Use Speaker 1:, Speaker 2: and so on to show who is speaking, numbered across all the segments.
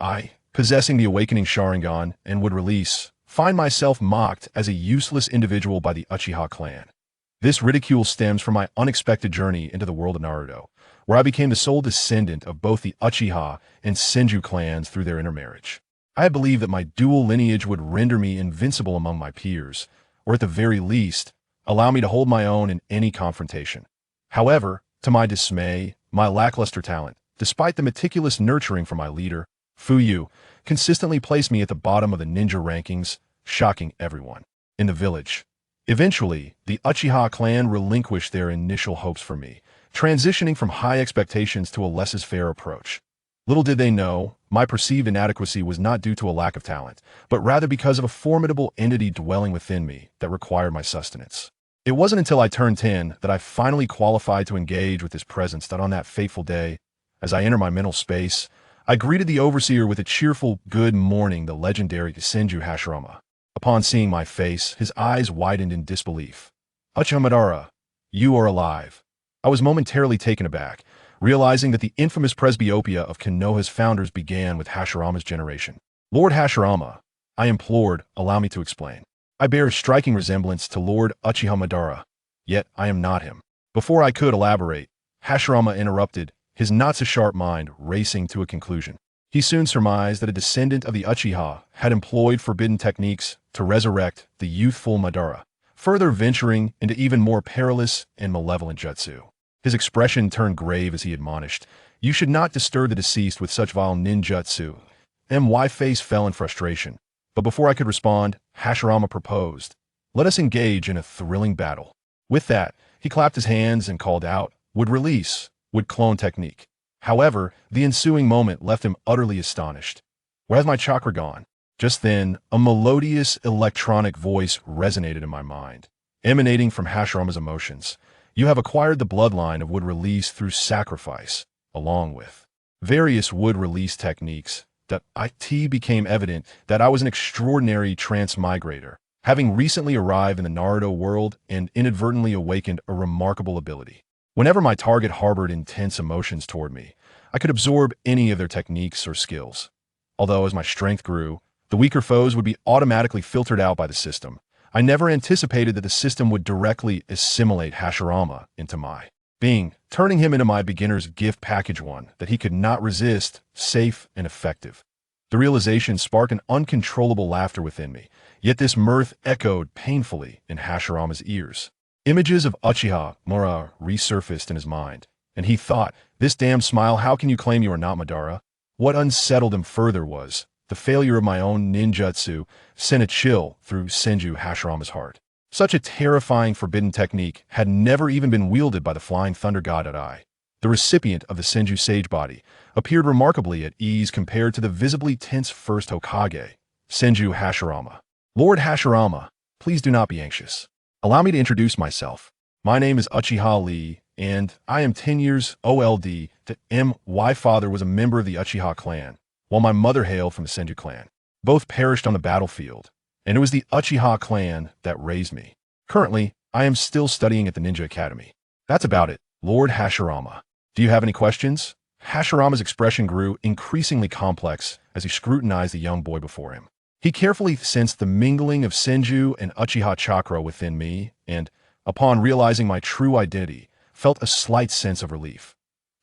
Speaker 1: I, possessing the awakening Sharingan and would release, find myself mocked as a useless individual by the Uchiha clan. This ridicule stems from my unexpected journey into the world of Naruto, where I became the sole descendant of both the Uchiha and Senju clans through their intermarriage. I had believed that my dual lineage would render me invincible among my peers, or at the very least, allow me to hold my own in any confrontation. However, to my dismay, my lackluster talent, despite the meticulous nurturing from my leader, Fuyu, consistently placed me at the bottom of the ninja rankings, shocking everyone in the village. Eventually, the Uchiha clan relinquished their initial hopes for me, transitioning from high expectations to a laissez-faire approach. Little did they know, my perceived inadequacy was not due to a lack of talent, but rather because of a formidable entity dwelling within me that required my sustenance. It wasn't until I turned 10 that I finally qualified to engage with his presence that on that fateful day, as I entered my mental space, I greeted the overseer with a cheerful "Good morning," the legendary Senju Hashirama. Upon seeing my face, his eyes widened in disbelief. "Uchiha Madara, you are alive." I was momentarily taken aback, realizing that the infamous presbyopia of Konoha's founders began with Hashirama's generation. "Lord Hashirama," I implored, "allow me to explain. I bear a striking resemblance to Lord Uchiha Madara, yet I am not him." Before I could elaborate, Hashirama interrupted, his not-so-sharp mind racing to a conclusion. He soon surmised that a descendant of the Uchiha had employed forbidden techniques to resurrect the youthful Madara, further venturing into even more perilous and malevolent jutsu. His expression turned grave as he admonished, "You should not disturb the deceased with such vile ninjutsu." My face fell in frustration. But before I could respond, Hashirama proposed, "Let us engage in a thrilling battle." With that, he clapped his hands and called out, "Would release, would clone technique." However, the ensuing moment left him utterly astonished. "Where has my chakra gone?" Just then, a melodious electronic voice resonated in my mind, emanating from Hashirama's emotions. "You have acquired the bloodline of wood release through sacrifice, along with various wood release techniques. It became evident that I was an extraordinary transmigrator, having recently arrived in the Naruto world and inadvertently awakened a remarkable ability. Whenever my target harbored intense emotions toward me, I could absorb any of their techniques or skills. Although as my strength grew, the weaker foes would be automatically filtered out by the system. I never anticipated that the system would directly assimilate Hashirama into my being, turning him into my beginner's gift package, one that he could not resist, safe and effective. The realization sparked an uncontrollable laughter within me, yet this mirth echoed painfully in Hashirama's ears. Images of Uchiha Madara resurfaced in his mind, and he thought, "This damn smile, how can you claim you are not Madara?" What unsettled him further was the failure of my own ninjutsu sent a chill through Senju Hashirama's heart. Such a terrifying forbidden technique had never even been wielded by the flying thunder god. The recipient of the Senju sage body appeared remarkably at ease compared to the visibly tense first Hokage, Senju Hashirama. "Lord Hashirama, please do not be anxious. Allow me to introduce myself. My name is Uchiha Lee, and I am 10 years old. My father was a member of the Uchiha clan, while my mother hailed from the Senju clan. Both perished on the battlefield, and it was the Uchiha clan that raised me. Currently, I am still studying at the Ninja Academy." "That's about it, Lord Hashirama. Do you have any questions?" Hashirama's expression grew increasingly complex as he scrutinized the young boy before him. He carefully sensed the mingling of Senju and Uchiha chakra within me, and, upon realizing my true identity, felt a slight sense of relief.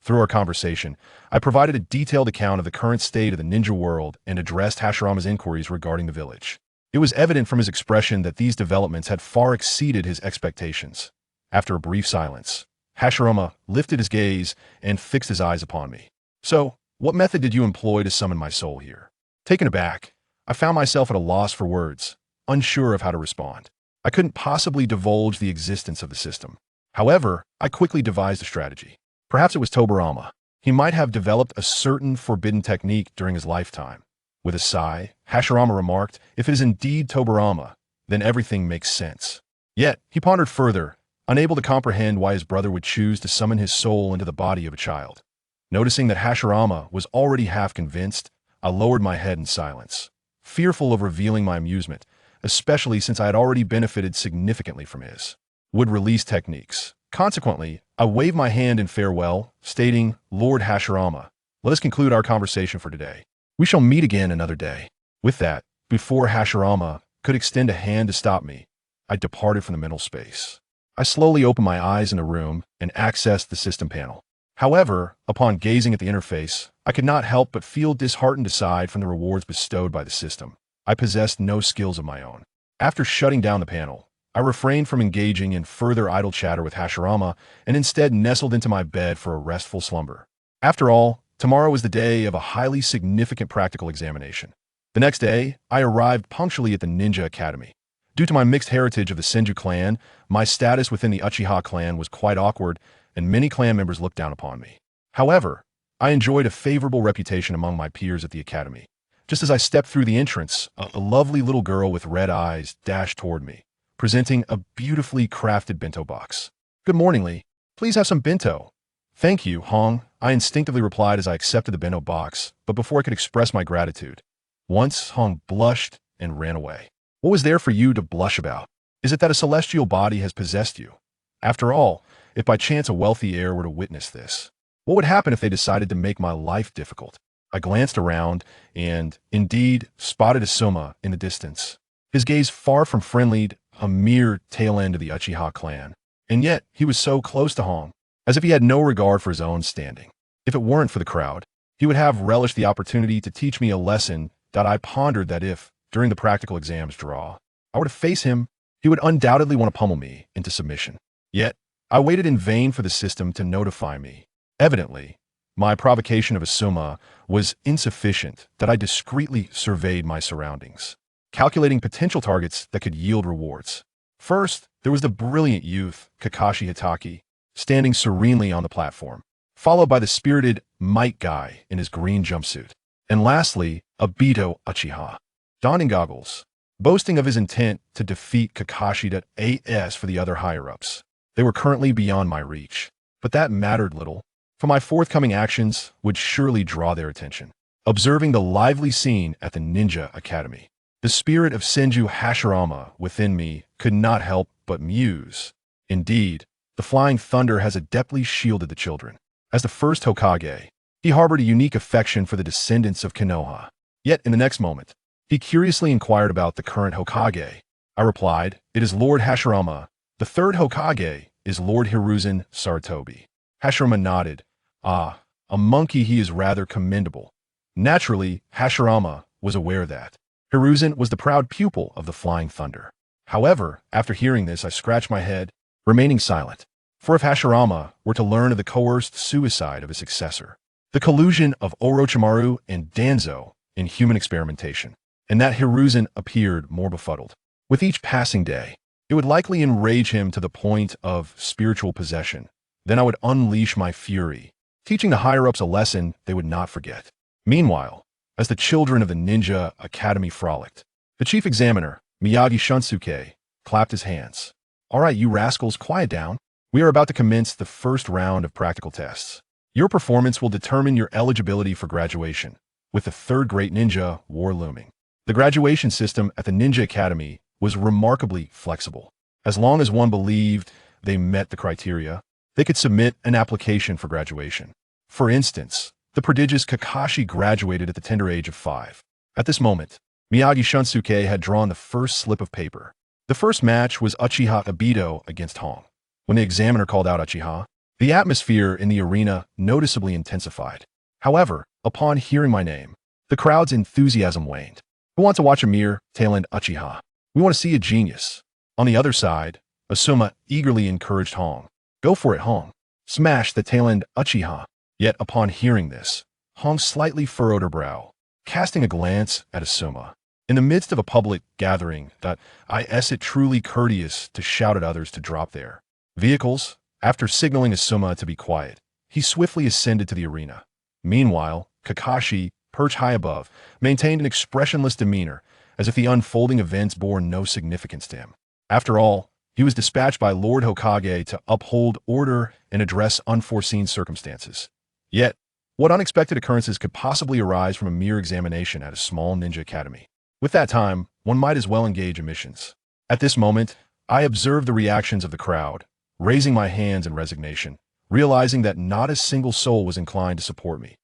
Speaker 1: Through our conversation, I provided a detailed account of the current state of the ninja world and addressed Hashirama's inquiries regarding the village. It was evident from his expression that these developments had far exceeded his expectations. After a brief silence, Hashirama lifted his gaze and fixed his eyes upon me. "So, what method did you employ to summon my soul here?" Taken aback, I found myself at a loss for words, unsure of how to respond. I couldn't possibly divulge the existence of the system. However, I quickly devised a strategy. Perhaps it was Tobarama. He might have developed a certain forbidden technique during his lifetime. With a sigh, Hashirama remarked, "If it is indeed Tobarama, then everything makes sense." Yet, he pondered further, unable to comprehend why his brother would choose to summon his soul into the body of a child. Noticing that Hashirama was already half convinced, I lowered my head in silence, fearful of revealing my amusement, especially since I had already benefited significantly from his would release techniques. Consequently, I waved my hand in farewell, stating, "Lord Hashirama, let us conclude our conversation for today. We shall meet again another day. With that, before Hashirama could extend a hand to stop me, I departed from the mental space. I slowly opened my eyes in the room and accessed the system panel. However, upon gazing at the interface, I could not help but feel disheartened aside from the rewards bestowed by the system. I possessed no skills of my own. After shutting down the panel, I refrained from engaging in further idle chatter with Hashirama and instead nestled into my bed for a restful slumber. After all, tomorrow was the day of a highly significant practical examination. The next day, I arrived punctually at the Ninja Academy. Due to my mixed heritage of the Senju clan, my status within the Uchiha clan was quite awkward, and many clan members looked down upon me. However, I enjoyed a favorable reputation among my peers at the academy. Just as I stepped through the entrance, a lovely little girl with red eyes dashed toward me, presenting a beautifully crafted bento box. "Good morning, Lee. Please have some bento." "Thank you, Hong," I instinctively replied as I accepted the bento box, but before I could express my gratitude, once Hong blushed and ran away. "What was there for you to blush about? Is it that a celestial body has possessed you? After all, if by chance a wealthy heir were to witness this, what would happen if they decided to make my life difficult?" I glanced around and, indeed, spotted Asuma in the distance. His gaze far from friendly, a mere tail end of the Uchiha clan. And yet, he was so close to Hong, as if he had no regard for his own standing. If it weren't for the crowd, he would have relished the opportunity to teach me a lesson that I pondered that if, during the practical exams draw, I were to face him, he would undoubtedly want to pummel me into submission. Yet, I waited in vain for the system to notify me. Evidently, my provocation of Asuma was insufficient that I discreetly surveyed my surroundings, calculating potential targets that could yield rewards. First, there was the brilliant youth, Kakashi Hitaki, standing serenely on the platform, followed by the spirited Might guy in his green jumpsuit, and lastly, Obito Uchiha, donning goggles, boasting of his intent to defeat Kakashi.as for the other higher-ups. They were currently beyond my reach, but that mattered little, for my forthcoming actions would surely draw their attention. Observing the lively scene at the Ninja Academy, the spirit of Senju Hashirama within me could not help but muse. Indeed, the Flying Thunder has adeptly shielded the children. As the first Hokage, he harbored a unique affection for the descendants of Konoha. Yet, in the next moment, he curiously inquired about the current Hokage. I replied, "It is Lord Hashirama. The third Hokage is Lord Hiruzen Sarutobi." Hashirama nodded. "Ah, a monkey he is rather commendable." Naturally, Hashirama was aware that Hiruzen was the proud pupil of the Flying Thunder. However, after hearing this, I scratched my head, remaining silent. For if Hashirama were to learn of the coerced suicide of his successor, the collusion of Orochimaru and Danzo in human experimentation, and that Hiruzen appeared more befuddled with each passing day, it would likely enrage him to the point of spiritual possession. Then I would unleash my fury, teaching the higher-ups a lesson they would not forget. Meanwhile, as the children of the Ninja Academy frolicked, the chief examiner, Miyagi Shunsuke, clapped his hands. "All right, you rascals, quiet down. We are about to commence the first round of practical tests. Your performance will determine your eligibility for graduation, with the third great ninja war looming." The graduation system at the Ninja Academy was remarkably flexible. As long as one believed they met the criteria, they could submit an application for graduation. For instance, the prodigious Kakashi graduated at the tender age of 5. At this moment, Miyagi Shunsuke had drawn the first slip of paper. The first match was Uchiha Obito against Hong. When the examiner called out Uchiha, the atmosphere in the arena noticeably intensified. However, upon hearing my name, the crowd's enthusiasm waned. "Who wants to watch a mere tail-end Uchiha? We want to see a genius." On the other side, Asuma eagerly encouraged Hong. "Go for it, Hong. Smash the tail-end Uchiha." Yet upon hearing this, Hong slightly furrowed her brow, casting a glance at Asuma. In the midst of a public gathering, that it truly courteous to shout at others to drop their vehicles. After signaling Asuma to be quiet, he swiftly ascended to the arena. Meanwhile, Kakashi, perched high above, maintained an expressionless demeanor, as if the unfolding events bore no significance to him. After all, he was dispatched by Lord Hokage to uphold order and address unforeseen circumstances. Yet, what unexpected occurrences could possibly arise from a mere examination at a small ninja academy? With that time, one might as well engage in missions. At this moment, I observed the reactions of the crowd, raising my hands in resignation, realizing that not a single soul was inclined to support me.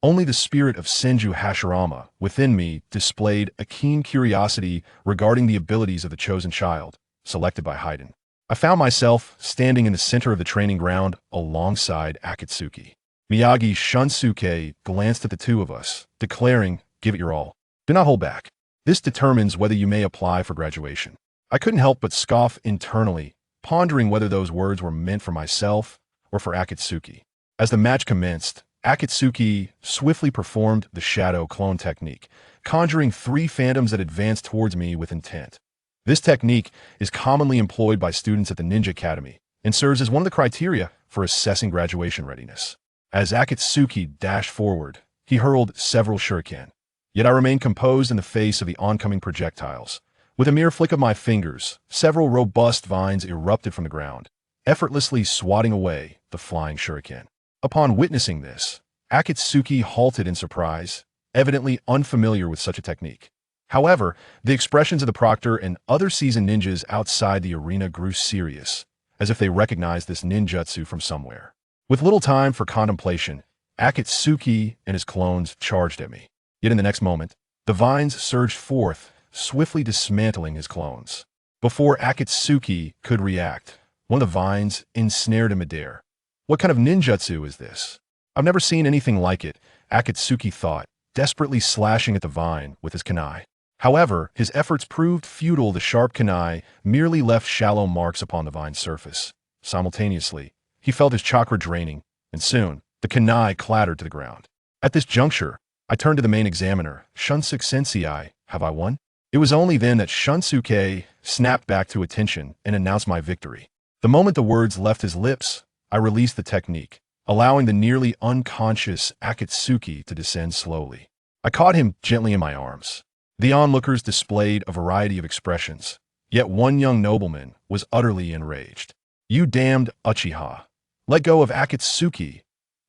Speaker 1: Only the spirit of Senju Hashirama within me displayed a keen curiosity regarding the abilities of the chosen child, selected by Haiden. I found myself standing in the center of the training ground alongside Akatsuki. Miyagi Shunsuke glanced at the two of us, declaring, "Give it your all. Do not hold back. This determines whether you may apply for graduation." I couldn't help but scoff internally, pondering whether those words were meant for myself or for Akatsuki. As the match commenced, Akatsuki swiftly performed the shadow clone technique, conjuring three phantoms that advanced towards me with intent. This technique is commonly employed by students at the Ninja Academy and serves as one of the criteria for assessing graduation readiness. As Akatsuki dashed forward, he hurled several shuriken. Yet I remained composed in the face of the oncoming projectiles. With a mere flick of my fingers, several robust vines erupted from the ground, effortlessly swatting away the flying shuriken. Upon witnessing this, Akatsuki halted in surprise, evidently unfamiliar with such a technique. However, the expressions of the proctor and other seasoned ninjas outside the arena grew serious, as if they recognized this ninjutsu from somewhere. With little time for contemplation, Akatsuki and his clones charged at me. Yet in the next moment, the vines surged forth, swiftly dismantling his clones. Before Akatsuki could react, one of the vines ensnared him midair. What kind of ninjutsu is this? I've never seen anything like it, Akatsuki thought, desperately slashing at the vine with his kunai. However, his efforts proved futile. The sharp kunai merely left shallow marks upon the vine's surface. Simultaneously, he felt his chakra draining, and soon, the kunai clattered to the ground. At this juncture, I turned to the main examiner, Shunsuke Sensei. Have I won? It was only then that Shunsuke snapped back to attention and announced my victory. The moment the words left his lips, I released the technique, allowing the nearly unconscious Akatsuki to descend slowly. I caught him gently in my arms. The onlookers displayed a variety of expressions, yet one young nobleman was utterly enraged. "You damned Uchiha! Let go of Akatsuki!"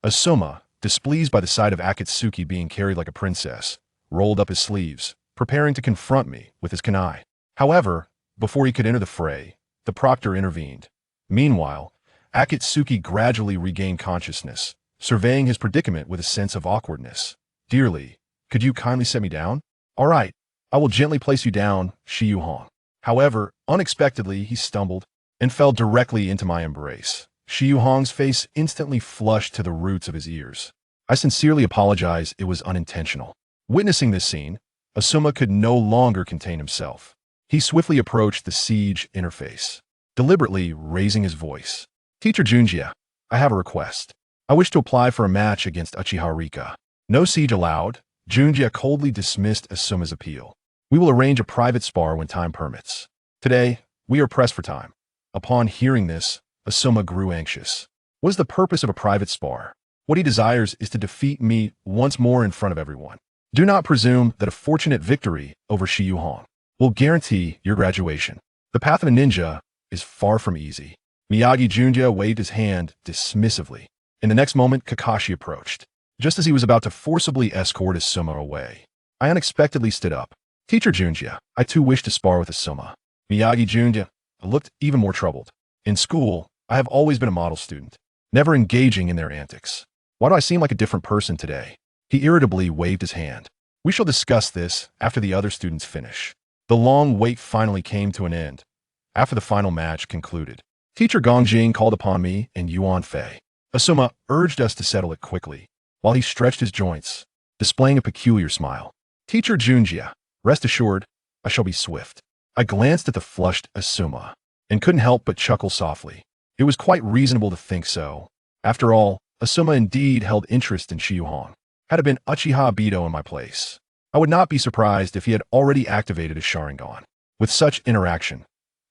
Speaker 1: Asuma, displeased by the sight of Akatsuki being carried like a princess, rolled up his sleeves, preparing to confront me with his kunai. However, before he could enter the fray, the proctor intervened. Meanwhile, Akatsuki gradually regained consciousness, surveying his predicament with a sense of awkwardness. "Dearly, could you kindly set me down?" "All right, I will gently place you down, Shiyuhong." However, unexpectedly, he stumbled and fell directly into my embrace. Shiyuhong's face instantly flushed to the roots of his ears. "I sincerely apologize, it was unintentional." Witnessing this scene, Asuma could no longer contain himself. He swiftly approached the siege interface, deliberately raising his voice. "Teacher Junjia, I have a request. I wish to apply for a match against Uchiha Rika." "No siege allowed." Junjia coldly dismissed Asuma's appeal. "We will arrange a private spar when time permits. Today, we are pressed for time." Upon hearing this, Asuma grew anxious. What is the purpose of a private spar? What he desires is to defeat me once more in front of everyone. Do not presume that a fortunate victory over Shiyuhong will guarantee your graduation. The path of a ninja is far from easy. Miyagi Junjia waved his hand dismissively. In the next moment, Kakashi approached. Just as he was about to forcibly escort Asuma away, I unexpectedly stood up. "Teacher Junjia, I too wish to spar with Asuma." Miyagi Junjia looked even more troubled. "In school, I have always been a model student, never engaging in their antics. Why do I seem like a different person today?" He irritably waved his hand. "We shall discuss this after the other students finish." The long wait finally came to an end, after the final match concluded. Teacher Gongjing called upon me and Yuan Fei. Asuma urged us to settle it quickly, while he stretched his joints, displaying a peculiar smile. "Teacher Junjia, rest assured, I shall be swift." I glanced at the flushed Asuma, and couldn't help but chuckle softly. It was quite reasonable to think so. After all, Asuma indeed held interest in Shiyuhong. Had it been Uchiha Bido in my place, I would not be surprised if he had already activated his Sharingan. With such interaction,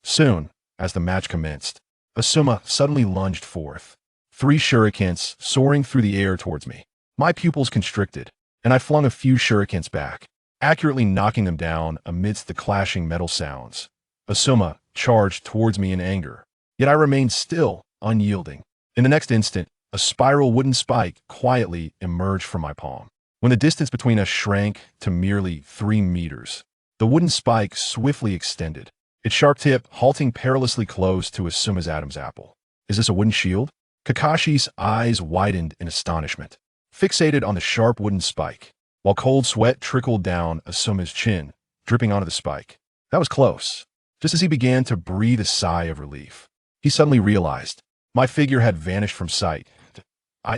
Speaker 1: soon, as the match commenced, Asuma suddenly lunged forth, 3 shurikens soaring through the air towards me. My pupils constricted, and I flung a few shurikens back, accurately knocking them down amidst the clashing metal sounds. Asuma charged towards me in anger, yet I remained still, unyielding. In the next instant, a spiral wooden spike quietly emerged from my palm. When the distance between us shrank to merely 3 meters, the wooden spike swiftly extended, its sharp tip halting perilously close to Asuma's Adam's apple. "Is this a wooden shield?" Kakashi's eyes widened in astonishment. fixated on the sharp wooden spike, while cold sweat trickled down Asuma's chin, dripping onto the spike. That was close. Just as he began to breathe a sigh of relief, he suddenly realized my figure had vanished from sight.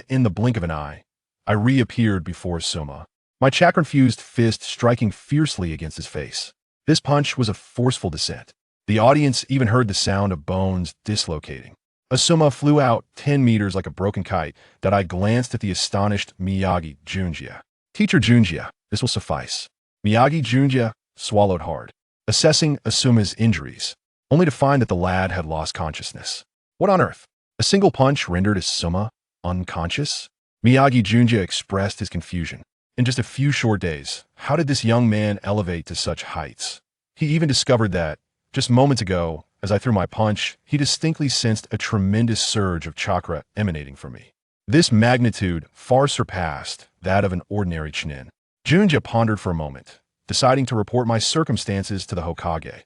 Speaker 1: In the blink of an eye, I reappeared before Asuma, my chakra-infused fist striking fiercely against his face. This punch was a forceful descent. The audience even heard the sound of bones dislocating. Asuma flew out 10 meters like a broken kite that I glanced at the astonished Miyagi Junjia. Teacher Junjia, this will suffice. Miyagi Junjia swallowed hard, assessing Asuma's injuries, only to find that the lad had lost consciousness. What on earth? A single punch rendered Asuma unconscious? Miyagi Junjia expressed his confusion. In just a few short days, how did this young man elevate to such heights? He even discovered that, just moments ago, as I threw my punch, he distinctly sensed a tremendous surge of chakra emanating from me. This magnitude far surpassed that of an ordinary Chunin. Junjia pondered for a moment, deciding to report my circumstances to the Hokage.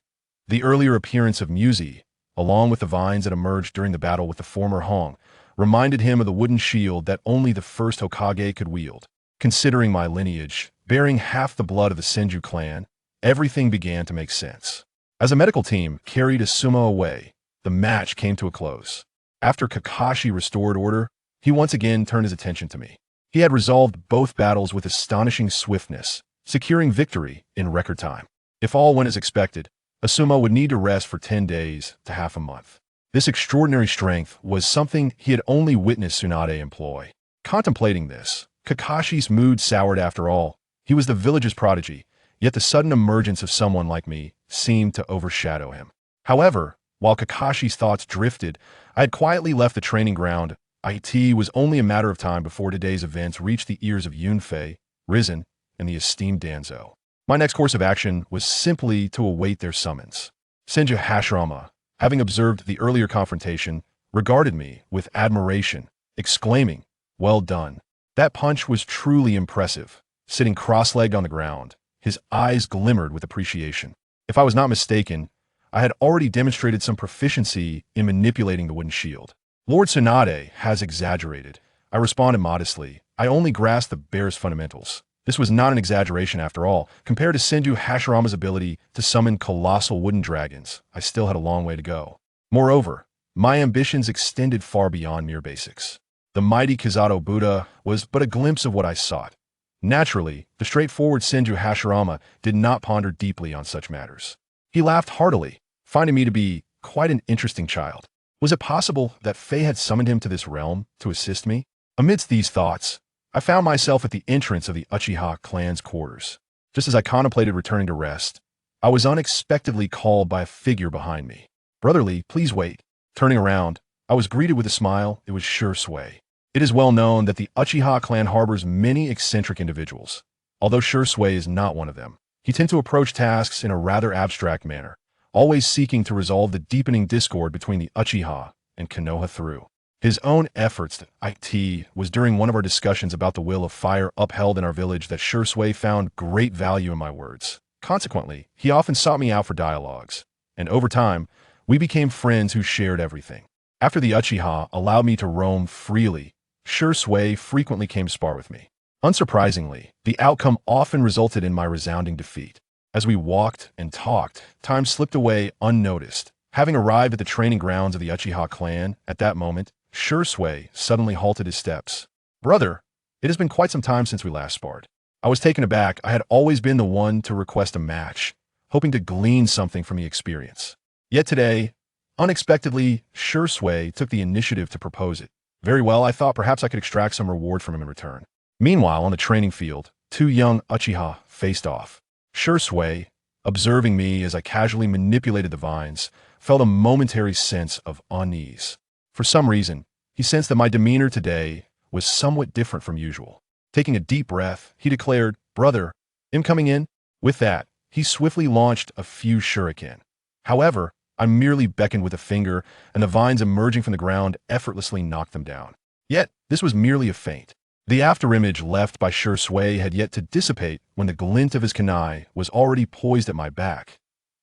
Speaker 1: The earlier appearance of Muzi, along with the vines that emerged during the battle with the former Hong, reminded him of the wooden shield that only the first Hokage could wield. Considering my lineage, bearing half the blood of the Senju clan, everything began to make sense. As a medical team carried Asuma away, the match came to a close. After Kakashi restored order, he once again turned his attention to me. He had resolved both battles with astonishing swiftness, securing victory in record time. If all went as expected, Asuma would need to rest for 10 days to half a month. This extraordinary strength was something he had only witnessed Tsunade employ. Contemplating this, Kakashi's mood soured. After all, he was the village's prodigy, yet the sudden emergence of someone like me seemed to overshadow him. However, while Kakashi's thoughts drifted, I had quietly left the training ground. It was only a matter of time before today's events reached the ears of Youthful, Risen, and the esteemed Danzo. My next course of action was simply to await their summons. Senju Hashirama, having observed the earlier confrontation, regarded me with admiration, exclaiming, "Well done." That punch was truly impressive. Sitting cross-legged on the ground, his eyes glimmered with appreciation. If I was not mistaken, I had already demonstrated some proficiency in manipulating the wooden shield. Lord Tsunade has exaggerated. I responded modestly. I only grasped the barest fundamentals. This was not an exaggeration after all. Compared to Senju Hashirama's ability to summon colossal wooden dragons, I still had a long way to go. Moreover, my ambitions extended far beyond mere basics. The mighty Kizato Buddha was but a glimpse of what I sought. Naturally, the straightforward Senju Hashirama did not ponder deeply on such matters. He laughed heartily, finding me to be quite an interesting child. Was it possible that Fate had summoned him to this realm to assist me? Amidst these thoughts, I found myself at the entrance of the Uchiha clan's quarters. Just as I contemplated returning to rest, I was unexpectedly called by a figure behind me. "Brotherly, please wait." Turning around, I was greeted with a smile. It was Shisui. It is well known that the Uchiha clan harbors many eccentric individuals. Although Shisui is not one of them, he tends to approach tasks in a rather abstract manner, always seeking to resolve the deepening discord between the Uchiha and Konoha through his own efforts. It was during one of our discussions about the will of fire upheld in our village that Shisui found great value in my words. Consequently, he often sought me out for dialogues, and over time, we became friends who shared everything. After the Uchiha allowed me to roam freely, Shisui frequently came to spar with me. Unsurprisingly, the outcome often resulted in my resounding defeat. As we walked and talked, time slipped away unnoticed. Having arrived at the training grounds of the Uchiha clan, at that moment, Shisui suddenly halted his steps. "Brother, it has been quite some time since we last sparred." I was taken aback. I had always been the one to request a match, hoping to glean something from the experience. Yet today, unexpectedly, Shisui took the initiative to propose it. Very well, I thought perhaps I could extract some reward from him in return. Meanwhile, on the training field, two young Uchiha faced off. Shisui, observing me as I casually manipulated the vines, felt a momentary sense of unease. For some reason, he sensed that my demeanor today was somewhat different from usual. Taking a deep breath, he declared, "Brother, I'm coming in." With that, he swiftly launched a few shuriken. However, I merely beckoned with a finger, and the vines emerging from the ground effortlessly knocked them down. Yet, this was merely a feint. The afterimage left by Shisui had yet to dissipate when the glint of his kunai was already poised at my back.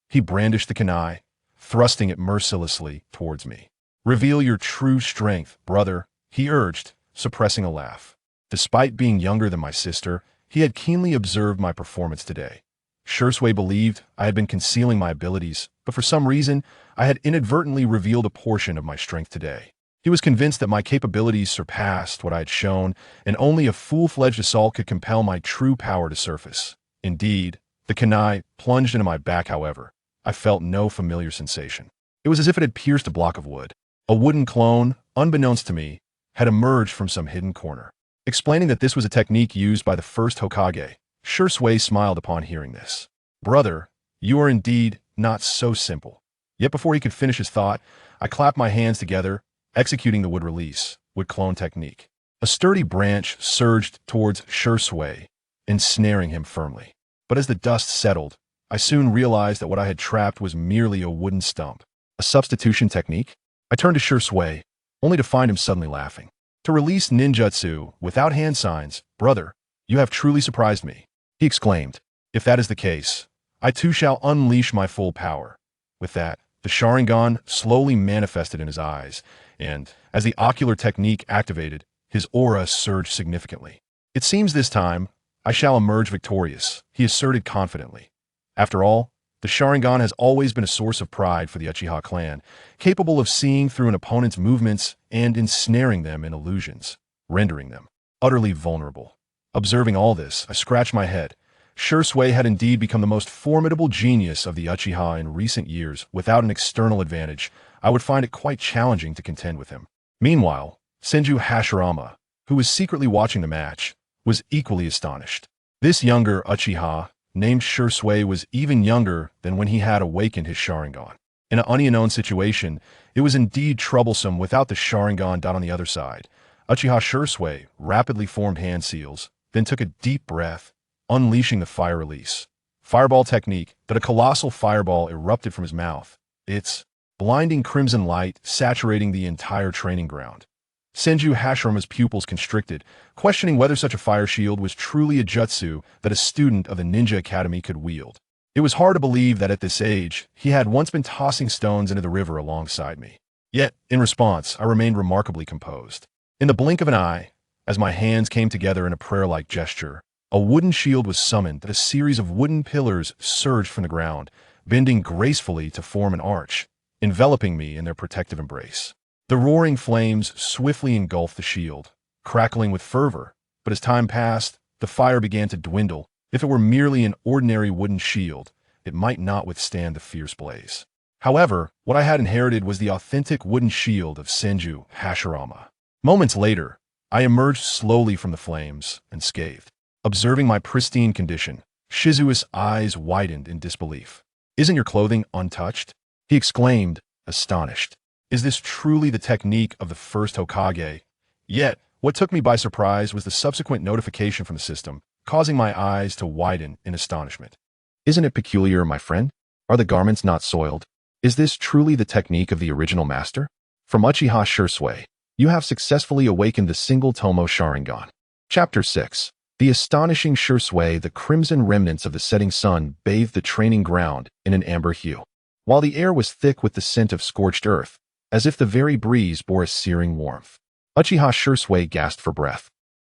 Speaker 1: He brandished the kunai, thrusting it mercilessly towards me. "Reveal your true strength, brother," he urged, suppressing a laugh. Despite being younger than my sister, he had keenly observed my performance today. Shisui believed I had been concealing my abilities, but for some reason, I had inadvertently revealed a portion of my strength today. He was convinced that my capabilities surpassed what I had shown, and only a full-fledged assault could compel my true power to surface. Indeed, the kunai plunged into my back, however. I felt no familiar sensation. It was as if it had pierced a block of wood. A wooden clone, unbeknownst to me, had emerged from some hidden corner. Explaining that this was a technique used by the first Hokage, Shisui smiled upon hearing this. Brother, you are indeed not so simple. Yet before he could finish his thought, I clapped my hands together, executing the wood release, wood clone technique. A sturdy branch surged towards Shisui, ensnaring him firmly. But as the dust settled, I soon realized that what I had trapped was merely a wooden stump. A substitution technique? I turned to Shisui, only to find him suddenly laughing. To release ninjutsu without hand signs, brother, you have truly surprised me, he exclaimed. If that is the case, I too shall unleash my full power. With that, the Sharingan slowly manifested in his eyes, and, as the ocular technique activated, his aura surged significantly. It seems this time, I shall emerge victorious, he asserted confidently. After all, the Sharingan has always been a source of pride for the Uchiha clan, capable of seeing through an opponent's movements and ensnaring them in illusions, rendering them utterly vulnerable. Observing all this, I scratched my head. Shisui had indeed become the most formidable genius of the Uchiha in recent years. Without an external advantage, I would find it quite challenging to contend with him. Meanwhile, Senju Hashirama, who was secretly watching the match, was equally astonished. This younger Uchiha, named Shisui, was even younger than when he had awakened his Sharingan. In an unknown situation, it was indeed troublesome without the Sharingan dot on the other side. Uchiha Shisui rapidly formed hand seals, then took a deep breath, unleashing the fire release. Fireball technique, that a colossal fireball erupted from his mouth, its blinding crimson light saturating the entire training ground. Senju Hashirama's pupils constricted, questioning whether such a fire shield was truly a jutsu that a student of the Ninja Academy could wield. It was hard to believe that at this age, he had once been tossing stones into the river alongside me. Yet, in response, I remained remarkably composed. In the blink of an eye, as my hands came together in a prayer-like gesture, a wooden shield was summoned that a series of wooden pillars surged from the ground, bending gracefully to form an arch, enveloping me in their protective embrace. The roaring flames swiftly engulfed the shield, crackling with fervor, but as time passed, the fire began to dwindle. If it were merely an ordinary wooden shield, it might not withstand the fierce blaze. However, what I had inherited was the authentic wooden shield of Senju Hashirama. Moments later, I emerged slowly from the flames, unscathed. Observing my pristine condition, Shisui's eyes widened in disbelief. "Isn't your clothing untouched?" he exclaimed, astonished. Is this truly the technique of the first Hokage? Yet, what took me by surprise was the subsequent notification from the system, causing my eyes to widen in astonishment. "Isn't it peculiar, my friend? Are the garments not soiled? Is this truly the technique of the original master? From Uchiha Shisui, you have successfully awakened the single Tomo Sharingan." Chapter 6. The astonishing Shisui. The crimson remnants of the setting sun bathed the training ground in an amber hue, while the air was thick with the scent of scorched earth, as if the very breeze bore a searing warmth. Uchiha Shisui gasped for breath.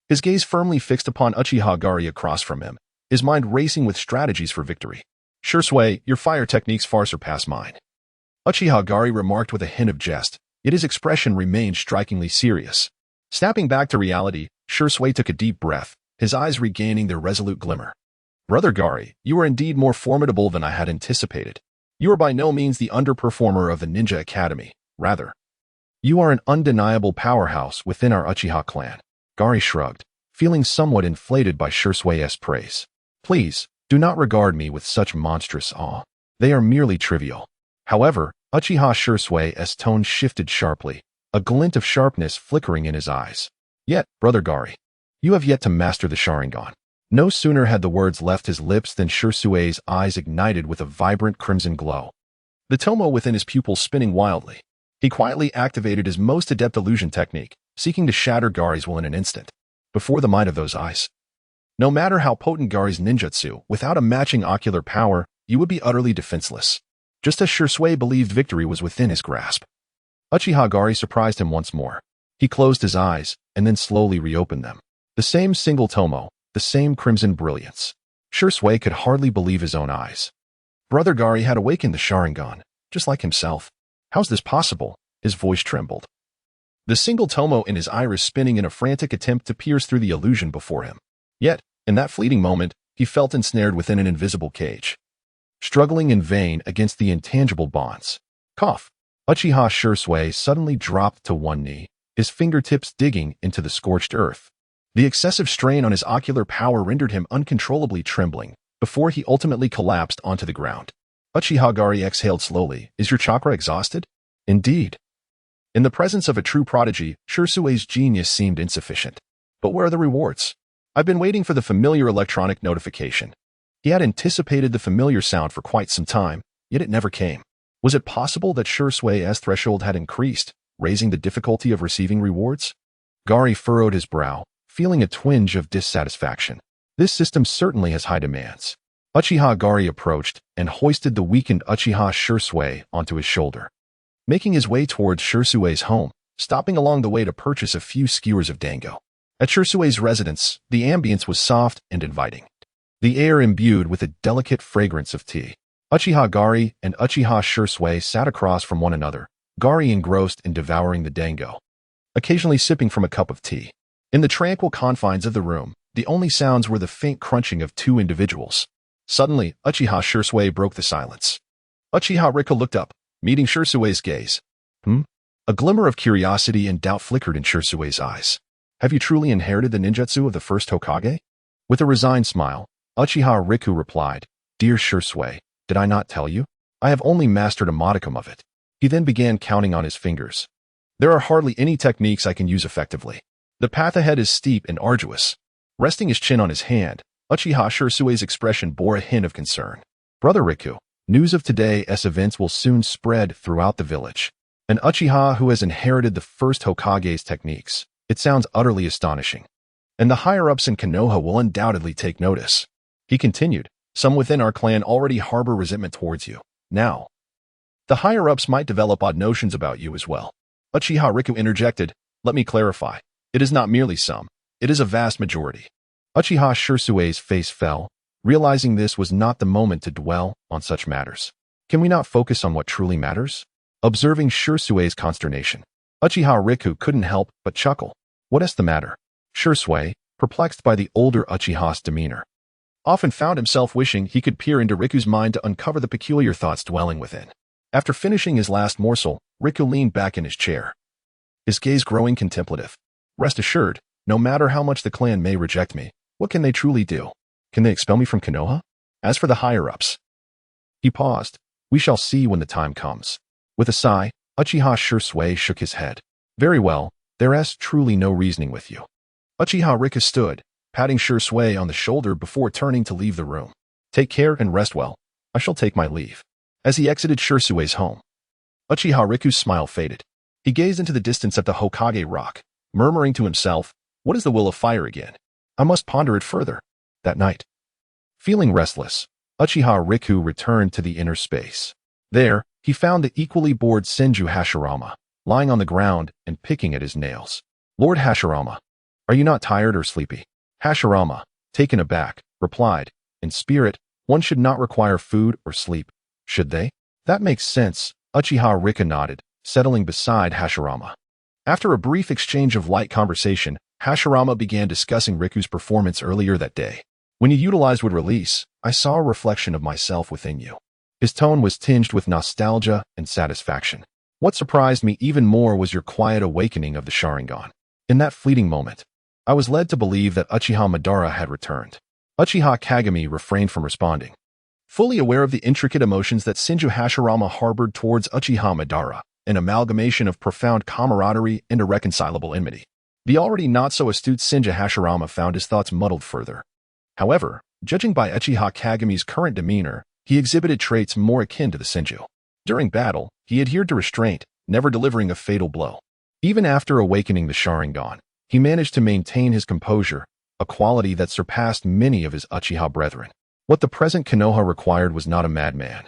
Speaker 1: His gaze firmly fixed upon Uchiha Gari across from him, his mind racing with strategies for victory. "Shisui, your fire techniques far surpass mine," Uchiha Gari remarked with a hint of jest, yet his expression remained strikingly serious. Snapping back to reality, Shisui took a deep breath, his eyes regaining their resolute glimmer. "Brother Gari, you are indeed more formidable than I had anticipated. You are by no means the underperformer of the Ninja Academy. Rather, you are an undeniable powerhouse within our Uchiha clan." Gari shrugged, feeling somewhat inflated by Shisui's praise. "Please, do not regard me with such monstrous awe. They are merely trivial." However, Uchiha Shisui's tone shifted sharply, a glint of sharpness flickering in his eyes. "Yet, Brother Gari, you have yet to master the Sharingan." No sooner had the words left his lips than Shisui's eyes ignited with a vibrant crimson glow, the Tomo within his pupils spinning wildly. He quietly activated his most adept illusion technique, seeking to shatter Gari's will in an instant. Before the might of those eyes, no matter how potent Gari's ninjutsu, without a matching ocular power, you would be utterly defenseless. Just as Shisui believed victory was within his grasp, Uchiha Gari surprised him once more. He closed his eyes, and then slowly reopened them. The same single tomo, the same crimson brilliance. Shisui could hardly believe his own eyes. Brother Gari had awakened the Sharingan, just like himself. How's this possible? His voice trembled. The single tomo in his iris spinning in a frantic attempt to pierce through the illusion before him. Yet, in that fleeting moment, he felt ensnared within an invisible cage. Struggling in vain against the intangible bonds. Cough. Uchiha Shisui suddenly dropped to one knee, his fingertips digging into the scorched earth. The excessive strain on his ocular power rendered him uncontrollably trembling, before he ultimately collapsed onto the ground. Uchiha Gari exhaled slowly. Is your chakra exhausted? Indeed. In the presence of a true prodigy, Shisui's genius seemed insufficient. But where are the rewards? I've been waiting for the familiar electronic notification. He had anticipated the familiar sound for quite some time, yet it never came. Was it possible that Shisui's threshold had increased, raising the difficulty of receiving rewards? Gari furrowed his brow, feeling a twinge of dissatisfaction. This system certainly has high demands. Uchiha Gari approached and hoisted the weakened Uchiha Shisui onto his shoulder. Making his way towards Shisui's home, stopping along the way to purchase a few skewers of dango. At Shisui's residence, the ambience was soft and inviting. The air imbued with a delicate fragrance of tea. Uchiha Gari and Uchiha Shisui sat across from one another, Gari engrossed in devouring the dango, occasionally sipping from a cup of tea. In the tranquil confines of the room, the only sounds were the faint crunching of two individuals. Suddenly, Uchiha Shisui broke the silence. Uchiha Rika looked up, meeting Shisui's gaze. A glimmer of curiosity and doubt flickered in Shisui's eyes. Have you truly inherited the ninjutsu of the first Hokage? With a resigned smile, Uchiha Riku replied, Dear Shisui, did I not tell you? I have only mastered a modicum of it. He then began counting on his fingers. There are hardly any techniques I can use effectively. The path ahead is steep and arduous. Resting his chin on his hand, Uchiha Shisui's expression bore a hint of concern. Brother Riku, news of today's events will soon spread throughout the village. An Uchiha who has inherited the first Hokage's techniques. It sounds utterly astonishing. And the higher-ups in Konoha will undoubtedly take notice. He continued, some within our clan already harbor resentment towards you. Now, the higher-ups might develop odd notions about you as well. Uchiha Riku interjected, let me clarify. It is not merely some. It is a vast majority. Uchiha Shisui's face fell, realizing this was not the moment to dwell on such matters. Can we not focus on what truly matters? Observing Shisui's consternation, Uchiha Riku couldn't help but chuckle. What is the matter? Shisui, perplexed by the older Uchiha's demeanor, often found himself wishing he could peer into Riku's mind to uncover the peculiar thoughts dwelling within. After finishing his last morsel, Riku leaned back in his chair, his gaze growing contemplative. Rest assured, no matter how much the clan may reject me, what can they truly do? Can they expel me from Konoha? As for the higher-ups, he paused. We shall see when the time comes. With a sigh, Uchiha Shisui shook his head. Very well, there is truly no reasoning with you. Uchiha Rika stood, patting Shisui on the shoulder before turning to leave the room. Take care and rest well. I shall take my leave. As he exited Shisui's home, Uchiha Riku's smile faded. He gazed into the distance at the Hokage rock, murmuring to himself, what is the will of fire again? I must ponder it further. That night, feeling restless, Uchiha Riku returned to the inner space. There, he found the equally bored Senju Hashirama, lying on the ground and picking at his nails. Lord Hashirama, are you not tired or sleepy? Hashirama, taken aback, replied, in spirit, one should not require food or sleep, should they? That makes sense, Uchiha Rika nodded, settling beside Hashirama. After a brief exchange of light conversation, Hashirama began discussing Riku's performance earlier that day. When you utilized would release, I saw a reflection of myself within you. His tone was tinged with nostalgia and satisfaction. What surprised me even more was your quiet awakening of the Sharingan. In that fleeting moment, I was led to believe that Uchiha Madara had returned. Uchiha Kagami refrained from responding. Fully aware of the intricate emotions that Senju Hashirama harbored towards Uchiha Madara, an amalgamation of profound camaraderie and irreconcilable enmity. The already not-so-astute Senju Hashirama found his thoughts muddled further. However, judging by Uchiha Kagami's current demeanor, he exhibited traits more akin to the Senju. During battle, he adhered to restraint, never delivering a fatal blow. Even after awakening the Sharingan, he managed to maintain his composure, a quality that surpassed many of his Uchiha brethren. What the present Konoha required was not a madman,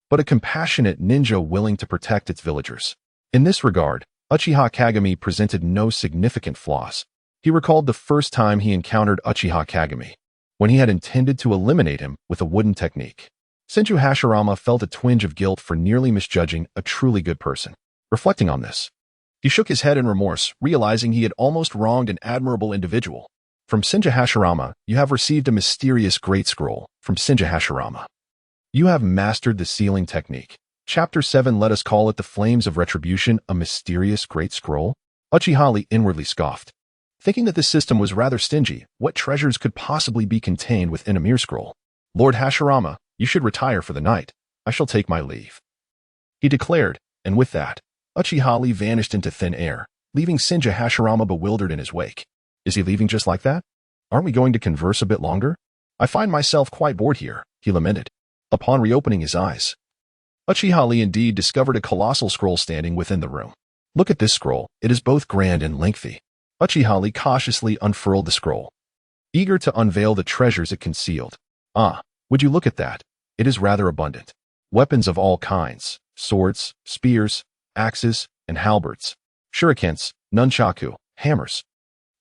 Speaker 1: but a compassionate ninja willing to protect its villagers. In this regard, Uchiha Kagami presented no significant flaws. He recalled the first time he encountered Uchiha Kagami, when he had intended to eliminate him with a wooden technique. Senju Hashirama felt a twinge of guilt for nearly misjudging a truly good person. Reflecting on this, he shook his head in remorse, realizing he had almost wronged an admirable individual. From Senju Hashirama, you have received a mysterious great scroll. From Senju Hashirama, you have mastered the sealing technique. Chapter 7. Let us call it the Flames of Retribution, a mysterious great scroll. Uchiha inwardly scoffed, thinking that this system was rather stingy. What treasures could possibly be contained within a mere scroll? Lord Hashirama, you should retire for the night. I shall take my leave, he declared, and with that, Uchiha vanished into thin air, leaving Senju Hashirama bewildered in his wake. Is he leaving just like that? Aren't we going to converse a bit longer? I find myself quite bored here, he lamented. Upon reopening his eyes, Uchiha indeed discovered a colossal scroll standing within the room. Look at this scroll, it is both grand and lengthy. Uchiha cautiously unfurled the scroll, eager to unveil the treasures it concealed. Ah, would you look at that? It is rather abundant. Weapons of all kinds, swords, spears, axes, and halberds, shurikens, nunchaku, hammers,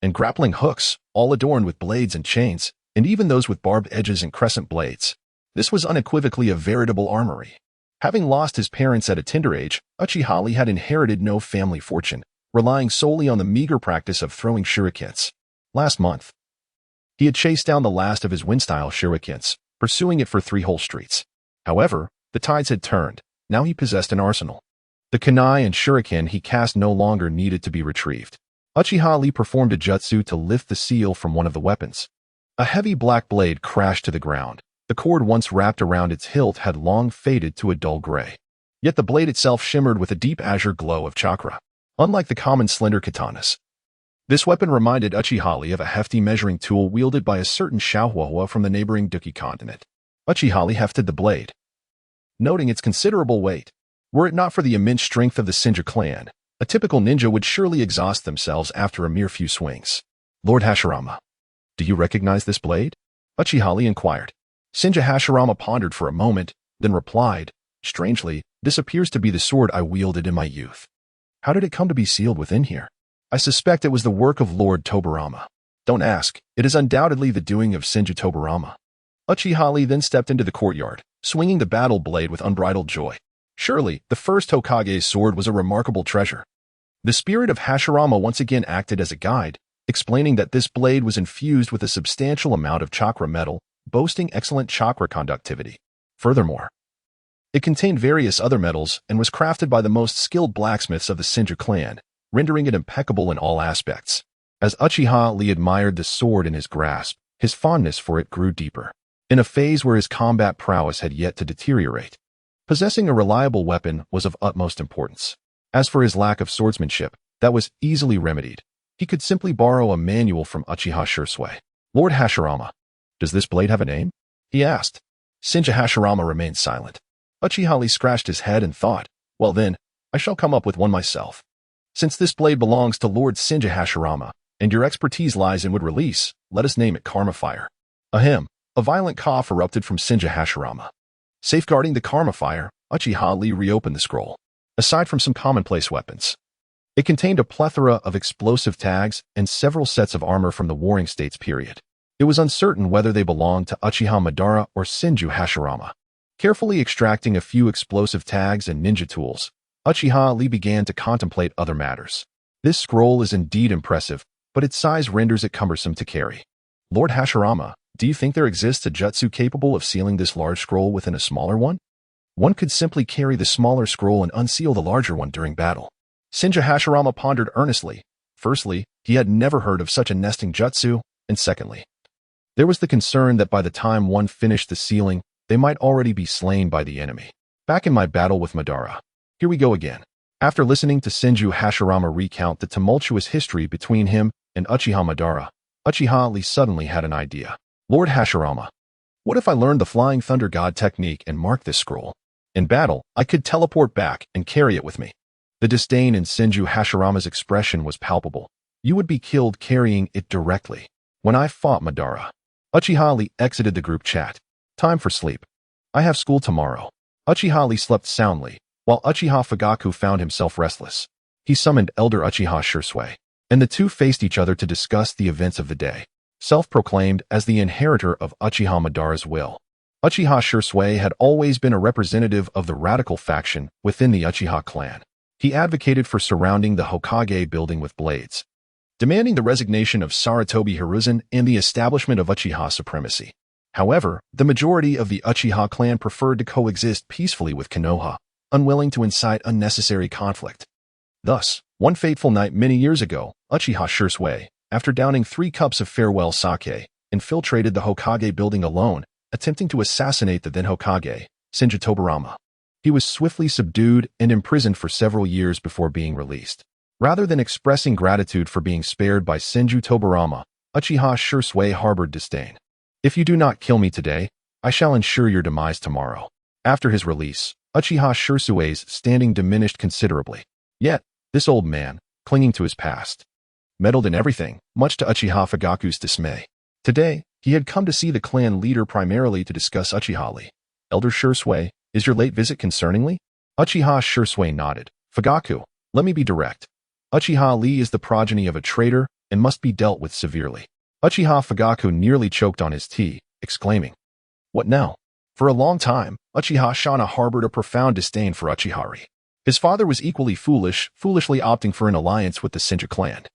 Speaker 1: and grappling hooks, all adorned with blades and chains, and even those with barbed edges and crescent blades. This was unequivocally a veritable armory. Having lost his parents at a tender age, Uchiha had inherited no family fortune, relying solely on the meager practice of throwing shurikens. Last month, he had chased down the last of his wind-style shurikens, pursuing it for 3 whole streets. However, the tides had turned. Now he possessed an arsenal. The kunai and shuriken he cast no longer needed to be retrieved. Uchiha performed a jutsu to lift the seal from one of the weapons. A heavy black blade crashed to the ground. The cord once wrapped around its hilt had long faded to a dull gray. Yet the blade itself shimmered with a deep azure glow of chakra. Unlike the common slender katanas, this weapon reminded Uchiha of a hefty measuring tool wielded by a certain Xiaohuahua from the neighboring Duki continent. Uchiha hefted the blade, noting its considerable weight. Were it not for the immense strength of the Senju clan, a typical ninja would surely exhaust themselves after a mere few swings. Lord Hashirama, do you recognize this blade? Uchiha inquired. Senju Hashirama pondered for a moment, then replied, strangely, this appears to be the sword I wielded in my youth. How did it come to be sealed within here? I suspect it was the work of Lord Tobarama. Don't ask, it is undoubtedly the doing of Senju Tobarama. Uchiha then stepped into the courtyard, swinging the battle blade with unbridled joy. Surely, the first Hokage's sword was a remarkable treasure. The spirit of Hashirama once again acted as a guide, explaining that this blade was infused with a substantial amount of chakra metal, boasting excellent chakra conductivity. Furthermore, it contained various other metals and was crafted by the most skilled blacksmiths of the Senju clan, rendering it impeccable in all aspects. As Uchiha admired the sword in his grasp, his fondness for it grew deeper. In a phase where his combat prowess had yet to deteriorate, possessing a reliable weapon was of utmost importance. As for his lack of swordsmanship, that was easily remedied. He could simply borrow a manual from Uchiha Shisui. Lord Hashirama, does this blade have a name? He asked. Senju Hashirama remained silent. Uchiha scratched his head and thought, well then, I shall come up with one myself. Since this blade belongs to Lord Senju Hashirama, and your expertise lies in wood release, let us name it Karma Fire. Ahem. A violent cough erupted from Senju Hashirama. Safeguarding the Karma Fire, Uchiha reopened the scroll. Aside from some commonplace weapons, it contained a plethora of explosive tags and several sets of armor from the Warring States period. It was uncertain whether they belonged to Uchiha Madara or Senju Hashirama. Carefully extracting a few explosive tags and ninja tools, Uchiha began to contemplate other matters. This scroll is indeed impressive, but its size renders it cumbersome to carry. Lord Hashirama, do you think there exists a jutsu capable of sealing this large scroll within a smaller one? One could simply carry the smaller scroll and unseal the larger one during battle. Senju Hashirama pondered earnestly. Firstly, he had never heard of such a nesting jutsu, and secondly, there was the concern that by the time one finished the sealing, they might already be slain by the enemy. Back in my battle with Madara. Here we go again. After listening to Senju Hashirama recount the tumultuous history between him and Uchiha Madara, Uchiha suddenly had an idea. Lord Hashirama, what if I learned the Flying Thunder God technique and marked this scroll? In battle, I could teleport back and carry it with me. The disdain in Senju Hashirama's expression was palpable. You would be killed carrying it directly. When I fought Madara, Uchiha exited the group chat. Time for sleep. I have school tomorrow. Uchiha slept soundly, while Uchiha Fugaku found himself restless. He summoned Elder Uchiha Shisui. and the two faced each other to discuss the events of the day. Self-proclaimed as the inheritor of Uchiha Madara's will, Uchiha Shisui had always been a representative of the radical faction within the Uchiha clan. He advocated for surrounding the Hokage building with blades, demanding the resignation of Sarutobi Hiruzen and the establishment of Uchiha supremacy. However, the majority of the Uchiha clan preferred to coexist peacefully with Konoha, unwilling to incite unnecessary conflict. Thus, one fateful night many years ago, Uchiha Shisui, after downing 3 cups of farewell sake, infiltrated the Hokage building alone, attempting to assassinate the then Hokage, Senju Tobirama. He was swiftly subdued and imprisoned for several years before being released. Rather than expressing gratitude for being spared by Senju Tobirama, Uchiha Shisui harbored disdain. "If you do not kill me today, I shall ensure your demise tomorrow." After his release, Uchiha Shisui's standing diminished considerably. Yet, this old man, clinging to his past, meddled in everything, much to Uchiha Fugaku's dismay. Today, he had come to see the clan leader primarily to discuss Uchiha Lee. "Elder Shisui, is your late visit concerningly?" Uchiha Shisui nodded. "Fugaku, let me be direct. Uchiha Lee is the progeny of a traitor and must be dealt with severely." Uchiha Fugaku nearly choked on his tea, exclaiming, "What now?" For a long time, Uchiha Shana harbored a profound disdain for Uchiha Lee. His father was equally foolishly opting for an alliance with the Senju clan,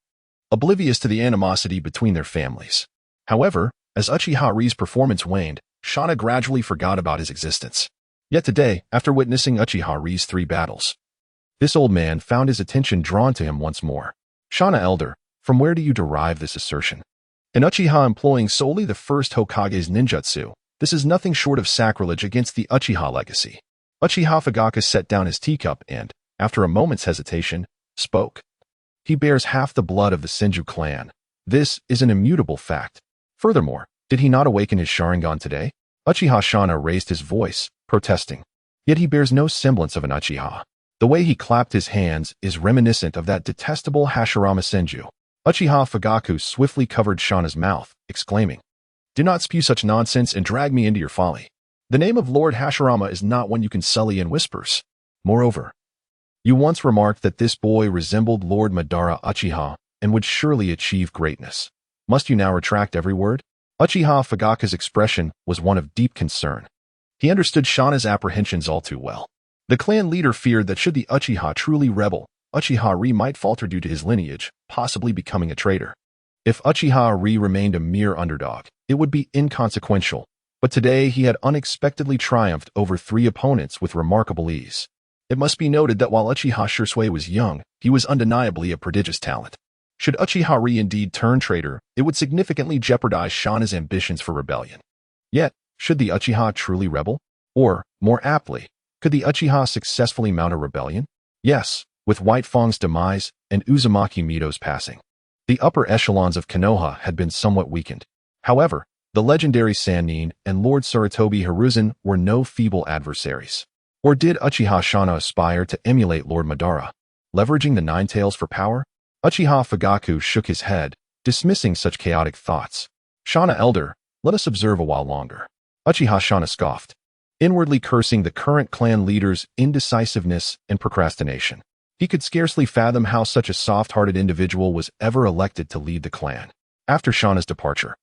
Speaker 1: oblivious to the animosity between their families. However, as Uchiha Lee's performance waned, Shana gradually forgot about his existence. Yet today, after witnessing Uchiha Lee's 3 battles, this old man found his attention drawn to him once more. "Shana Elder, from where do you derive this assertion? An Uchiha employing solely the first Hokage's ninjutsu, this is nothing short of sacrilege against the Uchiha legacy." Uchiha Fugaku set down his teacup and, after a moment's hesitation, spoke. "He bears half the blood of the Senju clan. This is an immutable fact. Furthermore, did he not awaken his Sharingan today?" Uchiha Shana raised his voice, protesting. "Yet he bears no semblance of an Uchiha. The way he clapped his hands is reminiscent of that detestable Hashirama Senju." Uchiha Fugaku swiftly covered Shana's mouth, exclaiming, "Do not spew such nonsense and drag me into your folly. The name of Lord Hashirama is not one you can sully in whispers. Moreover, you once remarked that this boy resembled Lord Madara Uchiha and would surely achieve greatness. Must you now retract every word?" Uchiha Fugaku's expression was one of deep concern. He understood Shana's apprehensions all too well. The clan leader feared that should the Uchiha truly rebel, Uchiha Rie might falter due to his lineage, possibly becoming a traitor. If Uchiha Rie remained a mere underdog, it would be inconsequential, but today he had unexpectedly triumphed over 3 opponents with remarkable ease. It must be noted that while Uchiha Shisui was young, he was undeniably a prodigious talent. Should Uchiha Rie indeed turn traitor, it would significantly jeopardize Shana's ambitions for rebellion. Yet, should the Uchiha truly rebel? Or, more aptly, could the Uchiha successfully mount a rebellion? Yes, with White Fang's demise and Uzumaki Mito's passing, the upper echelons of Konoha had been somewhat weakened. However, the legendary Sannin and Lord Sarutobi Hiruzen were no feeble adversaries. Or did Uchiha Shana aspire to emulate Lord Madara, leveraging the Nine Tails for power? Uchiha Fugaku shook his head, dismissing such chaotic thoughts. "Shana Elder, let us observe a while longer." Uchiha Shana scoffed, inwardly cursing the current clan leader's indecisiveness and procrastination. He could scarcely fathom how such a soft-hearted individual was ever elected to lead the clan. After Shana's departure,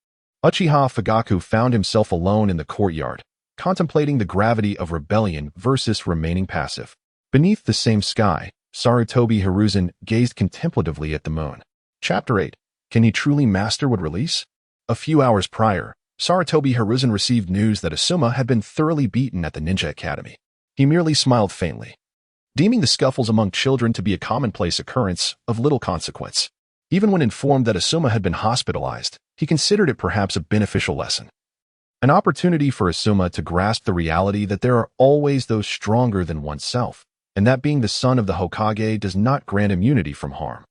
Speaker 1: Uchiha Fugaku found himself alone in the courtyard, contemplating the gravity of rebellion versus remaining passive. Beneath the same sky, Sarutobi Hiruzen gazed contemplatively at the moon. Chapter 8. Can he truly master would release? A few hours prior, Sarutobi Hiruzen received news that Asuma had been thoroughly beaten at the Ninja Academy. He merely smiled faintly, deeming the scuffles among children to be a commonplace occurrence of little consequence. Even when informed that Asuma had been hospitalized, he considered it perhaps a beneficial lesson. An opportunity for Asuma to grasp the reality that there are always those stronger than oneself, and that being the son of the Hokage does not grant immunity from harm.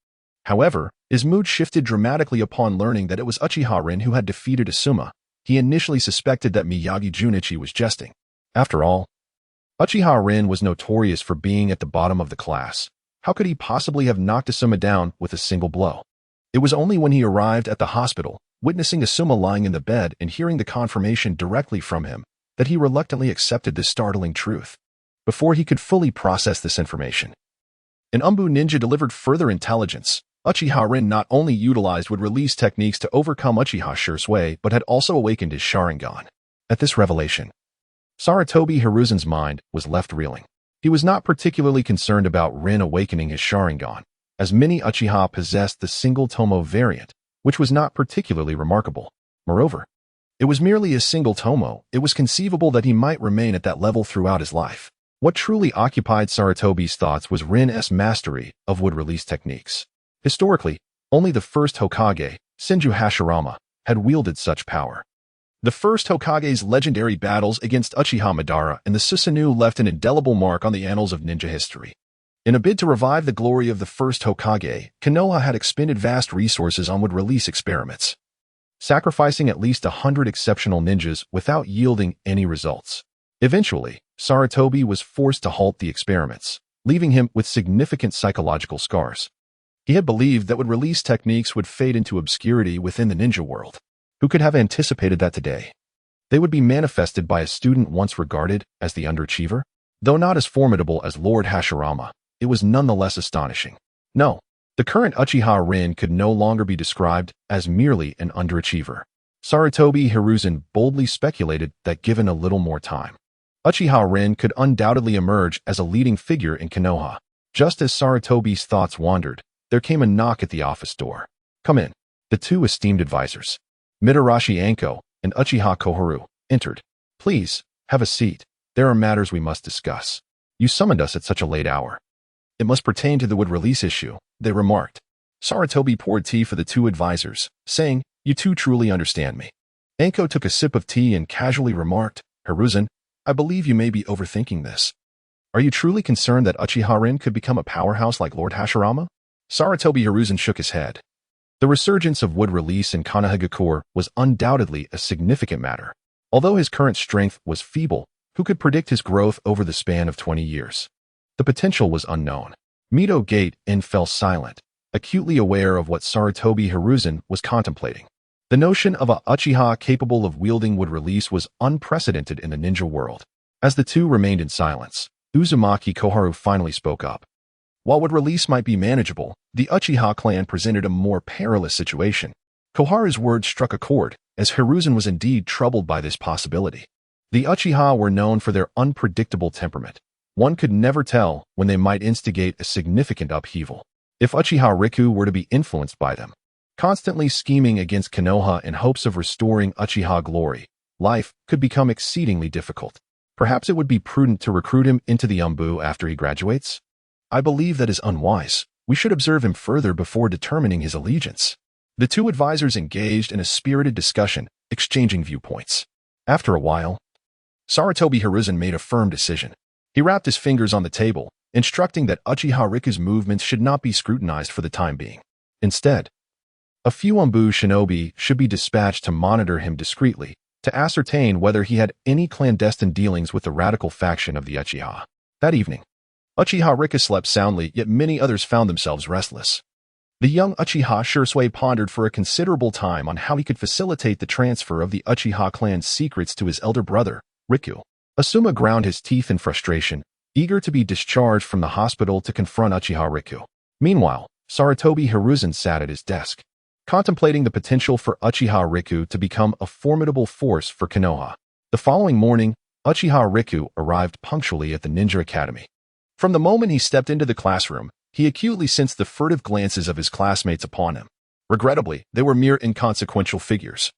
Speaker 1: However, his mood shifted dramatically upon learning that it was Uchiha Rin who had defeated Asuma. He initially suspected that Miyagi Junichi was jesting. After all, Uchiha Rin was notorious for being at the bottom of the class. How could he possibly have knocked Asuma down with a single blow? It was only when he arrived at the hospital, witnessing Asuma lying in the bed and hearing the confirmation directly from him, that he reluctantly accepted this startling truth. Before he could fully process this information, an Umbu ninja delivered further intelligence. Uchiha Rin not only utilized would-release techniques to overcome Uchiha Shisui, but had also awakened his Sharingan. At this revelation, Sarutobi Hiruzen's mind was left reeling. He was not particularly concerned about Rin awakening his Sharingan, as many Uchiha possessed the single Tomo variant, which was not particularly remarkable. Moreover, it was merely a single Tomo. It was conceivable that he might remain at that level throughout his life. What truly occupied Sarutobi's thoughts was Rin's mastery of would-release techniques. Historically, only the first Hokage, Senju Hashirama, had wielded such power. The first Hokage's legendary battles against Uchiha Madara and the Susanoo left an indelible mark on the annals of ninja history. In a bid to revive the glory of the first Hokage, Konoha had expended vast resources on would-release experiments, sacrificing at least 100 exceptional ninjas without yielding any results. Eventually, Sarutobi was forced to halt the experiments, leaving him with significant psychological scars. He had believed that would-release techniques would fade into obscurity within the ninja world. Who could have anticipated that today? They would be manifested by a student once regarded as the underachiever? Though not as formidable as Lord Hashirama, it was nonetheless astonishing. No, the current Uchiha Rin could no longer be described as merely an underachiever. Sarutobi Hiruzen boldly speculated that given a little more time, Uchiha Rin could undoubtedly emerge as a leading figure in Konoha. Just as Sarutobi's thoughts wandered, there came a knock at the office door. "Come in." The two esteemed advisors, Mitarashi Anko and Uchiha Koharu, entered. "Please, have a seat. There are matters we must discuss. You summoned us at such a late hour." "It must pertain to the would-release issue," they remarked. Sarutobi poured tea for the two advisors, saying, "You two truly understand me." Anko took a sip of tea and casually remarked, "Hiruzen, I believe you may be overthinking this. Are you truly concerned that Uchiha Rin could become a powerhouse like Lord Hashirama?" Sarutobi Hiruzen shook his head. The resurgence of would-release in Konohagakure was undoubtedly a significant matter. Although his current strength was feeble, who could predict his growth over the span of 20 years? The potential was unknown. Mito Gate-in fell silent, acutely aware of what Sarutobi Hiruzen was contemplating. The notion of a Uchiha capable of wielding would-release was unprecedented in the ninja world. As the two remained in silence, Uzumaki Koharu finally spoke up. While would-release might be manageable, the Uchiha clan presented a more perilous situation. Koharu's words struck a chord, as Hiruzen was indeed troubled by this possibility. The Uchiha were known for their unpredictable temperament. One could never tell when they might instigate a significant upheaval. If Uchiha Riku were to be influenced by them, constantly scheming against Konoha in hopes of restoring Uchiha glory, life could become exceedingly difficult. Perhaps it would be prudent to recruit him into the Umbu after he graduates? "I believe that is unwise. We should observe him further before determining his allegiance." The two advisors engaged in a spirited discussion, exchanging viewpoints. After a while, Sarutobi Hiruzen made a firm decision. He rapped his fingers on the table, instructing that Uchiha Riku's movements should not be scrutinized for the time being. Instead, a few Umbu shinobi should be dispatched to monitor him discreetly, to ascertain whether he had any clandestine dealings with the radical faction of the Uchiha. That evening, Uchiha Riku slept soundly, yet many others found themselves restless. The young Uchiha Shisui pondered for a considerable time on how he could facilitate the transfer of the Uchiha clan's secrets to his elder brother, Riku. Asuma ground his teeth in frustration, eager to be discharged from the hospital to confront Uchiha Riku. Meanwhile, Sarutobi Hiruzen sat at his desk, contemplating the potential for Uchiha Riku to become a formidable force for Konoha. The following morning, Uchiha Riku arrived punctually at the Ninja Academy. From the moment he stepped into the classroom, he acutely sensed the furtive glances of his classmates upon him. Regrettably, they were mere inconsequential figures,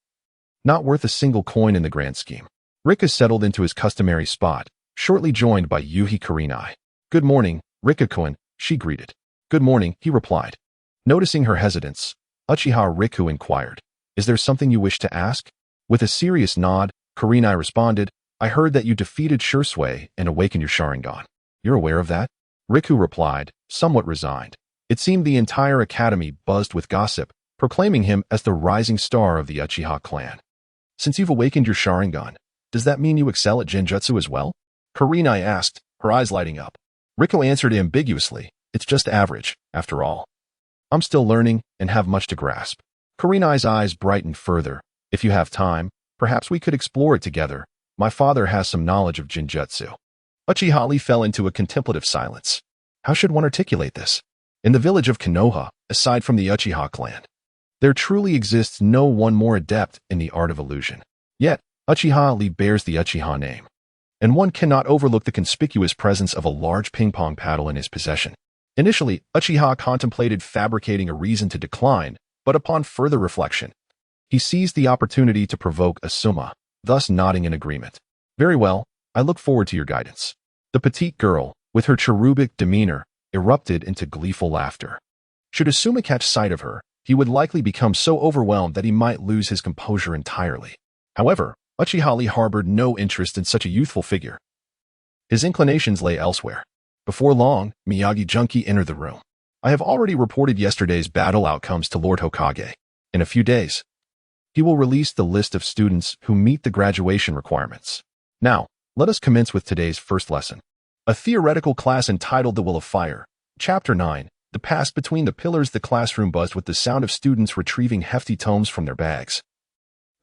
Speaker 1: not worth a single coin in the grand scheme. Riku settled into his customary spot, shortly joined by Yuhi Kurenai. "Good morning, Riku-kun," she greeted. "Good morning," he replied. Noticing her hesitance, Uchiha Riku inquired, "Is there something you wish to ask?" With a serious nod, Kurenai responded, "I heard that you defeated Shisui and awakened your Sharingan. You're aware of that?" Riku replied, somewhat resigned. It seemed the entire academy buzzed with gossip, proclaiming him as the rising star of the Uchiha clan. "Since you've awakened your Sharingan, does that mean you excel at genjutsu as well?" Kurenai asked, her eyes lighting up. Riku answered ambiguously, "It's just average, after all. I'm still learning and have much to grasp." Kurenai's eyes brightened further. "If you have time, perhaps we could explore it together. My father has some knowledge of genjutsu." Uchiha fell into a contemplative silence. How should one articulate this? In the village of Konoha, aside from the Uchiha clan, there truly exists no one more adept in the art of illusion. Yet, Uchiha Lee bears the Uchiha name, and one cannot overlook the conspicuous presence of a large ping-pong paddle in his possession. Initially, Uchiha contemplated fabricating a reason to decline, but upon further reflection, he seized the opportunity to provoke Asuma, thus nodding in agreement. Very well, I look forward to your guidance. The petite girl, with her cherubic demeanor, erupted into gleeful laughter. Should Asuma catch sight of her, he would likely become so overwhelmed that he might lose his composure entirely. However, Uchiha Lee harbored no interest in such a youthful figure. His inclinations lay elsewhere. Before long, Miyagi Junki entered the room. I have already reported yesterday's battle outcomes to Lord Hokage. In a few days, he will release the list of students who meet the graduation requirements. Now, let us commence with today's first lesson. A theoretical class entitled The Will of Fire. Chapter 9. The past between the pillars. The classroom buzzed with the sound of students retrieving hefty tomes from their bags,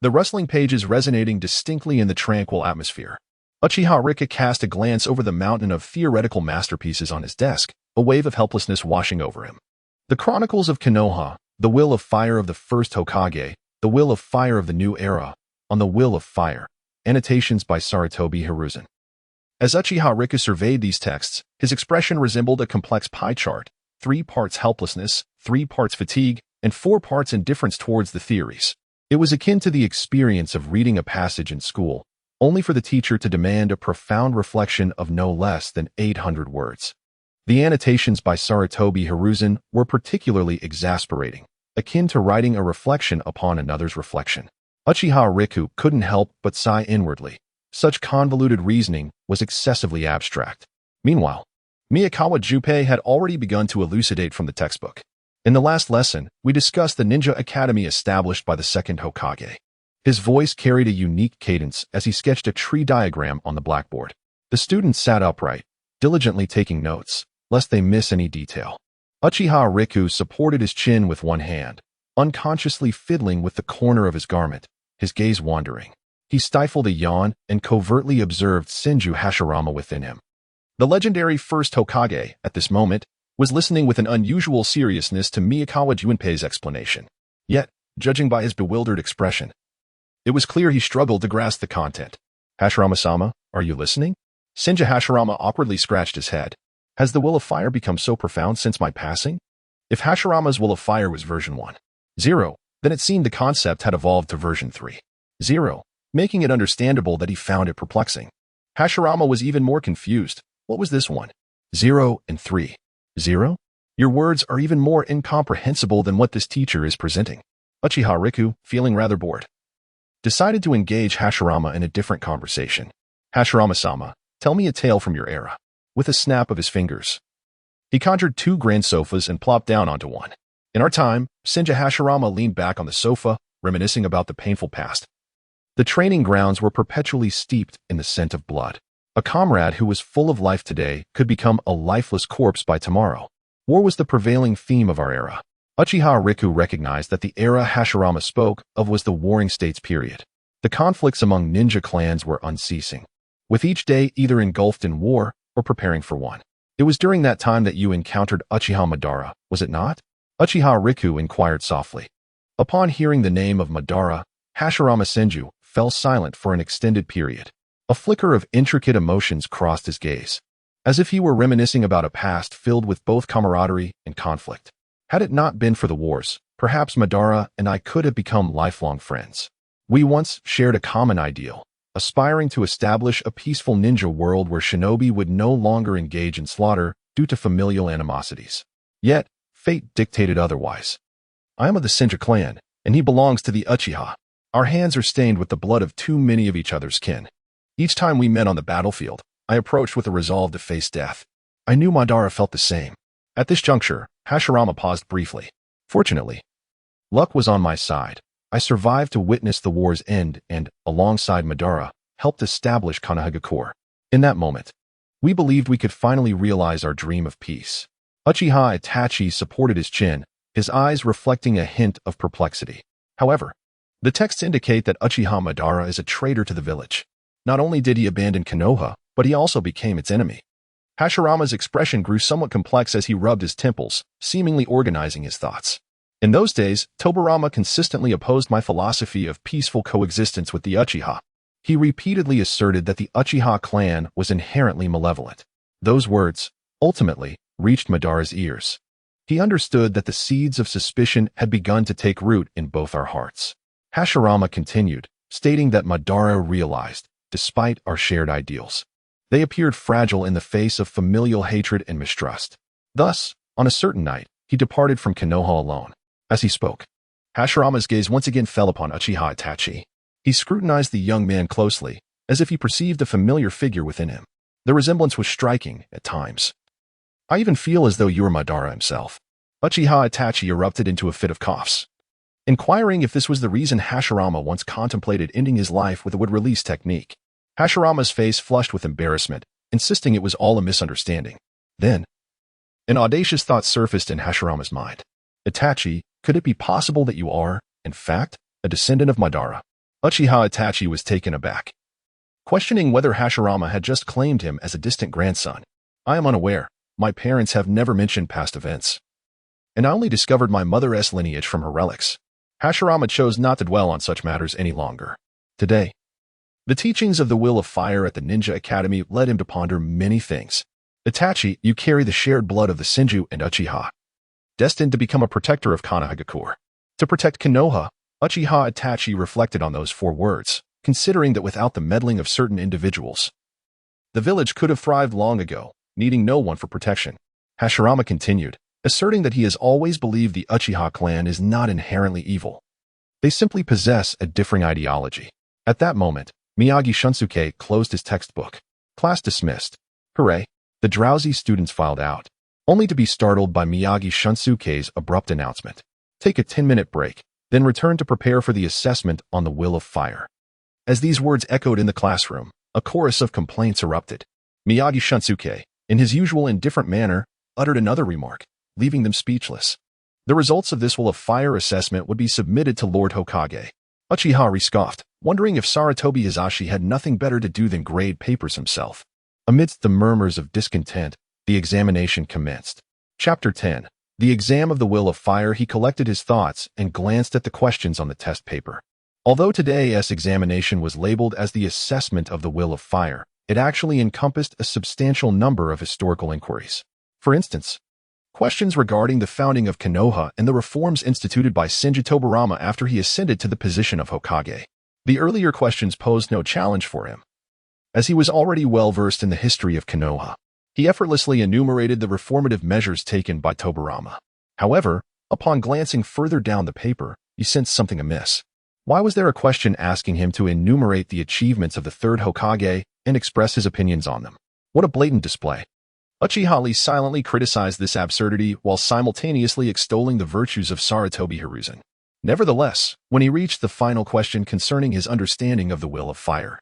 Speaker 1: the rustling pages resonating distinctly in the tranquil atmosphere. Uchiha Rika cast a glance over the mountain of theoretical masterpieces on his desk, a wave of helplessness washing over him. The Chronicles of Konoha, The Will of Fire of the First Hokage, The Will of Fire of the New Era, On the Will of Fire, annotations by Sarutobi Hiruzen. As Uchiha Rika surveyed these texts, his expression resembled a complex pie chart, 3 parts helplessness, 3 parts fatigue, and 4 parts indifference towards the theories. It was akin to the experience of reading a passage in school, only for the teacher to demand a profound reflection of no less than 800 words. The annotations by Sarutobi Hiruzen were particularly exasperating, akin to writing a reflection upon another's reflection. Uchiha Riku couldn't help but sigh inwardly. Such convoluted reasoning was excessively abstract. Meanwhile, Miyakawa Junpei had already begun to elucidate from the textbook. In the last lesson, we discussed the ninja academy established by the second Hokage. His voice carried a unique cadence as he sketched a tree diagram on the blackboard. The students sat upright, diligently taking notes, lest they miss any detail. Uchiha Riku supported his chin with one hand, unconsciously fiddling with the corner of his garment, his gaze wandering. He stifled a yawn and covertly observed Senju Hashirama within him. The legendary first Hokage, at this moment, was listening with an unusual seriousness to Miyakawa Junpei's explanation. Yet, judging by his bewildered expression, it was clear he struggled to grasp the content. Hashirama-sama, are you listening? Senju Hashirama awkwardly scratched his head. Has the Will of Fire become so profound since my passing? If Hashirama's Will of Fire was version 1.0, then it seemed the concept had evolved to version 3.0, making it understandable that he found it perplexing. Hashirama was even more confused. What was this 1.0 and 3.0? Your words are even more incomprehensible than what this teacher is presenting. Uchiha Riku, feeling rather bored, decided to engage Hashirama in a different conversation. Hashirama-sama, tell me a tale from your era. With a snap of his fingers, he conjured 2 grand sofas and plopped down onto one. In our time, Senju Hashirama leaned back on the sofa, reminiscing about the painful past. The training grounds were perpetually steeped in the scent of blood. A comrade who was full of life today could become a lifeless corpse by tomorrow. War was the prevailing theme of our era. Uchiha Riku recognized that the era Hashirama spoke of was the Warring States period. The conflicts among ninja clans were unceasing, with each day either engulfed in war or preparing for one. It was during that time that you encountered Uchiha Madara, was it not? Uchiha Riku inquired softly. Upon hearing the name of Madara, Hashirama Senju fell silent for an extended period. A flicker of intricate emotions crossed his gaze, as if he were reminiscing about a past filled with both camaraderie and conflict. Had it not been for the wars, perhaps Madara and I could have become lifelong friends. We once shared a common ideal, aspiring to establish a peaceful ninja world where shinobi would no longer engage in slaughter due to familial animosities. Yet, fate dictated otherwise. I am of the Senju clan, and he belongs to the Uchiha. Our hands are stained with the blood of too many of each other's kin. Each time we met on the battlefield, I approached with a resolve to face death. I knew Madara felt the same. At this juncture, Hashirama paused briefly. Fortunately, luck was on my side. I survived to witness the war's end and, alongside Madara, helped establish Konohagakure. In that moment, we believed we could finally realize our dream of peace. Uchiha Itachi supported his chin, his eyes reflecting a hint of perplexity. However, the texts indicate that Uchiha Madara is a traitor to the village. Not only did he abandon Konoha, but he also became its enemy. Hashirama's expression grew somewhat complex as he rubbed his temples, seemingly organizing his thoughts. In those days, Tobirama consistently opposed my philosophy of peaceful coexistence with the Uchiha. He repeatedly asserted that the Uchiha clan was inherently malevolent. Those words, ultimately, reached Madara's ears. He understood that the seeds of suspicion had begun to take root in both our hearts. Hashirama continued, stating that Madara realized, despite our shared ideals, they appeared fragile in the face of familial hatred and mistrust. Thus, on a certain night, he departed from Konoha alone. As he spoke, Hashirama's gaze once again fell upon Uchiha Itachi. He scrutinized the young man closely, as if he perceived a familiar figure within him. The resemblance was striking at times. I even feel as though you were Madara himself. Uchiha Itachi erupted into a fit of coughs, inquiring if this was the reason Hashirama once contemplated ending his life with a would-release technique. Hashirama's face flushed with embarrassment, insisting it was all a misunderstanding. Then, an audacious thought surfaced in Hashirama's mind. Itachi, could it be possible that you are, in fact, a descendant of Madara? Uchiha Itachi was taken aback, questioning whether Hashirama had just claimed him as a distant grandson. I am unaware. My parents have never mentioned past events, and I only discovered my mother's lineage from her relics. Hashirama chose not to dwell on such matters any longer. Today, the teachings of the Will of Fire at the Ninja Academy led him to ponder many things. Itachi, you carry the shared blood of the Senju and Uchiha, destined to become a protector of Konohagakure. To protect Konoha, Uchiha Itachi reflected on those 4 words, considering that without the meddling of certain individuals, the village could have thrived long ago, needing no one for protection. Hashirama continued, asserting that he has always believed the Uchiha clan is not inherently evil. They simply possess a differing ideology. At that moment, Miyagi Shunsuke closed his textbook. Class dismissed. Hooray! The drowsy students filed out, only to be startled by Miyagi Shunsuke's abrupt announcement. Take a 10-minute break, then return to prepare for the assessment on the Will of Fire. As these words echoed in the classroom, a chorus of complaints erupted. Miyagi Shunsuke, in his usual indifferent manner, uttered another remark, leaving them speechless. The results of this Will of Fire assessment would be submitted to Lord Hokage. Uchiha scoffed, wondering if Sarutobi Hizashi had nothing better to do than grade papers himself. Amidst the murmurs of discontent, the examination commenced. Chapter 10. The exam of the Will of Fire. He collected his thoughts and glanced at the questions on the test paper. Although today's examination was labeled as the assessment of the Will of Fire, it actually encompassed a substantial number of historical inquiries. For instance, questions regarding the founding of Konoha and the reforms instituted by Senju Tobirama after he ascended to the position of Hokage. The earlier questions posed no challenge for him, as he was already well versed in the history of Konoha. He effortlessly enumerated the reformative measures taken by Tobirama. However, upon glancing further down the paper, he sensed something amiss. Why was there a question asking him to enumerate the achievements of the third Hokage and express his opinions on them? What a blatant display! Uchiha silently criticized this absurdity while simultaneously extolling the virtues of Sarutobi Hiruzen. Nevertheless, when he reached the final question concerning his understanding of the Will of Fire,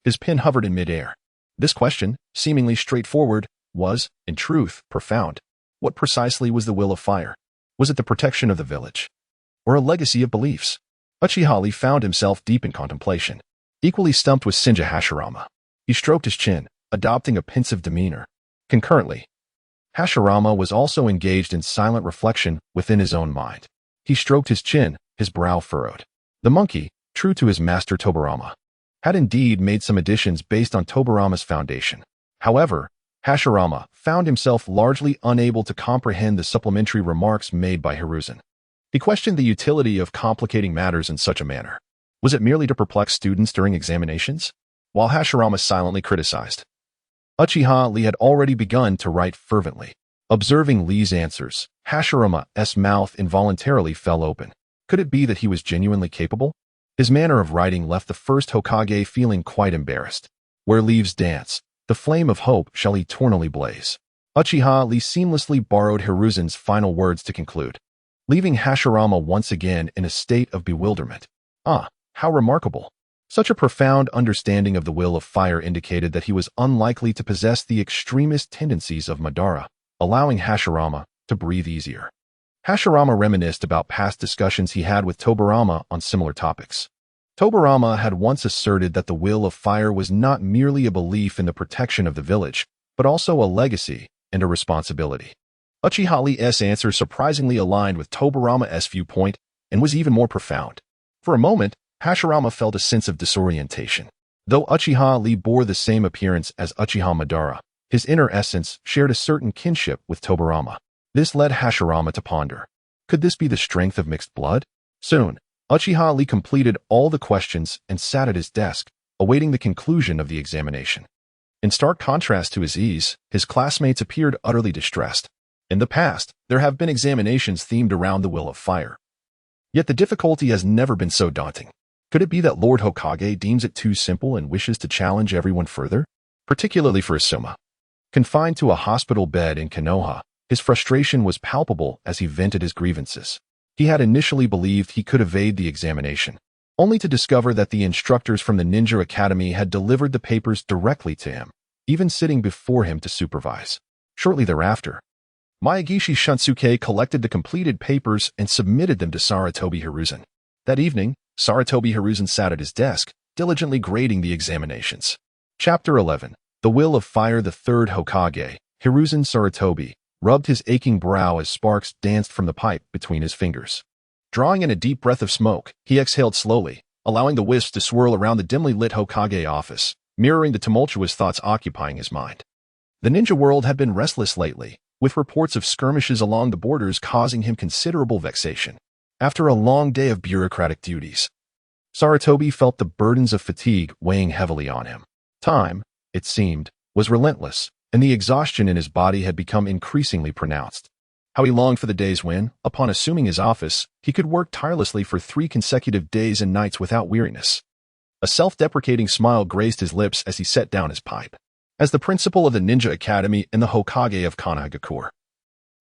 Speaker 1: his pen hovered in midair. This question, seemingly straightforward, was, in truth, profound. What precisely was the Will of Fire? Was it the protection of the village, or a legacy of beliefs? Uchiha found himself deep in contemplation. Equally stumped was Senju Hashirama. He stroked his chin, adopting a pensive demeanor. Concurrently, Hashirama was also engaged in silent reflection within his own mind. He stroked his chin, his brow furrowed. The monkey, true to his master Tobirama, had indeed made some additions based on Tobirama's foundation. However, Hashirama found himself largely unable to comprehend the supplementary remarks made by Hiruzen. He questioned the utility of complicating matters in such a manner. Was it merely to perplex students during examinations? While Hashirama silently criticized, Uchiha had already begun to write fervently. Observing Lee's answers, Hashirama's mouth involuntarily fell open. Could it be that he was genuinely capable? His manner of writing left the first Hokage feeling quite embarrassed. Where leaves dance, the flame of hope shall eternally blaze. Uchiha seamlessly borrowed Hiruzen's final words to conclude, leaving Hashirama once again in a state of bewilderment. Ah, how remarkable! Such a profound understanding of the Will of Fire indicated that he was unlikely to possess the extremist tendencies of Madara, allowing Hashirama to breathe easier. Hashirama reminisced about past discussions he had with Tobirama on similar topics. Tobirama had once asserted that the Will of Fire was not merely a belief in the protection of the village, but also a legacy and a responsibility. Uchiha Lee's answer surprisingly aligned with Tobirama's viewpoint and was even more profound. For a moment, Hashirama felt a sense of disorientation. Though Uchiha Lee bore the same appearance as Uchiha Madara, his inner essence shared a certain kinship with Tobirama. This led Hashirama to ponder. Could this be the strength of mixed blood? Soon, Uchiha Lee completed all the questions and sat at his desk, awaiting the conclusion of the examination. In stark contrast to his ease, his classmates appeared utterly distressed. In the past, there have been examinations themed around the will of fire. Yet the difficulty has never been so daunting. Could it be that Lord Hokage deems it too simple and wishes to challenge everyone further? Particularly for Asuma. Confined to a hospital bed in Konoha, his frustration was palpable as he vented his grievances. He had initially believed he could evade the examination, only to discover that the instructors from the Ninja Academy had delivered the papers directly to him, even sitting before him to supervise. Shortly thereafter, Miyagishi Shunsuke collected the completed papers and submitted them to Sarutobi Hiruzen. That evening, Sarutobi Hiruzen sat at his desk, diligently grading the examinations. Chapter 11. The Will of Fire. The third Hokage, Hiruzen Sarutobi, rubbed his aching brow as sparks danced from the pipe between his fingers. Drawing in a deep breath of smoke, he exhaled slowly, allowing the wisps to swirl around the dimly lit Hokage office, mirroring the tumultuous thoughts occupying his mind. The ninja world had been restless lately, with reports of skirmishes along the borders causing him considerable vexation. After a long day of bureaucratic duties, Sarutobi felt the burdens of fatigue weighing heavily on him. Time, it seemed, was relentless, and the exhaustion in his body had become increasingly pronounced. How he longed for the days when, upon assuming his office, he could work tirelessly for 3 consecutive days and nights without weariness. A self-deprecating smile graced his lips as he set down his pipe. As the principal of the Ninja Academy and the Hokage of Konohagakure,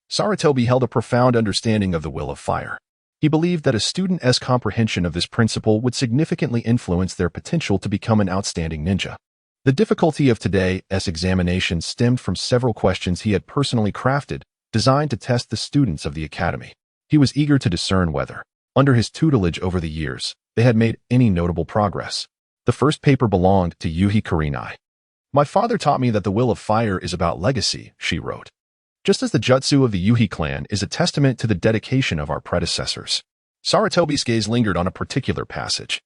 Speaker 1: Sarutobi held a profound understanding of the will of fire. He believed that a student's comprehension of this principle would significantly influence their potential to become an outstanding ninja. The difficulty of today's examination stemmed from several questions he had personally crafted, designed to test the students of the academy. He was eager to discern whether, under his tutelage over the years, they had made any notable progress. The first paper belonged to Yuhi Kurenai. My father taught me that the will of fire is about legacy, she wrote. Just as the jutsu of the Yuhi clan is a testament to the dedication of our predecessors. Sarutobi's gaze lingered on a particular passage.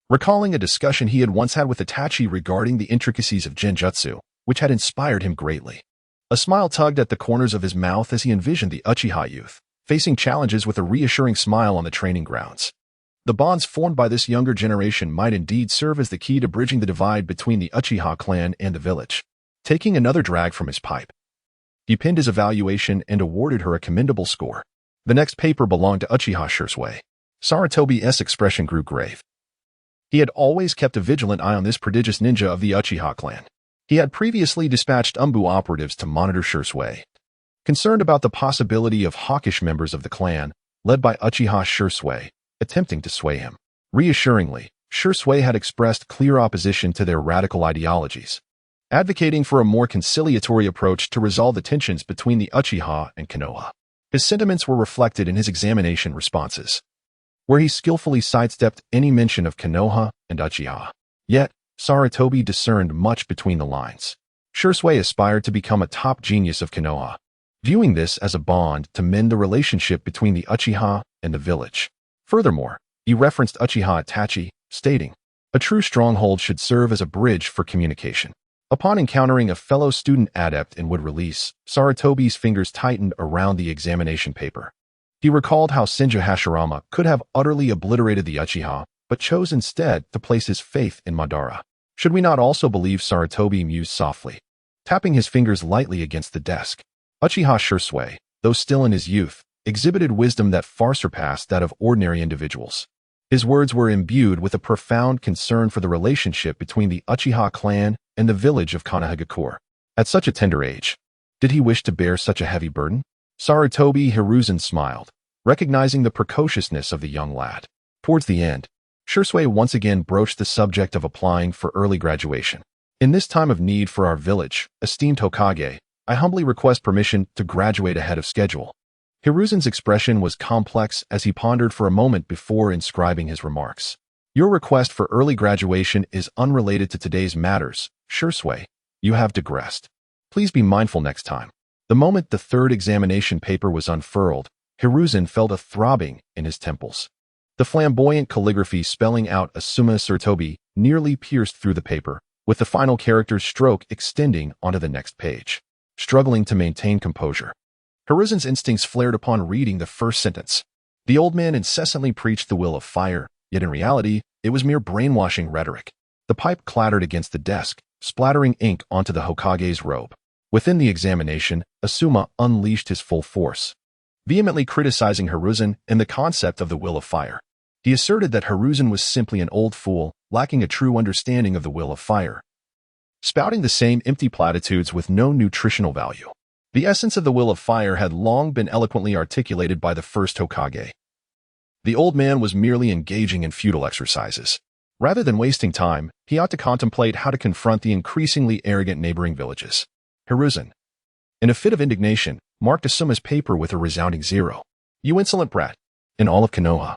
Speaker 1: Recalling a discussion he had once had with Itachi regarding the intricacies of genjutsu, which had inspired him greatly. A smile tugged at the corners of his mouth as he envisioned the Uchiha youth, facing challenges with a reassuring smile on the training grounds. The bonds formed by this younger generation might indeed serve as the key to bridging the divide between the Uchiha clan and the village. Taking another drag from his pipe, he pinned his evaluation and awarded her a commendable score. The next paper belonged to Uchiha Shisui. Sarutobi's expression grew grave. He had always kept a vigilant eye on this prodigious ninja of the Uchiha clan. He had previously dispatched Umbu operatives to monitor Shisui. Concerned about the possibility of hawkish members of the clan, led by Uchiha Shisui, attempting to sway him. Reassuringly, Shisui had expressed clear opposition to their radical ideologies, advocating for a more conciliatory approach to resolve the tensions between the Uchiha and Konoha. His sentiments were reflected in his examination responses, where he skillfully sidestepped any mention of Konoha and Uchiha. Yet, Sarutobi discerned much between the lines. Shisui aspired to become a top genius of Konoha, viewing this as a bond to mend the relationship between the Uchiha and the village. Furthermore, he referenced Uchiha Itachi, stating, a true stronghold should serve as a bridge for communication. Upon encountering a fellow student adept in wood release, Sarutobi's fingers tightened around the examination paper. He recalled how Senju Hashirama could have utterly obliterated the Uchiha, but chose instead to place his faith in Madara. Should we not also believe, Sarutobi mused softly, tapping his fingers lightly against the desk. Uchiha Shisui, though still in his youth, exhibited wisdom that far surpassed that of ordinary individuals. His words were imbued with a profound concern for the relationship between the Uchiha clan and the village of Konohagakure. At such a tender age, did he wish to bear such a heavy burden? Sarutobi Hiruzen smiled, recognizing the precociousness of the young lad. Towards the end, Shisui once again broached the subject of applying for early graduation. In this time of need for our village, esteemed Hokage, I humbly request permission to graduate ahead of schedule. Hiruzen's expression was complex as he pondered for a moment before inscribing his remarks. Your request for early graduation is unrelated to today's matters, Shisui. You have digressed. Please be mindful next time. The moment the third examination paper was unfurled, Hiruzen felt a throbbing in his temples. The flamboyant calligraphy spelling out Asuma Surtobi nearly pierced through the paper, with the final character's stroke extending onto the next page. Struggling to maintain composure, Hiruzen's instincts flared upon reading the first sentence. The old man incessantly preached the will of fire, yet in reality, it was mere brainwashing rhetoric. The pipe clattered against the desk, splattering ink onto the Hokage's robe. Within the examination, Asuma unleashed his full force, vehemently criticizing Hiruzen and the concept of the will of fire. He asserted that Hiruzen was simply an old fool, lacking a true understanding of the will of fire, spouting the same empty platitudes with no nutritional value. The essence of the will of fire had long been eloquently articulated by the first Hokage. The old man was merely engaging in futile exercises. Rather than wasting time, he ought to contemplate how to confront the increasingly arrogant neighboring villages. Hiruzen, in a fit of indignation, marked Asuma's paper with a resounding 0. You insolent brat! In all of Konoha,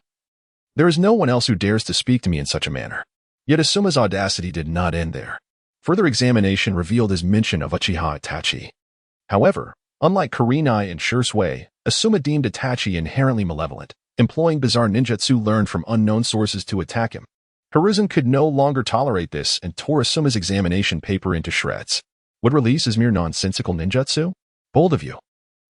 Speaker 1: there is no one else who dares to speak to me in such a manner. Yet Asuma's audacity did not end there. Further examination revealed his mention of Uchiha Itachi. However, unlike Kurenai and Shisui, Asuma deemed Itachi inherently malevolent, employing bizarre ninjutsu learned from unknown sources to attack him. Hiruzen could no longer tolerate this and tore Asuma's examination paper into shreds. Would release as mere nonsensical ninjutsu? Bold of you.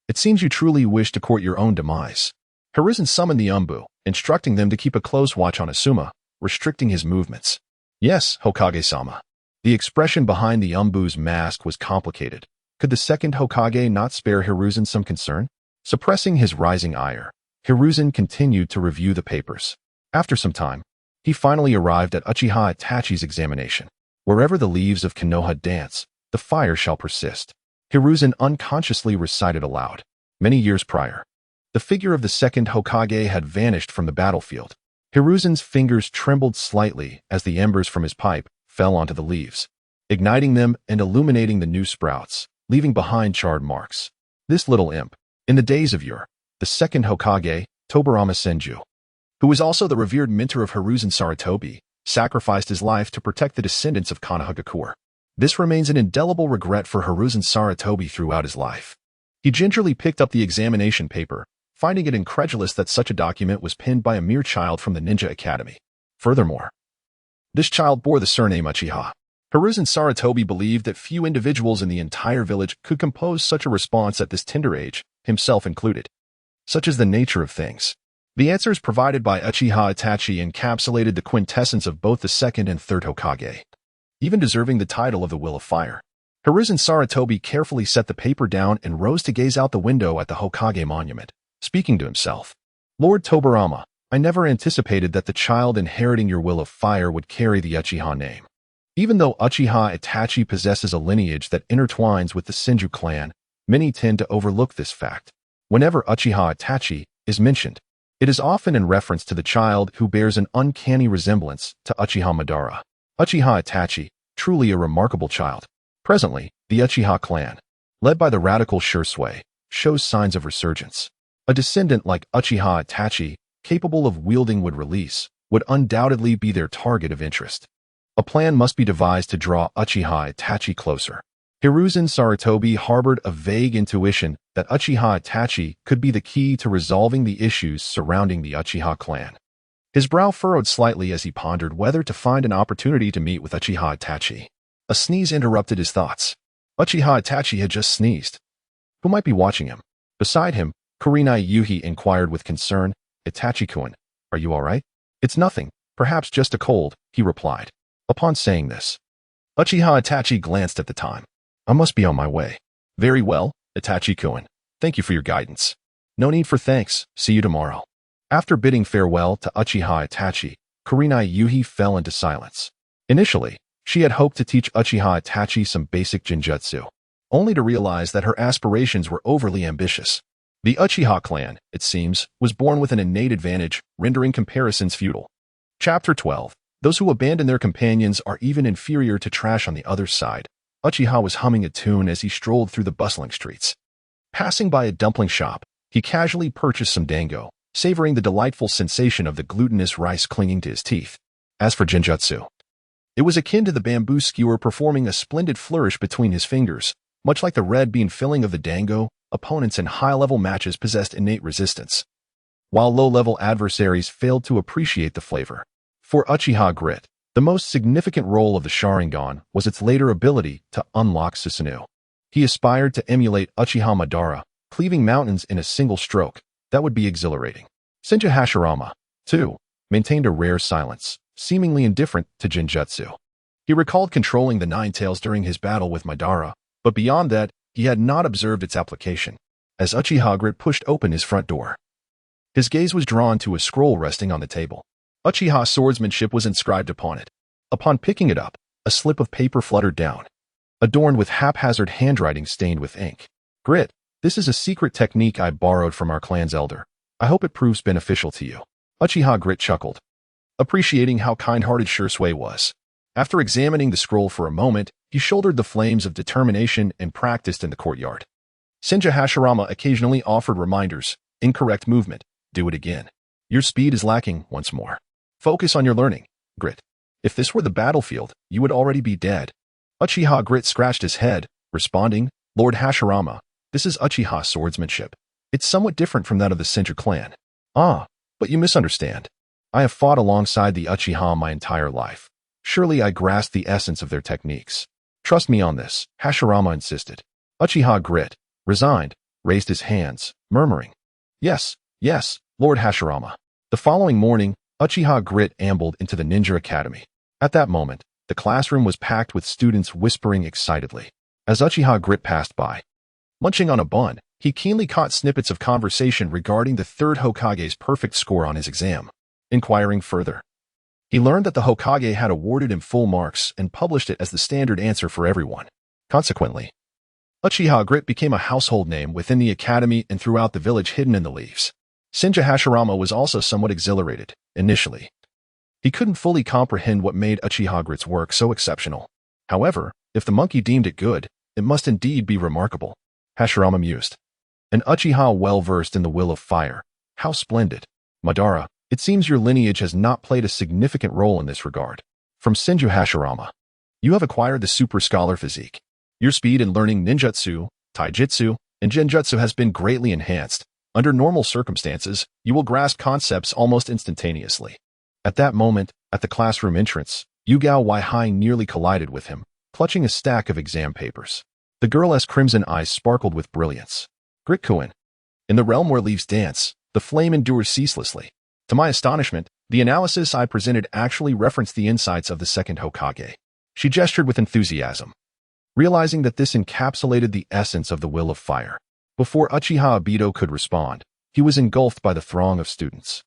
Speaker 1: It seems you truly wish to court your own demise. Hiruzen summoned the Umbu, instructing them to keep a close watch on Asuma, restricting his movements. Yes, Hokage-sama. The expression behind the Umbu's mask was complicated. Could the second Hokage not spare Hiruzen some concern? Suppressing his rising ire, Hiruzen continued to review the papers. After some time, he finally arrived at Uchiha Itachi's examination. Wherever the leaves of Konoha dance, the fire shall persist. Hiruzen unconsciously recited aloud. Many years prior, the figure of the second Hokage had vanished from the battlefield. Hiruzen's fingers trembled slightly as the embers from his pipe fell onto the leaves, igniting them and illuminating the new sprouts, leaving behind charred marks. This little imp, in the days of yore, the second Hokage, Tobirama Senju, who was also the revered mentor of Hiruzen Sarutobi, sacrificed his life to protect the descendants of Konohagakure. This remains an indelible regret for Hiruzen Sarutobi throughout his life. He gingerly picked up the examination paper, finding it incredulous that such a document was penned by a mere child from the Ninja Academy. Furthermore, this child bore the surname Uchiha. Hiruzen Sarutobi believed that few individuals in the entire village could compose such a response at this tender age, himself included. Such is the nature of things. The answers provided by Uchiha Itachi encapsulated the quintessence of both the second and third Hokage, even deserving the title of the Will of Fire. Hiruzen Sarutobi carefully set the paper down and rose to gaze out the window at the Hokage monument, speaking to himself. Lord Tobirama, I never anticipated that the child inheriting your Will of Fire would carry the Uchiha name. Even though Uchiha Itachi possesses a lineage that intertwines with the Senju clan, many tend to overlook this fact. Whenever Uchiha Itachi is mentioned, it is often in reference to the child who bears an uncanny resemblance to Uchiha Madara. Uchiha Itachi, truly a remarkable child. Presently, the Uchiha clan, led by the radical Shisui, shows signs of resurgence. A descendant like Uchiha Itachi, capable of wielding wood release, would undoubtedly be their target of interest. A plan must be devised to draw Uchiha Itachi closer. Hiruzen Sarutobi harbored a vague intuition that Uchiha Itachi could be the key to resolving the issues surrounding the Uchiha clan. His brow furrowed slightly as he pondered whether to find an opportunity to meet with Uchiha Itachi. A sneeze interrupted his thoughts. Uchiha Itachi had just sneezed. Who might be watching him? Beside him, Kurenai Yuhi inquired with concern, Itachi-kun, are you all right? It's nothing, perhaps just a cold, he replied. Upon saying this, Uchiha Itachi glanced at the time. I must be on my way. Very well, Itachi-kun. Thank you for your guidance. No need for thanks. See you tomorrow. After bidding farewell to Uchiha Itachi, Kurenai Yuhi fell into silence. Initially, she had hoped to teach Uchiha Itachi some basic genjutsu, only to realize that her aspirations were overly ambitious. The Uchiha clan, it seems, was born with an innate advantage, rendering comparisons futile. Chapter 12. Those who abandon their companions are even inferior to trash on the other side. Uchiha was humming a tune as he strolled through the bustling streets. Passing by a dumpling shop, he casually purchased some dango, savoring the delightful sensation of the glutinous rice clinging to his teeth. As for genjutsu, it was akin to the bamboo skewer performing a splendid flourish between his fingers, Much like the red bean filling of the dango, opponents in high-level matches possessed innate resistance, while low-level adversaries failed to appreciate the flavor. For Uchiha Grit, the most significant role of the Sharingan was its later ability to unlock Susanoo. He aspired to emulate Uchiha Madara, cleaving mountains in a single stroke. That would be exhilarating. Senju Hashirama, too, maintained a rare silence, seemingly indifferent to genjutsu. He recalled controlling the Nine Tails during his battle with Madara, but beyond that, he had not observed its application. As Uchiha Grit pushed open his front door, his gaze was drawn to a scroll resting on the table. Uchiha swordsmanship was inscribed upon it. Upon picking it up, a slip of paper fluttered down, adorned with haphazard handwriting stained with ink. Grit, this is a secret technique I borrowed from our clan's elder. I hope it proves beneficial to you. Uchiha Grit chuckled, appreciating how kind-hearted Shisui was. After examining the scroll for a moment, he shouldered the flames of determination and practiced in the courtyard. Senju Hashirama occasionally offered reminders. Incorrect movement. Do it again. Your speed is lacking once more. Focus on your learning, Grit. If this were the battlefield, you would already be dead. Uchiha Grit scratched his head, responding, Lord Hashirama, this is Uchiha swordsmanship. It's somewhat different from that of the Senju clan. Ah, but you misunderstand. I have fought alongside the Uchiha my entire life. Surely I grasp the essence of their techniques. Trust me on this, Hashirama insisted. Uchiha Grit, resigned, raised his hands, murmuring, Yes, yes, Lord Hashirama. The following morning, Uchiha Grit ambled into the ninja academy. At that moment, the classroom was packed with students whispering excitedly. As Uchiha Grit passed by, munching on a bun, he keenly caught snippets of conversation regarding the third Hokage's perfect score on his exam. Inquiring further, he learned that the Hokage had awarded him full marks and published it as the standard answer for everyone. Consequently, Uchiha Grit became a household name within the academy and throughout the village hidden in the leaves. Senju Hashirama was also somewhat exhilarated, initially. He couldn't fully comprehend what made Uchiha Grit's work so exceptional. However, if the monkey deemed it good, it must indeed be remarkable. Hashirama mused. An Uchiha well-versed in the will of fire. How splendid. Madara, it seems your lineage has not played a significant role in this regard. From Senju Hashirama, you have acquired the super scholar physique. Your speed in learning ninjutsu, taijutsu, and genjutsu has been greatly enhanced. Under normal circumstances, you will grasp concepts almost instantaneously. At that moment, at the classroom entrance, Yugao Waihai nearly collided with him, clutching a stack of exam papers. The girl's crimson eyes sparkled with brilliance. Gritkuin. In the realm where leaves dance, the flame endures ceaselessly. To my astonishment, the analysis I presented actually referenced the insights of the second Hokage. She gestured with enthusiasm, realizing that this encapsulated the essence of the will of fire. Before Uchiha Obito could respond, he was engulfed by the throng of students.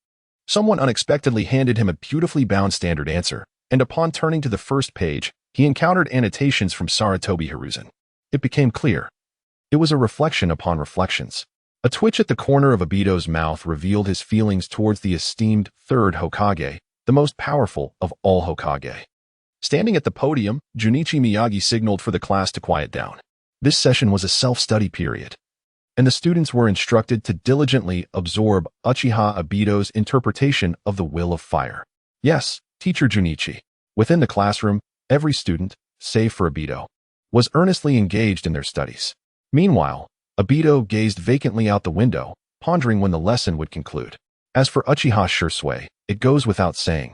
Speaker 1: Someone unexpectedly handed him a beautifully bound standard answer, and upon turning to the first page, he encountered annotations from Sarutobi Hiruzen. It became clear. It was a reflection upon reflections. A twitch at the corner of Obito's mouth revealed his feelings towards the esteemed third Hokage, the most powerful of all Hokage. Standing at the podium, Junichi Miyagi signaled for the class to quiet down. This session was a self-study period, and the students were instructed to diligently absorb Uchiha Obito's interpretation of the will of fire. Yes, Teacher Junichi. Within the classroom, every student, save for Obito, was earnestly engaged in their studies. Meanwhile, Obito gazed vacantly out the window, pondering when the lesson would conclude. As for Uchiha Shisui, it goes without saying.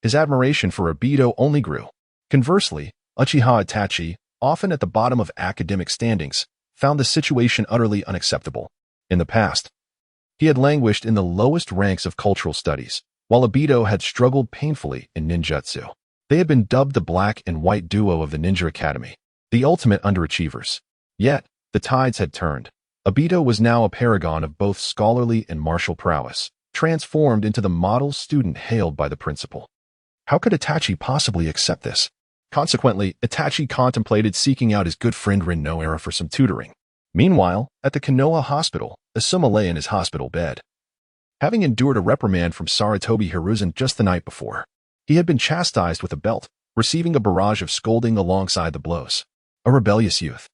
Speaker 1: His admiration for Obito only grew. Conversely, Uchiha Itachi, often at the bottom of academic standings, found the situation utterly unacceptable. In the past, he had languished in the lowest ranks of cultural studies, while Obito had struggled painfully in ninjutsu. They had been dubbed the black and white duo of the Ninja Academy, the ultimate underachievers. Yet, the tides had turned. Obito was now a paragon of both scholarly and martial prowess, transformed into the model student hailed by the principal. How could Itachi possibly accept this? Consequently, Itachi contemplated seeking out his good friend Rin Noara for some tutoring. Meanwhile, at the Konoha hospital, Asuma lay in his hospital bed. Having endured a reprimand from Sarutobi Hiruzen just the night before, he had been chastised with a belt, receiving a barrage of scolding alongside the blows. A rebellious youth.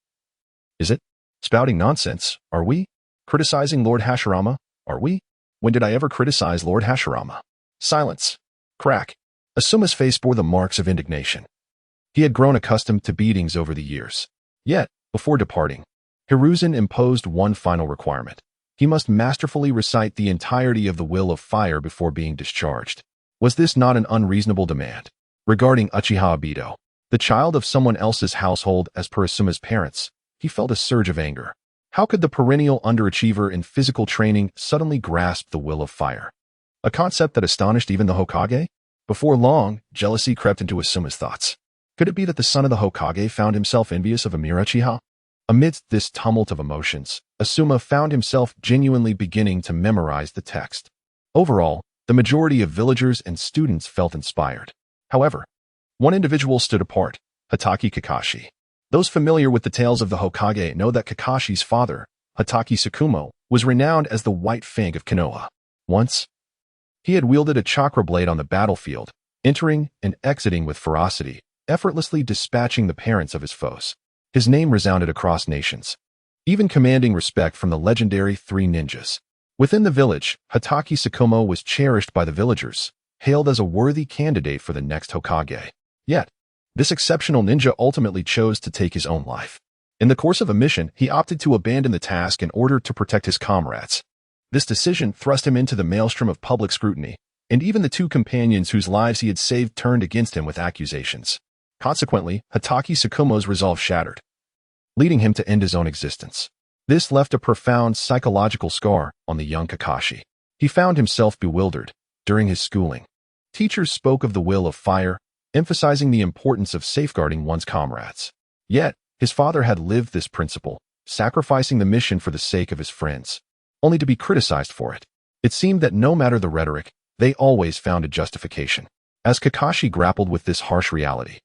Speaker 1: Is it? Spouting nonsense, are we? Criticizing Lord Hashirama, are we? When did I ever criticize Lord Hashirama? Silence. Crack. Asuma's face bore the marks of indignation. He had grown accustomed to beatings over the years. Yet, Before departing, Hiruzen imposed one final requirement. He must masterfully recite the entirety of the Will of Fire before being discharged. Was this not an unreasonable demand? Regarding Uchiha Obito, the child of someone else's household as per Asuma's parents, he felt a surge of anger. How could the perennial underachiever in physical training suddenly grasp the Will of Fire? A concept that astonished even the Hokage? Before long, jealousy crept into Asuma's thoughts. Could it be that the son of the Hokage found himself envious of a mere Uchiha? Amidst this tumult of emotions, Asuma found himself genuinely beginning to memorize the text. Overall, the majority of villagers and students felt inspired. However, one individual stood apart, Hatake Kakashi. Those familiar with the tales of the Hokage know that Kakashi's father, Hatake Tsukumo, was renowned as the White Fang of Konoha. Once, he had wielded a chakra blade on the battlefield, entering and exiting with ferocity, effortlessly dispatching the parents of his foes. His name resounded across nations, even commanding respect from the legendary Three Ninjas. Within the village, Hatake Tsukumo was cherished by the villagers, hailed as a worthy candidate for the next Hokage. Yet, this exceptional ninja ultimately chose to take his own life. In the course of a mission, he opted to abandon the task in order to protect his comrades. This decision thrust him into the maelstrom of public scrutiny, and even the two companions whose lives he had saved turned against him with accusations. Consequently, Hatake Tsukumo's resolve shattered, leading him to end his own existence. This left a profound psychological scar on the young Kakashi. He found himself bewildered. During his schooling, teachers spoke of the Will of Fire, emphasizing the importance of safeguarding one's comrades. Yet, his father had lived this principle, sacrificing the mission for the sake of his friends, only to be criticized for it. It seemed that no matter the rhetoric, they always found a justification. As Kakashi grappled with this harsh reality,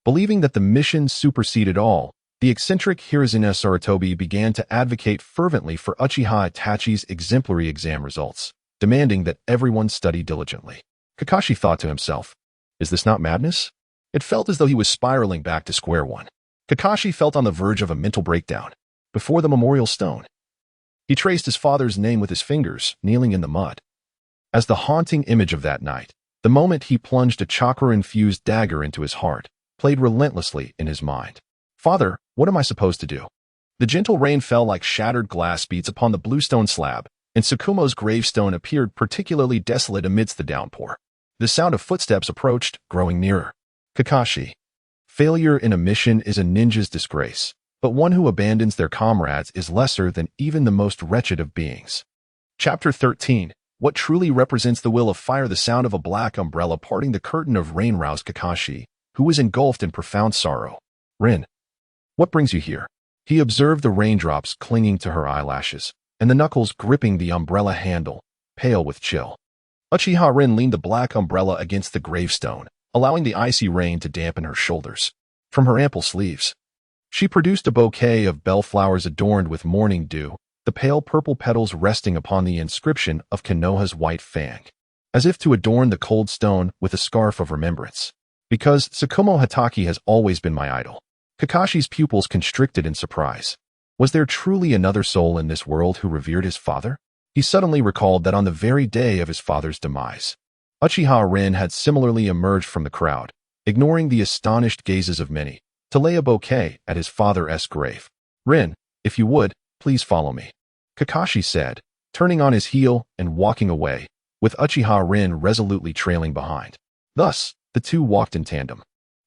Speaker 1: believing that the mission superseded all, the eccentric Hiruzen Sarutobi began to advocate fervently for Uchiha Itachi's exemplary exam results, demanding that everyone study diligently. Kakashi thought to himself, is this not madness? It felt as though he was spiraling back to square one. Kakashi felt on the verge of a mental breakdown. Before the memorial stone, he traced his father's name with his fingers, kneeling in the mud. As the haunting image of that night, the moment he plunged a chakra-infused dagger into his heart, played relentlessly in his mind. Father, what am I supposed to do? The gentle rain fell like shattered glass beads upon the bluestone slab, and Tsukumo's gravestone appeared particularly desolate amidst the downpour. The sound of footsteps approached, growing nearer. Kakashi. Failure in a mission is a ninja's disgrace, but one who abandons their comrades is lesser than even the most wretched of beings. Chapter 13. What truly represents the Will of Fire? The sound of a black umbrella parting the curtain of rain roused Kakashi, who was engulfed in profound sorrow. Rin. What brings you here? He observed the raindrops clinging to her eyelashes, and the knuckles gripping the umbrella handle, pale with chill. Uchiha Rin leaned the black umbrella against the gravestone, allowing the icy rain to dampen her shoulders. From her ample sleeves, she produced a bouquet of bellflowers adorned with morning dew, the pale purple petals resting upon the inscription of Konoha's White Fang, as if to adorn the cold stone with a scarf of remembrance. Because Tsukumo Hatake has always been my idol. Kakashi's pupils constricted in surprise. Was there truly another soul in this world who revered his father? He suddenly recalled that on the very day of his father's demise, Uchiha Rin had similarly emerged from the crowd, ignoring the astonished gazes of many, to lay a bouquet at his father's grave. Rin, if you would, please follow me, Kakashi said, turning on his heel and walking away, with Uchiha Rin resolutely trailing behind. Thus, the two walked in tandem.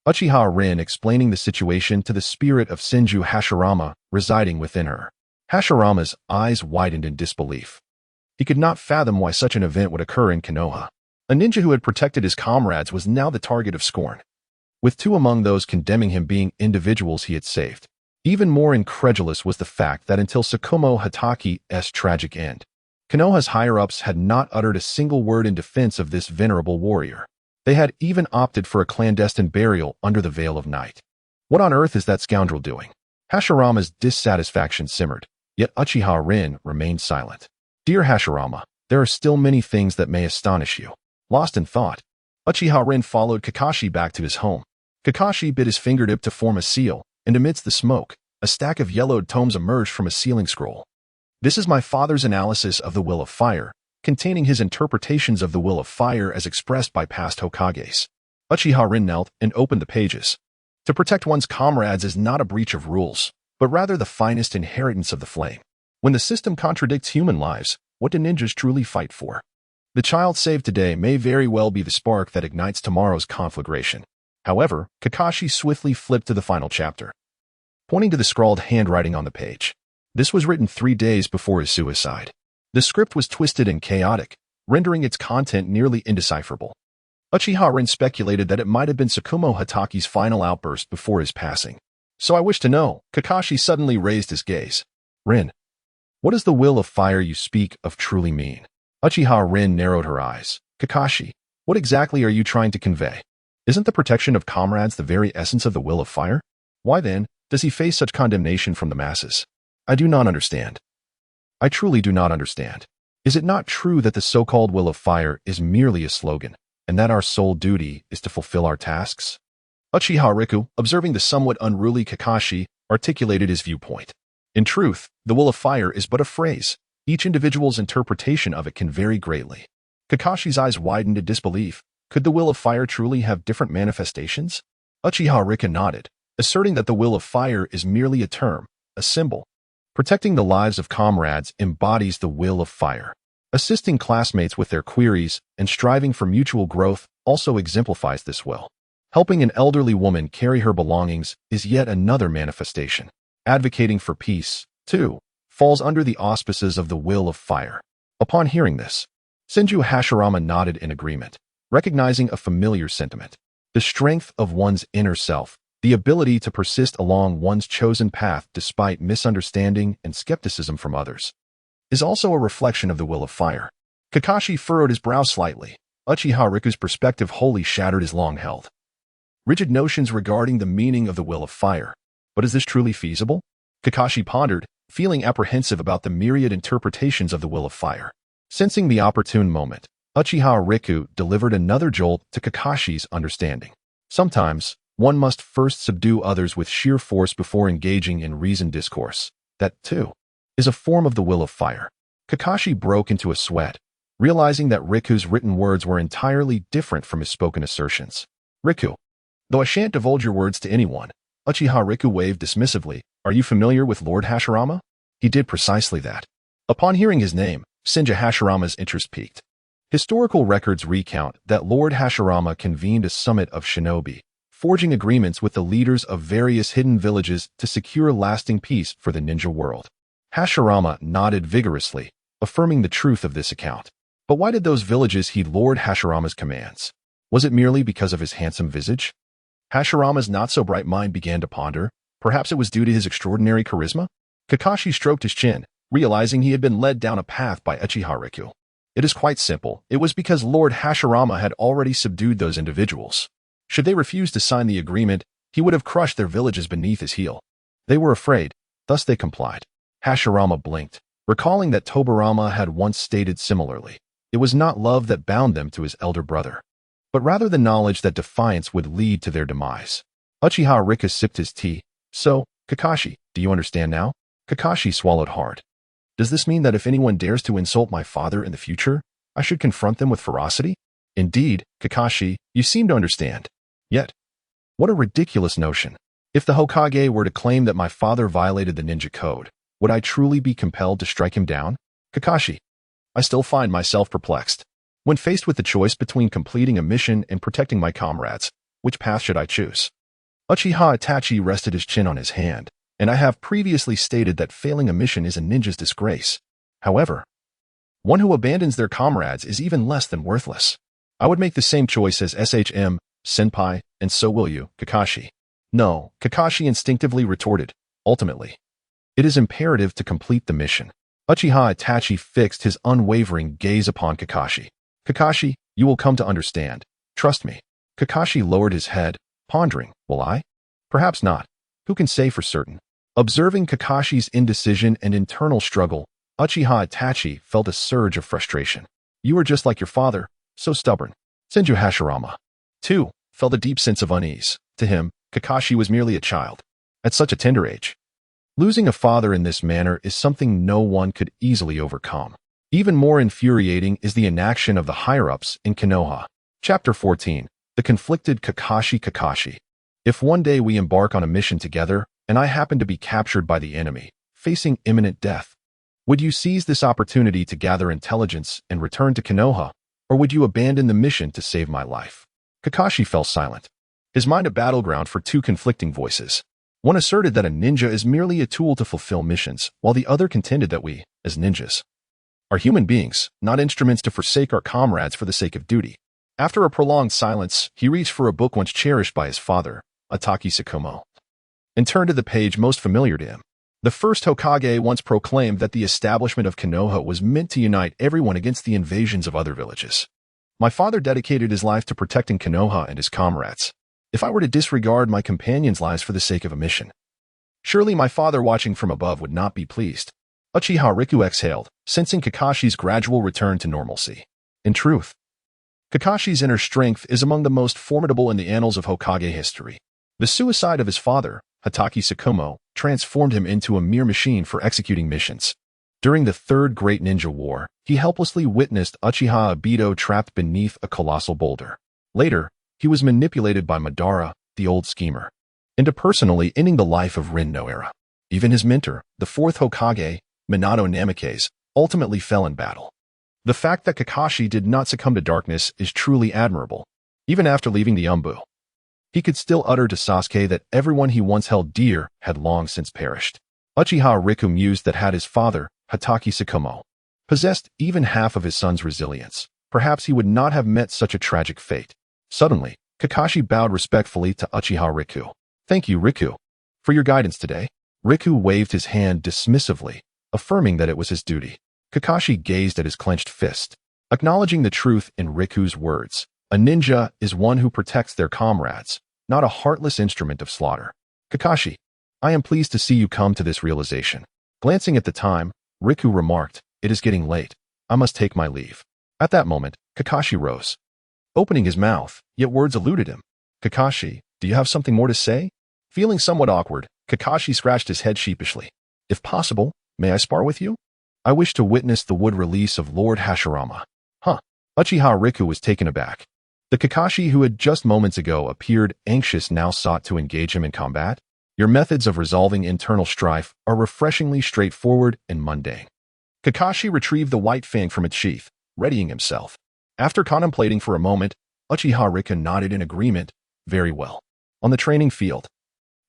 Speaker 1: Uchiha Rin explaining the situation to the spirit of Senju Hashirama residing within her. Hashirama's eyes widened in disbelief. He could not fathom why such an event would occur in Konoha. A ninja who had protected his comrades was now the target of scorn, with two among those condemning him being individuals he had saved. Even more incredulous was the fact that until Tsukumo Hatake's tragic end, Konoha's higher-ups had not uttered a single word in defense of this venerable warrior. They had even opted for a clandestine burial under the veil of night. What on earth is that scoundrel doing? Hashirama's dissatisfaction simmered, yet Uchiha Rin remained silent. Dear Hashirama, there are still many things that may astonish you. Lost in thought, Uchiha Rin followed Kakashi back to his home. Kakashi bit his fingertip to form a seal, and amidst the smoke, a stack of yellowed tomes emerged from a sealing scroll. This is my father's analysis of the Will of Fire, containing his interpretations of the Will of Fire as expressed by past Hokages. Uchiha Rin knelt and opened the pages. To protect one's comrades is not a breach of rules, but rather the finest inheritance of the flame. When the system contradicts human lives, what do ninjas truly fight for? The child saved today may very well be the spark that ignites tomorrow's conflagration. However, Kakashi swiftly flipped to the final chapter, pointing to the scrawled handwriting on the page. This was written 3 days before his suicide. The script was twisted and chaotic, rendering its content nearly indecipherable. Uchiha Rin speculated that it might have been Tsukumo Hataki's final outburst before his passing. So I wish to know. Kakashi suddenly raised his gaze. Rin, what does the will of fire you speak of truly mean? Uchiha Rin narrowed her eyes. Kakashi, what exactly are you trying to convey? Isn't the protection of comrades the very essence of the will of fire? Why then does he face such condemnation from the masses? I do not understand. I truly do not understand. Is it not true that the so-called will of fire is merely a slogan, and that our sole duty is to fulfill our tasks? Uchiha Riku, observing the somewhat unruly Kakashi, articulated his viewpoint. In truth, the will of fire is but a phrase. Each individual's interpretation of it can vary greatly. Kakashi's eyes widened in disbelief. Could the will of fire truly have different manifestations? Uchiha Rika nodded, asserting that the will of fire is merely a term, a symbol. Protecting the lives of comrades embodies the will of fire. Assisting classmates with their queries and striving for mutual growth also exemplifies this will. Helping an elderly woman carry her belongings is yet another manifestation. Advocating for peace, too, falls under the auspices of the will of fire. Upon hearing this, Senju Hashirama nodded in agreement, recognizing a familiar sentiment. The strength of one's inner self, the ability to persist along one's chosen path despite misunderstanding and skepticism from others, is also a reflection of the will of fire. Kakashi furrowed his brow slightly. Uchiha Riku's perspective wholly shattered his long-held rigid notions regarding the meaning of the will of fire. But is this truly feasible? Kakashi pondered, feeling apprehensive about the myriad interpretations of the will of fire. Sensing the opportune moment, Uchiha Riku delivered another jolt to Kakashi's understanding. Sometimes, one must first subdue others with sheer force before engaging in reasoned discourse. That, too, is a form of the will of fire. Kakashi broke into a sweat, realizing that Riku's written words were entirely different from his spoken assertions. Riku, though I shan't divulge your words to anyone, Uchiha Riku waved dismissively. Are you familiar with Lord Hashirama? He did precisely that. Upon hearing his name, Senju Hashirama's interest peaked. Historical records recount that Lord Hashirama convened a summit of shinobi, forging agreements with the leaders of various hidden villages to secure lasting peace for the ninja world. Hashirama nodded vigorously, affirming the truth of this account. But why did those villages heed Lord Hashirama's commands? Was it merely because of his handsome visage? Hashirama's not-so-bright mind began to ponder. Perhaps it was due to his extraordinary charisma? Kakashi stroked his chin, realizing he had been led down a path by Uchiha Riku. It is quite simple. It was because Lord Hashirama had already subdued those individuals. Should they refuse to sign the agreement, he would have crushed their villages beneath his heel. They were afraid, thus they complied. Hashirama blinked, recalling that Tobirama had once stated similarly. It was not love that bound them to his elder brother, but rather the knowledge that defiance would lead to their demise. Uchiha Rika sipped his tea. So, Kakashi, do you understand now? Kakashi swallowed hard. Does this mean that if anyone dares to insult my father in the future, I should confront them with ferocity? Indeed, Kakashi, you seem to understand. Yet, what a ridiculous notion. If the Hokage were to claim that my father violated the ninja code, would I truly be compelled to strike him down? Kakashi, I still find myself perplexed. When faced with the choice between completing a mission and protecting my comrades, which path should I choose? Uchiha Itachi rested his chin on his hand, and I have previously stated that failing a mission is a ninja's disgrace. However, one who abandons their comrades is even less than worthless. I would make the same choice as SHM, Senpai, and so will you, Kakashi. No, Kakashi instinctively retorted. Ultimately, it is imperative to complete the mission. Uchiha Itachi fixed his unwavering gaze upon Kakashi. Kakashi, you will come to understand. Trust me. Kakashi lowered his head, pondering. Will I? Perhaps not. Who can say for certain? Observing Kakashi's indecision and internal struggle, Uchiha Itachi felt a surge of frustration. You are just like your father, so stubborn. Senju Hashirama, too, felt a deep sense of unease. To him, Kakashi was merely a child. At such a tender age, losing a father in this manner is something no one could easily overcome. Even more infuriating is the inaction of the higher-ups in Konoha. Chapter 14. The conflicted Kakashi. If one day we embark on a mission together, and I happen to be captured by the enemy, facing imminent death. Would you seize this opportunity to gather intelligence and return to Konoha, or would you abandon the mission to save my life? Kakashi fell silent, his mind a battleground for two conflicting voices. One asserted that a ninja is merely a tool to fulfill missions, while the other contended that we, as ninjas, are human beings, not instruments to forsake our comrades for the sake of duty. After a prolonged silence, he reached for a book once cherished by his father, Ataki Sakumo, and turned to the page most familiar to him. The first Hokage once proclaimed that the establishment of Konoha was meant to unite everyone against the invasions of other villages. My father dedicated his life to protecting Konoha and his comrades. If I were to disregard my companions' lives for the sake of a mission, surely my father watching from above would not be pleased. Uchiha Riku exhaled, sensing Kakashi's gradual return to normalcy. In truth, Kakashi's inner strength is among the most formidable in the annals of Hokage history. The suicide of his father, Hatake Sakumo, transformed him into a mere machine for executing missions. During the Third Great Ninja War, he helplessly witnessed Uchiha Obito trapped beneath a colossal boulder. Later, he was manipulated by Madara, the old schemer, into personally ending the life of Rin no Era. Even his mentor, the fourth Hokage, Minato Namikaze, ultimately fell in battle. The fact that Kakashi did not succumb to darkness is truly admirable. Even after leaving the Umbu, he could still utter to Sasuke that everyone he once held dear had long since perished. Uchiha Riku mused that had his father, Hatake Sakumo, possessed even half of his son's resilience, perhaps he would not have met such a tragic fate. Suddenly, Kakashi bowed respectfully to Uchiha Riku. Thank you, Riku, for your guidance today. Riku waved his hand dismissively, affirming that it was his duty. Kakashi gazed at his clenched fist, acknowledging the truth in Riku's words. A ninja is one who protects their comrades, not a heartless instrument of slaughter. Kakashi, I am pleased to see you come to this realization. Glancing at the time, Riku remarked, it is getting late. I must take my leave. At that moment, Kakashi rose, opening his mouth, yet words eluded him. Kakashi, do you have something more to say? Feeling somewhat awkward, Kakashi scratched his head sheepishly. If possible, may I spar with you? I wish to witness the wood release of Lord Hashirama. Huh. Uchiha Riku was taken aback. The Kakashi who had just moments ago appeared anxious now sought to engage him in combat. Your methods of resolving internal strife are refreshingly straightforward and mundane. Kakashi retrieved the white fang from its sheath, readying himself. After contemplating for a moment, Uchiha Riku nodded in agreement. Very well. On the training field,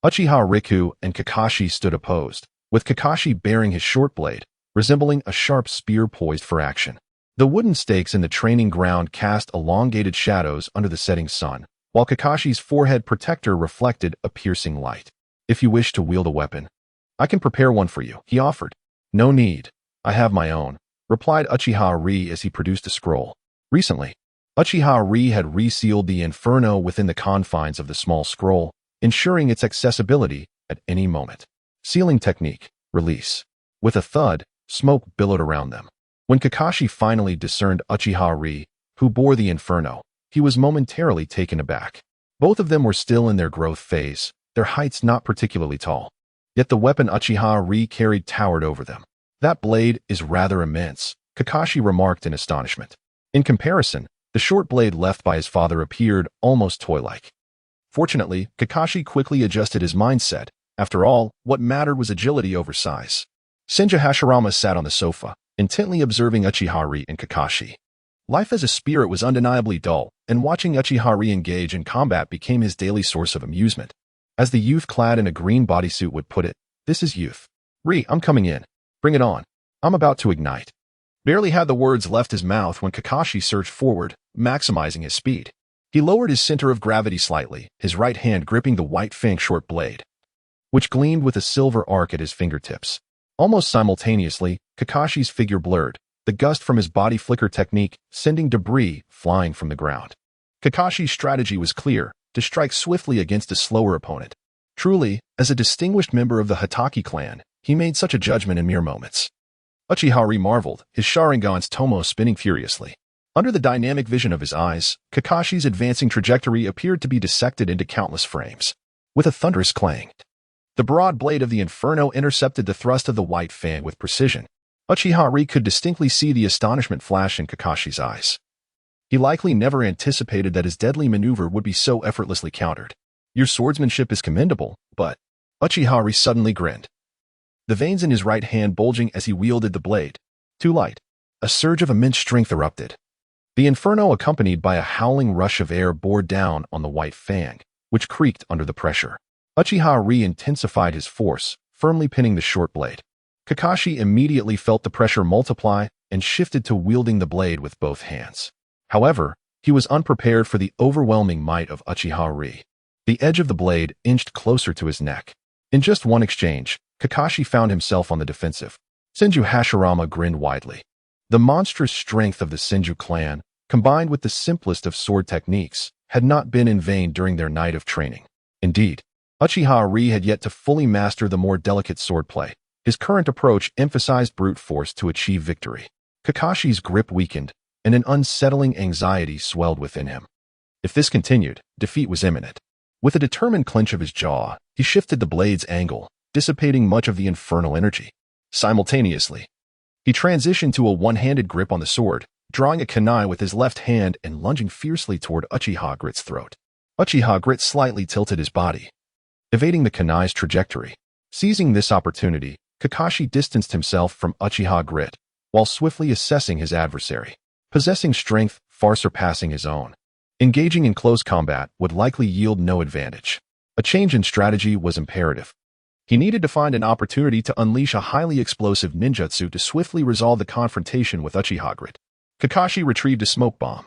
Speaker 1: Uchiha Riku and Kakashi stood opposed, with Kakashi bearing his short blade, resembling a sharp spear poised for action. The wooden stakes in the training ground cast elongated shadows under the setting sun, while Kakashi's forehead protector reflected a piercing light. If you wish to wield a weapon, I can prepare one for you, he offered. No need. I have my own, replied Uchiha Ri as he produced a scroll. Recently, Uchiha Ri had resealed the inferno within the confines of the small scroll, ensuring its accessibility at any moment. Sealing technique, release. With a thud, smoke billowed around them. When Kakashi finally discerned Uchiha Ri, who bore the inferno, he was momentarily taken aback. Both of them were still in their growth phase, their heights not particularly tall. Yet the weapon Uchiha Ri carried towered over them. That blade is rather immense, Kakashi remarked in astonishment. In comparison, the short blade left by his father appeared almost toy-like. Fortunately, Kakashi quickly adjusted his mindset. After all, what mattered was agility over size. Senja Hashirama sat on the sofa, intently observing Uchiha Ri and Kakashi. Life as a spirit was undeniably dull, and watching Uchiha Ri engage in combat became his daily source of amusement. As the youth clad in a green bodysuit would put it, this is youth. Ri, I'm coming in. Bring it on. I'm about to ignite. Barely had the words left his mouth when Kakashi surged forward, maximizing his speed. He lowered his center of gravity slightly, his right hand gripping the white fang short blade, which gleamed with a silver arc at his fingertips. Almost simultaneously, Kakashi's figure blurred, the gust from his body flicker technique sending debris flying from the ground. Kakashi's strategy was clear, to strike swiftly against a slower opponent. Truly, as a distinguished member of the Hatake clan, he made such a judgment in mere moments. Uchiha Ri marveled, his Sharingan's tomo spinning furiously. Under the dynamic vision of his eyes, Kakashi's advancing trajectory appeared to be dissected into countless frames. With a thunderous clang, the broad blade of the inferno intercepted the thrust of the white fang with precision. Uchiha Ri could distinctly see the astonishment flash in Kakashi's eyes. He likely never anticipated that his deadly maneuver would be so effortlessly countered. Your swordsmanship is commendable, but Uchiha suddenly grinned, the veins in his right hand bulging as he wielded the blade. Too light. A surge of immense strength erupted. The inferno, accompanied by a howling rush of air, bore down on the white fang, which creaked under the pressure. Uchiha intensified his force, firmly pinning the short blade. Kakashi immediately felt the pressure multiply and shifted to wielding the blade with both hands. However, he was unprepared for the overwhelming might of Uchiha. The edge of the blade inched closer to his neck. In just one exchange, Kakashi found himself on the defensive. Senju Hashirama grinned widely. The monstrous strength of the Senju clan, combined with the simplest of sword techniques, had not been in vain during their night of training. Indeed, Uchiha had yet to fully master the more delicate swordplay. His current approach emphasized brute force to achieve victory. Kakashi's grip weakened, and an unsettling anxiety swelled within him. If this continued, defeat was imminent. With a determined clench of his jaw, he shifted the blade's angle, dissipating much of the infernal energy. Simultaneously, he transitioned to a one-handed grip on the sword, drawing a kunai with his left hand and lunging fiercely toward Uchiha's throat. Uchiha slightly tilted his body, evading the kunai's trajectory. Seizing this opportunity, Kakashi distanced himself from Uchiha while swiftly assessing his adversary. Possessing strength far surpassing his own, engaging in close combat would likely yield no advantage. A change in strategy was imperative. He needed to find an opportunity to unleash a highly explosive ninjutsu to swiftly resolve the confrontation with Uchiha. Kakashi retrieved a smoke bomb,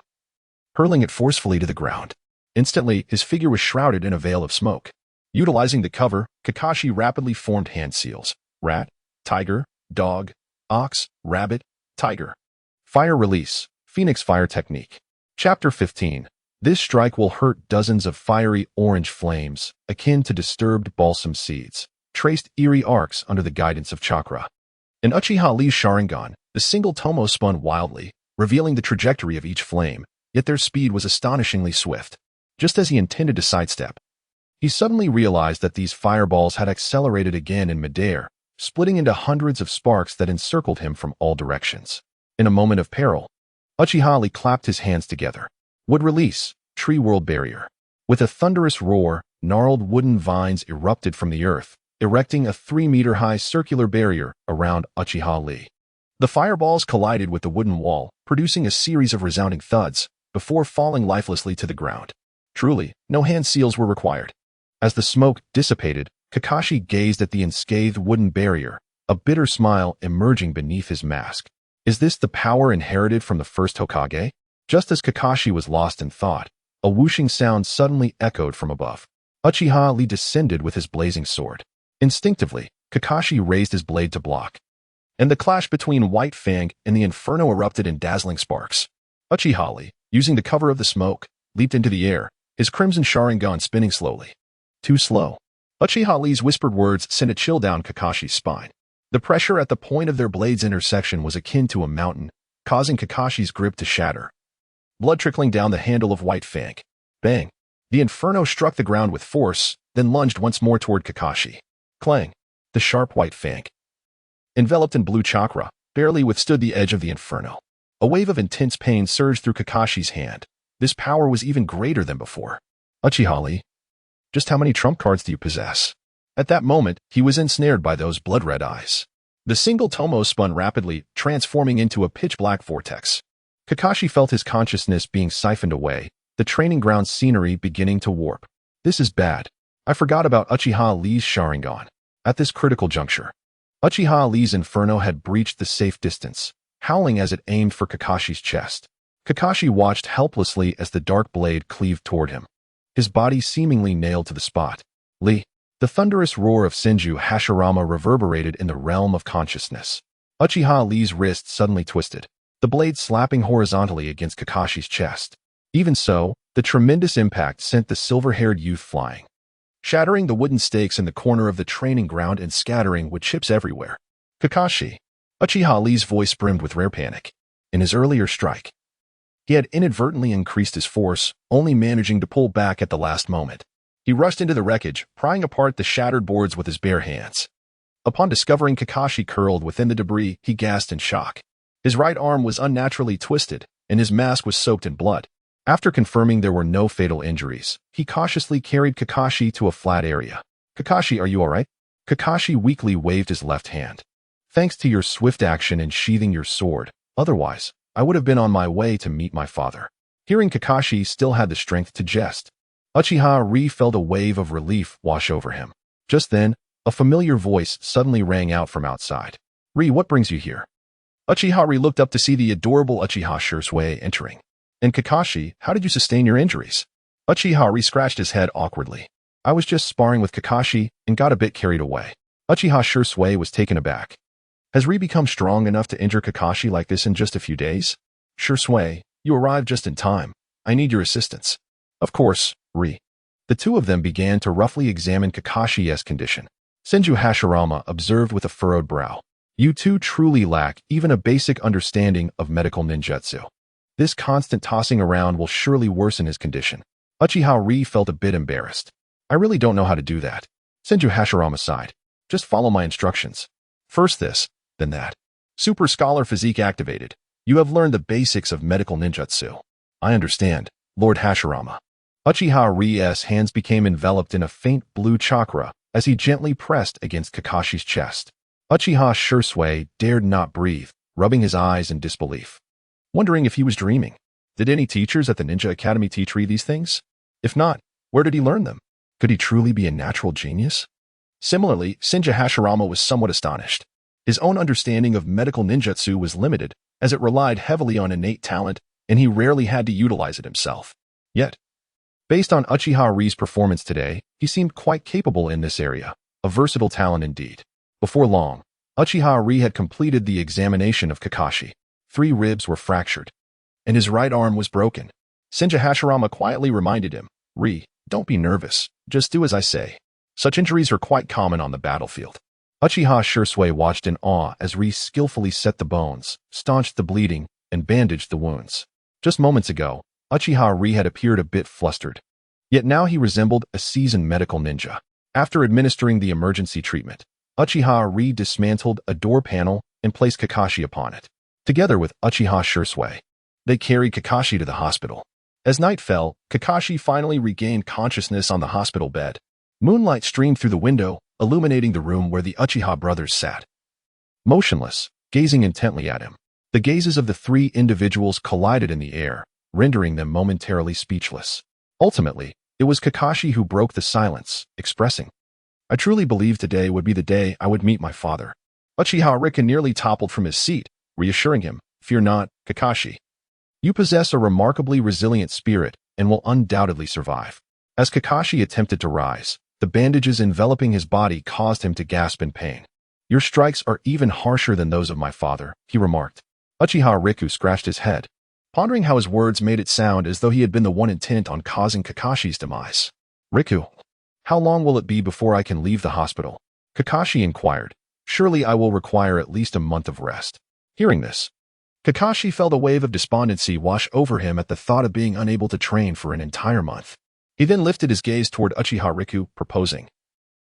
Speaker 1: hurling it forcefully to the ground. Instantly, his figure was shrouded in a veil of smoke. Utilizing the cover, Kakashi rapidly formed hand seals: rat, tiger, dog, ox, rabbit, tiger. Fire release, Phoenix Fire Technique. Chapter 15. This strike will hurt. Dozens of fiery orange flames, akin to disturbed balsam seeds, traced eerie arcs under the guidance of chakra. In Uchiha's Sharingan, the single tomo spun wildly, revealing the trajectory of each flame, yet their speed was astonishingly swift. Just as he intended to sidestep, he suddenly realized that these fireballs had accelerated again in midair, splitting into hundreds of sparks that encircled him from all directions. In a moment of peril, Uchiha clapped his hands together. Would release, Tree World Barrier. With a thunderous roar, gnarled wooden vines erupted from the earth, erecting a 3-meter-high circular barrier around Uchiha. The fireballs collided with the wooden wall, producing a series of resounding thuds, before falling lifelessly to the ground. Truly, no hand seals were required. As the smoke dissipated, Kakashi gazed at the unscathed wooden barrier, a bitter smile emerging beneath his mask. Is this the power inherited from the first Hokage? Just as Kakashi was lost in thought, a whooshing sound suddenly echoed from above. Uchiha descended with his blazing sword. Instinctively, Kakashi raised his blade to block, and the clash between White Fang and the Inferno erupted in dazzling sparks. Uchiha, using the cover of the smoke, leaped into the air, his crimson Sharingan spinning slowly. Too slow. Uchiha's whispered words sent a chill down Kakashi's spine. The pressure at the point of their blades' intersection was akin to a mountain, causing Kakashi's grip to shatter. Blood trickling down the handle of White Fang. Bang! The Inferno struck the ground with force, then lunged once more toward Kakashi. Clang! The sharp White Fang, enveloped in blue chakra, barely withstood the edge of the Inferno. A wave of intense pain surged through Kakashi's hand. This power was even greater than before. Uchiha, just how many trump cards do you possess? At that moment, he was ensnared by those blood-red eyes. The single tomo spun rapidly, transforming into a pitch-black vortex. Kakashi felt his consciousness being siphoned away, the training ground scenery beginning to warp. This is bad. I forgot about Uchiha's Sharingan. At this critical juncture, Uchiha's Inferno had breached the safe distance, howling as it aimed for Kakashi's chest. Kakashi watched helplessly as the dark blade cleaved toward him, his body seemingly nailed to the spot. The thunderous roar of Senju Hashirama reverberated in the realm of consciousness. Uchiha's wrist suddenly twisted, the blade slapping horizontally against Kakashi's chest. Even so, the tremendous impact sent the silver-haired youth flying, shattering the wooden stakes in the corner of the training ground and scattering with chips everywhere. Kakashi. Uchiha's voice brimmed with rare panic. In his earlier strike, he had inadvertently increased his force, only managing to pull back at the last moment. He rushed into the wreckage, prying apart the shattered boards with his bare hands. Upon discovering Kakashi curled within the debris, he gasped in shock. His right arm was unnaturally twisted, and his mask was soaked in blood. After confirming there were no fatal injuries, he cautiously carried Kakashi to a flat area. Kakashi, are you alright? Kakashi weakly waved his left hand. Thanks to your swift action in sheathing your sword, otherwise, I would have been on my way to meet my father. Hearing Kakashi still had the strength to jest, Uchiha felt a wave of relief wash over him. Just then, a familiar voice suddenly rang out from outside. What brings you here? Uchiha looked up to see the adorable Uchiha Shisui entering. And Kakashi, how did you sustain your injuries? Uchiha scratched his head awkwardly. I was just sparring with Kakashi and got a bit carried away. Uchiha Shisui was taken aback. Has become strong enough to injure Kakashi like this in just a few days? Shisui, you arrived just in time. I need your assistance. Of course, The two of them began to roughly examine Kakashi's condition. Senju Hashirama observed with a furrowed brow. You two truly lack even a basic understanding of medical ninjutsu. This constant tossing around will surely worsen his condition. Uchiha felt a bit embarrassed. I really don't know how to do that. Senju Hashirama sighed. Just follow my instructions. First this, then that. Super Scholar Physique activated. You have learned the basics of medical ninjutsu. I understand, Lord Hashirama. Uchiha's hands became enveloped in a faint blue chakra as he gently pressed against Kakashi's chest. Uchiha Shisui dared not breathe, rubbing his eyes in disbelief. Wondering if he was dreaming. Did any teachers at the Ninja Academy teach these things? If not, where did he learn them? Could he truly be a natural genius? Similarly, Senju Hashirama was somewhat astonished. His own understanding of medical ninjutsu was limited, as it relied heavily on innate talent, and he rarely had to utilize it himself. Yet, based on Uchiha's performance today, he seemed quite capable in this area, a versatile talent indeed. Before long, Uchiha had completed the examination of Kakashi. 3 ribs were fractured, and his right arm was broken. Senju Hashirama quietly reminded him, don't be nervous, just do as I say. Such injuries are quite common on the battlefield. Uchiha Shisui watched in awe as skillfully set the bones, staunched the bleeding, and bandaged the wounds. Just moments ago, Uchiha had appeared a bit flustered. Yet now he resembled a seasoned medical ninja. After administering the emergency treatment, Uchiha dismantled a door panel and placed Kakashi upon it. Together with Uchiha Shisui, they carried Kakashi to the hospital. As night fell, Kakashi finally regained consciousness on the hospital bed. Moonlight streamed through the window, illuminating the room where the Uchiha brothers sat. Motionless, gazing intently at him, the gazes of the 3 individuals collided in the air, rendering them momentarily speechless. Ultimately, it was Kakashi who broke the silence, expressing, I truly believed today would be the day I would meet my father. Uchiha nearly toppled from his seat, reassuring him, Fear not, Kakashi. You possess a remarkably resilient spirit and will undoubtedly survive. As Kakashi attempted to rise, the bandages enveloping his body caused him to gasp in pain. Your strikes are even harsher than those of my father, he remarked. Uchiha scratched his head, pondering how his words made it sound as though he had been the one intent on causing Kakashi's demise. How long will it be before I can leave the hospital? Kakashi inquired. Surely I will require at least a month of rest. Hearing this, Kakashi felt a wave of despondency wash over him at the thought of being unable to train for an entire month. He then lifted his gaze toward Uchiha proposing,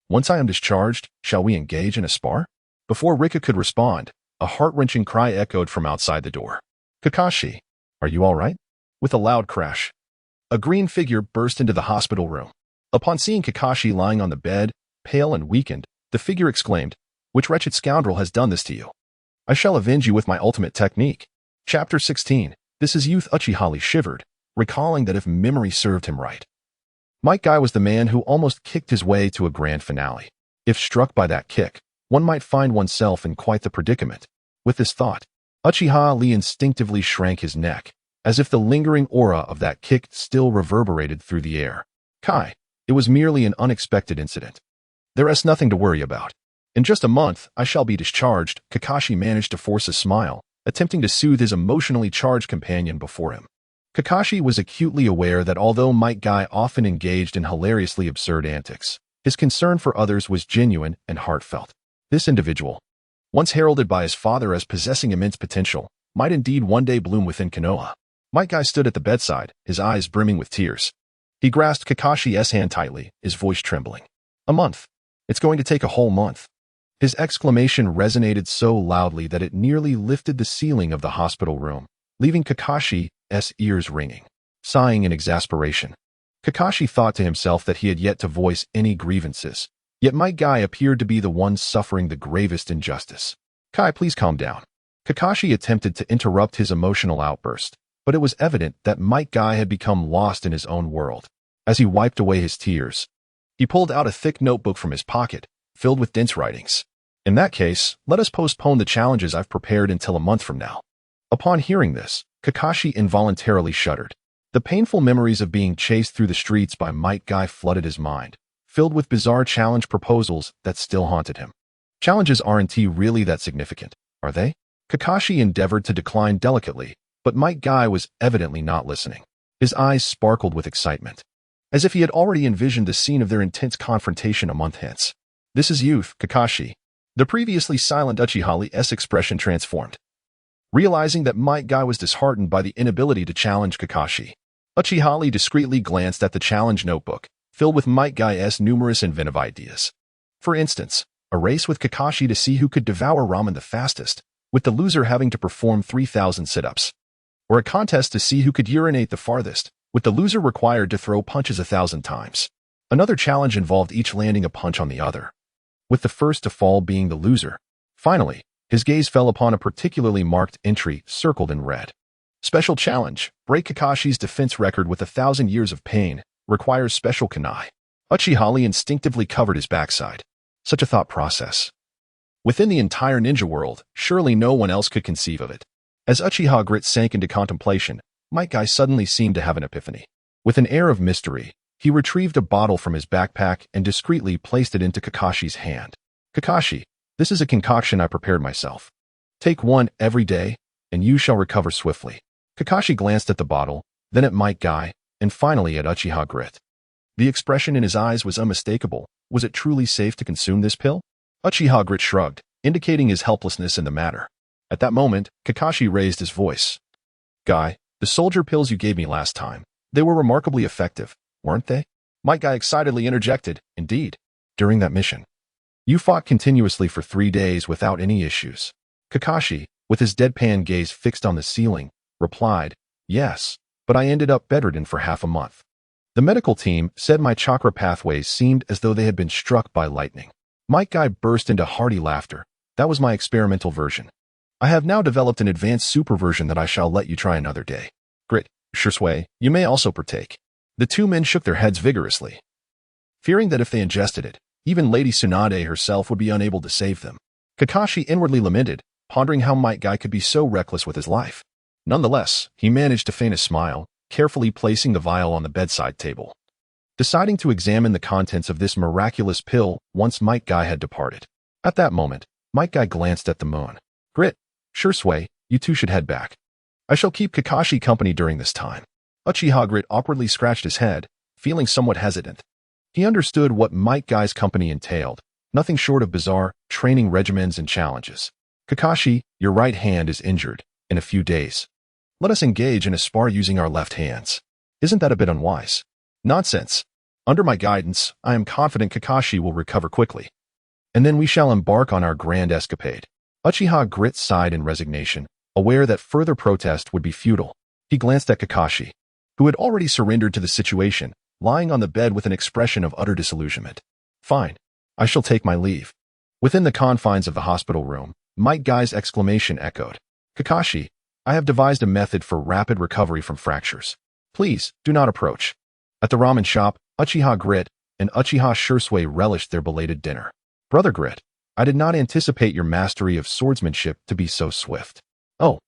Speaker 1: Once I am discharged, shall we engage in a spar? Before Riku could respond, a heart-wrenching cry echoed from outside the door. Kakashi, are you all right? With a loud crash, a green figure burst into the hospital room. Upon seeing Kakashi lying on the bed, pale and weakened, the figure exclaimed, Which wretched scoundrel has done this to you? I shall avenge you with my ultimate technique. Chapter 16. This is Youth. Uchiha shivered, recalling that if memory served him right, Might Guy was the man who almost kicked his way to a grand finale. If struck by that kick, one might find oneself in quite the predicament. With this thought, Uchiha instinctively shrank his neck, as if the lingering aura of that kick still reverberated through the air. It was merely an unexpected incident. There is nothing to worry about. In just a month, I shall be discharged. Kakashi managed to force a smile, attempting to soothe his emotionally charged companion before him. Kakashi was acutely aware that although Might Guy often engaged in hilariously absurd antics, his concern for others was genuine and heartfelt. This individual, once heralded by his father as possessing immense potential, might indeed one day bloom within Konoha. Might Guy stood at the bedside, his eyes brimming with tears. He grasped Kakashi's hand tightly, his voice trembling. A month. It's going to take a whole month. His exclamation resonated so loudly that it nearly lifted the ceiling of the hospital room, leaving Kakashi's ears ringing. Sighing in exasperation, Kakashi thought to himself that he had yet to voice any grievances, Yet Might Guy appeared to be the one suffering the gravest injustice. Kai, please calm down. Kakashi attempted to interrupt his emotional outburst, but it was evident that Might Guy had become lost in his own world. As he wiped away his tears, he pulled out a thick notebook from his pocket, filled with dense writings. In that case, let us postpone the challenges I've prepared until a month from now. Upon hearing this, Kakashi involuntarily shuddered. The painful memories of being chased through the streets by Might Guy flooded his mind, filled with bizarre challenge proposals that still haunted him. Challenges aren't really that significant, are they? Kakashi endeavored to decline delicately, but Might Guy was evidently not listening. His eyes sparkled with excitement, as if he had already envisioned the scene of their intense confrontation a month hence. This is youth, Kakashi. The previously silent Uchiha's expression transformed. Realizing that Might Guy was disheartened by the inability to challenge Kakashi, Uchiha discreetly glanced at the challenge notebook, filled with Might Guy's numerous inventive ideas. For instance, a race with Kakashi to see who could devour ramen the fastest, with the loser having to perform 3,000 sit-ups. Or a contest to see who could urinate the farthest, with the loser required to throw punches 1,000 times. Another challenge involved each landing a punch on the other, with the first to fall being the loser. Finally, his gaze fell upon a particularly marked entry circled in red. Special challenge: break Kakashi's defense record with 1,000 years of pain, requires special kunai. Uchiha instinctively covered his backside. Such a thought process. Within the entire ninja world, surely no one else could conceive of it. As Uchiha Grit sank into contemplation, Might Guy suddenly seemed to have an epiphany. With an air of mystery, he retrieved a bottle from his backpack and discreetly placed it into Kakashi's hand. Kakashi, this is a concoction I prepared myself. Take one every day, and you shall recover swiftly. Kakashi glanced at the bottle, then at Might Guy, and finally at Uchiha Grit. The expression in his eyes was unmistakable. Was it truly safe to consume this pill? Uchiha Grit shrugged, indicating his helplessness in the matter. At that moment, Kakashi raised his voice. Guy, the soldier pills you gave me last time, they were remarkably effective, weren't they? Might Guy excitedly interjected, indeed. During that mission, you fought continuously for 3 days without any issues. Kakashi, with his deadpan gaze fixed on the ceiling, replied, yes, but I ended up bedridden for half a month. The medical team said my chakra pathways seemed as though they had been struck by lightning. Might Guy burst into hearty laughter. That was my experimental version. I have now developed an advanced super version that I shall let you try another day. Grit, Shisui, you may also partake. The two men shook their heads vigorously, fearing that if they ingested it, even Lady Tsunade herself would be unable to save them. Kakashi inwardly lamented, pondering how Might Guy could be so reckless with his life. Nonetheless, he managed to feign a smile, carefully placing the vial on the bedside table. Deciding to examine the contents of this miraculous pill once Might Guy had departed. At that moment, Might Guy glanced at the moon. Grit, Shisui, you two should head back. I shall keep Kakashi company during this time. Uchiha Grit awkwardly scratched his head, feeling somewhat hesitant. He understood what Might Guy's company entailed, nothing short of bizarre training regimens and challenges. Kakashi, your right hand is injured. In a few days, let us engage in a spar using our left hands. Isn't that a bit unwise? Nonsense. Under my guidance, I am confident Kakashi will recover quickly. And then we shall embark on our grand escapade. Uchiha Grit sighed in resignation, aware that further protest would be futile. He glanced at Kakashi, who had already surrendered to the situation, lying on the bed with an expression of utter disillusionment. Fine. I shall take my leave. Within the confines of the hospital room, Might Guy's exclamation echoed. Kakashi, I have devised a method for rapid recovery from fractures. Please, do not approach. At the ramen shop, Uchiha Grit and Uchiha Shisui relished their belated dinner. Brother Grit, I did not anticipate your mastery of swordsmanship to be so swift. Oh,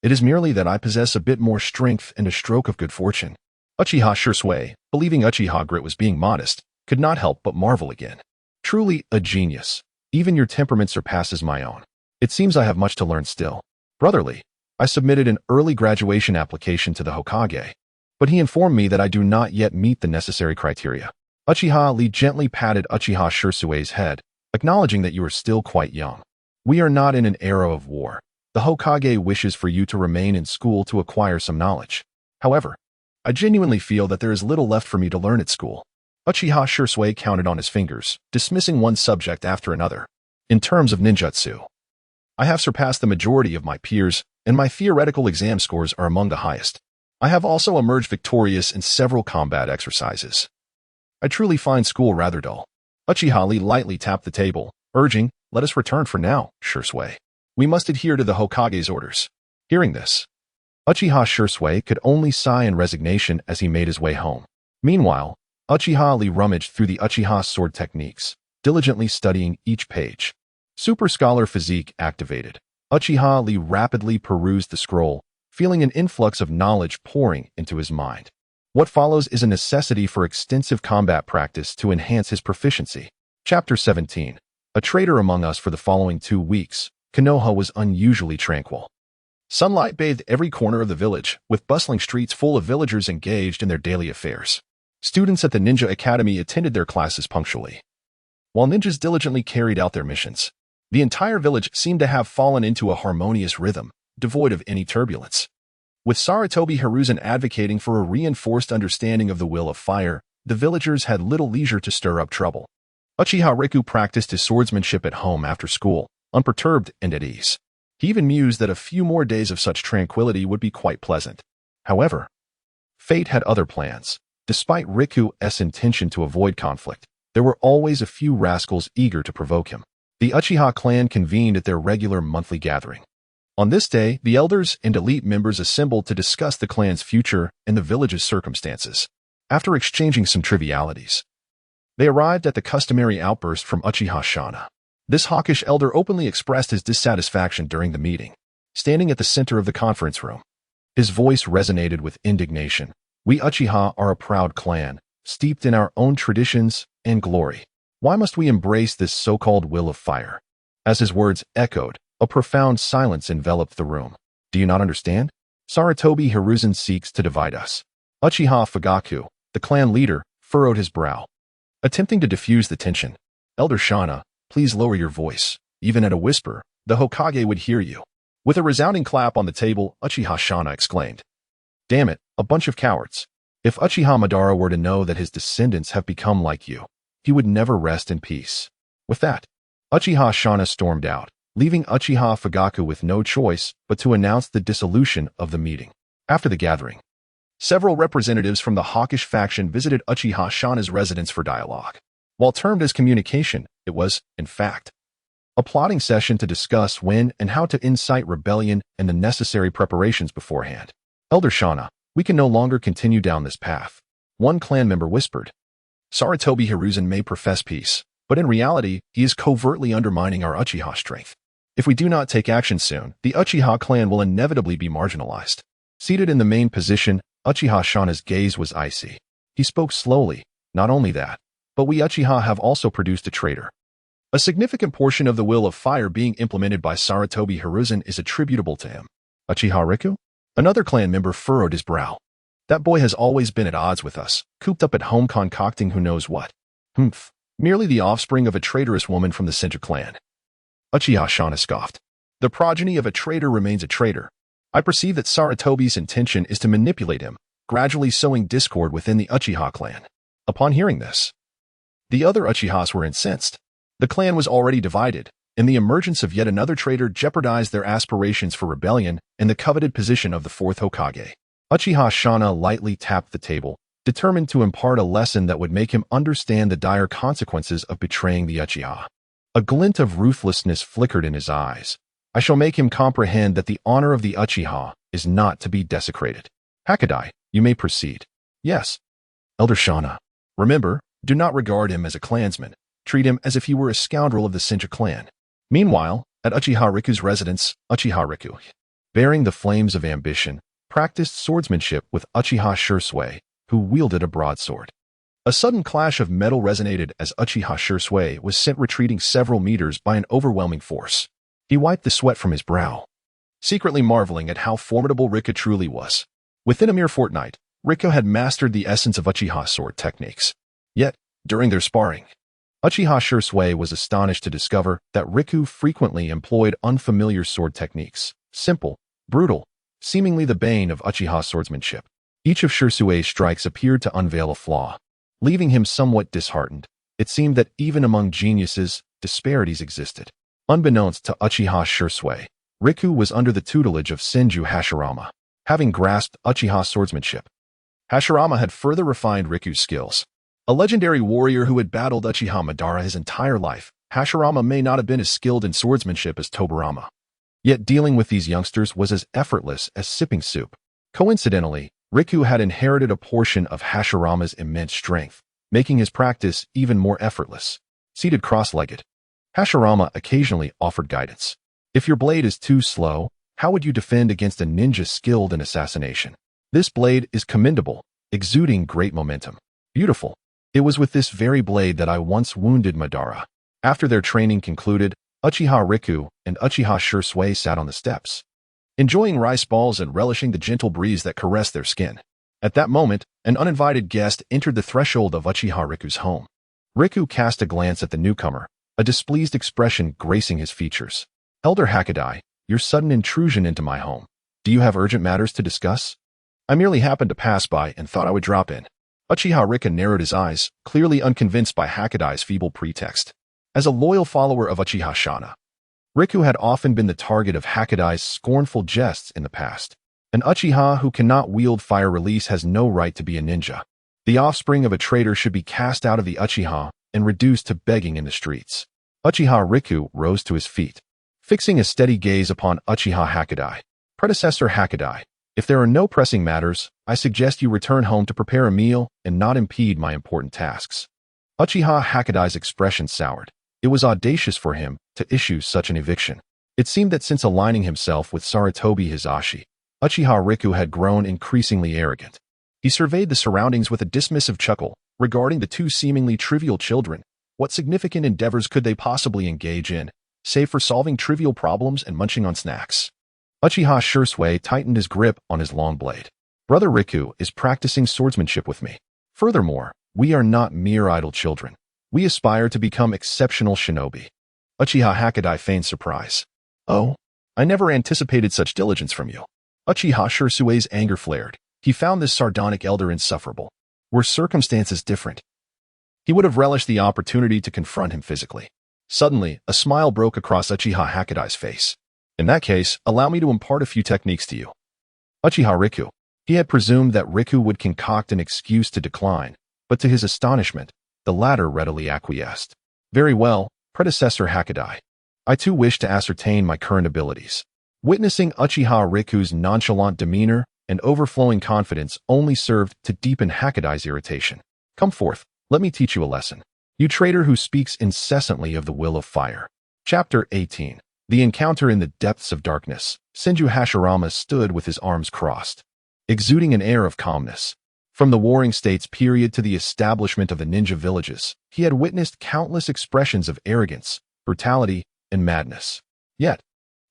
Speaker 1: it is merely that I possess a bit more strength and a stroke of good fortune. Uchiha Shisui, believing Uchiha Grit was being modest, could not help but marvel again. Truly a genius. Even your temperament surpasses my own. It seems I have much to learn still. Brotherly, I submitted an early graduation application to the Hokage, but he informed me that I do not yet meet the necessary criteria. Uchiha gently patted Uchiha Shisui's head, acknowledging that you are still quite young. We are not in an era of war. The Hokage wishes for you to remain in school to acquire some knowledge. However, I genuinely feel that there is little left for me to learn at school. Uchiha Shisui counted on his fingers, dismissing one subject after another. In terms of ninjutsu, I have surpassed the majority of my peers, and my theoretical exam scores are among the highest. I have also emerged victorious in several combat exercises. I truly find school rather dull. Uchiha lightly tapped the table, urging, "Let us return for now, Shisui. We must adhere to the Hokage's orders." Hearing this, Uchiha Shisui could only sigh in resignation as he made his way home. Meanwhile, Uchiha rummaged through the Uchiha sword techniques, diligently studying each page. Super Scholar physique activated. Uchiha rapidly perused the scroll, feeling an influx of knowledge pouring into his mind. What follows is a necessity for extensive combat practice to enhance his proficiency. Chapter 17. A traitor among us. For the following 2 weeks, Konoha was unusually tranquil. Sunlight bathed every corner of the village, with bustling streets full of villagers engaged in their daily affairs. Students at the Ninja Academy attended their classes punctually, while ninjas diligently carried out their missions. The entire village seemed to have fallen into a harmonious rhythm, devoid of any turbulence. With Sarutobi Hiruzen advocating for a reinforced understanding of the will of fire, the villagers had little leisure to stir up trouble. Uchiha Riku practiced his swordsmanship at home after school, unperturbed and at ease. He even mused that a few more days of such tranquility would be quite pleasant. However, fate had other plans. Despite Riku's intention to avoid conflict, there were always a few rascals eager to provoke him. The Uchiha clan convened at their regular monthly gathering. On this day, the elders and elite members assembled to discuss the clan's future and the village's circumstances. After exchanging some trivialities, they arrived at the customary outburst from Uchiha Shana. This hawkish elder openly expressed his dissatisfaction during the meeting, standing at the center of the conference room. His voice resonated with indignation. "We Uchiha are a proud clan, steeped in our own traditions and glory. Why must we embrace this so-called will of fire?" As his words echoed, a profound silence enveloped the room. "Do you not understand? Sarutobi Hiruzen seeks to divide us." Uchiha Fugaku, the clan leader, furrowed his brow, attempting to diffuse the tension. "Elder Shana, please lower your voice. Even at a whisper, the Hokage would hear you." With a resounding clap on the table, Uchiha Shana exclaimed, "Damn it, a bunch of cowards. If Uchiha Madara were to know that his descendants have become like you, he would never rest in peace." With that, Uchiha Shana stormed out, leaving Uchiha Fugaku with no choice but to announce the dissolution of the meeting. After the gathering, several representatives from the hawkish faction visited Uchiha Shana's residence for dialogue. While termed as communication, it was, in fact, a plotting session to discuss when and how to incite rebellion and the necessary preparations beforehand. "Elder Shana, we can no longer continue down this path," one clan member whispered. "Sarutobi Hiruzen may profess peace, but in reality, he is covertly undermining our Uchiha strength. If we do not take action soon, the Uchiha clan will inevitably be marginalized." Seated in the main position, Uchiha Shana's gaze was icy. He spoke slowly. "Not only that, but we Uchiha have also produced a traitor. A significant portion of the will of fire being implemented by Sarutobi Hiruzen is attributable to him." "Uchiha Riku?" Another clan member furrowed his brow. "That boy has always been at odds with us, cooped up at home concocting who knows what. Humph, merely the offspring of a traitorous woman from the Senju clan." Uchiha Shana scoffed. "The progeny of a traitor remains a traitor. I perceive that Sarutobi's intention is to manipulate him, gradually sowing discord within the Uchiha clan." Upon hearing this, the other Uchihas were incensed. The clan was already divided, and the emergence of yet another traitor jeopardized their aspirations for rebellion and the coveted position of the fourth Hokage. Uchiha Shana lightly tapped the table, determined to impart a lesson that would make him understand the dire consequences of betraying the Uchiha. A glint of ruthlessness flickered in his eyes. "I shall make him comprehend that the honor of the Uchiha is not to be desecrated. Hokage, you may proceed." "Yes, Elder Shana. Remember, do not regard him as a clansman. Treat him as if he were a scoundrel of the Senju clan." Meanwhile, at Uchiha Riku's residence, Uchiha Riku, bearing the flames of ambition, practiced swordsmanship with Uchiha Shisui, who wielded a broadsword. A sudden clash of metal resonated as Uchiha Shisui was sent retreating several meters by an overwhelming force. He wiped the sweat from his brow, secretly marveling at how formidable Riku truly was. Within a mere fortnight, Riku had mastered the essence of Uchiha sword techniques. Yet, during their sparring, Uchiha Shisui was astonished to discover that Riku frequently employed unfamiliar sword techniques, simple, brutal, seemingly the bane of Uchiha swordsmanship. Each of Shisui's strikes appeared to unveil a flaw, leaving him somewhat disheartened. It seemed that even among geniuses, disparities existed. Unbeknownst to Uchiha Shisui, Riku was under the tutelage of Senju Hashirama. Having grasped Uchiha swordsmanship, Hashirama had further refined Riku's skills. A legendary warrior who had battled Uchiha Madara his entire life, Hashirama may not have been as skilled in swordsmanship as Tobirama. Yet dealing with these youngsters was as effortless as sipping soup. Coincidentally, Riku had inherited a portion of Hashirama's immense strength, making his practice even more effortless. Seated cross-legged, Hashirama occasionally offered guidance. If your blade is too slow, how would you defend against a ninja skilled in assassination? This blade is commendable, exuding great momentum. Beautiful. It was with this very blade that I once wounded Madara. After their training concluded, Uchiha Riku and Uchiha Shisui sat on the steps, enjoying rice balls and relishing the gentle breeze that caressed their skin. At that moment, an uninvited guest entered the threshold of Uchiha Riku's home. Riku cast a glance at the newcomer, a displeased expression gracing his features. Elder Hokage, your sudden intrusion into my home. Do you have urgent matters to discuss? I merely happened to pass by and thought I would drop in. Uchiha Riku narrowed his eyes, clearly unconvinced by Hokage's feeble pretext. As a loyal follower of Uchiha Shana, Riku had often been the target of Hokage's scornful jests in the past. An Uchiha who cannot wield fire release has no right to be a ninja. The offspring of a traitor should be cast out of the Uchiha and reduced to begging in the streets. Uchiha Riku rose to his feet, fixing a steady gaze upon Uchiha Hokage. Predecessor Hokage, if there are no pressing matters, I suggest you return home to prepare a meal and not impede my important tasks. Uchiha Hokage's expression soured. It was audacious for him to issue such an eviction. It seemed that since aligning himself with Sarutobi Hisashi, Uchiha Riku had grown increasingly arrogant. He surveyed the surroundings with a dismissive chuckle, regarding the two seemingly trivial children. What significant endeavors could they possibly engage in, save for solving trivial problems and munching on snacks? Uchiha Shisui tightened his grip on his long blade. Brother Riku is practicing swordsmanship with me. Furthermore, we are not mere idle children. We aspire to become exceptional shinobi. Uchiha Hokage feigned surprise. Oh, I never anticipated such diligence from you. Uchiha Shisui's anger flared. He found this sardonic elder insufferable. Were circumstances different, he would have relished the opportunity to confront him physically. Suddenly, a smile broke across Uchiha Hokage's face. In that case, allow me to impart a few techniques to you. Uchiha Riku. He had presumed that Riku would concoct an excuse to decline, but to his astonishment, the latter readily acquiesced. Very well, Predecessor Hokage. I too wish to ascertain my current abilities. Witnessing Uchiha Riku's nonchalant demeanor and overflowing confidence only served to deepen Hokage's irritation. Come forth, let me teach you a lesson. You traitor who speaks incessantly of the will of fire. Chapter 18. The encounter in the depths of darkness. Senju Hashirama stood with his arms crossed, exuding an air of calmness. From the Warring States period to the establishment of the ninja villages, he had witnessed countless expressions of arrogance, brutality, and madness. Yet,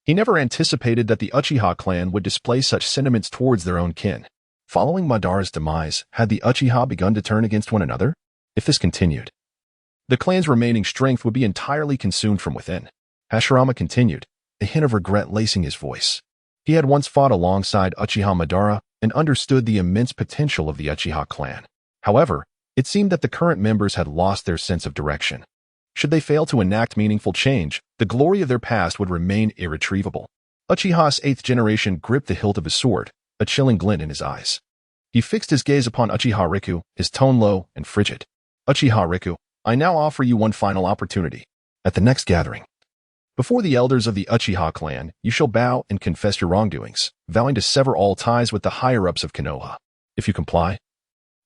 Speaker 1: he never anticipated that the Uchiha clan would display such sentiments towards their own kin. Following Madara's demise, had the Uchiha begun to turn against one another? If this continued, the clan's remaining strength would be entirely consumed from within. Hashirama continued, a hint of regret lacing his voice. He had once fought alongside Uchiha Madara and understood the immense potential of the Uchiha clan. However, it seemed that the current members had lost their sense of direction. Should they fail to enact meaningful change, the glory of their past would remain irretrievable. Uchiha's 8th generation gripped the hilt of his sword, a chilling glint in his eyes. He fixed his gaze upon Uchiha Riku, his tone low and frigid. Uchiha Riku, I now offer you one final opportunity. At the next gathering, before the elders of the Uchiha clan, you shall bow and confess your wrongdoings, vowing to sever all ties with the higher-ups of Konoha. If you comply,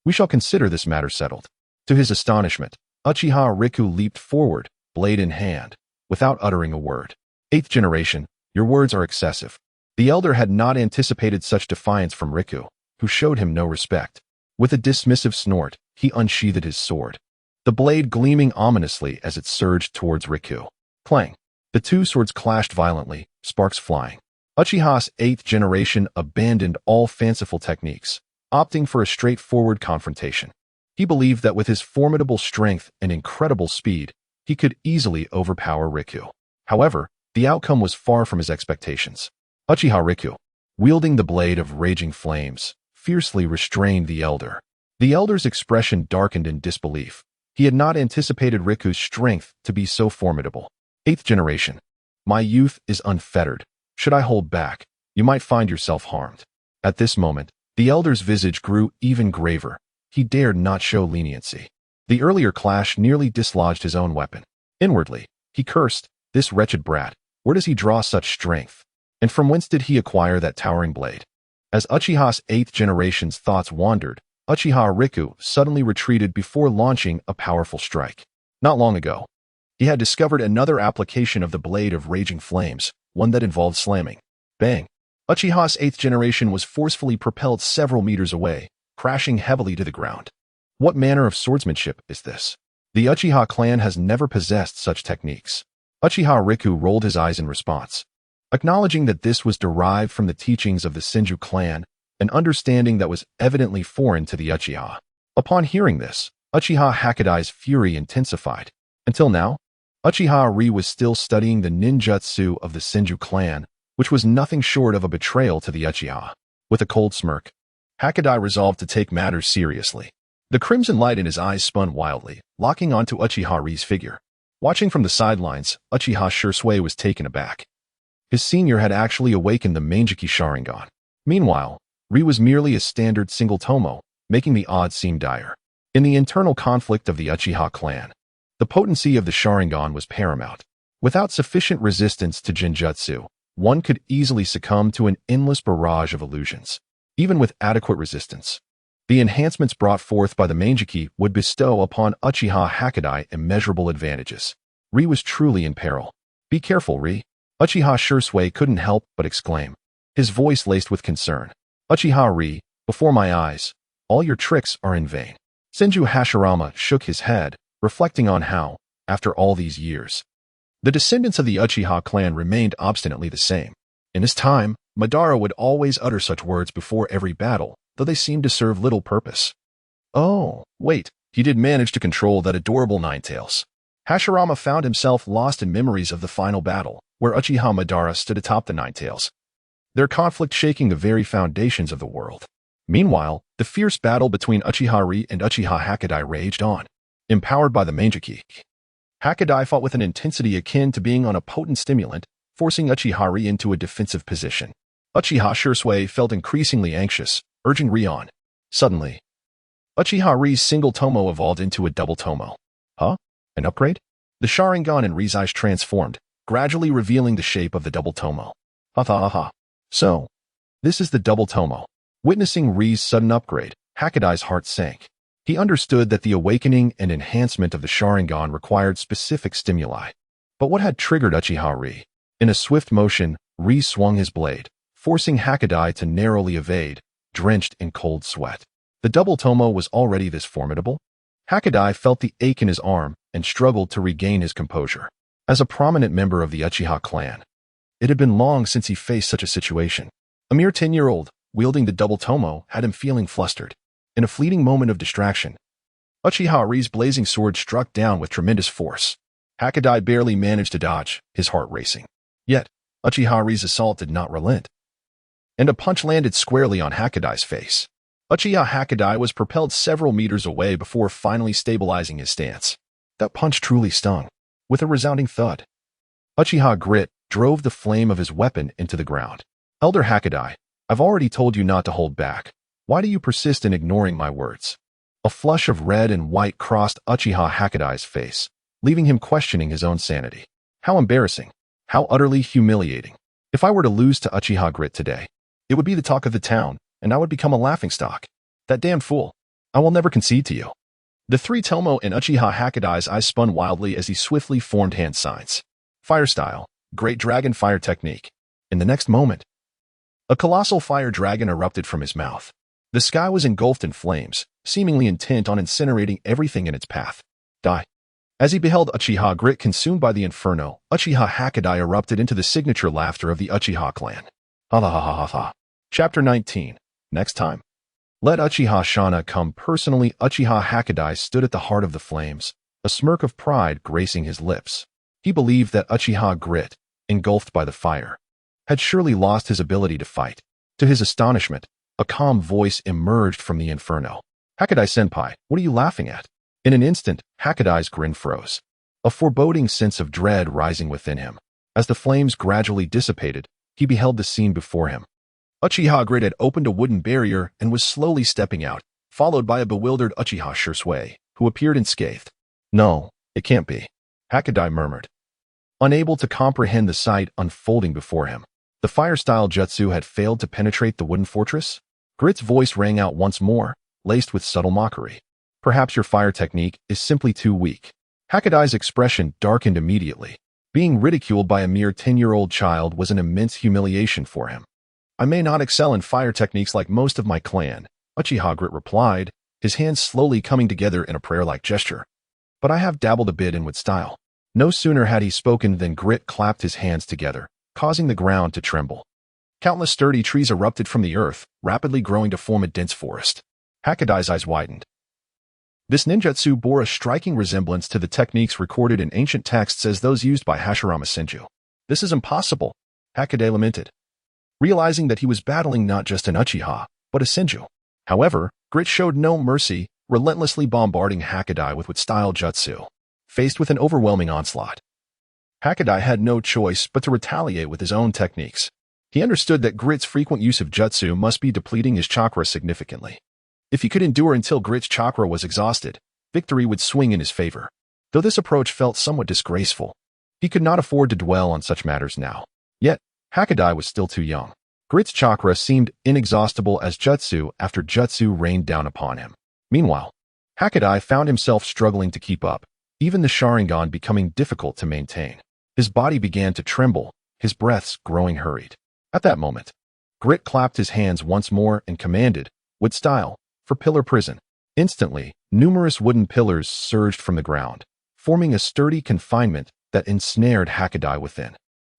Speaker 1: we shall consider this matter settled. To his astonishment, Uchiha Riku leaped forward, blade in hand, without uttering a word. 8th generation, your words are excessive. The elder had not anticipated such defiance from Riku, who showed him no respect. With a dismissive snort, he unsheathed his sword, the blade gleaming ominously as it surged towards Riku. Clang! The two swords clashed violently, sparks flying. Uchiha's 8th generation abandoned all fanciful techniques, opting for a straightforward confrontation. He believed that with his formidable strength and incredible speed, he could easily overpower Riku. However, the outcome was far from his expectations. Uchiha Riku, wielding the blade of raging flames, fiercely restrained the elder. The elder's expression darkened in disbelief. He had not anticipated Riku's strength to be so formidable. 8th generation. My youth is unfettered. Should I hold back, you might find yourself harmed. At this moment, the elder's visage grew even graver. He dared not show leniency. The earlier clash nearly dislodged his own weapon. Inwardly, he cursed, "This wretched brat, where does he draw such strength? And from whence did he acquire that towering blade?" As Uchiha's 8th generation's thoughts wandered, Uchiha Riku suddenly retreated before launching a powerful strike. Not long ago, he had discovered another application of the blade of raging flames, one that involved slamming. Bang! Uchiha's 8th generation was forcefully propelled several meters away, crashing heavily to the ground. What manner of swordsmanship is this? The Uchiha clan has never possessed such techniques. Uchiha Riku rolled his eyes in response, acknowledging that this was derived from the teachings of the Senju clan, an understanding that was evidently foreign to the Uchiha. Upon hearing this, Uchiha Hakadai's fury intensified. Until now, Uchiha Ri was still studying the ninjutsu of the Senju clan, which was nothing short of a betrayal to the Uchiha. With a cold smirk, Hakadai resolved to take matters seriously. The crimson light in his eyes spun wildly, locking onto Uchiha Ri's figure. Watching from the sidelines, Uchiha Shisui was taken aback. His senior had actually awakened the Manjiki Sharingan. Meanwhile, Ri was merely a standard single tomo, making the odds seem dire. In the internal conflict of the Uchiha clan, the potency of the Sharingan was paramount. Without sufficient resistance to genjutsu, one could easily succumb to an endless barrage of illusions. Even with adequate resistance, the enhancements brought forth by the Manjiki would bestow upon Uchiha Hakadai immeasurable advantages. Ri was truly in peril. "Be careful, Ri," Uchiha Shisui couldn't help but exclaim, his voice laced with concern. "Uchiha Ri, before my eyes, all your tricks are in vain." Senju Hashirama shook his head, reflecting on how, after all these years, the descendants of the Uchiha clan remained obstinately the same. In his time, Madara would always utter such words before every battle, though they seemed to serve little purpose. Oh, wait, he did manage to control that adorable Ninetales. Hashirama found himself lost in memories of the final battle, where Uchiha Madara stood atop the Ninetales, their conflict shaking the very foundations of the world. Meanwhile, the fierce battle between Uchiha Ri and Uchiha Hakadai raged on. Empowered by the Manjiki, Hakadai fought with an intensity akin to being on a potent stimulant, forcing Uchiha Ri into a defensive position. Uchiha Shisui felt increasingly anxious, urging Ri on. Suddenly, Uchiha Ri's single tomo evolved into a double tomo. Huh? An upgrade? The Sharingan in Ri's eyes transformed, gradually revealing the shape of the double tomo. Ha. So, this is the double tomo. Witnessing Ri's sudden upgrade, Hakadai's heart sank. He understood that the awakening and enhancement of the Sharingan required specific stimuli. But what had triggered Uchiha Ri? In a swift motion, Ri swung his blade, forcing Hakadai to narrowly evade, drenched in cold sweat. The double tomo was already this formidable? Hakadai felt the ache in his arm and struggled to regain his composure. As a prominent member of the Uchiha clan, it had been long since he faced such a situation. A mere 10-year-old, wielding the double tomo, had him feeling flustered. In a fleeting moment of distraction, Uchiha Ri's blazing sword struck down with tremendous force. Hakadai barely managed to dodge, his heart racing. Yet, Uchiha Ri's assault did not relent, and a punch landed squarely on Hakadai's face. Uchiha Hakadai was propelled several meters away before finally stabilizing his stance. That punch truly stung. With a resounding thud, Uchiha Grit drove the flame of his weapon into the ground. "Elder Hakadai, I've already told you not to hold back. Why do you persist in ignoring my words?" A flush of red and white crossed Uchiha Hakadai's face, leaving him questioning his own sanity. How embarrassing. How utterly humiliating. If I were to lose to Uchiha Grit today, it would be the talk of the town, and I would become a laughingstock. That damned fool. I will never concede to you. The three Tomo and Uchiha Hakadai's eyes spun wildly as he swiftly formed hand signs. Fire style, great dragon fire technique. In the next moment, a colossal fire dragon erupted from his mouth. The sky was engulfed in flames, seemingly intent on incinerating everything in its path. Die. As he beheld Uchiha Grit consumed by the inferno, Uchiha Hakadai erupted into the signature laughter of the Uchiha clan. Ha ha ha ha ha. Chapter 19. Next time. Let Uchiha Shana come personally. Uchiha Hakadai stood at the heart of the flames, a smirk of pride gracing his lips. He believed that Uchiha Grit, engulfed by the fire, had surely lost his ability to fight. To his astonishment, a calm voice emerged from the inferno. "Hakadai-senpai, what are you laughing at?" In an instant, Hakadai's grin froze, a foreboding sense of dread rising within him. As the flames gradually dissipated, he beheld the scene before him. Uchiha Grit had opened a wooden barrier and was slowly stepping out, followed by a bewildered Uchiha Shisui, who appeared unscathed. "No, it can't be," Hokage murmured, unable to comprehend the sight unfolding before him. The fire-style jutsu had failed to penetrate the wooden fortress? Grit's voice rang out once more, laced with subtle mockery. "Perhaps your fire technique is simply too weak." Hokage's expression darkened immediately. Being ridiculed by a mere 10-year-old child was an immense humiliation for him. "I may not excel in fire techniques like most of my clan," Uchiha Grit replied, his hands slowly coming together in a prayer-like gesture. "But I have dabbled a bit in wood style." No sooner had he spoken than Grit clapped his hands together, causing the ground to tremble. Countless sturdy trees erupted from the earth, rapidly growing to form a dense forest. Hokage's eyes widened. This ninjutsu bore a striking resemblance to the techniques recorded in ancient texts as those used by Hashirama Senju. "This is impossible," Hokage lamented, realizing that he was battling not just an Uchiha, but a Senju. However, Grit showed no mercy, relentlessly bombarding Hokage with wood-style jutsu. Faced with an overwhelming onslaught, Hokage had no choice but to retaliate with his own techniques. He understood that Grit's frequent use of jutsu must be depleting his chakra significantly. If he could endure until Grit's chakra was exhausted, victory would swing in his favor. Though this approach felt somewhat disgraceful, he could not afford to dwell on such matters now. Yet, Hokage was still too young. Grit's chakra seemed inexhaustible as jutsu after jutsu rained down upon him. Meanwhile, Hokage found himself struggling to keep up, even the Sharingan becoming difficult to maintain. His body began to tremble, his breaths growing hurried. At that moment, Grit clapped his hands once more and commanded, "Wood style, for pillar prison." Instantly, numerous wooden pillars surged from the ground, forming a sturdy confinement that ensnared Hokage within.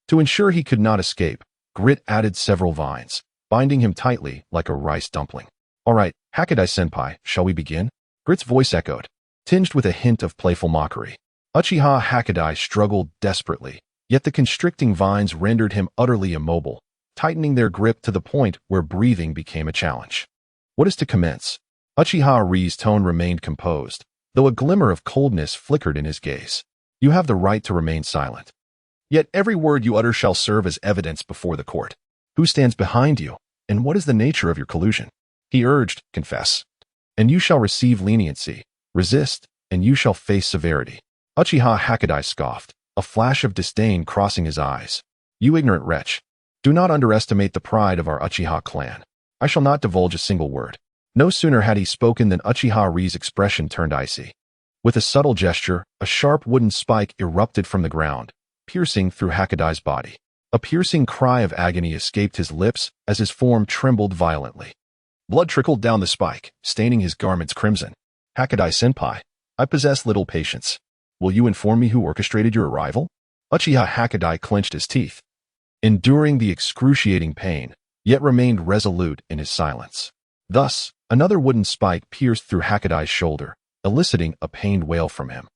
Speaker 1: To ensure he could not escape, Grit added several vines, binding him tightly like a rice dumpling. "All right, Hokage-senpai, shall we begin?" Grit's voice echoed, tinged with a hint of playful mockery. Uchiha Hokage struggled desperately, yet the constricting vines rendered him utterly immobile, tightening their grip to the point where breathing became a challenge. "What is to commence?" Uchiha Ri's tone remained composed, though a glimmer of coldness flickered in his gaze. "You have the right to remain silent. Yet every word you utter shall serve as evidence before the court. Who stands behind you, and what is the nature of your collusion?" He urged, "Confess, and you shall receive leniency. Resist, and you shall face severity." Uchiha Hokage scoffed, a flash of disdain crossing his eyes. "You ignorant wretch. Do not underestimate the pride of our Uchiha clan. I shall not divulge a single word." No sooner had he spoken than Uchiha Ri's expression turned icy. With a subtle gesture, a sharp wooden spike erupted from the ground, piercing through Hokage's body. A piercing cry of agony escaped his lips as his form trembled violently. Blood trickled down the spike, staining his garments crimson. "Hokage-senpai, I possess little patience. Will you inform me who orchestrated your arrival?" Uchiha Hokage clenched his teeth, enduring the excruciating pain, yet remained resolute in his silence. Thus, another wooden spike pierced through Hokage's shoulder, eliciting a pained wail from him.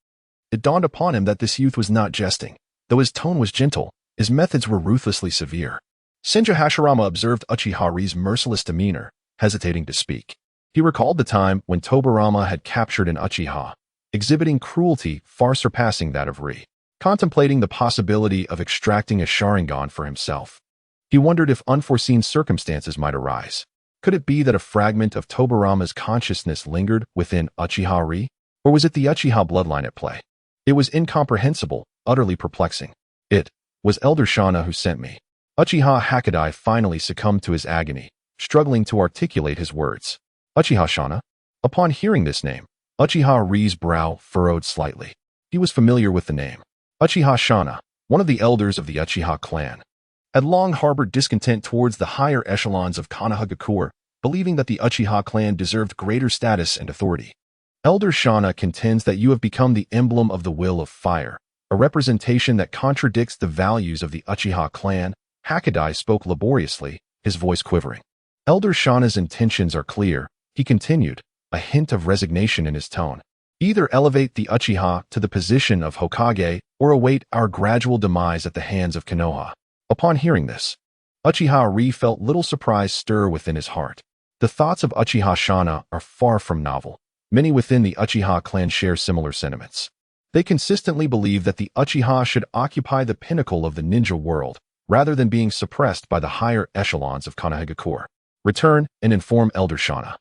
Speaker 1: It dawned upon him that this youth was not jesting. Though his tone was gentle, his methods were ruthlessly severe. Senju Hashirama observed Uchiha Ri's merciless demeanor, hesitating to speak. He recalled the time when Tobirama had captured an Uchiha, exhibiting cruelty far surpassing that of Ri. Contemplating the possibility of extracting a Sharingan for himself, he wondered if unforeseen circumstances might arise. Could it be that a fragment of Tobirama's consciousness lingered within Uchiha Ri? Or was it the Uchiha bloodline at play? It was incomprehensible, utterly perplexing. "It was Elder Shana who sent me." Uchiha Hokage finally succumbed to his agony, struggling to articulate his words. "Uchiha Shana?" Upon hearing this name, Uchiha Ri's brow furrowed slightly. He was familiar with the name. Uchiha Shana, one of the elders of the Uchiha clan, had long harbored discontent towards the higher echelons of Konohagakure, believing that the Uchiha clan deserved greater status and authority. Elder Shana contends that you have become the emblem of the will of fire, a representation that contradicts the values of the Uchiha clan. Hokage spoke laboriously, his voice quivering. Elder Shana's intentions are clear, he continued, a hint of resignation in his tone. Either elevate the Uchiha to the position of Hokage or await our gradual demise at the hands of Konoha. Upon hearing this, Uchiha Ri felt little surprise stir within his heart. The thoughts of Uchiha Shana are far from novel. Many within the Uchiha clan share similar sentiments. They consistently believe that the Uchiha should occupy the pinnacle of the ninja world, rather than being suppressed by the higher echelons of Konohagakure. "Return and inform Elder Shana,"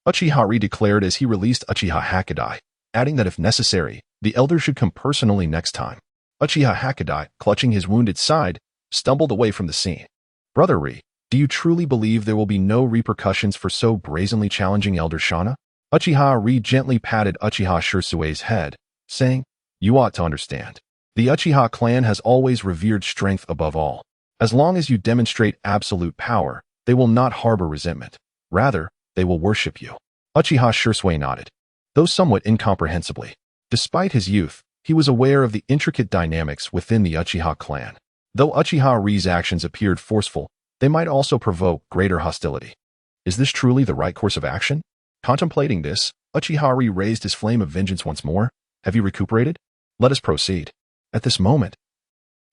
Speaker 1: Uchiha Ri declared as he released Uchiha Hokage, adding that if necessary, the elder should come personally next time. Uchiha Hokage, clutching his wounded side, stumbled away from the scene. Brother Ri, do you truly believe there will be no repercussions for so brazenly challenging Elder Shana? Uchiha Ri gently patted Uchiha Shisui's head, saying, you ought to understand. The Uchiha clan has always revered strength above all. As long as you demonstrate absolute power, they will not harbor resentment. Rather, they will worship you. Uchiha Shisui nodded, though somewhat incomprehensibly. Despite his youth, he was aware of the intricate dynamics within the Uchiha clan. Though Uchiha Ri's actions appeared forceful, they might also provoke greater hostility. Is this truly the right course of action? Contemplating this, Uchiha Ri raised his flame of vengeance once more. Have you recuperated? Let us proceed. At this moment,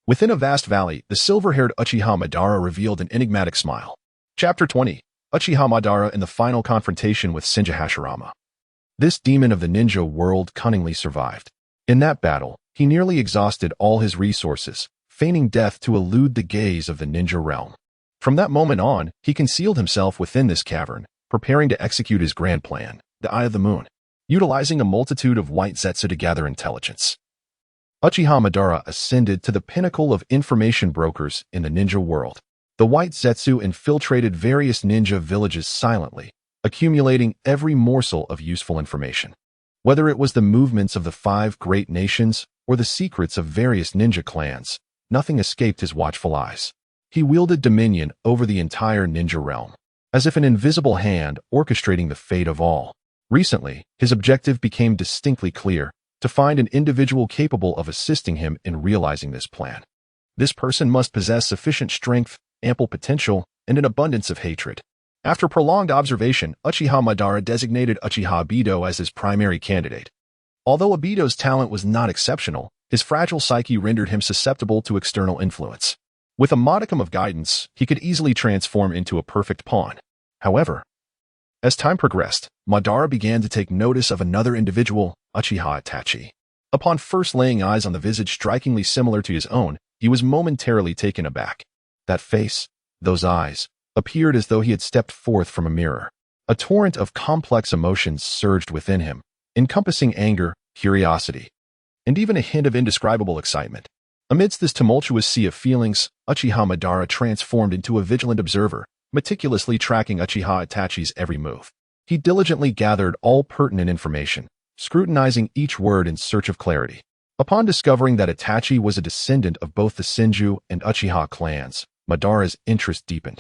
Speaker 1: within a vast valley, the silver-haired Uchiha Madara revealed an enigmatic smile. Chapter 20. Uchiha Madara in the final confrontation with Senju Hashirama. This demon of the ninja world cunningly survived. In that battle, he nearly exhausted all his resources, feigning death to elude the gaze of the ninja realm. From that moment on, he concealed himself within this cavern, preparing to execute his grand plan, the Eye of the Moon, utilizing a multitude of white zetsu to gather intelligence. Uchiha Madara ascended to the pinnacle of information brokers in the ninja world. The white zetsu infiltrated various ninja villages silently, accumulating every morsel of useful information. Whether it was the movements of the 5 great nations or the secrets of various ninja clans, nothing escaped his watchful eyes. He wielded dominion over the entire ninja realm, as if an invisible hand orchestrating the fate of all. Recently, his objective became distinctly clear: to find an individual capable of assisting him in realizing this plan. This person must possess sufficient strength, ample potential, and an abundance of hatred. After prolonged observation, Uchiha Madara designated Uchiha Obito as his primary candidate. Although Obito's talent was not exceptional, his fragile psyche rendered him susceptible to external influence. With a modicum of guidance, he could easily transform into a perfect pawn. However, as time progressed, Madara began to take notice of another individual, Uchiha Itachi. Upon first laying eyes on the visage strikingly similar to his own, he was momentarily taken aback. That face, those eyes, appeared as though he had stepped forth from a mirror. A torrent of complex emotions surged within him, encompassing anger, curiosity, and even a hint of indescribable excitement. Amidst this tumultuous sea of feelings, Uchiha Madara transformed into a vigilant observer, meticulously tracking Uchiha Itachi's every move. He diligently gathered all pertinent information, scrutinizing each word in search of clarity. Upon discovering that Itachi was a descendant of both the Senju and Uchiha clans, Madara's interest deepened.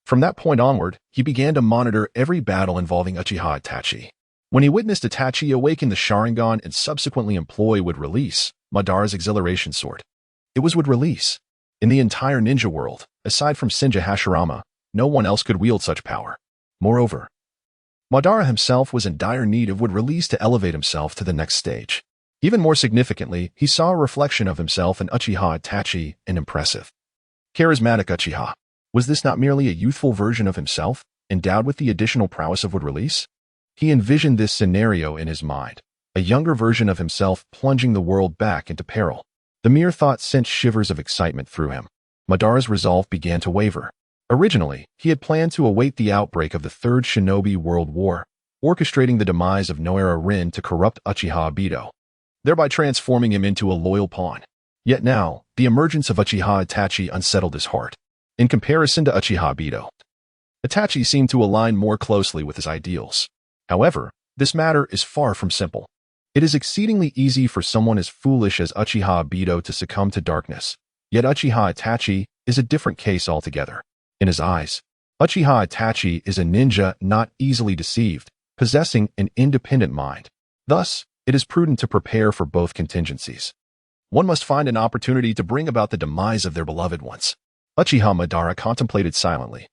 Speaker 1: From that point onward, he began to monitor every battle involving Uchiha Itachi. When he witnessed Itachi awaken the Sharingan and subsequently employ would release, Madara's exhilaration soared. It was would release. In the entire ninja world, aside from Senju Hashirama, no one else could wield such power. Moreover, Madara himself was in dire need of would release to elevate himself to the next stage. Even more significantly, he saw a reflection of himself in Uchiha Itachi, an impressive, charismatic Uchiha. Was this not merely a youthful version of himself, endowed with the additional prowess of would release? He envisioned this scenario in his mind, a younger version of himself plunging the world back into peril. The mere thought sent shivers of excitement through him. Madara's resolve began to waver. Originally, he had planned to await the outbreak of the Third Shinobi World War, orchestrating the demise of Noara Rin to corrupt Uchiha Obito, thereby transforming him into a loyal pawn. Yet now, the emergence of Uchiha Itachi unsettled his heart. In comparison to Uchiha Obito, Itachi seemed to align more closely with his ideals. However, this matter is far from simple. It is exceedingly easy for someone as foolish as Uchiha Obito to succumb to darkness, yet Uchiha Itachi is a different case altogether. In his eyes, Uchiha Itachi is a ninja not easily deceived, possessing an independent mind. Thus, it is prudent to prepare for both contingencies. One must find an opportunity to bring about the demise of their beloved ones. Uchiha Madara contemplated silently,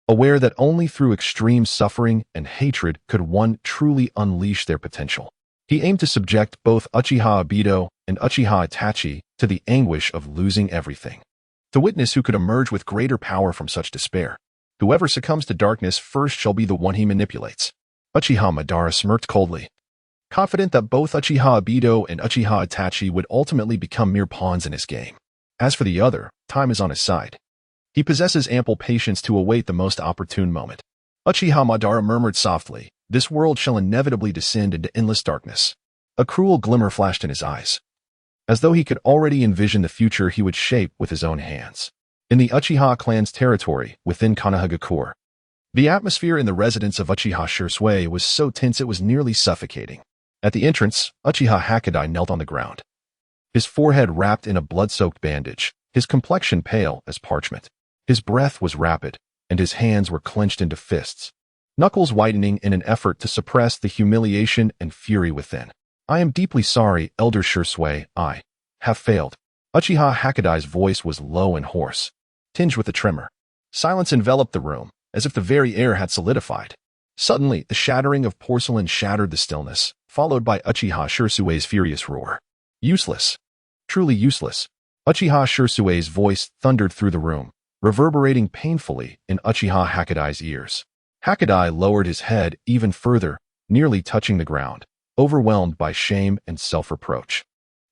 Speaker 1: aware that only through extreme suffering and hatred could one truly unleash their potential. He aimed to subject both Uchiha Obito and Uchiha Itachi to the anguish of losing everything, to witness who could emerge with greater power from such despair. Whoever succumbs to darkness first shall be the one he manipulates. Uchiha Madara smirked coldly, confident that both Uchiha Obito and Uchiha Itachi would ultimately become mere pawns in his game. As for the other, time is on his side. He possesses ample patience to await the most opportune moment. Uchiha Madara murmured softly, "This world shall inevitably descend into endless darkness. A cruel glimmer flashed in his eyes, as though he could already envision the future he would shape with his own hands. In the Uchiha clan's territory, within Konohagakure, the atmosphere in the residence of Uchiha Shisui was so tense it was nearly suffocating. At the entrance, Uchiha Hokage knelt on the ground, his forehead wrapped in a blood-soaked bandage, his complexion pale as parchment. His breath was rapid, and his hands were clenched into fists, knuckles whitening in an effort to suppress the humiliation and fury within. I am deeply sorry, Elder Shisui, I have failed. Uchiha Hokage's voice was low and hoarse, tinged with a tremor. Silence enveloped the room, as if the very air had solidified. Suddenly, the shattering of porcelain shattered the stillness, followed by Uchiha Shisui's furious roar. Useless. Truly useless. Uchiha Shisui's voice thundered through the room, reverberating painfully in Uchiha Hokage's ears. Hokage lowered his head even further, nearly touching the ground, overwhelmed by shame and self-reproach.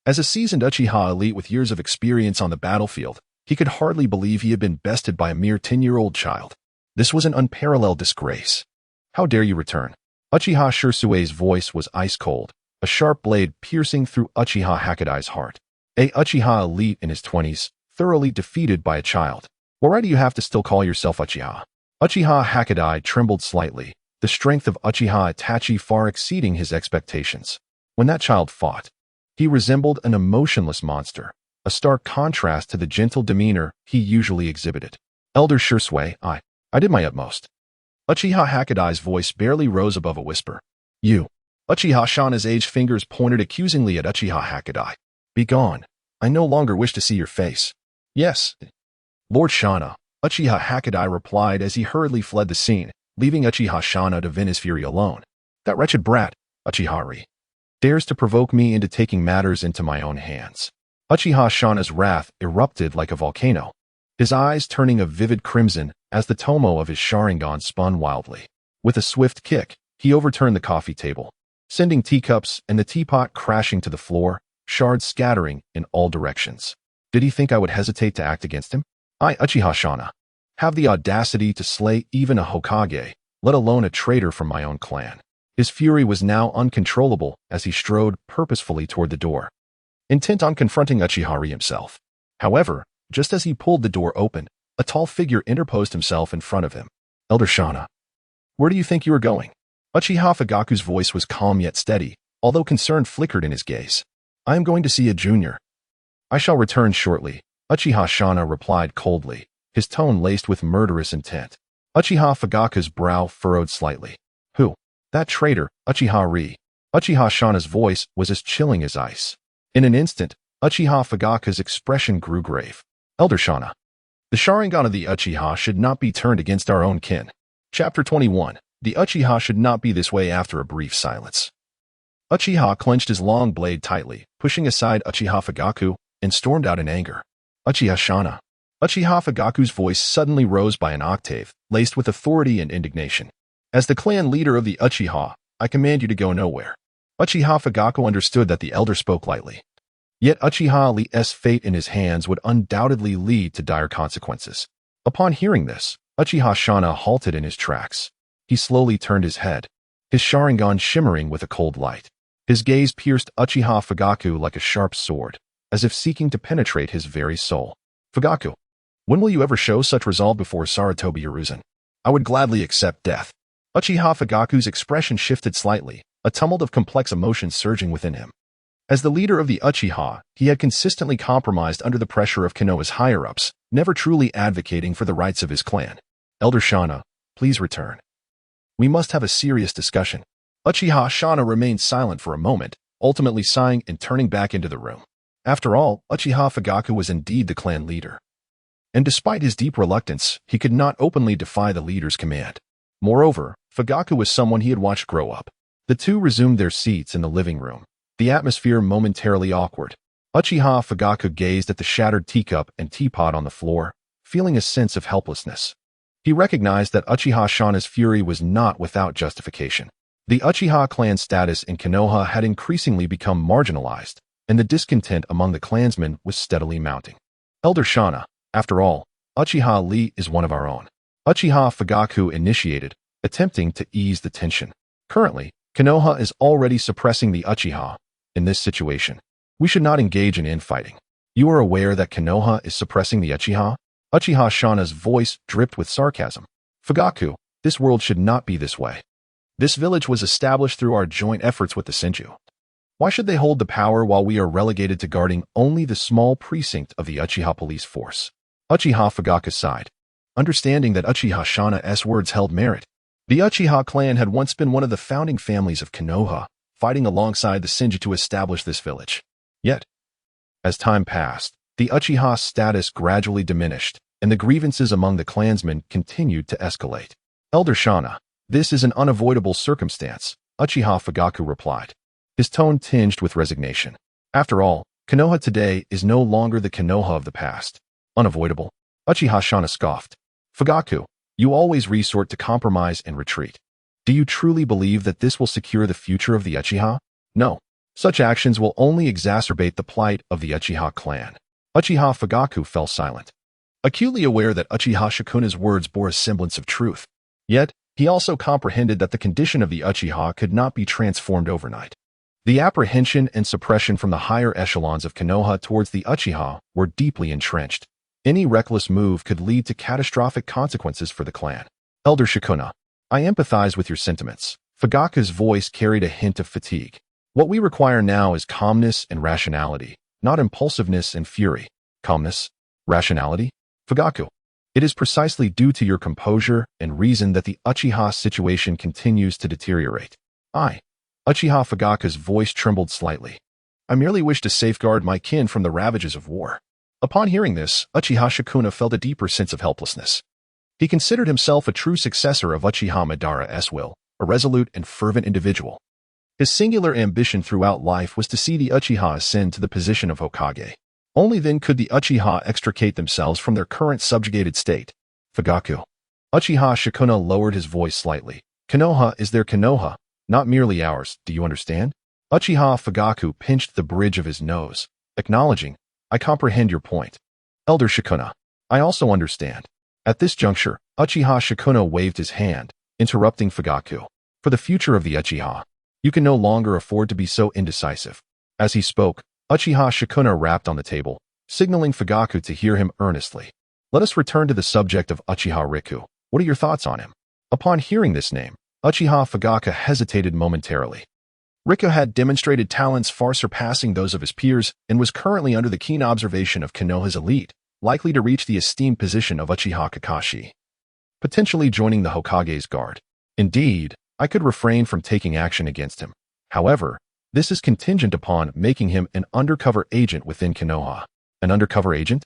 Speaker 1: As a seasoned Uchiha elite with years of experience on the battlefield, he could hardly believe he had been bested by a mere 10-year-old child. This was an unparalleled disgrace. How dare you return? Uchiha Shisui's voice was ice-cold, a sharp blade piercing through Uchiha Hokage's heart. A Uchiha elite in his 20s, thoroughly defeated by a child. Why do you have to still call yourself Uchiha? Uchiha Hokage trembled slightly, the strength of Uchiha Itachi far exceeding his expectations. When that child fought, he resembled an emotionless monster, a stark contrast to the gentle demeanor he usually exhibited. Elder Shisui, I did my utmost. Uchiha Hokage's voice barely rose above a whisper. You. Uchiha Shana's aged fingers pointed accusingly at Uchiha Hokage. Be gone. I no longer wish to see your face. Yes. Lord Shana, Uchiha Hokage replied as he hurriedly fled the scene, leaving Uchiha Shana to vent his fury alone. That wretched brat, Uchiha, dares to provoke me into taking matters into my own hands. Uchiha Shana's wrath erupted like a volcano, his eyes turning a vivid crimson as the tomo of his Sharingan spun wildly. With a swift kick, he overturned the coffee table, sending teacups and the teapot crashing to the floor, shards scattering in all directions. Did he think I would hesitate to act against him? I, Uchiha Shana, have the audacity to slay even a Hokage, let alone a traitor from my own clan. His fury was now uncontrollable as he strode purposefully toward the door, intent on confronting Uchiha himself. However, just as he pulled the door open, a tall figure interposed himself in front of him. Elder Shana, where do you think you are going? Uchiha Fugaku's voice was calm yet steady, although concern flickered in his gaze. I am going to see a junior. I shall return shortly, Uchiha Shana replied coldly, his tone laced with murderous intent. Uchiha Fugaku's brow furrowed slightly. Who? That traitor, Uchiha. Uchiha Shana's voice was as chilling as ice. In an instant, Uchiha Fugaku's expression grew grave. Elder Shana, the Sharingan of the Uchiha should not be turned against our own kin. Chapter 21. The Uchiha should not be this way. After a brief silence, Uchiha clenched his long blade tightly, pushing aside Uchiha Fugaku, and stormed out in anger. Uchiha Shana. Uchiha Fugaku's voice suddenly rose by an octave, laced with authority and indignation. As the clan leader of the Uchiha, I command you to go nowhere. Uchiha Fugaku understood that the elder spoke lightly. Yet Uchiha Li's fate in his hands would undoubtedly lead to dire consequences. Upon hearing this, Uchiha Shana halted in his tracks. He slowly turned his head, his Sharingan shimmering with a cold light. His gaze pierced Uchiha Fugaku like a sharp sword, as if seeking to penetrate his very soul. Fugaku, when will you ever show such resolve before Sarutobi Hiruzen? I would gladly accept death. Uchiha Fugaku's expression shifted slightly, a tumult of complex emotions surging within him. As the leader of the Uchiha, he had consistently compromised under the pressure of Konoha's higher-ups, never truly advocating for the rights of his clan. Elder Shana, please return. We must have a serious discussion. Uchiha Shana remained silent for a moment, ultimately sighing and turning back into the room. After all, Uchiha Fugaku was indeed the clan leader. And despite his deep reluctance, he could not openly defy the leader's command. Moreover, Fugaku was someone he had watched grow up. The two resumed their seats in the living room, the atmosphere momentarily awkward. Uchiha Fugaku gazed at the shattered teacup and teapot on the floor, feeling a sense of helplessness. He recognized that Uchiha Shana's fury was not without justification. The Uchiha clan status in Konoha had increasingly become marginalized, and the discontent among the clansmen was steadily mounting. Elder Shana, after all, Uchiha is one of our own. Uchiha Fugaku initiated, attempting to ease the tension. Currently, Konoha is already suppressing the Uchiha, In this situation, we should not engage in infighting. You are aware that Konoha is suppressing the Uchiha? Uchiha Shana's voice dripped with sarcasm. Fugaku, this world should not be this way. This village was established through our joint efforts with the Senju. Why should they hold the power while we are relegated to guarding only the small precinct of the Uchiha police force? Uchiha Fugaku sighed, understanding that Uchiha Shana's words held merit. The Uchiha clan had once been one of the founding families of Konoha, fighting alongside the Senju to establish this village. Yet, as time passed, the Uchiha status gradually diminished, and the grievances among the clansmen continued to escalate. Elder Shana, this is an unavoidable circumstance, Uchiha Fugaku replied, his tone tinged with resignation. After all, Konoha today is no longer the Konoha of the past. Unavoidable? Uchiha Shana scoffed. Fugaku, you always resort to compromise and retreat. Do you truly believe that this will secure the future of the Uchiha? No. Such actions will only exacerbate the plight of the Uchiha clan. Uchiha Fugaku fell silent, acutely aware that Uchiha Shikuna's words bore a semblance of truth. Yet, he also comprehended that the condition of the Uchiha could not be transformed overnight. The apprehension and suppression from the higher echelons of Konoha towards the Uchiha were deeply entrenched. Any reckless move could lead to catastrophic consequences for the clan. Elder Shikuna, I empathize with your sentiments. Fugaku's voice carried a hint of fatigue. What we require now is calmness and rationality, not impulsiveness and fury. Calmness? Rationality? Fugaku, it is precisely due to your composure and reason that the Uchiha situation continues to deteriorate. Uchiha Fugaku's voice trembled slightly. I merely wish to safeguard my kin from the ravages of war. Upon hearing this, Uchiha Shikuna felt a deeper sense of helplessness. He considered himself a true successor of Uchiha Madara's will, a resolute and fervent individual. His singular ambition throughout life was to see the Uchiha ascend to the position of Hokage. Only then could the Uchiha extricate themselves from their current subjugated state. Fugaku. Uchiha Shikuna lowered his voice slightly. Konoha is their Konoha, not merely ours, do you understand? Uchiha Fugaku pinched the bridge of his nose, acknowledging, I comprehend your point. Elder Shikuna, I also understand. At this juncture, Uchiha Shikuna waved his hand, interrupting Fugaku. For the future of the Uchiha, you can no longer afford to be so indecisive. As he spoke, Uchiha Shikuna rapped on the table, signaling Fugaku to hear him earnestly. Let us return to the subject of Uchiha Riku. What are your thoughts on him? Upon hearing this name, Uchiha Fugaku hesitated momentarily. Riku had demonstrated talents far surpassing those of his peers and was currently under the keen observation of Konoha's elite, likely to reach the esteemed position of Uchiha Kakashi, potentially joining the Hokage's guard. Indeed, I could refrain from taking action against him. However, this is contingent upon making him an undercover agent within Konoha. An undercover agent?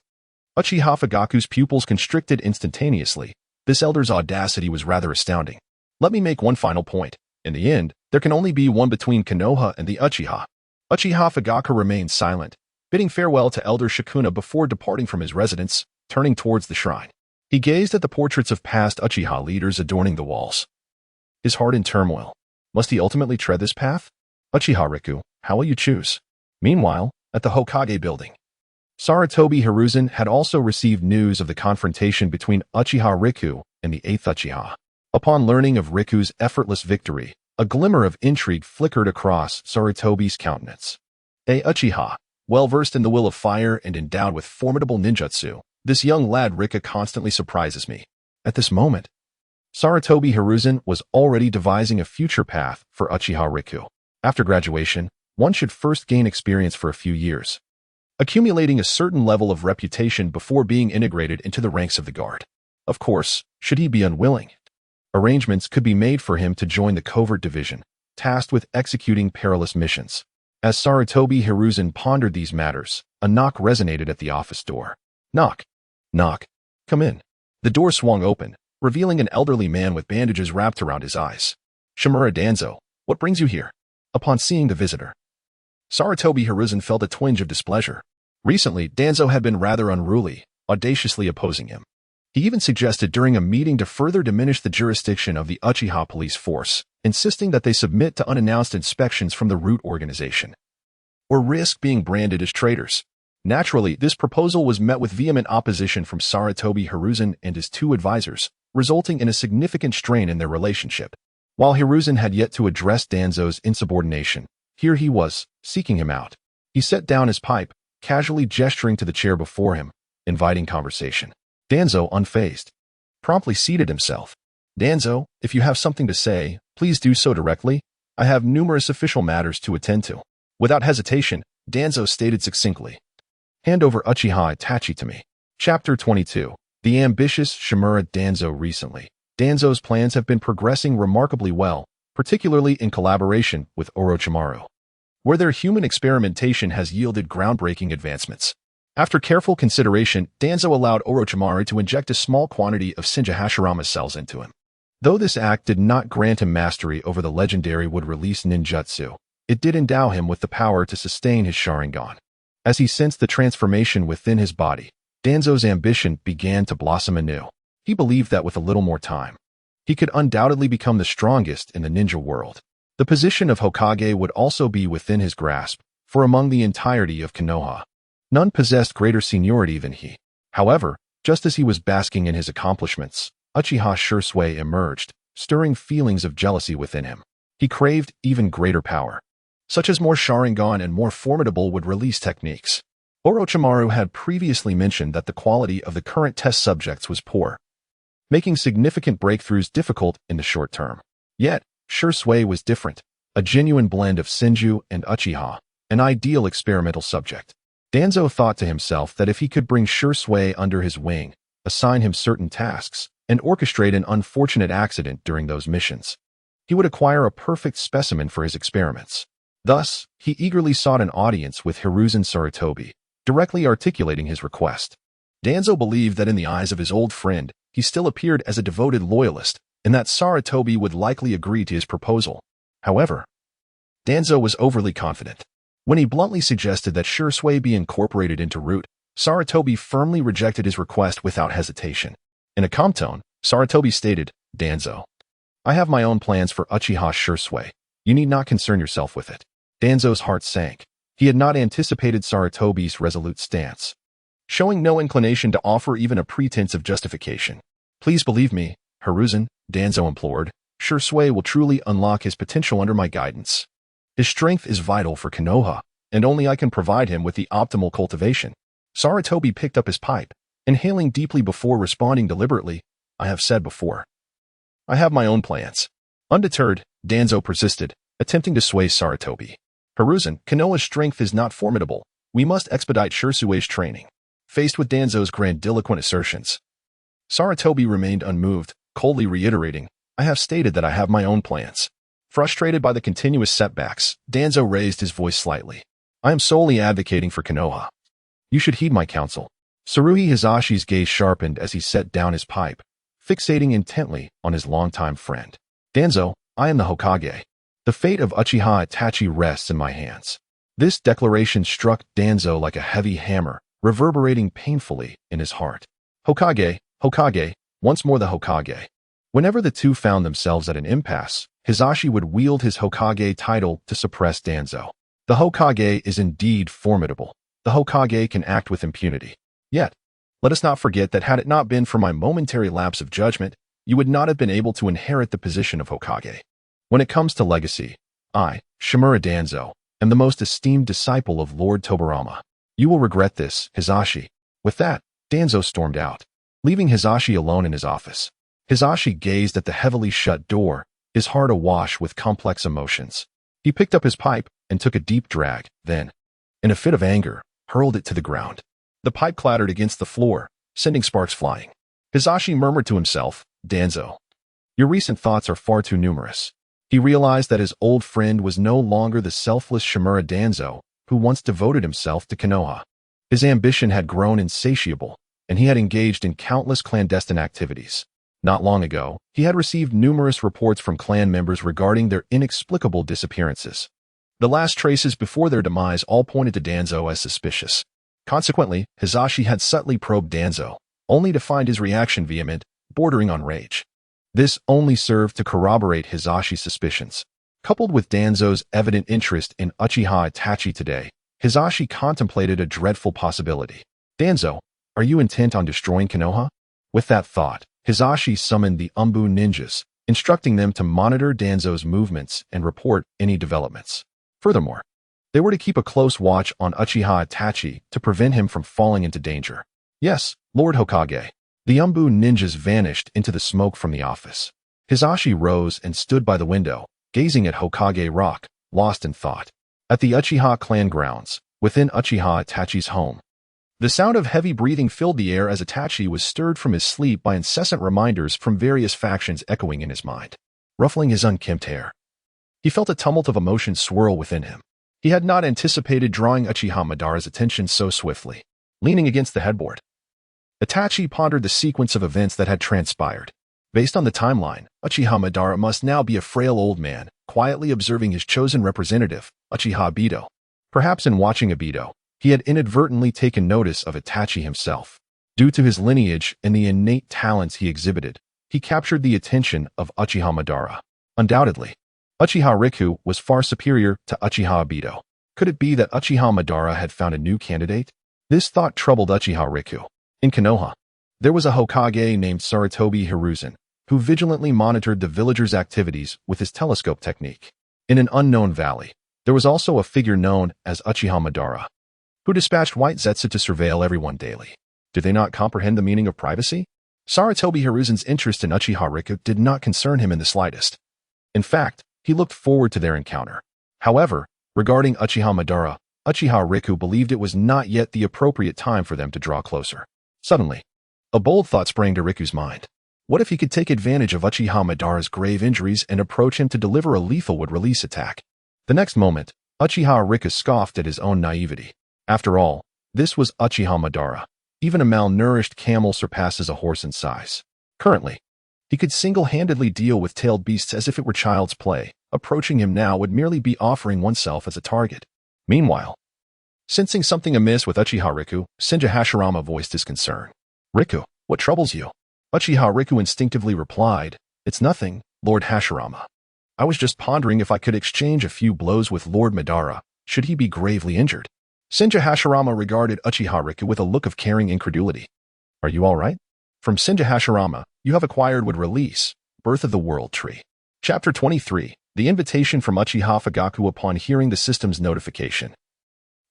Speaker 1: Uchiha Fugaku's pupils constricted instantaneously. This elder's audacity was rather astounding. Let me make one final point. In the end, there can only be one between Konoha and the Uchiha. Uchiha Fugaku remained silent, bidding farewell to Elder Shikuna before departing from his residence, turning towards the shrine. He gazed at the portraits of past Uchiha leaders adorning the walls. His heart in turmoil. Must he ultimately tread this path? Uchiha Riku, how will you choose? Meanwhile, at the Hokage building, Sarutobi Hiruzen had also received news of the confrontation between Uchiha Riku and the 8th Uchiha. Upon learning of Riku's effortless victory, a glimmer of intrigue flickered across Sarutobi's countenance. A Uchiha, well-versed in the will of fire and endowed with formidable ninjutsu, this young lad Rika constantly surprises me. At this moment, Sarutobi Hiruzen was already devising a future path for Uchiha Riku. After graduation, one should first gain experience for a few years, accumulating a certain level of reputation before being integrated into the ranks of the guard. Of course, should he be unwilling, arrangements could be made for him to join the covert division, tasked with executing perilous missions. As Sarutobi Hiruzen pondered these matters, a knock resonated at the office door. Knock. Knock. Come in. The door swung open, revealing an elderly man with bandages wrapped around his eyes. Shimura Danzo, what brings you here? Upon seeing the visitor, Sarutobi Hiruzen felt a twinge of displeasure. Recently, Danzo had been rather unruly, audaciously opposing him. He even suggested during a meeting to further diminish the jurisdiction of the Uchiha police force, insisting that they submit to unannounced inspections from the root organization, or risk being branded as traitors. Naturally, this proposal was met with vehement opposition from Sarutobi Hiruzen and his two advisors, resulting in a significant strain in their relationship. While Hiruzen had yet to address Danzo's insubordination, Here he was, seeking him out. He set down his pipe, casually gesturing to the chair before him, inviting conversation. Danzo, unfazed, promptly seated himself. Danzo, if you have something to say, please do so directly. I have numerous official matters to attend to. Without hesitation, Danzo stated succinctly. Hand over Uchiha Itachi to me. Chapter 22. The ambitious Shimura Danzo. Recently, Danzo's plans have been progressing remarkably well, particularly in collaboration with Orochimaru, where their human experimentation has yielded groundbreaking advancements. After careful consideration, Danzo allowed Orochimaru to inject a small quantity of Shinja Hashirama cells into him. Though this act did not grant him mastery over the legendary would-release ninjutsu, it did endow him with the power to sustain his Sharingan. As he sensed the transformation within his body, Danzo's ambition began to blossom anew. He believed that with a little more time, he could undoubtedly become the strongest in the ninja world. The position of Hokage would also be within his grasp, for among the entirety of Konoha, none possessed greater seniority than he. However, just as he was basking in his accomplishments, Uchiha Shisui emerged, stirring feelings of jealousy within him. He craved even greater power, such as more Sharingan and more formidable would-release techniques. Orochimaru had previously mentioned that the quality of the current test subjects was poor, making significant breakthroughs difficult in the short term. Yet, Shisui was different, a genuine blend of Senju and Uchiha, an ideal experimental subject. Danzo thought to himself that if he could bring Shisui under his wing, assign him certain tasks, and orchestrate an unfortunate accident during those missions, he would acquire a perfect specimen for his experiments. Thus, he eagerly sought an audience with Hiruzen Sarutobi, directly articulating his request. Danzo believed that in the eyes of his old friend, he still appeared as a devoted loyalist, and that Sarutobi would likely agree to his proposal. However, Danzo was overly confident. When he bluntly suggested that Shisui be incorporated into Root, Sarutobi firmly rejected his request without hesitation. In a calm tone, Sarutobi stated, Danzo, I have my own plans for Uchiha Shisui. You need not concern yourself with it. Danzo's heart sank. He had not anticipated Sarutobi's resolute stance, showing no inclination to offer even a pretense of justification. Please believe me, Hiruzen, Danzo implored. Shisui will truly unlock his potential under my guidance. His strength is vital for Konoha, and only I can provide him with the optimal cultivation. Sarutobi picked up his pipe, inhaling deeply before responding deliberately, I have said before, I have my own plans. Undeterred, Danzo persisted, attempting to sway Sarutobi. Hiruzen, Konoha's strength is not formidable. We must expedite Shisui's training. Faced with Danzo's grandiloquent assertions, Sarutobi remained unmoved, coldly reiterating, I have stated that I have my own plans. Frustrated by the continuous setbacks, Danzo raised his voice slightly. I am solely advocating for Konoha. You should heed my counsel. Tsuruhi Hizashi's gaze sharpened as he set down his pipe, fixating intently on his longtime friend. Danzo, I am the Hokage. The fate of Uchiha Itachi rests in my hands. This declaration struck Danzo like a heavy hammer, reverberating painfully in his heart. Hokage, Hokage, once more the Hokage. Whenever the two found themselves at an impasse, Hizashi would wield his Hokage title to suppress Danzo. The Hokage is indeed formidable. The Hokage can act with impunity. Yet, let us not forget that had it not been for my momentary lapse of judgment, you would not have been able to inherit the position of Hokage. When it comes to legacy, I, Shimura Danzo, am the most esteemed disciple of Lord Tobirama. You will regret this, Hizashi. With that, Danzo stormed out, leaving Hizashi alone in his office. Hizashi gazed at the heavily shut door, his heart awash with complex emotions. He picked up his pipe and took a deep drag, then, in a fit of anger, hurled it to the ground. The pipe clattered against the floor, sending sparks flying. Hizashi murmured to himself, Danzo, your recent thoughts are far too numerous. He realized that his old friend was no longer the selfless Shimura Danzo who once devoted himself to Konoha. His ambition had grown insatiable, and he had engaged in countless clandestine activities. Not long ago, he had received numerous reports from clan members regarding their inexplicable disappearances. The last traces before their demise all pointed to Danzo as suspicious. Consequently, Hizashi had subtly probed Danzo, only to find his reaction vehement, bordering on rage. This only served to corroborate Hizashi's suspicions. Coupled with Danzo's evident interest in Uchiha Itachi today, Hizashi contemplated a dreadful possibility. Danzo, are you intent on destroying Konoha? With that thought, Hizashi summoned the Umbu ninjas, instructing them to monitor Danzo's movements and report any developments. Furthermore, they were to keep a close watch on Uchiha Itachi to prevent him from falling into danger. Yes, Lord Hokage. The Umbu ninjas vanished into the smoke from the office. Hisashi rose and stood by the window, gazing at Hokage Rock, lost in thought. At the Uchiha clan grounds, within Uchiha Itachi's home, the sound of heavy breathing filled the air as Itachi was stirred from his sleep by incessant reminders from various factions echoing in his mind, ruffling his unkempt hair. He felt a tumult of emotion swirl within him. He had not anticipated drawing Uchiha Madara's attention so swiftly. Leaning against the headboard, Itachi pondered the sequence of events that had transpired. Based on the timeline, Uchiha Madara must now be a frail old man, quietly observing his chosen representative, Uchiha Obito. Perhaps in watching Obito, he had inadvertently taken notice of Itachi himself. Due to his lineage and the innate talents he exhibited, he captured the attention of Uchiha Madara. Undoubtedly, Uchiha Riku was far superior to Uchiha Obito. Could it be that Uchiha Madara had found a new candidate? This thought troubled Uchiha Riku. In Konoha, there was a Hokage named Sarutobi Hiruzen, who vigilantly monitored the villagers' activities with his telescope technique. In an unknown valley, there was also a figure known as Uchiha Madara, who dispatched white Zetsu to surveil everyone daily. Did they not comprehend the meaning of privacy? Sarutobi Hiruzen's interest in Uchiha Riku did not concern him in the slightest. In fact, he looked forward to their encounter. However, regarding Uchiha Madara, Uchiha Riku believed it was not yet the appropriate time for them to draw closer. Suddenly, a bold thought sprang to Riku's mind. What if he could take advantage of Uchiha Madara's grave injuries and approach him to deliver a lethal would-release attack? The next moment, Uchiha Riku scoffed at his own naivety. After all, this was Uchiha Madara. Even a malnourished camel surpasses a horse in size. Currently, he could single-handedly deal with tailed beasts as if it were child's play. Approaching him now would merely be offering oneself as a target. Meanwhile, sensing something amiss with Uchiha Riku, Senja Hashirama voiced his concern. Riku, what troubles you? Uchiha Riku instinctively replied, It's nothing, Lord Hashirama. I was just pondering if I could exchange a few blows with Lord Madara, should he be gravely injured. Senja Hashirama regarded Uchiha Riku with a look of caring incredulity. Are you all right? From Senja Hashirama, you have acquired would-release, Birth of the World Tree. Chapter 23, The Invitation from Uchiha Fugaku upon hearing the system's notification.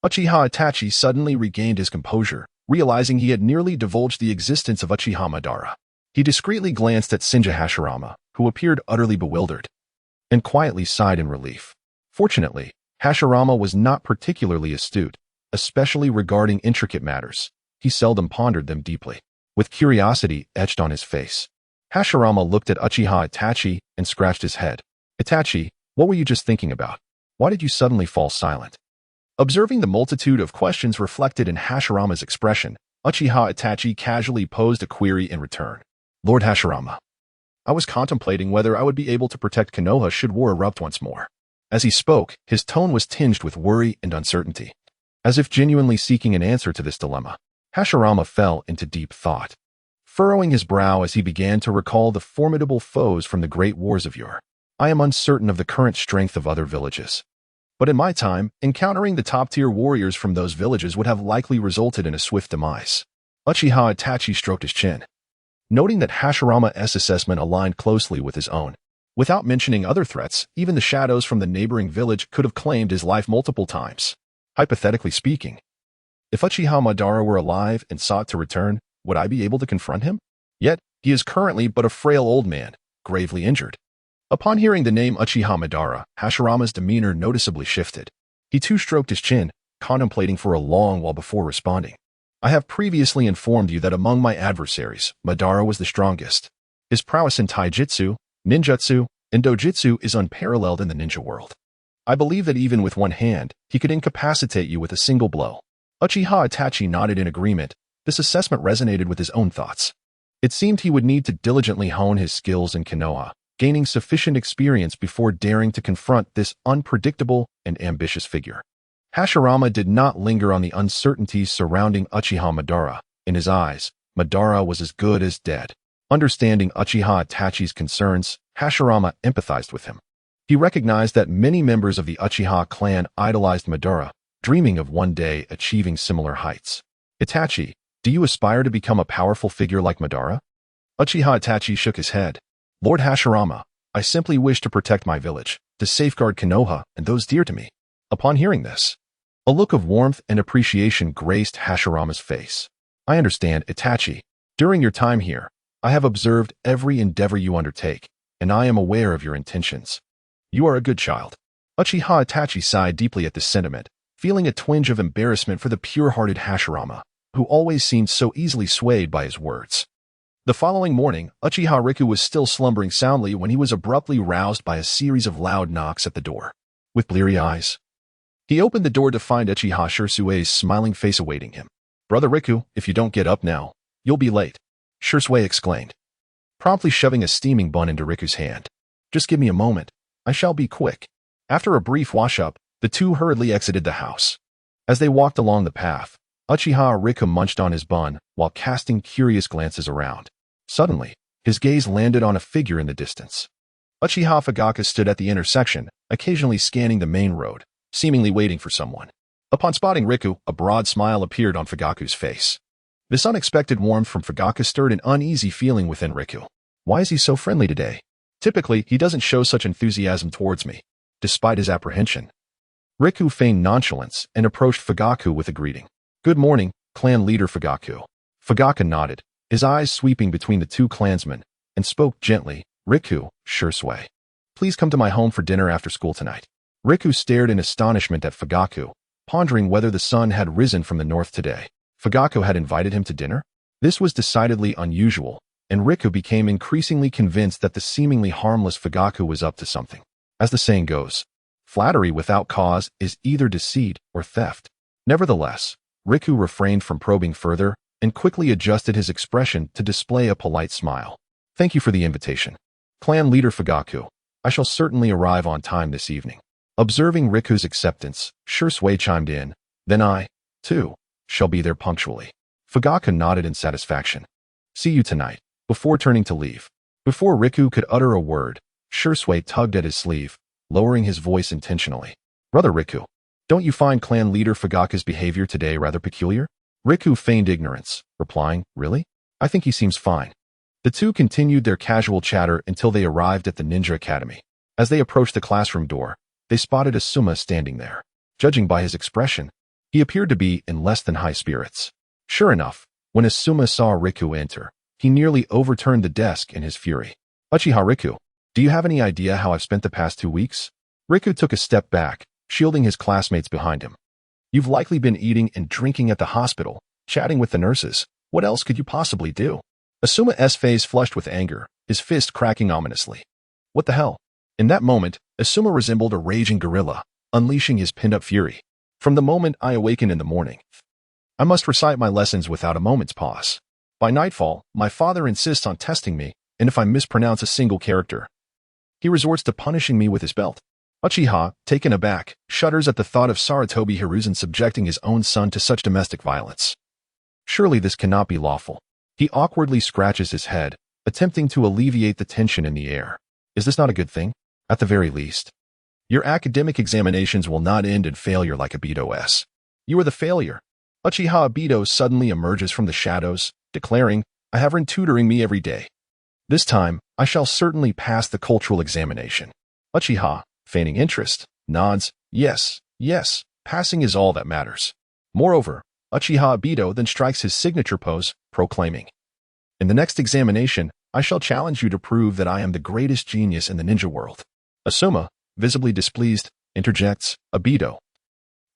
Speaker 1: Uchiha Itachi suddenly regained his composure, realizing he had nearly divulged the existence of Uchiha Madara. He discreetly glanced at Senja Hashirama, who appeared utterly bewildered, and quietly sighed in relief. Fortunately, Hashirama was not particularly astute, especially regarding intricate matters. He seldom pondered them deeply. With curiosity etched on his face, Hashirama looked at Uchiha Itachi and scratched his head. Itachi, what were you just thinking about? Why did you suddenly fall silent? Observing the multitude of questions reflected in Hashirama's expression, Uchiha Itachi casually posed a query in return. Lord Hashirama, I was contemplating whether I would be able to protect Konoha should war erupt once more. As he spoke, his tone was tinged with worry and uncertainty. As if genuinely seeking an answer to this dilemma, Hashirama fell into deep thought, furrowing his brow as he began to recall the formidable foes from the great wars of yore. I am uncertain of the current strength of other villages, but in my time, encountering the top-tier warriors from those villages would have likely resulted in a swift demise. Uchiha Itachi stroked his chin, noting that Hashirama's assessment aligned closely with his own. Without mentioning other threats, even the shadows from the neighboring village could have claimed his life multiple times. Hypothetically speaking, if Uchiha Madara were alive and sought to return, would I be able to confront him? Yet, he is currently but a frail old man, gravely injured. Upon hearing the name Uchiha Madara, Hashirama's demeanor noticeably shifted. He too stroked his chin, contemplating for a long while before responding. I have previously informed you that among my adversaries, Madara was the strongest. His prowess in taijutsu, ninjutsu, and dojutsu is unparalleled in the ninja world. I believe that even with one hand, he could incapacitate you with a single blow. Uchiha Itachi nodded in agreement. This assessment resonated with his own thoughts. It seemed he would need to diligently hone his skills in Konoha, gaining sufficient experience before daring to confront this unpredictable and ambitious figure. Hashirama did not linger on the uncertainties surrounding Uchiha Madara. In his eyes, Madara was as good as dead. Understanding Uchiha Itachi's concerns, Hashirama empathized with him. He recognized that many members of the Uchiha clan idolized Madara, dreaming of one day achieving similar heights. Itachi, do you aspire to become a powerful figure like Madara? Uchiha Itachi shook his head. Lord Hashirama, I simply wish to protect my village, to safeguard Konoha and those dear to me. Upon hearing this, a look of warmth and appreciation graced Hashirama's face. I understand, Itachi. During your time here, I have observed every endeavor you undertake, and I am aware of your intentions. You are a good child. Uchiha Itachi sighed deeply at this sentiment, feeling a twinge of embarrassment for the pure-hearted Hashirama, who always seemed so easily swayed by his words. The following morning, Uchiha Riku was still slumbering soundly when he was abruptly roused by a series of loud knocks at the door. With bleary eyes, he opened the door to find Uchiha Shisui's smiling face awaiting him. "Brother Riku, if you don't get up now, you'll be late," Shisui exclaimed, promptly shoving a steaming bun into Riku's hand. "Just give me a moment. I shall be quick." After a brief wash-up, the two hurriedly exited the house. As they walked along the path, Uchiha Riku munched on his bun while casting curious glances around. Suddenly, his gaze landed on a figure in the distance. Uchiha Fugaku stood at the intersection, occasionally scanning the main road, seemingly waiting for someone. Upon spotting Riku, a broad smile appeared on Fugaku's face. This unexpected warmth from Fugaku stirred an uneasy feeling within Riku. Why is he so friendly today? Typically, he doesn't show such enthusiasm towards me, despite his apprehension. Riku feigned nonchalance and approached Fugaku with a greeting. "Good morning, clan leader Fugaku." Fugaku nodded, his eyes sweeping between the two clansmen, and spoke gently. "Riku, Shisui, please come to my home for dinner after school tonight." Riku stared in astonishment at Fugaku, pondering whether the sun had risen from the north today. Fugaku had invited him to dinner? This was decidedly unusual, and Riku became increasingly convinced that the seemingly harmless Fugaku was up to something. As the saying goes, flattery without cause is either deceit or theft. Nevertheless, Riku refrained from probing further and quickly adjusted his expression to display a polite smile. "Thank you for the invitation, clan leader Fugaku. I shall certainly arrive on time this evening." Observing Riku's acceptance, Shisui chimed in, "Then I, too, shall be there punctually." Fugaku nodded in satisfaction. "See you tonight," before turning to leave. Before Riku could utter a word, Shisui tugged at his sleeve, lowering his voice intentionally. "Brother Riku, don't you find clan leader Fugaku's behavior today rather peculiar?" Riku feigned ignorance, replying, "Really? I think he seems fine." The two continued their casual chatter until they arrived at the ninja academy. As they approached the classroom door, they spotted Asuma standing there. Judging by his expression, he appeared to be in less than high spirits. Sure enough, when Asuma saw Riku enter, he nearly overturned the desk in his fury. "Uchiha Riku, do you have any idea how I've spent the past 2 weeks?" Riku took a step back, shielding his classmates behind him. "You've likely been eating and drinking at the hospital, chatting with the nurses. What else could you possibly do?" Asuma's face flushed with anger, his fist cracking ominously. What the hell? In that moment, Asuma resembled a raging gorilla, unleashing his pinned-up fury. "From the moment I awaken in the morning, I must recite my lessons without a moment's pause. By nightfall, my father insists on testing me, and if I mispronounce a single character, he resorts to punishing me with his belt." Uchiha, taken aback, shudders at the thought of Sarutobi Hiruzen subjecting his own son to such domestic violence. Surely this cannot be lawful. He awkwardly scratches his head, attempting to alleviate the tension in the air. Is this not a good thing? At the very least, your academic examinations will not end in failure like Obito's. You are the failure. Uchiha Obito suddenly emerges from the shadows, declaring, "I have Rin tutoring me every day. This time, I shall certainly pass the cultural examination." Uchiha, feigning interest, nods, yes, passing is all that matters." Moreover, Uchiha Obito then strikes his signature pose, proclaiming, "In the next examination, I shall challenge you to prove that I am the greatest genius in the ninja world." Asuma, visibly displeased, interjects, "Obito,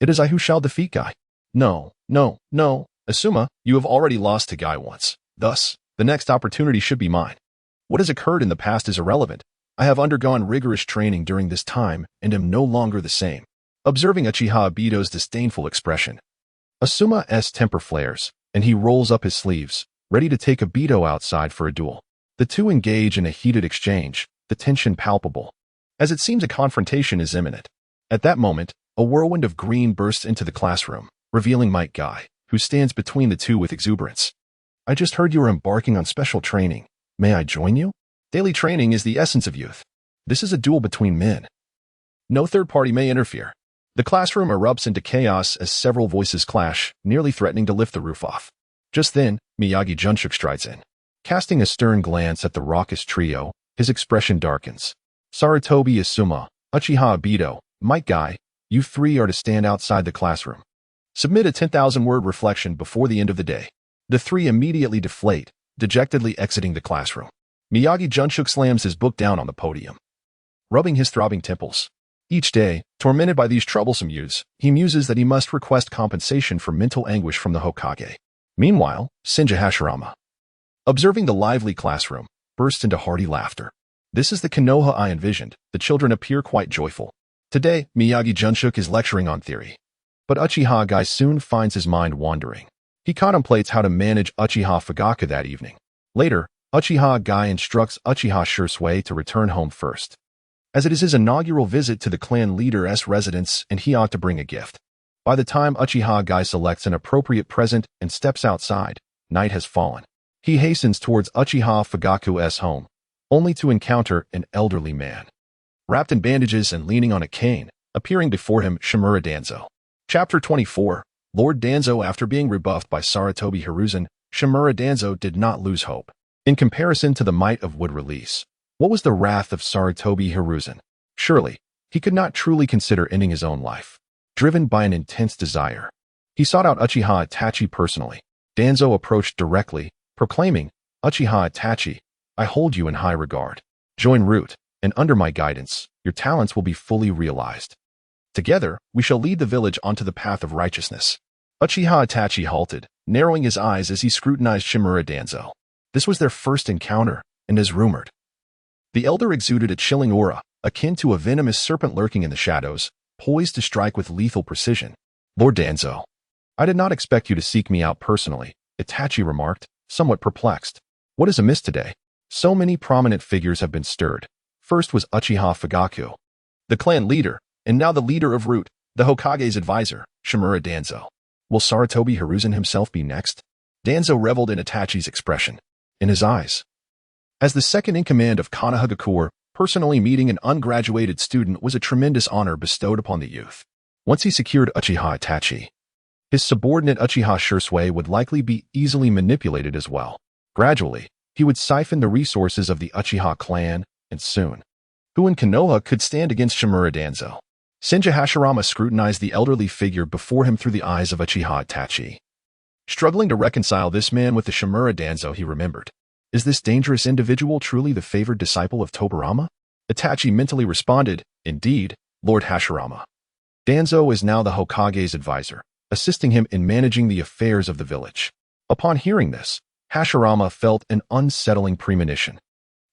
Speaker 1: it is I who shall defeat Guy." No. Asuma, you have already lost to Guy once. Thus, the next opportunity should be mine. What has occurred in the past is irrelevant. I have undergone rigorous training during this time and am no longer the same." Observing Uchiha Obito's disdainful expression, Asuma's temper flares, and he rolls up his sleeves, ready to take Obito outside for a duel. The two engage in a heated exchange, the tension palpable, as it seems a confrontation is imminent. At that moment, a whirlwind of green bursts into the classroom, revealing Might Guy, who stands between the two with exuberance. "I just heard you are embarking on special training. May I join you? Daily training is the essence of youth. This is a duel between men. No third party may interfere." The classroom erupts into chaos as several voices clash, nearly threatening to lift the roof off. Just then, Miyagi Junshuk strides in. Casting a stern glance at the raucous trio, his expression darkens. "Sarutobi Asuma, Uchiha Obito, Might Guy, You three are to stand outside the classroom. Submit a 10,000-word reflection before the end of the day. The three immediately deflate, dejectedly exiting the classroom. Miyagi Junshuk slams his book down on the podium, rubbing his throbbing temples. Each day, tormented by these troublesome youths, he muses that he must request compensation for mental anguish from the Hokage. Meanwhile, Senja Hashirama, observing the lively classroom, bursts into hearty laughter. This is the Konoha I envisioned. The children appear quite joyful. Today, Miyagi Junshuk is lecturing on theory. But Uchiha Guy soon finds his mind wandering. He contemplates how to manage Uchiha Fugaku that evening. Later, Uchiha Guy instructs Uchiha Shisui to return home first, as it is his inaugural visit to the clan leader's residence and he ought to bring a gift. By the time Uchiha Guy selects an appropriate present and steps outside, night has fallen. He hastens towards Uchiha Fugaku's home, only to encounter an elderly man, wrapped in bandages and leaning on a cane, appearing before him Shimura Danzo. Chapter 24. Lord Danzo. After being rebuffed by Sarutobi Hiruzen, Shimura Danzo did not lose hope. In comparison to the might of wood release, what was the wrath of Sarutobi Hiruzen? Surely, he could not truly consider ending his own life. Driven by an intense desire, he sought out Uchiha Itachi personally. Danzo approached directly, proclaiming, "Uchiha Itachi, I hold you in high regard. Join Root, and under my guidance, your talents will be fully realized. Together, we shall lead the village onto the path of righteousness." Uchiha Itachi halted, narrowing his eyes as he scrutinized Shimura Danzo. This was their first encounter, and as rumored, the elder exuded a chilling aura, akin to a venomous serpent lurking in the shadows, poised to strike with lethal precision. "Lord Danzo, I did not expect you to seek me out personally," Itachi remarked, somewhat perplexed. "What is amiss today? So many prominent figures have been stirred. First was Uchiha Fugaku, the clan leader, and now the leader of Root, the Hokage's advisor, Shimura Danzo. Will Sarutobi Hiruzen himself be next?" Danzo reveled in Itachi's expression, in his eyes. As the second-in-command of Konohagakure, personally meeting an ungraduated student was a tremendous honor bestowed upon the youth. Once he secured Uchiha Itachi, his subordinate Uchiha Shisui would likely be easily manipulated as well. Gradually, he would siphon the resources of the Uchiha clan, and soon, who in Konoha could stand against Shimura Danzo? Senja Hashirama scrutinized the elderly figure before him through the eyes of Uchiha Itachi. Struggling to reconcile this man with the Shimura Danzo he remembered. Is this dangerous individual truly the favored disciple of Tobirama? Itachi mentally responded, "Indeed, Lord Hashirama." Danzo is now the Hokage's advisor, assisting him in managing the affairs of the village. Upon hearing this, Hashirama felt an unsettling premonition.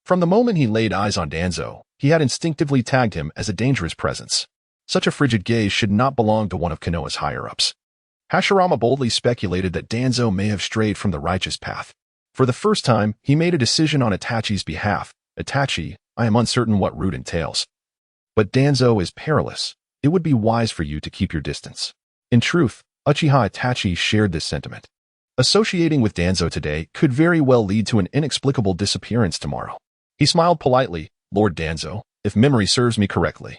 Speaker 1: From the moment he laid eyes on Danzo, he had instinctively tagged him as a dangerous presence. Such a frigid gaze should not belong to one of Konoha's higher-ups. Hashirama boldly speculated that Danzo may have strayed from the righteous path. For the first time, he made a decision on Itachi's behalf. "Itachi, I am uncertain what Root entails. But Danzo is perilous. It would be wise for you to keep your distance." In truth, Uchiha Itachi shared this sentiment. Associating with Danzo today could very well lead to an inexplicable disappearance tomorrow. He smiled politely, "Lord Danzo, if memory serves me correctly,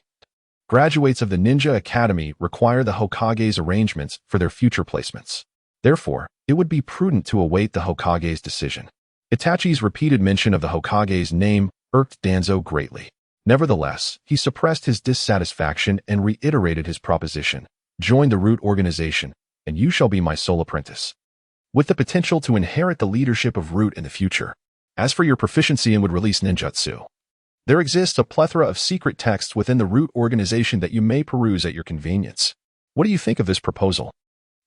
Speaker 1: graduates of the Ninja Academy require the Hokage's arrangements for their future placements. Therefore, it would be prudent to await the Hokage's decision." Itachi's repeated mention of the Hokage's name irked Danzo greatly. Nevertheless, he suppressed his dissatisfaction and reiterated his proposition. "Join the Root organization, and you shall be my sole apprentice, with the potential to inherit the leadership of Root in the future. As for your proficiency in wood-release ninjutsu, there exists a plethora of secret texts within the Root organization that you may peruse at your convenience. What do you think of this proposal?"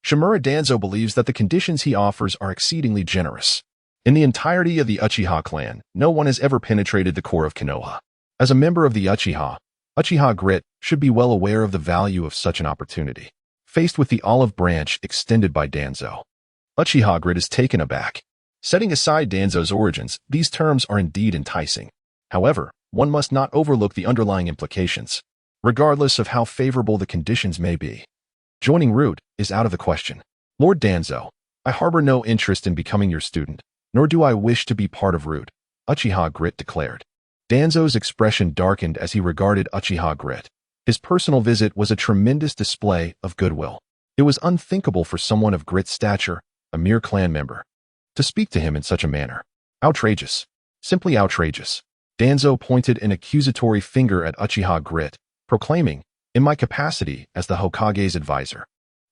Speaker 1: Shimura Danzo believes that the conditions he offers are exceedingly generous. In the entirety of the Uchiha clan, no one has ever penetrated the core of Konoha. As a member of the Uchiha Grit should be well aware of the value of such an opportunity. Faced with the olive branch extended by Danzo, Uchiha Grit is taken aback. Setting aside Danzo's origins, these terms are indeed enticing. However, one must not overlook the underlying implications. Regardless of how favorable the conditions may be, joining Root is out of the question. "Lord Danzo, I harbor no interest in becoming your student, nor do I wish to be part of Root," Uchiha Grit declared. Danzo's expression darkened as he regarded Uchiha Grit. His personal visit was a tremendous display of goodwill. It was unthinkable for someone of Grit's stature, a mere clan member, to speak to him in such a manner. Outrageous. Simply outrageous. Danzo pointed an accusatory finger at Uchiha Grit, proclaiming, In my capacity as the Hokage's advisor,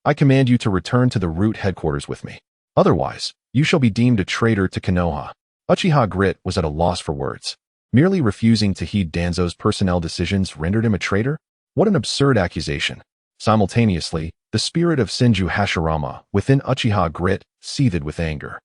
Speaker 1: I command you to return to the root headquarters with me. Otherwise, you shall be deemed a traitor to Konoha. Uchiha Grit was at a loss for words. Merely refusing to heed Danzo's personnel decisions rendered him a traitor? What an absurd accusation. Simultaneously, the spirit of Senju Hashirama within Uchiha Grit seethed with anger.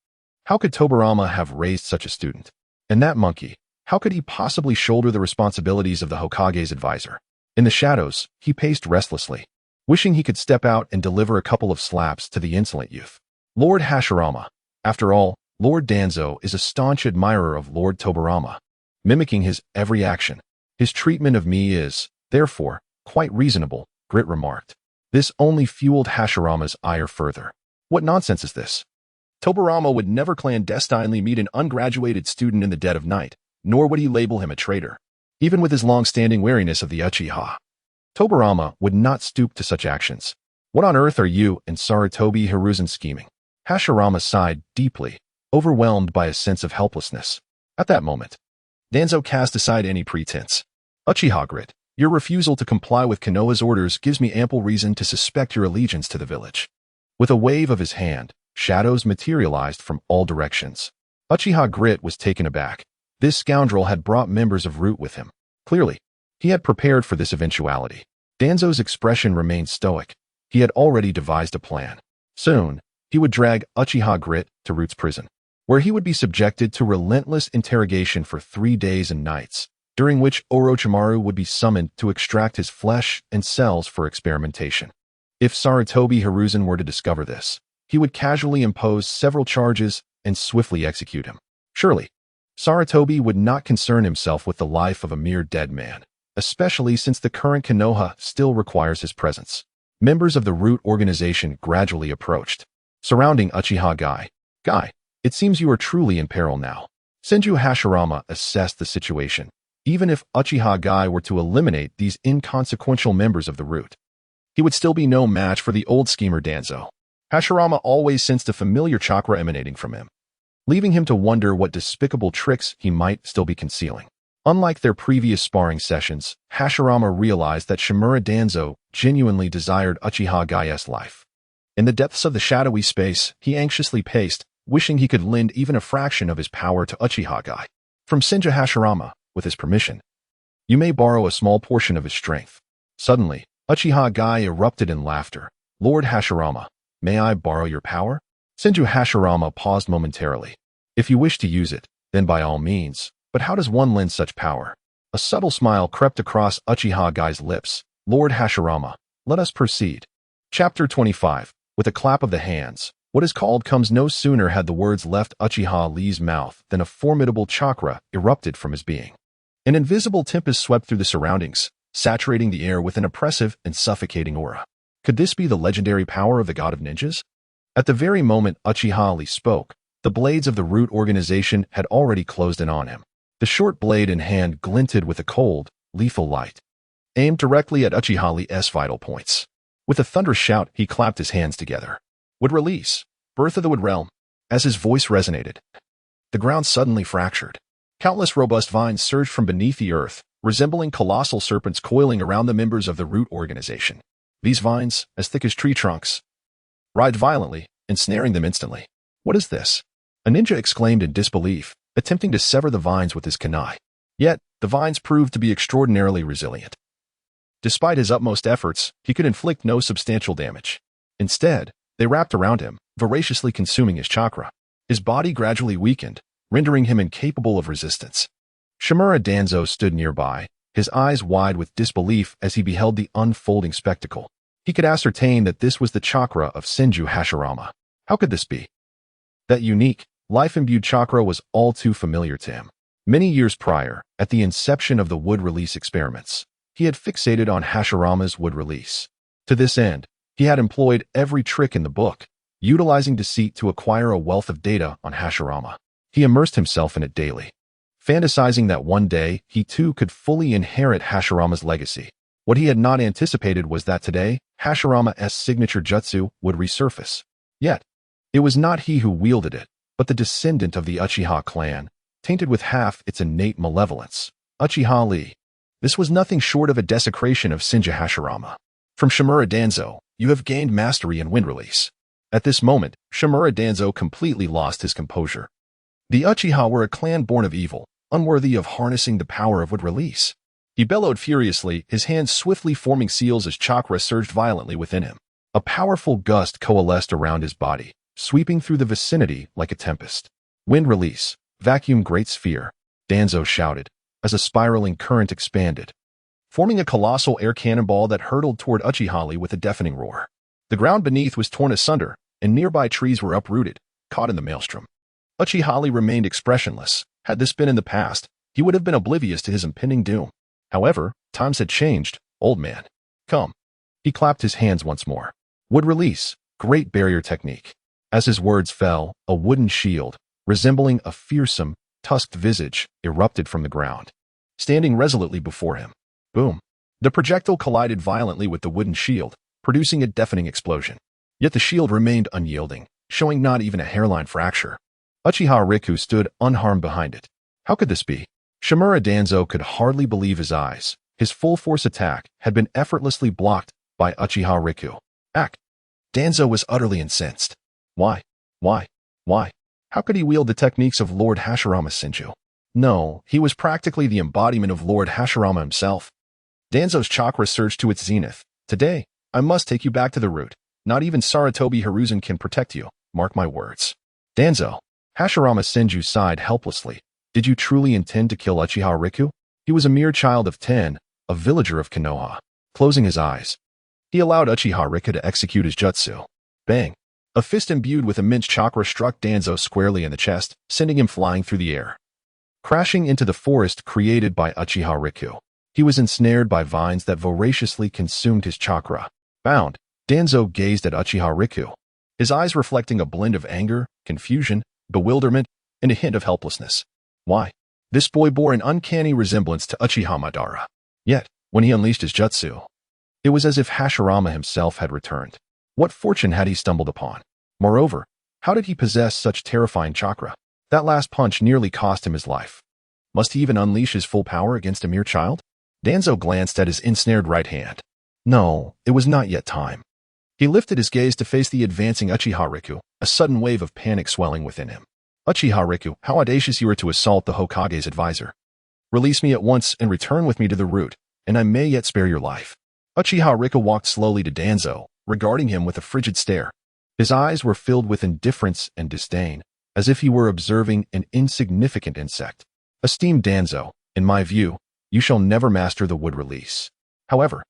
Speaker 1: How could Tobirama have raised such a student? And that monkey, how could he possibly shoulder the responsibilities of the Hokage's advisor? In the shadows, he paced restlessly, wishing he could step out and deliver a couple of slaps to the insolent youth. Lord Hashirama. After all, Lord Danzo is a staunch admirer of Lord Tobirama, mimicking his every action. His treatment of me is, therefore, quite reasonable, Grit remarked. This only fueled Hashirama's ire further. What nonsense is this? Tobirama would never clandestinely meet an ungraduated student in the dead of night, nor would he label him a traitor. Even with his long-standing wariness of the Uchiha, Tobirama would not stoop to such actions. What on earth are you and Sarutobi Hiruzen scheming? Hashirama sighed deeply, overwhelmed by a sense of helplessness. At that moment, Danzo cast aside any pretense. Uchiha Grit, your refusal to comply with Konoha's orders gives me ample reason to suspect your allegiance to the village. With a wave of his hand, shadows materialized from all directions. Uchiha Grit was taken aback. This scoundrel had brought members of Root with him. Clearly, he had prepared for this eventuality. Danzo's expression remained stoic. He had already devised a plan. Soon, he would drag Uchiha Grit to Root's prison, where he would be subjected to relentless interrogation for 3 days and nights, during which Orochimaru would be summoned to extract his flesh and cells for experimentation. If Sarutobi Hiruzen were to discover this, he would casually impose several charges and swiftly execute him. Surely, Sarutobi would not concern himself with the life of a mere dead man, especially since the current Konoha still requires his presence. Members of the Root organization gradually approached, surrounding Uchiha Guy. Guy, it seems you are truly in peril now. Senju Hashirama assessed the situation. Even if Uchiha Guy were to eliminate these inconsequential members of the Root, he would still be no match for the old schemer Danzo. Hashirama always sensed a familiar chakra emanating from him, leaving him to wonder what despicable tricks he might still be concealing. Unlike their previous sparring sessions, Hashirama realized that Shimura Danzo genuinely desired Uchiha Gai's life. In the depths of the shadowy space, he anxiously paced, wishing he could lend even a fraction of his power to Uchiha Gai. From Senju Hashirama, with his permission, you may borrow a small portion of his strength. Suddenly, Uchiha Gai erupted in laughter. Lord Hashirama, may I borrow your power? Senju Hashirama paused momentarily. If you wish to use it, then by all means, but how does one lend such power? A subtle smile crept across Uchiha Gai's lips. Lord Hashirama, let us proceed. Chapter 25. With a clap of the hands, what is called comes no sooner had the words left Uchiha Lee's mouth than a formidable chakra erupted from his being. An invisible tempest swept through the surroundings, saturating the air with an oppressive and suffocating aura. Could this be the legendary power of the god of ninjas? At the very moment Uchiha Lee spoke, the blades of the Root organization had already closed in on him. The short blade in hand glinted with a cold, lethal light, aimed directly at Uchiha Lee's vital points. With a thunderous shout, he clapped his hands together. Wood release, birth of the Wood realm. As his voice resonated, the ground suddenly fractured. Countless robust vines surged from beneath the earth, resembling colossal serpents coiling around the members of the Root organization. These vines, as thick as tree trunks, writhed violently, ensnaring them instantly. What is this? A ninja exclaimed in disbelief, attempting to sever the vines with his kunai. Yet, the vines proved to be extraordinarily resilient. Despite his utmost efforts, he could inflict no substantial damage. Instead, they wrapped around him, voraciously consuming his chakra. His body gradually weakened, rendering him incapable of resistance. Shimura Danzo stood nearby, his eyes wide with disbelief as he beheld the unfolding spectacle. He could ascertain that this was the chakra of Senju Hashirama. How could this be? That unique, life-imbued chakra was all too familiar to him. Many years prior, at the inception of the wood release experiments, he had fixated on Hashirama's wood release. To this end, he had employed every trick in the book, utilizing deceit to acquire a wealth of data on Hashirama. He immersed himself in it daily, fantasizing that one day he too could fully inherit Hashirama's legacy. What he had not anticipated was that today, Hashirama's signature jutsu would resurface. Yet, it was not he who wielded it, but the descendant of the Uchiha clan, tainted with half its innate malevolence, Uchiha Lee. This was nothing short of a desecration of Shinja Hashirama. From Shimura Danzo, you have gained mastery in wind release. At this moment, Shimura Danzo completely lost his composure. The Uchiha were a clan born of evil, unworthy of harnessing the power of wind release. He bellowed furiously, his hands swiftly forming seals as chakra surged violently within him. A powerful gust coalesced around his body, sweeping through the vicinity like a tempest. Wind release, vacuum great sphere, Danzo shouted, as a spiraling current expanded, forming a colossal air cannonball that hurtled toward Uchiha with a deafening roar. The ground beneath was torn asunder, and nearby trees were uprooted, caught in the maelstrom. Uchiha remained expressionless. Had this been in the past, he would have been oblivious to his impending doom. However, times had changed, old man. Come. He clapped his hands once more. Would release, great barrier technique. As his words fell, a wooden shield, resembling a fearsome, tusked visage, erupted from the ground. Standing resolutely before him. Boom. The projectile collided violently with the wooden shield, producing a deafening explosion. Yet the shield remained unyielding, showing not even a hairline fracture. Uchiha Riku stood unharmed behind it. How could this be? Shimura Danzo could hardly believe his eyes. His full-force attack had been effortlessly blocked by Uchiha Riku. Danzo was utterly incensed. Why? How could he wield the techniques of Lord Hashirama Senju? No, he was practically the embodiment of Lord Hashirama himself. Danzo's chakra surged to its zenith. Today, I must take you back to the root. Not even Sarutobi Hiruzen can protect you. Mark my words. Danzo. Hashirama Senju sighed helplessly. Did you truly intend to kill Uchiha Riku? He was a mere child of 10, a villager of Konoha. Closing his eyes, he allowed Uchiha Riku to execute his jutsu. Bang! A fist imbued with immense chakra struck Danzo squarely in the chest, sending him flying through the air. Crashing into the forest created by Uchiha Riku. He was ensnared by vines that voraciously consumed his chakra. Bound, Danzo gazed at Uchiha Riku, his eyes reflecting a blend of anger, confusion, bewilderment, and a hint of helplessness. Why? This boy bore an uncanny resemblance to Uchiha Madara. Yet, when he unleashed his jutsu, it was as if Hashirama himself had returned. What fortune had he stumbled upon? Moreover, how did he possess such terrifying chakra? That last punch nearly cost him his life. Must he even unleash his full power against a mere child? Danzo glanced at his ensnared right hand. No, it was not yet time. He lifted his gaze to face the advancing Uchiha Riku, a sudden wave of panic swelling within him. Uchiha Riku, how audacious you are to assault the Hokage's advisor. Release me at once and return with me to the root, and I may yet spare your life. Uchiha Riku walked slowly to Danzo, regarding him with a frigid stare. His eyes were filled with indifference and disdain, as if he were observing an insignificant insect. Esteemed Danzo, in my view, you shall never master the wood release. However,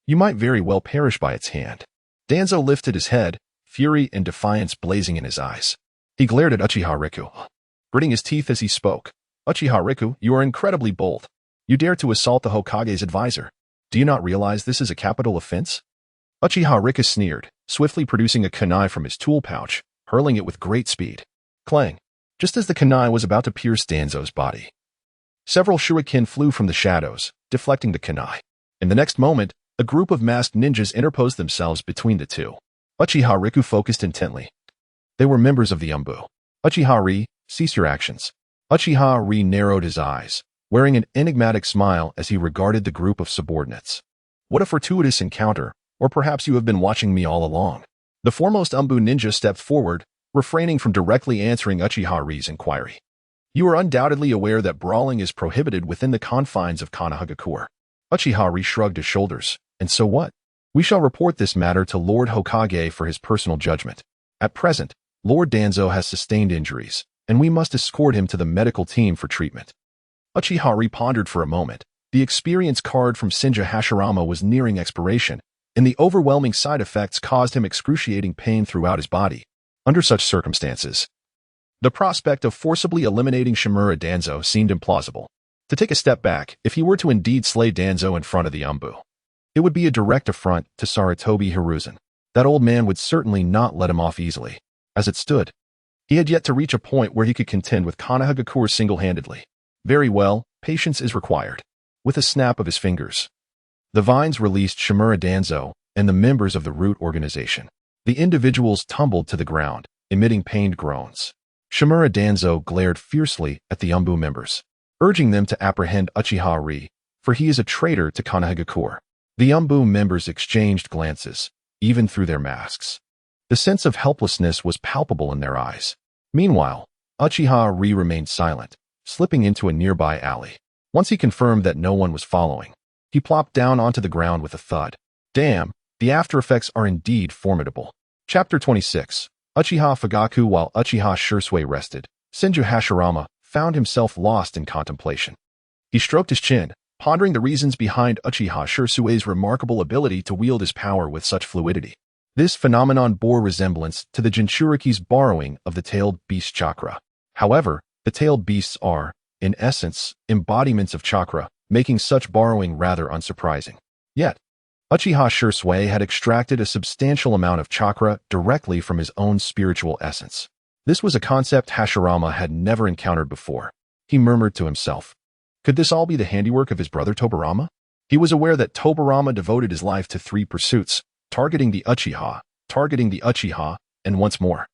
Speaker 1: you might very well perish by its hand. Danzo lifted his head, fury and defiance blazing in his eyes. He glared at Uchiha Riku, gritting his teeth as he spoke. Uchiha Riku, you are incredibly bold. You dare to assault the Hokage's advisor. Do you not realize this is a capital offense? Uchiha Riku sneered, swiftly producing a kunai from his tool pouch, hurling it with great speed. Clang! Just as the kunai was about to pierce Danzo's body, several shuriken flew from the shadows, deflecting the kunai. In the next moment, a group of masked ninjas interposed themselves between the two. Uchiha Riku focused intently. They were members of the Umbu. Uchiha-ri, cease your actions. Uchiha-ri narrowed his eyes, wearing an enigmatic smile as he regarded the group of subordinates. What a fortuitous encounter, or perhaps you have been watching me all along. The foremost Umbu ninja stepped forward, refraining from directly answering Uchiha-ri's inquiry. You are undoubtedly aware that brawling is prohibited within the confines of Konohagakure. Uchiha-ri shrugged his shoulders. And so what? We shall report this matter to Lord Hokage for his personal judgment. At present, Lord Danzo has sustained injuries, and we must escort him to the medical team for treatment. Uchiha-ri pondered for a moment. The experience card from Shinja Hashirama was nearing expiration, and the overwhelming side effects caused him excruciating pain throughout his body. Under such circumstances, the prospect of forcibly eliminating Shimura Danzo seemed implausible. To take a step back, if he were to indeed slay Danzo in front of the Umbu, it would be a direct affront to Sarutobi Hiruzen. That old man would certainly not let him off easily. As it stood, he had yet to reach a point where he could contend with Konohagakure single-handedly. Very well, patience is required. With a snap of his fingers, the vines released Shimura Danzo and the members of the root organization. The individuals tumbled to the ground, emitting pained groans. Shimura Danzo glared fiercely at the Umbu members, urging them to apprehend Uchiha-ri for he is a traitor to Konohagakure. The Umbu members exchanged glances, even through their masks. The sense of helplessness was palpable in their eyes. Meanwhile, Uchiha remained silent, slipping into a nearby alley. Once he confirmed that no one was following, he plopped down onto the ground with a thud. Damn, the after-effects are indeed formidable. Chapter 26. Uchiha Fugaku. While Uchiha Shisui rested, Senju Hashirama found himself lost in contemplation. He stroked his chin, pondering the reasons behind Uchiha Shisui's remarkable ability to wield his power with such fluidity. This phenomenon bore resemblance to the Jinchuriki's borrowing of the tailed beast chakra. However, the tailed beasts are, in essence, embodiments of chakra, making such borrowing rather unsurprising. Yet, Uchiha Shisui had extracted a substantial amount of chakra directly from his own spiritual essence. This was a concept Hashirama had never encountered before. He murmured to himself. Could this all be the handiwork of his brother Tobirama? He was aware that Tobirama devoted his life to 3 pursuits, targeting the Uchiha, and once more,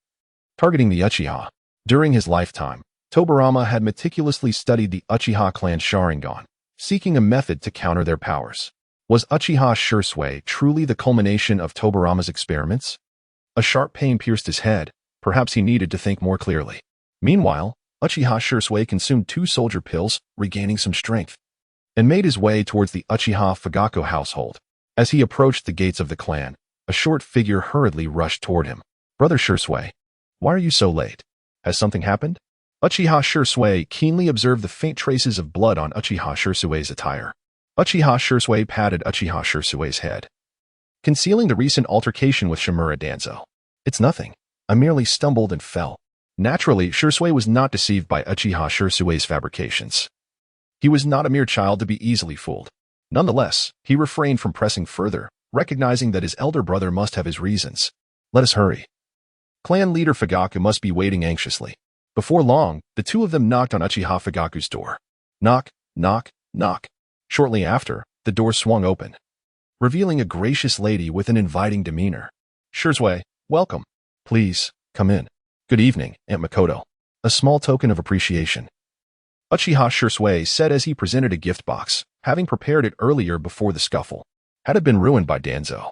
Speaker 1: targeting the Uchiha. During his lifetime, Tobirama had meticulously studied the Uchiha clan Sharingan, seeking a method to counter their powers. Was Uchiha Shisui truly the culmination of Tobirama's experiments? A sharp pain pierced his head. Perhaps he needed to think more clearly. Meanwhile, Uchiha Shisui consumed 2 soldier pills, regaining some strength, and made his way towards the Uchiha Fugaku household. As he approached the gates of the clan, a short figure hurriedly rushed toward him. Brother Shisui, why are you so late? Has something happened? Uchiha Shisui keenly observed the faint traces of blood on Uchiha Shisui's attire. Uchiha Shisui patted Uchiha Shisui's head, concealing the recent altercation with Shimura Danzo. It's nothing. I merely stumbled and fell. Naturally, Shisui was not deceived by Uchiha Shisui's fabrications. He was not a mere child to be easily fooled. Nonetheless, he refrained from pressing further, recognizing that his elder brother must have his reasons. Let us hurry. Clan leader Fugaku must be waiting anxiously. Before long, the 2 of them knocked on Uchiha Fugaku's door. Knock, knock, knock. Shortly after, the door swung open, revealing a gracious lady with an inviting demeanor. Shisui, welcome. Please, come in. Good evening, Aunt Makoto. A small token of appreciation. Uchiha Shisui said as he presented a gift box, having prepared it earlier before the scuffle. Had it been ruined by Danzo,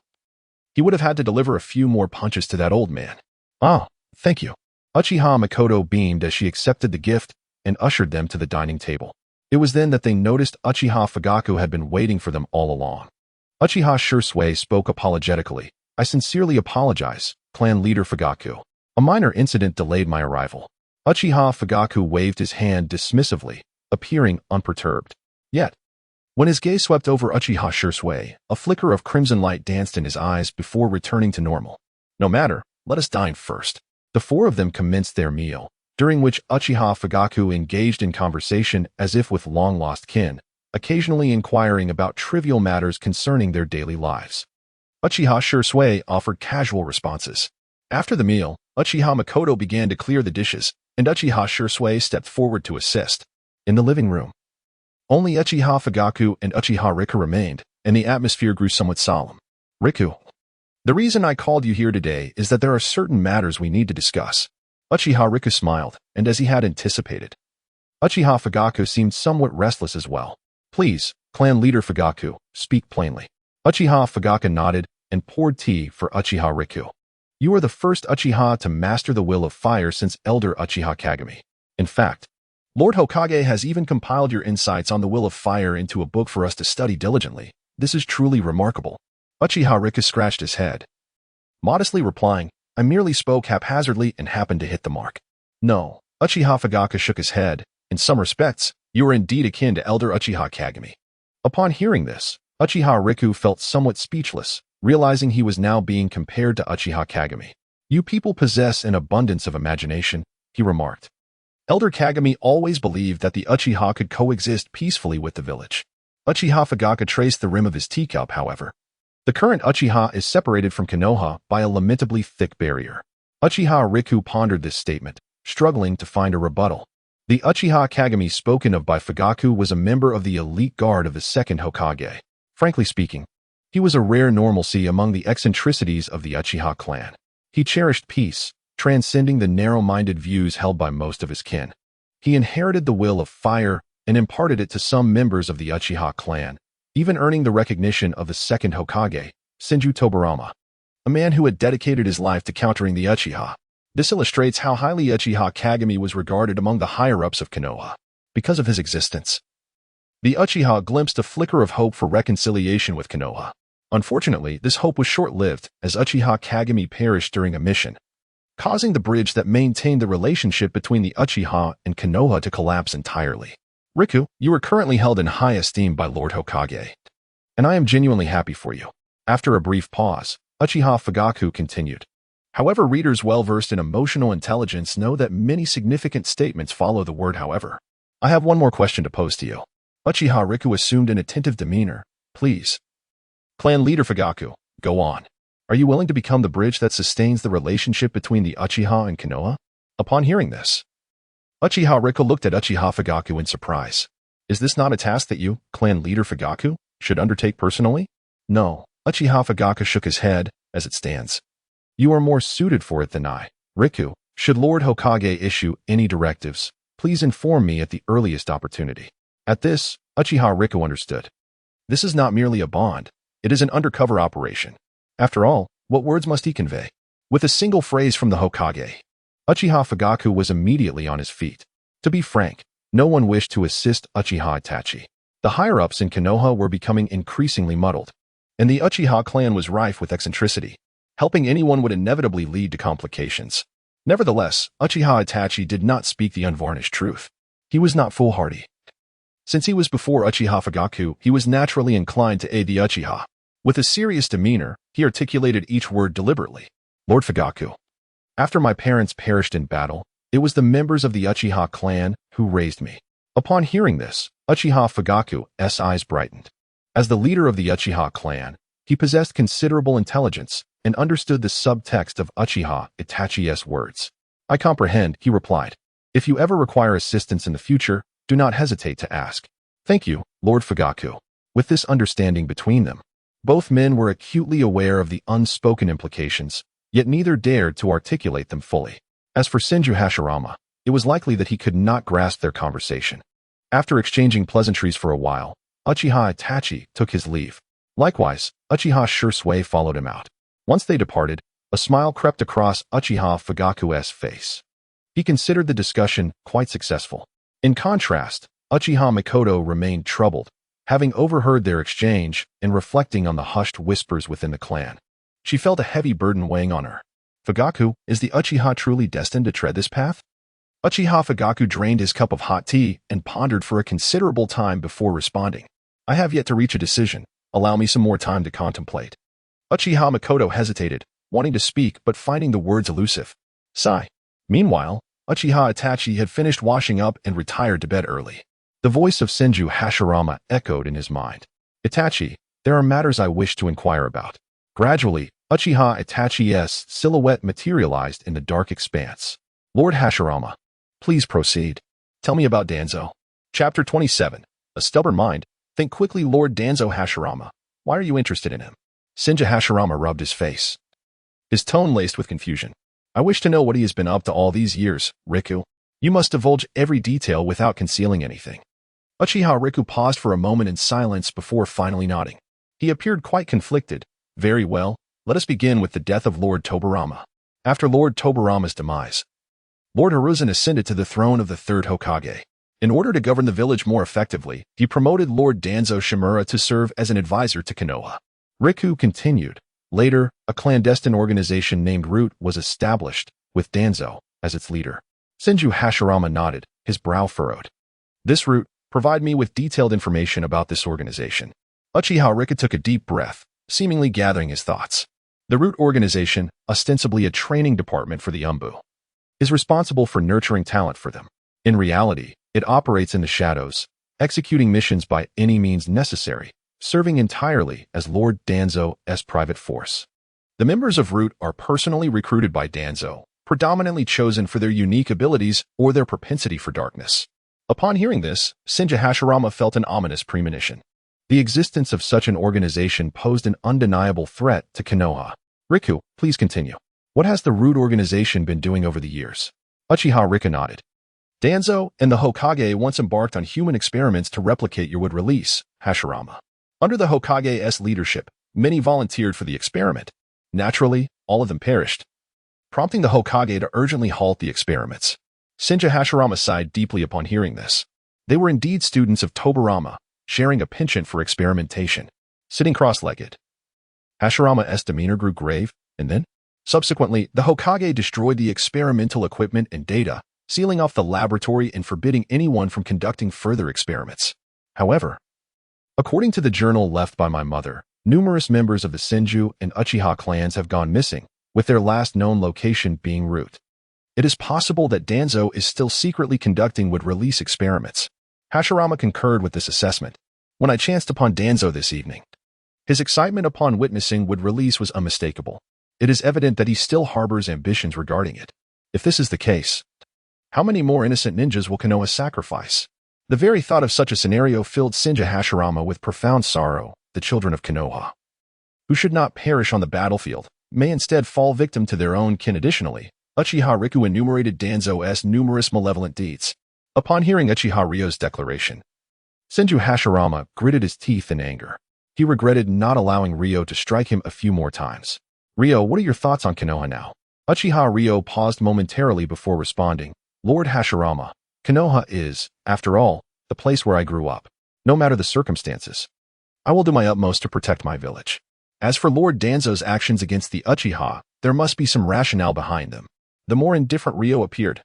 Speaker 1: he would have had to deliver a few more punches to that old man. Ah, thank you. Uchiha Makoto beamed as she accepted the gift and ushered them to the dining table. It was then that they noticed Uchiha Fugaku had been waiting for them all along. Uchiha Shisui spoke apologetically. I sincerely apologize, clan leader Fugaku. A minor incident delayed my arrival. Uchiha Fugaku waved his hand dismissively, appearing unperturbed. Yet, when his gaze swept over Uchiha Shisui, a flicker of crimson light danced in his eyes before returning to normal. No matter, let us dine first. The 4 of them commenced their meal, during which Uchiha Fugaku engaged in conversation as if with long-lost kin, occasionally inquiring about trivial matters concerning their daily lives. Uchiha Shisui offered casual responses. After the meal, Uchiha Makoto began to clear the dishes, and Uchiha Shisui stepped forward to assist. In the living room, only Uchiha Fugaku and Uchiha Riku remained, and the atmosphere grew somewhat solemn. Riku, the reason I called you here today is that there are certain matters we need to discuss. Uchiha Riku smiled, and as he had anticipated, Uchiha Fugaku seemed somewhat restless as well. Please, clan leader Fugaku, speak plainly. Uchiha Fugaku nodded and poured tea for Uchiha Riku. You are the first Uchiha to master the will of fire since Elder Uchiha Kagami. In fact, Lord Hokage has even compiled your insights on the will of fire into a book for us to study diligently. This is truly remarkable. Uchiha Riku scratched his head, modestly replying, I merely spoke haphazardly and happened to hit the mark. No, Uchiha Fugaku shook his head. In some respects, you are indeed akin to Elder Uchiha Kagami. Upon hearing this, Uchiha Riku felt somewhat speechless, realizing he was now being compared to Uchiha Kagami. You people possess an abundance of imagination, he remarked. Elder Kagami always believed that the Uchiha could coexist peacefully with the village. Uchiha Fugaku traced the rim of his teacup, however. The current Uchiha is separated from Konoha by a lamentably thick barrier. Uchiha Riku pondered this statement, struggling to find a rebuttal. The Uchiha Kagami spoken of by Fugaku was a member of the elite guard of the second Hokage. Frankly speaking, he was a rare normalcy among the eccentricities of the Uchiha clan. He cherished peace, transcending the narrow-minded views held by most of his kin. He inherited the will of fire and imparted it to some members of the Uchiha clan, even earning the recognition of the second Hokage, Senju Tobarama, a man who had dedicated his life to countering the Uchiha. This illustrates how highly Uchiha Kagami was regarded among the higher-ups of Konoha because of his existence. The Uchiha glimpsed a flicker of hope for reconciliation with Konoha. Unfortunately, this hope was short-lived as Uchiha Kagami perished during a mission, causing the bridge that maintained the relationship between the Uchiha and Konoha to collapse entirely. Riku, you are currently held in high esteem by Lord Hokage, and I am genuinely happy for you. After a brief pause, Uchiha Fugaku continued. However, readers well-versed in emotional intelligence know that many significant statements follow the word however. I have one more question to pose to you. Uchiha Riku assumed an attentive demeanor. Please. Clan leader Fugaku, go on. Are you willing to become the bridge that sustains the relationship between the Uchiha and Konoha? Upon hearing this, Uchiha Riku looked at Uchiha Fugaku in surprise. Is this not a task that you, clan leader Fugaku, should undertake personally? No, Uchiha Fugaku shook his head. As it stands, you are more suited for it than I. Riku, should Lord Hokage issue any directives, please inform me at the earliest opportunity. At this, Uchiha Riku understood. This is not merely a bond, it is an undercover operation. After all, what words must he convey? With a single phrase from the Hokage, Uchiha Fugaku was immediately on his feet. To be frank, no one wished to assist Uchiha Itachi. The higher-ups in Konoha were becoming increasingly muddled, and the Uchiha clan was rife with eccentricity. Helping anyone would inevitably lead to complications. Nevertheless, Uchiha Itachi did not speak the unvarnished truth. He was not foolhardy. Since he was before Uchiha Fugaku, he was naturally inclined to aid the Uchiha. With a serious demeanor, he articulated each word deliberately. Lord Fugaku, after my parents perished in battle, it was the members of the Uchiha clan who raised me. Upon hearing this, Uchiha Fugaku's eyes brightened. As the leader of the Uchiha clan, he possessed considerable intelligence and understood the subtext of Uchiha Itachi's words. I comprehend, he replied. If you ever require assistance in the future, do not hesitate to ask. Thank you, Lord Fugaku. With this understanding between them, both men were acutely aware of the unspoken implications, yet neither dared to articulate them fully. As for Senju Hashirama, it was likely that he could not grasp their conversation. After exchanging pleasantries for a while, Uchiha Itachi took his leave. Likewise, Uchiha Shisui followed him out. Once they departed, a smile crept across Uchiha Fugaku's face. He considered the discussion quite successful. In contrast, Uchiha Mikoto remained troubled, having overheard their exchange and reflecting on the hushed whispers within the clan. She felt a heavy burden weighing on her. Fugaku, is the Uchiha truly destined to tread this path? Uchiha Fugaku drained his cup of hot tea and pondered for a considerable time before responding. I have yet to reach a decision. Allow me some more time to contemplate. Uchiha Mikoto hesitated, wanting to speak but finding the words elusive. Sigh. Meanwhile, Uchiha Itachi had finished washing up and retired to bed early. The voice of Senju Hashirama echoed in his mind. Itachi, there are matters I wish to inquire about. Gradually, Uchiha Itachi's silhouette materialized in the dark expanse. Lord Hashirama, please proceed. Tell me about Danzo. Chapter 27. A stubborn mind. Think quickly, Lord Danzo Hashirama. Why are you interested in him? Senju Hashirama rubbed his face, his tone laced with confusion. I wish to know what he has been up to all these years, Riku. You must divulge every detail without concealing anything. Uchiha Riku paused for a moment in silence before finally nodding. He appeared quite conflicted. Very well, let us begin with the death of Lord Tobarama. After Lord Tobarama's demise, Lord Hiruzen ascended to the throne of the third Hokage. In order to govern the village more effectively, he promoted Lord Danzo Shimura to serve as an advisor to Konoha. Riku continued. Later, a clandestine organization named Root was established, with Danzo as its leader. Senju Hashirama nodded, his brow furrowed. This Root, provide me with detailed information about this organization. Uchiha Riku took a deep breath, seemingly gathering his thoughts. The Root organization, ostensibly a training department for the Umbu, is responsible for nurturing talent for them. In reality, it operates in the shadows, executing missions by any means necessary, serving entirely as Lord Danzo's private force. The members of Root are personally recruited by Danzo, predominantly chosen for their unique abilities or their propensity for darkness. Upon hearing this, Senju Hashirama felt an ominous premonition. The existence of such an organization posed an undeniable threat to Konoha. Riku, please continue. What has the Root organization been doing over the years? Uchiha Riku nodded. Danzo and the Hokage once embarked on human experiments to replicate your would release, Hashirama. Under the Hokage's leadership, many volunteered for the experiment. Naturally, all of them perished, prompting the Hokage to urgently halt the experiments. Senju Hashirama sighed deeply upon hearing this. They were indeed students of Tobirama, sharing a penchant for experimentation. Sitting cross-legged, Hashirama's demeanor grew grave, and then, subsequently, the Hokage destroyed the experimental equipment and data, sealing off the laboratory and forbidding anyone from conducting further experiments. However, according to the journal left by my mother, numerous members of the Senju and Uchiha clans have gone missing, with their last known location being Root. It is possible that Danzo is still secretly conducting would-release experiments. Hashirama concurred with this assessment. When I chanced upon Danzo this evening, his excitement upon witnessing would-release was unmistakable. It is evident that he still harbors ambitions regarding it. If this is the case, how many more innocent ninjas will Konoha sacrifice? The very thought of such a scenario filled Senju Hashirama with profound sorrow. The children of Konoha, who should not perish on the battlefield, may instead fall victim to their own kin. Additionally, Uchiha Riku enumerated Danzo's numerous malevolent deeds. Upon hearing Uchiha Ryo's declaration, Senju Hashirama gritted his teeth in anger. He regretted not allowing Ryo to strike him a few more times. Ryo, what are your thoughts on Konoha now? Uchiha Ryo paused momentarily before responding. Lord Hashirama, Konoha is, after all, the place where I grew up. No matter the circumstances, I will do my utmost to protect my village. As for Lord Danzo's actions against the Uchiha, there must be some rationale behind them. The more indifferent Ryo appeared,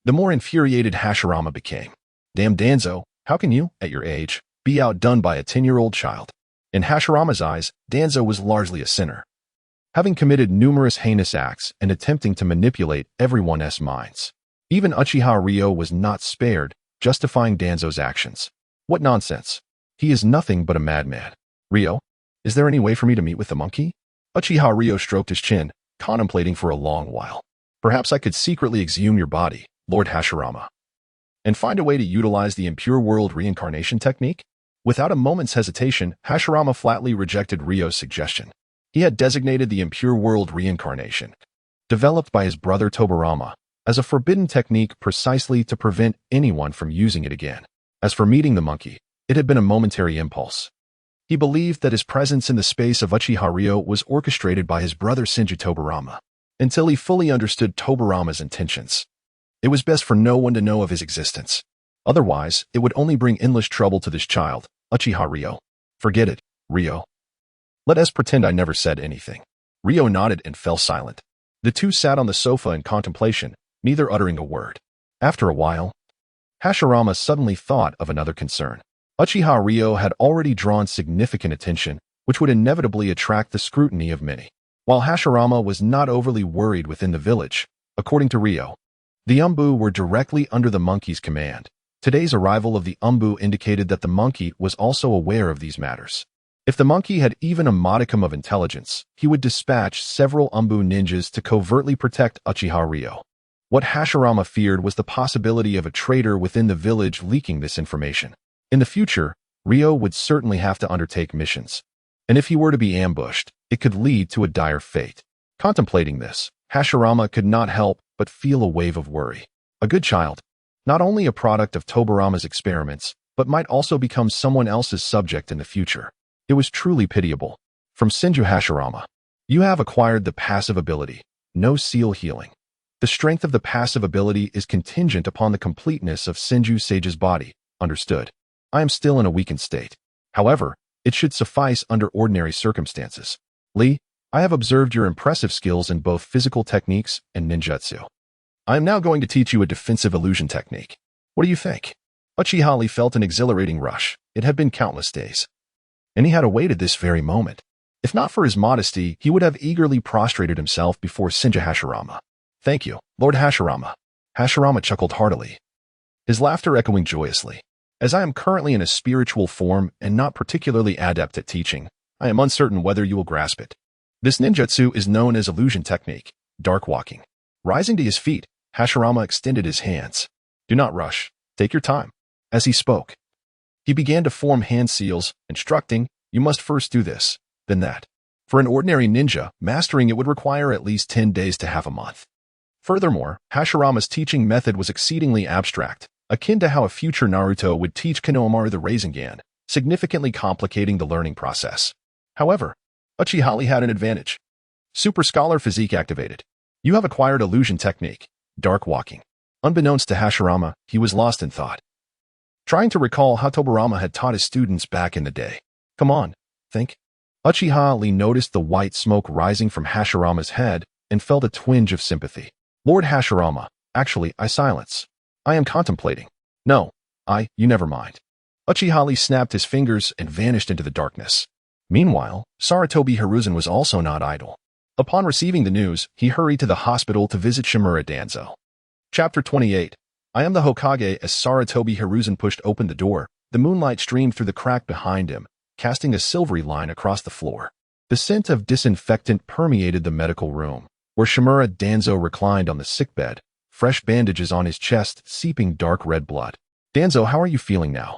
Speaker 1: the more infuriated Hashirama became. Damn Danzo, how can you, at your age, be outdone by a 10-year-old child? In Hashirama's eyes, Danzo was largely a sinner, having committed numerous heinous acts and attempting to manipulate everyone's minds. Even Uchiha Ryo was not spared, justifying Danzo's actions. What nonsense! He is nothing but a madman. Ryo, is there any way for me to meet with the monkey? Uchiha Ryo stroked his chin, contemplating for a long while. Perhaps I could secretly exhume your body, Lord Hashirama, and find a way to utilize the impure world reincarnation technique? Without a moment's hesitation, Hashirama flatly rejected Ryo's suggestion. He had designated the impure world reincarnation, developed by his brother Tobirama, as a forbidden technique precisely to prevent anyone from using it again. As for meeting the monkey, it had been a momentary impulse. He believed that his presence in the space of Uchiha Ryo was orchestrated by his brother Senju Tobirama. Until he fully understood Tobirama's intentions, it was best for no one to know of his existence. Otherwise, it would only bring endless trouble to this child, Uchiha Ryo. Forget it, Ryo. Let us pretend I never said anything. Ryo nodded and fell silent. The two sat on the sofa in contemplation, neither uttering a word. After a while, Hashirama suddenly thought of another concern. Uchiha Ryo had already drawn significant attention, which would inevitably attract the scrutiny of many. While Hashirama was not overly worried within the village, according to Ryo, the Umbu were directly under the monkey's command. Today's arrival of the Umbu indicated that the monkey was also aware of these matters. If the monkey had even a modicum of intelligence, he would dispatch several Umbu ninjas to covertly protect Uchiha Ryo. What Hashirama feared was the possibility of a traitor within the village leaking this information. In the future, Ryo would certainly have to undertake missions, and if he were to be ambushed, it could lead to a dire fate. Contemplating this, Hashirama could not help but feel a wave of worry. A good child, not only a product of Tobirama's experiments, but might also become someone else's subject in the future. It was truly pitiable. From Senju Hashirama, you have acquired the passive ability, No Seal Healing. The strength of the passive ability is contingent upon the completeness of Senju Sage's body. Understood. I am still in a weakened state. However, it should suffice under ordinary circumstances. Lee, I have observed your impressive skills in both physical techniques and ninjutsu. I am now going to teach you a defensive illusion technique. What do you think? Uchiha Lee felt an exhilarating rush. It had been countless days, and he had awaited this very moment. If not for his modesty, he would have eagerly prostrated himself before Senju Hashirama. Thank you, Lord Hashirama. Hashirama chuckled heartily, his laughter echoing joyously. As I am currently in a spiritual form and not particularly adept at teaching, I am uncertain whether you will grasp it. This ninjutsu is known as illusion technique, dark walking. Rising to his feet, Hashirama extended his hands. Do not rush. Take your time. As he spoke, he began to form hand seals, instructing, you must first do this, then that. For an ordinary ninja, mastering it would require at least 10 days to half a month. Furthermore, Hashirama's teaching method was exceedingly abstract, akin to how a future Naruto would teach Konohamaru the Rasengan, significantly complicating the learning process. However, Uchiha had an advantage. Super Scholar Physique activated. You have acquired illusion technique, dark walking. Unbeknownst to Hashirama, he was lost in thought, trying to recall how Tobirama had taught his students back in the day. Come on, think. Uchiha noticed the white smoke rising from Hashirama's head and felt a twinge of sympathy. Lord Hashirama, actually, silence. I am contemplating. No, you never mind. Uchiha snapped his fingers and vanished into the darkness. Meanwhile, Sarutobi Hiruzen was also not idle. Upon receiving the news, he hurried to the hospital to visit Shimura Danzo. Chapter 28. I am the Hokage. As Sarutobi Hiruzen pushed open the door, the moonlight streamed through the crack behind him, casting a silvery line across the floor. The scent of disinfectant permeated the medical room, where Shimura Danzo reclined on the sickbed, fresh bandages on his chest seeping dark red blood. Danzo, how are you feeling now?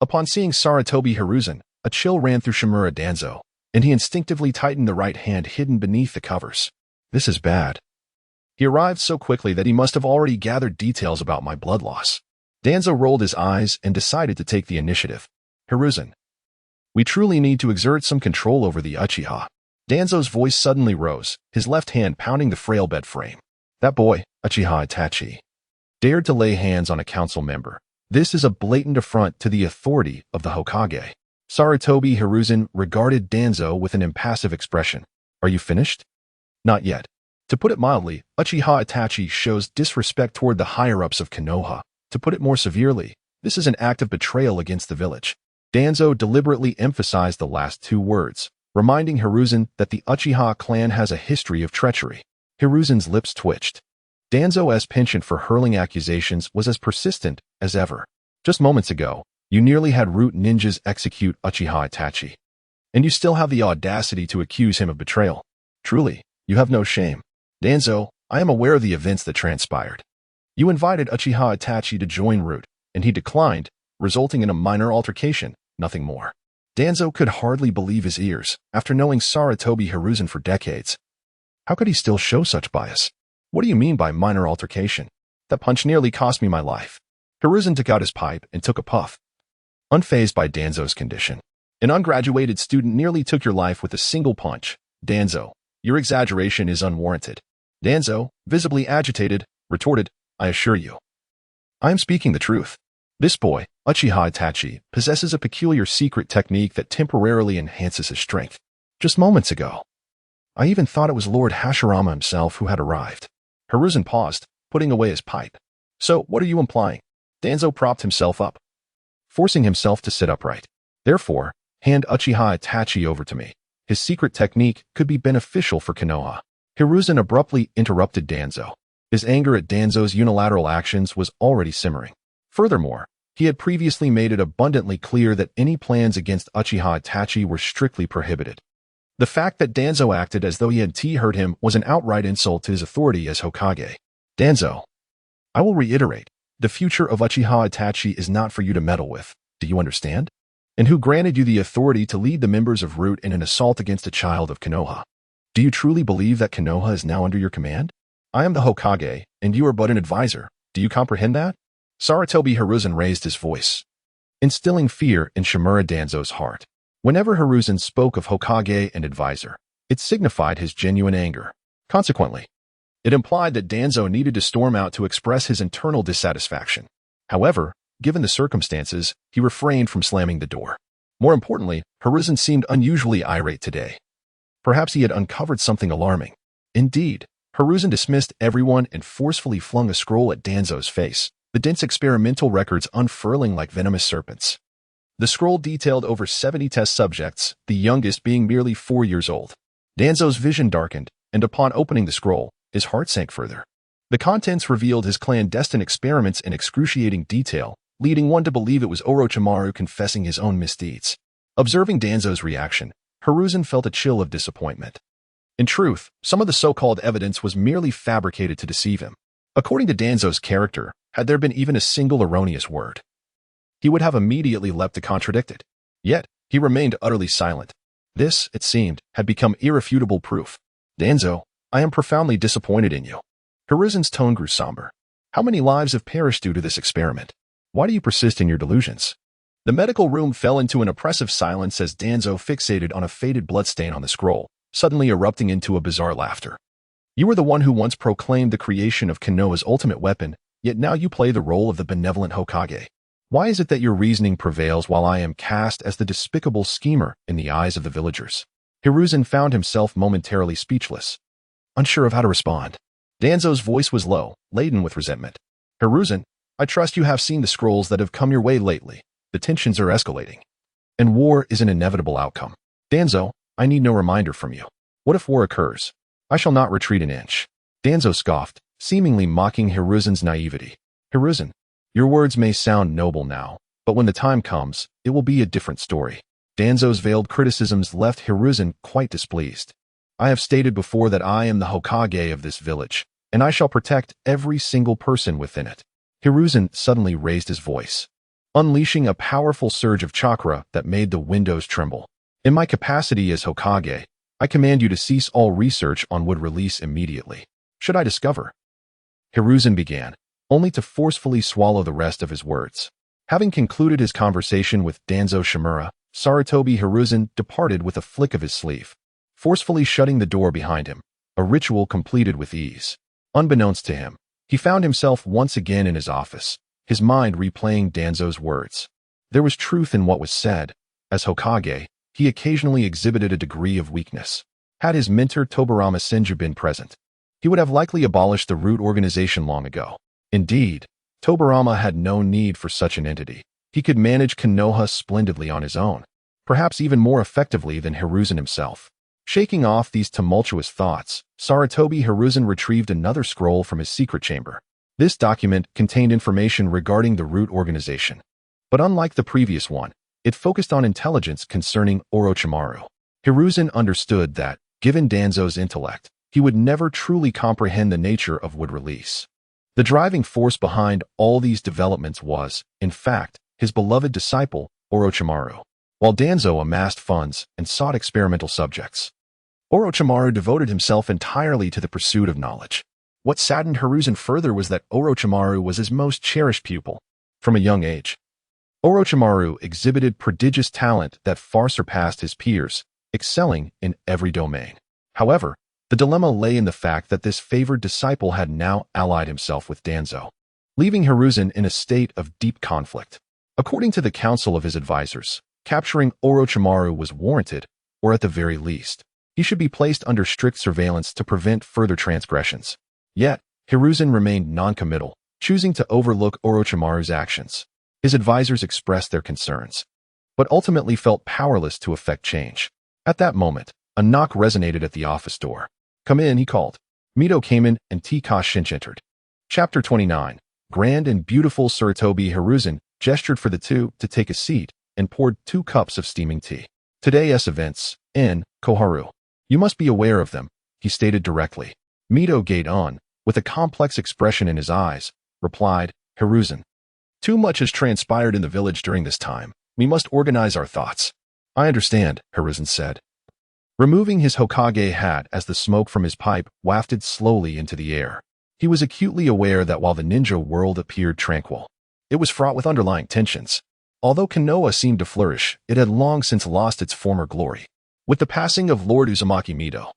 Speaker 1: Upon seeing Sarutobi Hiruzen, a chill ran through Shimura Danzo, and he instinctively tightened the right hand hidden beneath the covers. This is bad. He arrived so quickly that he must have already gathered details about my blood loss. Danzo rolled his eyes and decided to take the initiative. Hiruzen, we truly need to exert some control over the Uchiha. Danzo's voice suddenly rose, his left hand pounding the frail bed frame. That boy, Uchiha Itachi, dared to lay hands on a council member. This is a blatant affront to the authority of the Hokage. Sarutobi Hiruzen regarded Danzo with an impassive expression. Are you finished? Not yet. To put it mildly, Uchiha Itachi shows disrespect toward the higher-ups of Konoha. To put it more severely, this is an act of betrayal against the village. Danzo deliberately emphasized the last two words, reminding Hiruzen that the Uchiha clan has a history of treachery. Hiruzen's lips twitched. Danzo's penchant for hurling accusations was as persistent as ever. Just moments ago, you nearly had root ninjas execute Uchiha Itachi. And you still have the audacity to accuse him of betrayal. Truly, you have no shame. Danzo, I am aware of the events that transpired. You invited Uchiha Itachi to join Root, and he declined, resulting in a minor altercation, nothing more. Danzo could hardly believe his ears, after knowing Sarutobi Hiruzen for decades. How could he still show such bias? What do you mean by minor altercation? That punch nearly cost me my life. Hiruzen took out his pipe and took a puff. Unfazed by Danzo's condition. An ungraduated student nearly took your life with a single punch. Danzo, your exaggeration is unwarranted. Danzo, visibly agitated, retorted, I assure you. I am speaking the truth. This boy, Uchiha Itachi, possesses a peculiar secret technique that temporarily enhances his strength. Just moments ago, I even thought it was Lord Hashirama himself who had arrived. Hiruzen paused, putting away his pipe. So, what are you implying? Danzo propped himself up, forcing himself to sit upright. Therefore, hand Uchiha Itachi over to me. His secret technique could be beneficial for Konoha. Hiruzen abruptly interrupted Danzo. His anger at Danzo's unilateral actions was already simmering. Furthermore, he had previously made it abundantly clear that any plans against Uchiha Itachi were strictly prohibited. The fact that Danzo acted as though he had hurt him was an outright insult to his authority as Hokage. Danzo, I will reiterate, the future of Uchiha Itachi is not for you to meddle with. Do you understand? And who granted you the authority to lead the members of Root in an assault against a child of Konoha? Do you truly believe that Konoha is now under your command? I am the Hokage, and you are but an advisor. Do you comprehend that? Sarutobi Hiruzen raised his voice, instilling fear in Shimura Danzo's heart. Whenever Hiruzen spoke of Hokage and advisor, it signified his genuine anger. Consequently, it implied that Danzo needed to storm out to express his internal dissatisfaction. However, given the circumstances, he refrained from slamming the door. More importantly, Hiruzen seemed unusually irate today. Perhaps he had uncovered something alarming. Indeed, Hiruzen dismissed everyone and forcefully flung a scroll at Danzo's face, the dense experimental records unfurling like venomous serpents. The scroll detailed over 70 test subjects, the youngest being merely 4 years old. Danzo's vision darkened, and upon opening the scroll, his heart sank further. The contents revealed his clandestine experiments in excruciating detail, leading one to believe it was Orochimaru confessing his own misdeeds. Observing Danzo's reaction, Hiruzen felt a chill of disappointment. In truth, some of the so-called evidence was merely fabricated to deceive him. According to Danzo's character, had there been even a single erroneous word, he would have immediately leapt to contradict it. Yet, he remained utterly silent. This, it seemed, had become irrefutable proof. Danzo, I am profoundly disappointed in you. Hiruzen's tone grew somber. How many lives have perished due to this experiment? Why do you persist in your delusions? The medical room fell into an oppressive silence as Danzo fixated on a faded bloodstain on the scroll, suddenly erupting into a bizarre laughter. You were the one who once proclaimed the creation of Konoha's ultimate weapon, yet now you play the role of the benevolent Hokage. Why is it that your reasoning prevails while I am cast as the despicable schemer in the eyes of the villagers? Hiruzen found himself momentarily speechless, unsure of how to respond. Danzo's voice was low, laden with resentment. Hiruzen, I trust you have seen the scrolls that have come your way lately. The tensions are escalating. And war is an inevitable outcome. Danzo, I need no reminder from you. What if war occurs? I shall not retreat an inch. Danzo scoffed, seemingly mocking Hiruzen's naivety. Hiruzen, your words may sound noble now, but when the time comes, it will be a different story. Danzo's veiled criticisms left Hiruzen quite displeased. I have stated before that I am the Hokage of this village, and I shall protect every single person within it. Hiruzen suddenly raised his voice, unleashing a powerful surge of chakra that made the windows tremble. In my capacity as Hokage, I command you to cease all research on wood release immediately. Should I discover? Hiruzen began, only to forcefully swallow the rest of his words. Having concluded his conversation with Danzo Shimura, Sarutobi Hiruzen departed with a flick of his sleeve, forcefully shutting the door behind him, a ritual completed with ease. Unbeknownst to him, he found himself once again in his office, his mind replaying Danzo's words. There was truth in what was said. As Hokage, he occasionally exhibited a degree of weakness. Had his mentor Tobirama Senju been present, he would have likely abolished the root organization long ago. Indeed, Tobirama had no need for such an entity. He could manage Konoha splendidly on his own, perhaps even more effectively than Hiruzen himself. Shaking off these tumultuous thoughts, Sarutobi Hiruzen retrieved another scroll from his secret chamber. This document contained information regarding the root organization. But unlike the previous one, it focused on intelligence concerning Orochimaru. Hiruzen understood that, given Danzo's intellect, he would never truly comprehend the nature of wood release. The driving force behind all these developments was, in fact, his beloved disciple, Orochimaru. While Danzo amassed funds and sought experimental subjects, Orochimaru devoted himself entirely to the pursuit of knowledge. What saddened Hiruzen further was that Orochimaru was his most cherished pupil. From a young age, Orochimaru exhibited prodigious talent that far surpassed his peers, excelling in every domain. However, the dilemma lay in the fact that this favored disciple had now allied himself with Danzo, leaving Hiruzen in a state of deep conflict. According to the counsel of his advisors, capturing Orochimaru was warranted, or at the very least, he should be placed under strict surveillance to prevent further transgressions. Yet, Hiruzen remained non-committal, choosing to overlook Orochimaru's actions. His advisors expressed their concerns, but ultimately felt powerless to effect change. At that moment, a knock resonated at the office door. "Come in," he called. Mito came in and T-Ka Shinch entered. Chapter 29. Grand and beautiful Sarutobi Hiruzen gestured for the two to take a seat and poured 2 cups of steaming tea. Today's events, in Koharu. You must be aware of them, he stated directly. Mito gate on, with a complex expression in his eyes, replied, Hiruzen. Too much has transpired in the village during this time. We must organize our thoughts. I understand, Hiruzen said, removing his Hokage hat as the smoke from his pipe wafted slowly into the air. He was acutely aware that while the ninja world appeared tranquil, it was fraught with underlying tensions. Although Konoha seemed to flourish, it had long since lost its former glory. With the passing of Lord Uzumaki Mito,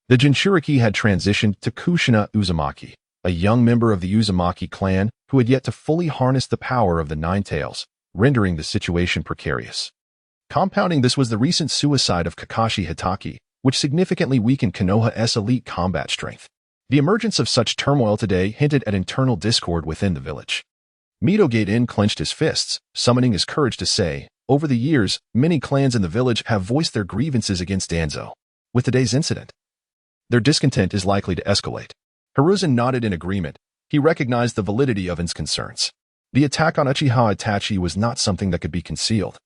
Speaker 1: the Jinchuriki had transitioned to Kushina Uzumaki, a young member of the Uzumaki clan who had yet to fully harness the power of the Nine Tails, rendering the situation precarious. Compounding this was the recent suicide of Kakashi Hitaki, which significantly weakened Konoha's elite combat strength. The emergence of such turmoil today hinted at internal discord within the village. Mito Gaiden clenched his fists, summoning his courage to say, over the years, many clans in the village have voiced their grievances against Danzo. With today's incident, their discontent is likely to escalate. Hiruzen nodded in agreement. He recognized the validity of his concerns. The attack on Uchiha Itachi was not something that could be concealed.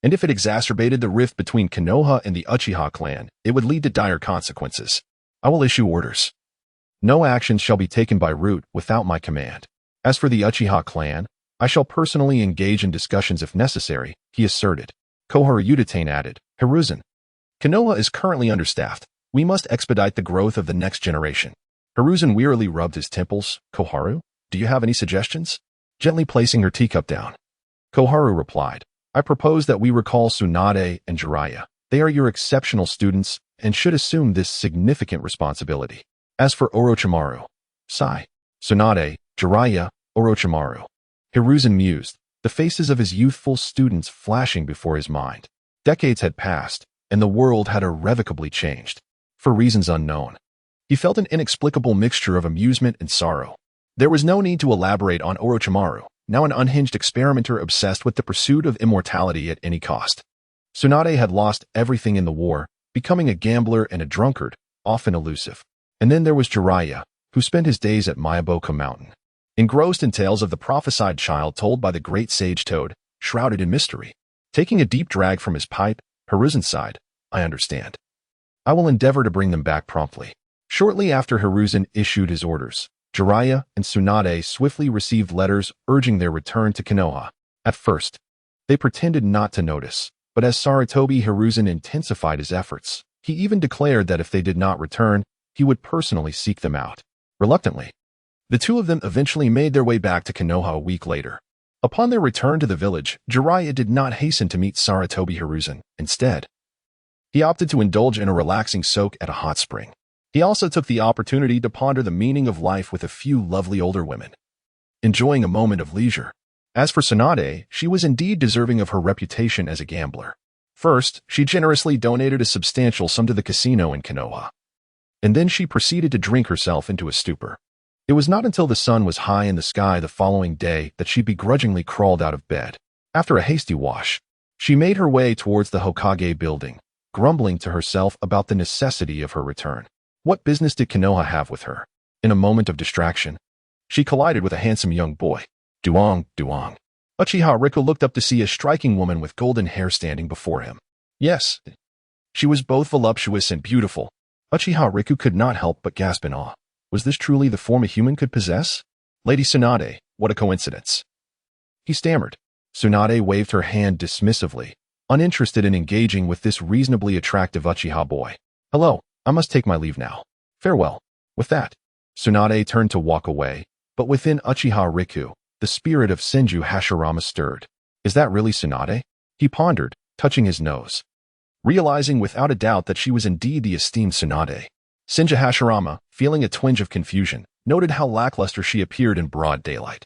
Speaker 1: And if it exacerbated the rift between Konoha and the Uchiha clan, it would lead to dire consequences. I will issue orders. No action shall be taken by root without my command. As for the Uchiha clan, I shall personally engage in discussions if necessary, he asserted. Koharu Udatane added, Hiruzen. Konoha is currently understaffed. We must expedite the growth of the next generation. Hiruzen wearily rubbed his temples. Koharu, do you have any suggestions? Gently placing her teacup down. Koharu replied, I propose that we recall Tsunade and Jiraiya. They are your exceptional students and should assume this significant responsibility. As for Orochimaru, sigh. Tsunade, Jiraiya, Orochimaru. Hiruzen mused, the faces of his youthful students flashing before his mind. Decades had passed, and the world had irrevocably changed. For reasons unknown. He felt an inexplicable mixture of amusement and sorrow. There was no need to elaborate on Orochimaru, now an unhinged experimenter obsessed with the pursuit of immortality at any cost. Tsunade had lost everything in the war, becoming a gambler and a drunkard, often elusive. And then there was Jiraiya, who spent his days at Myaboka Mountain, engrossed in tales of the prophesied child told by the great sage Toad, shrouded in mystery. Taking a deep drag from his pipe, Hiruzen sighed, I understand. I will endeavor to bring them back promptly. Shortly after Hiruzen issued his orders, Jiraiya and Tsunade swiftly received letters urging their return to Konoha. At first, they pretended not to notice, but as Sarutobi Hiruzen intensified his efforts, he even declared that if they did not return, he would personally seek them out. Reluctantly, the two of them eventually made their way back to Konoha a week later. Upon their return to the village, Jiraiya did not hasten to meet Sarutobi Hiruzen. Instead, he opted to indulge in a relaxing soak at a hot spring. He also took the opportunity to ponder the meaning of life with a few lovely older women, enjoying a moment of leisure. As for Tsunade, she was indeed deserving of her reputation as a gambler. First, she generously donated a substantial sum to the casino in Konoha, and then she proceeded to drink herself into a stupor. It was not until the sun was high in the sky the following day that she begrudgingly crawled out of bed. After a hasty wash, she made her way towards the Hokage building, grumbling to herself about the necessity of her return. What business did Konoha have with her? In a moment of distraction, she collided with a handsome young boy. Duong. Uchiha Riku looked up to see a striking woman with golden hair standing before him. Yes, she was both voluptuous and beautiful. Uchiha Riku could not help but gasp in awe. Was this truly the form a human could possess? Lady Tsunade, what a coincidence. He stammered. Tsunade waved her hand dismissively, uninterested in engaging with this reasonably attractive Uchiha boy. Hello, I must take my leave now. Farewell. With that, Tsunade turned to walk away, but within Uchiha Riku, the spirit of Senju Hashirama stirred. Is that really Tsunade? He pondered, touching his nose, realizing without a doubt that she was indeed the esteemed Tsunade. Senju Hashirama, feeling a twinge of confusion, noted how lackluster she appeared in broad daylight,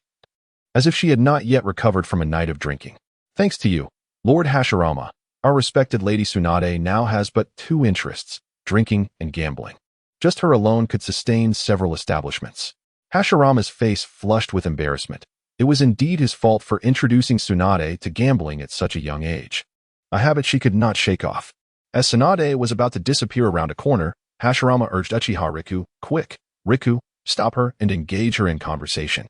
Speaker 1: as if she had not yet recovered from a night of drinking. Thanks to you, Lord Hashirama, our respected Lady Tsunade now has but two interests, drinking and gambling. Just her alone could sustain several establishments. Hashirama's face flushed with embarrassment. It was indeed his fault for introducing Tsunade to gambling at such a young age, a habit she could not shake off. As Tsunade was about to disappear around a corner, Hashirama urged Uchiha Riku, quick, Riku, stop her and engage her in conversation.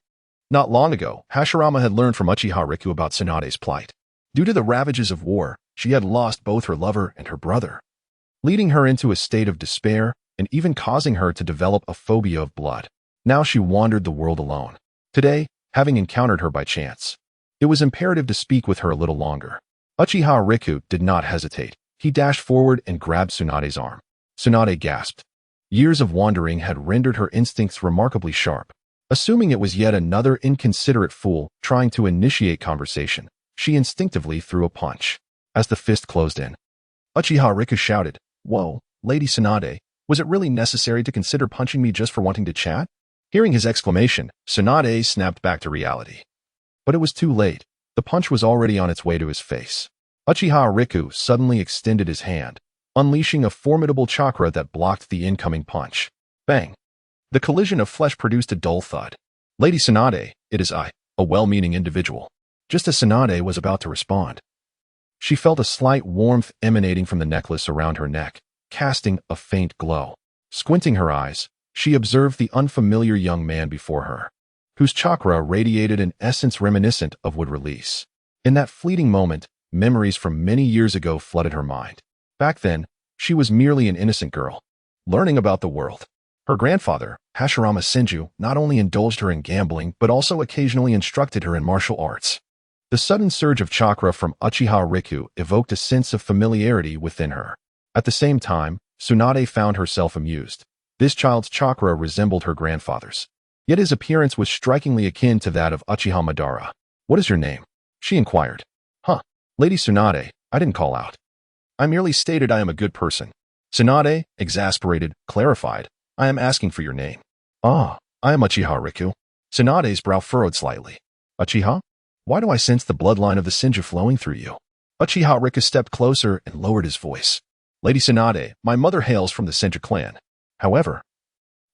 Speaker 1: Not long ago, Hashirama had learned from Uchiha Riku about Tsunade's plight. Due to the ravages of war, she had lost both her lover and her brother, leading her into a state of despair and even causing her to develop a phobia of blood. Now she wandered the world alone. Today, having encountered her by chance, it was imperative to speak with her a little longer. Uchiha Riku did not hesitate. He dashed forward and grabbed Tsunade's arm. Tsunade gasped. Years of wandering had rendered her instincts remarkably sharp. Assuming it was yet another inconsiderate fool trying to initiate conversation, she instinctively threw a punch. As the fist closed in, Uchiha Riku shouted, Whoa, Lady Tsunade, was it really necessary to consider punching me just for wanting to chat? Hearing his exclamation, Tsunade snapped back to reality. But it was too late. The punch was already on its way to his face. Uchiha Riku suddenly extended his hand, unleashing a formidable chakra that blocked the incoming punch. Bang! The collision of flesh produced a dull thud. Lady Tsunade, it is I, a well-meaning individual. Just as Tsunade was about to respond, she felt a slight warmth emanating from the necklace around her neck, casting a faint glow. Squinting her eyes, she observed the unfamiliar young man before her, whose chakra radiated an essence reminiscent of would release. In that fleeting moment, memories from many years ago flooded her mind. Back then, she was merely an innocent girl, learning about the world. Her grandfather, Hashirama Senju, not only indulged her in gambling but also occasionally instructed her in martial arts. The sudden surge of chakra from Uchiha Riku evoked a sense of familiarity within her. At the same time, Tsunade found herself amused. This child's chakra resembled her grandfather's. Yet his appearance was strikingly akin to that of Uchiha Madara. "What is your name?" she inquired. "Huh, Lady Tsunade, I didn't call out. I merely stated I am a good person." Tsunade, exasperated, clarified, "I am asking for your name." "Ah, I am Uchiha Riku." Tsunade's brow furrowed slightly. "Uchiha? Why do I sense the bloodline of the Senju flowing through you?" Uchiha Riku stepped closer and lowered his voice. "Lady Tsunade, my mother hails from the Senju clan. However,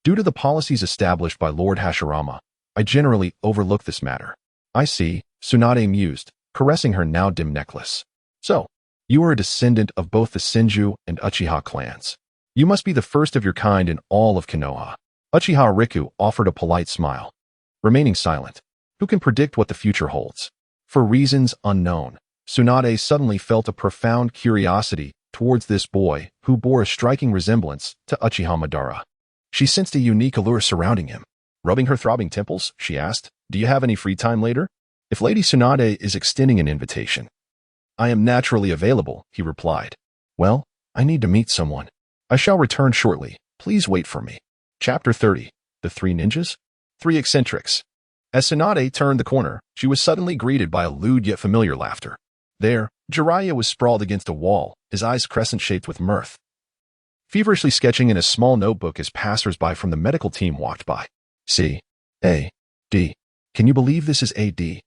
Speaker 1: due to the policies established by Lord Hashirama, I generally overlook this matter." "I see," Tsunade mused, caressing her now dim necklace. "So, you are a descendant of both the Senju and Uchiha clans. You must be the first of your kind in all of Konoha." Uchiha Riku offered a polite smile, remaining silent. Who can predict what the future holds? For reasons unknown, Tsunade suddenly felt a profound curiosity towards this boy who bore a striking resemblance to Uchiha Madara. She sensed a unique allure surrounding him. Rubbing her throbbing temples, she asked, "Do you have any free time later?" "If Lady Tsunade is extending an invitation, I am naturally available," he replied. "Well, I need to meet someone. I shall return shortly. Please wait for me." Chapter 30. The Three Ninjas? Three Eccentrics. As Tsunade turned the corner, she was suddenly greeted by a lewd yet familiar laughter. There, Jiraiya was sprawled against a wall, his eyes crescent-shaped with mirth, feverishly sketching in a small notebook as passers-by from the medical team walked by. C.A.D. Can you believe this is A.D.?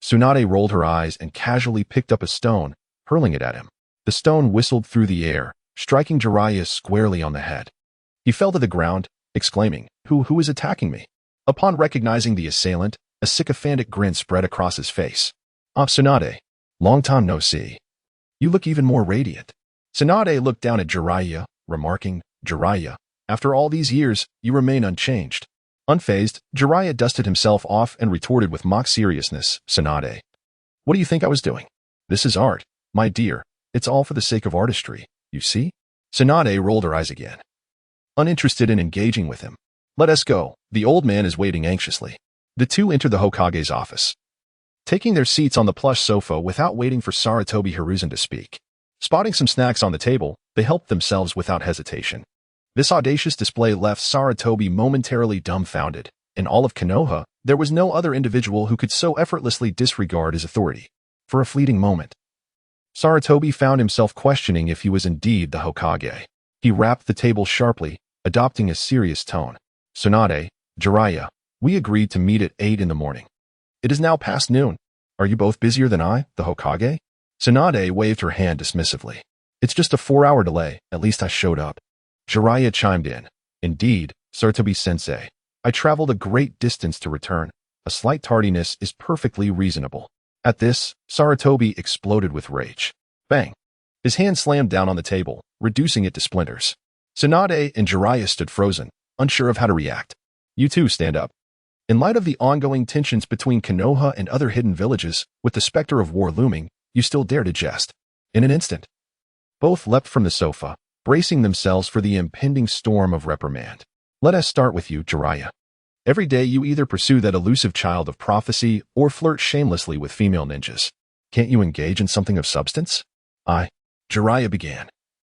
Speaker 1: Tsunade rolled her eyes and casually picked up a stone, hurling it at him. The stone whistled through the air, striking Jiraiya squarely on the head. He fell to the ground, exclaiming, Who is attacking me?" Upon recognizing the assailant, a sycophantic grin spread across his face. "Ah, Tsunade, long time no see. You look even more radiant." Tsunade looked down at Jiraiya, remarking, "Jiraiya, after all these years, you remain unchanged." Unfazed, Jiraiya dusted himself off and retorted with mock seriousness, "Tsunade, what do you think I was doing? This is art, my dear. It's all for the sake of artistry, you see?" Tsunade rolled her eyes again, uninterested in engaging with him. "Let us go. The old man is waiting anxiously." The two entered the Hokage's office, taking their seats on the plush sofa without waiting for Sarutobi Hiruzen to speak. Spotting some snacks on the table, they helped themselves without hesitation. This audacious display left Sarutobi momentarily dumbfounded. In all of Konoha, there was no other individual who could so effortlessly disregard his authority. For a fleeting moment, Sarutobi found himself questioning if he was indeed the Hokage. He rapped the table sharply, adopting a serious tone. "Tsunade, Jiraiya, we agreed to meet at 8 in the morning. It is now past noon. Are you both busier than I, the Hokage?" Tsunade waved her hand dismissively. "It's just a 4-hour delay. At least I showed up." Jiraiya chimed in. "Indeed, Sarutobi-sensei. I traveled a great distance to return. A slight tardiness is perfectly reasonable." At this, Sarutobi exploded with rage. Bang! His hand slammed down on the table, reducing it to splinters. Tsunade and Jiraiya stood frozen, unsure of how to react. "You two stand up." In light of the ongoing tensions between Konoha and other hidden villages, with the specter of war looming, you still dare to jest. In an instant, both leapt from the sofa, bracing themselves for the impending storm of reprimand. "Let us start with you, Jiraiya. Every day you either pursue that elusive child of prophecy or flirt shamelessly with female ninjas. Can't you engage in something of substance?" Jiraiya began,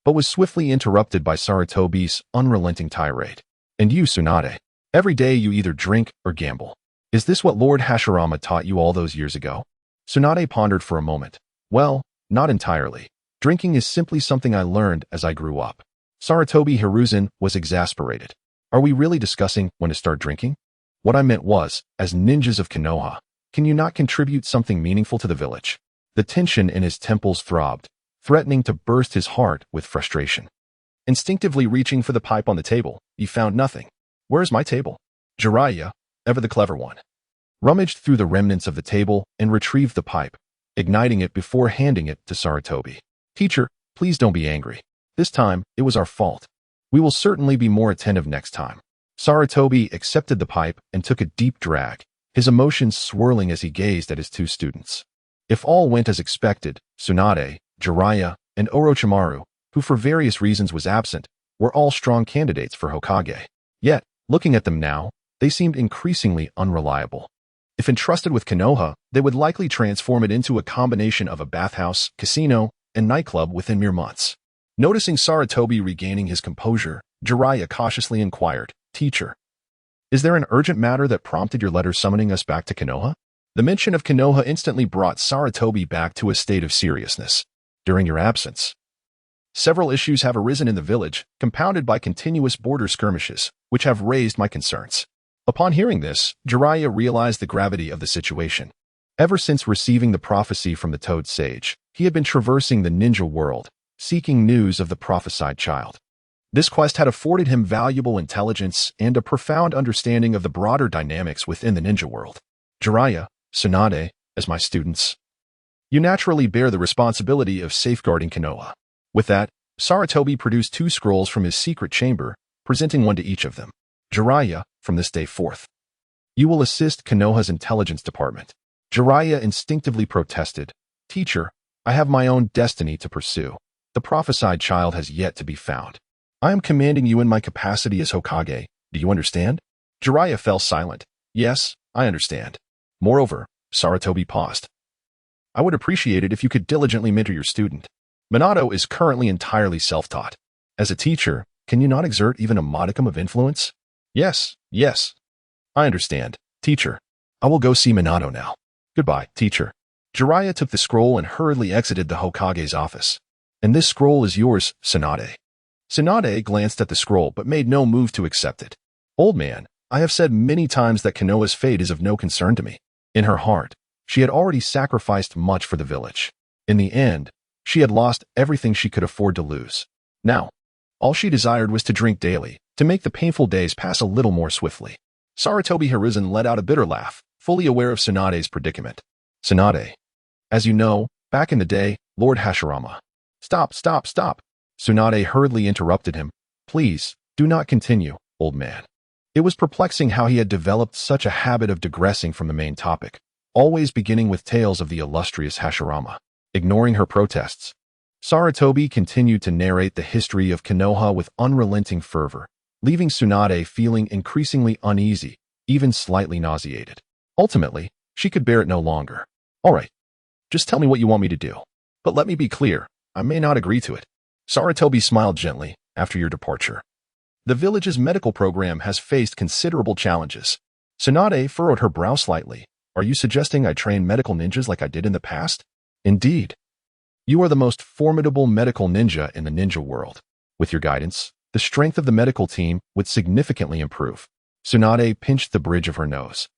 Speaker 1: but was swiftly interrupted by Sarutobi's unrelenting tirade. "And you, Tsunade, every day you either drink or gamble. Is this what Lord Hashirama taught you all those years ago?" Tsunade pondered for a moment. "Well, not entirely. Drinking is simply something I learned as I grew up." Sarutobi Hiruzen was exasperated. "Are we really discussing when to start drinking? What I meant was, as ninjas of Konoha, can you not contribute something meaningful to the village?" The tension in his temples throbbed, threatening to burst his heart with frustration. Instinctively reaching for the pipe on the table, he found nothing. "Where's my table?" Jiraiya, ever the clever one, rummaged through the remnants of the table and retrieved the pipe, igniting it before handing it to Sarutobi. "Teacher, please don't be angry. This time, it was our fault. We will certainly be more attentive next time." Sarutobi accepted the pipe and took a deep drag, his emotions swirling as he gazed at his two students. If all went as expected, Tsunade, Jiraiya, and Orochimaru, who for various reasons was absent, were all strong candidates for Hokage. Yet, looking at them now, they seemed increasingly unreliable. If entrusted with Konoha, they would likely transform it into a combination of a bathhouse, casino, and nightclub within mere months. Noticing Sarutobi regaining his composure, Jiraiya cautiously inquired, "Teacher, is there an urgent matter that prompted your letter summoning us back to Konoha?" The mention of Konoha instantly brought Saratobi back to a state of seriousness. "During your absence, several issues have arisen in the village, compounded by continuous border skirmishes, which have raised my concerns." Upon hearing this, Jiraiya realized the gravity of the situation. Ever since receiving the prophecy from the Toad Sage, he had been traversing the ninja world, seeking news of the prophesied child. This quest had afforded him valuable intelligence and a profound understanding of the broader dynamics within the ninja world. "Jiraiya, Tsunade, as my students, you naturally bear the responsibility of safeguarding Konoha." With that, Saratobi produced 2 scrolls from his secret chamber, presenting one to each of them. "Jiraiya, from this day forth, you will assist Konoha's intelligence department." Jiraiya instinctively protested, "Teacher, I have my own destiny to pursue. The prophesied child has yet to be found. I am commanding you in my capacity as Hokage. Do you understand?" Jiraiya fell silent. "Yes, I understand." Moreover, Saratobi paused. "I would appreciate it if you could diligently mentor your student. Minato is currently entirely self-taught. As a teacher, can you not exert even a modicum of influence?" Yes, I understand, teacher. I will go see Minato now. Goodbye, teacher." Jiraiya took the scroll and hurriedly exited the Hokage's office. "And this scroll is yours, Tsunade." Tsunade glanced at the scroll but made no move to accept it. "Old man, I have said many times that Konoha's fate is of no concern to me." In her heart, she had already sacrificed much for the village. In the end, she had lost everything she could afford to lose. Now, all she desired was to drink daily, to make the painful days pass a little more swiftly. Saratobi Hiruzen let out a bitter laugh, fully aware of Tsunade's predicament. "Tsunade, as you know, back in the day, Lord Hashirama—" Stop. Tsunade hurriedly interrupted him. "Please, do not continue, old man." It was perplexing how he had developed such a habit of digressing from the main topic, always beginning with tales of the illustrious Hashirama. Ignoring her protests, Saratobi continued to narrate the history of Konoha with unrelenting fervor, leaving Tsunade feeling increasingly uneasy, even slightly nauseated. Ultimately, she could bear it no longer. "All right, just tell me what you want me to do. But let me be clear, I may not agree to it." Saratobi smiled gently. "After your departure, the village's medical program has faced considerable challenges." Tsunade furrowed her brow slightly. "Are you suggesting I train medical ninjas like I did in the past?" "Indeed. You are the most formidable medical ninja in the ninja world. With your guidance, the strength of the medical team would significantly improve." Tsunade pinched the bridge of her nose.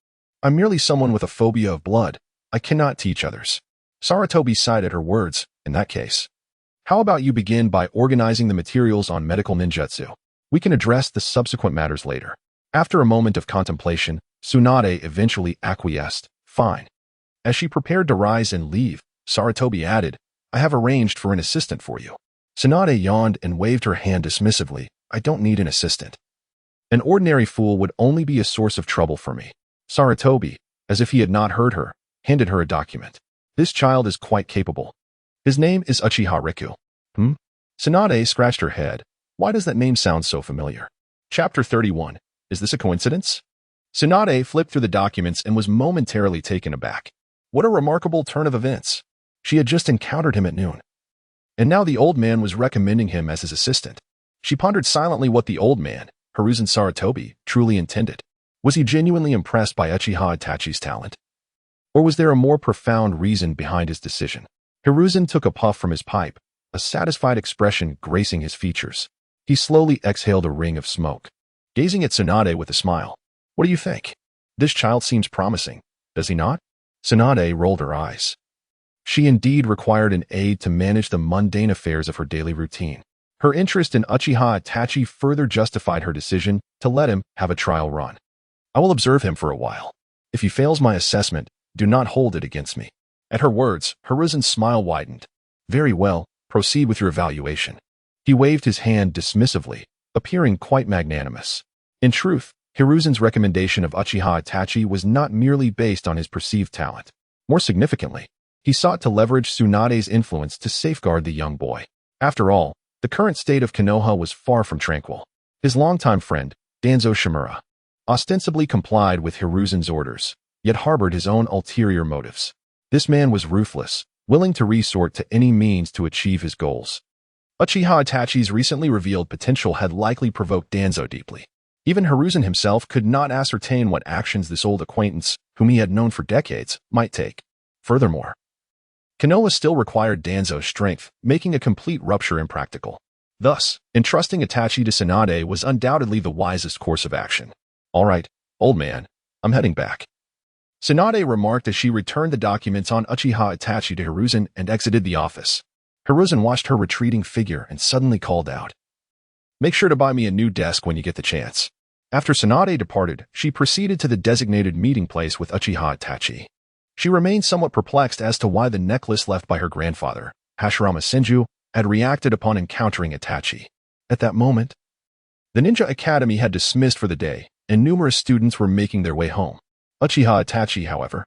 Speaker 1: "I'm merely someone with a phobia of blood. I cannot teach others." Saratobi sighed at her words. "In that case, how about you begin by organizing the materials on medical ninjutsu? We can address the subsequent matters later." After a moment of contemplation, Tsunade eventually acquiesced. "Fine." As she prepared to rise and leave, Saratobi added, "I have arranged for an assistant for you." Tsunade yawned and waved her hand dismissively. "I don't need an assistant. An ordinary fool would only be a source of trouble for me." Saratobi, as if he had not heard her, handed her a document. "This child is quite capable. His name is Uchiha Riku." Tsunade scratched her head. Why does that name sound so familiar? Chapter 31. Is this a coincidence? Tsunade flipped through the documents and was momentarily taken aback. What a remarkable turn of events. She had just encountered him at noon, and now the old man was recommending him as his assistant. She pondered silently what the old man, Hiruzen Saratobi, truly intended. Was he genuinely impressed by Uchiha Itachi's talent? Or was there a more profound reason behind his decision? Hiruzen took a puff from his pipe, a satisfied expression gracing his features. He slowly exhaled a ring of smoke, gazing at Tsunade with a smile. "What do you think? This child seems promising, does he not?" Tsunade rolled her eyes. She indeed required an aide to manage the mundane affairs of her daily routine. Her interest in Uchiha Itachi further justified her decision to let him have a trial run. "I will observe him for a while. If he fails my assessment, do not hold it against me." At her words, Hiruzen's smile widened. "Very well, proceed with your evaluation." He waved his hand dismissively, appearing quite magnanimous. In truth, Hiruzen's recommendation of Uchiha Itachi was not merely based on his perceived talent. More significantly, he sought to leverage Tsunade's influence to safeguard the young boy. After all, the current state of Konoha was far from tranquil. His longtime friend, Danzo Shimura, ostensibly complied with Hiruzen's orders, yet harbored his own ulterior motives. This man was ruthless, willing to resort to any means to achieve his goals. Uchiha Itachi's recently revealed potential had likely provoked Danzo deeply. Even Hiruzen himself could not ascertain what actions this old acquaintance, whom he had known for decades, might take. Furthermore, Konoha still required Danzo's strength, making a complete rupture impractical. Thus, entrusting Itachi to Tsunade was undoubtedly the wisest course of action. "All right, old man, I'm heading back," Tsunade remarked as she returned the documents on Uchiha Itachi to Hiruzen and exited the office. Hiruzen watched her retreating figure and suddenly called out, "Make sure to buy me a new desk when you get the chance." After Tsunade departed, she proceeded to the designated meeting place with Uchiha Itachi. She remained somewhat perplexed as to why the necklace left by her grandfather, Hashirama Senju, had reacted upon encountering Itachi. At that moment, the Ninja Academy had dismissed for the day, and numerous students were making their way home. Uchiha Itachi, however,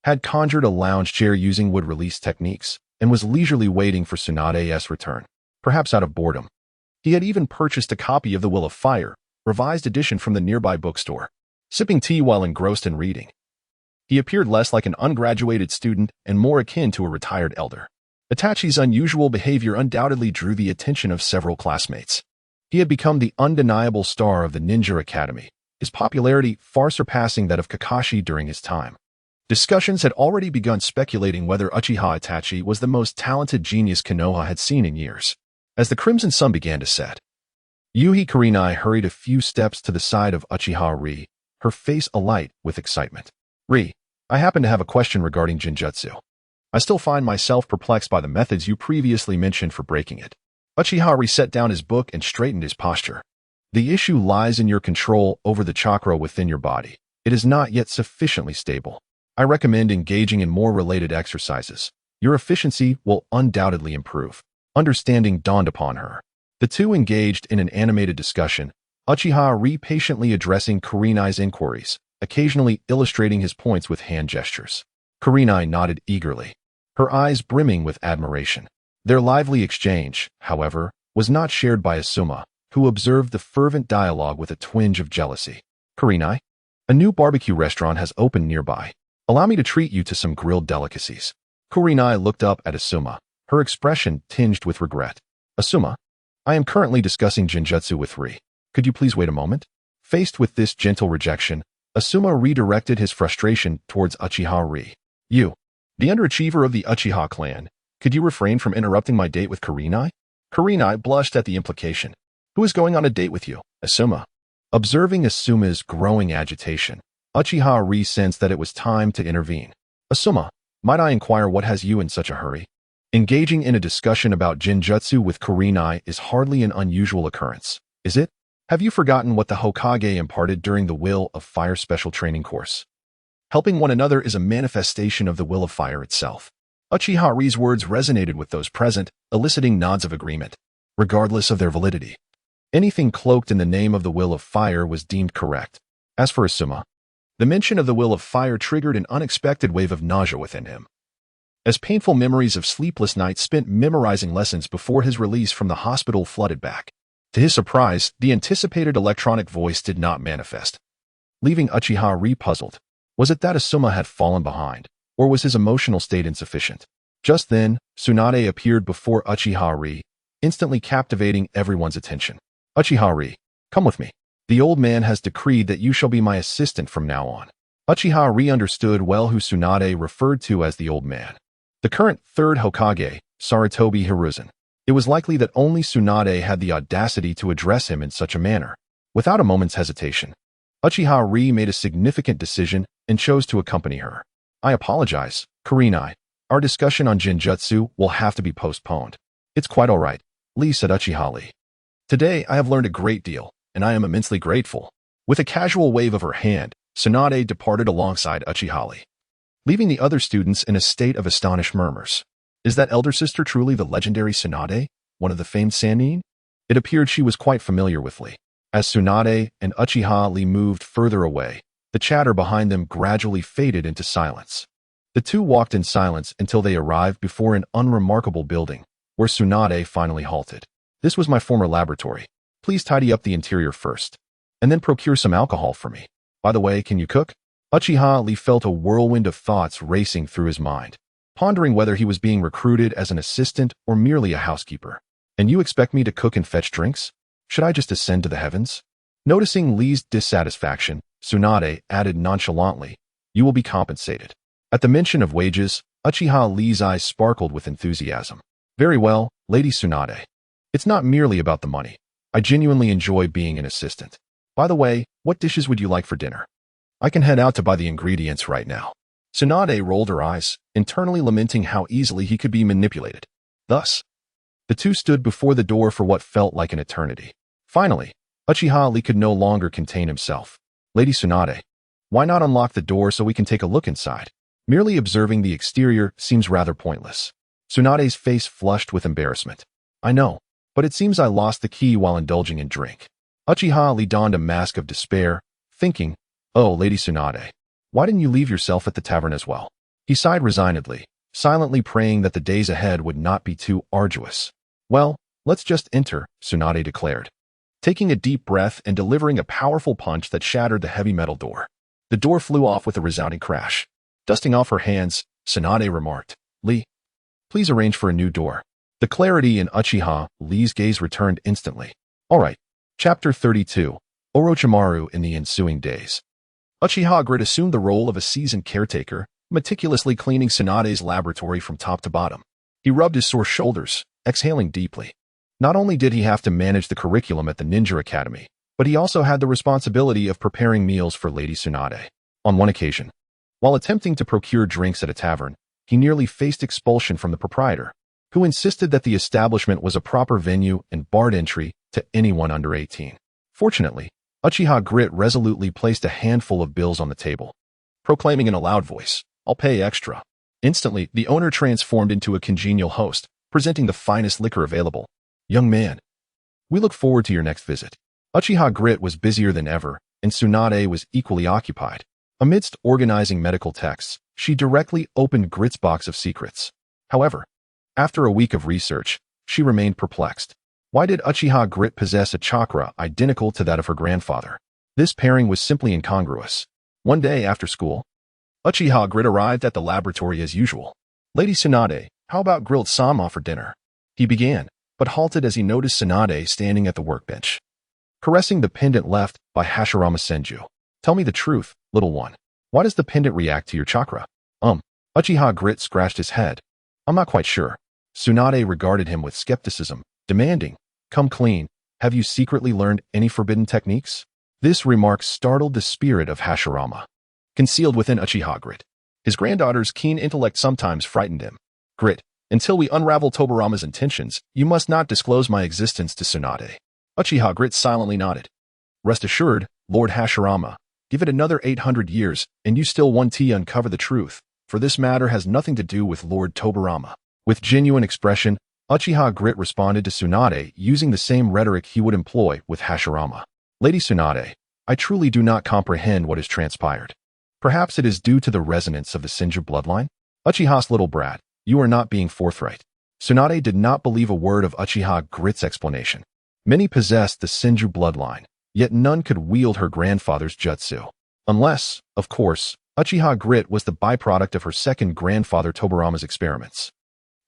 Speaker 1: had conjured a lounge chair using wood release techniques and was leisurely waiting for Tsunade's return, perhaps out of boredom. He had even purchased a copy of The Will of Fire, revised edition from the nearby bookstore, sipping tea while engrossed in reading. He appeared less like an ungraduated student and more akin to a retired elder. Itachi's unusual behavior undoubtedly drew the attention of several classmates. He had become the undeniable star of the Ninja Academy, his popularity far surpassing that of Kakashi during his time. Discussions had already begun speculating whether Uchiha Itachi was the most talented genius Konoha had seen in years. As the crimson sun began to set, Yuhi Kurenai hurried a few steps to the side of Uchiha Ri, her face alight with excitement. "Ri, I happen to have a question regarding genjutsu. I still find myself perplexed by the methods you previously mentioned for breaking it." Uchiha Ri set down his book and straightened his posture. "The issue lies in your control over the chakra within your body. It is not yet sufficiently stable. I recommend engaging in more related exercises. Your efficiency will undoubtedly improve." Understanding dawned upon her. The two engaged in an animated discussion, Uchiha Ri patiently addressing Kurenai's inquiries, occasionally illustrating his points with hand gestures. Kurenai nodded eagerly, her eyes brimming with admiration. Their lively exchange, however, was not shared by Asuma, who observed the fervent dialogue with a twinge of jealousy. "Kurenai, a new barbecue restaurant has opened nearby. Allow me to treat you to some grilled delicacies." Kurenai looked up at Asuma, her expression tinged with regret. "Asuma, I am currently discussing genjutsu with Ri. Could you please wait a moment?" Faced with this gentle rejection, Asuma redirected his frustration towards Uchiha Ri. "You, the underachiever of the Uchiha clan, could you refrain from interrupting my date with Kurenai?" Kurenai blushed at the implication. "Who is going on a date with you, Asuma?" Observing Asuma's growing agitation, Uchiha Ri sensed that it was time to intervene. "Asuma, might I inquire what has you in such a hurry?" Engaging in a discussion about genjutsu with Kurenai is hardly an unusual occurrence, is it? Have you forgotten what the Hokage imparted during the Will of Fire special training course? Helping one another is a manifestation of the Will of Fire itself. Uchiha Ri's words resonated with those present, eliciting nods of agreement, regardless of their validity. Anything cloaked in the name of the Will of Fire was deemed correct. As for Asuma, the mention of the Will of Fire triggered an unexpected wave of nausea within him, as painful memories of sleepless nights spent memorizing lessons before his release from the hospital flooded back. To his surprise, the anticipated electronic voice did not manifest, leaving Uchiha Ri puzzled. Was it that Asuma had fallen behind, or was his emotional state insufficient? Just then, Tsunade appeared before Uchiha Ri, instantly captivating everyone's attention. "Uchiha Ri, come with me. The old man has decreed that you shall be my assistant from now on." Uchiha Ri understood well who Tsunade referred to as the old man. The current third Hokage, Sarutobi Hiruzen. It was likely that only Tsunade had the audacity to address him in such a manner. Without a moment's hesitation, Uchiha Ri made a significant decision and chose to accompany her. "I apologize, Kurenai. Our discussion on genjutsu will have to be postponed." "It's quite all right," Lee said. Uchiha Ri. "Today I have learned a great deal, and I am immensely grateful." With a casual wave of her hand, Tsunade departed alongside Uchiha Ri, leaving the other students in a state of astonished murmurs. Is that elder sister truly the legendary Tsunade, one of the famed Sannin? It appeared she was quite familiar with Lee. As Tsunade and Uchiha Ri moved further away, the chatter behind them gradually faded into silence. The two walked in silence until they arrived before an unremarkable building, where Tsunade finally halted. "This was my former laboratory. Please tidy up the interior first, and then procure some alcohol for me. By the way, can you cook?" Uchiha Ri felt a whirlwind of thoughts racing through his mind, pondering whether he was being recruited as an assistant or merely a housekeeper. And you expect me to cook and fetch drinks? Should I just ascend to the heavens? Noticing Lee's dissatisfaction, Tsunade added nonchalantly, you will be compensated. At the mention of wages, Uchiha Lee's eyes sparkled with enthusiasm. Very well, Lady Tsunade. It's not merely about the money. I genuinely enjoy being an assistant. By the way, what dishes would you like for dinner? I can head out to buy the ingredients right now. Tsunade rolled her eyes, internally lamenting how easily he could be manipulated. Thus, the two stood before the door for what felt like an eternity. Finally, Uchiha Lee could no longer contain himself. Lady Tsunade, why not unlock the door so we can take a look inside? Merely observing the exterior seems rather pointless. Tsunade's face flushed with embarrassment. I know, but it seems I lost the key while indulging in drink. Uchiha Lee donned a mask of despair, thinking, oh, Lady Tsunade, why didn't you leave yourself at the tavern as well? He sighed resignedly, silently praying that the days ahead would not be too arduous. Well, let's just enter, Tsunade declared, taking a deep breath and delivering a powerful punch that shattered the heavy metal door. The door flew off with a resounding crash. Dusting off her hands, Tsunade remarked, Lee, please arrange for a new door. The clarity in Uchiha Lee's gaze returned instantly. All right. Chapter 32, Orochimaru in the ensuing days. Uchiha Grit assumed the role of a seasoned caretaker, meticulously cleaning Tsunade's laboratory from top to bottom. He rubbed his sore shoulders, exhaling deeply. Not only did he have to manage the curriculum at the Ninja Academy, but he also had the responsibility of preparing meals for Lady Tsunade. On one occasion, while attempting to procure drinks at a tavern, he nearly faced expulsion from the proprietor, who insisted that the establishment was a proper venue and barred entry to anyone under 18. Fortunately, Uchiha Grit resolutely placed a handful of bills on the table, proclaiming in a loud voice, I'll pay extra. Instantly, the owner transformed into a congenial host, presenting the finest liquor available. Young man, we look forward to your next visit. Uchiha Grit was busier than ever, and Tsunade was equally occupied. Amidst organizing medical texts, she directly opened Grit's box of secrets. However, after a week of research, she remained perplexed. Why did Uchiha Grit possess a chakra identical to that of her grandfather? This pairing was simply incongruous. One day after school, Uchiha Grit arrived at the laboratory as usual. Lady Tsunade, how about grilled sama for dinner? He began, but halted as he noticed Tsunade standing at the workbench, caressing the pendant left by Hashirama Senju. Tell me the truth, little one. Why does the pendant react to your chakra? Uchiha Grit scratched his head. I'm not quite sure. Tsunade regarded him with skepticism, demanding, come clean, have you secretly learned any forbidden techniques? This remark startled the spirit of Hashirama, concealed within Uchiha Grit. His granddaughter's keen intellect sometimes frightened him. Grit, until we unravel Tobarama's intentions, you must not disclose my existence to Tsunade. Uchiha Grit silently nodded. Rest assured, Lord Hashirama, give it another 800 years, and you still won't uncover the truth, for this matter has nothing to do with Lord Tobarama. With genuine expression, Uchiha Grit responded to Tsunade using the same rhetoric he would employ with Hashirama. Lady Tsunade, I truly do not comprehend what has transpired. Perhaps it is due to the resonance of the Senju bloodline? Uchiha's little brat, you are not being forthright. Tsunade did not believe a word of Uchiha Grit's explanation. Many possessed the Senju bloodline, yet none could wield her grandfather's jutsu. Unless, of course, Uchiha Grit was the byproduct of her second grandfather Tobarama's experiments.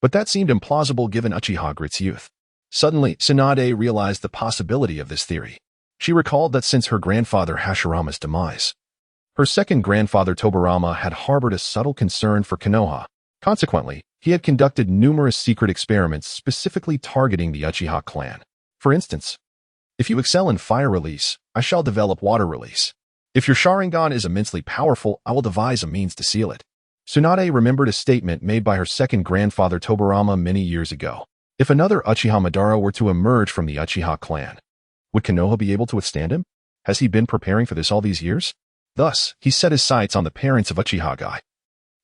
Speaker 1: But that seemed implausible given Uchiha Grit's youth. Suddenly, Tsunade realized the possibility of this theory. She recalled that since her grandfather Hashirama's demise, her second grandfather Tobarama had harbored a subtle concern for Konoha. Consequently, he had conducted numerous secret experiments specifically targeting the Uchiha clan. For instance, if you excel in fire release, I shall develop water release. If your Sharingan is immensely powerful, I will devise a means to seal it. Tsunade remembered a statement made by her second grandfather Tobarama many years ago. If another Uchiha Madara were to emerge from the Uchiha clan, would Konoha be able to withstand him? Has he been preparing for this all these years? Thus, he set his sights on the parents of Uchiha Guy,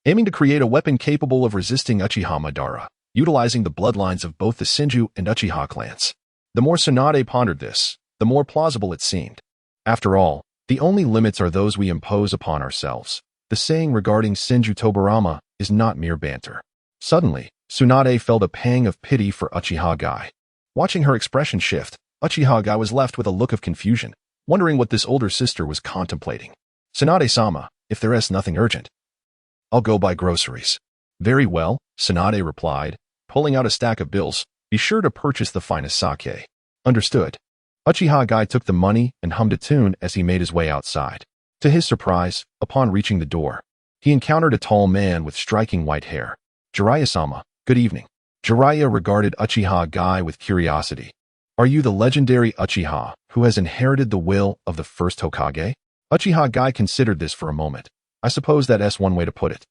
Speaker 1: aiming to create a weapon capable of resisting Uchiha Madara, utilizing the bloodlines of both the Senju and Uchiha clans. The more Tsunade pondered this, the more plausible it seemed. After all, the only limits are those we impose upon ourselves. The saying regarding Senju Tobarama is not mere banter. Suddenly, Tsunade felt a pang of pity for Uchiha Guy. Watching her expression shift, Uchiha Guy was left with a look of confusion, wondering what this older sister was contemplating. Tsunade-sama, if there is nothing urgent, I'll go buy groceries. Very well, Tsunade replied, pulling out a stack of bills. Be sure to purchase the finest sake. Understood. Uchiha guy took the money and hummed a tune as he made his way outside. To his surprise, upon reaching the door, he encountered a tall man with striking white hair. Jiraiya-sama, good evening. Jiraiya regarded Uchiha guy with curiosity. Are you the legendary Uchiha who has inherited the will of the first Hokage? Uchiha guy considered this for a moment. I suppose that's one way to put it.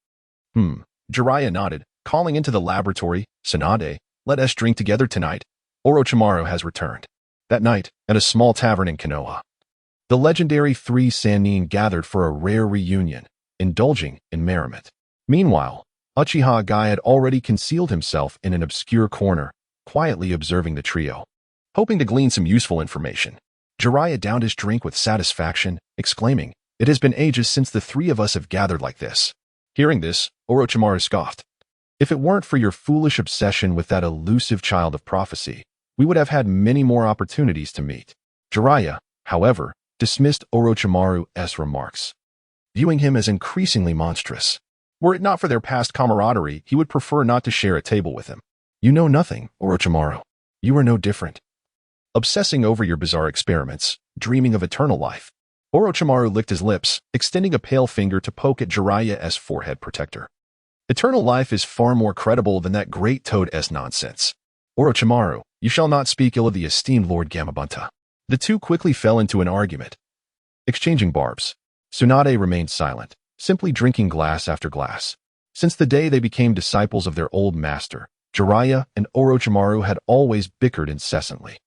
Speaker 1: Jiraiya nodded, calling into the laboratory. Tsunade, let us drink together tonight. Orochimaru has returned. That night, at a small tavern in Konoha, the legendary three Sannin gathered for a rare reunion, indulging in merriment. Meanwhile, Uchiha guy had already concealed himself in an obscure corner, quietly observing the trio. Hoping to glean some useful information, Jiraiya downed his drink with satisfaction, exclaiming, "It has been ages since the three of us have gathered like this." Hearing this, Orochimaru scoffed. If it weren't for your foolish obsession with that elusive child of prophecy, we would have had many more opportunities to meet. Jiraiya, however, dismissed Orochimaru's remarks, viewing him as increasingly monstrous. Were it not for their past camaraderie, he would prefer not to share a table with him. You know nothing, Orochimaru. You are no different. Obsessing over your bizarre experiments, dreaming of eternal life. Orochimaru licked his lips, extending a pale finger to poke at Jiraiya's forehead protector. Eternal life is far more credible than that great toad's nonsense. Orochimaru, you shall not speak ill of the esteemed Lord Gamabunta. The two quickly fell into an argument, exchanging barbs. Tsunade remained silent, simply drinking glass after glass. Since the day they became disciples of their old master, Jiraiya and Orochimaru had always bickered incessantly.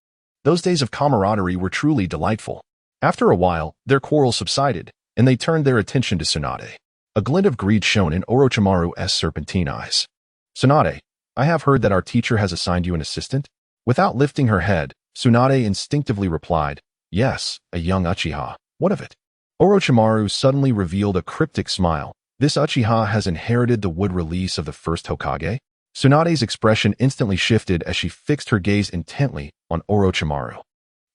Speaker 1: Those days of camaraderie were truly delightful. After a while, their quarrel subsided, and they turned their attention to Tsunade. A glint of greed shone in Orochimaru's serpentine eyes. Tsunade, I have heard that our teacher has assigned you an assistant? Without lifting her head, Tsunade instinctively replied, yes, a young Uchiha. What of it? Orochimaru suddenly revealed a cryptic smile. This Uchiha has inherited the wood release of the first Hokage? Tsunade's expression instantly shifted as she fixed her gaze intently on Orochimaru.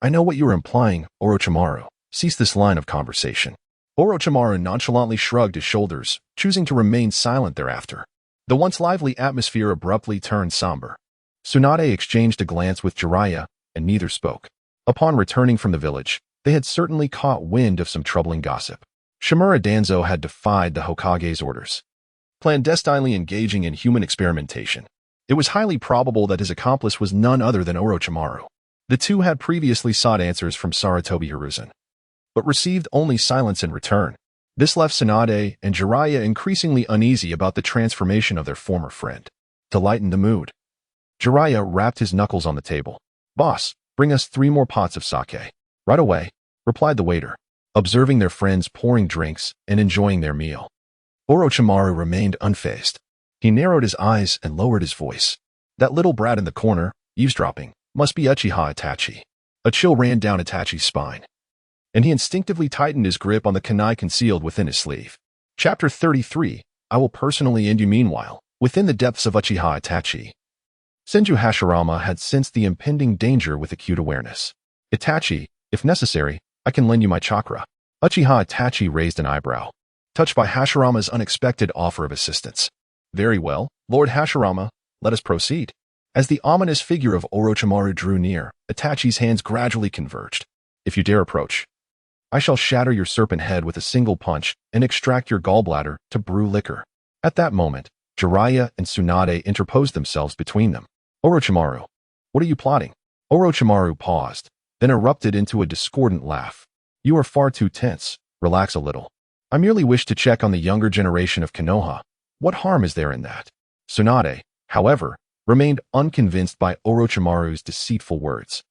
Speaker 1: I know what you are implying, Orochimaru. Cease this line of conversation. Orochimaru nonchalantly shrugged his shoulders, choosing to remain silent thereafter. The once lively atmosphere abruptly turned somber. Tsunade exchanged a glance with Jiraiya, and neither spoke. Upon returning from the village, they had certainly caught wind of some troubling gossip. Shimura Danzo had defied the Hokage's orders, clandestinely engaging in human experimentation. It was highly probable that his accomplice was none other than Orochimaru. The two had previously sought answers from Sarutobi Hiruzen, but received only silence in return. This left Tsunade and Jiraiya increasingly uneasy about the transformation of their former friend. To lighten the mood, Jiraiya rapped his knuckles on the table. Boss, bring us 3 more pots of sake. Right away, replied the waiter, observing their friends pouring drinks and enjoying their meal. Orochimaru remained unfazed. He narrowed his eyes and lowered his voice. That little brat in the corner, eavesdropping, must be Uchiha Itachi. A chill ran down Itachi's spine, and he instinctively tightened his grip on the kunai concealed within his sleeve. Chapter 33, I will personally end you. Meanwhile, within the depths of Uchiha Itachi, Senju Hashirama had sensed the impending danger with acute awareness. Itachi, if necessary, I can lend you my chakra. Uchiha Itachi raised an eyebrow, touched by Hashirama's unexpected offer of assistance. Very well, Lord Hashirama, let us proceed. As the ominous figure of Orochimaru drew near, Itachi's hands gradually converged. If you dare approach, I shall shatter your serpent head with a single punch and extract your gallbladder to brew liquor. At that moment, Jiraiya and Tsunade interposed themselves between them. Orochimaru, what are you plotting? Orochimaru paused, then erupted into a discordant laugh. You are far too tense. Relax a little. I merely wish to check on the younger generation of Konoha. What harm is there in that? Tsunade, however, remained unconvinced by Orochimaru's deceitful words.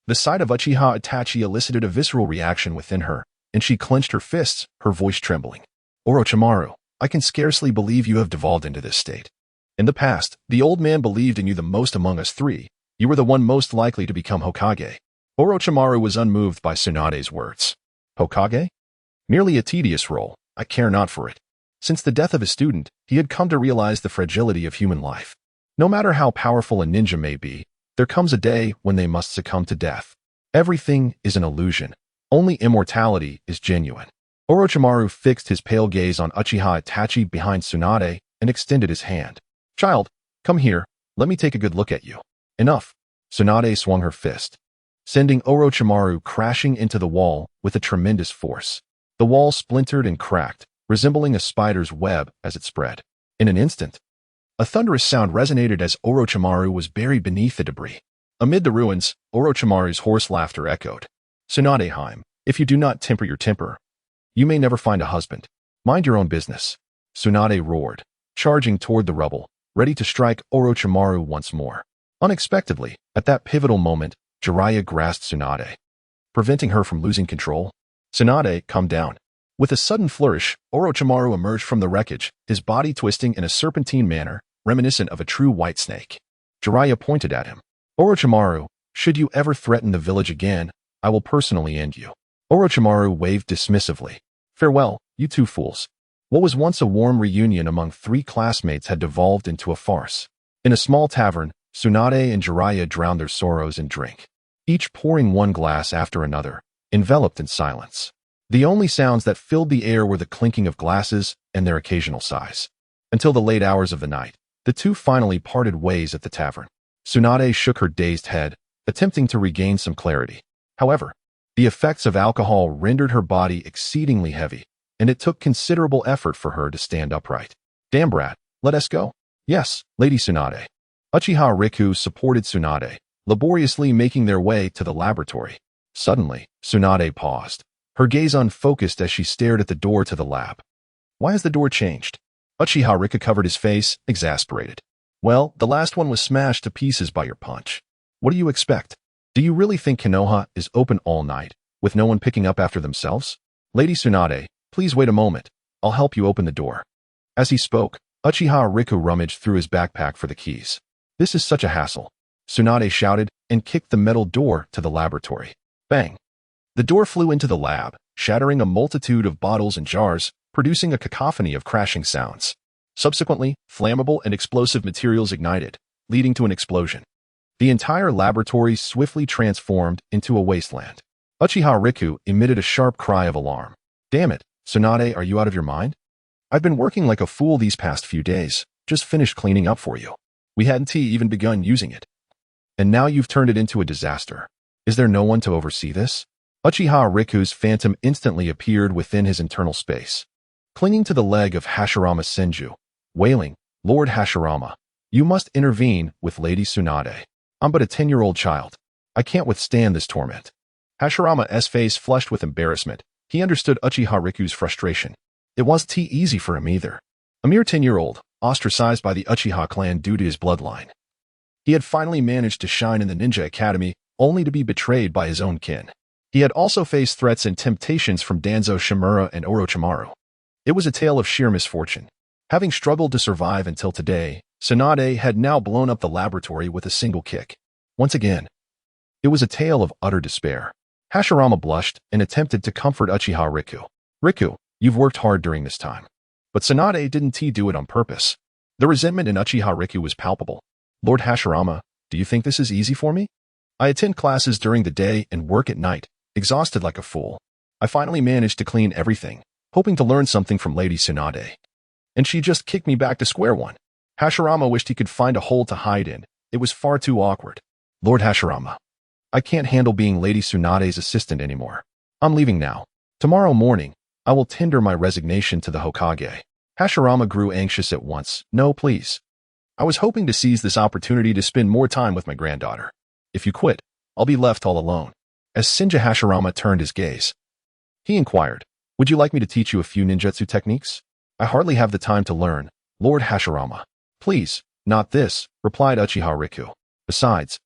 Speaker 1: The sight of Uchiha Itachi elicited a visceral reaction within her, and she clenched her fists, her voice trembling. Orochimaru, I can scarcely believe you have devolved into this state. In the past, the old man believed in you the most among us three. You were the one most likely to become Hokage. Orochimaru was unmoved by Tsunade's words. Hokage? Merely a tedious role. I care not for it. Since the death of his student, he had come to realize the fragility of human life. No matter how powerful a ninja may be, there comes a day when they must succumb to death. Everything is an illusion. Only immortality is genuine. Orochimaru fixed his pale gaze on Uchiha Itachi behind Tsunade and extended his hand. Child, come here, let me take a good look at you. Enough. Tsunade swung her fist, sending Orochimaru crashing into the wall with a tremendous force. The wall splintered and cracked, resembling a spider's web as it spread. In an instant, a thunderous sound resonated as Orochimaru was buried beneath the debris. Amid the ruins, Orochimaru's hoarse laughter echoed. Tsunadeheim, if you do not temper your temper, you may never find a husband. Mind your own business. Tsunade roared, charging toward the rubble, ready to strike Orochimaru once more. Unexpectedly, at that pivotal moment, Jiraiya grasped Tsunade, preventing her from losing control. Tsunade, calm down. With a sudden flourish, Orochimaru emerged from the wreckage, his body twisting in a serpentine manner, reminiscent of a true white snake. Jiraiya pointed at him. Orochimaru, should you ever threaten the village again, I will personally end you. Orochimaru waved dismissively. Farewell, you two fools. What was once a warm reunion among three classmates had devolved into a farce. In a small tavern, Tsunade and Jiraiya drowned their sorrows in drink, each pouring one glass after another, enveloped in silence. The only sounds that filled the air were the clinking of glasses and their occasional sighs. Until the late hours of the night, the two finally parted ways at the tavern. Tsunade shook her dazed head, attempting to regain some clarity. However, the effects of alcohol rendered her body exceedingly heavy, and it took considerable effort for her to stand upright. Damn brat, let us go. Yes, Lady Tsunade. Uchiha Riku supported Tsunade, laboriously making their way to the laboratory. Suddenly, Tsunade paused, her gaze unfocused as she stared at the door to the lab. Why has the door changed? Uchiha Riku covered his face, exasperated. Well, the last one was smashed to pieces by your punch. What do you expect? Do you really think Konoha is open all night, with no one picking up after themselves? Lady Tsunade, please wait a moment. I'll help you open the door. As he spoke, Uchiha Riku rummaged through his backpack for the keys. This is such a hassle. Tsunade shouted and kicked the metal door to the laboratory. Bang! The door flew into the lab, shattering a multitude of bottles and jars, producing a cacophony of crashing sounds. Subsequently, flammable and explosive materials ignited, leading to an explosion. The entire laboratory swiftly transformed into a wasteland. Uchiha Riku emitted a sharp cry of alarm. Damn it, Tsunade, are you out of your mind? I've been working like a fool these past few days, just finished cleaning up for you. We hadn't even begun using it. And now you've turned it into a disaster. Is there no one to oversee this? Uchiha Riku's phantom instantly appeared within his internal space, clinging to the leg of Hashirama Senju, wailing, Lord Hashirama, you must intervene with Lady Tsunade. I'm but a 10-year-old child. I can't withstand this torment. Hashirama's face flushed with embarrassment. He understood Uchiha Riku's frustration. It wasn't easy for him either. A mere 10-year-old, ostracized by the Uchiha clan due to his bloodline. He had finally managed to shine in the ninja academy, only to be betrayed by his own kin. He had also faced threats and temptations from Danzo, Shimura, and Orochimaru. It was a tale of sheer misfortune. Having struggled to survive until today, Tsunade had now blown up the laboratory with a single kick. Once again, it was a tale of utter despair. Hashirama blushed and attempted to comfort Uchiha Riku. Riku, you've worked hard during this time. But Tsunade didn't do it on purpose. The resentment in Uchiha Riku was palpable. Lord Hashirama, do you think this is easy for me? I attend classes during the day and work at night, exhausted like a fool. I finally managed to clean everything, hoping to learn something from Lady Tsunade. And she just kicked me back to square one. Hashirama wished he could find a hole to hide in. It was far too awkward. Lord Hashirama, I can't handle being Lady Tsunade's assistant anymore. I'm leaving now. Tomorrow morning, I will tender my resignation to the Hokage. Hashirama grew anxious at once. No, please. I was hoping to seize this opportunity to spend more time with my granddaughter. If you quit, I'll be left all alone. As Senju Hashirama turned his gaze, he inquired, would you like me to teach you a few ninjutsu techniques? I hardly have the time to learn, Lord Hashirama. Please, not this, replied Uchiha Riku. Besides,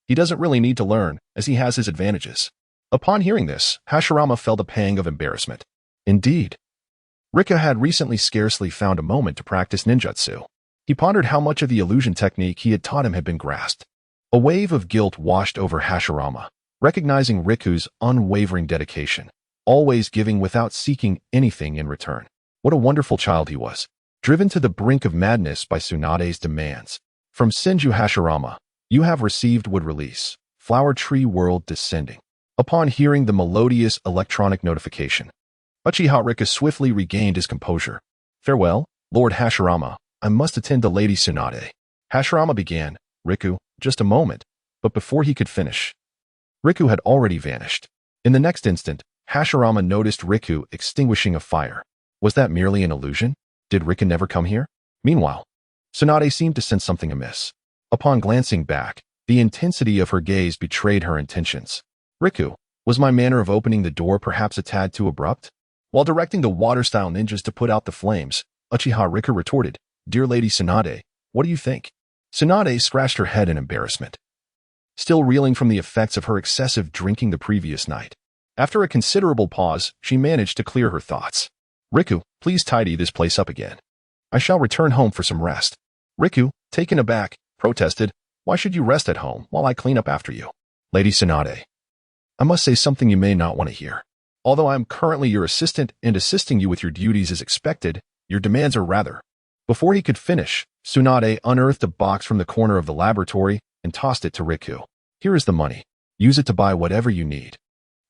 Speaker 1: he doesn't really need to learn, as he has his advantages. Upon hearing this, Hashirama felt a pang of embarrassment. Indeed, Riku had recently scarcely found a moment to practice ninjutsu. He pondered how much of the illusion technique he had taught him had been grasped. A wave of guilt washed over Hashirama, recognizing Riku's unwavering dedication, always giving without seeking anything in return. What a wonderful child he was, driven to the brink of madness by Tsunade's demands. From Senju Hashirama, you have received wood release, flower tree world descending. Upon hearing the melodious electronic notification, Uchiha Riku swiftly regained his composure. Farewell, Lord Hashirama, I must attend to Lady Tsunade. Hashirama began, Riku, just a moment, but before he could finish, Riku had already vanished. In the next instant, Hashirama noticed Riku extinguishing a fire. Was that merely an illusion? Did Riku never come here? Meanwhile, Tsunade seemed to sense something amiss. Upon glancing back, the intensity of her gaze betrayed her intentions. Riku, was my manner of opening the door perhaps a tad too abrupt? While directing the water-style ninjas to put out the flames, Uchiha Riku retorted, "Dear Lady Tsunade, what do you think?" Tsunade scratched her head in embarrassment, still reeling from the effects of her excessive drinking the previous night. After a considerable pause, she managed to clear her thoughts. "Riku, please tidy this place up again. I shall return home for some rest." Riku, taken aback, protested, "Why should you rest at home while I clean up after you?" "Lady Tsunade, I must say something you may not want to hear. Although I am currently your assistant and assisting you with your duties as expected, your demands are rather—" Before he could finish, Tsunade unearthed a box from the corner of the laboratory and tossed it to Riku. "Here is the money. Use it to buy whatever you need.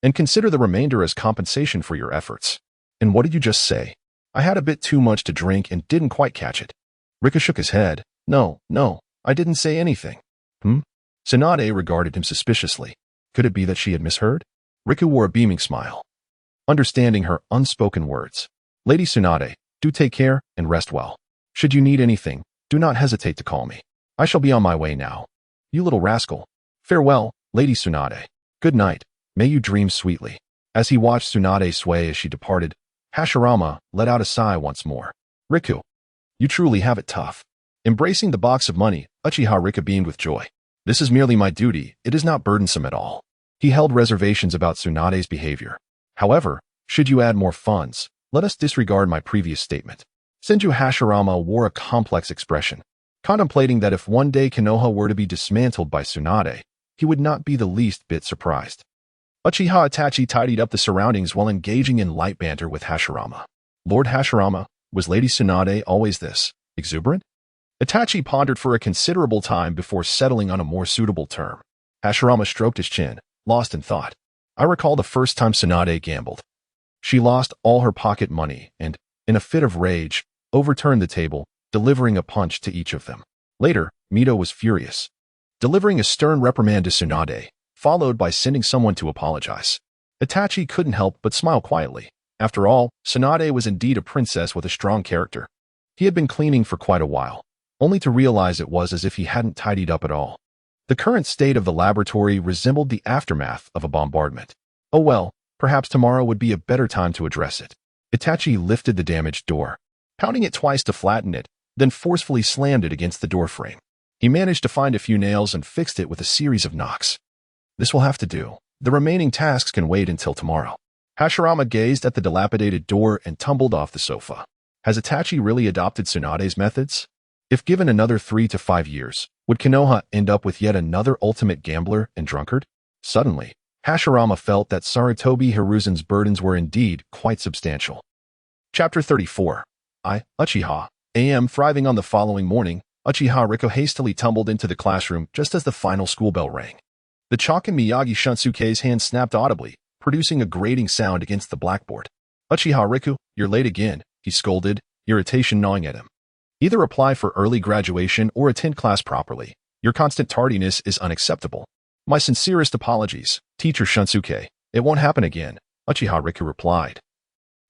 Speaker 1: And consider the remainder as compensation for your efforts." "And what did you just say?" "I had a bit too much to drink and didn't quite catch it." Riku shook his head. No, I didn't say anything." Tsunade regarded him suspiciously. Could it be that she had misheard? Riku wore a beaming smile, understanding her unspoken words. "Lady Tsunade, do take care and rest well. Should you need anything, do not hesitate to call me. I shall be on my way now." "You little rascal. Farewell, Lady Tsunade. Good night. May you dream sweetly." As he watched Tsunade sway as she departed, Hashirama let out a sigh once more. "Riku, you truly have it tough." Embracing the box of money, Uchiha Riku beamed with joy. "This is merely my duty. It is not burdensome at all." He held reservations about Tsunade's behavior. "However, should you add more funds, let us disregard my previous statement." Senju Hashirama wore a complex expression, contemplating that if one day Konoha were to be dismantled by Tsunade, he would not be the least bit surprised. Uchiha Itachi tidied up the surroundings while engaging in light banter with Hashirama. "Lord Hashirama, was Lady Tsunade always this exuberant?" Itachi pondered for a considerable time before settling on a more suitable term. Hashirama stroked his chin, lost in thought. "I recall the first time Tsunade gambled. She lost all her pocket money and, in a fit of rage, overturned the table, delivering a punch to each of them. Later, Mito was furious, delivering a stern reprimand to Tsunade, followed by sending someone to apologize. Itachi couldn't help but smile quietly. After all, Tsunade was indeed a princess with a strong character. He had been cleaning for quite a while, only to realize it was as if he hadn't tidied up at all. The current state of the laboratory resembled the aftermath of a bombardment. Oh well, perhaps tomorrow would be a better time to address it. Itachi lifted the damaged door, pounding it twice to flatten it, then forcefully slammed it against the door frame. He managed to find a few nails and fixed it with a series of knocks. "This will have to do. The remaining tasks can wait until tomorrow." Hashirama gazed at the dilapidated door and tumbled off the sofa. Has Itachi really adopted Tsunade's methods? If given another 3 to 5 years, would Konoha end up with yet another ultimate gambler and drunkard? Suddenly, Hashirama felt that Sarutobi Hiruzen's burdens were indeed quite substantial. Chapter 34. Uchiha. A.M. Thriving on the following morning, Uchiha Riku hastily tumbled into the classroom just as the final school bell rang. The chalk in Miyagi Shunsuke's hand snapped audibly, producing a grating sound against the blackboard. "Uchiha Riku, you're late again," he scolded, irritation gnawing at him. "Either apply for early graduation or attend class properly. Your constant tardiness is unacceptable." "My sincerest apologies, Teacher Shunsuke. It won't happen again," Uchiha Riku replied,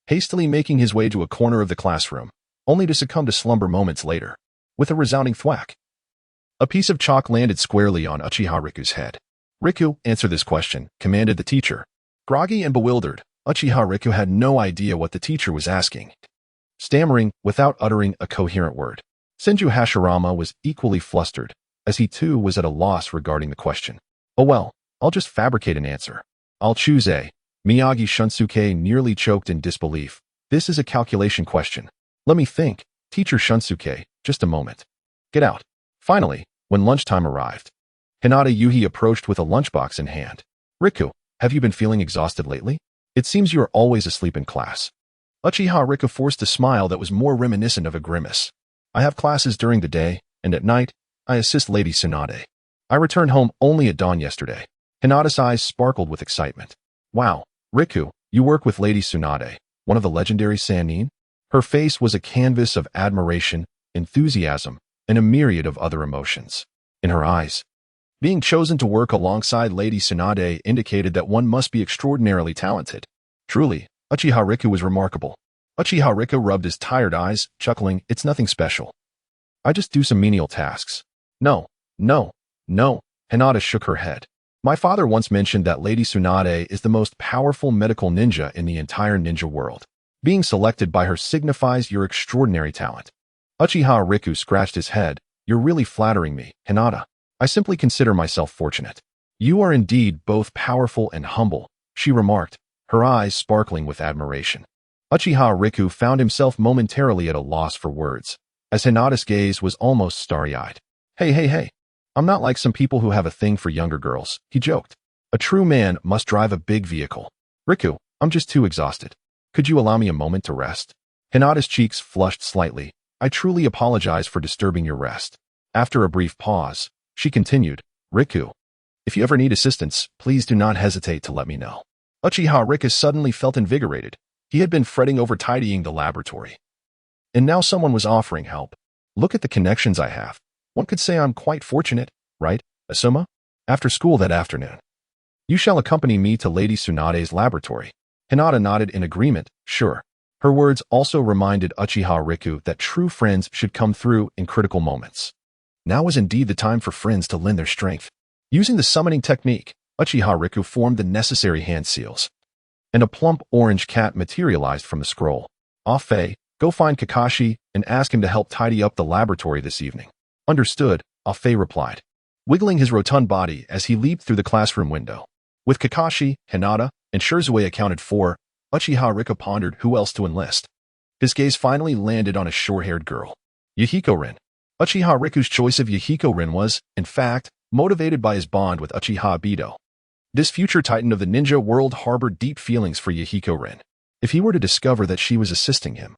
Speaker 1: hastily making his way to a corner of the classroom, only to succumb to slumber moments later. With a resounding thwack, a piece of chalk landed squarely on Uchiha Riku's head. "Riku, answer this question," commanded the teacher. Groggy and bewildered, Uchiha Riku had no idea what the teacher was asking, stammering without uttering a coherent word. Senju Hashirama was equally flustered, as he too was at a loss regarding the question. "Oh well, I'll just fabricate an answer. I'll choose A." Miyagi Shunsuke nearly choked in disbelief. "This is a calculation question." "Let me think, Teacher Shunsuke, just a moment." "Get out." Finally, when lunchtime arrived, Hinata Yuhi approached with a lunchbox in hand. "Riku, have you been feeling exhausted lately? It seems you are always asleep in class." Uchiha Riku forced a smile that was more reminiscent of a grimace. "I have classes during the day, and at night, I assist Lady Tsunade. I returned home only at dawn yesterday." Hinata's eyes sparkled with excitement. "Wow, Riku, you work with Lady Tsunade, one of the legendary Sannin?" Her face was a canvas of admiration, enthusiasm, and a myriad of other emotions. In her eyes, Being chosen to work alongside Lady Tsunade indicated that one must be extraordinarily talented. Truly, Uchiha Riku was remarkable. Uchiha Riku rubbed his tired eyes, chuckling, "It's nothing special. I just do some menial tasks." No, no, no. Hinata shook her head. My father once mentioned that Lady Tsunade is the most powerful medical ninja in the entire ninja world. Being selected by her signifies your extraordinary talent. Uchiha Riku scratched his head. You're really flattering me, Hinata. I simply consider myself fortunate. You are indeed both powerful and humble, she remarked, her eyes sparkling with admiration. Uchiha Riku found himself momentarily at a loss for words, as Hinata's gaze was almost starry-eyed. Hey. I'm not like some people who have a thing for younger girls, he joked. A true man must drive a big vehicle. Riku, I'm just too exhausted. Could you allow me a moment to rest? Hinata's cheeks flushed slightly. I truly apologize for disturbing your rest. After a brief pause, she continued, Riku, if you ever need assistance, please do not hesitate to let me know. Uchiha Riku suddenly felt invigorated. He had been fretting over tidying the laboratory. And now someone was offering help. Look at the connections I have. One could say I'm quite fortunate, right, Asuma? After school that afternoon, you shall accompany me to Lady Tsunade's laboratory. Hinata nodded in agreement, sure. Her words also reminded Uchiha Riku that true friends should come through in critical moments. Now was indeed the time for friends to lend their strength. Using the summoning technique, Uchiha Riku formed the necessary hand seals, and a plump orange cat materialized from the scroll. Afe, go find Kakashi and ask him to help tidy up the laboratory this evening. Understood, Afe replied, wiggling his rotund body as he leaped through the classroom window. With Kakashi, Hinata, and Shisui accounted for, Uchiha Riku pondered who else to enlist. His gaze finally landed on a short-haired girl, Yahiko Rin. Uchiha Riku's choice of Yahiko Rin was, in fact, motivated by his bond with Uchiha Obito. This future titan of the ninja world harbored deep feelings for Yahiko Rin. If he were to discover that she was assisting him,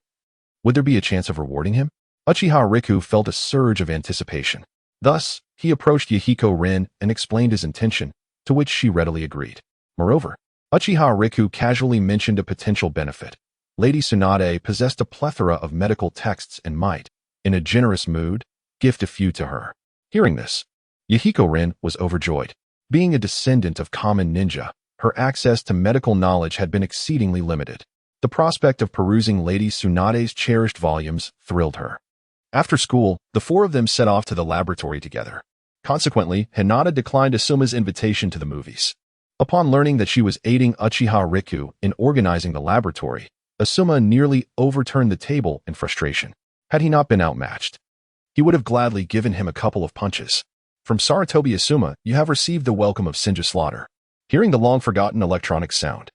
Speaker 1: would there be a chance of rewarding him? Uchiha Riku felt a surge of anticipation. Thus, he approached Yahiko Rin and explained his intention, to which she readily agreed. Moreover, Uchiha Riku casually mentioned a potential benefit. Lady Tsunade possessed a plethora of medical texts and might, in a generous mood, gift a few to her. Hearing this, Yahiko Rin was overjoyed. Being a descendant of common ninja, her access to medical knowledge had been exceedingly limited. The prospect of perusing Lady Tsunade's cherished volumes thrilled her. After school, the four of them set off to the laboratory together. Consequently, Hinata declined Asuma's invitation to the movies. Upon learning that she was aiding Uchiha Riku in organizing the laboratory, Asuma nearly overturned the table in frustration. Had he not been outmatched, he would have gladly given him a couple of punches. From Sarutobi Asuma, you have received the welcome of Senju Slaughter. Hearing the long-forgotten electronic sound,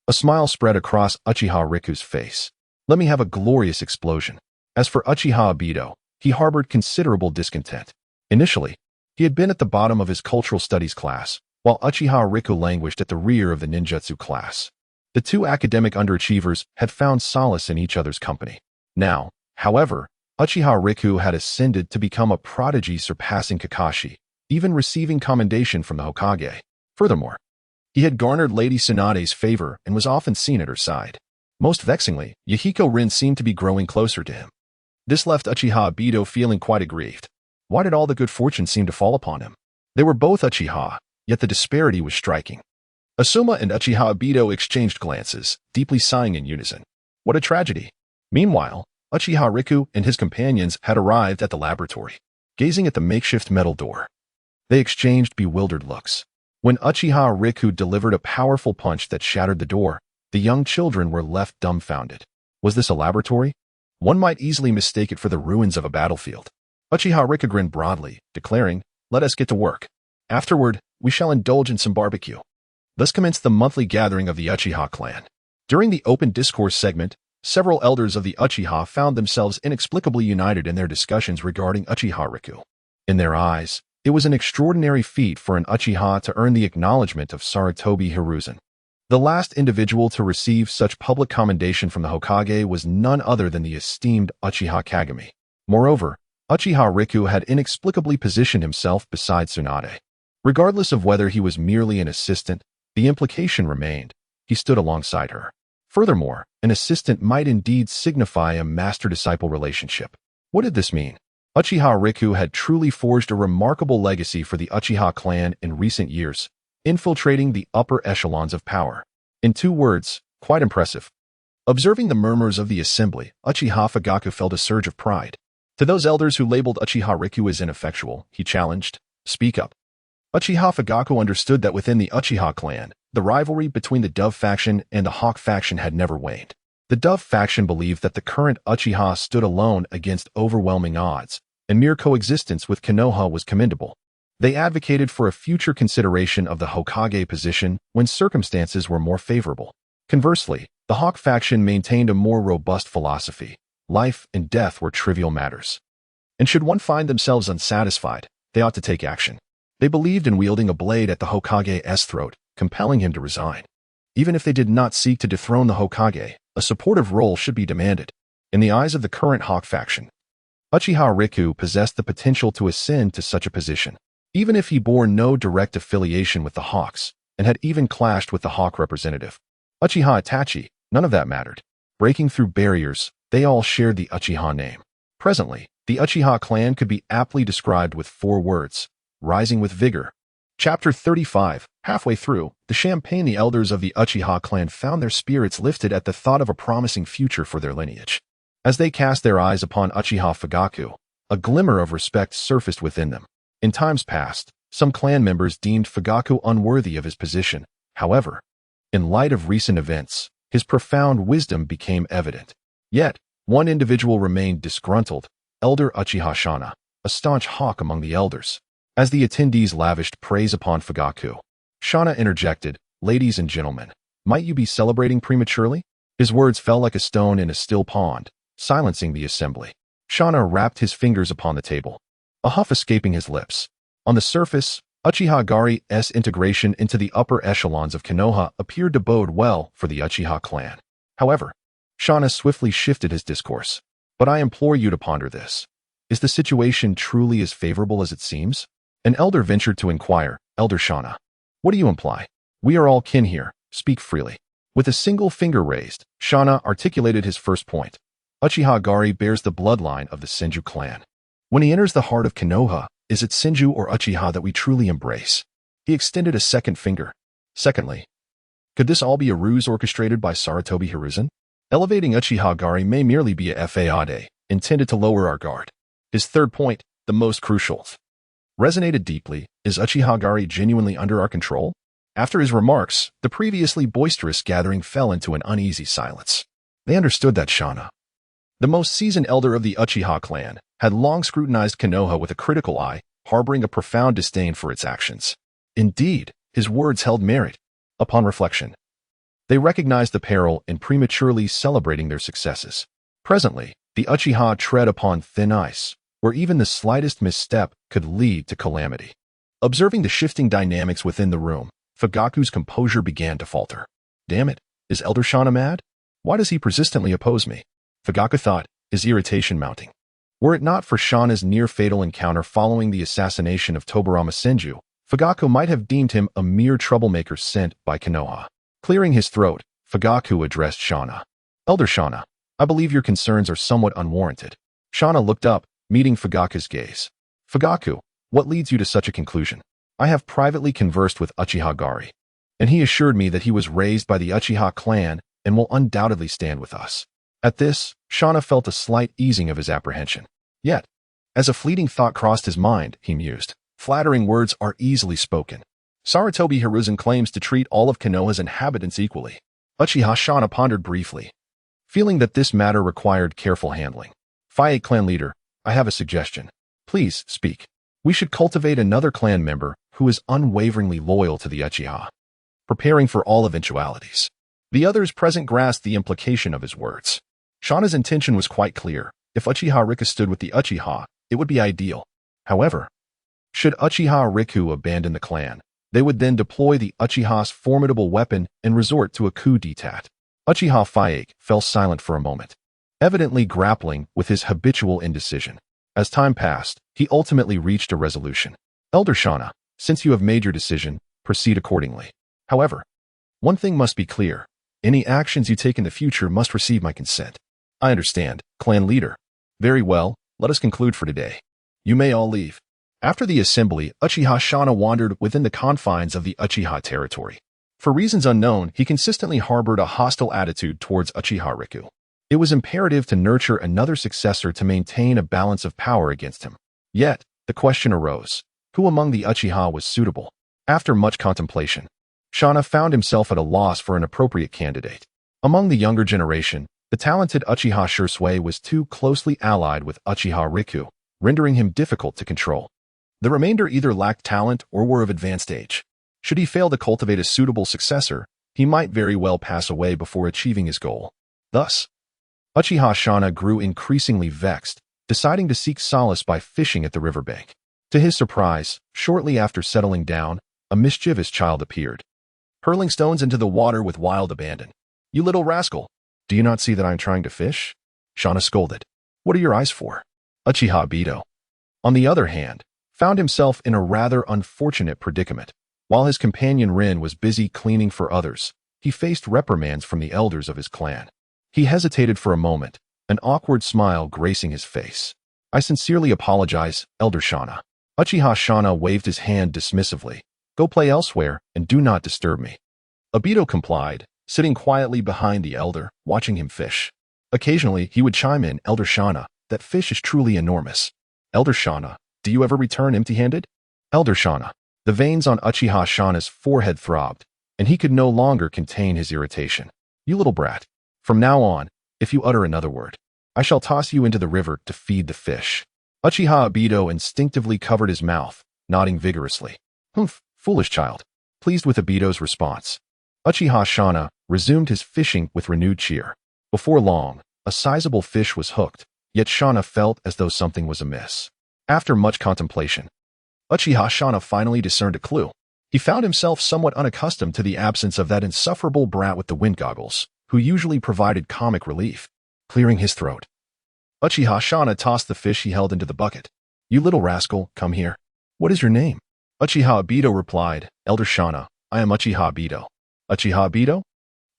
Speaker 1: a smile spread across Uchiha Riku's face. Let me have a glorious explosion. As for Uchiha Obito, he harbored considerable discontent. Initially, he had been at the bottom of his cultural studies class, while Uchiha Riku languished at the rear of the ninjutsu class. The two academic underachievers had found solace in each other's company. Now, however, Uchiha Riku had ascended to become a prodigy surpassing Kakashi, even receiving commendation from the Hokage. Furthermore, he had garnered Lady Tsunade's favor and was often seen at her side. Most vexingly, Yahiko Rin seemed to be growing closer to him. This left Uchiha Obito feeling quite aggrieved. Why did all the good fortune seem to fall upon him? They were both Uchiha, yet the disparity was striking. Asuma and Uchiha Obito exchanged glances, deeply sighing in unison. What a tragedy. Meanwhile, Uchiha Riku and his companions had arrived at the laboratory. Gazing at the makeshift metal door, they exchanged bewildered looks. When Uchiha Riku delivered a powerful punch that shattered the door, the young children were left dumbfounded. Was this a laboratory? One might easily mistake it for the ruins of a battlefield. Uchiha Riku grinned broadly, declaring, let us get to work. Afterward, we shall indulge in some barbecue. Thus commenced the monthly gathering of the Uchiha clan. During the open discourse segment, several elders of the Uchiha found themselves inexplicably united in their discussions regarding Uchiha Riku. In their eyes, it was an extraordinary feat for an Uchiha to earn the acknowledgement of Sarutobi Hiruzen. The last individual to receive such public commendation from the Hokage was none other than the esteemed Uchiha Kagami. Moreover, Uchiha Riku had inexplicably positioned himself beside Tsunade. Regardless of whether he was merely an assistant, the implication remained. He stood alongside her. Furthermore, an assistant might indeed signify a master-disciple relationship. What did this mean? Uchiha Riku had truly forged a remarkable legacy for the Uchiha clan in recent years, infiltrating the upper echelons of power. In 2 words, quite impressive. Observing the murmurs of the assembly, Uchiha Fugaku felt a surge of pride. To those elders who labeled Uchiha Riku as ineffectual, he challenged, "Speak up." Uchiha Fugaku understood that within the Uchiha clan, the rivalry between the Dove faction and the Hawk faction had never waned. The Dove faction believed that the current Uchiha stood alone against overwhelming odds, and mere coexistence with Konoha was commendable. They advocated for a future consideration of the Hokage position when circumstances were more favorable. Conversely, the Hawk faction maintained a more robust philosophy. Life and death were trivial matters. And should one find themselves unsatisfied, they ought to take action. They believed in wielding a blade at the Hokage's throat, compelling him to resign. Even if they did not seek to dethrone the Hokage, a supportive role should be demanded. In the eyes of the current Hawk faction, Uchiha Riku possessed the potential to ascend to such a position. Even if he bore no direct affiliation with the Hawks, and had even clashed with the Hawk representative, Uchiha Itachi, none of that mattered. Breaking through barriers, they all shared the Uchiha name. Presently, the Uchiha clan could be aptly described with 4 words: rising with vigor. Chapter 35. Halfway through the campaign, the elders of the Uchiha clan found their spirits lifted at the thought of a promising future for their lineage. As they cast their eyes upon Uchiha Fugaku, a glimmer of respect surfaced within them. In times past, some clan members deemed Fugaku unworthy of his position. However, in light of recent events, his profound wisdom became evident. Yet, one individual remained disgruntled: Elder Uchiha Shana, a staunch Hawk among the elders. As the attendees lavished praise upon Fugaku, Shana interjected, "Ladies and gentlemen, might you be celebrating prematurely?" His words fell like a stone in a still pond, silencing the assembly. Shana rapped his fingers upon the table, a huff escaping his lips. On the surface, Uchiha Gari's integration into the upper echelons of Konoha appeared to bode well for the Uchiha clan. However, Shana swiftly shifted his discourse. "But I implore you to ponder this. Is the situation truly as favorable as it seems?" An elder ventured to inquire, "Elder Shana, what do you imply? We are all kin here. Speak freely." With a single finger raised, Shana articulated his first point. Uchiha Gari bears the bloodline of the Senju clan. When he enters the heart of Konoha, is it Senju or Uchiha that we truly embrace? He extended a second finger. Secondly, could this all be a ruse orchestrated by Sarutobi Hiruzen? Elevating Uchiha Gari may merely be a fade, intended to lower our guard. His third point, the most crucial, resonated deeply. Is Uchiha Gari genuinely under our control? After his remarks, the previously boisterous gathering fell into an uneasy silence. They understood that Shana, the most seasoned elder of the Uchiha clan, had long scrutinized Konoha with a critical eye, harboring a profound disdain for its actions. Indeed, his words held merit. Upon reflection, they recognized the peril in prematurely celebrating their successes. Presently, the Uchiha tread upon thin ice, where even the slightest misstep could lead to calamity. Observing the shifting dynamics within the room, Fugaku's composure began to falter. "Damn it, is Elder Shana mad? Why does he persistently oppose me?" Fugaku thought, his irritation mounting. Were it not for Shana's near-fatal encounter following the assassination of Tobarama Senju, Fugaku might have deemed him a mere troublemaker sent by Konoha. Clearing his throat, Fugaku addressed Shana. "Elder Shana, I believe your concerns are somewhat unwarranted." Shana looked up, meeting Fugaku's gaze. "Fugaku, what leads you to such a conclusion?" "I have privately conversed with Uchiha Gari, and he assured me that he was raised by the Uchiha clan and will undoubtedly stand with us." At this, Shana felt a slight easing of his apprehension. Yet, as a fleeting thought crossed his mind, he mused, "Flattering words are easily spoken. Sarutobi Hiruzen claims to treat all of Konoha's inhabitants equally." Uchiha Shana pondered briefly, feeling that this matter required careful handling. "Fight clan leader, I have a suggestion. Please speak." "We should cultivate another clan member who is unwaveringly loyal to the Uchiha, preparing for all eventualities." The others present grasped the implication of his words. Shana's intention was quite clear. If Uchiha Riku stood with the Uchiha, it would be ideal. However, should Uchiha Riku abandon the clan, they would then deploy the Uchiha's formidable weapon and resort to a coup d'etat. Uchiha Fayake fell silent for a moment, evidently grappling with his habitual indecision. As time passed, he ultimately reached a resolution. "Elder Shana, since you have made your decision, proceed accordingly. However, one thing must be clear. Any actions you take in the future must receive my consent." "I understand, clan leader." "Very well, let us conclude for today. You may all leave. After the assembly, Uchiha Shana wandered within the confines of the Uchiha territory. For reasons unknown, he consistently harbored a hostile attitude towards Uchiha Riku. It was imperative to nurture another successor to maintain a balance of power against him. Yet, the question arose, who among the Uchiha was suitable? After much contemplation, Shana found himself at a loss for an appropriate candidate. Among the younger generation, the talented Uchiha Shisui was too closely allied with Uchiha Riku, rendering him difficult to control. The remainder either lacked talent or were of advanced age. Should he fail to cultivate a suitable successor, he might very well pass away before achieving his goal. Thus, Uchiha Shana grew increasingly vexed, deciding to seek solace by fishing at the riverbank. To his surprise, shortly after settling down, a mischievous child appeared, hurling stones into the water with wild abandon. "You little rascal! Do you not see that I am trying to fish?" Shana scolded. "What are your eyes for?" Uchiha Obito, on the other hand, found himself in a rather unfortunate predicament. While his companion Rin was busy cleaning for others, he faced reprimands from the elders of his clan. He hesitated for a moment, an awkward smile gracing his face. "I sincerely apologize, Elder Shana." Uchiha Shana waved his hand dismissively. "Go play elsewhere and do not disturb me." Obito complied, sitting quietly behind the elder, watching him fish. Occasionally, he would chime in, "Elder Shana, that fish is truly enormous." "Elder Shana, do you ever return empty-handed?" Elder Shana. The veins on Uchiha Shana's forehead throbbed, and he could no longer contain his irritation. "You little brat. From now on, if you utter another word, I shall toss you into the river to feed the fish." Uchiha Obito instinctively covered his mouth, nodding vigorously. "Humph, foolish child." Pleased with Obito's response, Uchiha Shana resumed his fishing with renewed cheer. Before long, a sizable fish was hooked, yet Shana felt as though something was amiss. After much contemplation, Uchiha Shana finally discerned a clue. He found himself somewhat unaccustomed to the absence of that insufferable brat with the wind goggles, who usually provided comic relief. Clearing his throat, Uchiha Shana tossed the fish he held into the bucket. "You little rascal, come here. What is your name?" Uchiha Obito replied, "Elder Shana, I am Uchiha Obito." Uchiha Obito?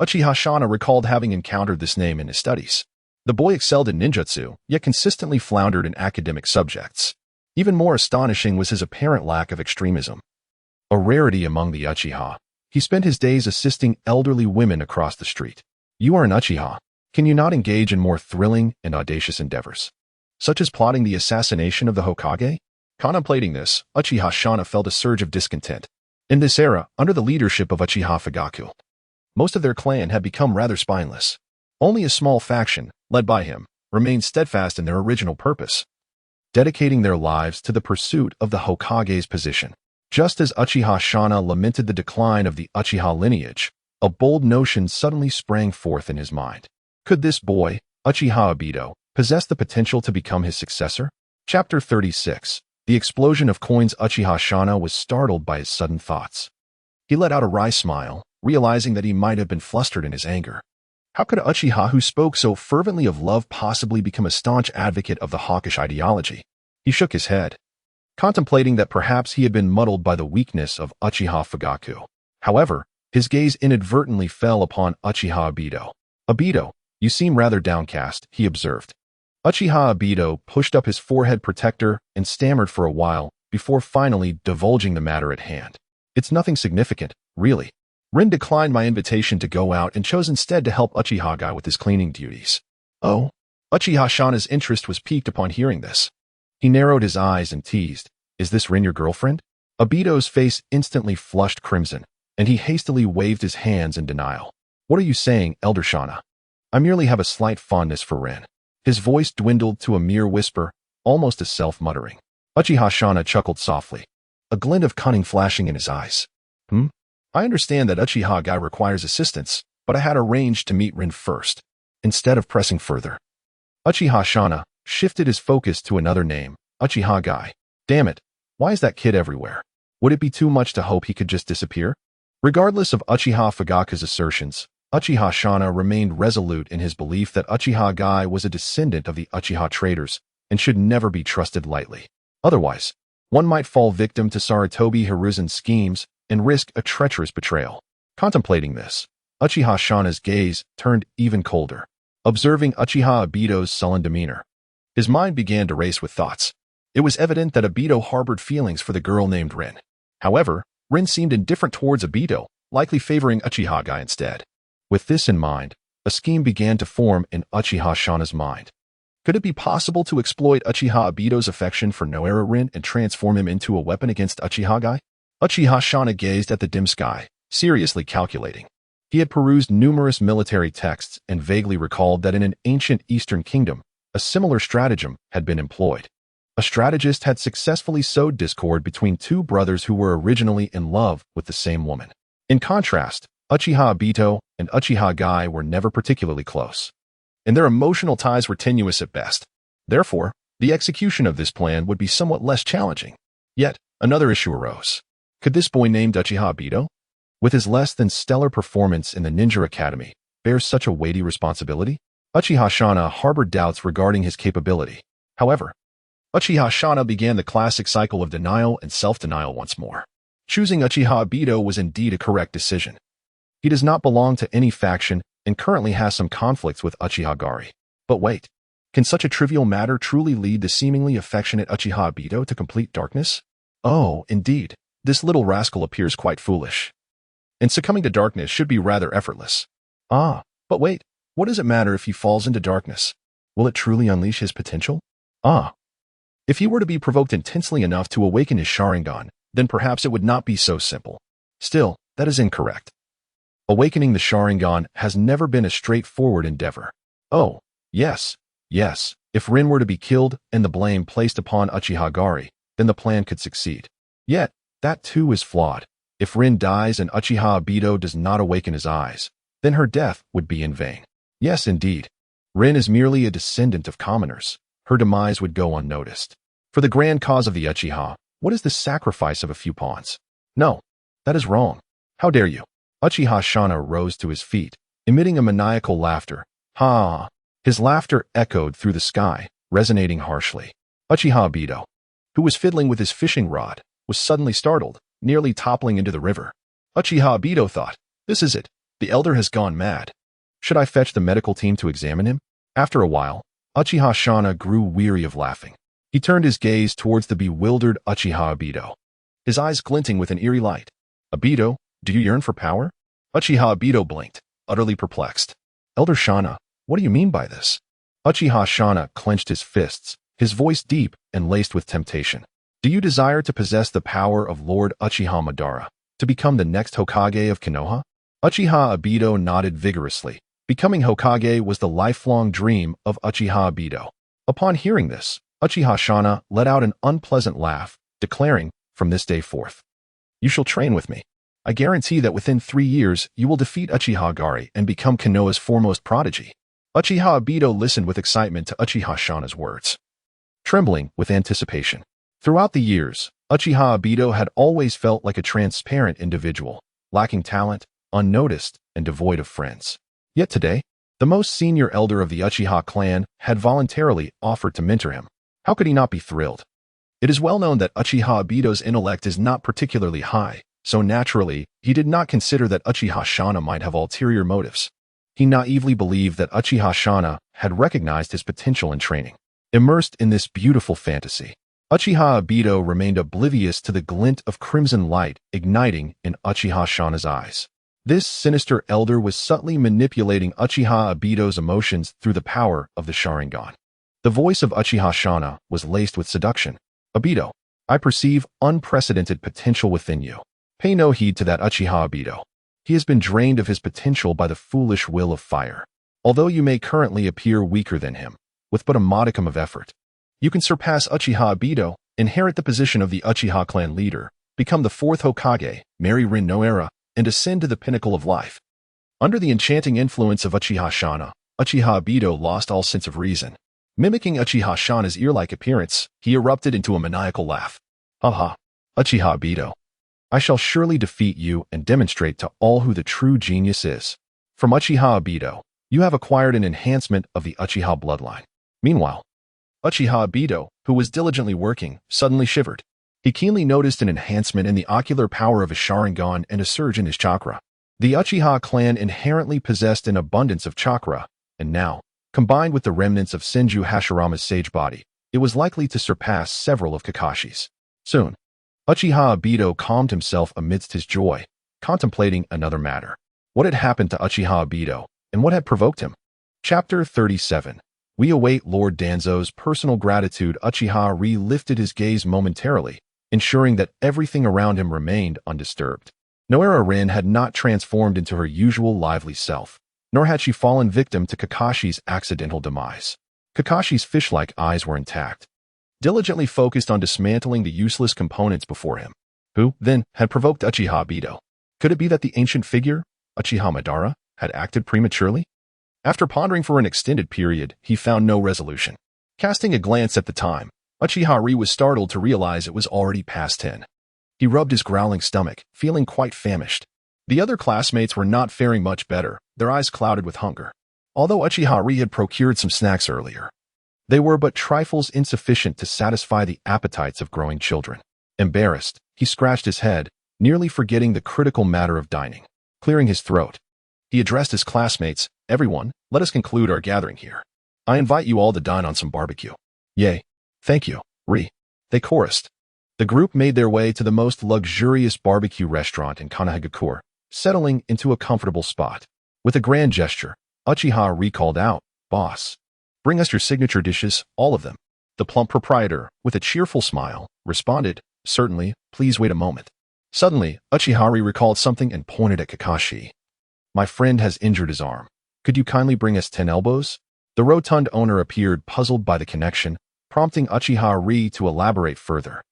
Speaker 1: Uchiha Shana recalled having encountered this name in his studies. The boy excelled in ninjutsu, yet consistently floundered in academic subjects. Even more astonishing was his apparent lack of extremism. A rarity among the Uchiha, he spent his days assisting elderly women across the street. "You are an Uchiha. Can you not engage in more thrilling and audacious endeavors, such as plotting the assassination of the Hokage?" Contemplating this, Uchiha Shana felt a surge of discontent. In this era, under the leadership of Uchiha Fugaku, most of their clan had become rather spineless. Only a small faction, led by him, remained steadfast in their original purpose, dedicating their lives to the pursuit of the Hokage's position. Just as Uchiha Shana lamented the decline of the Uchiha lineage, a bold notion suddenly sprang forth in his mind. Could this boy, Uchiha Obito, possess the potential to become his successor? Chapter 36. The explosion of coins. Uchiha Shana was startled by his sudden thoughts. He let out a wry smile, realizing that he might have been flustered in his anger. How could Uchiha, who spoke so fervently of love, possibly become a staunch advocate of the hawkish ideology? He shook his head, contemplating that perhaps he had been muddled by the weakness of Uchiha Fugaku. However, his gaze inadvertently fell upon Uchiha Obito. "Obito, you seem rather downcast," he observed. Uchiha Obito pushed up his forehead protector and stammered for a while, before finally divulging the matter at hand. "It's nothing significant, really. Rin declined my invitation to go out and chose instead to help Uchiha Guy with his cleaning duties." "Oh?" Uchiha Shana's interest was piqued upon hearing this. He narrowed his eyes and teased, "Is this Rin your girlfriend?" Obito's face instantly flushed crimson, and he hastily waved his hands in denial. "What are you saying, Elder Shana?" "I merely have a slight fondness for Rin." His voice dwindled to a mere whisper, almost a self-muttering. Uchiha Shana chuckled softly, a glint of cunning flashing in his eyes. I understand that Uchiha Guy requires assistance, but I had arranged to meet Rin first." Instead of pressing further, Uchiha Shana shifted his focus to another name, Uchiha Guy. "Damn it, why is that kid everywhere? Would it be too much to hope he could just disappear?" Regardless of Uchiha Fugaku's assertions, Uchiha Shana remained resolute in his belief that Uchiha Guy was a descendant of the Uchiha traitors and should never be trusted lightly. Otherwise, one might fall victim to Sarutobi Hiruzen's schemes and risk a treacherous betrayal. Contemplating this, Uchiha Shana's gaze turned even colder. Observing Uchiha Obito's sullen demeanor, His mind began to race with thoughts. It was evident that Obito harbored feelings for the girl named Rin. However, Rin seemed indifferent towards Obito, likely favoring Uchiha instead. With this in mind, a scheme began to form in Uchiha Shana's mind. Could it be possible to exploit Uchiha Obito's affection for Noera Rin and transform him into a weapon against Uchiha? Uchiha Shana gazed at the dim sky, seriously calculating. He had perused numerous military texts and vaguely recalled that in an ancient Eastern kingdom, a similar stratagem had been employed. A strategist had successfully sowed discord between two brothers who were originally in love with the same woman. In contrast, Uchiha Obito and Uchiha Gai were never particularly close, and their emotional ties were tenuous at best. Therefore, the execution of this plan would be somewhat less challenging. Yet, another issue arose. Could this boy named Uchiha Obito, with his less than stellar performance in the Ninja Academy, bear such a weighty responsibility? Uchiha Shana harbored doubts regarding his capability. However, Uchiha Shana began the classic cycle of denial and self-denial once more. Choosing Uchiha Obito was indeed a correct decision. He does not belong to any faction and currently has some conflicts with Uchiha Gari. But wait, can such a trivial matter truly lead the seemingly affectionate Uchiha Obito to complete darkness? Oh, indeed, this little rascal appears quite foolish. And succumbing to darkness should be rather effortless. But wait, what does it matter if he falls into darkness? Will it truly unleash his potential? If he were to be provoked intensely enough to awaken his Sharingan, then perhaps it would not be so simple. Still, that is incorrect. Awakening the Sharingan has never been a straightforward endeavor. Oh, yes. If Rin were to be killed and the blame placed upon Uchiha Gari, then the plan could succeed. Yet, that too is flawed. If Rin dies and Uchiha Obito does not awaken his eyes, then her death would be in vain. Yes, indeed. Rin is merely a descendant of commoners. Her demise would go unnoticed. For the grand cause of the Uchiha, what is the sacrifice of a few pawns? No, that is wrong. How dare you? Uchiha Shana rose to his feet, emitting a maniacal laughter. Ha! His laughter echoed through the sky, resonating harshly. Uchiha Obito, who was fiddling with his fishing rod, was suddenly startled, nearly toppling into the river. Uchiha Obito thought, this is it. The elder has gone mad. Should I fetch the medical team to examine him? After a while, Uchiha Shana grew weary of laughing. He turned his gaze towards the bewildered Uchiha Obito, his eyes glinting with an eerie light. Obito, do you yearn for power? Uchiha Obito blinked, utterly perplexed. Elder Shana, what do you mean by this? Uchiha Shana clenched his fists, his voice deep and laced with temptation. Do you desire to possess the power of Lord Uchiha Madara, to become the next Hokage of Konoha? Uchiha Obito nodded vigorously. Becoming Hokage was the lifelong dream of Uchiha Obito. Upon hearing this, Uchiha Shana let out an unpleasant laugh, declaring, from this day forth, you shall train with me. I guarantee that within 3 years, you will defeat Uchiha Gari and become Konoha's foremost prodigy. Uchiha Obito listened with excitement to Uchiha Shana's words, trembling with anticipation. Throughout the years, Uchiha Obito had always felt like a transparent individual, lacking talent, unnoticed, and devoid of friends. Yet today, the most senior elder of the Uchiha clan had voluntarily offered to mentor him. How could he not be thrilled? It is well known that Uchiha Obito's intellect is not particularly high, so naturally, he did not consider that Uchiha Shana might have ulterior motives. He naively believed that Uchiha Shana had recognized his potential in training. Immersed in this beautiful fantasy, Uchiha Obito remained oblivious to the glint of crimson light igniting in Uchiha Shana's eyes. This sinister elder was subtly manipulating Uchiha Obito's emotions through the power of the Sharingan. The voice of Uchiha Shana was laced with seduction. Obito, I perceive unprecedented potential within you. Pay no heed to that Uchiha Obito. He has been drained of his potential by the foolish will of fire. Although you may currently appear weaker than him, with but a modicum of effort, you can surpass Uchiha Obito, inherit the position of the Uchiha clan leader, become the 4th Hokage, marry Rin Noera, and ascend to the pinnacle of life. Under the enchanting influence of Uchiha Shana, Uchiha Obito lost all sense of reason. Mimicking Uchiha Shana's ear-like appearance, he erupted into a maniacal laugh. Ha! Uchiha Obito, I shall surely defeat you and demonstrate to all who the true genius is. From Uchiha Obito, you have acquired an enhancement of the Uchiha bloodline. Meanwhile, Uchiha Obito, who was diligently working, suddenly shivered. He keenly noticed an enhancement in the ocular power of his Sharingan and a surge in his chakra. The Uchiha clan inherently possessed an abundance of chakra, and now, Combined with the remnants of Senju Hashirama's sage body, it was likely to surpass several of Kakashi's. Soon, Uchiha Obito calmed himself amidst his joy, contemplating another matter. What had happened to Uchiha Obito, and what had provoked him? Chapter 37. We await Lord Danzo's personal gratitude. Uchiha lifted his gaze momentarily, ensuring that everything around him remained undisturbed. Noera Rin had not transformed into her usual lively self, nor had she fallen victim to Kakashi's accidental demise. Kakashi's fish-like eyes were intact, diligently focused on dismantling the useless components before him. Who, then, had provoked Uchiha Obito? Could it be that the ancient figure, Uchiha Madara, had acted prematurely? After pondering for an extended period, he found no resolution. Casting a glance at the time, Uchiha was startled to realize it was already past 10. He rubbed his growling stomach, feeling quite famished. The other classmates were not faring much better, their eyes clouded with hunger. Although Uchiha had procured some snacks earlier, they were but trifles insufficient to satisfy the appetites of growing children. Embarrassed, he scratched his head, nearly forgetting the critical matter of dining. Clearing his throat, he addressed his classmates, "Everyone, let us conclude our gathering here. I invite you all to dine on some barbecue." "Yay. Thank you, they chorused. The group made their way to the most luxurious barbecue restaurant in Konohagakure, settling into a comfortable spot. With a grand gesture, Uchiha called out, "Boss, bring us your signature dishes, all of them." The plump proprietor, with a cheerful smile, responded, "Certainly, please wait a moment." Suddenly, Uchiha recalled something and pointed at Kakashi. "My friend has injured his arm. Could you kindly bring us 10 elbows?" The rotund owner appeared puzzled by the connection, prompting Uchiha to elaborate further.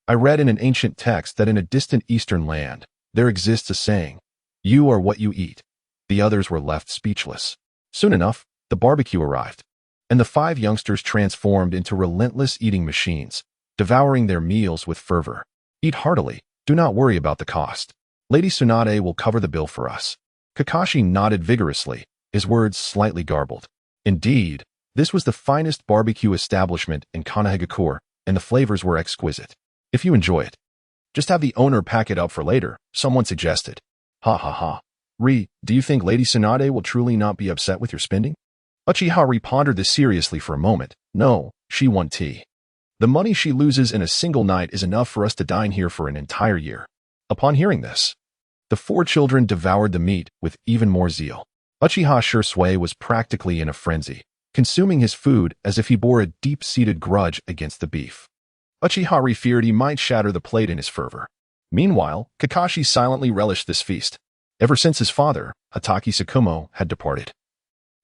Speaker 1: "I read in an ancient text that in a distant eastern land, there exists a saying, 'You are what you eat.'" The others were left speechless. Soon enough, the barbecue arrived, and the 5 youngsters transformed into relentless eating machines, devouring their meals with fervor. "Eat heartily, do not worry about the cost. Lady Tsunade will cover the bill for us." Kakashi nodded vigorously, his words slightly garbled. Indeed, this was the finest barbecue establishment in Konohagakure, and the flavors were exquisite. "If you enjoy it, just have the owner pack it up for later," someone suggested. "Ha ha ha. Do you think Lady Tsunade will truly not be upset with your spending?" Uchiha pondered this seriously for a moment. "No, she won tea. The money she loses in a single night is enough for us to dine here for an entire year." Upon hearing this, the 4 children devoured the meat with even more zeal. Uchiha Shisui was practically in a frenzy, consuming his food as if he bore a deep-seated grudge against the beef. Uchiha feared he might shatter the plate in his fervor. Meanwhile, Kakashi silently relished this feast. Ever since his father, Hatake Tsukumo, had departed,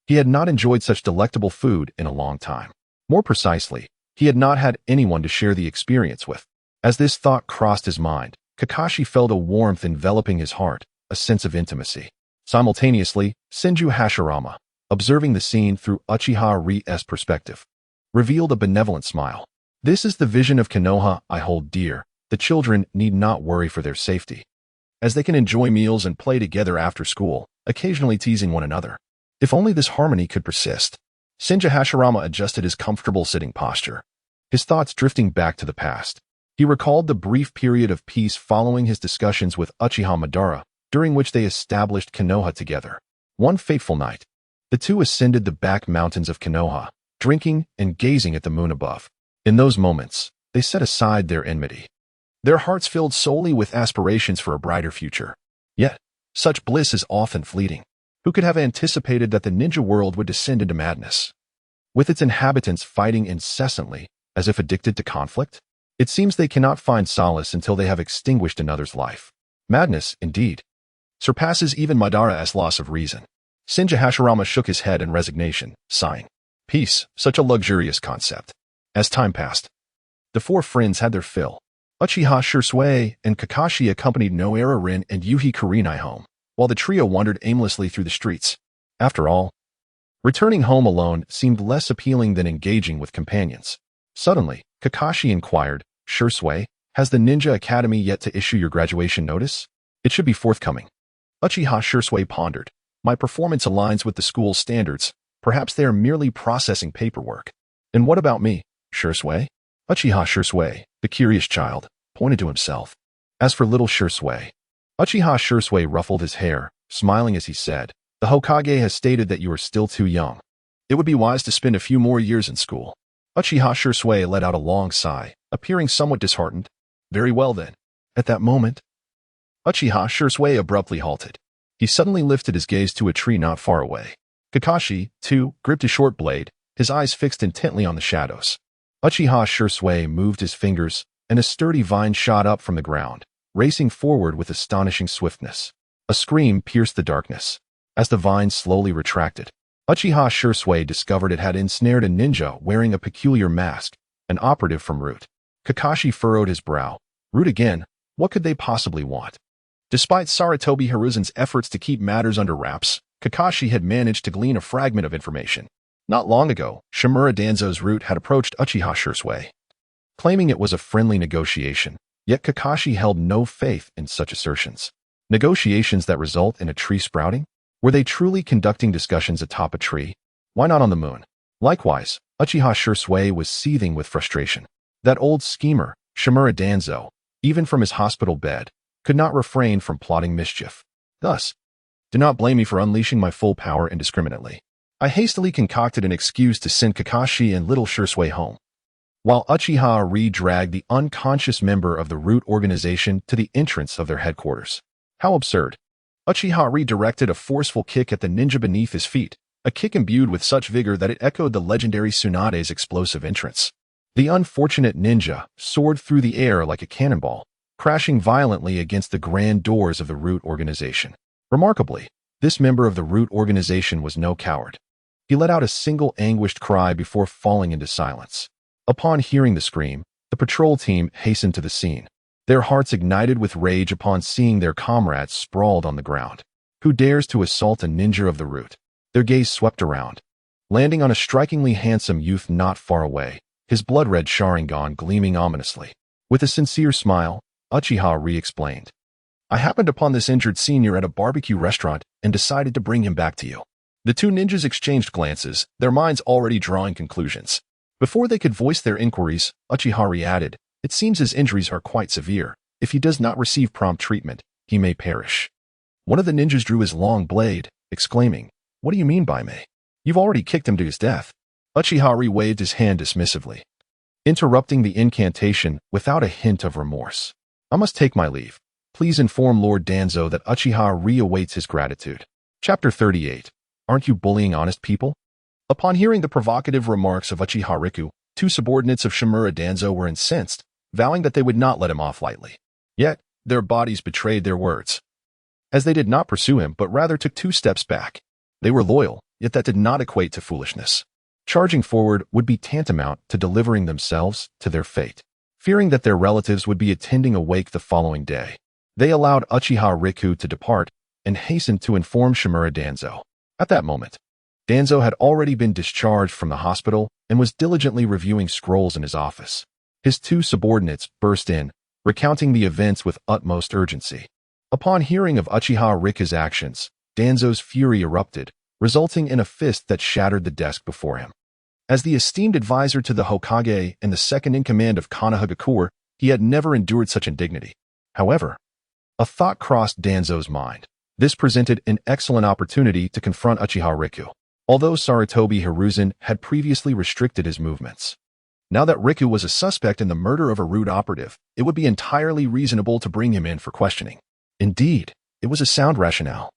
Speaker 1: he had not enjoyed such delectable food in a long time. More precisely, he had not had anyone to share the experience with. As this thought crossed his mind, Kakashi felt a warmth enveloping his heart, a sense of intimacy. Simultaneously, Senju Hashirama, observing the scene through Uchiha's perspective, revealed a benevolent smile. "This is the vision of Konoha I hold dear. The children need not worry for their safety, as they can enjoy meals and play together after school, occasionally teasing one another. If only this harmony could persist." Senju Hashirama adjusted his comfortable sitting posture, his thoughts drifting back to the past. He recalled the brief period of peace following his discussions with Uchiha Madara, during which they established Konoha together. One fateful night, the two ascended the back mountains of Konoha, drinking and gazing at the moon above. In those moments, they set aside their enmity, their hearts filled solely with aspirations for a brighter future. Yet, such bliss is often fleeting. Who could have anticipated that the ninja world would descend into madness, with its inhabitants fighting incessantly, as if addicted to conflict? It seems they cannot find solace until they have extinguished another's life. Madness, indeed, surpasses even Madara's loss of reason. Senju Hashirama shook his head in resignation, sighing. Peace, such a luxurious concept. As time passed, the 4 friends had their fill. Uchiha Shisui and Kakashi accompanied Noera Rin and Yuhi Kurenai home, while the trio wandered aimlessly through the streets. After all, returning home alone seemed less appealing than engaging with companions. Suddenly, Kakashi inquired, "Shisui, has the Ninja Academy yet to issue your graduation notice? It should be forthcoming." Uchiha Shisui pondered. "My performance aligns with the school's standards. Perhaps they are merely processing paperwork." "And what about me, Shisui?" Uchiha Shisui, the curious child, pointed to himself. As for little Shisui, Uchiha Shisui ruffled his hair, smiling as he said, "The Hokage has stated that you are still too young. It would be wise to spend a few more years in school. Uchiha Shisui let out a long sigh, appearing somewhat disheartened. Very well then. At that moment, Uchiha Shisui abruptly halted. He suddenly lifted his gaze to a tree not far away. Kakashi, too, gripped his short blade, his eyes fixed intently on the shadows. Uchiha Shisui moved his fingers, and a sturdy vine shot up from the ground, racing forward with astonishing swiftness. A scream pierced the darkness. As the vine slowly retracted, Uchiha Shisui discovered it had ensnared a ninja wearing a peculiar mask, an operative from Root. Kakashi furrowed his brow. Root again? What could they possibly want? Despite Sarutobi Hiruzen's efforts to keep matters under wraps, Kakashi had managed to glean a fragment of information. Not long ago, Shimura Danzo's Root had approached Uchiha Shisui, claiming it was a friendly negotiation, yet Kakashi held no faith in such assertions. Negotiations that result in a tree sprouting? Were they truly conducting discussions atop a tree? Why not on the moon? Likewise, Uchiha Shisui was seething with frustration. That old schemer, Shimura Danzo, even from his hospital bed, could not refrain from plotting mischief. Thus, do not blame me for unleashing my full power indiscriminately. I hastily concocted an excuse to send Kakashi and little Shisui home, while Uchiha re-dragged the unconscious member of the Root organization to the entrance of their headquarters. How absurd. Uchiha redirected a forceful kick at the ninja beneath his feet, a kick imbued with such vigor that it echoed the legendary Tsunade's explosive entrance. The unfortunate ninja soared through the air like a cannonball, crashing violently against the grand doors of the Root organization. Remarkably, this member of the Root organization was no coward. He let out a single anguished cry before falling into silence. Upon hearing the scream, the patrol team hastened to the scene. Their hearts ignited with rage upon seeing their comrades sprawled on the ground. Who dares to assault a ninja of the Root? Their gaze swept around, landing on a strikingly handsome youth not far away, his blood-red Sharingan gleaming ominously. With a sincere smile, Uchiha re-explained. I happened upon this injured senior at a barbecue restaurant and decided to bring him back to you. The two ninjas exchanged glances, their minds already drawing conclusions. Before they could voice their inquiries, Uchiha added, it seems his injuries are quite severe. If he does not receive prompt treatment, he may perish. One of the ninjas drew his long blade, exclaiming, What do you mean by me? You've already kicked him to his death. Uchiha waved his hand dismissively, interrupting the incantation without a hint of remorse. I must take my leave. Please inform Lord Danzo that Uchiha reawaits his gratitude. Chapter 38. Aren't you bullying honest people? Upon hearing the provocative remarks of Uchiha Riku, two subordinates of Shimura Danzo were incensed, vowing that they would not let him off lightly. Yet, their bodies betrayed their words, as they did not pursue him but rather took 2 steps back. They were loyal, yet that did not equate to foolishness. Charging forward would be tantamount to delivering themselves to their fate. Fearing that their relatives would be attending a wake the following day, they allowed Uchiha Riku to depart and hastened to inform Shimura Danzo. At that moment, Danzo had already been discharged from the hospital and was diligently reviewing scrolls in his office. His 2 subordinates burst in, recounting the events with utmost urgency. Upon hearing of Uchiha Riku's actions, Danzo's fury erupted, resulting in a fist that shattered the desk before him. As the esteemed advisor to the Hokage and the second-in-command of Konohagakure, he had never endured such indignity. However, a thought crossed Danzo's mind. This presented an excellent opportunity to confront Uchiha Riku, although Sarutobi Hiruzen had previously restricted his movements. Now that Riku was a suspect in the murder of a Root operative, it would be entirely reasonable to bring him in for questioning. Indeed, it was a sound rationale.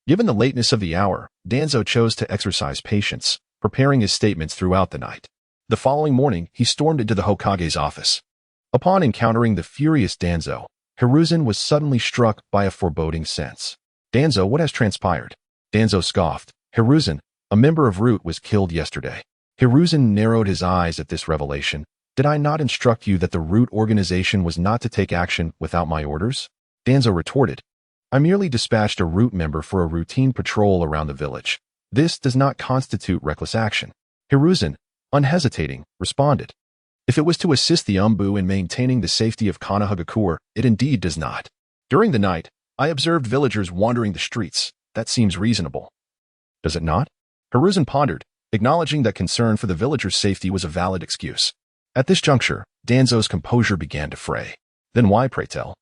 Speaker 1: Given the lateness of the hour, Danzo chose to exercise patience, preparing his statements throughout the night. The following morning, he stormed into the Hokage's office. Upon encountering the furious Danzo, Hiruzen was suddenly struck by a foreboding sense. Danzo, what has transpired? Danzo scoffed. Hiruzen, a member of Root, was killed yesterday. Hiruzen narrowed his eyes at this revelation. Did I not instruct you that the Root organization was not to take action without my orders? Danzo retorted. I merely dispatched a Root member for a routine patrol around the village. This does not constitute reckless action. Hiruzen, unhesitating, responded. If it was to assist the Umbu in maintaining the safety of Konohagakure, it indeed does not. During the night, I observed villagers wandering the streets. That seems reasonable. Does it not? Hiruzen pondered, acknowledging that concern for the villagers' safety was a valid excuse. At this juncture, Danzo's composure began to fray. Then why, pray tell?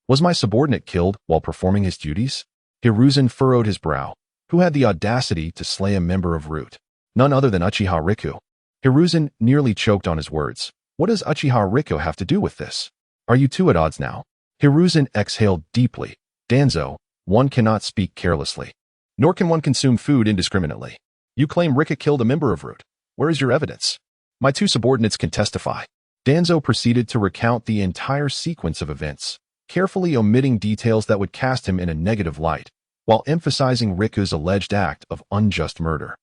Speaker 1: Was my subordinate killed while performing his duties? Hiruzen furrowed his brow. Who had the audacity to slay a member of Root? None other than Uchiha Riku. Hiruzen nearly choked on his words. What does Uchiha Riku have to do with this? Are you two at odds now? Hiruzen exhaled deeply. Danzo, one cannot speak carelessly. Nor can one consume food indiscriminately. You claim Rika killed a member of Root. Where is your evidence? My two subordinates can testify. Danzo proceeded to recount the entire sequence of events, carefully omitting details that would cast him in a negative light, while emphasizing Riku's alleged act of unjust murder.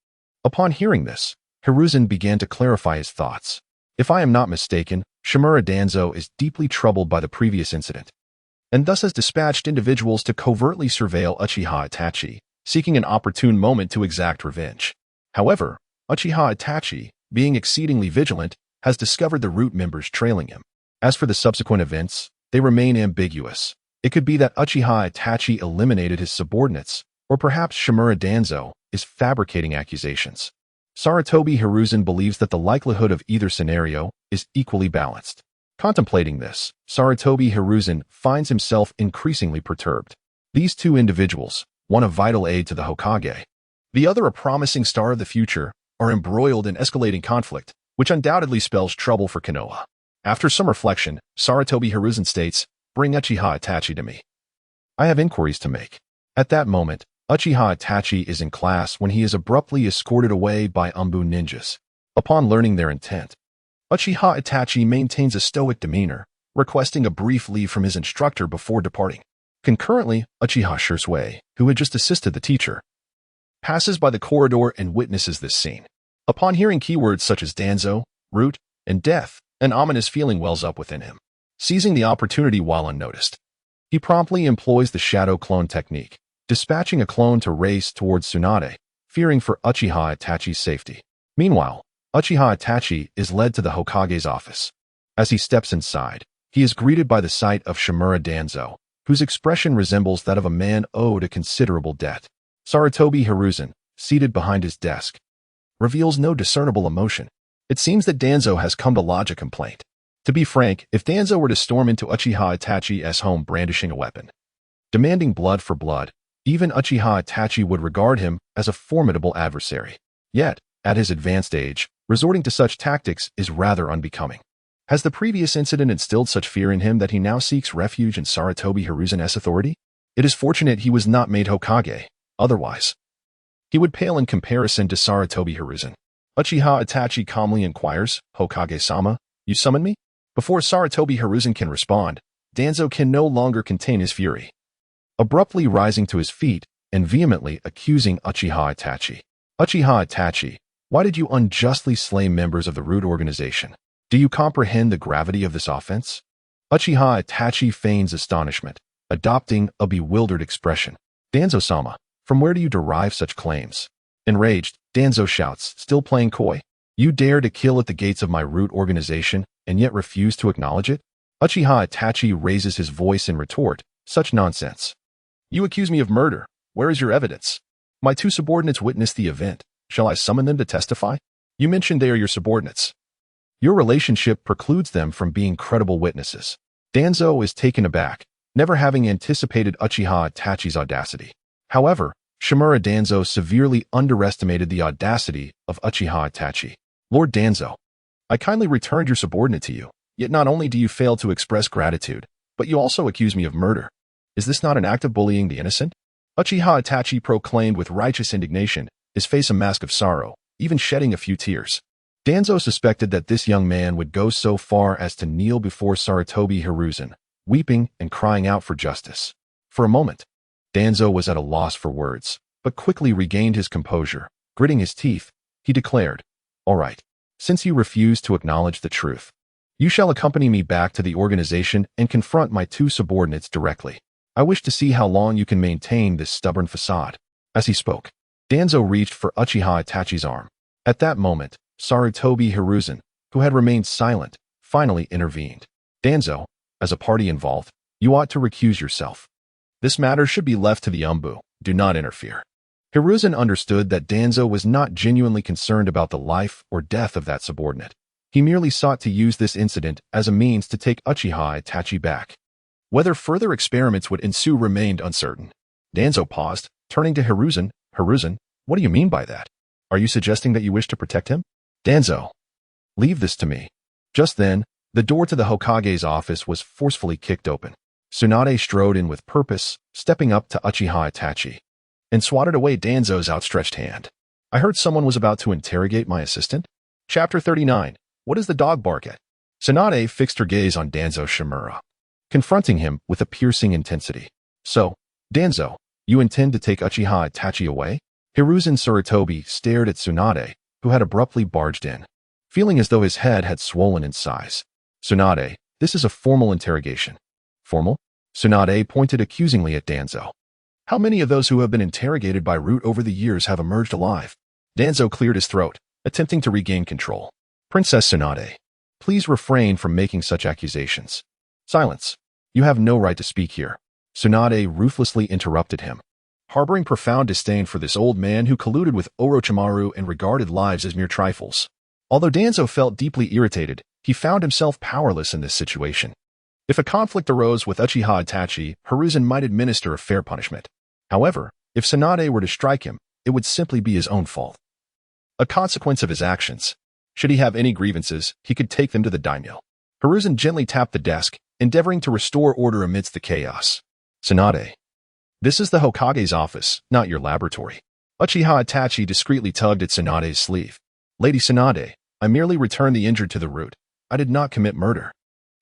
Speaker 1: Upon hearing this, Hiruzen began to clarify his thoughts. If I am not mistaken, Shimura Danzo is deeply troubled by the previous incident, and thus has dispatched individuals to covertly surveil Uchiha Itachi, seeking an opportune moment to exact revenge. However, Uchiha Itachi, being exceedingly vigilant, has discovered the Root members trailing him. As for the subsequent events, they remain ambiguous. It could be that Uchiha Itachi eliminated his subordinates, or perhaps Shimura Danzo is fabricating accusations. Sarutobi Hiruzen believes that the likelihood of either scenario is equally balanced. Contemplating this, Sarutobi Hiruzen finds himself increasingly perturbed. These two individuals, one a vital aid to the Hokage, the other a promising star of the future, are embroiled in escalating conflict, which undoubtedly spells trouble for Konoha. After some reflection, Sarutobi Hiruzen states, "Bring Uchiha Itachi to me. I have inquiries to make." At that moment, Uchiha Itachi is in class when he is abruptly escorted away by Umbu ninjas. Upon learning their intent, Uchiha Itachi maintains a stoic demeanor, requesting a brief leave from his instructor before departing. Concurrently, Uchiha Shisui, who had just assisted the teacher, passes by the corridor and witnesses this scene. Upon hearing keywords such as Danzo, Root, and Death, an ominous feeling wells up within him. Seizing the opportunity while unnoticed, he promptly employs the shadow clone technique, dispatching a clone to race towards Tsunade, fearing for Uchiha Itachi's safety. Meanwhile, Uchiha Itachi is led to the Hokage's office. As he steps inside, he is greeted by the sight of Shimura Danzo, whose expression resembles that of a man owed a considerable debt. Sarutobi Hiruzen, seated behind his desk, reveals no discernible emotion. It seems that Danzo has come to lodge a complaint. To be frank, if Danzo were to storm into Uchiha Itachi's home brandishing a weapon, demanding blood for blood, even Uchiha Itachi would regard him as a formidable adversary. Yet, at his advanced age, resorting to such tactics is rather unbecoming. Has the previous incident instilled such fear in him that he now seeks refuge in Sarutobi Hiruzen's authority? It is fortunate he was not made Hokage. Otherwise, he would pale in comparison to Sarutobi Hiruzen. Uchiha Itachi calmly inquires, "Hokage-sama, you summon me?" Before Sarutobi Hiruzen can respond, Danzo can no longer contain his fury, abruptly rising to his feet and vehemently accusing Uchiha Itachi. "Uchiha Itachi, why did you unjustly slay members of the Root organization? Do you comprehend the gravity of this offense?" Uchiha Itachi feigns astonishment, adopting a bewildered expression. "Danzo-sama, from where do you derive such claims?" Enraged, Danzo shouts, still playing coy. "You dare to kill at the gates of my Root organization and yet refuse to acknowledge it?" Uchiha Itachi raises his voice in retort, "Such nonsense. You accuse me of murder. Where is your evidence? My two subordinates witnessed the event. Shall I summon them to testify? You mentioned they are your subordinates. Your relationship precludes them from being credible witnesses." Danzo is taken aback, never having anticipated Uchiha Itachi's audacity. However, Shimura Danzo severely underestimated the audacity of Uchiha Itachi. "Lord Danzo, I kindly returned your subordinate to you, yet not only do you fail to express gratitude, but you also accuse me of murder. Is this not an act of bullying the innocent?" Uchiha Itachi proclaimed with righteous indignation, his face a mask of sorrow, even shedding a few tears. Danzo suspected that this young man would go so far as to kneel before Sarutobi Hiruzen, weeping and crying out for justice. For a moment, Danzo was at a loss for words, but quickly regained his composure. Gritting his teeth, he declared, "All right, since you refuse to acknowledge the truth, you shall accompany me back to the organization and confront my two subordinates directly. I wish to see how long you can maintain this stubborn facade." As he spoke, Danzo reached for Uchiha Itachi's arm. At that moment, Sarutobi Hiruzen, who had remained silent, finally intervened. "Danzo, as a party involved, you ought to recuse yourself. This matter should be left to the Umbu. Do not interfere." Hiruzen understood that Danzo was not genuinely concerned about the life or death of that subordinate. He merely sought to use this incident as a means to take Uchiha Itachi back. Whether further experiments would ensue remained uncertain. Danzo paused, turning to Hiruzen. "Hiruzen, what do you mean by that? Are you suggesting that you wish to protect him? Danzo, leave this to me. Just then, the door to the Hokage's office was forcefully kicked open. Tsunade strode in with purpose, stepping up to Uchiha Itachi, and swatted away Danzo's outstretched hand. I heard someone was about to interrogate my assistant. Chapter 39. What does the dog bark at? Tsunade fixed her gaze on Danzo Shimura, confronting him with a piercing intensity. So, Danzo, you intend to take Uchiha Itachi away? Hiruzen Sarutobi stared at Tsunade, who had abruptly barged in, feeling as though his head had swollen in size. Tsunade, this is a formal interrogation. Formal? Tsunade pointed accusingly at Danzo. How many of those who have been interrogated by Root over the years have emerged alive? Danzo cleared his throat, attempting to regain control. Princess Tsunade, please refrain from making such accusations. Silence. You have no right to speak here. Tsunade ruthlessly interrupted him, harboring profound disdain for this old man who colluded with Orochimaru and regarded lives as mere trifles. Although Danzo felt deeply irritated, he found himself powerless in this situation. If a conflict arose with Uchiha Itachi, Hiruzen might administer a fair punishment. However, if Tsunade were to strike him, it would simply be his own fault. A consequence of his actions. Should he have any grievances, he could take them to the daimyo. Hiruzen gently tapped the desk, endeavoring to restore order amidst the chaos. Tsunade, this is the Hokage's office, not your laboratory. Uchiha Itachi discreetly tugged at Tsunade's sleeve. Lady Tsunade, I merely returned the injured to the Root. I did not commit murder.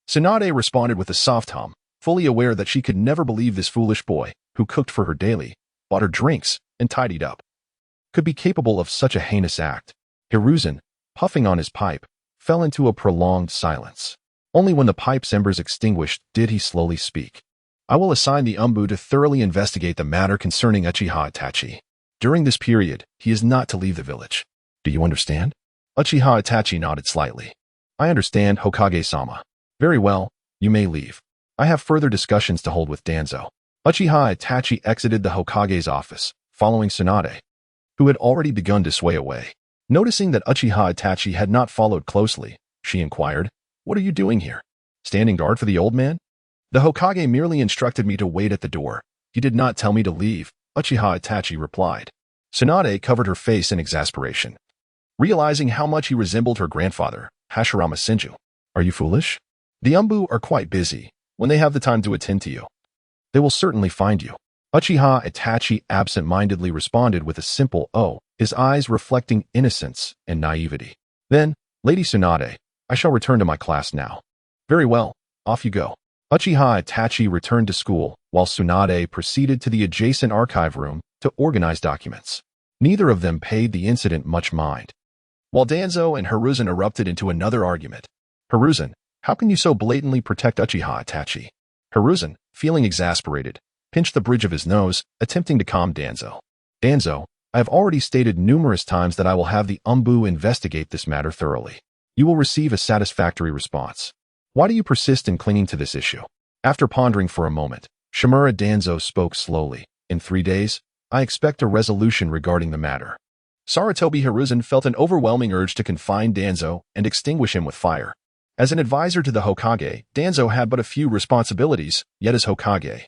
Speaker 1: Tsunade responded with a soft hum, fully aware that she could never believe this foolish boy, who cooked for her daily, bought her drinks, and tidied up, could be capable of such a heinous act. Hiruzen, puffing on his pipe, fell into a prolonged silence. Only when the pipe's embers extinguished did he slowly speak. I will assign the Umbu to thoroughly investigate the matter concerning Uchiha Itachi. During this period, he is not to leave the village. Do you understand? Uchiha Itachi nodded slightly. I understand, Hokage-sama. Very well, you may leave. I have further discussions to hold with Danzo. Uchiha Itachi exited the Hokage's office, following Tsunade, who had already begun to sway away. Noticing that Uchiha Itachi had not followed closely, she inquired, What are you doing here? Standing guard for the old man? The Hokage merely instructed me to wait at the door. He did not tell me to leave, Uchiha Itachi replied. Tsunade covered her face in exasperation, realizing how much he resembled her grandfather, Hashirama Senju. Are you foolish? The Umbu are quite busy. When they have the time to attend to you, they will certainly find you. Uchiha Itachi absent-mindedly responded with a simple "oh," his eyes reflecting innocence and naivety. Then, Lady Tsunade, I shall return to my class now. Very well, off you go. Uchiha Itachi returned to school, while Tsunade proceeded to the adjacent archive room to organize documents. Neither of them paid the incident much mind, while Danzo and Hiruzen erupted into another argument. Hiruzen, how can you so blatantly protect Uchiha Itachi? Hiruzen, feeling exasperated, pinched the bridge of his nose, attempting to calm Danzo. Danzo, I have already stated numerous times that I will have the Umbu investigate this matter thoroughly. You will receive a satisfactory response. Why do you persist in clinging to this issue? After pondering for a moment, Shimura Danzo spoke slowly. In 3 days, I expect a resolution regarding the matter. Sarutobi Hiruzen felt an overwhelming urge to confine Danzo and extinguish him with fire. As an advisor to the Hokage, Danzo had but a few responsibilities, yet as Hokage,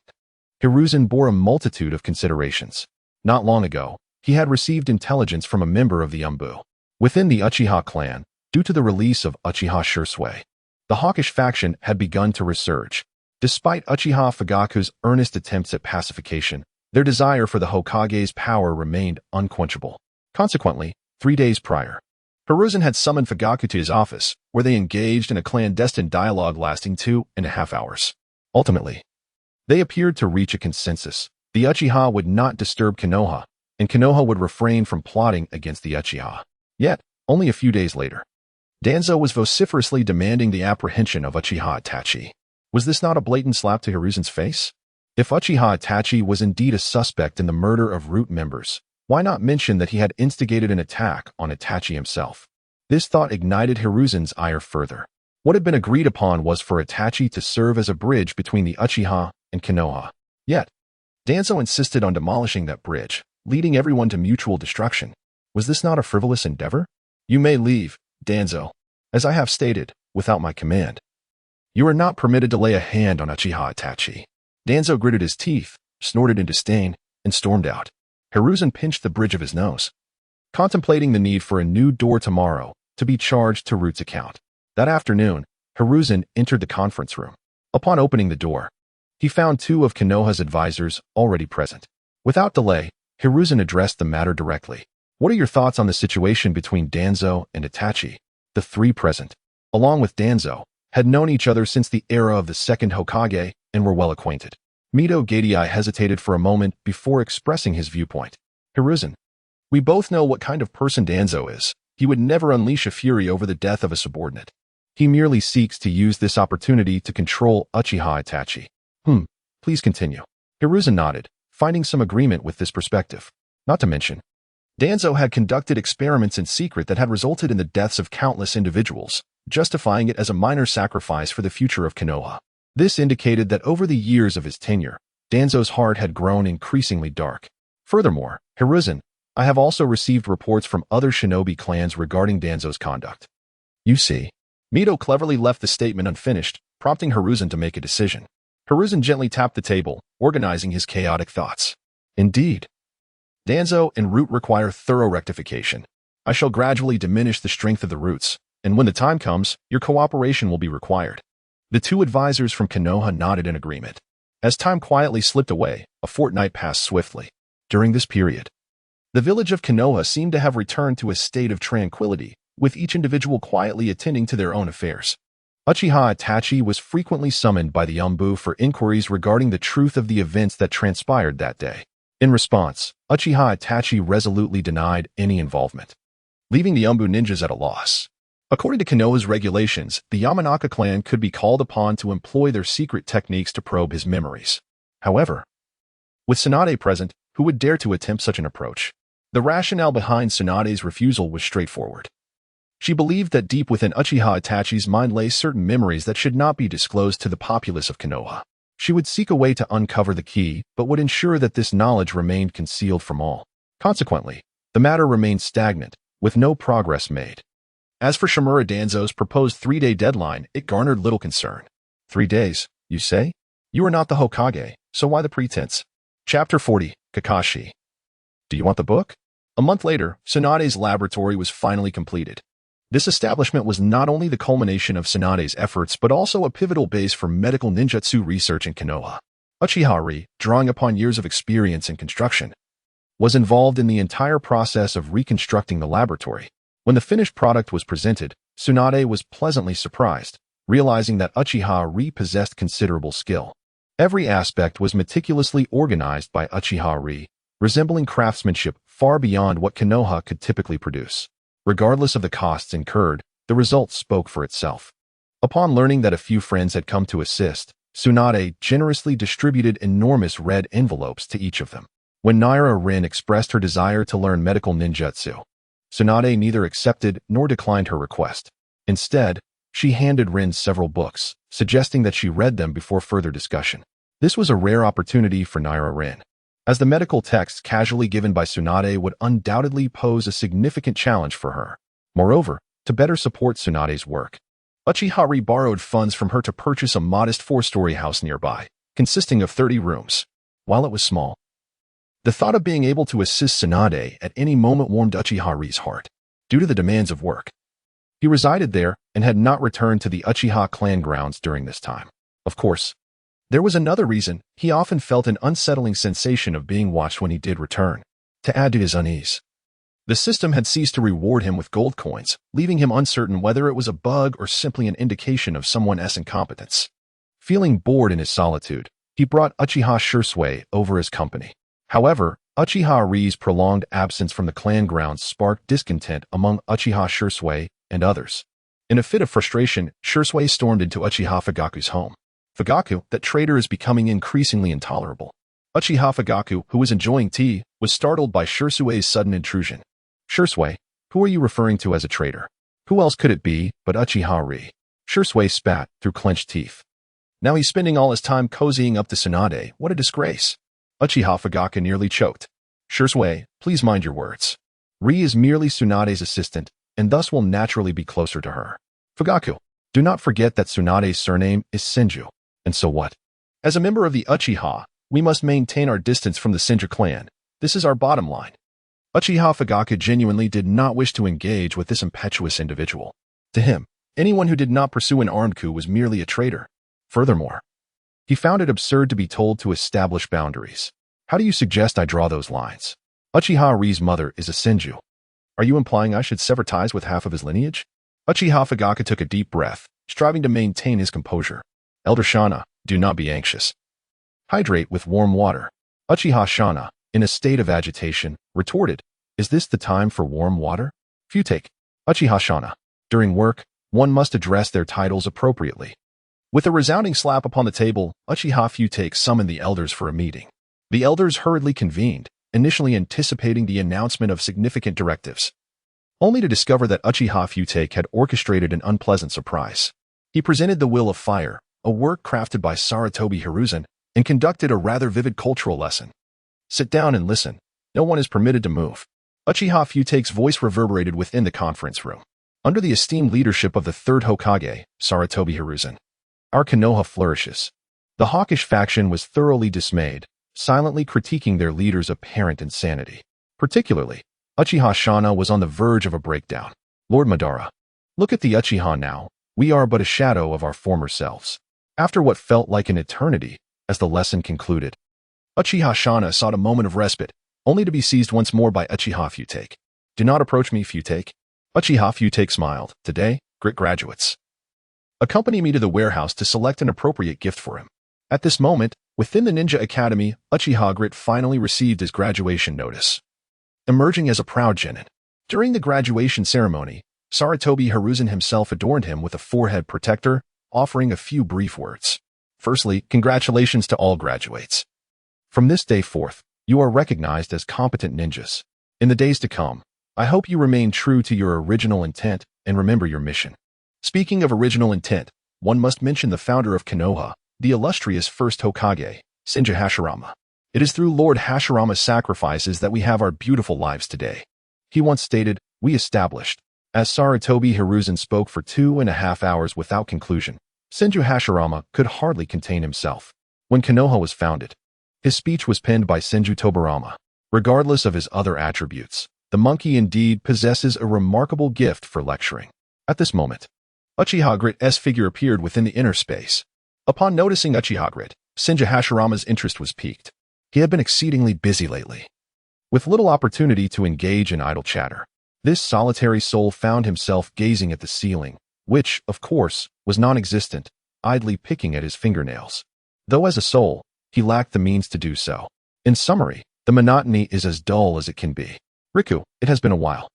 Speaker 1: Hiruzen bore a multitude of considerations. Not long ago, he had received intelligence from a member of the Umbu. Within the Uchiha clan, due to the release of Uchiha Shisui, the hawkish faction had begun to resurge. Despite Uchiha Fugaku's earnest attempts at pacification, their desire for the Hokage's power remained unquenchable. Consequently, 3 days prior, Hiruzen had summoned Fugaku to his office, where they engaged in a clandestine dialogue lasting 2.5 hours. Ultimately, they appeared to reach a consensus. The Uchiha would not disturb Konoha, and Konoha would refrain from plotting against the Uchiha. Yet, only a few days later, Danzo was vociferously demanding the apprehension of Uchiha Itachi. Was this not a blatant slap to Hiruzen's face? If Uchiha Itachi was indeed a suspect in the murder of Root members, why not mention that he had instigated an attack on Itachi himself? This thought ignited Hiruzen's ire further. What had been agreed upon was for Itachi to serve as a bridge between the Uchiha and Konoha. Yet, Danzo insisted on demolishing that bridge, leading everyone to mutual destruction. Was this not a frivolous endeavor? You may leave, Danzo, as I have stated, without my command. You are not permitted to lay a hand on Uchiha Itachi. Danzo gritted his teeth, snorted in disdain, and stormed out. Hiruzen pinched the bridge of his nose. contemplating the need for a new door tomorrow to be charged to Root's account. That afternoon, Hiruzen entered the conference room. Upon opening the door, he found two of Konoha's advisors already present. Without delay, Hiruzen addressed the matter directly. What are your thoughts on the situation between Danzo and Itachi? The three present, along with Danzo, had known each other since the era of the second Hokage and were well acquainted. Mito Gadei hesitated for a moment before expressing his viewpoint. Hiruzen, we both know what kind of person Danzo is. He would never unleash a fury over the death of a subordinate. He merely seeks to use this opportunity to control Uchiha Itachi. Please continue. Hiruzen nodded, finding some agreement with this perspective. Not to mention, Danzo had conducted experiments in secret that had resulted in the deaths of countless individuals, justifying it as a minor sacrifice for the future of Konoha. This indicated that over the years of his tenure, Danzo's heart had grown increasingly dark. Furthermore, Hiruzen, I have also received reports from other shinobi clans regarding Danzo's conduct. You see, Mito cleverly left the statement unfinished, prompting Hiruzen to make a decision. Hiruzen gently tapped the table, organizing his chaotic thoughts. Indeed, Danzo and Root require thorough rectification. I shall gradually diminish the strength of the Roots, and when the time comes, your cooperation will be required. The two advisors from Konoha nodded in agreement. As time quietly slipped away, a fortnight passed swiftly. During this period, the village of Konoha seemed to have returned to a state of tranquility, with each individual quietly attending to their own affairs. Uchiha Itachi was frequently summoned by the Umbu for inquiries regarding the truth of the events that transpired that day. In response, Uchiha Itachi resolutely denied any involvement, leaving the Umbu ninjas at a loss. According to Konoha's regulations, the Yamanaka clan could be called upon to employ their secret techniques to probe his memories. However, with Tsunade present, who would dare to attempt such an approach? The rationale behind Tsunade's refusal was straightforward. She believed that deep within Uchiha Itachi's mind lay certain memories that should not be disclosed to the populace of Konoha. She would seek a way to uncover the key, but would ensure that this knowledge remained concealed from all. Consequently, the matter remained stagnant, with no progress made. As for Shimura Danzo's proposed 3-day deadline, it garnered little concern. 3 days, you say? You are not the Hokage, so why the pretense? Chapter 40, Kakashi. Do you want the book? A month later, Tsunade's laboratory was finally completed. This establishment was not only the culmination of Tsunade's efforts but also a pivotal base for medical ninjutsu research in Konoha. Uchiha Ri, drawing upon years of experience in construction, was involved in the entire process of reconstructing the laboratory. When the finished product was presented, Tsunade was pleasantly surprised, realizing that Uchiha Ri possessed considerable skill. Every aspect was meticulously organized by Uchiha Ri, resembling craftsmanship far beyond what Konoha could typically produce. Regardless of the costs incurred, the result spoke for itself. Upon learning that a few friends had come to assist, Tsunade generously distributed enormous red envelopes to each of them. When Naira Rin expressed her desire to learn medical ninjutsu, Tsunade neither accepted nor declined her request. Instead, she handed Rin several books, suggesting that she read them before further discussion. This was a rare opportunity for Naira Rin, as the medical texts casually given by Tsunade would undoubtedly pose a significant challenge for her. Moreover, to better support Tsunade's work, Uchiha Ri borrowed funds from her to purchase a modest 4-story house nearby, consisting of 30 rooms. While it was small, the thought of being able to assist Tsunade at any moment warmed Uchiha Ri's heart. Due to the demands of work, he resided there and had not returned to the Uchiha clan grounds during this time. Of course, there was another reason. He often felt an unsettling sensation of being watched when he did return. To add to his unease, the system had ceased to reward him with gold coins, leaving him uncertain whether it was a bug or simply an indication of someone's incompetence. Feeling bored in his solitude, he brought Uchiha Shisui over as company. However, Uchiha Ri's prolonged absence from the clan grounds sparked discontent among Uchiha Shisui and others. In a fit of frustration, Shisui stormed into Uchiha Fugaku's home. Fugaku, that traitor is becoming increasingly intolerable. Uchiha Fugaku, who was enjoying tea, was startled by Shisui's sudden intrusion. Shisui, who are you referring to as a traitor? Who else could it be but Uchiha Ri? Shisui spat through clenched teeth. Now he's spending all his time cozying up to Tsunade. What a disgrace. Uchiha Fugaku nearly choked. Shisui, please mind your words. Ri is merely Tsunade's assistant, and thus will naturally be closer to her. Fugaku, do not forget that Tsunade's surname is Senju. And so what? As a member of the Uchiha, we must maintain our distance from the Senju clan. This is our bottom line. Uchiha Fugaka genuinely did not wish to engage with this impetuous individual. To him, anyone who did not pursue an armed coup was merely a traitor. Furthermore, he found it absurd to be told to establish boundaries. How do you suggest I draw those lines? Uchiha Ri's mother is a Senju. Are you implying I should sever ties with half of his lineage? Uchiha Fugaka took a deep breath, striving to maintain his composure. Elder Shana, do not be anxious. Hydrate with warm water. Uchiha Shana, in a state of agitation, retorted, is this the time for warm water? Futake. Uchiha Shana. During work, one must address their titles appropriately. With a resounding slap upon the table, Uchiha Futake summoned the elders for a meeting. The elders hurriedly convened, initially anticipating the announcement of significant directives, only to discover that Uchiha Futake had orchestrated an unpleasant surprise. He presented the Will of Fire, a work crafted by Sarutobi Hiruzen, and conducted a rather vivid cultural lesson. Sit down and listen. No one is permitted to move. Uchiha Futake's voice reverberated within the conference room. Under the esteemed leadership of the third Hokage, Sarutobi Hiruzen, our Konoha flourishes. The hawkish faction was thoroughly dismayed, silently critiquing their leader's apparent insanity. Particularly, Uchiha Shana was on the verge of a breakdown. Lord Madara, look at the Uchiha now. We are but a shadow of our former selves. After what felt like an eternity, as the lesson concluded, Uchiha Shana sought a moment of respite, only to be seized once more by Uchiha Futake. Do not approach me, Futake. Uchiha Futake smiled. Today, Grit graduates, accompany me to the warehouse to select an appropriate gift for him. At this moment, within the Ninja Academy, Uchiha Grit finally received his graduation notice, emerging as a proud genin. During the graduation ceremony, Sarutobi Hiruzen himself adorned him with a forehead protector, offering a few brief words. Firstly, congratulations to all graduates. From this day forth, you are recognized as competent ninjas. In the days to come, I hope you remain true to your original intent and remember your mission. Speaking of original intent, one must mention the founder of Konoha, the illustrious first Hokage, Senju Hashirama. It is through Lord Hashirama's sacrifices that we have our beautiful lives today. He once stated, we established. As Sarutobi Hiruzen spoke for 2.5 hours without conclusion, Senju Hashirama could hardly contain himself. When Konoha was founded, his speech was penned by Senju Tobarama. Regardless of his other attributes, the monkey indeed possesses a remarkable gift for lecturing. At this moment, Uchiha Grit's figure appeared within the inner space. Upon noticing Uchiha Grit, Senju Hashirama's interest was piqued. He had been exceedingly busy lately, with little opportunity to engage in idle chatter. This solitary soul found himself gazing at the ceiling, which, of course, was non-existent, idly picking at his fingernails. Though as a soul, he lacked the means to do so. In summary, the monotony is as dull as it can be. Riku, it has been a while.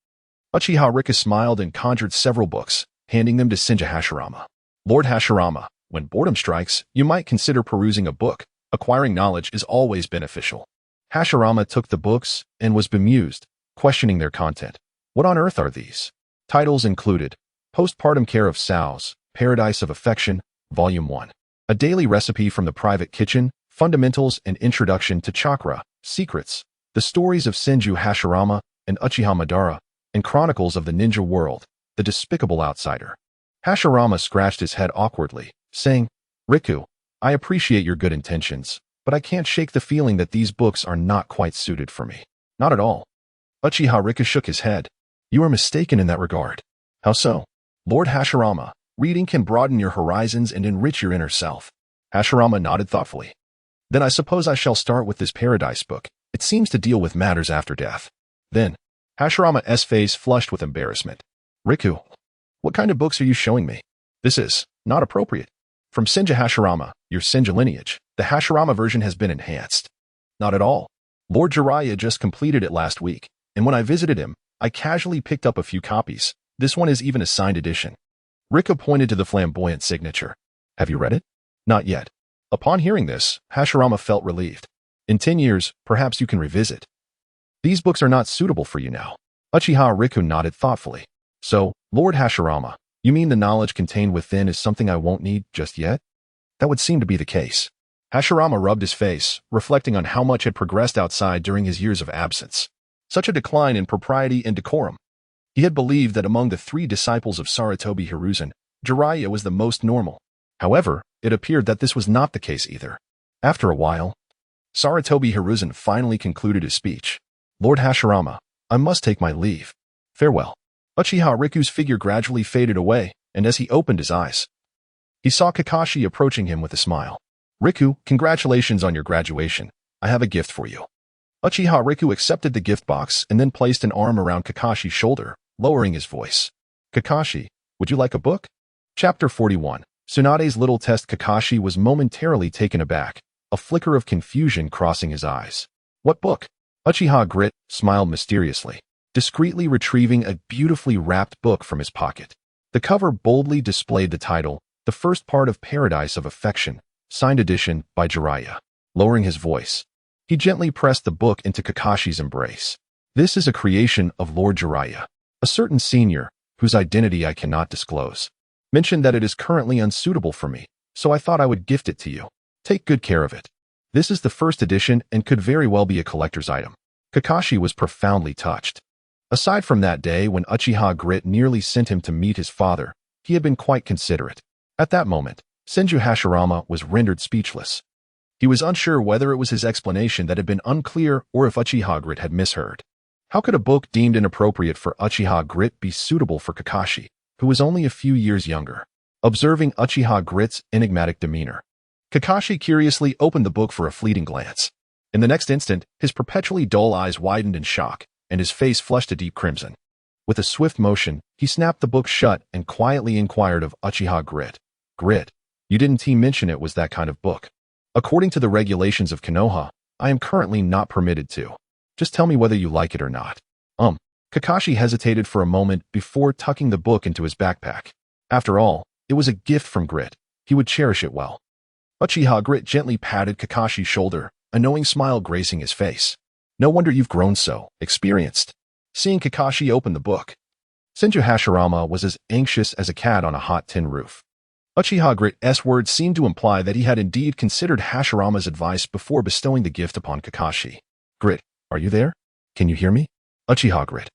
Speaker 1: Uchiha Rika smiled and conjured several books, handing them to Senju Hashirama. Lord Hashirama, when boredom strikes, you might consider perusing a book. Acquiring knowledge is always beneficial. Hashirama took the books and was bemused, questioning their content. What on earth are these? Titles included Postpartum Care of Sows, Paradise of Affection, Volume 1. A Daily Recipe from the Private Kitchen, Fundamentals and Introduction to Chakra, Secrets, The Stories of Senju Hashirama and Uchiha Madara, and Chronicles of the Ninja World, The Despicable Outsider. Hashirama scratched his head awkwardly, saying, Riku, I appreciate your good intentions, but I can't shake the feeling that these books are not quite suited for me. Not at all. Uchiha Rika shook his head. You are mistaken in that regard. How so? Lord Hashirama, reading can broaden your horizons and enrich your inner self. Hashirama nodded thoughtfully. Then I suppose I shall start with this Paradise book. It seems to deal with matters after death. Then, Hashirama's face flushed with embarrassment. Riku, what kind of books are you showing me? This is not appropriate. From Senju Hashirama, your Senju lineage, the Hashirama version has been enhanced. Not at all. Lord Jiraiya just completed it last week, and when I visited him, I casually picked up a few copies. This one is even a signed edition. Rika pointed to the flamboyant signature. Have you read it? Not yet. Upon hearing this, Hashirama felt relieved. In 10 years, perhaps you can revisit. These books are not suitable for you now. Uchiha Riku nodded thoughtfully. So, Lord Hashirama, you mean the knowledge contained within is something I won't need just yet? That would seem to be the case. Hashirama rubbed his face, reflecting on how much had progressed outside during his years of absence. Such a decline in propriety and decorum. He had believed that among the 3 disciples of Sarutobi Hiruzen, Jiraiya was the most normal. However, it appeared that this was not the case either. After a while, Sarutobi Hiruzen finally concluded his speech. Lord Hashirama, I must take my leave. Farewell. Uchiha Riku's figure gradually faded away, and as he opened his eyes, he saw Kakashi approaching him with a smile. Riku, congratulations on your graduation. I have a gift for you. Uchiha Riku accepted the gift box and then placed an arm around Kakashi's shoulder, lowering his voice. Kakashi, would you like a book? Chapter 41. Tsunade's little test. Kakashi was momentarily taken aback, a flicker of confusion crossing his eyes. What book? Uchiha Grit smiled mysteriously, discreetly retrieving a beautifully wrapped book from his pocket. The cover boldly displayed the title, The First Part of Paradise of Affection, signed edition by Jiraiya. Lowering his voice, he gently pressed the book into Kakashi's embrace. This is a creation of Lord Jiraiya, a certain senior, whose identity I cannot disclose. Mentioned that it is currently unsuitable for me, so I thought I would gift it to you. Take good care of it. This is the first edition and could very well be a collector's item. Kakashi was profoundly touched. Aside from that day when Uchiha Grit nearly sent him to meet his father, he had been quite considerate. At that moment, Senju Hashirama was rendered speechless. He was unsure whether it was his explanation that had been unclear or if Uchiha Grit had misheard. How could a book deemed inappropriate for Uchiha Grit be suitable for Kakashi, who was only a few years younger? Observing Uchiha Grit's enigmatic demeanor, Kakashi curiously opened the book for a fleeting glance. In the next instant, his perpetually dull eyes widened in shock, and his face flushed a deep crimson. With a swift motion, he snapped the book shut and quietly inquired of Uchiha Grit. Grit, you didn't mention it was that kind of book. According to the regulations of Konoha, I am currently not permitted to. Just tell me whether you like it or not. Kakashi hesitated for a moment before tucking the book into his backpack. After all, it was a gift from Grit. He would cherish it well. Uchiha Grit gently patted Kakashi's shoulder, a knowing smile gracing his face. No wonder you've grown so experienced. Seeing Kakashi open the book, Senju Hashirama was as anxious as a cat on a hot tin roof. Uchiha Grit's words seemed to imply that he had indeed considered Hashirama's advice before bestowing the gift upon Kakashi. Grit, are you there? Can you hear me? Uchiha Grit,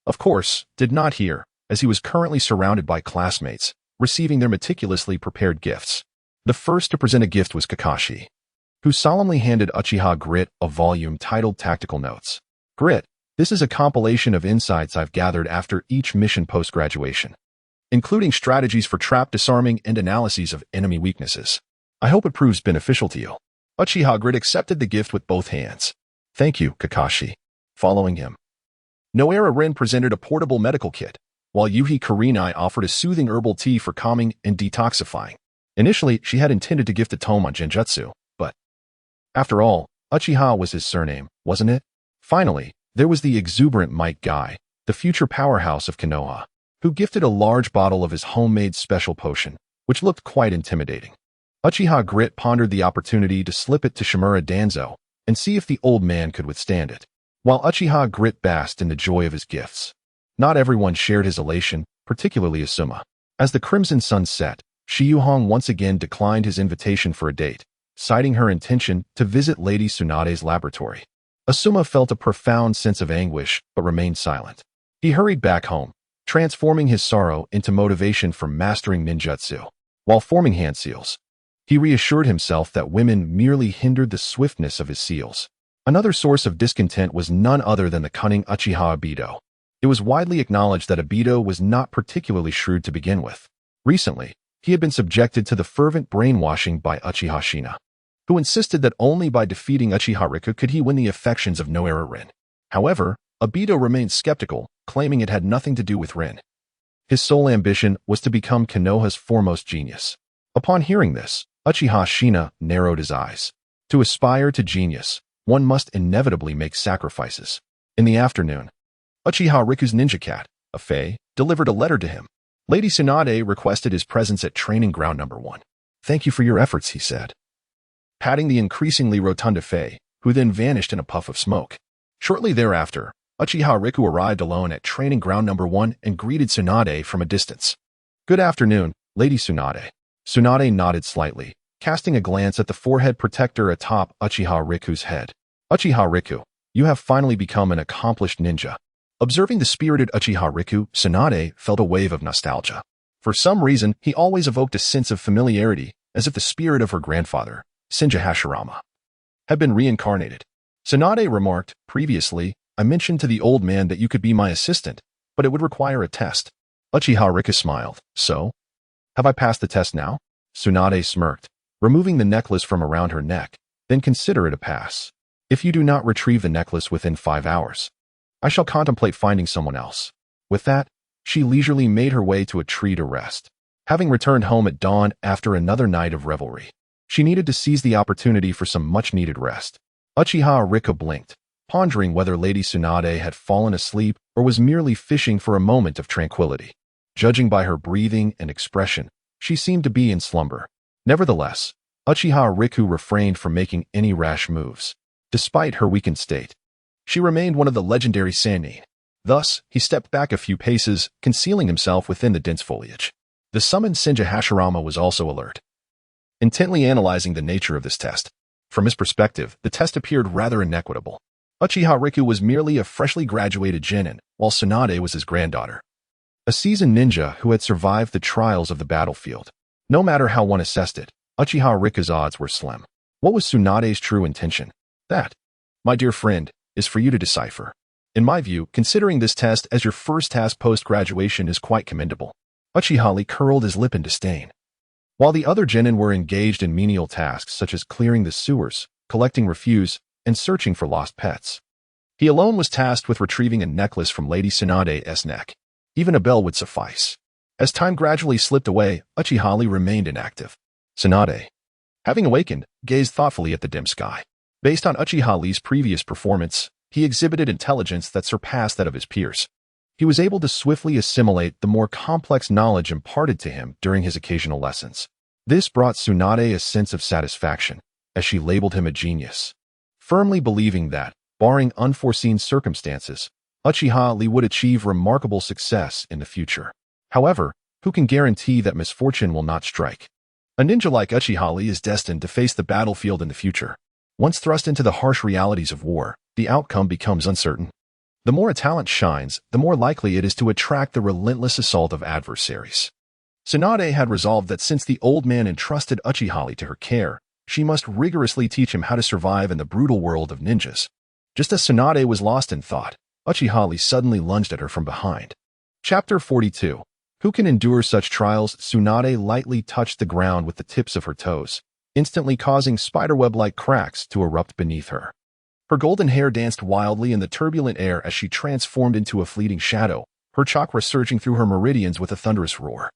Speaker 1: of course, did not hear, as he was currently surrounded by classmates, receiving their meticulously prepared gifts. The first to present a gift was Kakashi, who solemnly handed Uchiha Grit a volume titled Tactical Notes. Grit, this is a compilation of insights I've gathered after each mission post-graduation, including strategies for trap disarming and analyses of enemy weaknesses. I hope it proves beneficial to you. Uchiha Grit accepted the gift with both hands. Thank you, Kakashi. Following him, Noera Rin presented a portable medical kit, while Yuhi Kurenai offered a soothing herbal tea for calming and detoxifying. Initially, she had intended to gift a tome on genjutsu, but after all, Uchiha was his surname, wasn't it? Finally, there was the exuberant Might Guy, the future powerhouse of Konoha, who gifted a large bottle of his homemade special potion, which looked quite intimidating. Uchiha Grit pondered the opportunity to slip it to Shimura Danzo and see if the old man could withstand it, while Uchiha Grit basked in the joy of his gifts. Not everyone shared his elation, particularly Asuma. As the crimson sun set, Shiyuhong once again declined his invitation for a date, citing her intention to visit Lady Tsunade's laboratory. Asuma felt a profound sense of anguish, but remained silent. He hurried back home, transforming his sorrow into motivation for mastering ninjutsu. While forming hand seals, he reassured himself that women merely hindered the swiftness of his seals. Another source of discontent was none other than the cunning Uchiha Obito. It was widely acknowledged that Obito was not particularly shrewd to begin with. Recently, he had been subjected to the fervent brainwashing by Uchiha Shina, who insisted that only by defeating Uchiha Riku could he win the affections of Noera Rin. However, Obito remained skeptical, claiming it had nothing to do with Rin. His sole ambition was to become Konoha's foremost genius. Upon hearing this, Uchiha Shina narrowed his eyes. To aspire to genius, one must inevitably make sacrifices. In the afternoon, Uchiha Riku's ninja cat, a fae, delivered a letter to him. Lady Tsunade requested his presence at training ground number 1. Thank you for your efforts, he said, patting the increasingly rotund fae, who then vanished in a puff of smoke. Shortly thereafter, Uchiha Riku arrived alone at training ground number 1 and greeted Tsunade from a distance. Good afternoon, Lady Tsunade. Tsunade nodded slightly, casting a glance at the forehead protector atop Uchiha Riku's head. Uchiha Riku, you have finally become an accomplished ninja. Observing the spirited Uchiha Riku, Tsunade felt a wave of nostalgia. For some reason, he always evoked a sense of familiarity, as if the spirit of her grandfather, Senju Hashirama, had been reincarnated. Tsunade remarked, previously, I mentioned to the old man that you could be my assistant, but it would require a test. Uchiha Rika smiled. So? Have I passed the test now? Tsunade smirked, removing the necklace from around her neck. Then consider it a pass. If you do not retrieve the necklace within 5 hours, I shall contemplate finding someone else. With that, she leisurely made her way to a tree to rest. Having returned home at dawn after another night of revelry, she needed to seize the opportunity for some much-needed rest. Uchiha Rika blinked, pondering whether Lady Tsunade had fallen asleep or was merely fishing for a moment of tranquility. Judging by her breathing and expression, she seemed to be in slumber. Nevertheless, Uchiha Riku refrained from making any rash moves. Despite her weakened state, she remained one of the legendary Sannin. Thus, he stepped back a few paces, concealing himself within the dense foliage. The summoned Senja Hashirama was also alert, intently analyzing the nature of this test. From his perspective, the test appeared rather inequitable. Uchiha Riku was merely a freshly graduated genin, while Tsunade was his granddaughter, a seasoned ninja who had survived the trials of the battlefield. No matter how one assessed it, Uchiha Riku's odds were slim. What was Tsunade's true intention? That, my dear friend, is for you to decipher. In my view, considering this test as your first task post-graduation is quite commendable. Uchiha curled his lip in disdain. While the other genin were engaged in menial tasks such as clearing the sewers, collecting refuse, and searching for lost pets, he alone was tasked with retrieving a necklace from Lady Tsunade's neck. Even a bell would suffice. As time gradually slipped away, Uchiha remained inactive. Tsunade, having awakened, gazed thoughtfully at the dim sky. Based on Uchiha's previous performance, he exhibited intelligence that surpassed that of his peers. He was able to swiftly assimilate the more complex knowledge imparted to him during his occasional lessons. This brought Tsunade a sense of satisfaction, as she labeled him a genius, firmly believing that, barring unforeseen circumstances, Uchiha would achieve remarkable success in the future. However, who can guarantee that misfortune will not strike? A ninja like Uchiha is destined to face the battlefield in the future. Once thrust into the harsh realities of war, the outcome becomes uncertain. The more a talent shines, the more likely it is to attract the relentless assault of adversaries. Tsunade had resolved that since the old man entrusted Uchiha to her care, she must rigorously teach him how to survive in the brutal world of ninjas. Just as Tsunade was lost in thought, Uchiha suddenly lunged at her from behind. Chapter 42. Who can endure such trials? Tsunade lightly touched the ground with the tips of her toes, instantly causing spiderweb-like cracks to erupt beneath her. Her golden hair danced wildly in the turbulent air as she transformed into a fleeting shadow, her chakra surging through her meridians with a thunderous roar.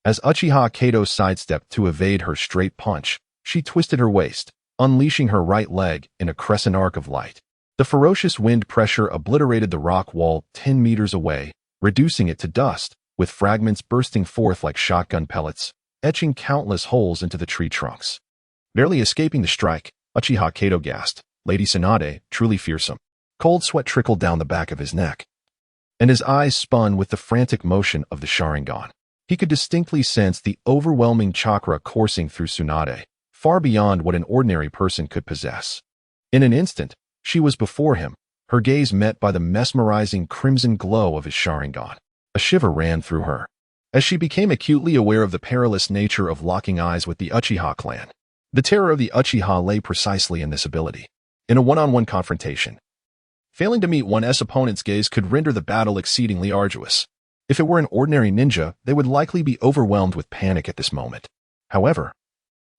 Speaker 1: As Uchiha Kato sidestepped to evade her straight punch, she twisted her waist, unleashing her right leg in a crescent arc of light. The ferocious wind pressure obliterated the rock wall 10 meters away, reducing it to dust, with fragments bursting forth like shotgun pellets, etching countless holes into the tree trunks. Barely escaping the strike, Uchiha Kato gasped. Lady Tsunade, truly fearsome. Cold sweat trickled down the back of his neck, and his eyes spun with the frantic motion of the Sharingan. He could distinctly sense the overwhelming chakra coursing through Tsunade, far beyond what an ordinary person could possess. In an instant, she was before him, her gaze met by the mesmerizing crimson glow of his Sharingan. A shiver ran through her, as she became acutely aware of the perilous nature of locking eyes with the Uchiha clan. The terror of the Uchiha lay precisely in this ability. In a one-on-one confrontation, failing to meet one's opponent's gaze could render the battle exceedingly arduous. If it were an ordinary ninja, they would likely be overwhelmed with panic at this moment. However,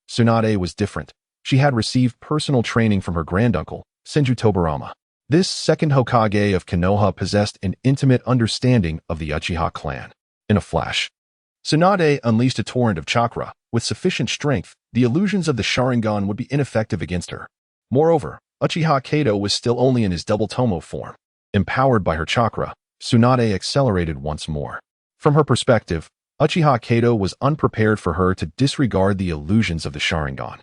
Speaker 1: Tsunade was different. She had received personal training from her granduncle, Senju Tobarama. This second Hokage of Konoha possessed an intimate understanding of the Uchiha clan. In a flash, Tsunade unleashed a torrent of chakra. With sufficient strength, the illusions of the Sharingan would be ineffective against her. Moreover, Uchiha Kato was still only in his double tomo form. Empowered by her chakra, Tsunade accelerated once more. From her perspective, Uchiha Kato was unprepared for her to disregard the illusions of the Sharingan,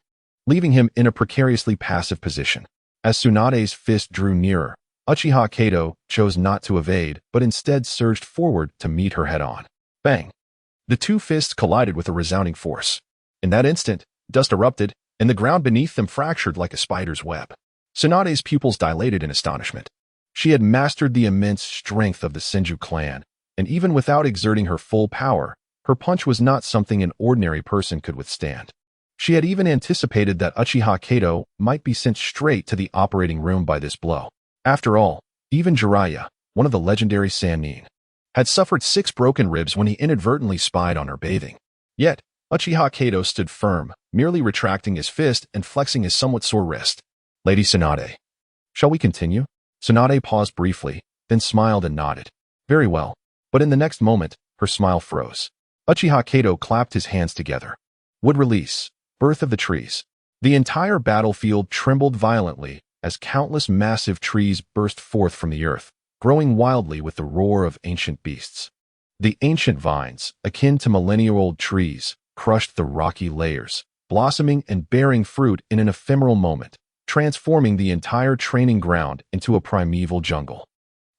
Speaker 1: leaving him in a precariously passive position. As Tsunade's fist drew nearer, Uchiha Kato chose not to evade, but instead surged forward to meet her head-on. Bang! The two fists collided with a resounding force. In that instant, dust erupted, and the ground beneath them fractured like a spider's web. Tsunade's pupils dilated in astonishment. She had mastered the immense strength of the Senju clan, and even without exerting her full power, her punch was not something an ordinary person could withstand. She had even anticipated that Uchiha Kato might be sent straight to the operating room by this blow. After all, Even Jiraiya, one of the legendary Sannin, had suffered 6 broken ribs when he inadvertently spied on her bathing. Yet, Uchiha Kato stood firm, merely retracting his fist and flexing his somewhat sore wrist. Lady Tsunade. Shall we continue? Tsunade paused briefly, then smiled and nodded. Very well. But in the next moment, her smile froze. Uchiha Kato clapped his hands together. Would release. Birth of the trees. The entire battlefield trembled violently as countless massive trees burst forth from the earth, growing wildly with the roar of ancient beasts. The ancient vines, akin to millennia-old trees, crushed the rocky layers, blossoming and bearing fruit in an ephemeral moment, transforming the entire training ground into a primeval jungle.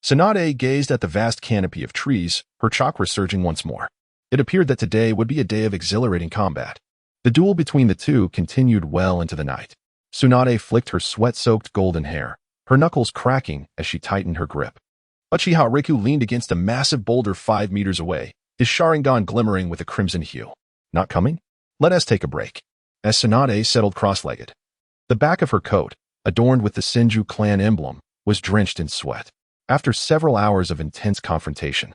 Speaker 1: Tsunade gazed at the vast canopy of trees, her chakra surging once more. It appeared that today would be a day of exhilarating combat. The duel between the two continued well into the night. Tsunade flicked her sweat-soaked golden hair, her knuckles cracking as she tightened her grip. Uchiha Riku leaned against a massive boulder 5 meters away, his Sharingan glimmering with a crimson hue. Not coming? Let us take a break. As Tsunade settled cross-legged. The back of her coat, adorned with the Senju clan emblem, was drenched in sweat. After several hours of intense confrontation,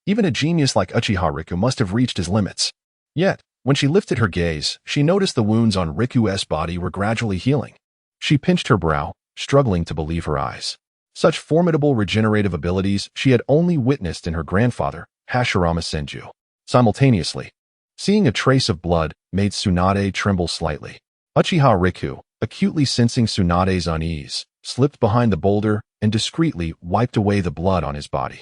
Speaker 1: even a genius like Uchiha Riku must have reached his limits. Yet, when she lifted her gaze, she noticed the wounds on Riku's body were gradually healing. She pinched her brow, struggling to believe her eyes. Such formidable regenerative abilities she had only witnessed in her grandfather, Hashirama Senju. Simultaneously, seeing a trace of blood made Tsunade tremble slightly. Uchiha Riku, acutely sensing Tsunade's unease, slipped behind the boulder and discreetly wiped away the blood on his body.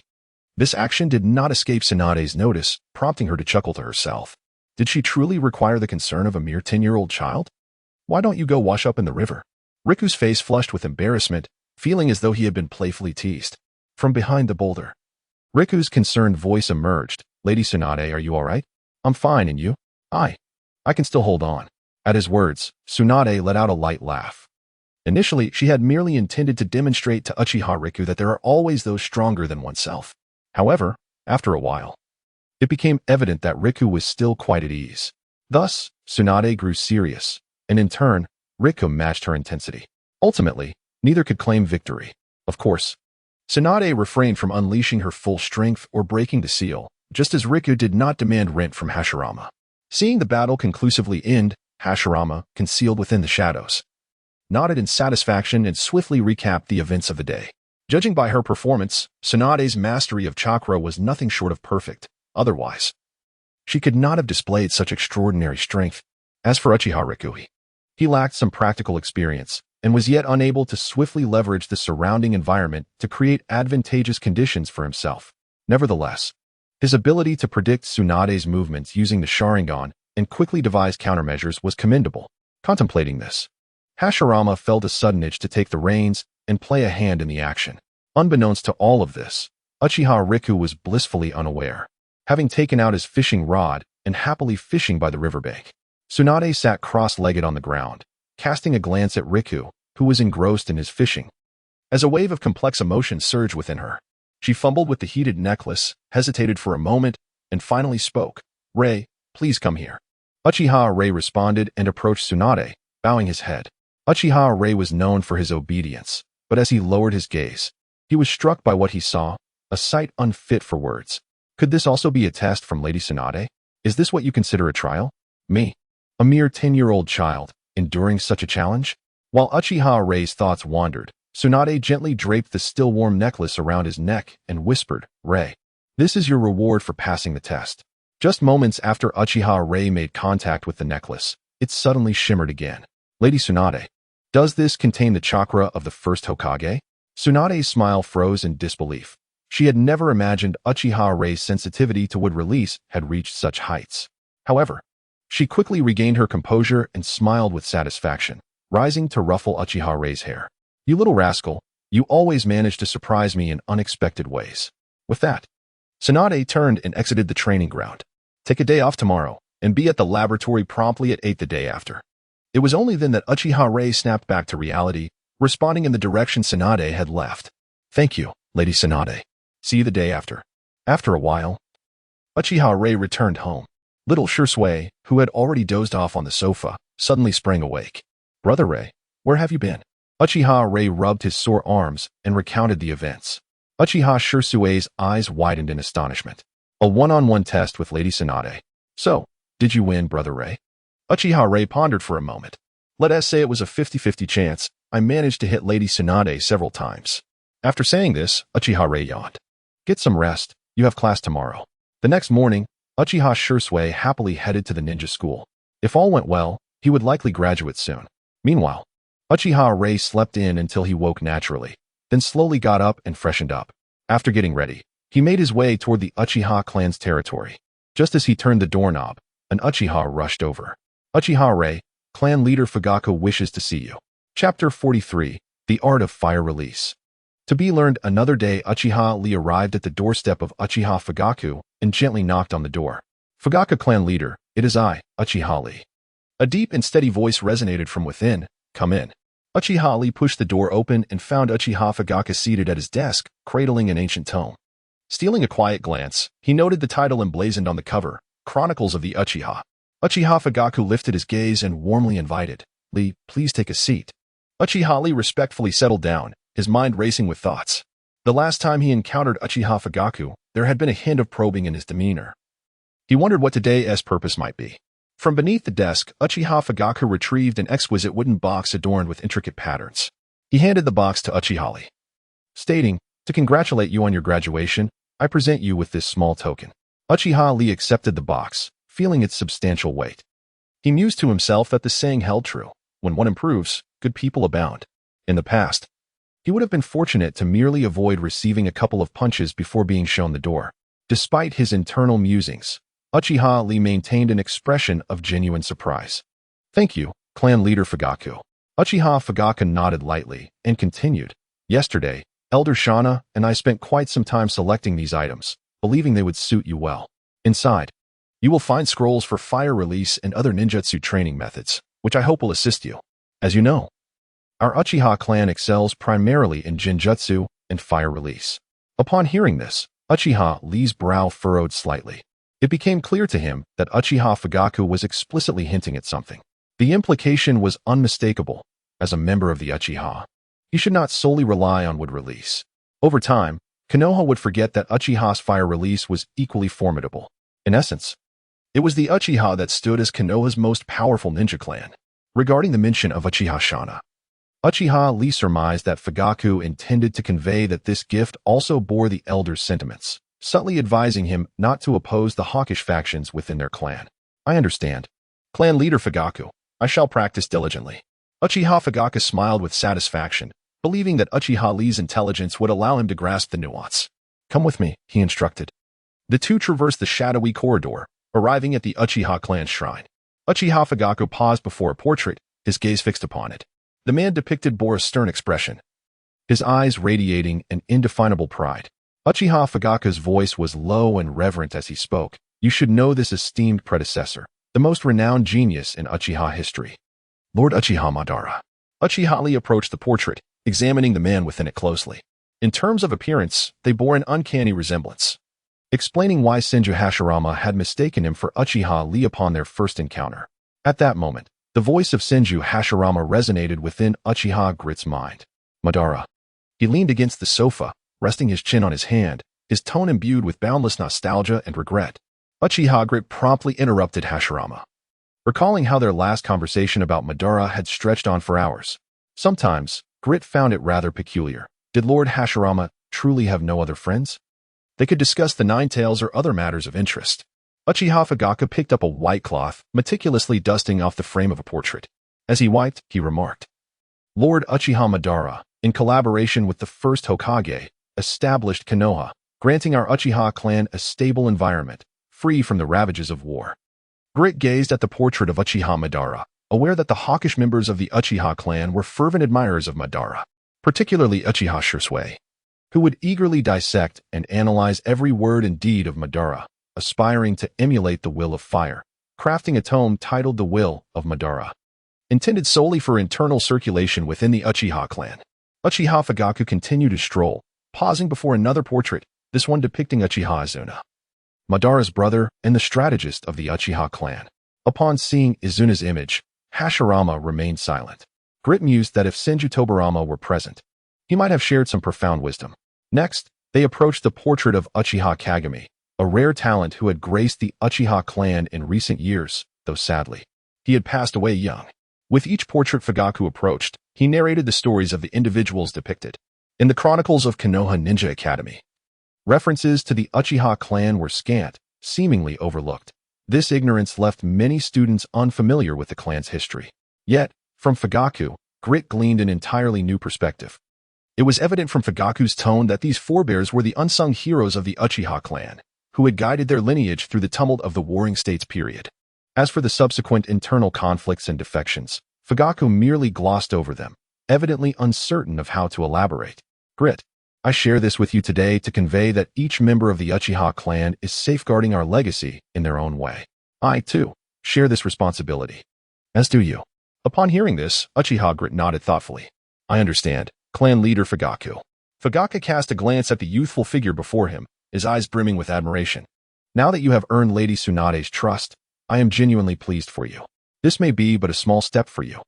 Speaker 1: This action did not escape Tsunade's notice, prompting her to chuckle to herself. Did she truly require the concern of a mere 10-year-old child? Why don't you go wash up in the river? Riku's face flushed with embarrassment, feeling as though he had been playfully teased. From behind the boulder, Riku's concerned voice emerged. Lady Tsunade, are you all right? I'm fine, and you? I can still hold on. At his words, Tsunade let out a light laugh. Initially, she had merely intended to demonstrate to Uchiha Riku that there are always those stronger than oneself. However, after a while, it became evident that Riku was still quite at ease. Thus, Tsunade grew serious, and in turn, Riku matched her intensity. Ultimately, neither could claim victory. Of course, Tsunade refrained from unleashing her full strength or breaking the seal, just as Riku did not demand rent from Hashirama. Seeing the battle conclusively end, Hashirama, concealed within the shadows, nodded in satisfaction and swiftly recapped the events of the day. Judging by her performance, Tsunade's mastery of chakra was nothing short of perfect. Otherwise, she could not have displayed such extraordinary strength. As for Uchiha Riku, he lacked some practical experience and was yet unable to swiftly leverage the surrounding environment to create advantageous conditions for himself. Nevertheless, his ability to predict Tsunade's movements using the Sharingan and quickly devise countermeasures was commendable. Contemplating this, Hashirama felt a sudden itch to take the reins and play a hand in the action. Unbeknownst to all of this, Uchiha Riku was blissfully unaware, having taken out his fishing rod and happily fishing by the riverbank. Tsunade sat cross-legged on the ground, casting a glance at Riku, who was engrossed in his fishing. As a wave of complex emotion surged within her, she fumbled with the heated necklace, hesitated for a moment, and finally spoke. Rei, please come here. Uchiha Rei responded and approached Tsunade, bowing his head. Uchiha Rei was known for his obedience, but as he lowered his gaze, he was struck by what he saw, a sight unfit for words. Could this also be a test from Lady Tsunade? Is this what you consider a trial? Me, a mere 10-year-old child, enduring such a challenge? While Uchiha Rei's thoughts wandered, Tsunade gently draped the still-warm necklace around his neck and whispered, Rei, this is your reward for passing the test. Just moments after Uchiha Rei made contact with the necklace, it suddenly shimmered again. Lady Tsunade, does this contain the chakra of the first Hokage? Tsunade's smile froze in disbelief. She had never imagined Uchiha Rei's sensitivity to wood release had reached such heights. However, she quickly regained her composure and smiled with satisfaction, rising to ruffle Uchiha Rei's hair. You little rascal, you always manage to surprise me in unexpected ways. With that, Tsunade turned and exited the training ground. Take a day off tomorrow, and be at the laboratory promptly at 8 the day after. It was only then that Uchiha Rei snapped back to reality, responding in the direction Tsunade had left. Thank you, Lady Tsunade. See you the day after. After a while, Uchiha Rei returned home. Little Shisui, who had already dozed off on the sofa, suddenly sprang awake. Brother Rei, where have you been? Uchiha Rei rubbed his sore arms and recounted the events. Uchiha Shisui's eyes widened in astonishment. A one-on-one test with Lady Tsunade. So, did you win, Brother Rei? Uchiha Rei pondered for a moment. Let us say it was a 50-50 chance. I managed to hit Lady Tsunade several times. After saying this, Uchiha Rei yawned. Get some rest. You have class tomorrow. The next morning, Uchiha Shisui happily headed to the ninja school. If all went well, he would likely graduate soon. Meanwhile, Uchiha Rei slept in until he woke naturally, then slowly got up and freshened up. After getting ready, he made his way toward the Uchiha clan's territory. Just as he turned the doorknob, an Uchiha rushed over. Uchiha Rei, clan leader Fugaku wishes to see you. Chapter 43, The Art of Fire Release. To be learned another day, Uchiha Lee arrived at the doorstep of Uchiha Fugaku and gently knocked on the door. Fugaku clan leader, it is I, Uchiha Lee. A deep and steady voice resonated from within. Come in. Uchiha Lee pushed the door open and found Uchiha Fugaku seated at his desk, cradling an ancient tome. Stealing a quiet glance, he noted the title emblazoned on the cover, Chronicles of the Uchiha. Uchiha Fugaku lifted his gaze and warmly invited, Lee, please take a seat. Uchiha Lee respectfully settled down, his mind racing with thoughts. The last time he encountered Uchiha Fugaku, there had been a hint of probing in his demeanor. He wondered what today's purpose might be. From beneath the desk, Uchiha Fugaku retrieved an exquisite wooden box adorned with intricate patterns. He handed the box to Uchiha Lee, stating, to congratulate you on your graduation, I present you with this small token. Uchiha Lee accepted the box, feeling its substantial weight. He mused to himself that the saying held true, when one improves, good people abound. In the past, he would have been fortunate to merely avoid receiving a couple of punches before being shown the door. Despite his internal musings, Uchiha Lee maintained an expression of genuine surprise. Thank you, clan leader Fugaku. Uchiha Fugaku nodded lightly and continued. Yesterday, Elder Shana and I spent quite some time selecting these items, believing they would suit you well. Inside, you will find scrolls for fire release and other ninjutsu training methods, which I hope will assist you. As you know, our Uchiha clan excels primarily in genjutsu and fire release. Upon hearing this, Uchiha Lee's brow furrowed slightly. It became clear to him that Uchiha Fugaku was explicitly hinting at something. The implication was unmistakable. As a member of the Uchiha, he should not solely rely on wood release. Over time, Konoha would forget that Uchiha's fire release was equally formidable. In essence, it was the Uchiha that stood as Konoha's most powerful ninja clan. Regarding the mention of Uchiha Shana, Uchiha Lee surmised that Fugaku intended to convey that this gift also bore the elder's sentiments, subtly advising him not to oppose the hawkish factions within their clan. I understand. Clan leader Fugaku, I shall practice diligently. Uchiha Fugaku smiled with satisfaction, believing that Uchiha Lee's intelligence would allow him to grasp the nuance. Come with me, he instructed. The two traversed the shadowy corridor, arriving at the Uchiha clan shrine. Uchiha Fugaku paused before a portrait, his gaze fixed upon it. The man depicted bore a stern expression, his eyes radiating an indefinable pride. Uchiha Fugaku's voice was low and reverent as he spoke. You should know this esteemed predecessor, the most renowned genius in Uchiha history. Lord Uchiha Madara. Uchiha Lee approached the portrait, examining the man within it closely. In terms of appearance, they bore an uncanny resemblance, explaining why Senju Hashirama had mistaken him for Uchiha Lee upon their first encounter. At that moment, the voice of Senju Hashirama resonated within Uchiha Grit's mind. Madara. He leaned against the sofa, resting his chin on his hand, his tone imbued with boundless nostalgia and regret. Uchiha Grit promptly interrupted Hashirama, recalling how their last conversation about Madara had stretched on for hours. Sometimes, Grit found it rather peculiar. Did Lord Hashirama truly have no other friends? They could discuss the Nine Tails or other matters of interest. Uchiha Fugaku picked up a white cloth, meticulously dusting off the frame of a portrait. As he wiped, he remarked, Lord Uchiha Madara, in collaboration with the first Hokage, established Konoha, granting our Uchiha clan a stable environment, free from the ravages of war. Grit gazed at the portrait of Uchiha Madara, aware that the hawkish members of the Uchiha clan were fervent admirers of Madara, particularly Uchiha Shisui, who would eagerly dissect and analyze every word and deed of Madara, aspiring to emulate the will of fire, crafting a tome titled The Will of Madara, intended solely for internal circulation within the Uchiha clan. Uchiha Fugaku continued to stroll, pausing before another portrait, this one depicting Uchiha Izuna, Madara's brother and the strategist of the Uchiha clan. Upon seeing Izuna's image, Hashirama remained silent. Grit mused that if Senju Tobarama were present, he might have shared some profound wisdom. Next, they approached the portrait of Uchiha Kagami, a rare talent who had graced the Uchiha clan in recent years, though sadly, he had passed away young. With each portrait Fugaku approached, he narrated the stories of the individuals depicted. In the Chronicles of Konoha Ninja Academy, references to the Uchiha clan were scant, seemingly overlooked. This ignorance left many students unfamiliar with the clan's history. Yet, from Fugaku, Grit gleaned an entirely new perspective. It was evident from Fugaku's tone that these forebears were the unsung heroes of the Uchiha clan, who had guided their lineage through the tumult of the Warring States period. As for the subsequent internal conflicts and defections, Fugaku merely glossed over them, evidently uncertain of how to elaborate. Grit, I share this with you today to convey that each member of the Uchiha clan is safeguarding our legacy in their own way. I, too, share this responsibility. As do you. Upon hearing this, Uchiha Grit nodded thoughtfully. I understand, clan leader Fugaku. Fugaku cast a glance at the youthful figure before him, his eyes brimming with admiration. Now that you have earned Lady Tsunade's trust, I am genuinely pleased for you. This may be but a small step for you.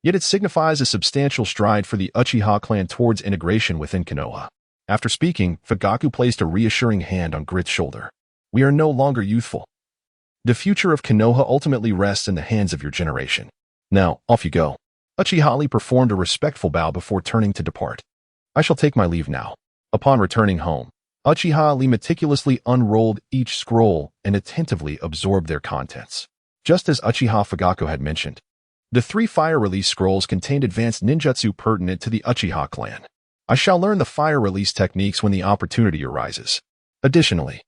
Speaker 1: Yet it signifies a substantial stride for the Uchiha clan towards integration within Konoha. After speaking, Fugaku placed a reassuring hand on Grit's shoulder. We are no longer youthful. The future of Konoha ultimately rests in the hands of your generation. Now, off you go. Uchiha Lee performed a respectful bow before turning to depart. I shall take my leave now. Upon returning home, Uchiha Lee meticulously unrolled each scroll and attentively absorbed their contents. Just as Uchiha Fugaku had mentioned, the 3 fire release scrolls contained advanced ninjutsu pertinent to the Uchiha clan. I shall learn the fire release techniques when the opportunity arises. Additionally,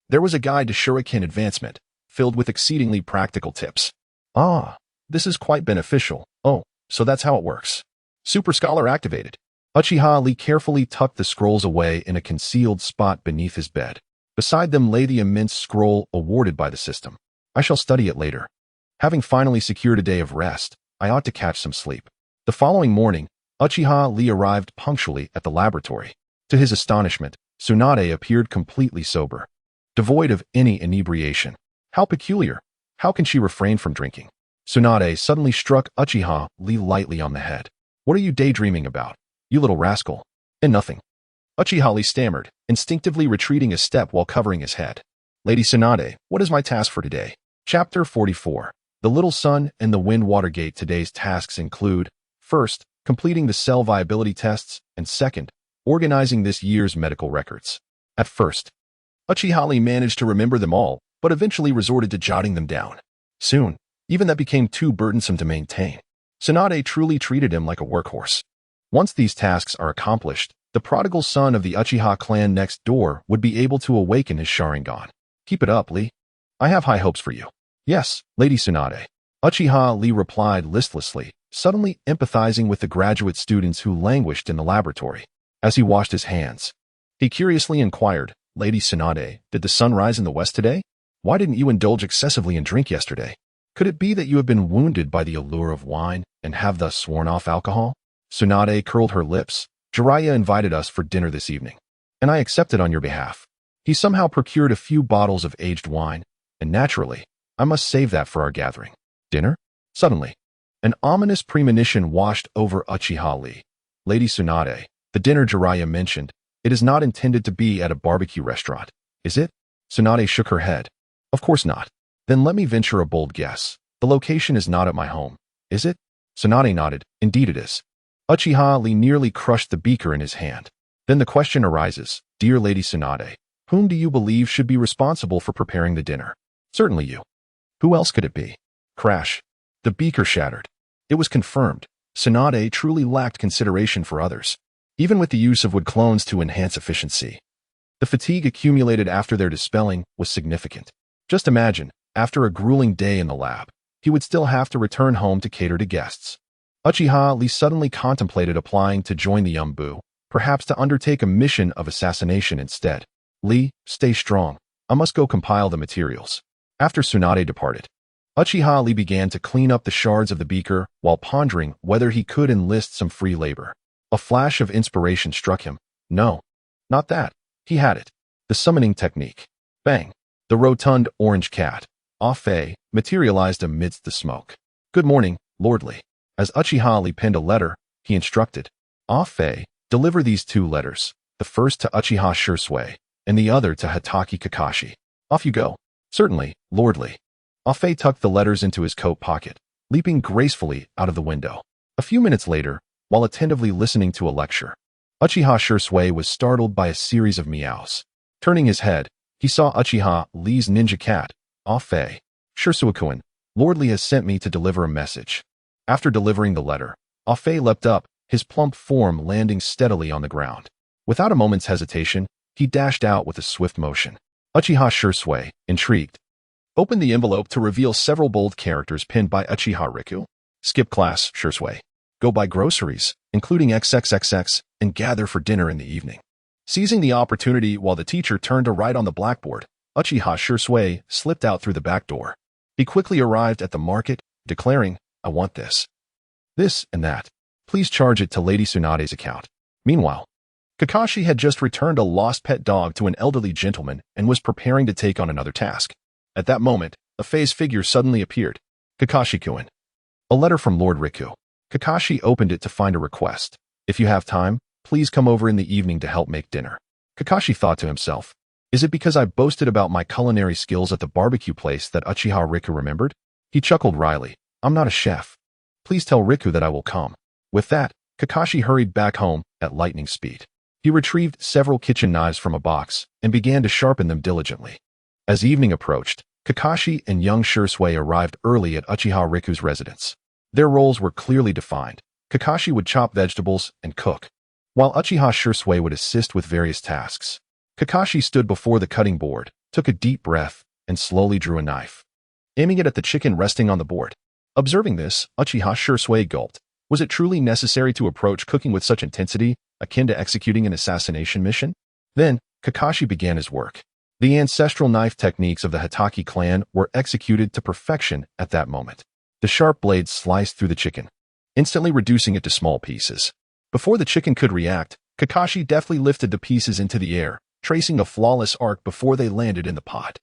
Speaker 1: there was a guide to shuriken advancement, filled with exceedingly practical tips. Ah, this is quite beneficial. Oh, so that's how it works. Super Scholar activated. Uchiha Lee carefully tucked the scrolls away in a concealed spot beneath his bed. Beside them lay the immense scroll awarded by the system. I shall study it later. Having finally secured a day of rest, I ought to catch some sleep. The following morning, Uchiha Lee arrived punctually at the laboratory. To his astonishment, Tsunade appeared completely sober, devoid of any inebriation. How peculiar! How can she refrain from drinking? Tsunade suddenly struck Uchiha Lee lightly on the head. What are you daydreaming about, you little rascal? And nothing. Uchiha Lee stammered, instinctively retreating a step while covering his head. Lady Tsunade, what is my task for today? Chapter 44. The Little Sun and the Wind Water Gate. Today's tasks include, first, completing the cell viability tests, and second, organizing this year's medical records. At first, Uchiha Lee managed to remember them all, but eventually resorted to jotting them down. Soon, even that became too burdensome to maintain. Tsunade truly treated him like a workhorse. Once these tasks are accomplished, the prodigal son of the Uchiha clan next door would be able to awaken his Sharingan. Keep it up, Lee. I have high hopes for you. Yes, Lady Tsunade. Uchiha Lee replied listlessly, suddenly empathizing with the graduate students who languished in the laboratory. As he washed his hands, he curiously inquired, Lady Tsunade, did the sun rise in the west today? Why didn't you indulge excessively in drink yesterday? Could it be that you have been wounded by the allure of wine and have thus sworn off alcohol? Tsunade curled her lips. Jiraiya invited us for dinner this evening, and I accepted on your behalf. He somehow procured a few bottles of aged wine, and naturally, I must save that for our gathering. Dinner? Suddenly, an ominous premonition washed over Uchiha Lee. Lady Tsunade, the dinner Jiraiya mentioned, it is not intended to be at a barbecue restaurant, is it? Tsunade shook her head. Of course not. Then let me venture a bold guess. The location is not at my home, is it? Tsunade nodded. Indeed it is. Uchiha Lee nearly crushed the beaker in his hand. Then the question arises, dear Lady Tsunade, whom do you believe should be responsible for preparing the dinner? Certainly you. Who else could it be? Crash. The beaker shattered. It was confirmed. Tsunade truly lacked consideration for others, even with the use of wood clones to enhance efficiency. The fatigue accumulated after their dispelling was significant. Just imagine, after a grueling day in the lab, he would still have to return home to cater to guests. Uchiha Lee suddenly contemplated applying to join the Yumbu, perhaps to undertake a mission of assassination instead. Lee, stay strong. I must go compile the materials. After Tsunade departed, Uchiha Lee began to clean up the shards of the beaker while pondering whether he could enlist some free labor. A flash of inspiration struck him. No, not that. He had it. The summoning technique. Bang. The rotund orange cat, Afe, materialized amidst the smoke. Good morning, Lord Lee. As Uchiha penned a letter, he instructed, Fei, deliver these 2 letters, the first to Uchiha Shisui, and the other to Hatake Kakashi. Off you go. Certainly, lordly. Fei tucked the letters into his coat pocket, leaping gracefully out of the window. A few minutes later, while attentively listening to a lecture, Uchiha Shisui was startled by a series of meows. Turning his head, he saw Uchiha Lee's ninja cat, Fei. Shisui-kun, lordly has sent me to deliver a message. After delivering the letter, Fei leapt up, his plump form landing steadily on the ground. Without a moment's hesitation, he dashed out with a swift motion. Uchiha Shisui, intrigued, opened the envelope to reveal several bold characters pinned by Uchiha Riku. Skip class, Shisui. Go buy groceries, including XXXX, and gather for dinner in the evening. Seizing the opportunity while the teacher turned to write on the blackboard, Uchiha Shisui slipped out through the back door. He quickly arrived at the market, declaring, I want this. This and that. Please charge it to Lady Tsunade's account. Meanwhile, Kakashi had just returned a lost pet dog to an elderly gentleman and was preparing to take on another task. At that moment, a Fei's figure suddenly appeared. Kakashi-kun. A letter from Lord Riku. Kakashi opened it to find a request. If you have time, please come over in the evening to help make dinner. Kakashi thought to himself, is it because I boasted about my culinary skills at the barbecue place that Uchiha Riku remembered? He chuckled wryly. I'm not a chef. Please tell Riku that I will come. With that, Kakashi hurried back home at lightning speed. He retrieved several kitchen knives from a box and began to sharpen them diligently. As evening approached, Kakashi and young Shisui arrived early at Uchiha Riku's residence. Their roles were clearly defined. Kakashi would chop vegetables and cook, while Uchiha Shisui would assist with various tasks. Kakashi stood before the cutting board, took a deep breath, and slowly drew a knife, aiming it at the chicken resting on the board. Observing this, Uchiha Shisui gulped. Was it truly necessary to approach cooking with such intensity, akin to executing an assassination mission? Then, Kakashi began his work. The ancestral knife techniques of the Hokage clan were executed to perfection at that moment. The sharp blade sliced through the chicken, instantly reducing it to small pieces. Before the chicken could react, Kakashi deftly lifted the pieces into the air, tracing a flawless arc before they landed in the pot.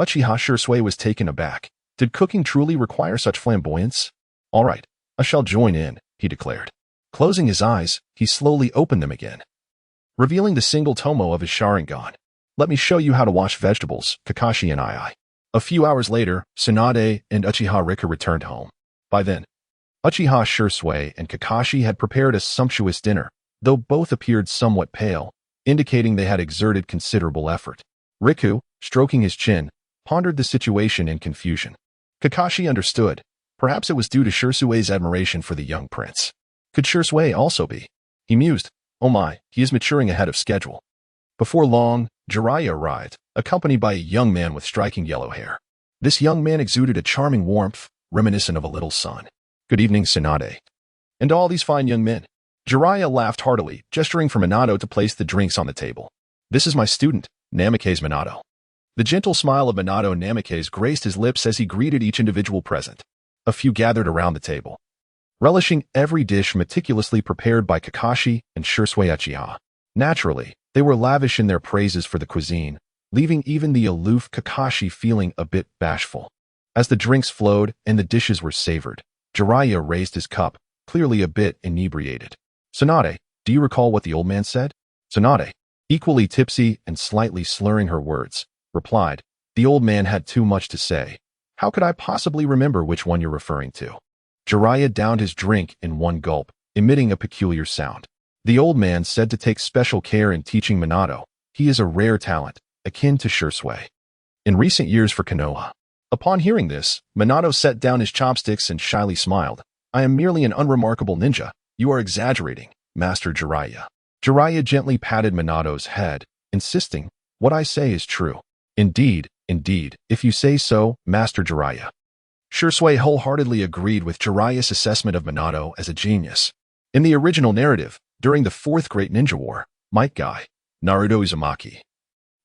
Speaker 1: Uchiha Shisui was taken aback. Did cooking truly require such flamboyance? All right, I shall join in, he declared. Closing his eyes, he slowly opened them again, revealing the single tomo of his Sharingan. Let me show you how to wash vegetables, Kakashi and I. A few hours later, Tsunade and Uchiha Riku returned home. By then, Uchiha Shisui and Kakashi had prepared a sumptuous dinner, though both appeared somewhat pale, indicating they had exerted considerable effort. Riku, stroking his chin, pondered the situation in confusion. Kakashi understood. Perhaps it was due to Shisui's admiration for the young prince. Could Shisui also be? He mused. Oh my, he is maturing ahead of schedule. Before long, Jiraiya arrived, accompanied by a young man with striking yellow hair. This young man exuded a charming warmth, reminiscent of a little son. Good evening, Tsunade. And all these fine young men. Jiraiya laughed heartily, gesturing for Minato to place the drinks on the table. This is my student, Namikaze Minato. The gentle smile of Minato Namikaze graced his lips as he greeted each individual present. A few gathered around the table, relishing every dish meticulously prepared by Kakashi and Shisui Uchiha. Naturally, they were lavish in their praises for the cuisine, leaving even the aloof Kakashi feeling a bit bashful. As the drinks flowed and the dishes were savored, Jiraiya raised his cup, clearly a bit inebriated. Tsunade, do you recall what the old man said? Tsunade, equally tipsy and slightly slurring her words, replied, the old man had too much to say. How could I possibly remember which one you're referring to? Jiraiya downed his drink in one gulp, emitting a peculiar sound. The old man said to take special care in teaching Minato. He is a rare talent, akin to Shisui. In recent years for Konoha. Upon hearing this, Minato set down his chopsticks and shyly smiled. I am merely an unremarkable ninja. You are exaggerating, Master Jiraiya. Jiraiya gently patted Minato's head, insisting, what I say is true. Indeed, if you say so, Master Jiraiya. Shisui wholeheartedly agreed with Jiraiya's assessment of Minato as a genius. In the original narrative, during the Fourth Great Ninja War, Might Guy, Naruto Uzumaki,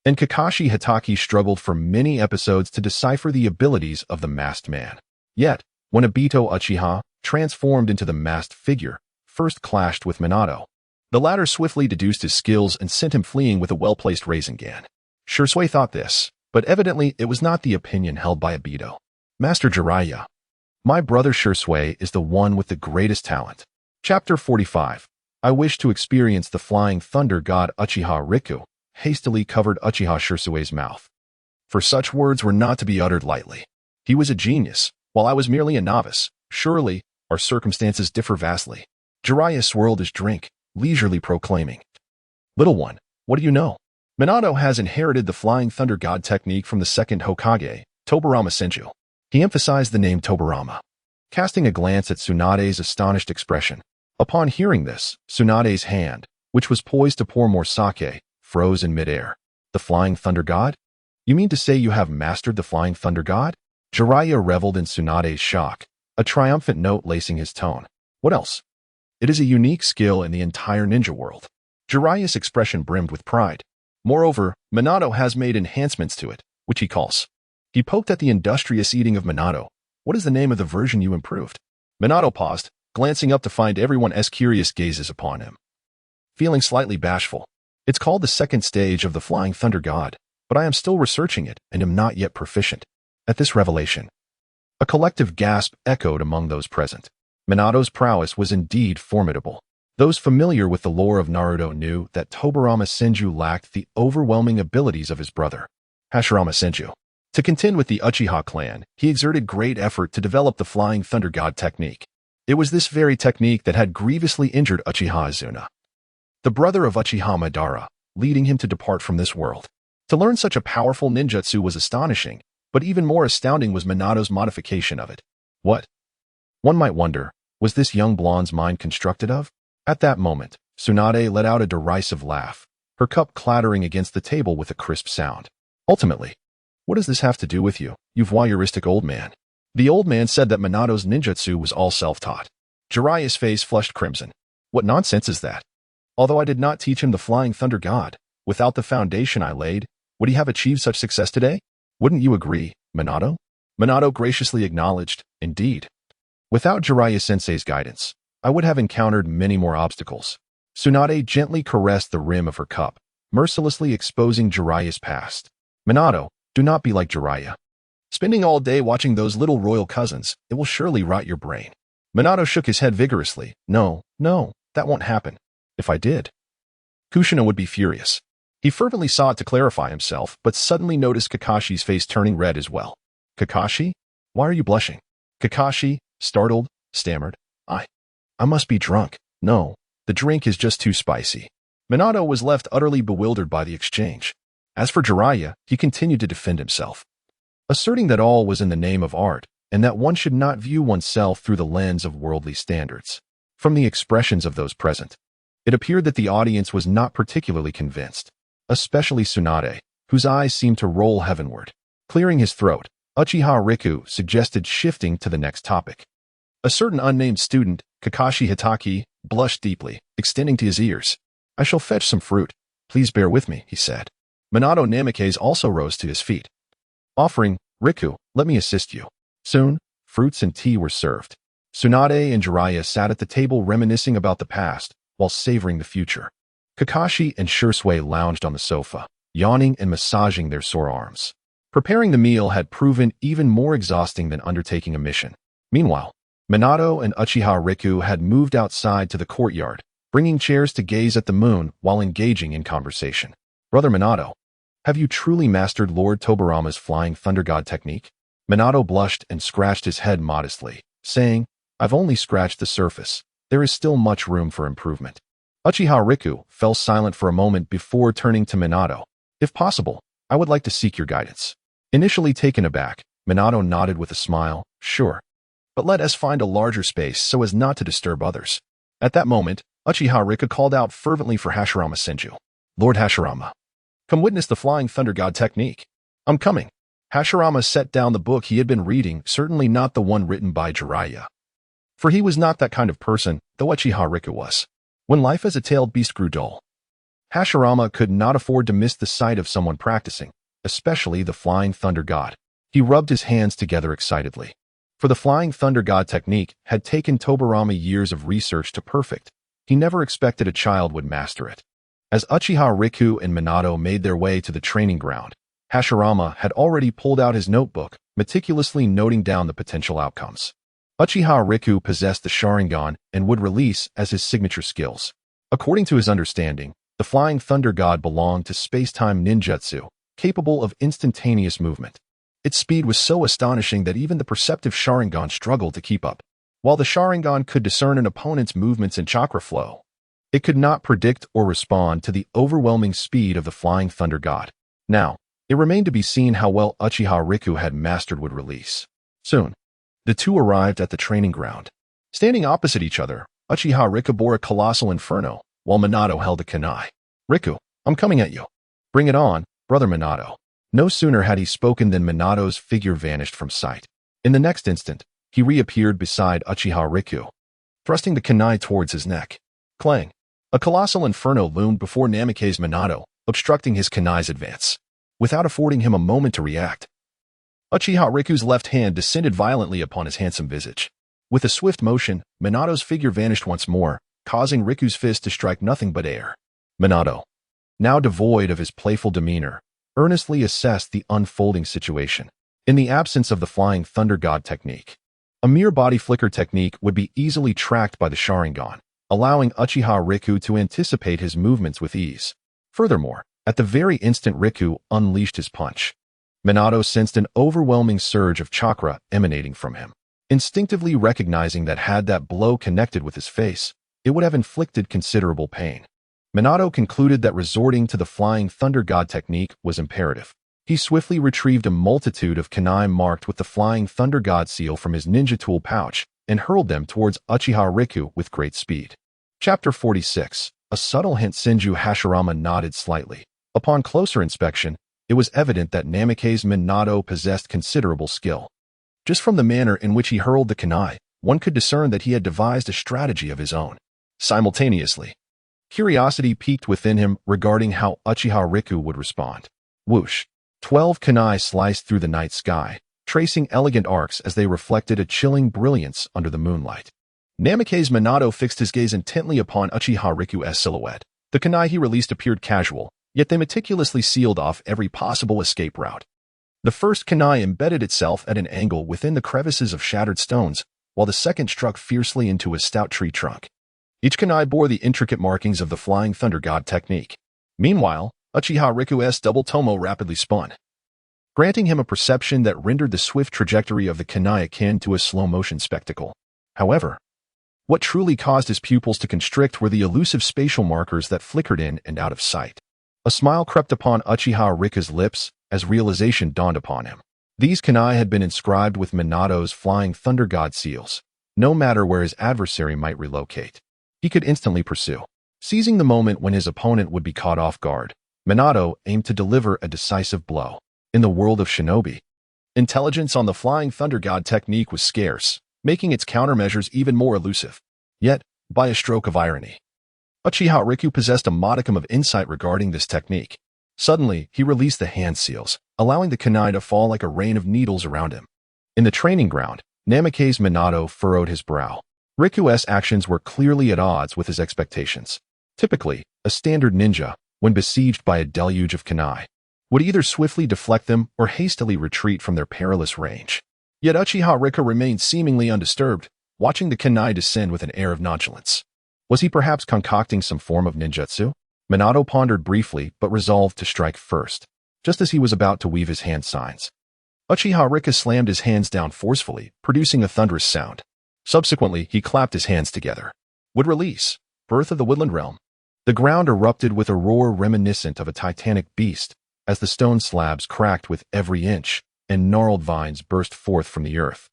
Speaker 1: and Kakashi Hatake struggled for many episodes to decipher the abilities of the masked man. Yet, when Obito Uchiha, transformed into the masked figure, first clashed with Minato, the latter swiftly deduced his skills and sent him fleeing with a well-placed Rasengan. Shisui thought this, but evidently it was not the opinion held by Obito. Master Jiraiya, My brother Shisui is the one with the greatest talent. Chapter 45. I wish to experience the flying thunder god Uchiha Riku, hastily covered Uchiha Shisui's mouth. For such words were not to be uttered lightly. He was a genius, while I was merely a novice. Surely, our circumstances differ vastly. Jiraiya swirled his drink, leisurely proclaiming, "Little one, what do you know? Minato has inherited the flying thunder god technique from the second Hokage, Tobirama Senju." He emphasized the name Tobirama, casting a glance at Tsunade's astonished expression. Upon hearing this, Tsunade's hand, which was poised to pour more sake, froze in midair. The flying thunder god? You mean to say you have mastered the flying thunder god? Jiraiya reveled in Tsunade's shock, a triumphant note lacing his tone. What else? It is a unique skill in the entire ninja world. Jiraiya's expression brimmed with pride. Moreover, Minato has made enhancements to it, which he calls. He poked at the industrious eating of Minato. What is the name of the version you improved? Minato paused, glancing up to find everyone's curious gazes upon him. Feeling slightly bashful. It's called the second stage of the flying thunder god, but I am still researching it and am not yet proficient. At this revelation, a collective gasp echoed among those present. Minato's prowess was indeed formidable. Those familiar with the lore of Naruto knew that Tobirama Senju lacked the overwhelming abilities of his brother, Hashirama Senju. To contend with the Uchiha clan, he exerted great effort to develop the flying thunder god technique. It was this very technique that had grievously injured Uchiha Izuna, the brother of Uchiha Madara, leading him to depart from this world. To learn such a powerful ninjutsu was astonishing, but even more astounding was Minato's modification of it. What? One might wonder, was this young blonde's mind constructed of? At that moment, Tsunade let out a derisive laugh, her cup clattering against the table with a crisp sound. Ultimately, what does this have to do with you, you voyeuristic old man? The old man said that Minato's ninjutsu was all self-taught. Jiraiya's face flushed crimson. What nonsense is that? Although I did not teach him the flying thunder god, without the foundation I laid, would he have achieved such success today? Wouldn't you agree, Minato? Minato graciously acknowledged, indeed. Without Jiraiya-sensei's guidance, I would have encountered many more obstacles. Tsunade gently caressed the rim of her cup, mercilessly exposing Jiraiya's past. Minato, do not be like Jiraiya. Spending all day watching those little royal cousins, it will surely rot your brain. Minato shook his head vigorously. No, that won't happen. If I did, Kushina would be furious. He fervently sought to clarify himself, but suddenly noticed Kakashi's face turning red as well. Kakashi? Why are you blushing? Kakashi, startled, stammered. I must be drunk. No, the drink is just too spicy. Minato was left utterly bewildered by the exchange. As for Jiraiya, he continued to defend himself, asserting that all was in the name of art, and that one should not view oneself through the lens of worldly standards. From the expressions of those present, it appeared that the audience was not particularly convinced, especially Tsunade, whose eyes seemed to roll heavenward. Clearing his throat, Uchiha Riku suggested shifting to the next topic. A certain unnamed student, Kakashi Hitaki, blushed deeply, extending to his ears. I shall fetch some fruit. Please bear with me, he said. Minato Namikaze also rose to his feet, offering, Riku, let me assist you. Soon, fruits and tea were served. Tsunade and Jiraiya sat at the table reminiscing about the past, while savoring the future. Kakashi and Shisui lounged on the sofa, yawning and massaging their sore arms. Preparing the meal had proven even more exhausting than undertaking a mission. Meanwhile, Minato and Uchiha Riku had moved outside to the courtyard, bringing chairs to gaze at the moon while engaging in conversation. Brother Minato, have you truly mastered Lord Tobirama's flying thunder god technique? Minato blushed and scratched his head modestly, saying, I've only scratched the surface. There is still much room for improvement. Uchiha Riku fell silent for a moment before turning to Minato. If possible, I would like to seek your guidance. Initially taken aback, Minato nodded with a smile, sure. But let us find a larger space so as not to disturb others. At that moment, Uchiha Riku called out fervently for Hashirama Senju. Lord Hashirama, come witness the flying thunder god technique. I'm coming. Hashirama set down the book he had been reading, certainly not the one written by Jiraiya. For he was not that kind of person, though Uchiha Riku was. When life as a tailed beast grew dull, Hashirama could not afford to miss the sight of someone practicing, especially the flying thunder god. He rubbed his hands together excitedly. For the flying thunder god technique had taken Tobirama years of research to perfect. He never expected a child would master it. As Uchiha Riku and Minato made their way to the training ground, Hashirama had already pulled out his notebook, meticulously noting down the potential outcomes. Uchiha Riku possessed the Sharingan and would release as his signature skills. According to his understanding, the Flying Thunder God belonged to space-time ninjutsu, capable of instantaneous movement. Its speed was so astonishing that even the perceptive Sharingan struggled to keep up. While the Sharingan could discern an opponent's movements and chakra flow, it could not predict or respond to the overwhelming speed of the Flying Thunder God. Now, it remained to be seen how well Uchiha Riku had mastered would release. Soon, the two arrived at the training ground. Standing opposite each other, Uchiha Riku bore a colossal inferno, while Minato held a kunai. "Riku, I'm coming at you." "Bring it on, brother Minato." No sooner had he spoken than Minato's figure vanished from sight. In the next instant, he reappeared beside Uchiha Riku, thrusting the kunai towards his neck. Clang! A colossal inferno loomed before Namikaze's Minato, obstructing his kunai's advance. Without affording him a moment to react, Uchiha Riku's left hand descended violently upon his handsome visage. With a swift motion, Minato's figure vanished once more, causing Riku's fist to strike nothing but air. Minato, now devoid of his playful demeanor, earnestly assessed the unfolding situation. In the absence of the Flying Thunder God technique, a mere body flicker technique would be easily tracked by the Sharingan, allowing Uchiha Riku to anticipate his movements with ease. Furthermore, at the very instant Riku unleashed his punch, Minato sensed an overwhelming surge of chakra emanating from him. Instinctively recognizing that had that blow connected with his face, it would have inflicted considerable pain, Minato concluded that resorting to the Flying Thunder God technique was imperative. He swiftly retrieved a multitude of kunai marked with the Flying Thunder God seal from his ninja tool pouch and hurled them towards Uchiha Riku with great speed. Chapter 46. A subtle hint. Senju Hashirama nodded slightly. Upon closer inspection, it was evident that Namikaze Minato possessed considerable skill. Just from the manner in which he hurled the kunai, one could discern that he had devised a strategy of his own. Simultaneously, curiosity piqued within him regarding how Uchiha Riku would respond. Whoosh! 12 kunai sliced through the night sky, tracing elegant arcs as they reflected a chilling brilliance under the moonlight. Namikaze Minato fixed his gaze intently upon Uchiha Riku's silhouette. The kunai he released appeared casual, yet they meticulously sealed off every possible escape route. The first kunai embedded itself at an angle within the crevices of shattered stones, while the second struck fiercely into a stout tree trunk. Each kunai bore the intricate markings of the Flying Thunder God technique. Meanwhile, Uchiha Riku's double tomo rapidly spun, granting him a perception that rendered the swift trajectory of the kunai akin to a slow-motion spectacle. However, what truly caused his pupils to constrict were the elusive spatial markers that flickered in and out of sight. A smile crept upon Uchiha Riku's lips as realization dawned upon him. These kunai had been inscribed with Minato's Flying Thunder God seals. No matter where his adversary might relocate, he could instantly pursue. Seizing the moment when his opponent would be caught off guard, Minato aimed to deliver a decisive blow. In the world of shinobi, intelligence on the Flying Thunder God technique was scarce, making its countermeasures even more elusive. Yet, by a stroke of irony, Uchiha Riku possessed a modicum of insight regarding this technique. Suddenly, he released the hand seals, allowing the kunai to fall like a rain of needles around him. In the training ground, Namikaze Minato furrowed his brow. Riku's actions were clearly at odds with his expectations. Typically, a standard ninja, when besieged by a deluge of kunai, would either swiftly deflect them or hastily retreat from their perilous range. Yet Uchiha Riku remained seemingly undisturbed, watching the kunai descend with an air of nonchalance. Was he perhaps concocting some form of ninjutsu? Minato pondered briefly but resolved to strike first. Just as he was about to weave his hand signs, Uchiha Riku slammed his hands down forcefully, producing a thunderous sound. Subsequently, he clapped his hands together. Would release. Birth of the Woodland Realm. The ground erupted with a roar reminiscent of a titanic beast, as the stone slabs cracked with every inch, and gnarled vines burst forth from the earth,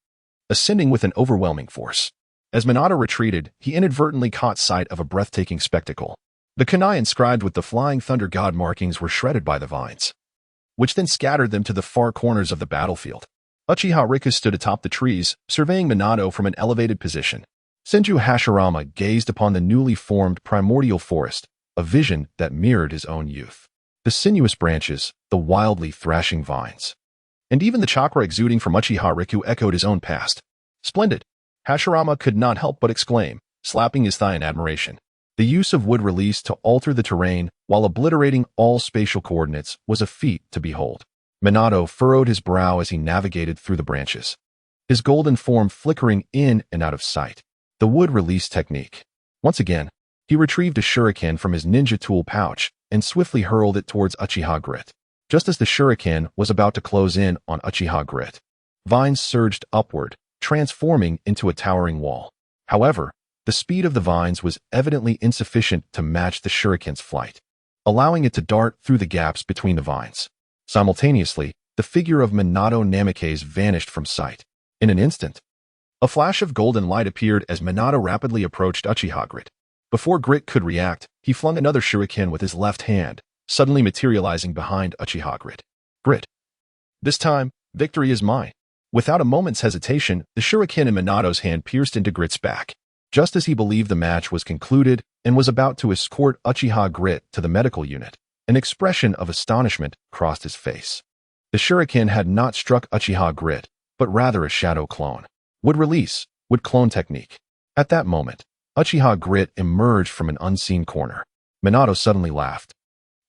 Speaker 1: ascending with an overwhelming force. As Minato retreated, he inadvertently caught sight of a breathtaking spectacle. The kunai inscribed with the Flying Thunder God markings were shredded by the vines, which then scattered them to the far corners of the battlefield. Uchiha Riku stood atop the trees, surveying Minato from an elevated position. Senju Hashirama gazed upon the newly formed primordial forest, a vision that mirrored his own youth. The sinuous branches, the wildly thrashing vines, and even the chakra exuding from Uchiha Riku echoed his own past. Splendid! Hashirama could not help but exclaim, slapping his thigh in admiration. The use of wood release to alter the terrain while obliterating all spatial coordinates was a feat to behold. Minato furrowed his brow as he navigated through the branches. his golden form flickering in and out of sight. The wood release technique. Once again, he retrieved a shuriken from his ninja tool pouch and swiftly hurled it towards Uchiha Grit. Just as the shuriken was about to close in on Uchiha Grit, vines surged upward, transforming into a towering wall. However, the speed of the vines was evidently insufficient to match the shuriken's flight, allowing it to dart through the gaps between the vines. Simultaneously, the figure of Minato Namikaze vanished from sight. In an instant, a flash of golden light appeared as Minato rapidly approached Uchiha Grit. Before Grit could react, he flung another shuriken with his left hand, suddenly materializing behind Uchiha Grit. Grit. This time, victory is mine. Without a moment's hesitation, the shuriken in Minato's hand pierced into Grit's back. Just as he believed the match was concluded and was about to escort Uchiha Grit to the medical unit, an expression of astonishment crossed his face. The shuriken had not struck Uchiha Grit, but rather a shadow clone. Would release, would clone technique. At that moment, Uchiha Grit emerged from an unseen corner. Minato suddenly laughed.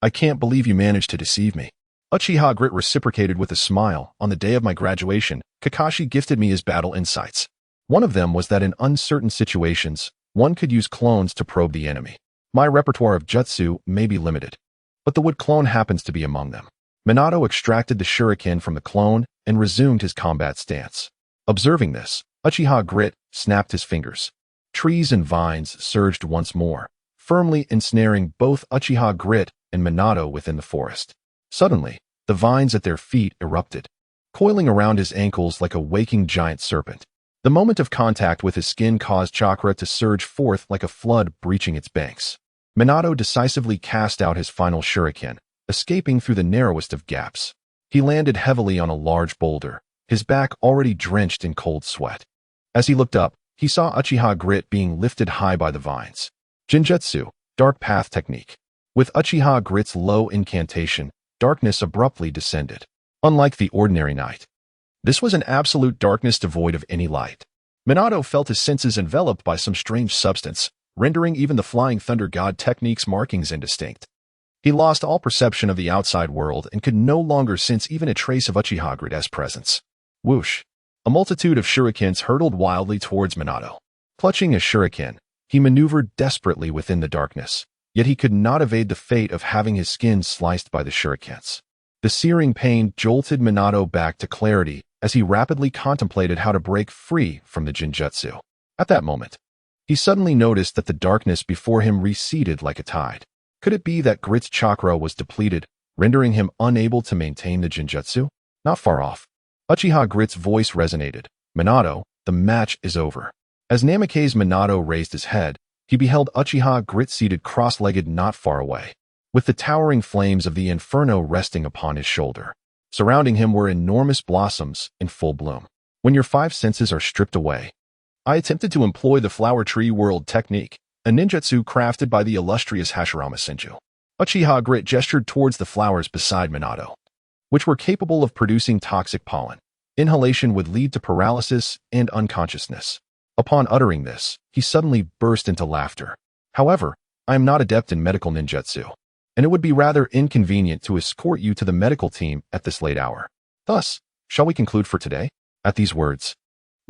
Speaker 1: I can't believe you managed to deceive me. Uchiha Grit reciprocated with a smile. On the day of my graduation, Kakashi gifted me his battle insights. One of them was that in uncertain situations, one could use clones to probe the enemy. My repertoire of jutsu may be limited, but the wood clone happens to be among them. Minato extracted the shuriken from the clone and resumed his combat stance. Observing this, Uchiha Grit snapped his fingers. Trees and vines surged once more, firmly ensnaring both Uchiha Grit and Minato within the forest. Suddenly, the vines at their feet erupted, coiling around his ankles like a waking giant serpent. The moment of contact with his skin caused chakra to surge forth like a flood breaching its banks. Minato decisively cast out his final shuriken, escaping through the narrowest of gaps. He landed heavily on a large boulder, his back already drenched in cold sweat. As he looked up, he saw Uchiha Grit being lifted high by the vines. Genjutsu, Dark Path Technique. With Uchiha Grit's low incantation, darkness abruptly descended. Unlike the ordinary night, this was an absolute darkness devoid of any light. Minato felt his senses enveloped by some strange substance, rendering even the Flying Thunder God technique's markings indistinct. He lost all perception of the outside world and could no longer sense even a trace of Uchiha Grit's presence. Whoosh! A multitude of shurikens hurtled wildly towards Minato. Clutching a shuriken, he maneuvered desperately within the darkness, yet he could not evade the fate of having his skin sliced by the shurikens. The searing pain jolted Minato back to clarity as he rapidly contemplated how to break free from the genjutsu. At that moment, he suddenly noticed that the darkness before him receded like a tide. Could it be that Grit's chakra was depleted, rendering him unable to maintain the genjutsu? Not far off, Uchiha Grit's voice resonated. Minato, the match is over. As Namikaze Minato raised his head, he beheld Uchiha Grit seated cross-legged not far away, with the towering flames of the inferno resting upon his shoulder. Surrounding him were enormous blossoms in full bloom. When your five senses are stripped away, I attempted to employ the flower tree world technique, a ninjutsu crafted by the illustrious Hashirama Senju. Uchiha Grit gestured towards the flowers beside Minato, which were capable of producing toxic pollen. Inhalation would lead to paralysis and unconsciousness. Upon uttering this, he suddenly burst into laughter. However, I am not adept in medical ninjutsu, and it would be rather inconvenient to escort you to the medical team at this late hour. Thus, shall we conclude for today? At these words,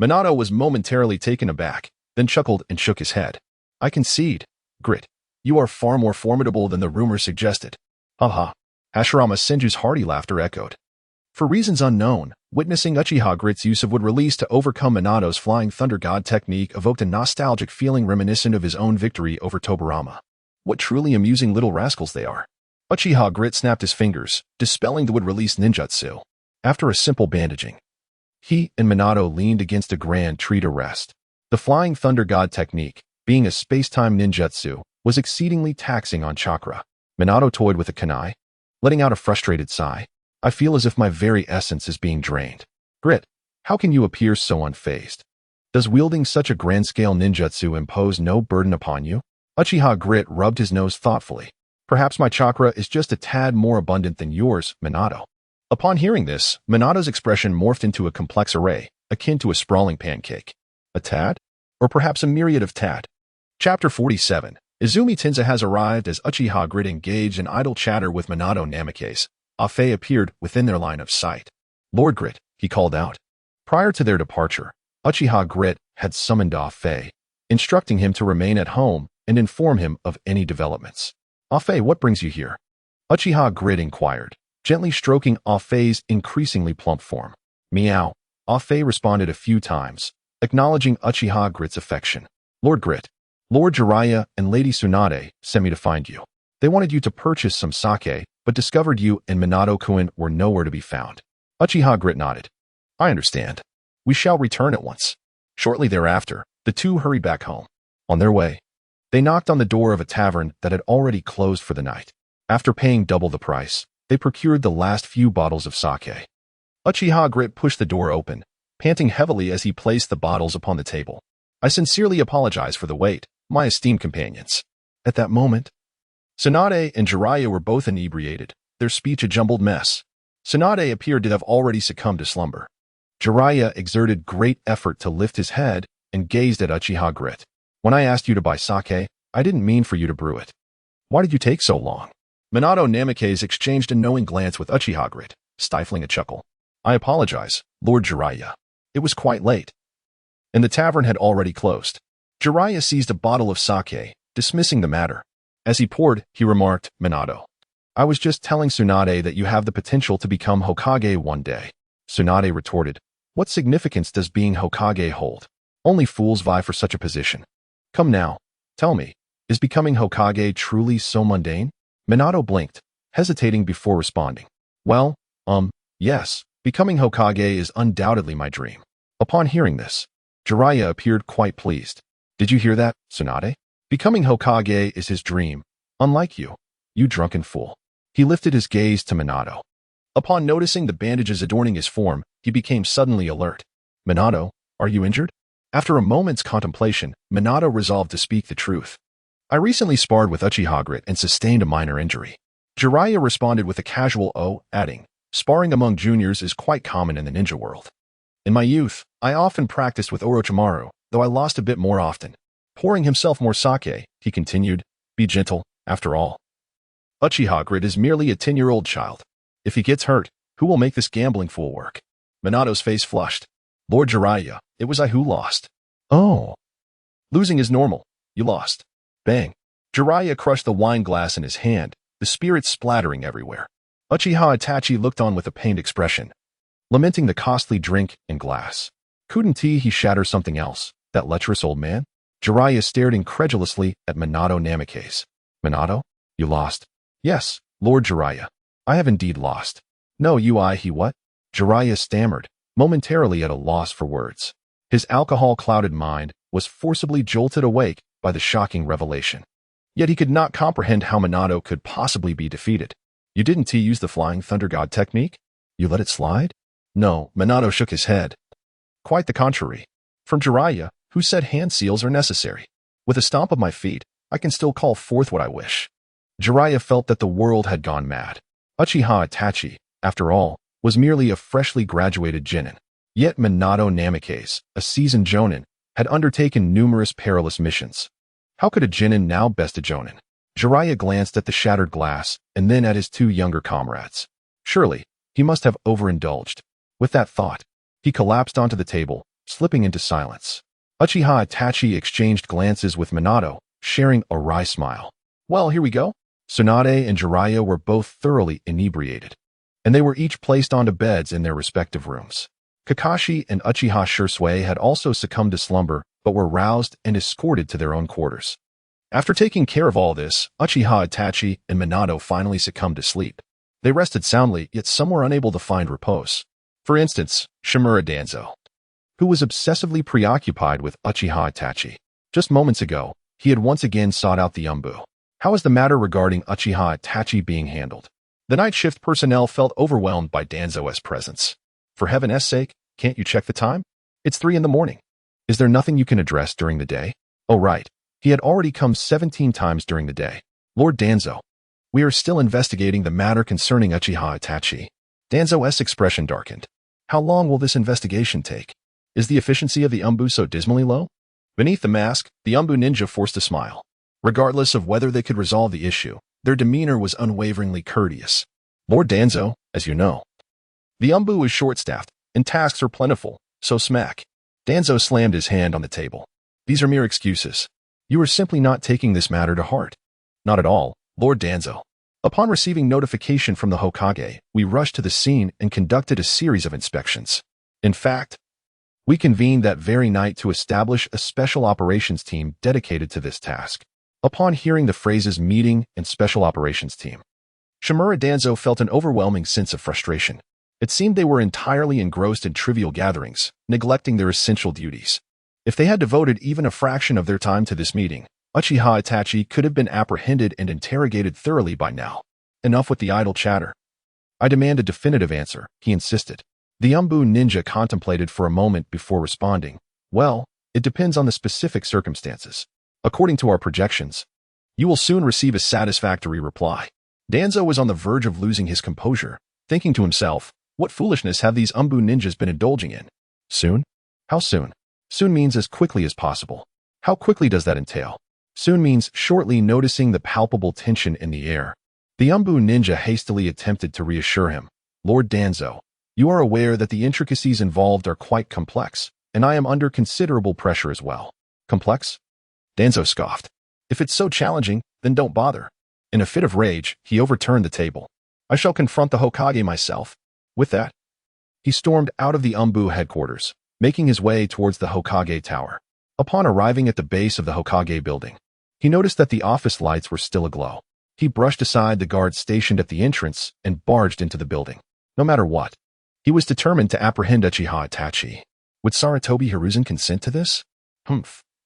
Speaker 1: Minato was momentarily taken aback, then chuckled and shook his head. I concede, Grit, you are far more formidable than the rumor suggested. Haha. Hashirama Senju's hearty laughter echoed. For reasons unknown, witnessing Uchiha Grit's use of wood release to overcome Minato's Flying Thunder God technique evoked a nostalgic feeling reminiscent of his own victory over Tobirama. What truly amusing little rascals they are. Uchiha Grit snapped his fingers, dispelling the wood release ninjutsu. After a simple bandaging, he and Minato leaned against a grand tree to rest. The Flying Thunder God technique, being a space-time ninjutsu, was exceedingly taxing on chakra. Minato toyed with a kunai, letting out a frustrated sigh. I feel as if my very essence is being drained. Grit, how can you appear so unfazed? Does wielding such a grand-scale ninjutsu impose no burden upon you? Uchiha Grit rubbed his nose thoughtfully. Perhaps my chakra is just a tad more abundant than yours, Minato. Upon hearing this, Minato's expression morphed into a complex array, akin to a sprawling pancake. A tad? Or perhaps a myriad of tad? Chapter 47. Izumi Tenza has arrived. As Uchiha Grit engaged in idle chatter with Minato Namikaze, Afe appeared within their line of sight. Lord Grit, he called out. Prior to their departure, Uchiha Grit had summoned Ah Fei, instructing him to remain at home and inform him of any developments. Ah Fei, what brings you here? Uchiha Grit inquired, gently stroking Ah Fei's increasingly plump form. Meow. Ah Fei responded a few times, acknowledging Uchiha Grit's affection. Lord Grit, Lord Jiraiya and Lady Tsunade sent me to find you. They wanted you to purchase some sake, but discovered you and Minato-kun were nowhere to be found. Uchiha Grit nodded. I understand. We shall return at once. Shortly thereafter, the two hurried back home. On their way, they knocked on the door of a tavern that had already closed for the night. After paying double the price, they procured the last few bottles of sake. Uchiha Grit pushed the door open, panting heavily as he placed the bottles upon the table. I sincerely apologize for the wait, my esteemed companions. At that moment, Tsunade and Jiraiya were both inebriated, their speech a jumbled mess. Tsunade appeared to have already succumbed to slumber. Jiraiya exerted great effort to lift his head and gazed at Uchiha Grit. When I asked you to buy sake, I didn't mean for you to brew it. Why did you take so long? Minato Namikaze exchanged a knowing glance with Uchiha Grit, stifling a chuckle. I apologize, Lord Jiraiya. It was quite late, and the tavern had already closed. Jiraiya seized a bottle of sake, dismissing the matter. As he poured, he remarked, Minato, I was just telling Tsunade that you have the potential to become Hokage one day. Tsunade retorted, what significance does being Hokage hold? Only fools vie for such a position. Come now, tell me, is becoming Hokage truly so mundane? Minato blinked, hesitating before responding. Well, yes, becoming Hokage is undoubtedly my dream. Upon hearing this, Jiraiya appeared quite pleased. Did you hear that, Tsunade? Becoming Hokage is his dream, unlike you, you drunken fool. He lifted his gaze to Minato. Upon noticing the bandages adorning his form, he became suddenly alert. Minato, are you injured? After a moment's contemplation, Minato resolved to speak the truth. I recently sparred with Uchiha Grit and sustained a minor injury. Jiraiya responded with a casual "oh," adding, sparring among juniors is quite common in the ninja world. In my youth, I often practiced with Orochimaru, though I lost a bit more often. Pouring himself more sake, he continued, be gentle, after all. Uchiha Grit is merely a 10-year-old child. If he gets hurt, who will make this gambling fool work? Minato's face flushed. Lord Jiraiya, it was I who lost. Oh. Losing is normal. You lost. Bang. Jiraiya crushed the wine glass in his hand, the spirits splattering everywhere. Uchiha Itachi looked on with a pained expression, lamenting the costly drink and glass. Couldn't he shatter something else, that lecherous old man? Jiraiya stared incredulously at Minato Namikaze. Minato, you lost. Yes, Lord Jiraiya. I have indeed lost. No, he what? Jiraiya stammered, momentarily at a loss for words. His alcohol-clouded mind was forcibly jolted awake by the shocking revelation. Yet he could not comprehend how Minato could possibly be defeated. You didn't use the Flying Thunder God technique? You let it slide? No, Minato shook his head. Quite the contrary. From Jiraiya, who said hand seals are necessary. With a stomp of my feet, I can still call forth what I wish. Jiraiya felt that the world had gone mad. Uchiha Itachi, after all, was merely a freshly graduated genin. Yet Minato Namikaze, a seasoned jonin, had undertaken numerous perilous missions. How could a genin now best a jonin? Jiraiya glanced at the shattered glass and then at his two younger comrades. Surely, he must have overindulged. With that thought, he collapsed onto the table, slipping into silence. Uchiha Itachi exchanged glances with Minato, sharing a wry smile. Well, here we go. Tsunade and Jiraiya were both thoroughly inebriated, and they were each placed onto beds in their respective rooms. Kakashi and Uchiha Shisui had also succumbed to slumber, but were roused and escorted to their own quarters. After taking care of all this, Uchiha Itachi and Minato finally succumbed to sleep. They rested soundly, yet some were unable to find repose. For instance, Shimura Danzo, who was obsessively preoccupied with Uchiha Itachi. Just moments ago, he had once again sought out the Umbu. How is the matter regarding Uchiha Itachi being handled? The night shift personnel felt overwhelmed by Danzo's presence. For heaven's sake, can't you check the time? It's 3 a.m. Is there nothing you can address during the day? Oh right, he had already come 17 times during the day. Lord Danzo, we are still investigating the matter concerning Uchiha Itachi. Danzo's expression darkened. How long will this investigation take? Is the efficiency of the Umbu so dismally low? Beneath the mask, the Umbu ninja forced a smile. Regardless of whether they could resolve the issue, their demeanor was unwaveringly courteous. Lord Danzo, as you know, the Umbu is short-staffed, and tasks are plentiful, So smack. Danzo slammed his hand on the table. These are mere excuses. You are simply not taking this matter to heart. Not at all, Lord Danzo. Upon receiving notification from the Hokage, we rushed to the scene and conducted a series of inspections. In fact, we convened that very night to establish a special operations team dedicated to this task. Upon hearing the phrases meeting and special operations team, Shimura Danzo felt an overwhelming sense of frustration. It seemed they were entirely engrossed in trivial gatherings, neglecting their essential duties. If they had devoted even a fraction of their time to this meeting, Uchiha Itachi could have been apprehended and interrogated thoroughly by now. Enough with the idle chatter. I demand a definitive answer, he insisted. The Umbu ninja contemplated for a moment before responding. Well, it depends on the specific circumstances. According to our projections, you will soon receive a satisfactory reply. Danzo was on the verge of losing his composure, thinking to himself, what foolishness have these Umbu ninjas been indulging in? Soon? How soon? Soon means as quickly as possible. How quickly does that entail? Soon means shortly. Noticing the palpable tension in the air, the Umbu ninja hastily attempted to reassure him. Lord Danzo, you are aware that the intricacies involved are quite complex, and I am under considerable pressure as well. Complex? Danzo scoffed. If it's so challenging, then don't bother. In a fit of rage, he overturned the table. I shall confront the Hokage myself. With that, he stormed out of the Umbu headquarters, making his way towards the Hokage tower. Upon arriving at the base of the Hokage building, he noticed that the office lights were still aglow. He brushed aside the guards stationed at the entrance and barged into the building. No matter what, he was determined to apprehend Uchiha Itachi. Would Sarutobi Hiruzen consent to this?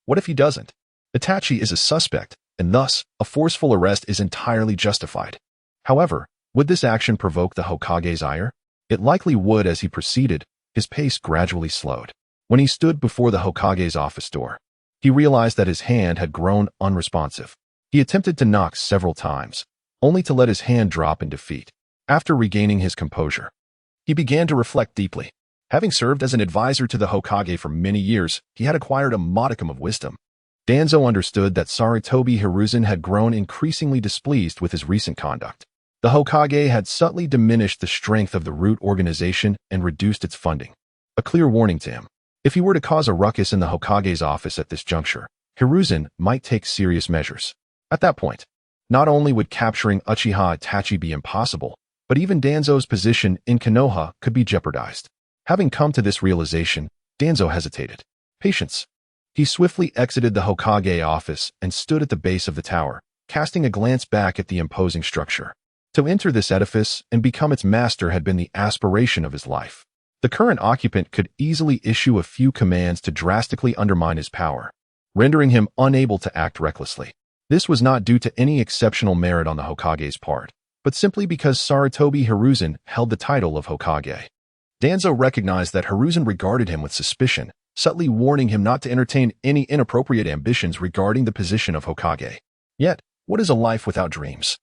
Speaker 1: What if he doesn't? Itachi is a suspect, and thus, a forceful arrest is entirely justified. However, would this action provoke the Hokage's ire? It likely would. As he proceeded, his pace gradually slowed. When he stood before the Hokage's office door, he realized that his hand had grown unresponsive. He attempted to knock several times, only to let his hand drop in defeat. After regaining his composure, he began to reflect deeply. Having served as an advisor to the Hokage for many years, he had acquired a modicum of wisdom. Danzo understood that Sarutobi Hiruzen had grown increasingly displeased with his recent conduct. The Hokage had subtly diminished the strength of the root organization and reduced its funding. A clear warning to him. If he were to cause a ruckus in the Hokage's office at this juncture, Hiruzen might take serious measures. At that point, not only would capturing Uchiha Itachi be impossible, but even Danzo's position in Konoha could be jeopardized. Having come to this realization, Danzo hesitated. Patience. He swiftly exited the Hokage office and stood at the base of the tower, casting a glance back at the imposing structure. To enter this edifice and become its master had been the aspiration of his life. The current occupant could easily issue a few commands to drastically undermine his power, rendering him unable to act recklessly. This was not due to any exceptional merit on the Hokage's part, but simply because Sarutobi Hiruzen held the title of Hokage. Danzo recognized that Hiruzen regarded him with suspicion, subtly warning him not to entertain any inappropriate ambitions regarding the position of Hokage. Yet, what is a life without dreams?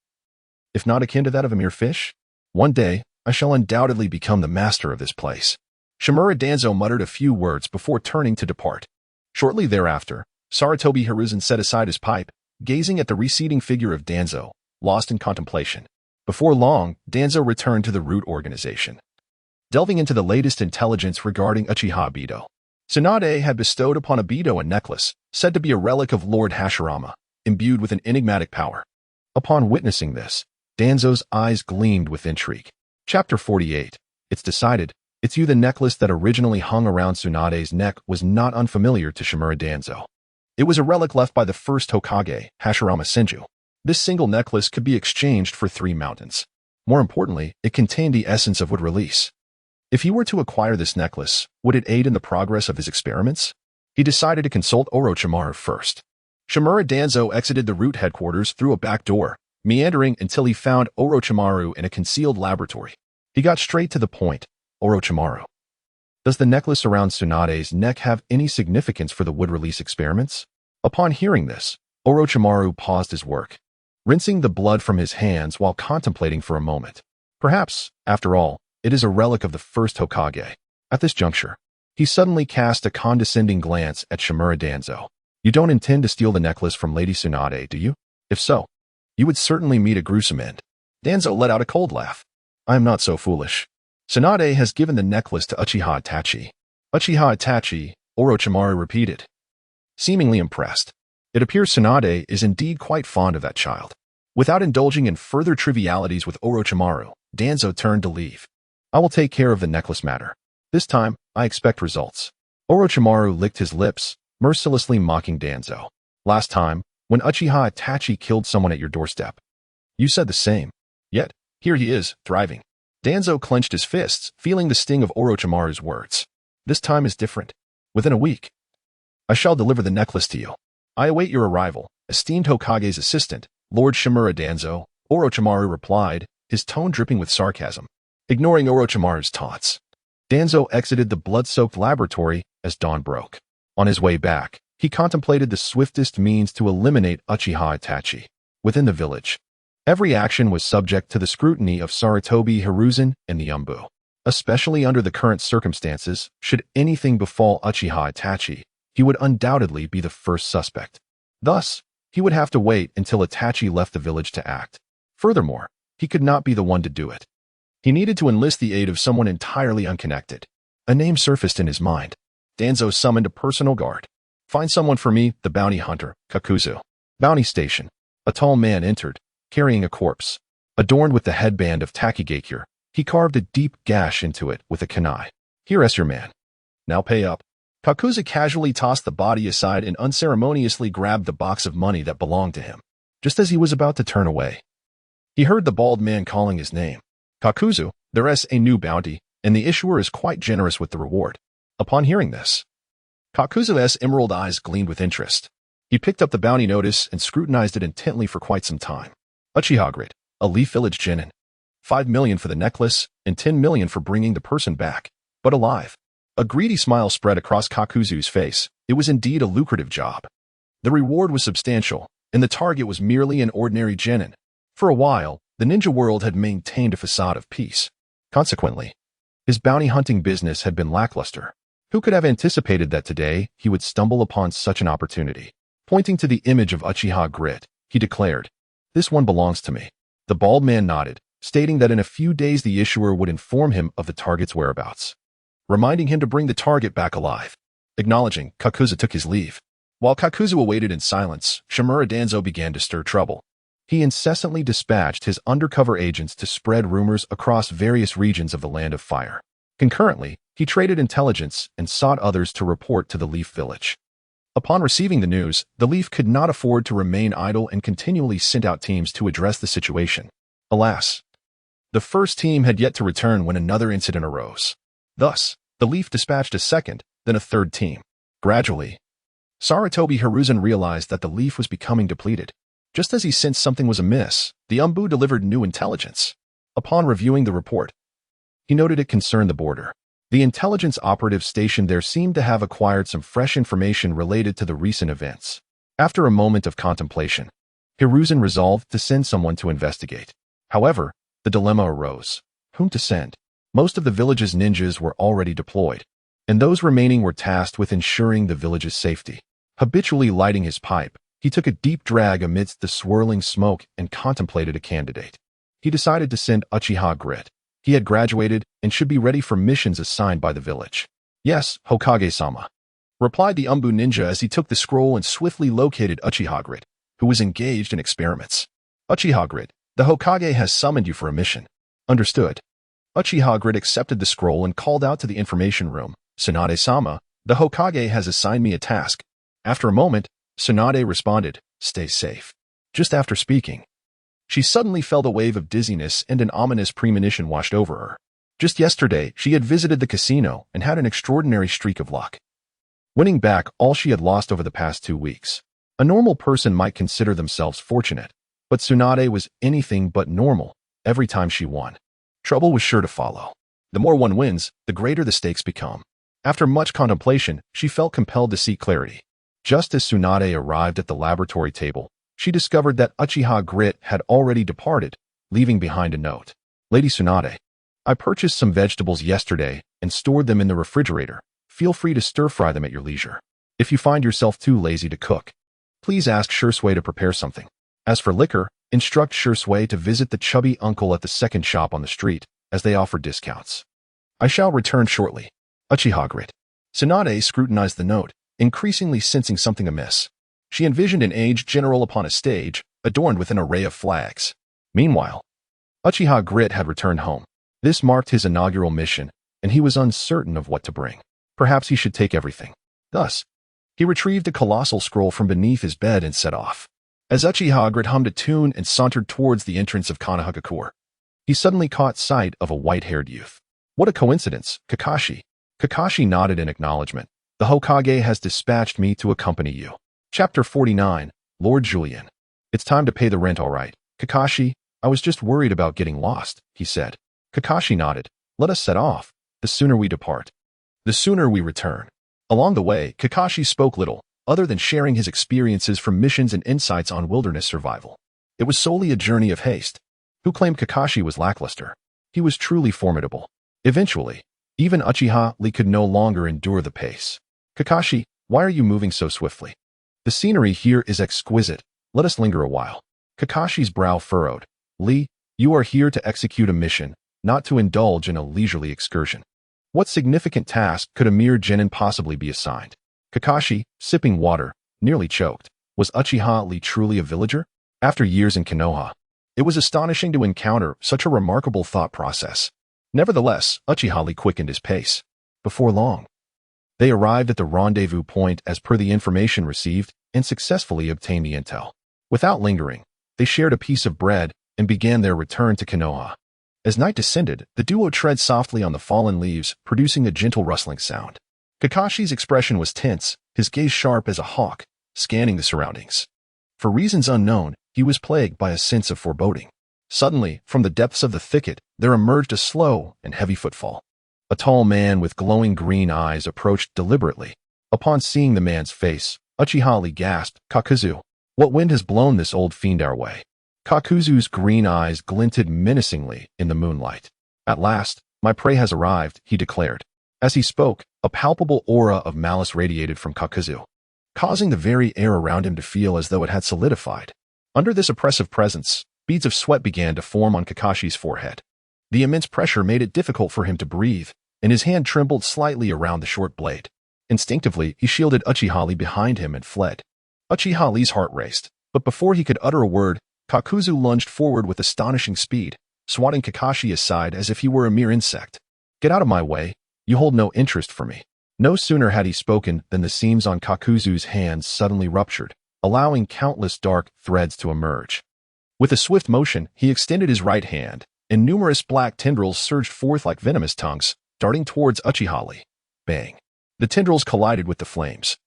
Speaker 1: If not akin to that of a mere fish? One day, I shall undoubtedly become the master of this place. Shimura Danzo muttered a few words before turning to depart. Shortly thereafter, Sarutobi Hiruzen set aside his pipe, gazing at the receding figure of Danzo, lost in contemplation. Before long, Danzo returned to the root organization, delving into the latest intelligence regarding Uchiha Bido. Tsunade had bestowed upon Abido a necklace, said to be a relic of Lord Hashirama, imbued with an enigmatic power. Upon witnessing this, Danzo's eyes gleamed with intrigue. Chapter 48. It's decided. It's you. The necklace that originally hung around Tsunade's neck was not unfamiliar to Shimura Danzo. It was a relic left by the first Hokage, Hashirama Senju. This single necklace could be exchanged for 3 mountains. More importantly, it contained the essence of wood release. If he were to acquire this necklace, would it aid in the progress of his experiments? He decided to consult Orochimaru first. Shimura Danzo exited the root headquarters through a back door, meandering until he found Orochimaru in a concealed laboratory. He got straight to the point. Orochimaru, does the necklace around Tsunade's neck have any significance for the wood release experiments? Upon hearing this, Orochimaru paused his work, rinsing the blood from his hands while contemplating for a moment. Perhaps, after all, it is a relic of the first Hokage. At this juncture, he suddenly cast a condescending glance at Shimura Danzo. You don't intend to steal the necklace from Lady Tsunade, do you? If so, you would certainly meet a gruesome end. Danzo let out a cold laugh. I am not so foolish. Tsunade has given the necklace to Uchiha Itachi. Uchiha Itachi, Orochimaru repeated, seemingly impressed. It appears Tsunade is indeed quite fond of that child. Without indulging in further trivialities with Orochimaru, Danzo turned to leave. I will take care of the necklace matter. This time, I expect results. Orochimaru licked his lips, mercilessly mocking Danzo. Last time, when Uchiha Itachi killed someone at your doorstep, you said the same. Yet, here he is, thriving. Danzo clenched his fists, feeling the sting of Orochimaru's words. This time is different. Within a week, I shall deliver the necklace to you. I await your arrival, esteemed Hokage's assistant, Lord Shimura Danzo, Orochimaru replied, his tone dripping with sarcasm. Ignoring Orochimaru's taunts, Danzo exited the blood-soaked laboratory as dawn broke. On his way back, he contemplated the swiftest means to eliminate Uchiha Itachi. Within the village, every action was subject to the scrutiny of Sarutobi Hiruzen and the Umbu. Especially under the current circumstances, should anything befall Uchiha Itachi, he would undoubtedly be the first suspect. Thus, he would have to wait until Itachi left the village to act. Furthermore, he could not be the one to do it. He needed to enlist the aid of someone entirely unconnected. A name surfaced in his mind. Danzo summoned a personal guard. Find someone for me, the bounty hunter, Kakuzu. Bounty station. A tall man entered, carrying a corpse. Adorned with the headband of Takigakure, he carved a deep gash into it with a kunai. Here's your man. Now pay up. Kakuzu casually tossed the body aside and unceremoniously grabbed the box of money that belonged to him. Just as he was about to turn away, he heard the bald man calling his name. Kakuzu, there's a new bounty, and the issuer is quite generous with the reward. Upon hearing this, Kakuzu's emerald eyes gleamed with interest. He picked up the bounty notice and scrutinized it intently for quite some time. Uchiha Grit, a Leaf Village genin. 5 million for the necklace, and 10 million for bringing the person back, but alive. A greedy smile spread across Kakuzu's face. It was indeed a lucrative job. The reward was substantial, and the target was merely an ordinary genin. For a while, the ninja world had maintained a facade of peace. Consequently, his bounty hunting business had been lackluster. Who could have anticipated that today he would stumble upon such an opportunity? Pointing to the image of Uchiha Grit, he declared, "This one belongs to me." The bald man nodded, stating that in a few days the issuer would inform him of the target's whereabouts, reminding him to bring the target back alive. Acknowledging, Kakuzu took his leave. While Kakuzu awaited in silence, Shimura Danzo began to stir trouble. He incessantly dispatched his undercover agents to spread rumors across various regions of the Land of Fire. Concurrently, he traded intelligence and sought others to report to the Leaf Village. Upon receiving the news, the Leaf could not afford to remain idle and continually sent out teams to address the situation. Alas, the first team had yet to return when another incident arose. Thus, the Leaf dispatched a second, then a third team. Gradually, Sarutobi Hiruzen realized that the Leaf was becoming depleted. Just as he sensed something was amiss, the Umbu delivered new intelligence. Upon reviewing the report, he noted it concerned the border. The intelligence operative stationed there seemed to have acquired some fresh information related to the recent events. After a moment of contemplation, Hiruzen resolved to send someone to investigate. However, the dilemma arose. Whom to send? Most of the village's ninjas were already deployed, and those remaining were tasked with ensuring the village's safety. Habitually lighting his pipe, he took a deep drag amidst the swirling smoke and contemplated a candidate. He decided to send Uchiha Grit. He had graduated and should be ready for missions assigned by the village. Yes, Hokage-sama, replied the Umbu ninja as he took the scroll and swiftly located Uchiha Grit, who was engaged in experiments. Uchiha Grit, the Hokage has summoned you for a mission. Understood. Uchiha Grit accepted the scroll and called out to the information room. Tsunade-sama, the Hokage has assigned me a task. After a moment, Tsunade responded, "Stay safe." Just after speaking, she suddenly felt a wave of dizziness and an ominous premonition washed over her. Just yesterday, she had visited the casino and had an extraordinary streak of luck, winning back all she had lost over the past 2 weeks. A normal person might consider themselves fortunate, but Tsunade was anything but normal every time she won. Trouble was sure to follow. The more one wins, the greater the stakes become. After much contemplation, she felt compelled to seek clarity. Just as Tsunade arrived at the laboratory table, she discovered that Uchiha Grit had already departed, leaving behind a note. Lady Tsunade, I purchased some vegetables yesterday and stored them in the refrigerator. Feel free to stir-fry them at your leisure. If you find yourself too lazy to cook, please ask Shisui to prepare something. As for liquor, instruct Shisui to visit the chubby uncle at the second shop on the street, as they offer discounts. I shall return shortly. Uchiha Grit. Tsunade scrutinized the note, increasingly sensing something amiss. She envisioned an aged general upon a stage, adorned with an array of flags. Meanwhile, Uchiha Grit had returned home. This marked his inaugural mission, and he was uncertain of what to bring. Perhaps he should take everything. Thus, he retrieved a colossal scroll from beneath his bed and set off. As Uchiha Grit hummed a tune and sauntered towards the entrance of Konohagakure, he suddenly caught sight of a white-haired youth. What a coincidence, Kakashi. Kakashi nodded in acknowledgement. The Hokage has dispatched me to accompany you. Chapter 49, Lord Julian. It's time to pay the rent, all right. Kakashi, I was just worried about getting lost, he said. Kakashi nodded. Let us set off. The sooner we depart, the sooner we return. Along the way, Kakashi spoke little, other than sharing his experiences from missions and insights on wilderness survival. It was solely a journey of haste. Who claimed Kakashi was lackluster? He was truly formidable. Eventually, even Uchiha Lee could no longer endure the pace. Kakashi, why are you moving so swiftly? The scenery here is exquisite. Let us linger a while. Kakashi's brow furrowed. Lee, you are here to execute a mission, not to indulge in a leisurely excursion. What significant task could a mere genin possibly be assigned? Kakashi, sipping water, nearly choked. Was Uchiha Lee truly a villager? After years in Konoha, it was astonishing to encounter such a remarkable thought process. Nevertheless, Uchiha Lee quickened his pace. Before long, they arrived at the rendezvous point as per the information received and successfully obtained the intel. Without lingering, they shared a piece of bread and began their return to Konoha. As night descended, the duo tread softly on the fallen leaves, producing a gentle rustling sound. Kakashi's expression was tense, his gaze sharp as a hawk, scanning the surroundings. For reasons unknown, he was plagued by a sense of foreboding. Suddenly, from the depths of the thicket, there emerged a slow and heavy footfall. A tall man with glowing green eyes approached deliberately. Upon seeing the man's face, Uchiha Lee gasped, Kakuzu, what wind has blown this old fiend our way? Kakuzu's green eyes glinted menacingly in the moonlight. At last, my prey has arrived, he declared. As he spoke, a palpable aura of malice radiated from Kakuzu, causing the very air around him to feel as though it had solidified. Under this oppressive presence, beads of sweat began to form on Kakashi's forehead. The immense pressure made it difficult for him to breathe, and his hand trembled slightly around the short blade. Instinctively, he shielded Uchiha Lee behind him and fled. Uchiha Lee's heart raced, but before he could utter a word, Kakuzu lunged forward with astonishing speed, swatting Kakashi aside as if he were a mere insect. Get out of my way, you hold no interest for me. No sooner had he spoken than the seams on Kakuzu's hands suddenly ruptured, allowing countless dark threads to emerge. With a swift motion, he extended his right hand, and numerous black tendrils surged forth like venomous tongues, darting towards Uchiha Lee. Bang! The tendrils collided with the flames,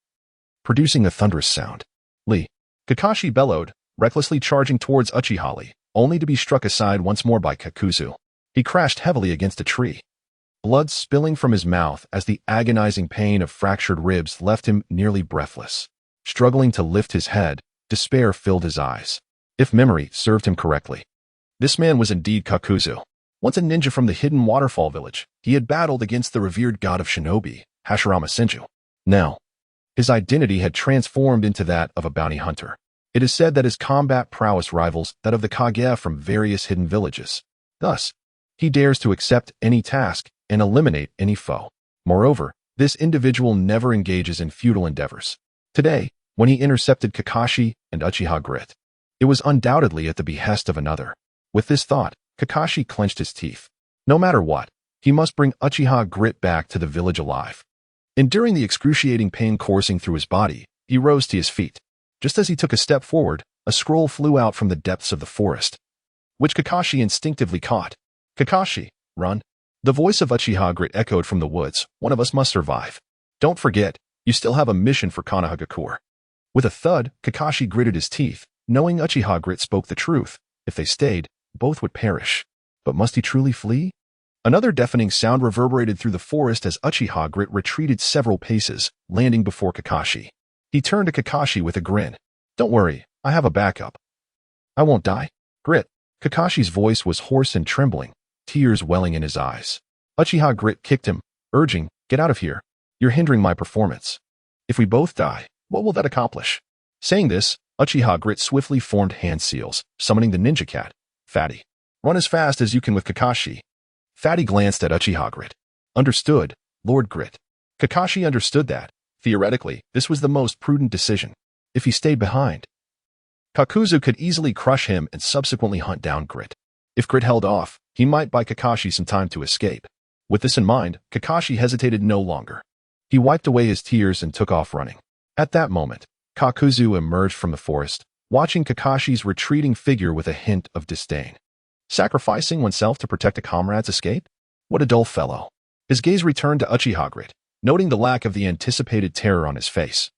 Speaker 1: producing a thunderous sound. Lee! Kakashi bellowed, recklessly charging towards Uchiha Lee, only to be struck aside once more by Kakuzu. He crashed heavily against a tree, blood spilling from his mouth as the agonizing pain of fractured ribs left him nearly breathless. Struggling to lift his head, despair filled his eyes. If memory served him correctly, this man was indeed Kakuzu. Once a ninja from the hidden waterfall village, he had battled against the revered god of shinobi, Hashirama Senju. Now, his identity had transformed into that of a bounty hunter. It is said that his combat prowess rivals that of the Kage from various hidden villages. Thus, he dares to accept any task and eliminate any foe. Moreover, this individual never engages in futile endeavors. Today, when he intercepted Kakashi and Uchiha Grit, it was undoubtedly at the behest of another. With this thought, Kakashi clenched his teeth. No matter what, he must bring Uchiha Grit back to the village alive. Enduring the excruciating pain coursing through his body, he rose to his feet. Just as he took a step forward, a scroll flew out from the depths of the forest, which Kakashi instinctively caught. Kakashi, run. The voice of Uchiha Grit echoed from the woods. One of us must survive. Don't forget, you still have a mission for Konohagakure. With a thud, Kakashi gritted his teeth, knowing Uchiha Grit spoke the truth. If they stayed, both would perish. But must he truly flee? Another deafening sound reverberated through the forest as Uchiha Grit retreated several paces, landing before Kakashi. He turned to Kakashi with a grin. Don't worry, I have a backup. I won't die. Grit. Kakashi's voice was hoarse and trembling, tears welling in his eyes. Uchiha Grit kicked him, urging, get out of here. You're hindering my performance. If we both die, what will that accomplish? Saying this, Uchiha Grit swiftly formed hand seals, summoning the ninja cat. Fatty. Run as fast as you can with Kakashi. Fatty glanced at Uchiha Grit. Understood, Lord Grit. Kakashi understood that, theoretically, this was the most prudent decision. If he stayed behind, Kakuzu could easily crush him and subsequently hunt down Grit. If Grit held off, he might buy Kakashi some time to escape. With this in mind, Kakashi hesitated no longer. He wiped away his tears and took off running. At that moment, Kakuzu emerged from the forest, watching Kakashi's retreating figure with a hint of disdain. Sacrificing oneself to protect a comrade's escape? What a dull fellow. His gaze returned to Uchiha Grit, noting the lack of the anticipated terror on his face,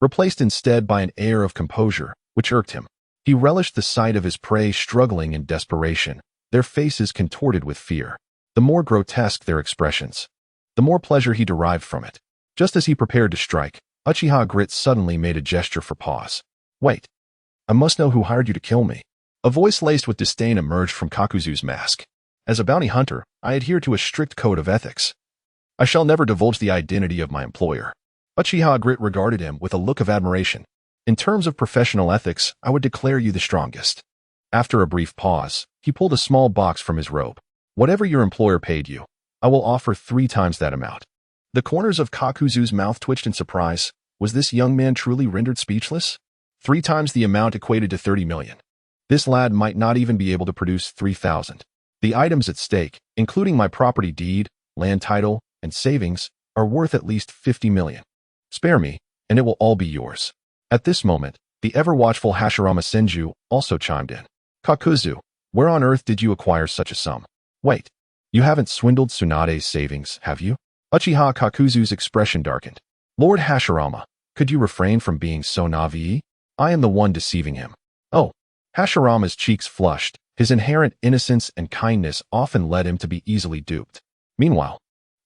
Speaker 1: replaced instead by an air of composure, which irked him. He relished the sight of his prey struggling in desperation, their faces contorted with fear. The more grotesque their expressions, the more pleasure he derived from it. Just as he prepared to strike, Uchiha Grit suddenly made a gesture for pause. Wait. I must know who hired you to kill me. A voice laced with disdain emerged from Kakuzu's mask. As a bounty hunter, I adhere to a strict code of ethics. I shall never divulge the identity of my employer. Uchiha Grit regarded him with a look of admiration. In terms of professional ethics, I would declare you the strongest. After a brief pause, he pulled a small box from his robe. Whatever your employer paid you, I will offer 3 times that amount. The corners of Kakuzu's mouth twitched in surprise. Was this young man truly rendered speechless? 3 times the amount equated to 30 million. This lad might not even be able to produce 3,000. The items at stake, including my property deed, land title, and savings, are worth at least 50 million. Spare me, and it will all be yours. At this moment, the ever-watchful Hashirama Senju also chimed in. Kakuzu, where on earth did you acquire such a sum? Wait, you haven't swindled Tsunade's savings, have you? Uchiha Kakuzu's expression darkened. Lord Hashirama, could you refrain from being so naive? I am the one deceiving him. Oh. Hashirama's cheeks flushed. His inherent innocence and kindness often led him to be easily duped. Meanwhile,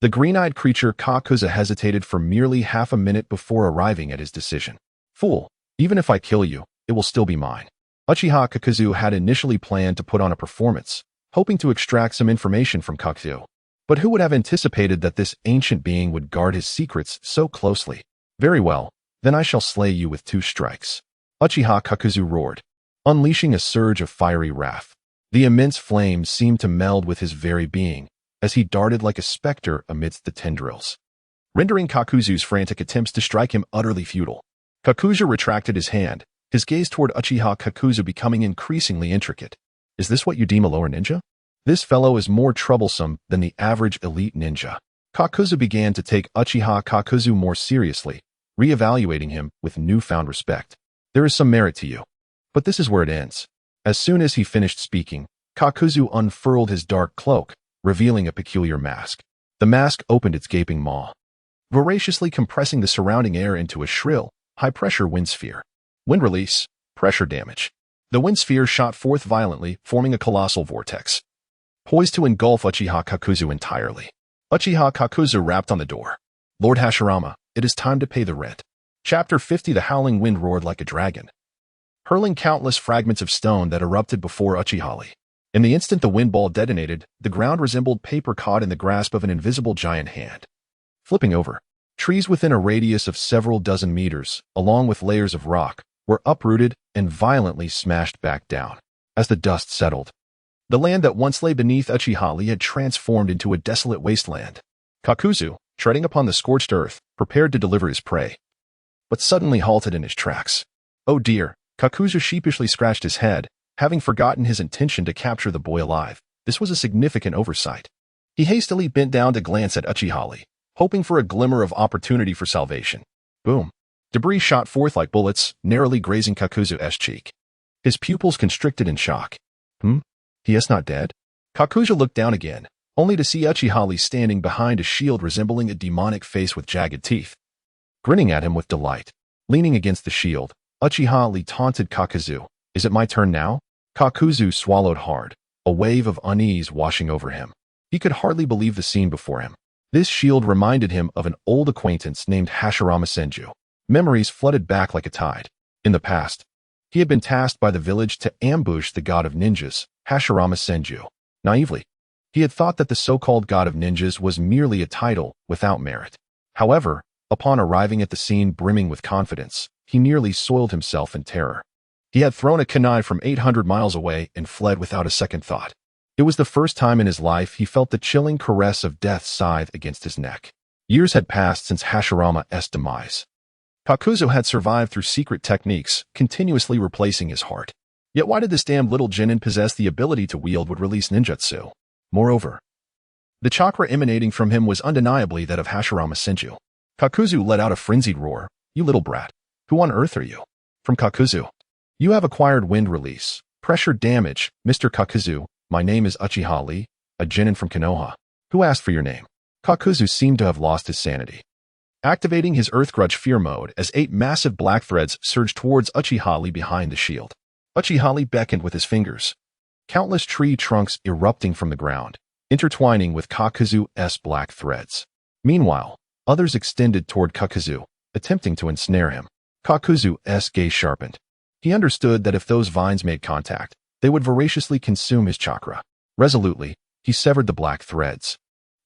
Speaker 1: the green-eyed creature Kakuzu hesitated for merely half a minute before arriving at his decision. Fool, even if I kill you, it will still be mine. Uchiha Kakuzu had initially planned to put on a performance, hoping to extract some information from Kakuzu. But who would have anticipated that this ancient being would guard his secrets so closely? Very well, then I shall slay you with 2 strikes. Uchiha Kakuzu roared, unleashing a surge of fiery wrath. The immense flames seemed to meld with his very being, as he darted like a specter amidst the tendrils, rendering Kakuzu's frantic attempts to strike him utterly futile. Kakuzu retracted his hand, his gaze toward Uchiha Kakuzu becoming increasingly intricate. Is this what you deem a lower ninja? This fellow is more troublesome than the average elite ninja. Kakuzu began to take Uchiha Kakuzu more seriously, re-evaluating him with newfound respect. There is some merit to you. But this is where it ends. As soon as he finished speaking, Kakuzu unfurled his dark cloak, revealing a peculiar mask. The mask opened its gaping maw, voraciously compressing the surrounding air into a shrill, high-pressure wind sphere. Wind release, pressure damage. The wind sphere shot forth violently, forming a colossal vortex, poised to engulf Uchiha Kakuzu entirely. Uchiha Kakuzu rapped on the door. Lord Hashirama, it is time to pay the rent. Chapter 50. The howling wind roared like a dragon, hurling countless fragments of stone that erupted before Uchiha. In the instant the wind ball detonated, the ground resembled paper caught in the grasp of an invisible giant hand. Flipping over, trees within a radius of several dozen meters, along with layers of rock, were uprooted and violently smashed back down. As the dust settled, the land that once lay beneath Uchiha had transformed into a desolate wasteland. Kakuzu, treading upon the scorched earth, prepared to deliver his prey, but suddenly halted in his tracks. Oh dear, Kakuzu sheepishly scratched his head, having forgotten his intention to capture the boy alive. This was a significant oversight. He hastily bent down to glance at Uchiha, hoping for a glimmer of opportunity for salvation. Boom. Debris shot forth like bullets, narrowly grazing Kakuzu's cheek. His pupils constricted in shock. He is not dead? Kakuzu looked down again, only to see Uchiha standing behind a shield resembling a demonic face with jagged teeth, grinning at him with delight. Leaning against the shield, Uchiha taunted Kakuzu. Is it my turn now? Kakuzu swallowed hard, a wave of unease washing over him. He could hardly believe the scene before him. This shield reminded him of an old acquaintance named Hashirama Senju. Memories flooded back like a tide. In the past, he had been tasked by the village to ambush the god of ninjas, Hashirama Senju. Naively, he had thought that the so-called god of ninjas was merely a title without merit. However, upon arriving at the scene brimming with confidence, he nearly soiled himself in terror. He had thrown a kunai from 800 miles away and fled without a second thought. It was the first time in his life he felt the chilling caress of death's scythe against his neck. Years had passed since Hashirama's demise. Kakuzu had survived through secret techniques, continuously replacing his heart. Yet why did this damned little genin possess the ability to wield would-release ninjutsu? Moreover, the chakra emanating from him was undeniably that of Hashirama Senju. Kakuzu let out a frenzied roar. You little brat. Who on earth are you? From Kakuzu. You have acquired wind release. Pressure damage, Mr. Kakuzu. My name is Uchiha Lee, a genin from Konoha. Who asked for your name? Kakuzu seemed to have lost his sanity. Activating his Earth Grudge fear mode as 8 massive black threads surged towards Uchiha Lee behind the shield. Uchiha Lee beckoned with his fingers. Countless tree trunks erupting from the ground, intertwining with Kakuzu's black threads. Meanwhile, others extended toward Kakuzu, attempting to ensnare him. Kakuzu's gaze sharpened. He understood that if those vines made contact, they would voraciously consume his chakra. Resolutely, he severed the black threads,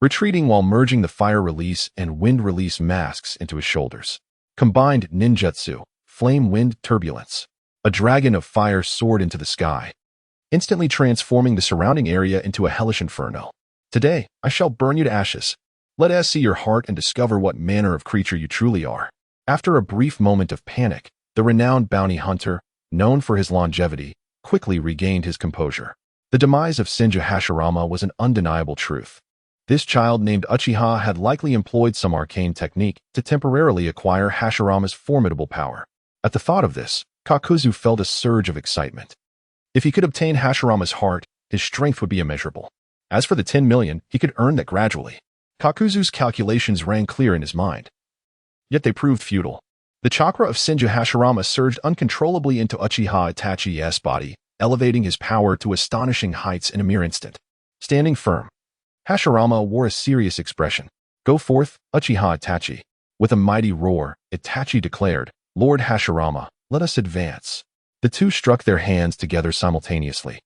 Speaker 1: retreating while merging the fire release and wind release masks into his shoulders. Combined ninjutsu, flame wind turbulence. A dragon of fire soared into the sky, instantly transforming the surrounding area into a hellish inferno. Today, I shall burn you to ashes. Let us see your heart and discover what manner of creature you truly are. After a brief moment of panic, the renowned bounty hunter, known for his longevity, quickly regained his composure. The demise of Senju Hashirama was an undeniable truth. This child named Uchiha had likely employed some arcane technique to temporarily acquire Hashirama's formidable power. At the thought of this, Kakuzu felt a surge of excitement. If he could obtain Hashirama's heart, his strength would be immeasurable. As for the 10 million, he could earn that gradually. Kakuzu's calculations rang clear in his mind. Yet they proved futile. The chakra of Senju Hashirama surged uncontrollably into Uchiha Itachi's body, elevating his power to astonishing heights in a mere instant. Standing firm, Hashirama wore a serious expression. Go forth, Uchiha Itachi. With a mighty roar, Itachi declared, Lord Hashirama, let us advance. The two struck their hands together simultaneously,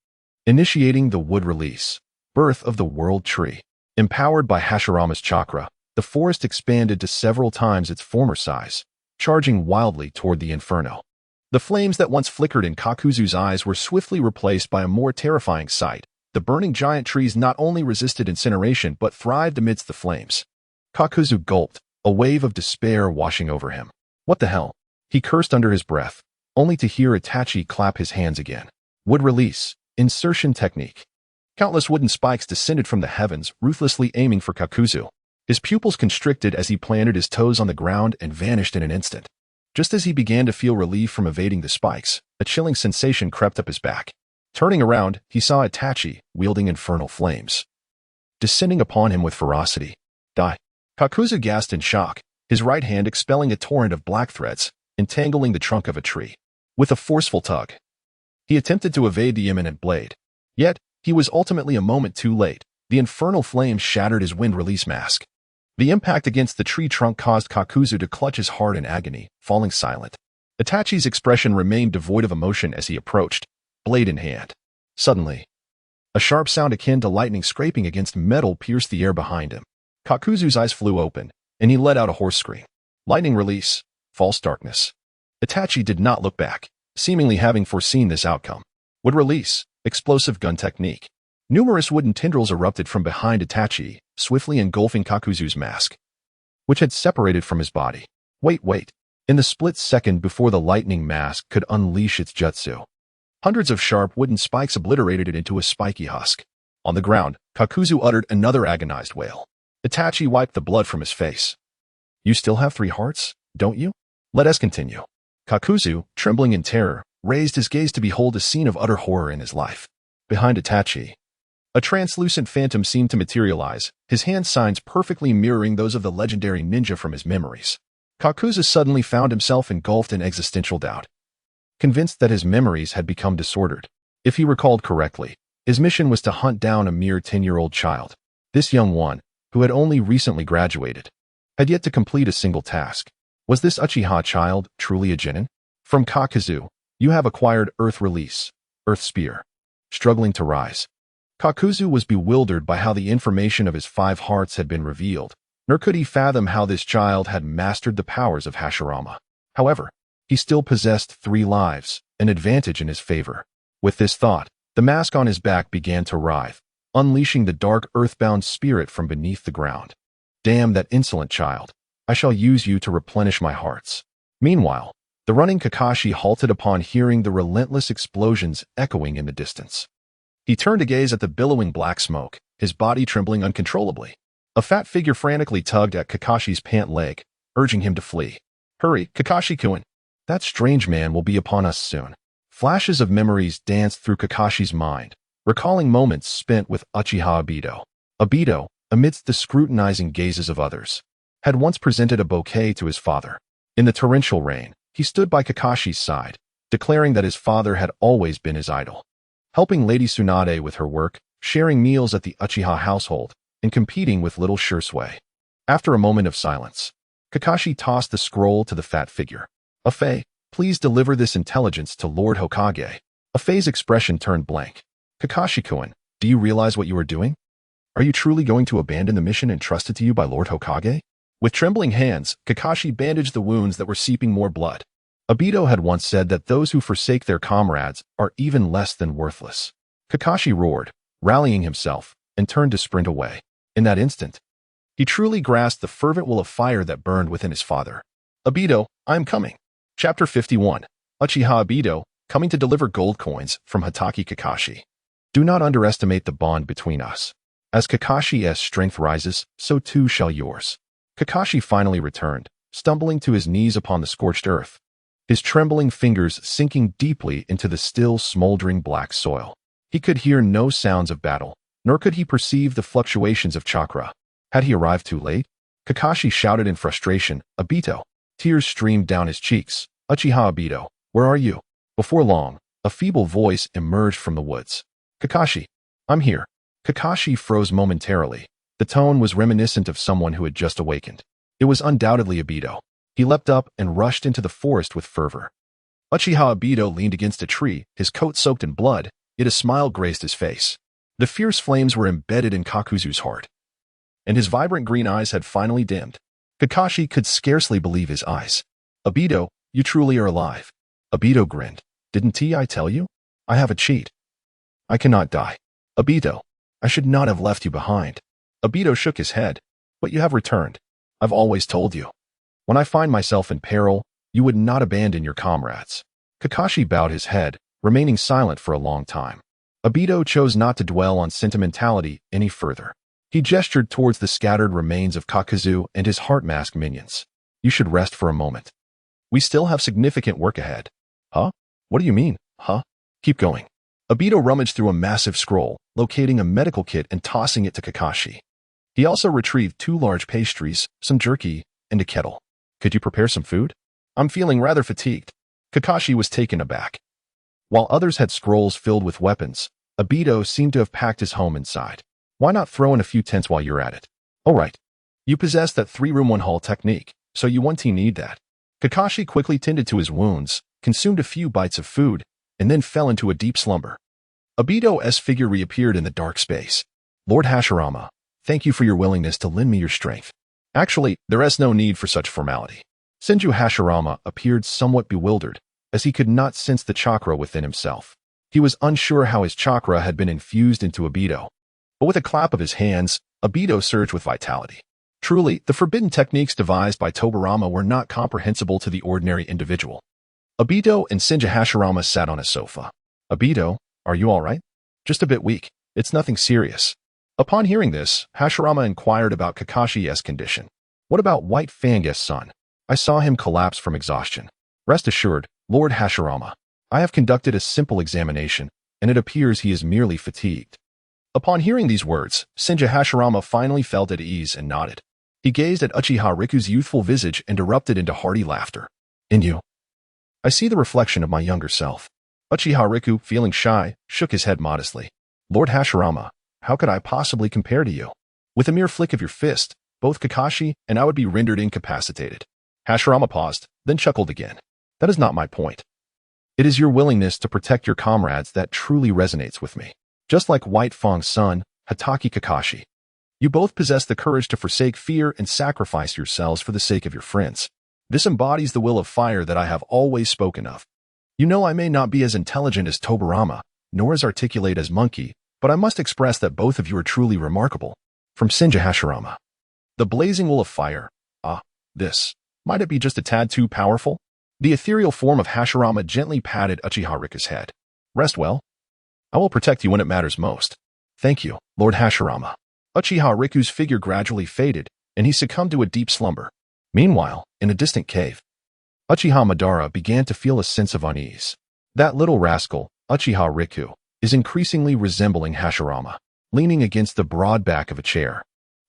Speaker 1: initiating the wood release, birth of the world tree. Empowered by Hashirama's chakra, the forest expanded to several times its former size, charging wildly toward the inferno. The flames that once flickered in Kakuzu's eyes were swiftly replaced by a more terrifying sight. The burning giant trees not only resisted incineration but thrived amidst the flames. Kakuzu gulped, a wave of despair washing over him. What the hell? He cursed under his breath, only to hear Itachi clap his hands again. Wood release, insertion technique. Countless wooden spikes descended from the heavens, ruthlessly aiming for Kakuzu. His pupils constricted as he planted his toes on the ground and vanished in an instant. Just as he began to feel relief from evading the spikes, a chilling sensation crept up his back. Turning around, he saw Itachi, wielding infernal flames, descending upon him with ferocity. Die. Kakuzu gasped in shock, his right hand expelling a torrent of black threads, entangling the trunk of a tree. With a forceful tug, he attempted to evade the imminent blade. Yet, he was ultimately a moment too late. The infernal flames shattered his wind release mask. The impact against the tree trunk caused Kakuzu to clutch his heart in agony, falling silent. Itachi's expression remained devoid of emotion as he approached, blade in hand. Suddenly, a sharp sound akin to lightning scraping against metal pierced the air behind him. Kakuzu's eyes flew open, and he let out a hoarse scream. Lightning release, false darkness. Itachi did not look back, seemingly having foreseen this outcome. Would release, explosive gun technique. Numerous wooden tendrils erupted from behind Itachi, swiftly engulfing Kakuzu's mask, which had separated from his body. Wait. In the split second before the lightning mask could unleash its jutsu, hundreds of sharp wooden spikes obliterated it into a spiky husk. On the ground, Kakuzu uttered another agonized wail. Itachi wiped the blood from his face. You still have 3 hearts, don't you? Let us continue. Kakuzu, trembling in terror, raised his gaze to behold a scene of utter horror in his life. Behind Itachi, a translucent phantom seemed to materialize, his hand signs perfectly mirroring those of the legendary ninja from his memories. Kakuzu suddenly found himself engulfed in existential doubt, convinced that his memories had become disordered. If he recalled correctly, his mission was to hunt down a mere 10-year-old child. This young one, who had only recently graduated, had yet to complete a single task. Was this Uchiha child truly a genin? From Kakuzu, you have acquired Earth Release, Earth Spear. Struggling to rise, Kakuzu was bewildered by how the information of his 5 hearts had been revealed, nor could he fathom how this child had mastered the powers of Hashirama. However, he still possessed 3 lives, an advantage in his favor. With this thought, the mask on his back began to writhe, unleashing the dark earthbound spirit from beneath the ground. Damn that insolent child. I shall use you to replenish my hearts. Meanwhile, the running Kakashi halted upon hearing the relentless explosions echoing in the distance. He turned to gaze at the billowing black smoke, his body trembling uncontrollably. A fat figure frantically tugged at Kakashi's pant leg, urging him to flee. Hurry, Kakashi-kun. That strange man will be upon us soon. Flashes of memories danced through Kakashi's mind, recalling moments spent with Uchiha Obito. Obito, amidst the scrutinizing gazes of others, had once presented a bouquet to his father. In the torrential rain, he stood by Kakashi's side, declaring that his father had always been his idol. Helping Lady Tsunade with her work, sharing meals at the Uchiha household, and competing with little Shisui. After a moment of silence, Kakashi tossed the scroll to the fat figure. Afei, please deliver this intelligence to Lord Hokage. Afei's expression turned blank. Kakashi-kun, do you realize what you are doing? Are you truly going to abandon the mission entrusted to you by Lord Hokage? With trembling hands, Kakashi bandaged the wounds that were seeping more blood. Obito had once said that those who forsake their comrades are even less than worthless. Kakashi roared, rallying himself, and turned to sprint away. In that instant, he truly grasped the fervent will of fire that burned within his father. Obito, I am coming. Chapter 51. Uchiha Obito, coming to deliver gold coins from Hatake Kakashi. Do not underestimate the bond between us. As Kakashi's strength rises, so too shall yours. Kakashi finally returned, stumbling to his knees upon the scorched earth, his trembling fingers sinking deeply into the still smoldering black soil. He could hear no sounds of battle, nor could he perceive the fluctuations of chakra. Had he arrived too late? Kakashi shouted in frustration, Obito. Tears streamed down his cheeks. Uchiha Obito, where are you? Before long, a feeble voice emerged from the woods. Kakashi, I'm here. Kakashi froze momentarily. The tone was reminiscent of someone who had just awakened. It was undoubtedly Obito. He leapt up and rushed into the forest with fervor. Uchiha Obito leaned against a tree, his coat soaked in blood, yet a smile graced his face. The fierce flames were embedded in Kakuzu's heart, and his vibrant green eyes had finally dimmed. Kakashi could scarcely believe his eyes. Obito, you truly are alive. Obito grinned. Didn't I tell you? I have a cheat. I cannot die. Obito, I should not have left you behind. Obito shook his head. But you have returned. I've always told you. When I find myself in peril, you would not abandon your comrades. Kakashi bowed his head, remaining silent for a long time. Obito chose not to dwell on sentimentality any further. He gestured towards the scattered remains of Kakuzu and his heart mask minions. You should rest for a moment. We still have significant work ahead. Huh? What do you mean, huh? Keep going. Obito rummaged through a massive scroll, locating a medical kit and tossing it to Kakashi. He also retrieved 2 large pastries, some jerky, and a kettle. Could you prepare some food? I'm feeling rather fatigued. Kakashi was taken aback. While others had scrolls filled with weapons, Obito seemed to have packed his home inside. Why not throw in a few tents while you're at it? All right. You possess that 3-room 1-hall technique, so you won't need that. Kakashi quickly tended to his wounds, consumed a few bites of food, and then fell into a deep slumber. Obito's figure reappeared in the dark space. Lord Hashirama, thank you for your willingness to lend me your strength. Actually, there is no need for such formality. Senju Hashirama appeared somewhat bewildered, as he could not sense the chakra within himself. He was unsure how his chakra had been infused into Obito. But with a clap of his hands, Obito surged with vitality. Truly, the forbidden techniques devised by Tobirama were not comprehensible to the ordinary individual. Obito and Senju Hashirama sat on a sofa. Obito, are you all right? Just a bit weak. It's nothing serious. Upon hearing this, Hashirama inquired about Kakashi's condition. What about White Fang's son? I saw him collapse from exhaustion. Rest assured, Lord Hashirama, I have conducted a simple examination, and it appears he is merely fatigued. Upon hearing these words, Senju Hashirama finally felt at ease and nodded. He gazed at Uchiha Riku's youthful visage and erupted into hearty laughter. In you, I see the reflection of my younger self. Uchiha Riku, feeling shy, shook his head modestly. Lord Hashirama, how could I possibly compare to you? With a mere flick of your fist, both Kakashi and I would be rendered incapacitated. Hashirama paused, then chuckled again. That is not my point. It is your willingness to protect your comrades that truly resonates with me. Just like White Fang's son, Hatake Kakashi. You both possess the courage to forsake fear and sacrifice yourselves for the sake of your friends. This embodies the will of fire that I have always spoken of. You know I may not be as intelligent as Tobirama, nor as articulate as Monkey, but I must express that both of you are truly remarkable. From Senju Hashirama. The blazing wool of fire. Ah, this. Might it be just a tad too powerful? The ethereal form of Hashirama gently patted Uchiha Riku's head. Rest well. I will protect you when it matters most. Thank you, Lord Hashirama. Uchiha Riku's figure gradually faded, and he succumbed to a deep slumber. Meanwhile, in a distant cave, Uchiha Madara began to feel a sense of unease. That little rascal, Uchiha Riku, is increasingly resembling Hashirama, leaning against the broad back of a chair.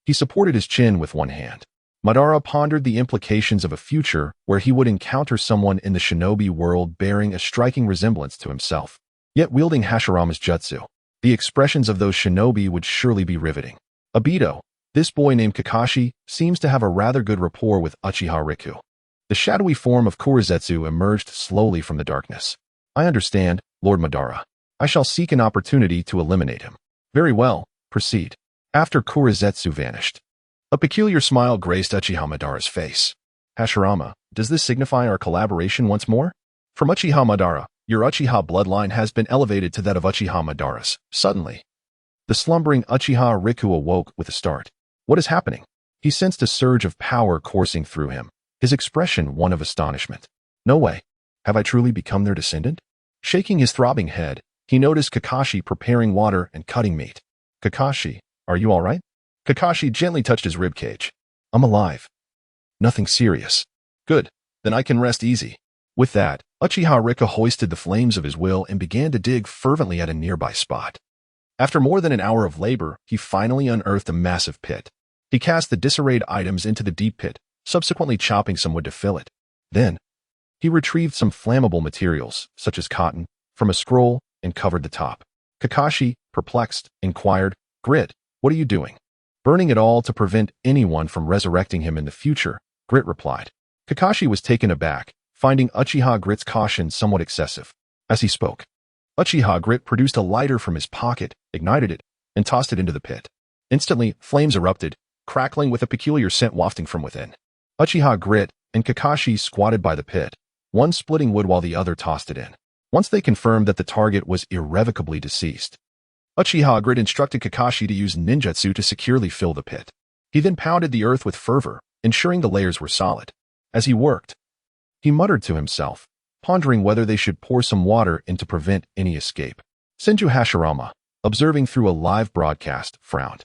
Speaker 1: He supported his chin with one hand. Madara pondered the implications of a future where he would encounter someone in the shinobi world bearing a striking resemblance to himself, yet wielding Hashirama's jutsu. The expressions of those shinobi would surely be riveting. Obito, this boy named Kakashi, seems to have a rather good rapport with Uchiha Riku. The shadowy form of Kurizetsu emerged slowly from the darkness. I understand, Lord Madara. I shall seek an opportunity to eliminate him. Very well, proceed. After Kurizetsu vanished, a peculiar smile graced Uchiha Madara's face. Hashirama, does this signify our collaboration once more? From Uchiha Madara, your Uchiha bloodline has been elevated to that of Uchiha Madara's. Suddenly, the slumbering Uchiha Riku awoke with a start. What is happening? He sensed a surge of power coursing through him, his expression one of astonishment. No way. Have I truly become their descendant? Shaking his throbbing head, he noticed Kakashi preparing water and cutting meat. Kakashi, are you all right? Kakashi gently touched his ribcage. I'm alive. Nothing serious. Good, then I can rest easy. With that, Uchiha Riku hoisted the flames of his will and began to dig fervently at a nearby spot. After more than an hour of labor, he finally unearthed a massive pit. He cast the disarrayed items into the deep pit, subsequently chopping some wood to fill it. Then, he retrieved some flammable materials, such as cotton, from a scroll and covered the top. Kakashi, perplexed, inquired, Grit, what are you doing? Burning it all to prevent anyone from resurrecting him in the future, Grit replied. Kakashi was taken aback, finding Uchiha Grit's caution somewhat excessive. As he spoke, Uchiha Grit produced a lighter from his pocket, ignited it, and tossed it into the pit. Instantly, flames erupted, crackling with a peculiar scent wafting from within. Uchiha Grit and Kakashi squatted by the pit, one splitting wood while the other tossed it in. Once they confirmed that the target was irrevocably deceased, Uchiha Grit instructed Kakashi to use ninjutsu to securely fill the pit. He then pounded the earth with fervor, ensuring the layers were solid. As he worked, he muttered to himself, pondering whether they should pour some water in to prevent any escape. Senju Hashirama, observing through a live broadcast, frowned.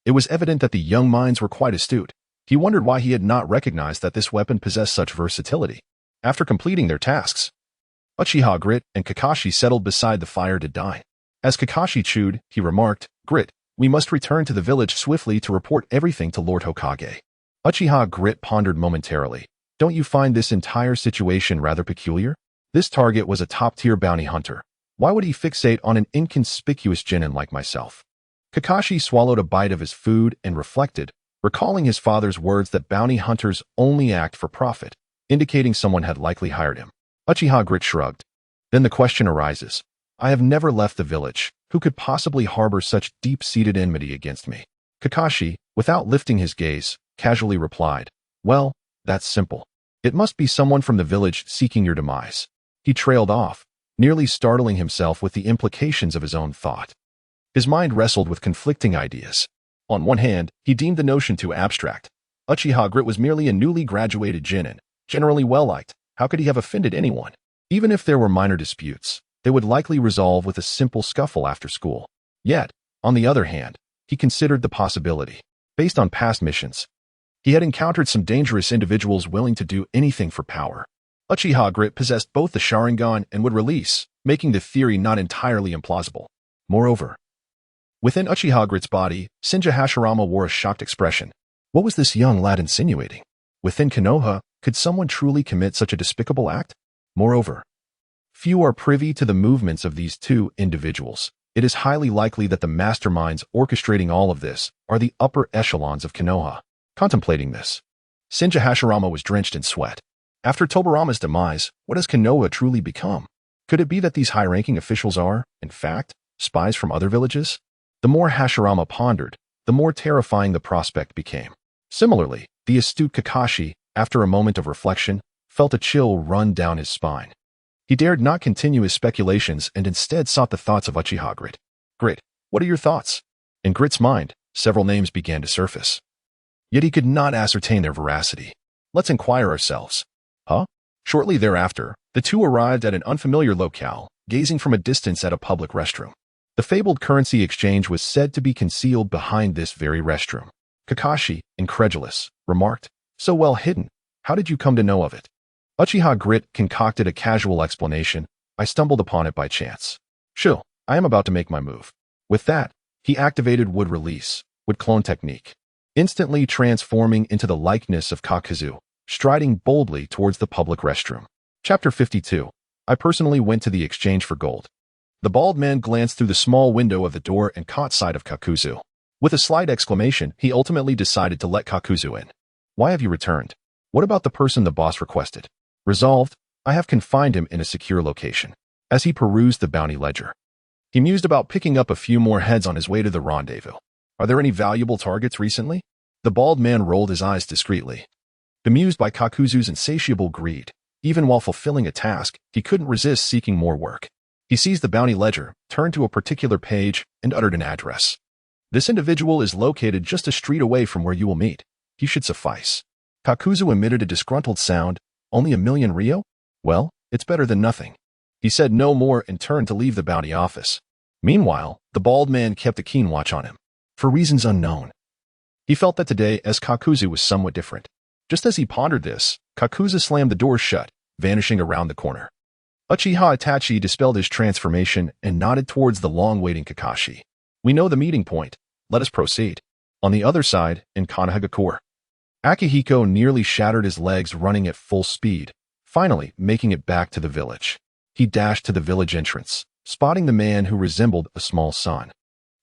Speaker 1: It was evident that the young minds were quite astute. He wondered why he had not recognized that this weapon possessed such versatility. After completing their tasks, Uchiha Grit and Kakashi settled beside the fire to dine. As Kakashi chewed, he remarked, Grit, we must return to the village swiftly to report everything to Lord Hokage. Uchiha Grit pondered momentarily. Don't you find this entire situation rather peculiar? This target was a top-tier bounty hunter. Why would he fixate on an inconspicuous genin like myself? Kakashi swallowed a bite of his food and reflected, recalling his father's words that bounty hunters only act for profit, indicating someone had likely hired him. Uchiha Grit shrugged. Then the question arises. I have never left the village. Who could possibly harbor such deep-seated enmity against me? Kakashi, without lifting his gaze, casually replied, Well, that's simple. It must be someone from the village seeking your demise. He trailed off, nearly startling himself with the implications of his own thought. His mind wrestled with conflicting ideas. On one hand, he deemed the notion too abstract. Uchiha Grit was merely a newly graduated genin, generally well-liked. How could he have offended anyone? Even if there were minor disputes, they would likely resolve with a simple scuffle after school. Yet, on the other hand, he considered the possibility. Based on past missions, he had encountered some dangerous individuals willing to do anything for power. Uchiha Grit possessed both the Sharingan and would release, making the theory not entirely implausible. Moreover, within Uchiha Grit's body, Senju Hashirama wore a shocked expression. What was this young lad insinuating? Within Konoha, could someone truly commit such a despicable act? Moreover, few are privy to the movements of these two individuals. It is highly likely that the masterminds orchestrating all of this are the upper echelons of Konoha. Contemplating this, Senju Hashirama was drenched in sweat. After Tobarama's demise, what has Konoha truly become? Could it be that these high-ranking officials are, in fact, spies from other villages? The more Hashirama pondered, the more terrifying the prospect became. Similarly, the astute Kakashi, after a moment of reflection, felt a chill run down his spine. He dared not continue his speculations and instead sought the thoughts of Uchiha Grit. Grit, what are your thoughts? In Grit's mind, several names began to surface. yet he could not ascertain their veracity. Let's inquire ourselves. Huh? Shortly thereafter, the two arrived at an unfamiliar locale, gazing from a distance at a public restroom. The fabled currency exchange was said to be concealed behind this very restroom. Kakashi, incredulous, remarked, "So well hidden, how did you come to know of it?" Uchiha Grit concocted a casual explanation. "I stumbled upon it by chance. Shoo, I am about to make my move." With that, he activated Wood Release, Wood Clone Technique, instantly transforming into the likeness of Kakuzu, striding boldly towards the public restroom. Chapter 52. I personally went to the exchange for gold. The bald man glanced through the small window of the door and caught sight of Kakuzu. With a slight exclamation, he ultimately decided to let Kakuzu in. "Why have you returned? What about the person the boss requested?" Resolved, I have confined him in a secure location. As he perused the bounty ledger, he mused about picking up a few more heads on his way to the rendezvous. Are there any valuable targets recently? The bald man rolled his eyes discreetly. Bemused by Kakuzu's insatiable greed, even while fulfilling a task, he couldn't resist seeking more work. He seized the bounty ledger, turned to a particular page, and uttered an address. "This individual is located just a street away from where you will meet. He should suffice." Kakuzu emitted a disgruntled sound. "Only 1,000,000 Ryo? Well, it's better than nothing." He said no more and turned to leave the bounty office. Meanwhile, the bald man kept a keen watch on him. For reasons unknown, he felt that today as Kakuzu was somewhat different. Just as he pondered this, Kakuzu slammed the door shut, vanishing around the corner. Uchiha Itachi dispelled his transformation and nodded towards the long-waiting Kakashi. "We know the meeting point. Let us proceed." On the other side, in Konohagakure, Akihiko nearly shattered his legs running at full speed, finally making it back to the village. He dashed to the village entrance, spotting the man who resembled a small son.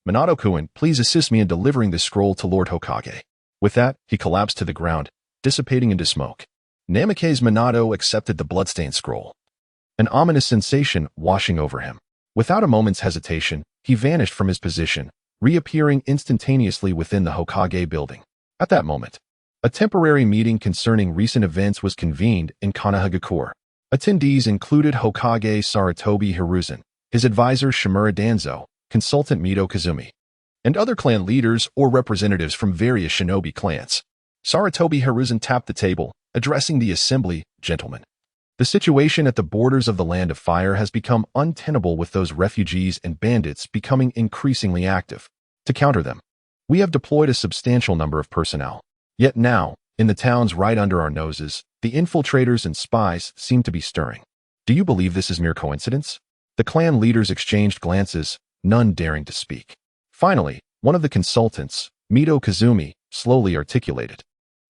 Speaker 1: "Minato-kun, please assist me in delivering this scroll to Lord Hokage." With that, he collapsed to the ground, dissipating into smoke. Namikaze Minato accepted the bloodstained scroll, an ominous sensation washing over him. Without a moment's hesitation, he vanished from his position, reappearing instantaneously within the Hokage building. At that moment, a temporary meeting concerning recent events was convened in Konohagakure. Attendees included Hokage Sarutobi Hiruzen, his advisor Shimura Danzo, consultant Mito Kazumi, and other clan leaders or representatives from various shinobi clans. Sarutobi Hiruzen tapped the table, addressing the assembly. "Gentlemen, the situation at the borders of the Land of Fire has become untenable with those refugees and bandits becoming increasingly active. To counter them, we have deployed a substantial number of personnel. Yet now, in the towns right under our noses, the infiltrators and spies seem to be stirring. Do you believe this is mere coincidence?" The clan leaders exchanged glances, none daring to speak. Finally, one of the consultants, Mito Kazumi, slowly articulated,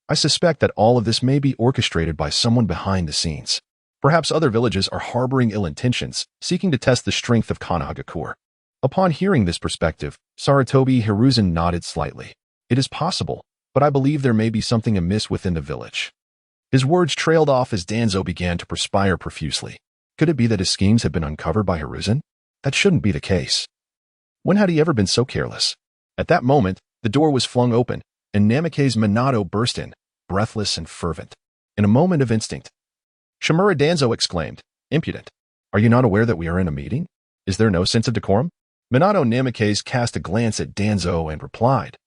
Speaker 1: "I suspect that all of this may be orchestrated by someone behind the scenes. Perhaps other villages are harboring ill intentions, seeking to test the strength of Konohagakure." Upon hearing this perspective, Sarutobi Hiruzen nodded slightly. "It is possible, but I believe there may be something amiss within the village." His words trailed off as Danzo began to perspire profusely. Could it be that his schemes had been uncovered by Hiruzen? That shouldn't be the case. When had he ever been so careless? At that moment, the door was flung open, and Namikaze Minato burst in, breathless and fervent. In a moment of instinct, Shimura Danzo exclaimed, "Impudent! Are you not aware that we are in a meeting? Is there no sense of decorum?" Minato Namikaze cast a glance at Danzo and replied,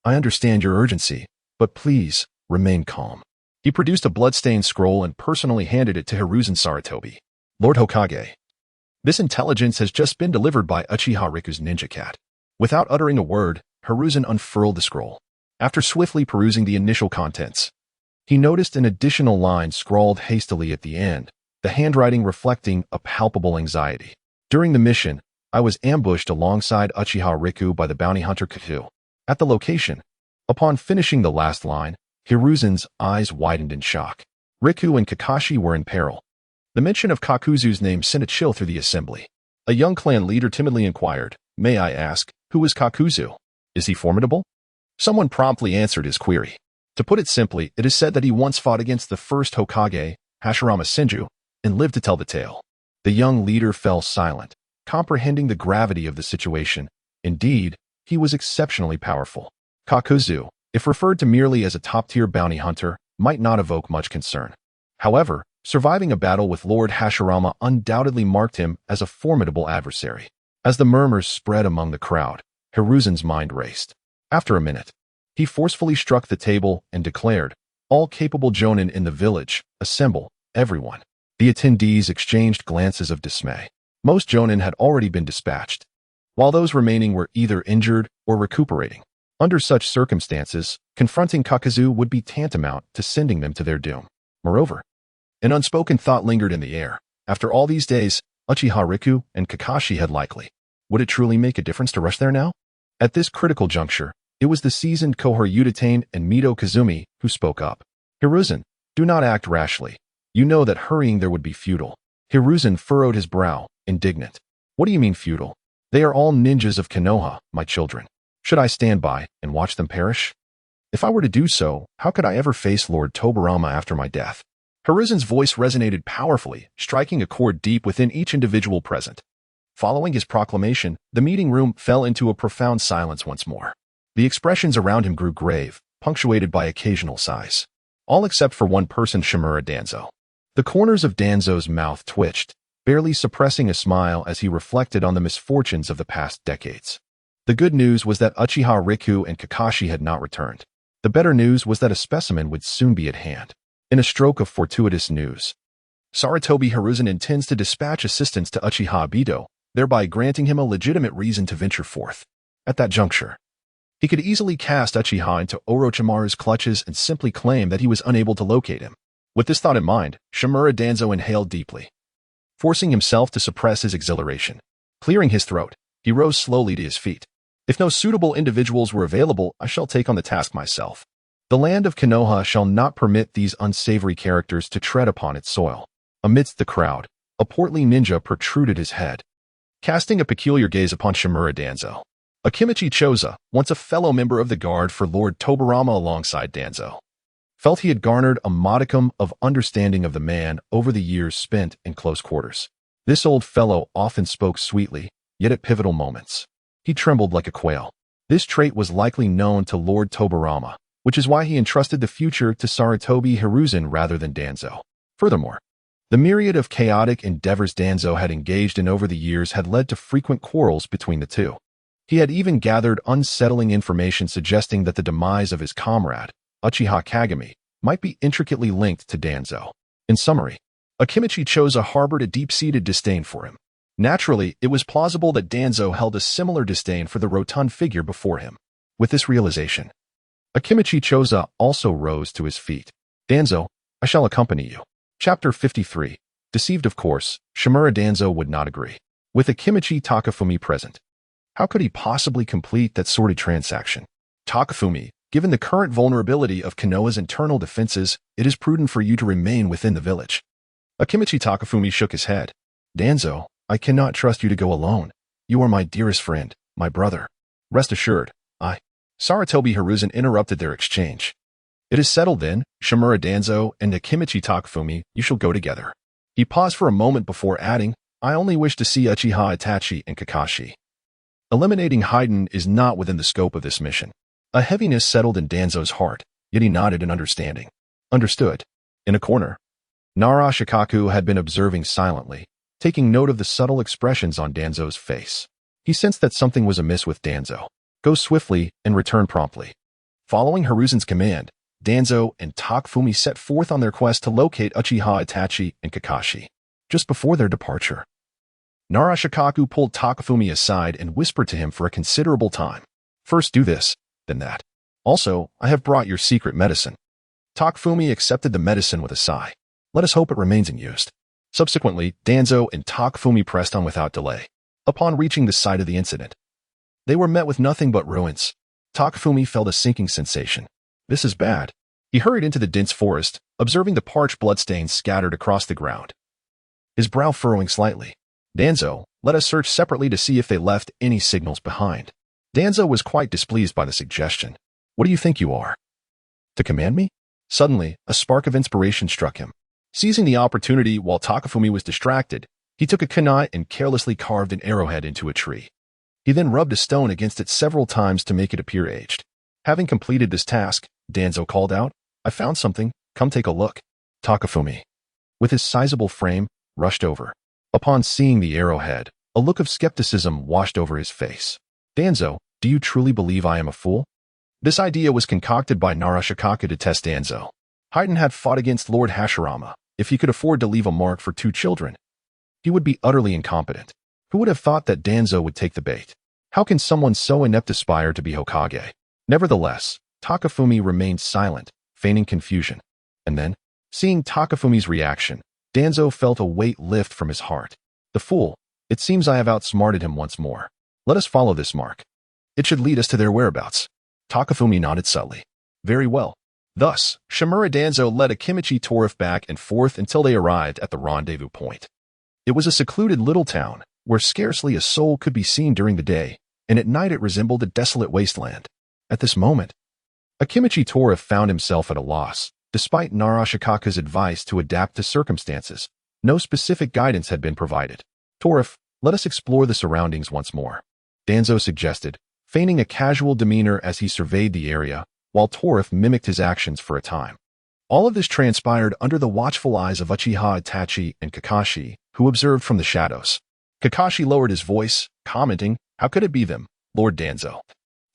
Speaker 1: "I understand your urgency, but please, remain calm." He produced a blood-stained scroll and personally handed it to Hiruzen Sarutobi. "Lord Hokage, this intelligence has just been delivered by Uchiha Riku's ninja cat." Without uttering a word, Hiruzen unfurled the scroll. After swiftly perusing the initial contents, he noticed an additional line scrawled hastily at the end, the handwriting reflecting a palpable anxiety. "During the mission, I was ambushed alongside Uchiha Riku by the bounty hunter Katu. At the location." Upon finishing the last line, Hiruzen's eyes widened in shock. Riku and Kakashi were in peril. The mention of Kakuzu's name sent a chill through the assembly. A young clan leader timidly inquired, "May I ask, who is Kakuzu? Is he formidable?" Someone promptly answered his query. To put it simply, it is said that he once fought against the first Hokage, Hashirama Senju, and lived to tell the tale. The young leader fell silent, comprehending the gravity of the situation. Indeed, he was exceptionally powerful. Kakuzu, if referred to merely as a top-tier bounty hunter, might not evoke much concern. However, surviving a battle with Lord Hashirama undoubtedly marked him as a formidable adversary. As the murmurs spread among the crowd, Hiruzen's mind raced. After a minute, He forcefully struck the table and declared, "All capable jonin in the village, assemble, everyone." The attendees exchanged glances of dismay. Most jonin had already been dispatched, while those remaining were either injured or recuperating. Under such circumstances, confronting Kakazu would be tantamount to sending them to their doom. Moreover, an unspoken thought lingered in the air. After all these days, Uchiha Riku and Kakashi had likely. Would it truly make a difference to rush there now? At this critical juncture, it was the seasoned Kohor Utatane and Mito Kazumi who spoke up. "Hiruzen, do not act rashly. You know that hurrying there would be futile." Hiruzen furrowed his brow, indignant. "What do you mean futile? They are all ninjas of Konoha, my children. Should I stand by and watch them perish? If I were to do so, how could I ever face Lord Tobirama after my death?" Hiruzen's voice resonated powerfully, striking a chord deep within each individual present. Following his proclamation, the meeting room fell into a profound silence once more. The expressions around him grew grave, punctuated by occasional sighs. All except for one person, Shimura Danzo. The corners of Danzo's mouth twitched, barely suppressing a smile as he reflected on the misfortunes of the past decades. The good news was that Uchiha Riku and Kakashi had not returned. The better news was that a specimen would soon be at hand. In a stroke of fortuitous news, Sarutobi Hiruzen intends to dispatch assistance to Uchiha Obito, thereby granting him a legitimate reason to venture forth. At that juncture, he could easily cast Uchiha into Orochimaru's clutches and simply claim that he was unable to locate him. With this thought in mind, Shimura Danzo inhaled deeply, forcing himself to suppress his exhilaration. Clearing his throat, he rose slowly to his feet. "If no suitable individuals were available, I shall take on the task myself. The land of Konoha shall not permit these unsavory characters to tread upon its soil." Amidst the crowd, a portly ninja protruded his head, casting a peculiar gaze upon Shimura Danzo. Akimichi Choza, once a fellow member of the guard for Lord Tobirama alongside Danzo, felt he had garnered a modicum of understanding of the man over the years spent in close quarters. This old fellow often spoke sweetly, yet at pivotal moments, he trembled like a quail. This trait was likely known to Lord Tobirama, which is why he entrusted the future to Sarutobi Hiruzen rather than Danzo. Furthermore, the myriad of chaotic endeavors Danzo had engaged in over the years had led to frequent quarrels between the two. He had even gathered unsettling information suggesting that the demise of his comrade, Uchiha Kagami, might be intricately linked to Danzo. In summary, Akimichi Choza harbored a deep-seated disdain for him. Naturally, it was plausible that Danzo held a similar disdain for the rotund figure before him. With this realization, Akimichi Choza also rose to his feet. "Danzo, I shall accompany you." Chapter 53. Deceived of course, Shimura Danzo would not agree. With Akimichi Takafumi present, how could he possibly complete that sordid transaction? "Takafumi, given the current vulnerability of Konoha's internal defenses, it is prudent for you to remain within the village." Akimichi Takafumi shook his head. "Danzo, I cannot trust you to go alone. You are my dearest friend, my brother. Rest assured, Sarutobi Hiruzen interrupted their exchange. "It is settled then, Shimura Danzo and Akimichi Takafumi, you shall go together." He paused for a moment before adding, "I only wish to see Uchiha Itachi and Kakashi. Eliminating Haiden is not within the scope of this mission." A heaviness settled in Danzo's heart, yet he nodded in understanding. "Understood." In a corner, Nara Shikaku had been observing silently, taking note of the subtle expressions on Danzo's face. He sensed that something was amiss with Danzo. "Go swiftly and return promptly." Following Hiruzen's command, Danzo and Takafumi set forth on their quest to locate Uchiha Itachi and Kakashi. Just before their departure, Nara Shikaku pulled Takafumi aside and whispered to him for a considerable time. "First do this, then that. Also, I have brought your secret medicine." Takafumi accepted the medicine with a sigh. "Let us hope it remains in use." Subsequently, Danzo and Takafumi pressed on without delay. Upon reaching the site of the incident, they were met with nothing but ruins. Takafumi felt a sinking sensation. This is bad. He hurried into the dense forest, observing the parched bloodstains scattered across the ground, his brow furrowing slightly. "Danzo, let us search separately to see if they left any signals behind." Danzo was quite displeased by the suggestion. "What do you think you are? To command me?" Suddenly, a spark of inspiration struck him. Seizing the opportunity while Takafumi was distracted, he took a kunai and carelessly carved an arrowhead into a tree. He then rubbed a stone against it several times to make it appear aged. Having completed this task, Danzo called out, "I found something, come take a look." Takafumi, with his sizable frame, rushed over. Upon seeing the arrowhead, a look of skepticism washed over his face. "Danzo, do you truly believe I am a fool?" This idea was concocted by Naruto to test Danzo. Haiden had fought against Lord Hashirama. If he could afford to leave a mark for 2 children, he would be utterly incompetent. Who would have thought that Danzo would take the bait? How can someone so inept aspire to be Hokage? Nevertheless, Takafumi remained silent, feigning confusion. And then, seeing Takafumi's reaction, Danzo felt a weight lift from his heart. The fool, it seems I have outsmarted him once more. Let us follow this mark. It should lead us to their whereabouts. Takafumi nodded subtly. Very well. Thus, Shimura Danzo led Akimichi Torif back and forth until they arrived at the rendezvous point. It was a secluded little town, where scarcely a soul could be seen during the day, and at night it resembled a desolate wasteland. At this moment, Akimichi Torif found himself at a loss. Despite Naruto's advice to adapt to circumstances, no specific guidance had been provided. Torif, let us explore the surroundings once more, Danzo suggested, feigning a casual demeanor as he surveyed the area, while Torif mimicked his actions for a time. All of this transpired under the watchful eyes of Uchiha Itachi and Kakashi, who observed from the shadows. Kakashi lowered his voice, commenting, "How could it be them, Lord Danzo?"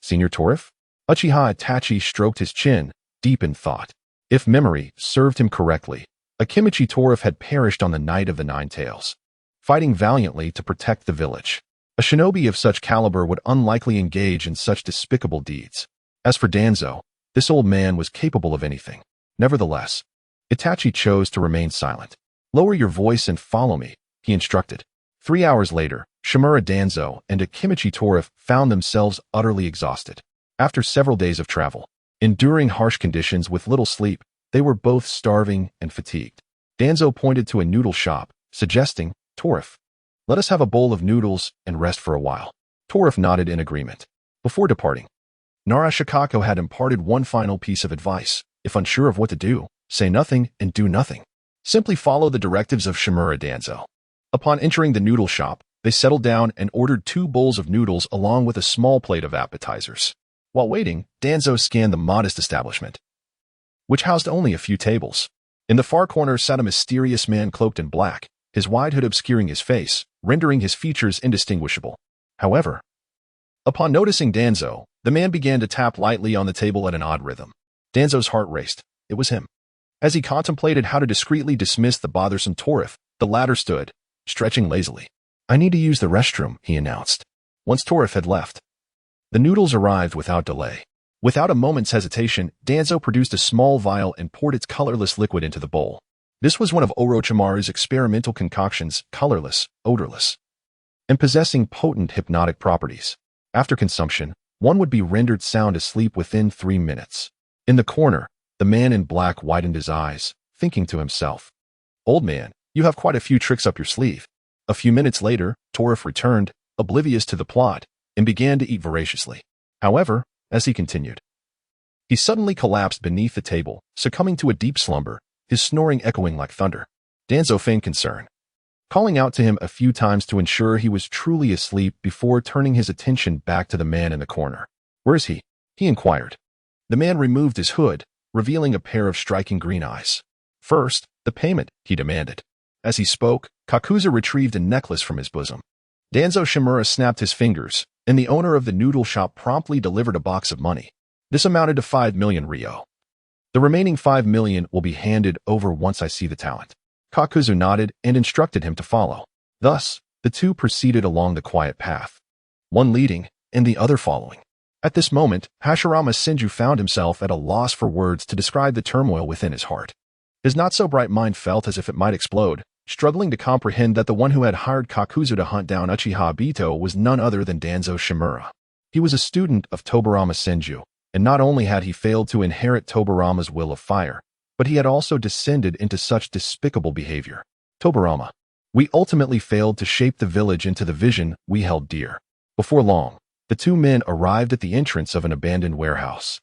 Speaker 1: "Senior Torif?" Uchiha Itachi stroked his chin, deep in thought. If memory served him correctly, Akimichi Torif had perished on the night of the 9 Tails, fighting valiantly to protect the village. A shinobi of such caliber would unlikely engage in such despicable deeds. As for Danzo, this old man was capable of anything. Nevertheless, Itachi chose to remain silent. "Lower your voice and follow me," he instructed. 3 hours later, Shimura Danzo and Akimichi Torif found themselves utterly exhausted. After several days of travel, enduring harsh conditions with little sleep, they were both starving and fatigued. Danzo pointed to a noodle shop, suggesting, "Torif, let us have a bowl of noodles and rest for a while." Torif nodded in agreement. Before departing, Naruto had imparted one final piece of advice. If unsure of what to do, say nothing and do nothing. Simply follow the directives of Shimura Danzo. Upon entering the noodle shop, they settled down and ordered 2 bowls of noodles along with a small plate of appetizers. While waiting, Danzo scanned the modest establishment, which housed only a few tables. In the far corner sat a mysterious man cloaked in black, his wide hood obscuring his face, rendering his features indistinguishable. However, upon noticing Danzo, the man began to tap lightly on the table at an odd rhythm. Danzo's heart raced. It was him. As he contemplated how to discreetly dismiss the bothersome Torif, the latter stood, stretching lazily. "I need to use the restroom," he announced. Once Torif had left, the noodles arrived without delay. Without a moment's hesitation, Danzo produced a small vial and poured its colorless liquid into the bowl. This was one of Orochimaru's experimental concoctions, colorless, odorless, and possessing potent hypnotic properties. After consumption, one would be rendered sound asleep within 3 minutes. In the corner, the man in black widened his eyes, thinking to himself, "Old man, you have quite a few tricks up your sleeve." A few minutes later, Torif returned, oblivious to the plot, and began to eat voraciously. However, as he continued, he suddenly collapsed beneath the table, succumbing to a deep slumber, his snoring echoing like thunder. Danzo feigned concern, calling out to him a few times to ensure he was truly asleep before turning his attention back to the man in the corner. "Where is he?" he inquired. The man removed his hood, revealing a pair of striking green eyes. "First, the payment," he demanded. As he spoke, Kakuzu retrieved a necklace from his bosom. Danzo Shimura snapped his fingers, and the owner of the noodle shop promptly delivered a box of money. This amounted to 5 million ryo. "The remaining 5 million will be handed over once I see the talent." Kakuzu nodded and instructed him to follow. Thus, the two proceeded along the quiet path, one leading and the other following. At this moment, Hashirama Senju found himself at a loss for words to describe the turmoil within his heart. His not-so-bright mind felt as if it might explode, struggling to comprehend that the one who had hired Kakuzu to hunt down Uchiha Obito was none other than Danzo Shimura. He was a student of Tobarama Senju, and not only had he failed to inherit Tobarama's will of fire, but he had also descended into such despicable behavior. "Tobarama, we ultimately failed to shape the village into the vision we held dear." Before long, the 2 men arrived at the entrance of an abandoned warehouse.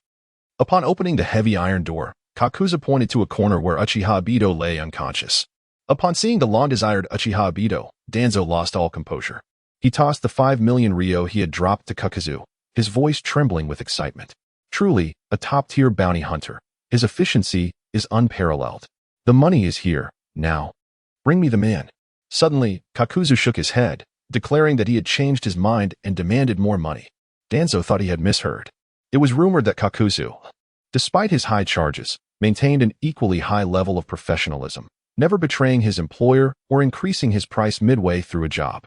Speaker 1: Upon opening the heavy iron door, Kakuzu pointed to a corner where Uchiha Obito lay unconscious. Upon seeing the long-desired Uchiha Obito, Danzo lost all composure. He tossed the 5 million ryo he had dropped to Kakuzu, his voice trembling with excitement. Truly, a top-tier bounty hunter. His efficiency is unparalleled. "The money is here, now. Bring me the man." Suddenly, Kakuzu shook his head, declaring that he had changed his mind and demanded more money. Danzo thought he had misheard. It was rumored that Kakuzu, despite his high charges, maintained an equally high level of professionalism, never betraying his employer or increasing his price midway through a job.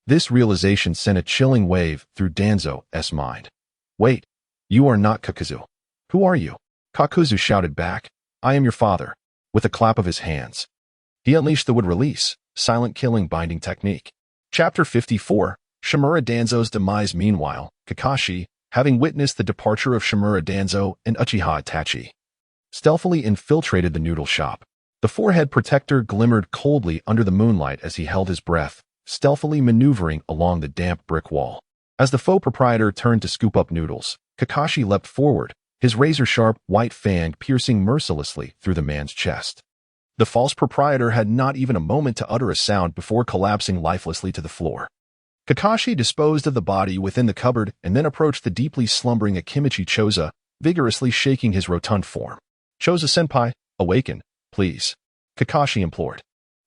Speaker 1: This realization sent a chilling wave through Danzo's mind. Wait, you are not Kakuzu. Who are you? Kakuzu shouted back. I am your father, with a clap of his hands. He unleashed the would release, silent killing binding technique. Chapter 54, Shimura Danzo's demise. Meanwhile, Kakashi, having witnessed the departure of Shimura Danzo and Uchiha Itachi, stealthily infiltrated the noodle shop. The forehead protector glimmered coldly under the moonlight as he held his breath, stealthily maneuvering along the damp brick wall. As the faux proprietor turned to scoop up noodles, Kakashi leapt forward, his razor-sharp white fang piercing mercilessly through the man's chest. The false proprietor had not even a moment to utter a sound before collapsing lifelessly to the floor. Kakashi disposed of the body within the cupboard and then approached the deeply slumbering Akimichi Choza, vigorously shaking his rotund form. Choza-senpai, awaken, please, Kakashi implored.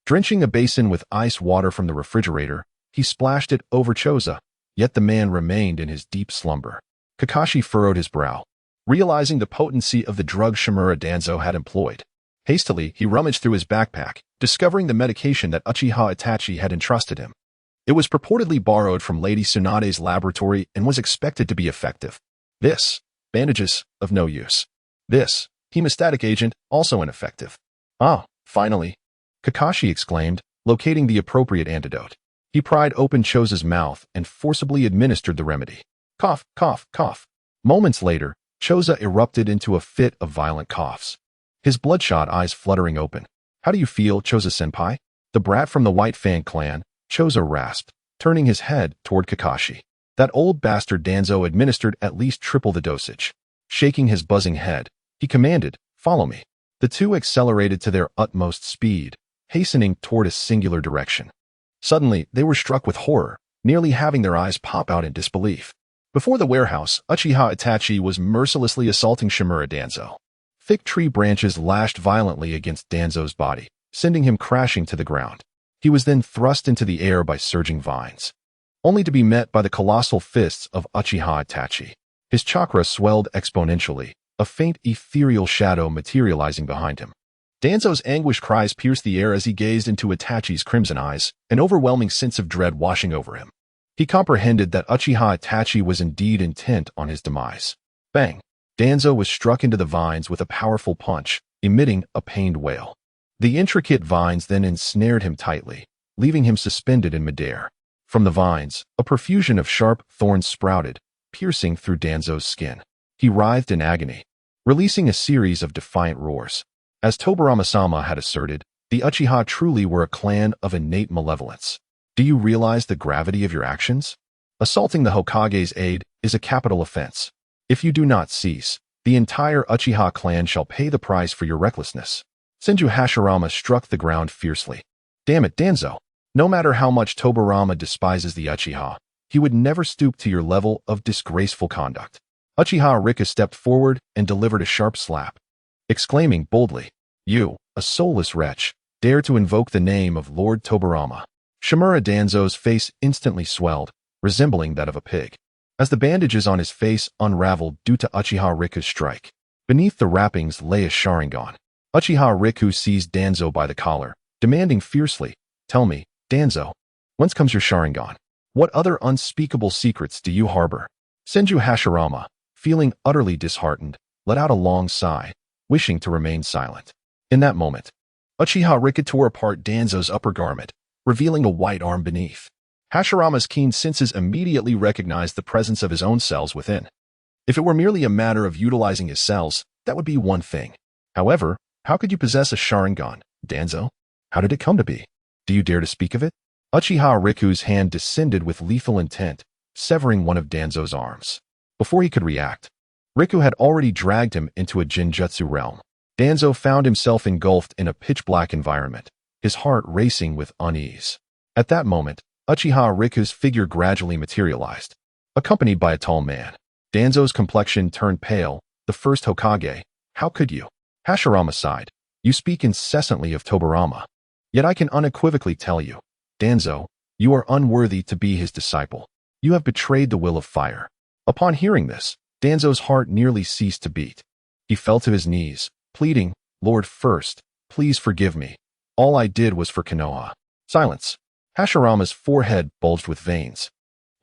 Speaker 1: Drenching a basin with ice water from the refrigerator, he splashed it over Choza, yet the man remained in his deep slumber. Kakashi furrowed his brow, realizing the potency of the drug Shimura Danzo had employed. Hastily, he rummaged through his backpack, discovering the medication that Uchiha Itachi had entrusted him. It was purportedly borrowed from Lady Tsunade's laboratory and was expected to be effective. This, bandages, of no use. This, hemostatic agent, also ineffective. Ah, finally, Kakashi exclaimed, locating the appropriate antidote. He pried open Choza's mouth and forcibly administered the remedy. Cough, cough, cough. Moments later, Choza erupted into a fit of violent coughs, his bloodshot eyes fluttering open. How do you feel, Choza-senpai? The brat from the White Fang clan, Choza rasped, turning his head toward Kakashi. That old bastard Danzo administered at least triple the dosage. Shaking his buzzing head, he commanded, follow me. The two accelerated to their utmost speed, hastening toward a singular direction. Suddenly, they were struck with horror, nearly having their eyes pop out in disbelief. Before the warehouse, Uchiha Itachi was mercilessly assaulting Shimura Danzo. Thick tree branches lashed violently against Danzo's body, sending him crashing to the ground. He was then thrust into the air by surging vines, only to be met by the colossal fists of Uchiha Itachi. His chakra swelled exponentially, a faint ethereal shadow materializing behind him. Danzo's anguished cries pierced the air as he gazed into Itachi's crimson eyes, an overwhelming sense of dread washing over him. He comprehended that Uchiha Itachi was indeed intent on his demise. Bang! Danzo was struck into the vines with a powerful punch, emitting a pained wail. The intricate vines then ensnared him tightly, leaving him suspended in midair. From the vines, a profusion of sharp thorns sprouted, piercing through Danzo's skin. He writhed in agony, releasing a series of defiant roars. As Tobirama-sama had asserted, the Uchiha truly were a clan of innate malevolence. Do you realize the gravity of your actions? Assaulting the Hokage's aide is a capital offense. If you do not cease, the entire Uchiha clan shall pay the price for your recklessness. Senju Hashirama struck the ground fiercely. Damn it, Danzo. No matter how much Tobirama despises the Uchiha, he would never stoop to your level of disgraceful conduct. Uchiha Rika stepped forward and delivered a sharp slap, exclaiming boldly, You, a soulless wretch, dare to invoke the name of Lord Tobirama. Shimura Danzo's face instantly swelled, resembling that of a pig, as the bandages on his face unraveled due to Uchiha Riku's strike. Beneath the wrappings lay a Sharingan. Uchiha Riku seized Danzo by the collar, demanding fiercely, Tell me, Danzo, whence comes your Sharingan? What other unspeakable secrets do you harbor? Senju Hashirama, feeling utterly disheartened, let out a long sigh, wishing to remain silent. In that moment, Uchiha Rika tore apart Danzo's upper garment, revealing a white arm beneath. Hashirama's keen senses immediately recognized the presence of his own cells within. If it were merely a matter of utilizing his cells, that would be one thing. However, how could you possess a Sharingan, Danzo? How did it come to be? Do you dare to speak of it? Uchiha Riku's hand descended with lethal intent, severing one of Danzo's arms. Before he could react, Riku had already dragged him into a genjutsu realm. Danzo found himself engulfed in a pitch-black environment, his heart racing with unease. At that moment, Uchiha Riku's figure gradually materialized, accompanied by a tall man. Danzo's complexion turned pale. The first Hokage. How could you? Hashirama sighed. You speak incessantly of Tobirama. Yet I can unequivocally tell you, Danzo, you are unworthy to be his disciple. You have betrayed the will of fire. Upon hearing this, Danzo's heart nearly ceased to beat. He fell to his knees, pleading, "Lord First, please forgive me. All I did was for Konoha." Silence. Hashirama's forehead bulged with veins.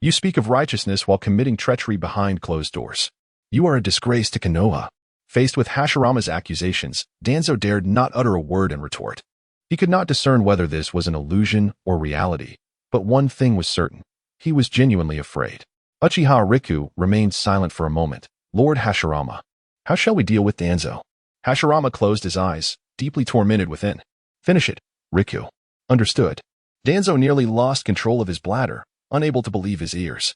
Speaker 1: "You speak of righteousness while committing treachery behind closed doors. You are a disgrace to Konoha." Faced with Hashirama's accusations, Danzo dared not utter a word in retort. He could not discern whether this was an illusion or reality, but one thing was certain. He was genuinely afraid. Uchiha Riku remained silent for a moment. "Lord Hashirama, how shall we deal with Danzo?" Hashirama closed his eyes, deeply tormented within. "Finish it, Riku." "Understood." Danzo nearly lost control of his bladder, unable to believe his ears.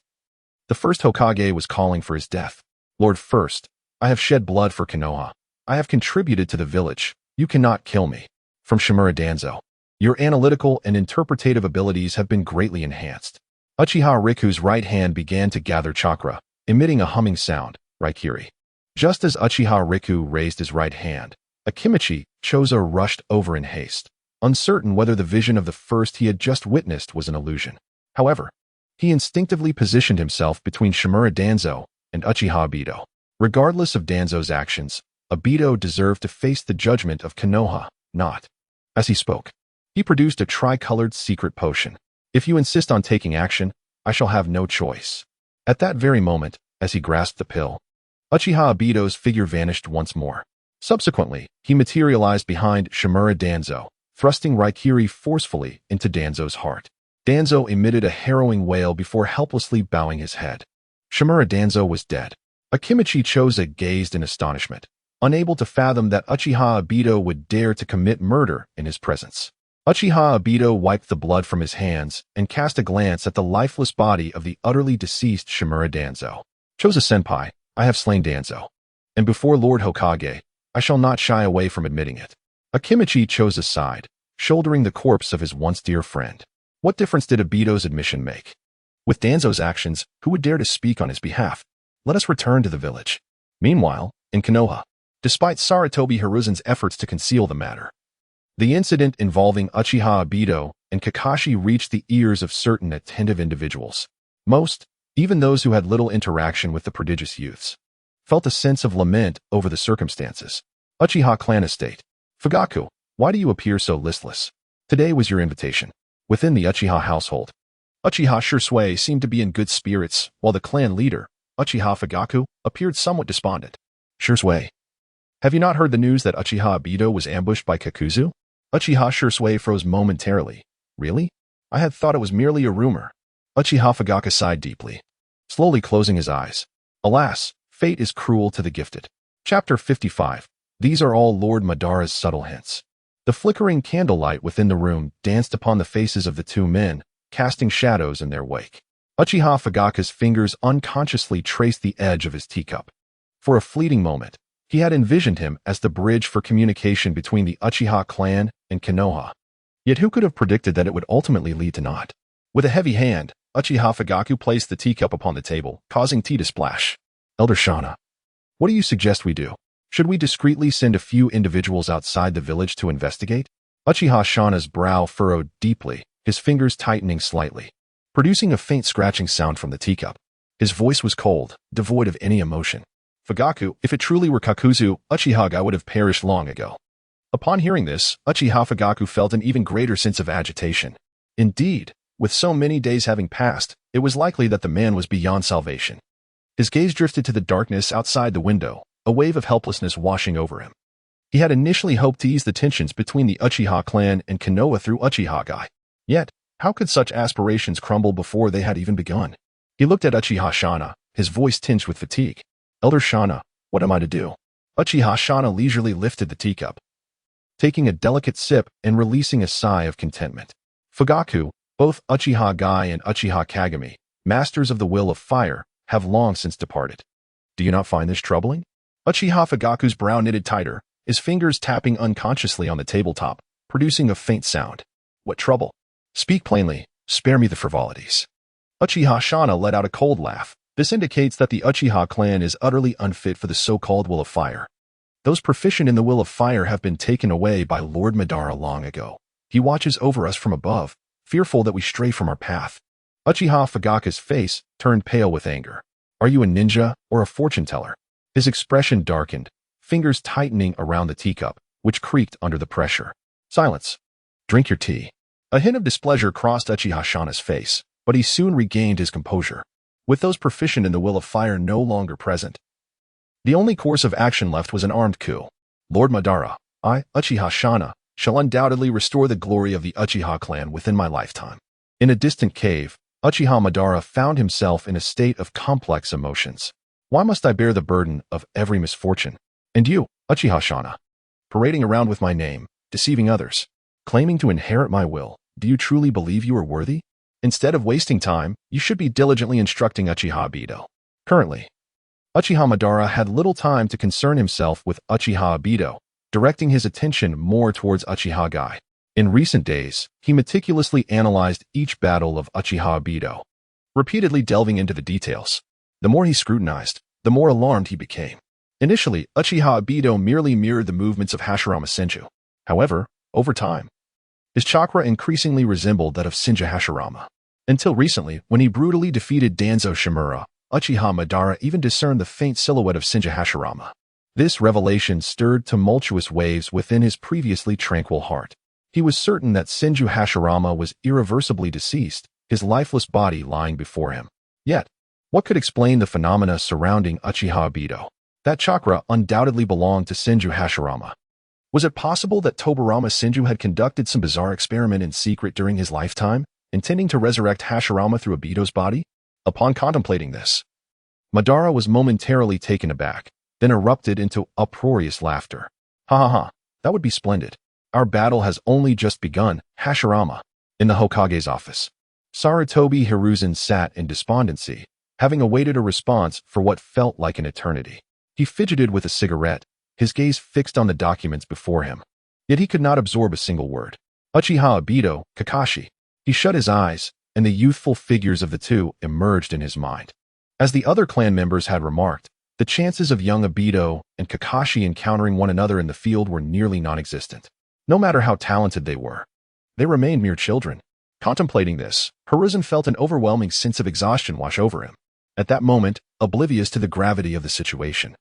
Speaker 1: The first Hokage was calling for his death. "Lord First, I have shed blood for Konoha. I have contributed to the village. You cannot kill me." From Shimura Danzo. "Your analytical and interpretative abilities have been greatly enhanced." Uchiha Riku's right hand began to gather chakra, emitting a humming sound, Raikiri. Just as Uchiha Riku raised his right hand, Akimichi Chozo rushed over in haste, uncertain whether the vision of the first he had just witnessed was an illusion. However, he instinctively positioned himself between Shimura Danzo and Uchiha Obito. Regardless of Danzo's actions, Obito deserved to face the judgment of Konoha, not. As he spoke, he produced a tricolored secret potion. "If you insist on taking action, I shall have no choice." At that very moment, as he grasped the pill, Uchiha Obito's figure vanished once more. Subsequently, he materialized behind Shimura Danzo, thrusting Raikiri forcefully into Danzo's heart. Danzo emitted a harrowing wail before helplessly bowing his head. Shimura Danzo was dead. Akimichi Chozo gazed in astonishment, unable to fathom that Uchiha Obito would dare to commit murder in his presence. Uchiha Obito wiped the blood from his hands and cast a glance at the lifeless body of the utterly deceased Shimura Danzo. "Chozo-senpai, I have slain Danzo. And before Lord Hokage, I shall not shy away from admitting it." Akimichi Chozo sighed, shouldering the corpse of his once dear friend. What difference did Obito's admission make? With Danzo's actions, who would dare to speak on his behalf? Let us return to the village. Meanwhile, in Konoha, despite Sarutobi Hiruzen's efforts to conceal the matter, the incident involving Uchiha Obito and Kakashi reached the ears of certain attentive individuals. Most, even those who had little interaction with the prodigious youths, felt a sense of lament over the circumstances. Uchiha clan estate. "Fugaku, why do you appear so listless? Today was your invitation." Within the Uchiha household, Uchiha Shisui seemed to be in good spirits, while the clan leader, Uchiha Fugaku, appeared somewhat despondent. "Shisui, have you not heard the news that Uchiha Obito was ambushed by Kakuzu?" Uchiha Shisui froze momentarily. "Really? I had thought it was merely a rumor." Uchiha Fugaku sighed deeply, slowly closing his eyes. Alas, fate is cruel to the gifted. Chapter 55. These are all Lord Madara's subtle hints. The flickering candlelight within the room danced upon the faces of the two men, casting shadows in their wake. Uchiha Fugaku's fingers unconsciously traced the edge of his teacup. For a fleeting moment, he had envisioned him as the bridge for communication between the Uchiha clan and Konoha. Yet who could have predicted that it would ultimately lead to naught? With a heavy hand, Uchiha Fugaku placed the teacup upon the table, causing tea to splash. "Elder Shana, what do you suggest we do? Should we discreetly send a few individuals outside the village to investigate?" Uchiha Shana's brow furrowed deeply, his fingers tightening slightly, producing a faint scratching sound from the teacup. His voice was cold, devoid of any emotion. "Fugaku, if it truly were Kakuzu, Uchiha would have perished long ago." Upon hearing this, Uchiha Fugaku felt an even greater sense of agitation. Indeed, with so many days having passed, it was likely that the man was beyond salvation. His gaze drifted to the darkness outside the window, a wave of helplessness washing over him. He had initially hoped to ease the tensions between the Uchiha clan and Konoha through Uchiha. Yet, how could such aspirations crumble before they had even begun? He looked at Uchiha Shana, his voice tinged with fatigue. "Elder Shana, what am I to do?" Uchiha Shana leisurely lifted the teacup, taking a delicate sip and releasing a sigh of contentment. "Fugaku, both Uchiha and Uchiha Kagami, masters of the will of fire, have long since departed. Do you not find this troubling?" Uchiha Fugaku's brow knitted tighter, his fingers tapping unconsciously on the tabletop, producing a faint sound. "What trouble? Speak plainly, spare me the frivolities." Uchiha Shana let out a cold laugh. This indicates that the Uchiha clan is utterly unfit for the so-called will of fire. Those proficient in the will of fire have been taken away by Lord Madara long ago. He watches over us from above, fearful that we stray from our path. Uchiha Fugaku's face turned pale with anger. Are you a ninja or a fortune teller? His expression darkened, fingers tightening around the teacup, which creaked under the pressure. Silence. Drink your tea. A hint of displeasure crossed Uchiha Shana's face, but he soon regained his composure. With those proficient in the will of fire no longer present, the only course of action left was an armed coup. Lord Madara, I, Uchiha Shana, shall undoubtedly restore the glory of the Uchiha clan within my lifetime. In a distant cave, Uchiha Madara found himself in a state of complex emotions. Why must I bear the burden of every misfortune? And you, Uchiha Shana, parading around with my name, deceiving others, claiming to inherit my will, do you truly believe you are worthy? Instead of wasting time, you should be diligently instructing Uchiha Obito. Currently, Uchiha Madara had little time to concern himself with Uchiha Obito, directing his attention more towards Uchiha Gai. In recent days, he meticulously analyzed each battle of Uchiha Obito, repeatedly delving into the details. The more he scrutinized, the more alarmed he became. Initially, Uchiha Obito merely mirrored the movements of Hashirama Senju. However, over time, his chakra increasingly resembled that of Senju Hashirama. Until recently, when he brutally defeated Danzo Shimura, Uchiha Madara even discerned the faint silhouette of Senju Hashirama. This revelation stirred tumultuous waves within his previously tranquil heart. He was certain that Senju Hashirama was irreversibly deceased, his lifeless body lying before him. Yet, what could explain the phenomena surrounding Uchiha Obito? That chakra undoubtedly belonged to Senju Hashirama. Was it possible that Tobirama Senju had conducted some bizarre experiment in secret during his lifetime, intending to resurrect Hashirama through Obito's body? Upon contemplating this, Madara was momentarily taken aback, then erupted into uproarious laughter. Ha ha ha, that would be splendid. Our battle has only just begun, Hashirama. In the Hokage's office, Sarutobi Hiruzen sat in despondency, having awaited a response for what felt like an eternity. He fidgeted with a cigarette, his gaze fixed on the documents before him. Yet he could not absorb a single word. Uchiha Obito, Kakashi. He shut his eyes, and the youthful figures of the two emerged in his mind. As the other clan members had remarked, the chances of young Obito and Kakashi encountering one another in the field were nearly non-existent. No matter how talented they were, they remained mere children. Contemplating this, Hiruzen felt an overwhelming sense of exhaustion wash over him. At that moment, oblivious to the gravity of the situation,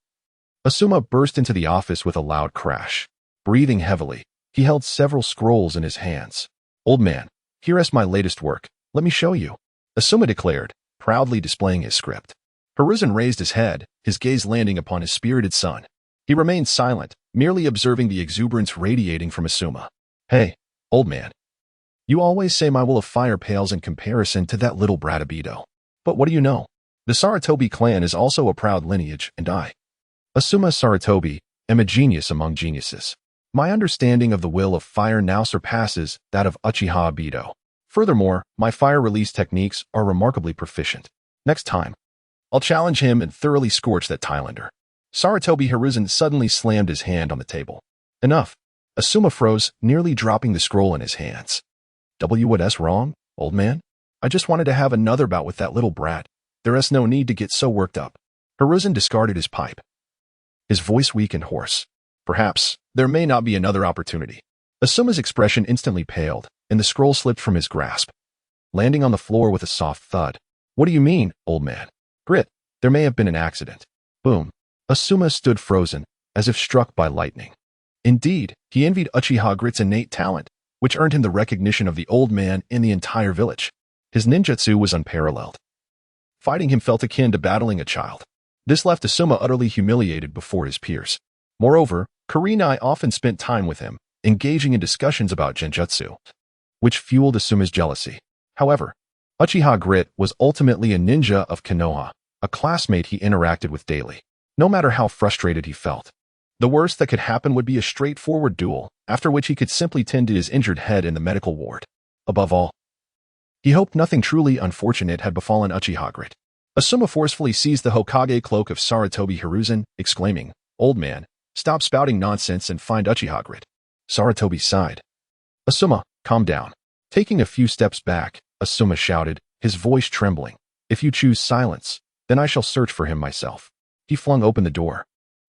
Speaker 1: Asuma burst into the office with a loud crash. Breathing heavily, he held several scrolls in his hands. Old man, here is my latest work. Let me show you. Asuma declared, proudly displaying his script. Hiruzen raised his head, his gaze landing upon his spirited son. He remained silent, merely observing the exuberance radiating from Asuma. Hey, old man. You always say my will of fire pales in comparison to that little brat Obito. But what do you know? The Sarutobi clan is also a proud lineage, and I, Asuma Sarutobi, am a genius among geniuses. My understanding of the will of fire now surpasses that of Uchiha Obito. Furthermore, my fire release techniques are remarkably proficient. Next time, I'll challenge him and thoroughly scorch that Thailander. Sarutobi Hiruzen suddenly slammed his hand on the table. Enough. Asuma froze, nearly dropping the scroll in his hands. What's wrong, old man? I just wanted to have another bout with that little brat. There is no need to get so worked up. Hiruzen discarded his pipe, his voice weak and hoarse. Perhaps there may not be another opportunity. Asuma's expression instantly paled, and the scroll slipped from his grasp, landing on the floor with a soft thud. What do you mean, old man? Grit, there may have been an accident. Boom. Asuma stood frozen, as if struck by lightning. Indeed, he envied Uchiha Grit's innate talent, which earned him the recognition of the old man in the entire village. His ninjutsu was unparalleled. Fighting him felt akin to battling a child. This left Asuma utterly humiliated before his peers. Moreover, Kurenai often spent time with him, engaging in discussions about genjutsu, which fueled Asuma's jealousy. However, Uchiha Grit was ultimately a ninja of Konoha, a classmate he interacted with daily. No matter how frustrated he felt, the worst that could happen would be a straightforward duel, after which he could simply tend to his injured head in the medical ward. Above all, he hoped nothing truly unfortunate had befallen Uchiha Grit. Asuma forcefully seized the Hokage cloak of Sarutobi Hiruzen, exclaiming, Old man, stop spouting nonsense and find Uchiha Grit. Sarutobi sighed. Asuma, calm down. Taking a few steps back, Asuma shouted, his voice trembling. If you choose silence, then I shall search for him myself. He flung open the door,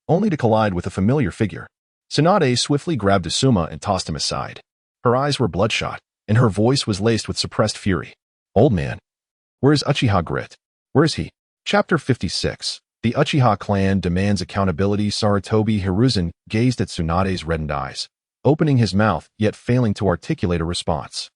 Speaker 1: only to collide with a familiar figure. Tsunade swiftly grabbed Asuma and tossed him aside. Her eyes were bloodshot, and her voice was laced with suppressed fury. Old man, where is Uchiha Grit? Where is he? Chapter 56. The Uchiha clan demands accountability. Sarutobi Hiruzen gazed at Tsunade's reddened eyes, opening his mouth yet failing to articulate a response.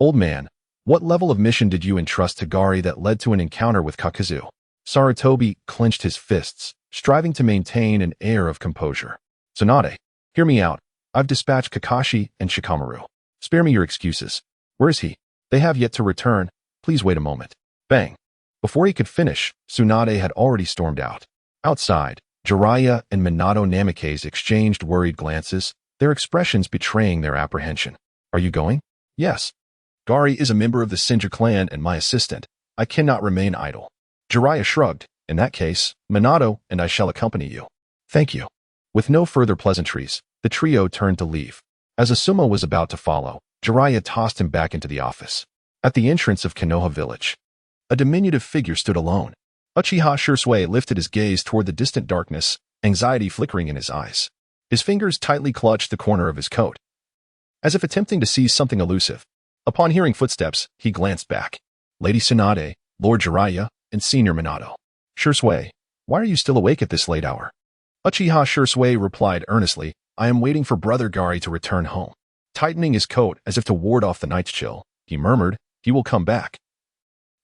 Speaker 1: Old man, what level of mission did you entrust to Gari that led to an encounter with Kakazu? Sarutobi clenched his fists, striving to maintain an air of composure. Tsunade, hear me out. I've dispatched Kakashi and Shikamaru. Spare me your excuses. Where is he? They have yet to return. Please wait a moment. Bang. Before he could finish, Tsunade had already stormed out. Outside, Jiraiya and Minato Namikaze exchanged worried glances, their expressions betraying their apprehension. Are you going? Yes. Gari is a member of the Senju clan and my assistant. I cannot remain idle. Jiraiya shrugged. In that case, Minato and I shall accompany you. Thank you. With no further pleasantries, the trio turned to leave. As Asuma was about to follow, Jiraiya tossed him back into the office. At the entrance of Konoha village, a diminutive figure stood alone. Uchiha Shisui lifted his gaze toward the distant darkness, anxiety flickering in his eyes. His fingers tightly clutched the corner of his coat, as if attempting to seize something elusive. Upon hearing footsteps, he glanced back. Lady Tsunade, Lord Jiraiya, and Senior Minato. Shisui, why are you still awake at this late hour? Uchiha Shisui replied earnestly, I am waiting for Brother Gari to return home. Tightening his coat as if to ward off the night's chill, he murmured, he will come back.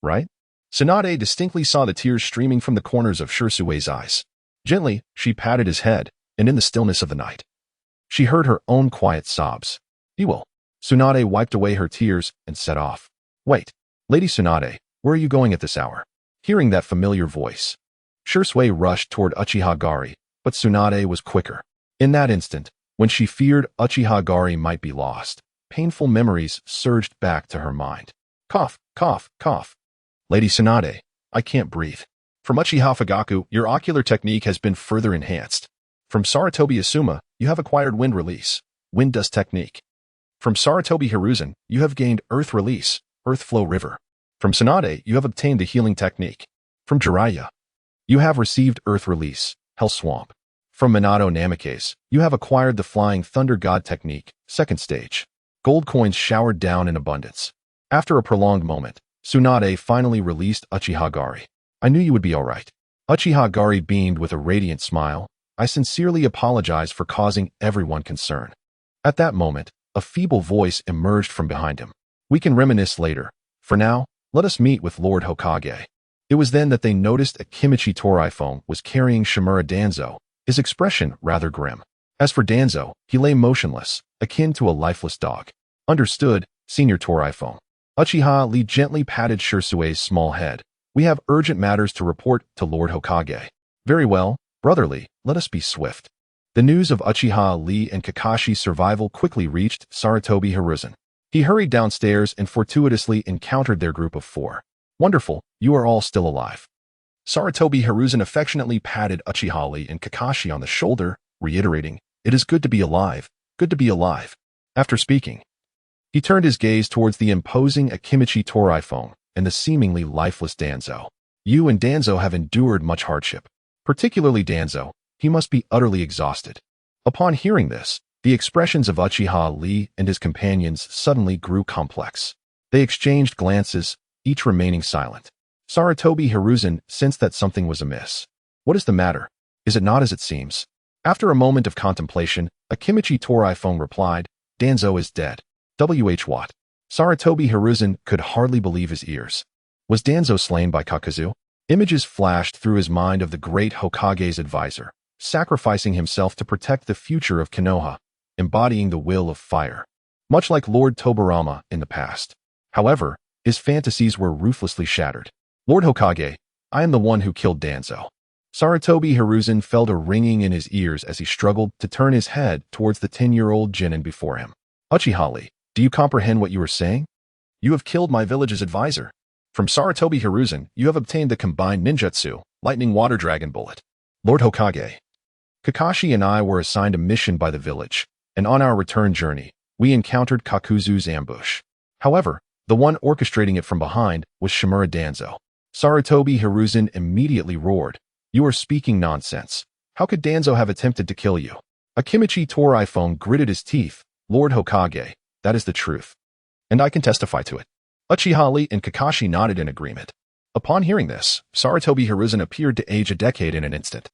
Speaker 1: Right? Tsunade distinctly saw the tears streaming from the corners of Shisui's eyes. Gently, she patted his head, and in the stillness of the night, she heard her own quiet sobs. He will. Tsunade wiped away her tears and set off. Wait, Lady Tsunade, where are you going at this hour? Hearing that familiar voice, Shisui rushed toward Uchiha Gari, but Tsunade was quicker. In that instant, when she feared Uchiha Gari might be lost, painful memories surged back to her mind. Cough, cough, cough. Lady Tsunade, I can't breathe. From Uchiha Fugaku, your ocular technique has been further enhanced. From Sarutobi Asuma, you have acquired wind release, wind dust technique. From Sarutobi Hiruzen, you have gained earth release, earth flow river. From Tsunade, you have obtained the healing technique. From Jiraiya, you have received earth release, hell swamp. From Minato Namikaze, you have acquired the flying thunder god technique, second stage. Gold coins showered down in abundance. After a prolonged moment, Tsunade finally released Uchiha Gari. I knew you would be all right. Uchiha Gari beamed with a radiant smile. I sincerely apologize for causing everyone concern. At that moment, a feeble voice emerged from behind him. We can reminisce later. For now, let us meet with Lord Hokage. It was then that they noticed a Kimichi Toraifone was carrying Shimura Danzo, his expression rather grim. As for Danzo, he lay motionless, akin to a lifeless dog. Understood, Senior Toraifone. Uchiha Lee gently patted Shisui's small head. We have urgent matters to report to Lord Hokage. Very well, brotherly, let us be swift. The news of Uchiha Lee and Kakashi's survival quickly reached Sarutobi Hiruzen. He hurried downstairs and fortuitously encountered their group of 4. Wonderful, you are all still alive. Sarutobi Hiruzen affectionately patted Uchiha Lee and Kakashi on the shoulder, reiterating, it is good to be alive, good to be alive. After speaking, he turned his gaze towards the imposing Akimichi Toraifone and the seemingly lifeless Danzo. You and Danzo have endured much hardship. Particularly Danzo, he must be utterly exhausted. Upon hearing this, the expressions of Uchiha Lee and his companions suddenly grew complex. They exchanged glances, each remaining silent. Sarutobi Hiruzen sensed that something was amiss. What is the matter? Is it not as it seems? After a moment of contemplation, Akimichi Toraifone replied, Danzo is dead. What? Sarutobi Hiruzen could hardly believe his ears. Was Danzo slain by Kakazu? Images flashed through his mind of the great Hokage's advisor, sacrificing himself to protect the future of Konoha, embodying the will of fire, much like Lord Tobirama in the past. However, his fantasies were ruthlessly shattered. Lord Hokage, I am the one who killed Danzo. Sarutobi Hiruzen felt a ringing in his ears as he struggled to turn his head towards the 10-year-old genin before him. Uchiha Lee, do you comprehend what you are saying? You have killed my village's advisor. From Sarutobi Hiruzen, you have obtained the combined ninjutsu, lightning water dragon bullet. Lord Hokage, Kakashi and I were assigned a mission by the village, and on our return journey, we encountered Kakuzu's ambush. However, the one orchestrating it from behind was Shimura Danzo. Sarutobi Hiruzen immediately roared, you are speaking nonsense. How could Danzo have attempted to kill you? Akimichi Toraifone gritted his teeth. Lord Hokage, that is the truth. And I can testify to it. Uchiha Lee and Kakashi nodded in agreement. Upon hearing this, Sarutobi Hiruzen appeared to age a decade in an instant.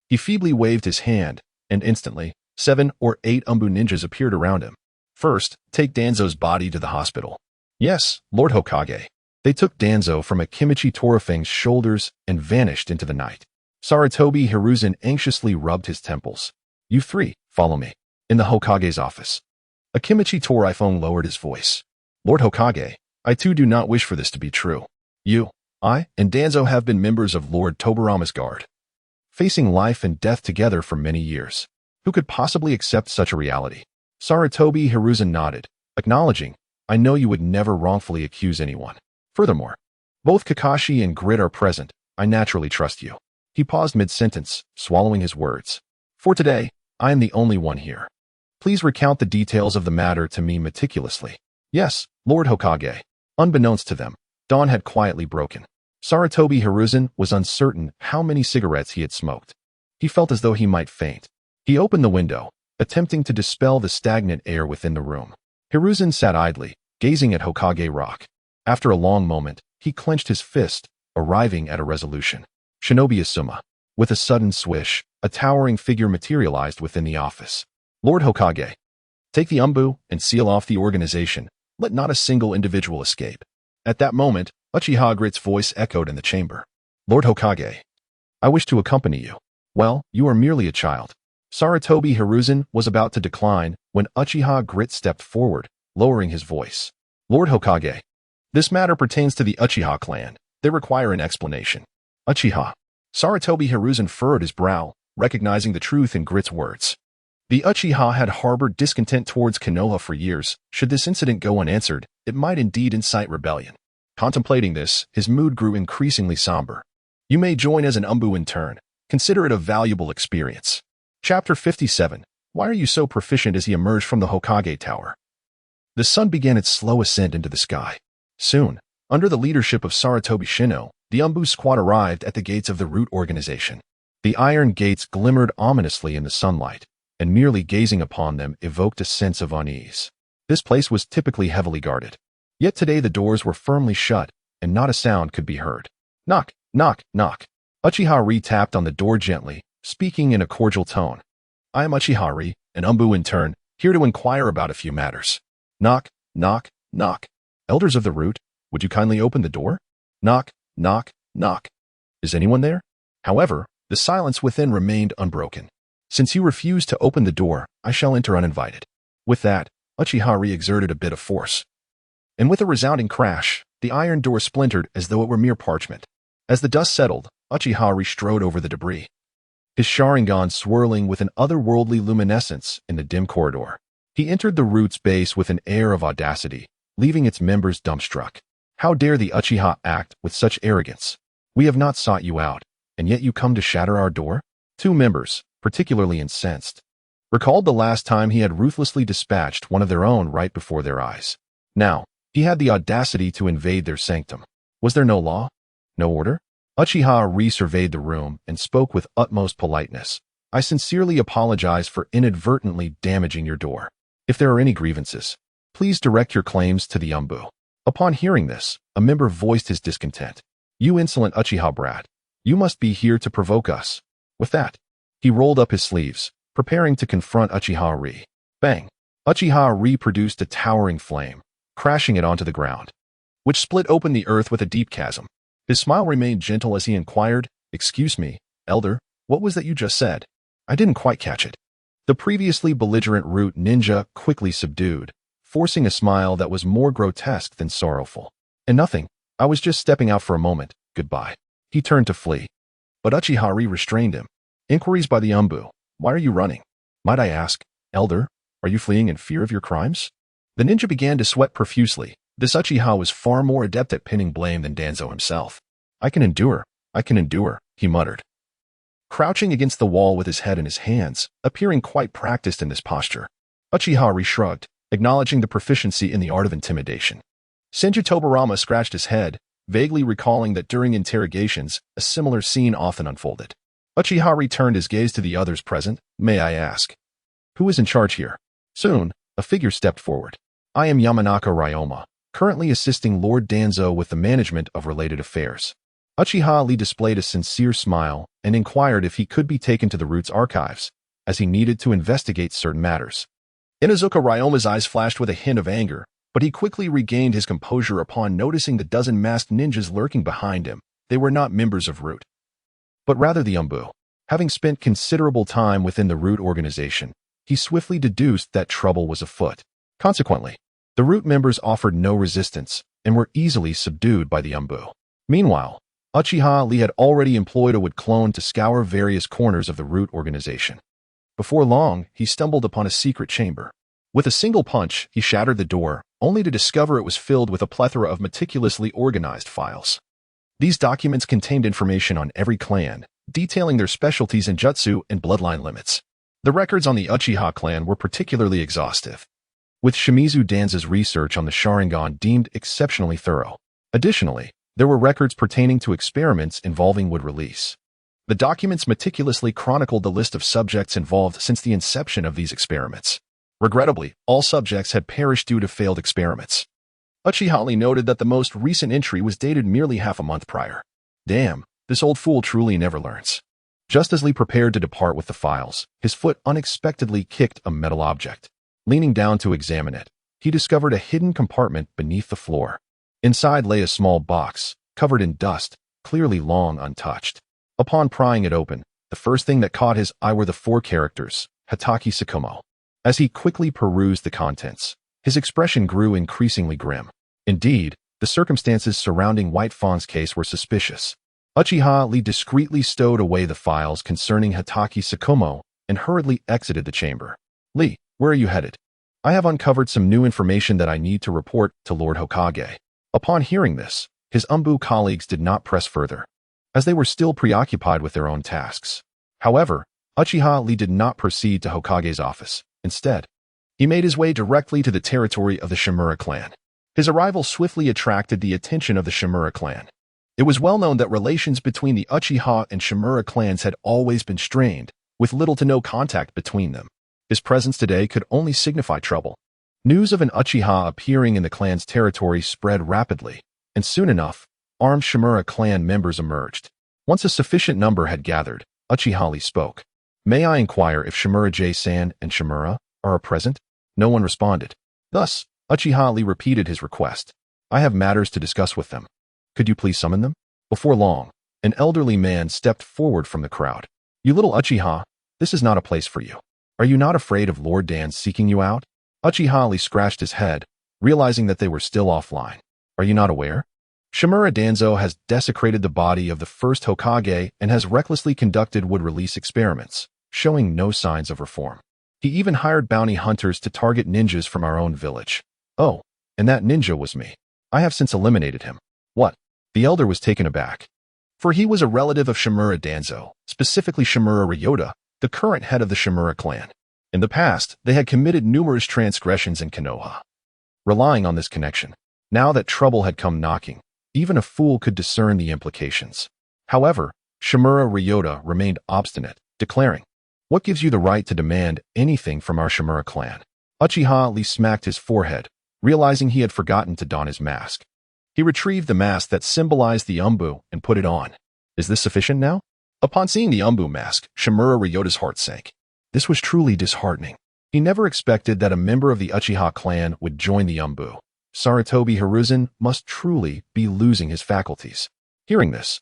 Speaker 1: He feebly waved his hand, and instantly, 7 or 8 Umbu ninjas appeared around him. First, take Danzo's body to the hospital. Yes, Lord Hokage. They took Danzo from Akimichi Torafang's shoulders and vanished into the night. Sarutobi Hiruzen anxiously rubbed his temples. You 3, follow me. In the Hokage's office. Akimichi Torafang lowered his voice. Lord Hokage, I too do not wish for this to be true. You, I, and Danzo have been members of Lord Tobarama's guard, facing life and death together for many years. Who could possibly accept such a reality? Sarutobi Hiruzen nodded, acknowledging, I know you would never wrongfully accuse anyone. Furthermore, both Kakashi and Grit are present. I naturally trust you. He paused mid-sentence, swallowing his words. For today, I am the only one here. Please recount the details of the matter to me meticulously. Yes, Lord Hokage. Unbeknownst to them, dawn had quietly broken. Sarutobi Hiruzen was uncertain how many cigarettes he had smoked. He felt as though he might faint. He opened the window, attempting to dispel the stagnant air within the room. Hiruzen sat idly, gazing at Hokage Rock. After a long moment, he clenched his fist, arriving at a resolution. Shinobi Asuma. With a sudden swish, a towering figure materialized within the office. Lord Hokage, take the Umbu and seal off the organization. Let not a single individual escape. At that moment, Uchiha Grit's voice echoed in the chamber. Lord Hokage, I wish to accompany you. Well, you are merely a child. Sarutobi Hiruzen was about to decline when Uchiha Grit stepped forward, lowering his voice. Lord Hokage, this matter pertains to the Uchiha clan. They require an explanation. Uchiha. Sarutobi Hiruzen furrowed his brow, recognizing the truth in Grit's words. The Uchiha had harbored discontent towards Konoha for years. Should this incident go unanswered, it might indeed incite rebellion. Contemplating this, his mood grew increasingly somber. You may join as an Umbu in turn. Consider it a valuable experience. Chapter 57. Why are you so proficient? As he emerged from the Hokage Tower, the sun began its slow ascent into the sky. Soon, under the leadership of Sarutobi Shino, the Umbu squad arrived at the gates of the Root organization. The iron gates glimmered ominously in the sunlight, and merely gazing upon them evoked a sense of unease. This place was typically heavily guarded. Yet today the doors were firmly shut, and not a sound could be heard. Knock, knock, knock. Uchiha Ri tapped on the door gently, speaking in a cordial tone. I am Uchiha Ri, an Umbu in turn, here to inquire about a few matters. Knock, knock, knock. Elders of the Root, would you kindly open the door? Knock, knock, knock. Is anyone there? However, the silence within remained unbroken. Since you refuse to open the door, I shall enter uninvited. With that, Uchiha Ri exerted a bit of force. And with a resounding crash, the iron door splintered as though it were mere parchment. As the dust settled, Uchiha Ri strode over the debris, his Sharingan swirling with an otherworldly luminescence in the dim corridor. He entered the Root's base with an air of audacity, leaving its members dumbstruck. How dare the Uchiha act with such arrogance? We have not sought you out, and yet you come to shatter our door? 2 members, particularly incensed, recalled the last time he had ruthlessly dispatched one of their own right before their eyes. Now, he had the audacity to invade their sanctum. Was there no law? No order? Uchiha resurveyed the room and spoke with utmost politeness. I sincerely apologize for inadvertently damaging your door. If there are any grievances, please direct your claims to the Umbu. Upon hearing this, a member voiced his discontent. You insolent Uchiha brat, you must be here to provoke us. With that, he rolled up his sleeves, preparing to confront Uchiha Ri. Bang! Uchiha Ri produced a towering flame, crashing it onto the ground, which split open the earth with a deep chasm. His smile remained gentle as he inquired, Excuse me, Elder, what was that you just said? I didn't quite catch it. The previously belligerent Root ninja quickly subdued, forcing a smile that was more grotesque than sorrowful. And nothing, I was just stepping out for a moment, goodbye. He turned to flee. But Uchiha Ri restrained him. Inquiries by the Umbu. Why are you running? Might I ask, Elder, are you fleeing in fear of your crimes? The ninja began to sweat profusely. This Uchiha was far more adept at pinning blame than Danzo himself. I can endure, he muttered, crouching against the wall with his head in his hands, appearing quite practiced in this posture. Uchiha Ri shrugged, acknowledging the proficiency in the art of intimidation. Senju Tobarama scratched his head, vaguely recalling that during interrogations, a similar scene often unfolded. Uchiha Ri turned his gaze to the others present. May I ask, who is in charge here? Soon, a figure stepped forward. I am Yamanaka Ryoma, currently assisting Lord Danzo with the management of related affairs. Uchiha Lee displayed a sincere smile and inquired if he could be taken to the Root's archives, as he needed to investigate certain matters. Inuzuka Ryoma's eyes flashed with a hint of anger, but he quickly regained his composure upon noticing the dozen masked ninjas lurking behind him. They were not members of Root, but rather the Umbu. Having spent considerable time within the Root organization, he swiftly deduced that trouble was afoot. Consequently, the Root members offered no resistance and were easily subdued by the Umbu. Meanwhile, Uchiha Lee had already employed a wood clone to scour various corners of the Root organization. Before long, he stumbled upon a secret chamber. With a single punch, he shattered the door, only to discover it was filled with a plethora of meticulously organized files. These documents contained information on every clan, detailing their specialties in jutsu and bloodline limits. The records on the Uchiha clan were particularly exhaustive, with Shimizu Danzo's research on the Sharingan deemed exceptionally thorough. Additionally, there were records pertaining to experiments involving wood release. The documents meticulously chronicled the list of subjects involved since the inception of these experiments. Regrettably, all subjects had perished due to failed experiments. Uchiha Lee noted that the most recent entry was dated merely half a month prior. Damn, this old fool truly never learns. Just as Lee prepared to depart with the files, his foot unexpectedly kicked a metal object. Leaning down to examine it, he discovered a hidden compartment beneath the floor. Inside lay a small box, covered in dust, clearly long untouched. Upon prying it open, the first thing that caught his eye were the 4 characters, Hokage Sakumo. As he quickly perused the contents, his expression grew increasingly grim. Indeed, the circumstances surrounding White Fawn's case were suspicious. Uchiha Lee discreetly stowed away the files concerning Hokage Sakumo and hurriedly exited the chamber. "Lee, where are you headed?" "I have uncovered some new information that I need to report to Lord Hokage." Upon hearing this, his Umbu colleagues did not press further, as they were still preoccupied with their own tasks. However, Uchiha Lee did not proceed to Hokage's office. Instead, he made his way directly to the territory of the Shimura clan. His arrival swiftly attracted the attention of the Shimura clan. It was well known that relations between the Uchiha and Shimura clans had always been strained, with little to no contact between them. His presence today could only signify trouble. News of an Uchiha appearing in the clan's territory spread rapidly, and soon enough, armed Shimura clan members emerged. Once a sufficient number had gathered, Uchiha Lee spoke. "May I inquire if Shimura J-san and Shimura are present?" No one responded. Thus, Uchiha Lee repeated his request. "I have matters to discuss with them. Could you please summon them?" Before long, an elderly man stepped forward from the crowd. "You little Uchiha, this is not a place for you. Are you not afraid of Lord Dan seeking you out?" Uchiha Lee scratched his head, realizing that they were still offline. "Are you not aware? Shimura Danzo has desecrated the body of the first Hokage and has recklessly conducted wood release experiments, showing no signs of reform. He even hired bounty hunters to target ninjas from our own village. Oh, and that ninja was me. I have since eliminated him." "What?" The elder was taken aback. For he was a relative of Shimura Danzo, specifically Shimura Ryota, the current head of the Shimura clan. In the past, they had committed numerous transgressions in Konoha. Relying on this connection, now that trouble had come knocking, even a fool could discern the implications. However, Shimura Ryota remained obstinate, declaring, "What gives you the right to demand anything from our Shimura clan?" Uchiha Lee smacked his forehead, realizing he had forgotten to don his mask. He retrieved the mask that symbolized the Umbu and put it on. "Is this sufficient now?" Upon seeing the Umbu mask, Shimura Ryota's heart sank. This was truly disheartening. He never expected that a member of the Uchiha clan would join the Umbu. Sarutobi Hiruzen must truly be losing his faculties. Hearing this,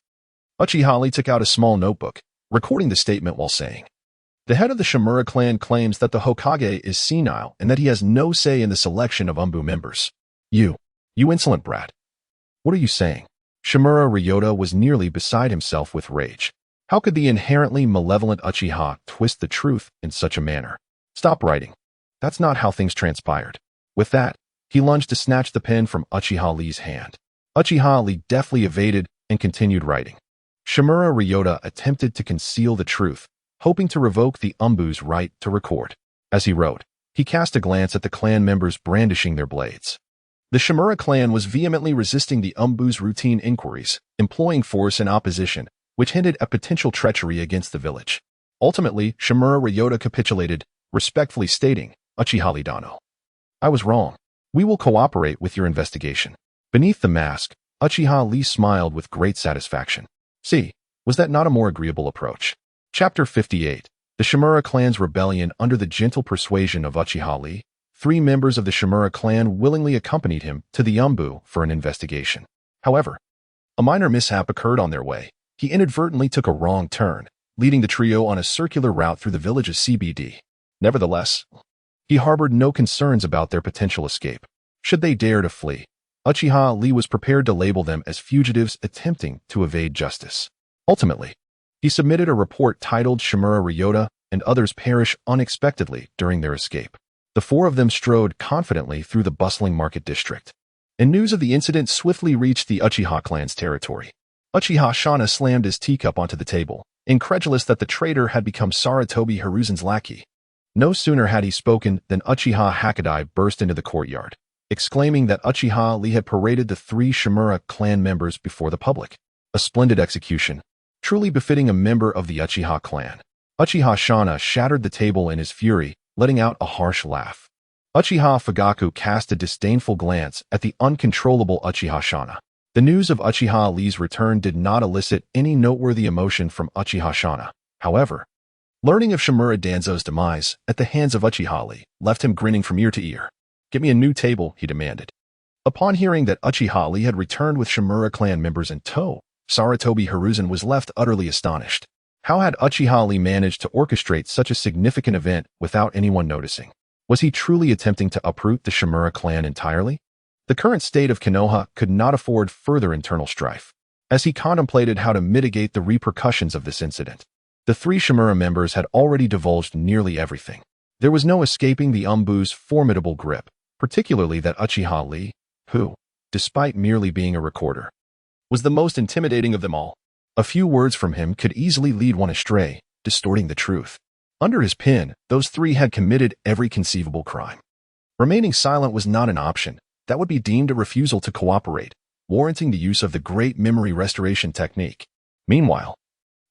Speaker 1: Uchiha Lee took out a small notebook, recording the statement while saying, "The head of the Shimura clan claims that the Hokage is senile and that he has no say in the selection of Umbu members." You insolent brat. What are you saying?" Shimura Ryota was nearly beside himself with rage. How could the inherently malevolent Uchiha twist the truth in such a manner? "Stop writing. That's not how things transpired." With that, he lunged to snatch the pen from Uchiha Lee's hand. Uchiha Lee deftly evaded and continued writing. Shimura Ryota attempted to conceal the truth, hoping to revoke the Umbu's right to record. As he wrote, he cast a glance at the clan members brandishing their blades. The Shimura clan was vehemently resisting the Umbu's routine inquiries, employing force and opposition, which hinted at potential treachery against the village. Ultimately, Shimura Ryota capitulated, respectfully stating, "Uchiha Lee Dano, I was wrong. We will cooperate with your investigation." Beneath the mask, Uchiha Lee smiled with great satisfaction. See, was that not a more agreeable approach? Chapter 58. The Shimura clan's rebellion. Under the gentle persuasion of Uchiha Lee, 3 members of the Shimura clan willingly accompanied him to the Umbu for an investigation. However, a minor mishap occurred on their way. He inadvertently took a wrong turn, leading the trio on a circular route through the village of CBD. Nevertheless, he harbored no concerns about their potential escape. Should they dare to flee, Uchiha Lee was prepared to label them as fugitives attempting to evade justice. Ultimately, he submitted a report titled Shimura Ryota and others perish unexpectedly during their escape. The 4 of them strode confidently through the bustling market district, and news of the incident swiftly reached the Uchiha clan's territory. Uchiha Shana slammed his teacup onto the table, incredulous that the traitor had become Sarutobi Hiruzen's lackey. No sooner had he spoken than Uchiha Hokage burst into the courtyard, exclaiming that Uchiha Lee had paraded the 3 Shimura clan members before the public. A splendid execution, truly befitting a member of the Uchiha clan. Uchiha Shana shattered the table in his fury, letting out a harsh laugh. Uchiha Fugaku cast a disdainful glance at the uncontrollable Uchiha Shana. The news of Uchiha Lee's return did not elicit any noteworthy emotion from Uchiha Shana. However, learning of Shimura Danzo's demise at the hands of Uchiha Lee left him grinning from ear to ear. "Get me a new table," he demanded. Upon hearing that Uchiha Lee had returned with Shimura clan members in tow, Sarutobi Hiruzen was left utterly astonished. How had Uchiha Lee managed to orchestrate such a significant event without anyone noticing? Was he truly attempting to uproot the Shimura clan entirely? The current state of Konoha could not afford further internal strife. As he contemplated how to mitigate the repercussions of this incident, the 3 Shimura members had already divulged nearly everything. There was no escaping the Umbu's formidable grip, particularly that Uchiha Lee, who, despite merely being a recorder, was the most intimidating of them all. A few words from him could easily lead one astray, distorting the truth. Under his pen, those 3 had committed every conceivable crime. Remaining silent was not an option. That would be deemed a refusal to cooperate, warranting the use of the great memory restoration technique. Meanwhile,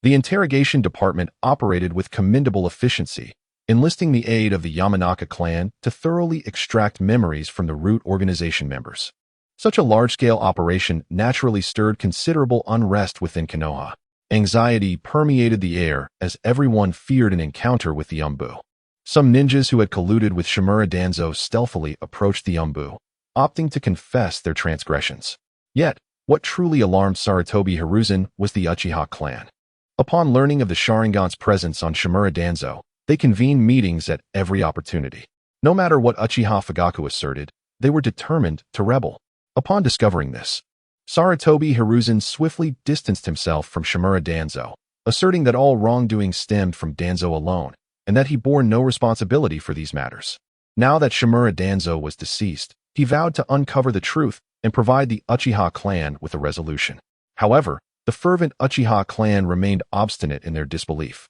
Speaker 1: the interrogation department operated with commendable efficiency, enlisting the aid of the Yamanaka clan to thoroughly extract memories from the root organization members. Such a large-scale operation naturally stirred considerable unrest within Konoha. Anxiety permeated the air as everyone feared an encounter with the Umbu. Some ninjas who had colluded with Shimura Danzo stealthily approached the Umbu, opting to confess their transgressions. Yet, what truly alarmed Sarutobi Hiruzen was the Uchiha clan. Upon learning of the Sharingan's presence on Shimura Danzo, they convened meetings at every opportunity. No matter what Uchiha Fugaku asserted, they were determined to rebel. Upon discovering this, Sarutobi Hiruzen swiftly distanced himself from Shimura Danzo, asserting that all wrongdoing stemmed from Danzo alone, and that he bore no responsibility for these matters. Now that Shimura Danzo was deceased, he vowed to uncover the truth and provide the Uchiha clan with a resolution. However, the fervent Uchiha clan remained obstinate in their disbelief,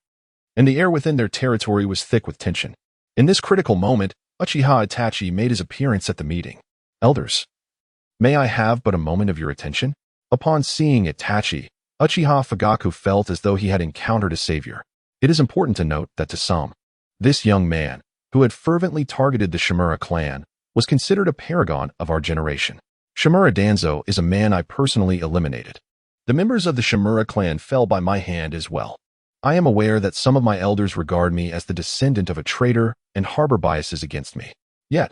Speaker 1: and the air within their territory was thick with tension. In this critical moment, Uchiha Itachi made his appearance at the meeting. "Elders, may I have but a moment of your attention?" Upon seeing Itachi, Uchiha Fugaku felt as though he had encountered a savior. It is important to note that to some, this young man, who had fervently targeted the Shimura clan, was considered a paragon of our generation. Shimura Danzo is a man I personally eliminated. The members of the Shimura clan fell by my hand as well. I am aware that some of my elders regard me as the descendant of a traitor and harbor biases against me. Yet,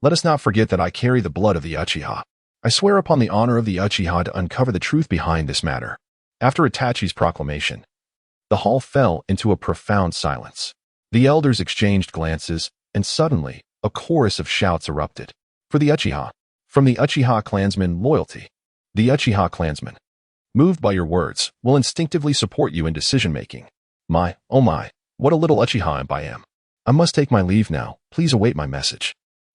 Speaker 1: let us not forget that I carry the blood of the Uchiha. I swear upon the honor of the Uchiha to uncover the truth behind this matter. After Itachi's proclamation, the hall fell into a profound silence. The elders exchanged glances, and suddenly, a chorus of shouts erupted. "For the Uchiha! From the Uchiha clansmen, loyalty! The Uchiha clansmen, moved by your words, will instinctively support you in decision-making. My, oh my, what a little Uchiha imp I am. I must take my leave now. Please await my message."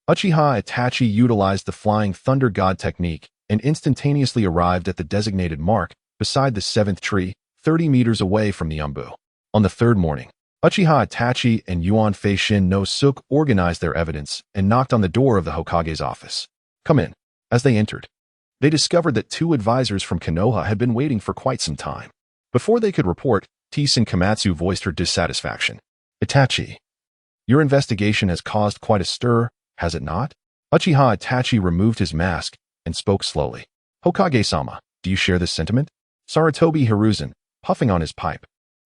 Speaker 1: Uchiha Itachi utilized the Flying Thunder God technique and instantaneously arrived at the designated mark beside the 7th tree, 30 meters away from the Umbu. On the 3rd morning, Uchiha Itachi and Yuan Fei Shin no Suk organized their evidence and knocked on the door of the Hokage's office. "Come in." As they entered, they discovered that 2 advisors from Konoha had been waiting for quite some time. Before they could report, Tisen Komatsu voiced her dissatisfaction. "Itachi, your investigation has caused quite a stir, has it not?" Uchiha Itachi removed his mask and spoke slowly. Hokage-sama, do you share this sentiment? Sarutobi Hiruzen, puffing on his pipe,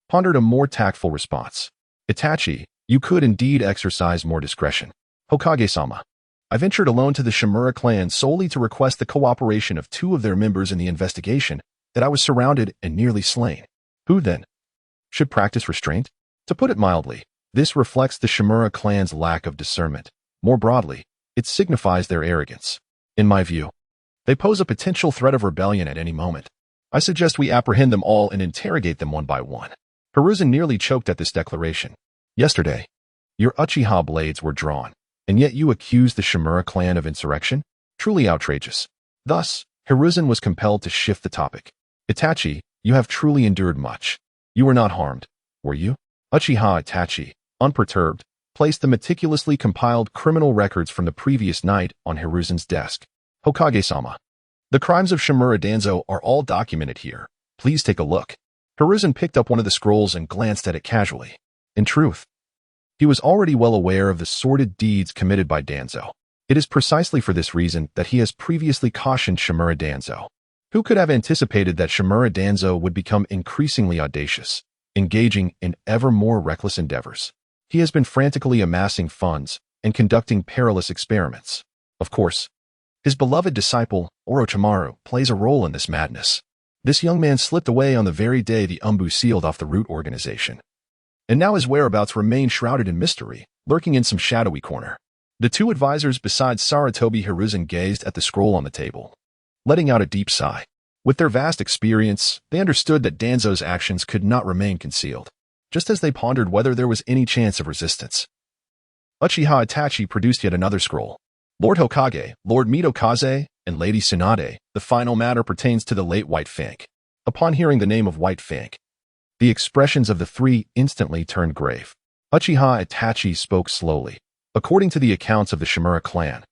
Speaker 1: pondered a more tactful response. Itachi, you could indeed exercise more discretion. Hokage-sama, I ventured alone to the Shimura clan solely to request the cooperation of 2 of their members in the investigation that I was surrounded and nearly slain. Who, then, should practice restraint? To put it mildly, this reflects the Shimura clan's lack of discernment. More broadly, it signifies their arrogance. In my view, they pose a potential threat of rebellion at any moment. I suggest we apprehend them all and interrogate them one by one. Hiruzen nearly choked at this declaration. Yesterday, your Uchiha blades were drawn, and yet you accused the Shimura clan of insurrection? Truly outrageous. Thus, Hiruzen was compelled to shift the topic. Itachi, you have truly endured much. You were not harmed, were you? Uchiha Itachi, unperturbed, placed the meticulously compiled criminal records from the previous night on Hiruzen's desk. Hokage-sama, the crimes of Shimura Danzo are all documented here. Please take a look. Hiruzen picked up one of the scrolls and glanced at it casually. In truth, he was already well aware of the sordid deeds committed by Danzo. It is precisely for this reason that he has previously cautioned Shimura Danzo. Who could have anticipated that Shimura Danzo would become increasingly audacious, engaging in ever more reckless endeavors? He has been frantically amassing funds and conducting perilous experiments. Of course, his beloved disciple, Orochimaru, plays a role in this madness. This young man slipped away on the very day the Umbu sealed off the Root organization. And now his whereabouts remain shrouded in mystery, lurking in some shadowy corner. The 2 advisors besides Sarutobi Hiruzen gazed at the scroll on the table, letting out a deep sigh. With their vast experience, they understood that Danzo's actions could not remain concealed, just as they pondered whether there was any chance of resistance. Uchiha Itachi produced yet another scroll. Lord Hokage, Lord Mitokaze, and Lady Tsunade, the final matter pertains to the late White Fang. Upon hearing the name of White Fang, the expressions of the 3 instantly turned grave. Uchiha Itachi spoke slowly. According to the accounts of the Shimura clan,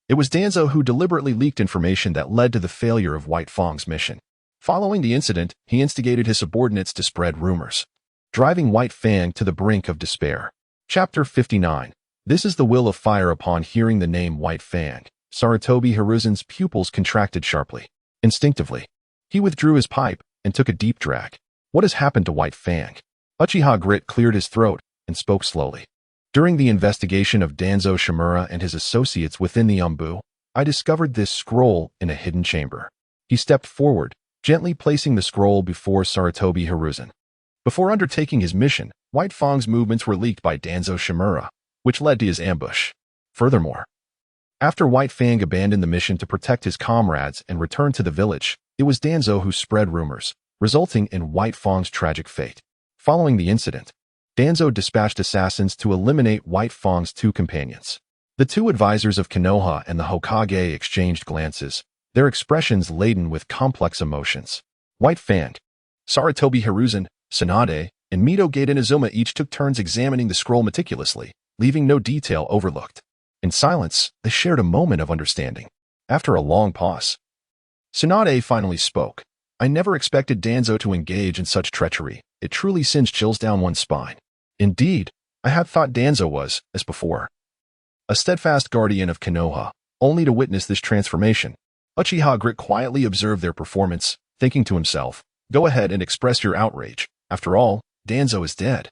Speaker 1: it was Danzo who deliberately leaked information that led to the failure of White Fang's mission. Following the incident, he instigated his subordinates to spread rumors, driving White Fang to the brink of despair. Chapter 59. This is the will of fire. Upon hearing the name White Fang, Sarutobi Hiruzen's pupils contracted sharply. Instinctively, he withdrew his pipe and took a deep drag. What has happened to White Fang? Uchiha Grit cleared his throat and spoke slowly. During the investigation of Danzo Shimura and his associates within the Umbu, I discovered this scroll in a hidden chamber. He stepped forward, gently placing the scroll before Sarutobi Hiruzen. Before undertaking his mission, White Fang's movements were leaked by Danzo Shimura, which led to his ambush. Furthermore, after White Fang abandoned the mission to protect his comrades and returned to the village, it was Danzo who spread rumors, resulting in White Fang's tragic fate. Following the incident, Danzo dispatched assassins to eliminate White Fang's 2 companions. The 2 advisors of Konoha and the Hokage exchanged glances, their expressions laden with complex emotions. White Fang, Sarutobi Hiruzen, Tsunade, and Mitoge Inazuma each took turns examining the scroll meticulously, leaving no detail overlooked. In silence, they shared a moment of understanding. After a long pause, Tsunade finally spoke. I never expected Danzo to engage in such treachery. It truly sends chills down one's spine. Indeed, I had thought Danzo was, as before, a steadfast guardian of Konoha, only to witness this transformation. Uchiha Grit quietly observed their performance, thinking to himself, go ahead and express your outrage. After all, Danzo is dead,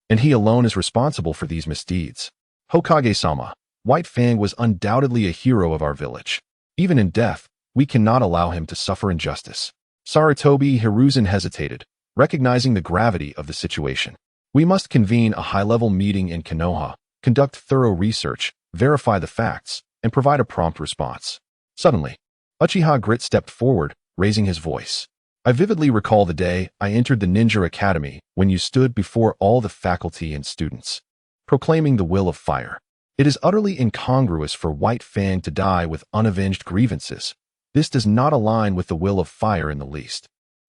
Speaker 1: and he alone is responsible for these misdeeds. Hokage-sama, White Fang was undoubtedly a hero of our village. Even in death, we cannot allow him to suffer injustice. Sarutobi Hiruzen hesitated, recognizing the gravity of the situation. We must convene a high-level meeting in Konoha, conduct thorough research, verify the facts, and provide a prompt response. Suddenly, Uchiha Grit stepped forward, raising his voice. I vividly recall the day I entered the Ninja Academy when you stood before all the faculty and students, proclaiming the will of fire. It is utterly incongruous for White Fang to die with unavenged grievances. This does not align with the will of fire in the least.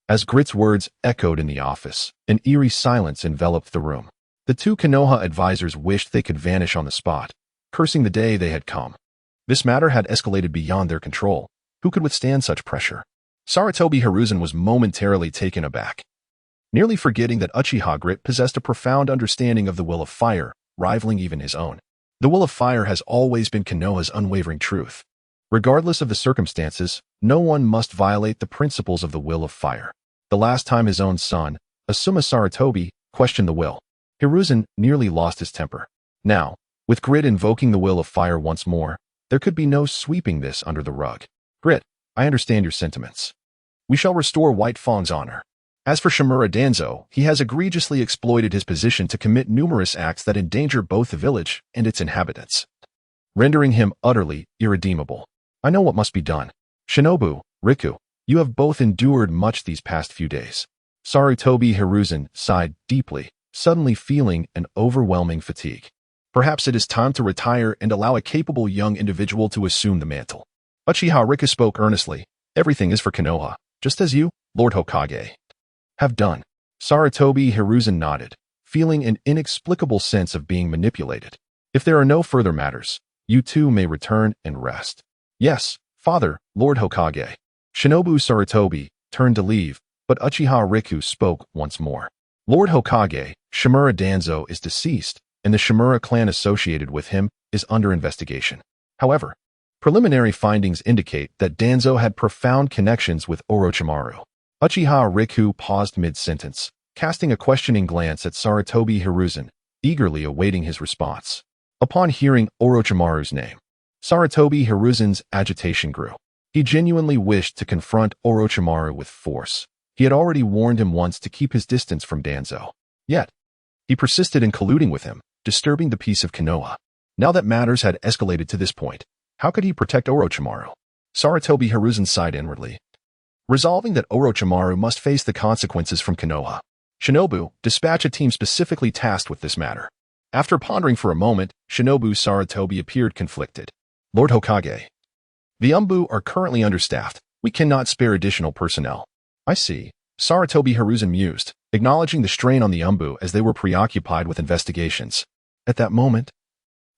Speaker 1: As Grit's words echoed in the office, an eerie silence enveloped the room. The 2 Konoha advisors wished they could vanish on the spot, cursing the day they had come. This matter had escalated beyond their control. Who could withstand such pressure? Sarutobi Hiruzen was momentarily taken aback, nearly forgetting that Uchiha Grit possessed a profound understanding of the will of fire, rivaling even his own. The will of fire has always been Konoha's unwavering truth. Regardless of the circumstances, no one must violate the principles of the will of fire. The last time his own son, Asuma Sarutobi, questioned the will, Hiruzen nearly lost his temper. Now, with Grit invoking the will of fire once more, there could be no sweeping this under the rug. Grit, I understand your sentiments. We shall restore White Fang's honor. As for Shimura Danzo, he has egregiously exploited his position to commit numerous acts that endanger both the village and its inhabitants, rendering him utterly irredeemable. I know what must be done. Shinobu, Riku, you have both endured much these past few days. Sarutobi Hiruzen sighed deeply, suddenly feeling an overwhelming fatigue. Perhaps it is time to retire and allow a capable young individual to assume the mantle. Uchiha Riku spoke earnestly. Everything is for Konoha, just as you, Lord Hokage, have done. Sarutobi Hiruzen nodded, feeling an inexplicable sense of being manipulated. If there are no further matters, you two may return and rest. Yes, Father, Lord Hokage. Shinobu Sarutobi turned to leave, but Uchiha Riku spoke once more. Lord Hokage, Shimura Danzo is deceased, and the Shimura clan associated with him is under investigation. However, preliminary findings indicate that Danzo had profound connections with Orochimaru. Uchiha Riku paused mid-sentence, casting a questioning glance at Sarutobi Hiruzen, eagerly awaiting his response. Upon hearing Orochimaru's name, Sarutobi Hiruzen's agitation grew. He genuinely wished to confront Orochimaru with force. He had already warned him once to keep his distance from Danzo. Yet, he persisted in colluding with him, disturbing the peace of Konoha. Now that matters had escalated to this point, how could he protect Orochimaru? Sarutobi Hiruzen sighed inwardly, resolving that Orochimaru must face the consequences from Konoha. Shinobu, dispatch a team specifically tasked with this matter. After pondering for a moment, Shinobu Sarutobi appeared conflicted. Lord Hokage, the Umbu are currently understaffed. We cannot spare additional personnel. I see. Sarutobi Hiruzen mused, acknowledging the strain on the Umbu as they were preoccupied with investigations. At that moment,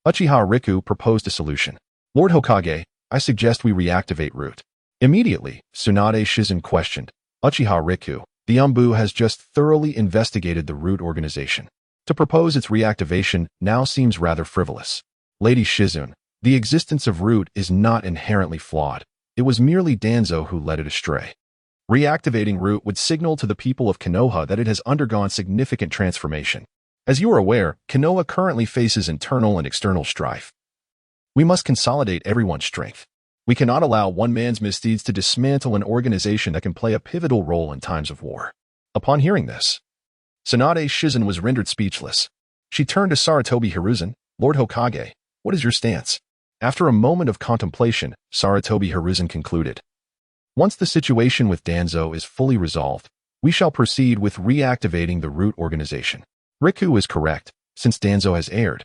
Speaker 1: Uchiha Riku proposed a solution. Lord Hokage, I suggest we reactivate Root. Immediately, Tsunade Shizun questioned. Uchiha Riku, the Umbu has just thoroughly investigated the Root organization. To propose its reactivation now seems rather frivolous. Lady Shizun, the existence of Root is not inherently flawed. It was merely Danzo who led it astray. Reactivating Root would signal to the people of Konoha that it has undergone significant transformation. As you are aware, Konoha currently faces internal and external strife. We must consolidate everyone's strength. We cannot allow one man's misdeeds to dismantle an organization that can play a pivotal role in times of war. Upon hearing this, Tsunade Shizun was rendered speechless. She turned to Sarutobi Hiruzen. Lord Hokage, what is your stance? After a moment of contemplation, Sarutobi Hiruzen concluded. Once the situation with Danzo is fully resolved, we shall proceed with reactivating the Root organization. Riku is correct, since Danzo has erred.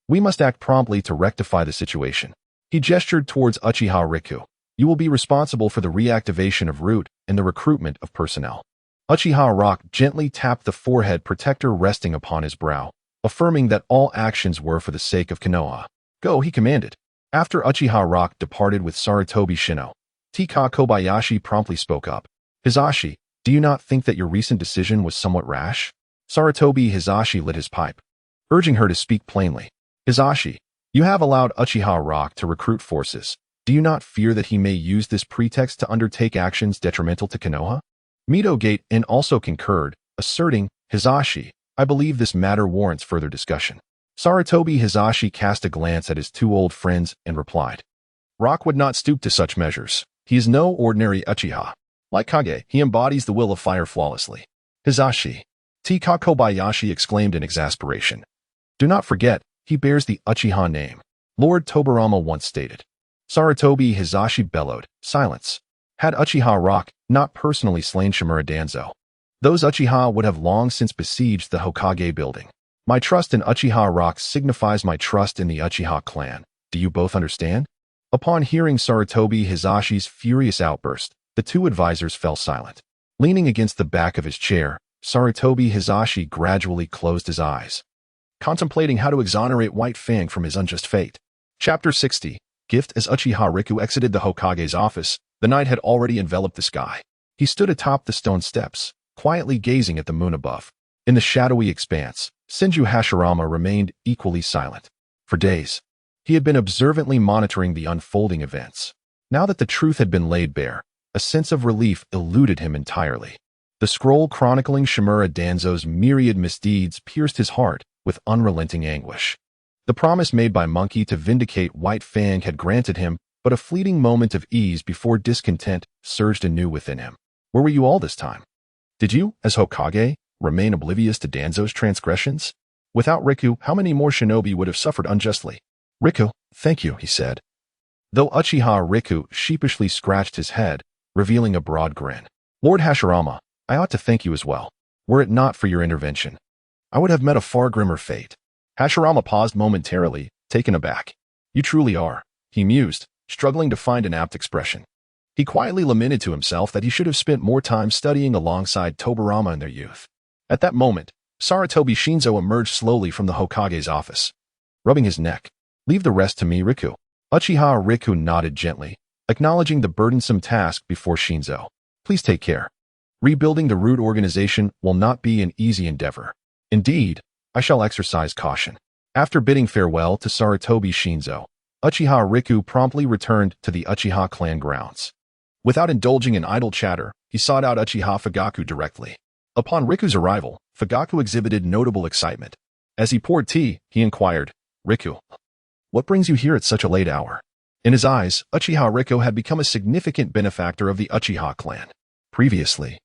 Speaker 1: We must act promptly to rectify the situation. He gestured towards Uchiha Riku. You will be responsible for the reactivation of Root and the recruitment of personnel. Uchiha Rock gently tapped the forehead protector resting upon his brow, affirming that all actions were for the sake of Konoha. Go, he commanded. After Uchiha Rock departed with Sarutobi Shino, Tika Kobayashi promptly spoke up. Hizashi, do you not think that your recent decision was somewhat rash? Sarutobi Hizashi lit his pipe, urging her to speak plainly. Hizashi, you have allowed Uchiha Rock to recruit forces. Do you not fear that he may use this pretext to undertake actions detrimental to Konoha? Mito Gate-in also concurred, asserting, Hizashi, I believe this matter warrants further discussion. Sarutobi Hizashi cast a glance at his two old friends and replied. Rock would not stoop to such measures. He is no ordinary Uchiha. Like Kage, he embodies the will of fire flawlessly. Hizashi, Tika Kobayashi exclaimed in exasperation. Do not forget, he bears the Uchiha name. Lord Tobirama once stated. Sarutobi Hizashi bellowed, silence. Had Uchiha Rock not personally slain Shimura Danzo, those Uchiha would have long since besieged the Hokage building. My trust in Uchiha Rock signifies my trust in the Uchiha clan. Do you both understand? Upon hearing Sarutobi Hizashi's furious outburst, the two advisors fell silent. Leaning against the back of his chair, Sarutobi Hizashi gradually closed his eyes, contemplating how to exonerate White Fang from his unjust fate. Chapter 60. Gift. As Uchiha Riku exited the Hokage's office, the night had already enveloped the sky. He stood atop the stone steps, quietly gazing at the moon above. In the shadowy expanse, Senju Hashirama remained equally silent. For days, he had been observantly monitoring the unfolding events. Now that the truth had been laid bare, a sense of relief eluded him entirely. The scroll chronicling Shimura Danzo's myriad misdeeds pierced his heart with unrelenting anguish. The promise made by Monkey to vindicate White Fang had granted him but a fleeting moment of ease before discontent surged anew within him. Where were you all this time? Did you, as Hokage, remain oblivious to Danzo's transgressions? Without Riku, how many more shinobi would have suffered unjustly? Riku, thank you, he said. Though Uchiha Riku sheepishly scratched his head, revealing a broad grin. Lord Hashirama, I ought to thank you as well. Were it not for your intervention, I would have met a far grimmer fate. Hashirama paused momentarily, taken aback. You truly are, he mused, struggling to find an apt expression. He quietly lamented to himself that he should have spent more time studying alongside Tobirama in their youth. At that moment, Sarutobi Shinzo emerged slowly from the Hokage's office, rubbing his neck. Leave the rest to me, Riku. Uchiha Riku nodded gently, acknowledging the burdensome task before Shinzo. Please take care. Rebuilding the root organization will not be an easy endeavor. Indeed, I shall exercise caution. After bidding farewell to Sarutobi Shinzo, Uchiha Riku promptly returned to the Uchiha clan grounds. Without indulging in idle chatter, he sought out Uchiha Fugaku directly. Upon Riku's arrival, Fugaku exhibited notable excitement. As he poured tea, he inquired, Riku, what brings you here at such a late hour? In his eyes, Uchiha Riku had become a significant benefactor of the Uchiha clan. Previously,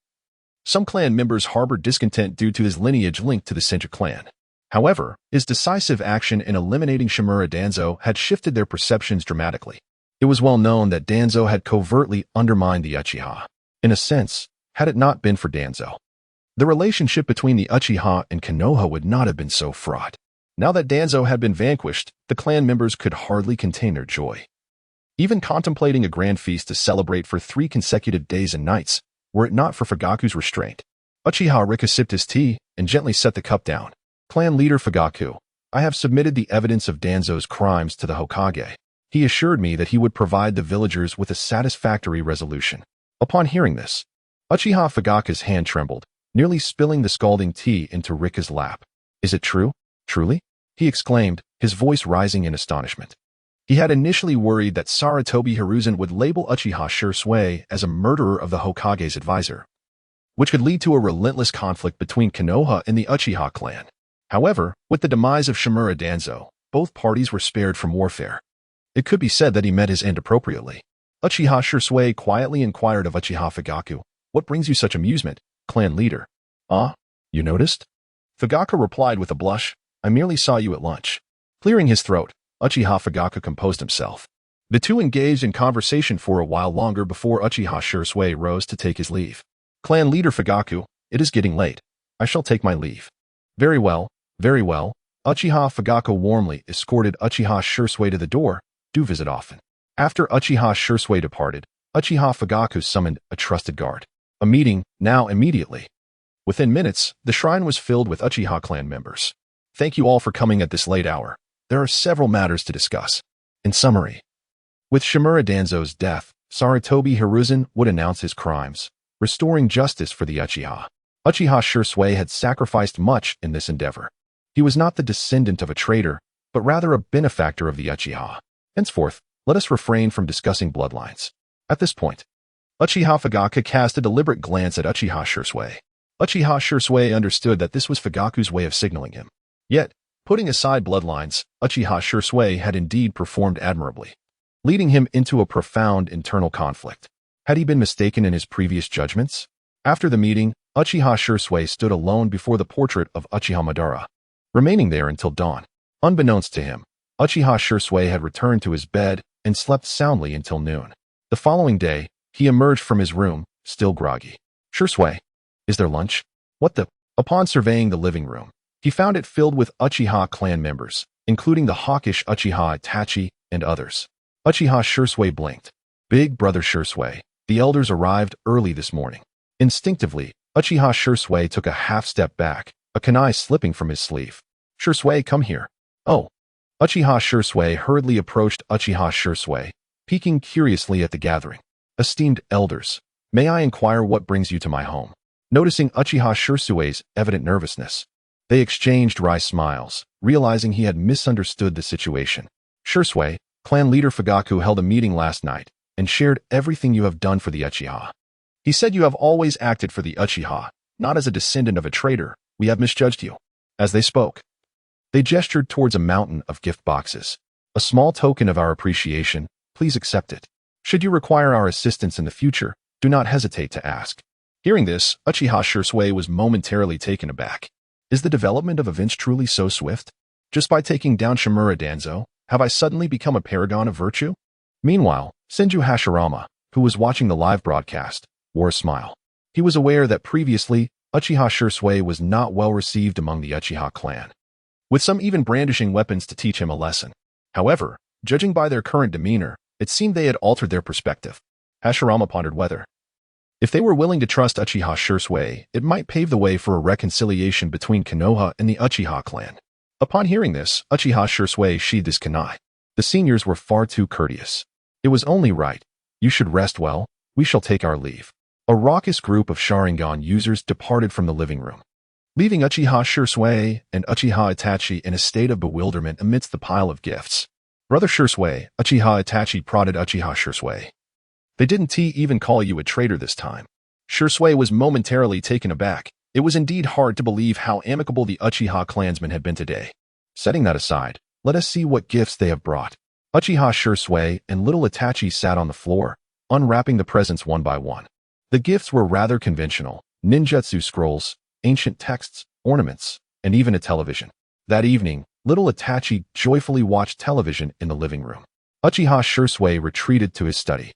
Speaker 1: some clan members harbored discontent due to his lineage linked to the Senju clan. However, his decisive action in eliminating Shimura Danzo had shifted their perceptions dramatically. It was well known that Danzo had covertly undermined the Uchiha. In a sense, had it not been for Danzo, the relationship between the Uchiha and Konoha would not have been so fraught. Now that Danzo had been vanquished, the clan members could hardly contain their joy. Even contemplating a grand feast to celebrate for 3 consecutive days and nights, were it not for Fugaku's restraint. Uchiha Riku sipped his tea and gently set the cup down. Clan leader Fugaku, I have submitted the evidence of Danzo's crimes to the Hokage. He assured me that he would provide the villagers with a satisfactory resolution. Upon hearing this, Uchiha Fugaku's hand trembled, nearly spilling the scalding tea into Riku's lap. Is it true? Truly? He exclaimed, his voice rising in astonishment. He had initially worried that Sarutobi Hiruzen would label Uchiha Shisui as a murderer of the Hokage's advisor, which could lead to a relentless conflict between Konoha and the Uchiha clan. However, with the demise of Shimura Danzo, both parties were spared from warfare. It could be said that he met his end appropriately. Uchiha Shisui quietly inquired of Uchiha Fugaku, what brings you such amusement, clan leader? Ah, you noticed? Fugaku replied with a blush, I merely saw you at lunch. Clearing his throat, Uchiha Fugaku composed himself. The two engaged in conversation for a while longer before Uchiha Shisui rose to take his leave. Clan leader Fugaku, it is getting late. I shall take my leave. Very well, very well. Uchiha Fugaku warmly escorted Uchiha Shisui to the door. Do visit often. After Uchiha Shisui departed, Uchiha Fugaku summoned a trusted guard. A meeting, now immediately. Within minutes, the shrine was filled with Uchiha clan members. Thank you all for coming at this late hour. There are several matters to discuss. In summary, with Shimura Danzo's death, Sarutobi Hiruzen would announce his crimes, restoring justice for the Uchiha. Uchiha Shisui had sacrificed much in this endeavor. He was not the descendant of a traitor, but rather a benefactor of the Uchiha. Henceforth, let us refrain from discussing bloodlines. At this point, Uchiha Fugaku cast a deliberate glance at Uchiha Shisui. Uchiha Shisui understood that this was Fugaku's way of signaling him. Yet, putting aside bloodlines, Uchiha Shisui had indeed performed admirably, leading him into a profound internal conflict. Had he been mistaken in his previous judgments? After the meeting, Uchiha Shisui stood alone before the portrait of Uchiha Madara, remaining there until dawn. Unbeknownst to him, Uchiha Shisui had returned to his bed and slept soundly until noon. The following day, he emerged from his room, still groggy. Shisui, is there lunch? What the? Upon surveying the living room, he found it filled with Uchiha clan members, including the hawkish Uchiha Itachi and others. Uchiha Shisui blinked. Big brother Shisui, the elders arrived early this morning. Instinctively, Uchiha Shisui took a half step back, a kunai slipping from his sleeve. Shisui, come here. Oh. Uchiha Shisui hurriedly approached Uchiha Shisui, peeking curiously at the gathering. Esteemed elders, may I inquire what brings you to my home? Noticing Uchiha Shisui's evident nervousness, they exchanged wry smiles, realizing he had misunderstood the situation. Shisui, clan leader Fugaku held a meeting last night, and shared everything you have done for the Uchiha. He said you have always acted for the Uchiha, not as a descendant of a traitor. We have misjudged you. As they spoke, they gestured towards a mountain of gift boxes. A small token of our appreciation, please accept it. Should you require our assistance in the future, do not hesitate to ask. Hearing this, Uchiha Shisui was momentarily taken aback. Is the development of events truly so swift? Just by taking down Shimura Danzo, have I suddenly become a paragon of virtue? Meanwhile, Senju Hashirama, who was watching the live broadcast, wore a smile. He was aware that previously, Uchiha Shisui was not well received among the Uchiha clan, with some even brandishing weapons to teach him a lesson. However, judging by their current demeanor, it seemed they had altered their perspective. Hashirama pondered whether, if they were willing to trust Uchiha Shisui, it might pave the way for a reconciliation between Konoha and the Uchiha clan. Upon hearing this, Uchiha Shisui sheathed his kunai. The seniors were far too courteous. It was only right. You should rest well. We shall take our leave. A raucous group of Sharingan users departed from the living room, leaving Uchiha Shisui and Uchiha Itachi in a state of bewilderment amidst the pile of gifts. Brother Shisui, Uchiha Itachi prodded Uchiha Shisui. They didn't even call you a traitor this time. Shisui was momentarily taken aback. It was indeed hard to believe how amicable the Uchiha clansmen had been today. Setting that aside, let us see what gifts they have brought. Uchiha Shisui and little Itachi sat on the floor, unwrapping the presents one by one. The gifts were rather conventional: ninjutsu scrolls, ancient texts, ornaments, and even a television. That evening, little Itachi joyfully watched television in the living room. Uchiha Shisui retreated to his study,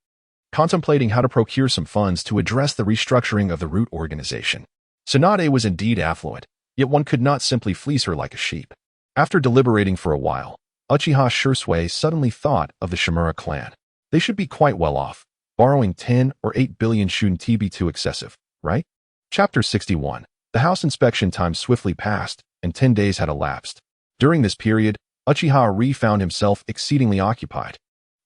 Speaker 1: contemplating how to procure some funds to address the restructuring of the root organization. Tsunade was indeed affluent, yet one could not simply fleece her like a sheep. After deliberating for a while, Uchiha Shisui suddenly thought of the Shimura clan. They should be quite well off. Borrowing 10 or 8 billion shouldn't be too excessive, right? Chapter 61. The house inspection time swiftly passed, and 10 days had elapsed. During this period, Uchiha found himself exceedingly occupied.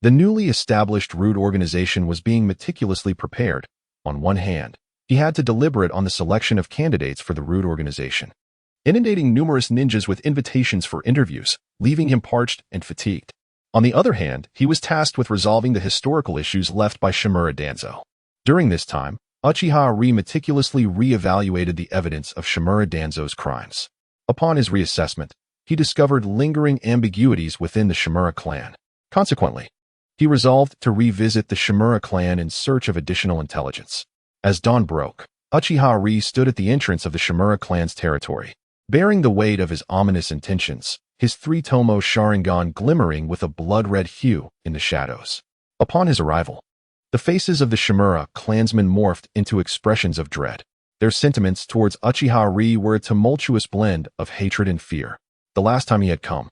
Speaker 1: The newly established root organization was being meticulously prepared. On one hand, he had to deliberate on the selection of candidates for the root organization, inundating numerous ninjas with invitations for interviews, leaving him parched and fatigued. On the other hand, he was tasked with resolving the historical issues left by Shimura Danzo. During this time, Uchiha meticulously re-evaluated the evidence of Shimura Danzo's crimes. Upon his reassessment, he discovered lingering ambiguities within the Shimura clan. Consequently, he resolved to revisit the Shimura clan in search of additional intelligence. As dawn broke, Uchiha stood at the entrance of the Shimura clan's territory, bearing the weight of his ominous intentions, his three-tomo Sharingan glimmering with a blood-red hue in the shadows. Upon his arrival, the faces of the Shimura clansmen morphed into expressions of dread. Their sentiments towards Uchiha were a tumultuous blend of hatred and fear. The last time he had come,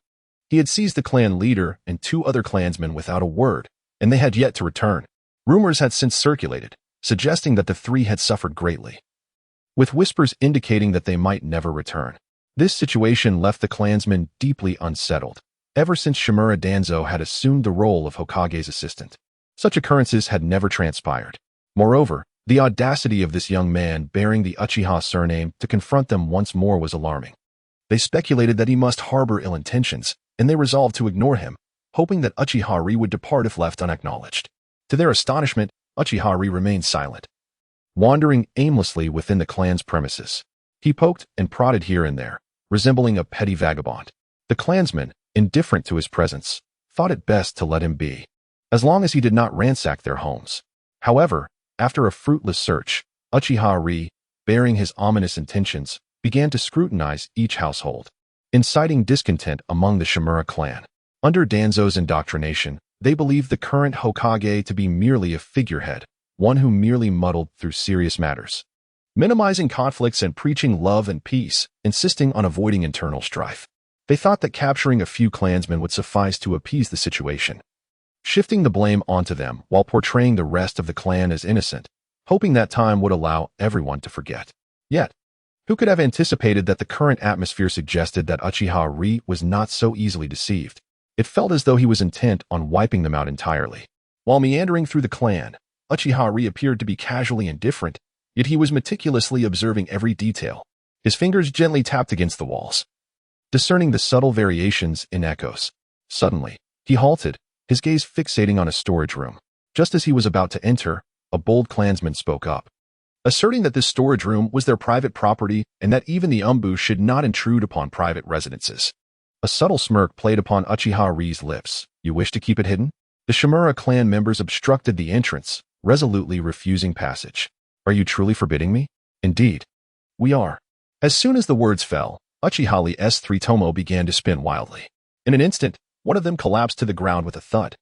Speaker 1: he had seized the clan leader and 2 other clansmen without a word, and they had yet to return. Rumors had since circulated, suggesting that the 3 had suffered greatly, with whispers indicating that they might never return. This situation left the clansmen deeply unsettled, ever since Shimura Danzo had assumed the role of Hokage's assistant. Such occurrences had never transpired. Moreover, the audacity of this young man bearing the Uchiha surname to confront them once more was alarming. They speculated that he must harbor ill intentions, and they resolved to ignore him, hoping that Uchiha would depart if left unacknowledged. To their astonishment, Uchiha remained silent, wandering aimlessly within the clan's premises. He poked and prodded here and there, resembling a petty vagabond. The clansmen, indifferent to his presence, thought it best to let him be, as long as he did not ransack their homes. However, after a fruitless search, Uchiha, bearing his ominous intentions, began to scrutinize each household, inciting discontent among the Shimura clan. Under Danzo's indoctrination, they believed the current Hokage to be merely a figurehead, one who merely muddled through serious matters, minimizing conflicts and preaching love and peace, insisting on avoiding internal strife. They thought that capturing a few clansmen would suffice to appease the situation, shifting the blame onto them while portraying the rest of the clan as innocent, hoping that time would allow everyone to forget. Yet, who could have anticipated that the current atmosphere suggested that Uchiha was not so easily deceived? It felt as though he was intent on wiping them out entirely. While meandering through the clan, Uchiha appeared to be casually indifferent, yet he was meticulously observing every detail. His fingers gently tapped against the walls, discerning the subtle variations in echoes. Suddenly, he halted, his gaze fixating on a storage room. Just as he was about to enter, a bold clansman spoke up, asserting that this storage room was their private property and that even the Umbu should not intrude upon private residences. A subtle smirk played upon Uchiha Ri's lips. You wish to keep it hidden? The Shimura clan members obstructed the entrance, resolutely refusing passage. Are you truly forbidding me? Indeed. We are. As soon as the words fell, Uchiha Ri's three tomo began to spin wildly. In an instant, one of them collapsed to the ground with a thud.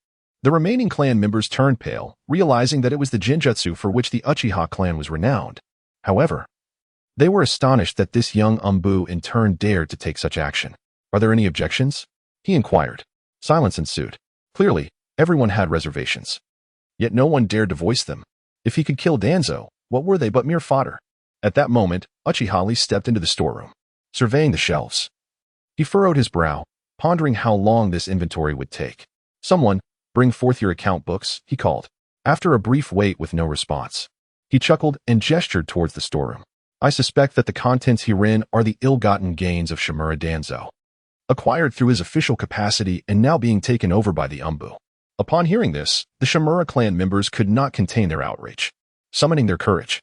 Speaker 1: The remaining clan members turned pale, realizing that it was the genjutsu for which the Uchiha clan was renowned. However, they were astonished that this young Umbu in turn dared to take such action. Are there any objections? He inquired. Silence ensued. Clearly, everyone had reservations. Yet no one dared to voice them. If he could kill Danzo, what were they but mere fodder? At that moment, Uchiha Ri stepped into the storeroom, surveying the shelves. He furrowed his brow, pondering how long this inventory would take. Someone, bring forth your account books, he called. After a brief wait with no response, he chuckled and gestured towards the storeroom. I suspect that the contents herein are the ill-gotten gains of Shimura Danzo, acquired through his official capacity and now being taken over by the Umbu. Upon hearing this, the Shimura clan members could not contain their outrage. Summoning their courage,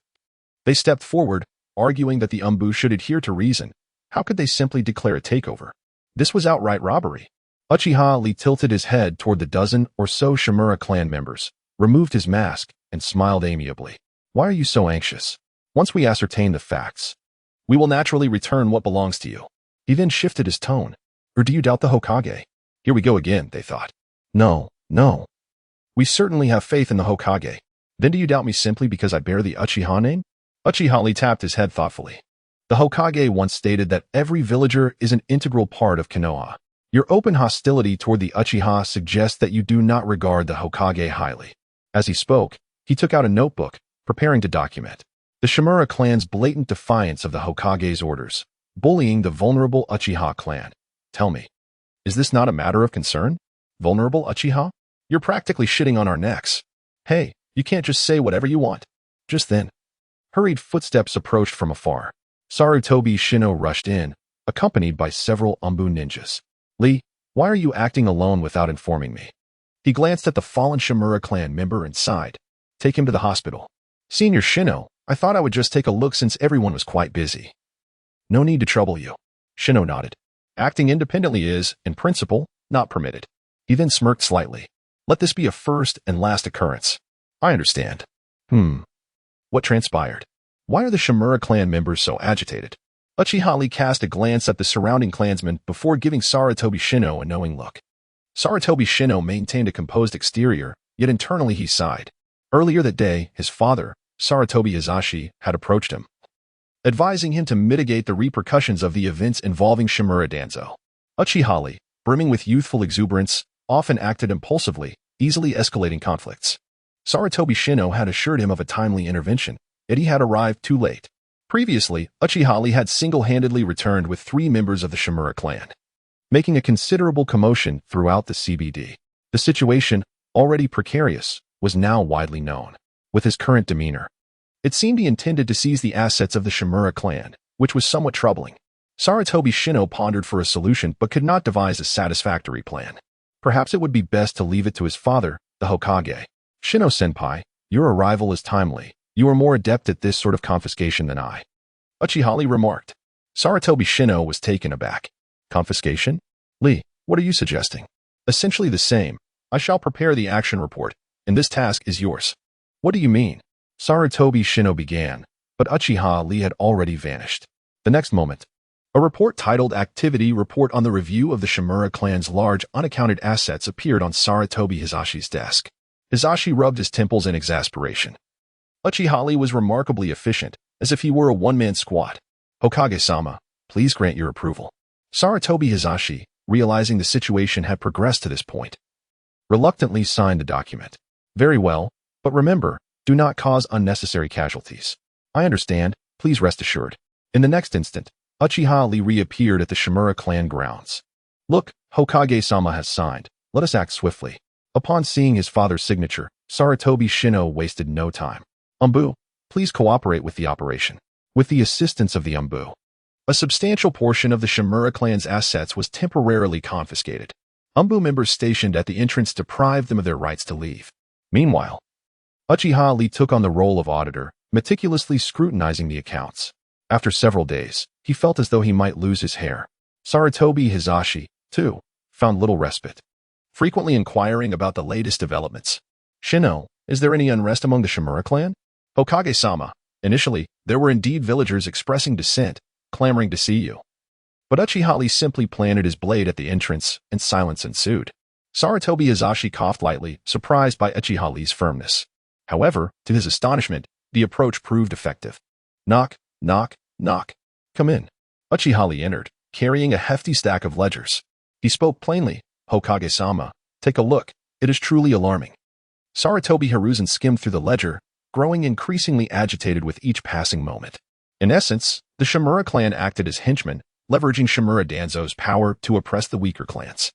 Speaker 1: they stepped forward, arguing that the Umbu should adhere to reason. How could they simply declare a takeover? This was outright robbery. Uchiha Ri tilted his head toward the dozen or so Shimura clan members, removed his mask, and smiled amiably. Why are you so anxious? Once we ascertain the facts, we will naturally return what belongs to you. He then shifted his tone. Or do you doubt the Hokage? Here we go again, they thought. No. We certainly have faith in the Hokage. Then do you doubt me simply because I bear the Uchiha name? Uchiha Ri tapped his head thoughtfully. The Hokage once stated that every villager is an integral part of Konoha. Your open hostility toward the Uchiha suggests that you do not regard the Hokage highly. As he spoke, he took out a notebook, preparing to document the Shimura clan's blatant defiance of the Hokage's orders, bullying the vulnerable Uchiha clan. Tell me, is this not a matter of concern? Vulnerable Uchiha? You're practically shitting on our necks. Hey, you can't just say whatever you want. Just then, hurried footsteps approached from afar. Sarutobi Shino rushed in, accompanied by several Umbu ninjas. Lee, why are you acting alone without informing me? He glanced at the fallen Shimura clan member and sighed. Take him to the hospital. Senior Shino, I thought I would just take a look since everyone was quite busy. No need to trouble you. Shino nodded. Acting independently is, in principle, not permitted. He then smirked slightly. Let this be a first and last occurrence. I understand. What transpired? Why are the Shimura clan members so agitated? Uchiha Ri cast a glance at the surrounding clansmen before giving Sarutobi Shino a knowing look. Sarutobi Shino maintained a composed exterior, yet internally he sighed. Earlier that day, his father, Sarutobi Hizashi, had approached him, advising him to mitigate the repercussions of the events involving Shimura Danzo. Uchiha Ri, brimming with youthful exuberance, often acted impulsively, easily escalating conflicts. Sarutobi Shino had assured him of a timely intervention, yet he had arrived too late. Previously, Uchiha Ri had single-handedly returned with 3 members of the Shimura clan, making a considerable commotion throughout the CBD. The situation, already precarious, was now widely known. With his current demeanor, it seemed he intended to seize the assets of the Shimura clan, which was somewhat troubling. Sarutobi Shino pondered for a solution but could not devise a satisfactory plan. Perhaps it would be best to leave it to his father, the Hokage. Shino-senpai, your arrival is timely. You are more adept at this sort of confiscation than I. Uchiha Ri remarked. Sarutobi Shino was taken aback. Confiscation? Lee, what are you suggesting? Essentially the same. I shall prepare the action report, and this task is yours. What do you mean? Sarutobi Shino began, but Uchiha Ri had already vanished. The next moment, a report titled Activity Report on the Review of the Shimura clan's Large Unaccounted Assets appeared on Sarutobi Hizashi's desk. Hizashi rubbed his temples in exasperation. Uchiha Ri was remarkably efficient, as if he were a one-man squad. Hokage-sama, please grant your approval. Sarutobi Hizashi, realizing the situation had progressed to this point, reluctantly signed the document. Very well, but remember, do not cause unnecessary casualties. I understand, please rest assured. In the next instant, Uchiha Ri reappeared at the Shimura clan grounds. Look, Hokage-sama has signed. Let us act swiftly. Upon seeing his father's signature, Sarutobi Shino wasted no time. Umbu, please cooperate with the operation. With the assistance of the Umbu, a substantial portion of the Shimura clan's assets was temporarily confiscated. Umbu members stationed at the entrance deprived them of their rights to leave. Meanwhile, Uchiha Lee took on the role of auditor, meticulously scrutinizing the accounts. After several days, he felt as though he might lose his hair. Sarutobi Hizashi, too, found little respite, frequently inquiring about the latest developments. Shino, is there any unrest among the Shimura clan? Hokage-sama, initially, there were indeed villagers expressing dissent, clamoring to see you. But Uchiha Lee simply planted his blade at the entrance, and silence ensued. Sarutobi Hizashi coughed lightly, surprised by Uchiha Lee's firmness. However, to his astonishment, the approach proved effective. Knock, knock, knock. Come in. Uchiha Lee entered, carrying a hefty stack of ledgers. He spoke plainly, Hokage-sama, take a look, it is truly alarming. Sarutobi Hiruzen skimmed through the ledger, growing increasingly agitated with each passing moment. In essence, the Shimura clan acted as henchmen, leveraging Shimura Danzo's power to oppress the weaker clans.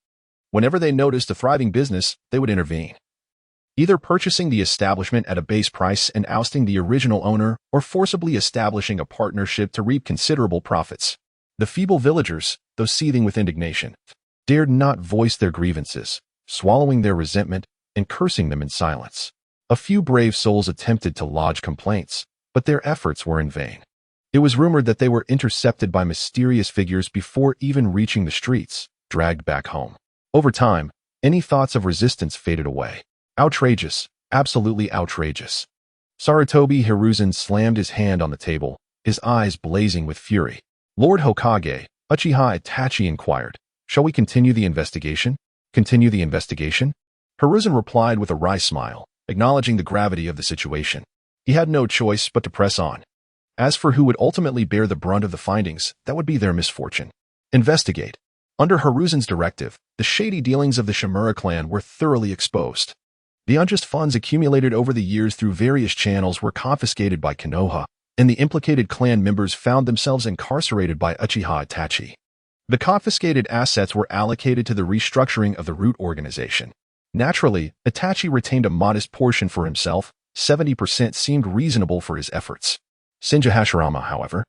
Speaker 1: Whenever they noticed a thriving business, they would intervene, either purchasing the establishment at a base price and ousting the original owner, or forcibly establishing a partnership to reap considerable profits. The feeble villagers, though seething with indignation, dared not voice their grievances, swallowing their resentment and cursing them in silence. A few brave souls attempted to lodge complaints, but their efforts were in vain. It was rumored that they were intercepted by mysterious figures before even reaching the streets, dragged back home. Over time, any thoughts of resistance faded away. Outrageous, absolutely outrageous. Sarutobi Hiruzen slammed his hand on the table, his eyes blazing with fury. Lord Hokage, Uchiha Itachi inquired, shall we continue the investigation? Continue the investigation? Hiruzen replied with a wry smile, acknowledging the gravity of the situation. He had no choice but to press on. As for who would ultimately bear the brunt of the findings, that would be their misfortune. Investigate. Under Hiruzen's directive, the shady dealings of the Shimura clan were thoroughly exposed. The unjust funds accumulated over the years through various channels were confiscated by Konoha, and the implicated clan members found themselves incarcerated by Uchiha Itachi. The confiscated assets were allocated to the restructuring of the root organization. Naturally, Itachi retained a modest portion for himself. 70% seemed reasonable for his efforts. Senju Hashirama, however,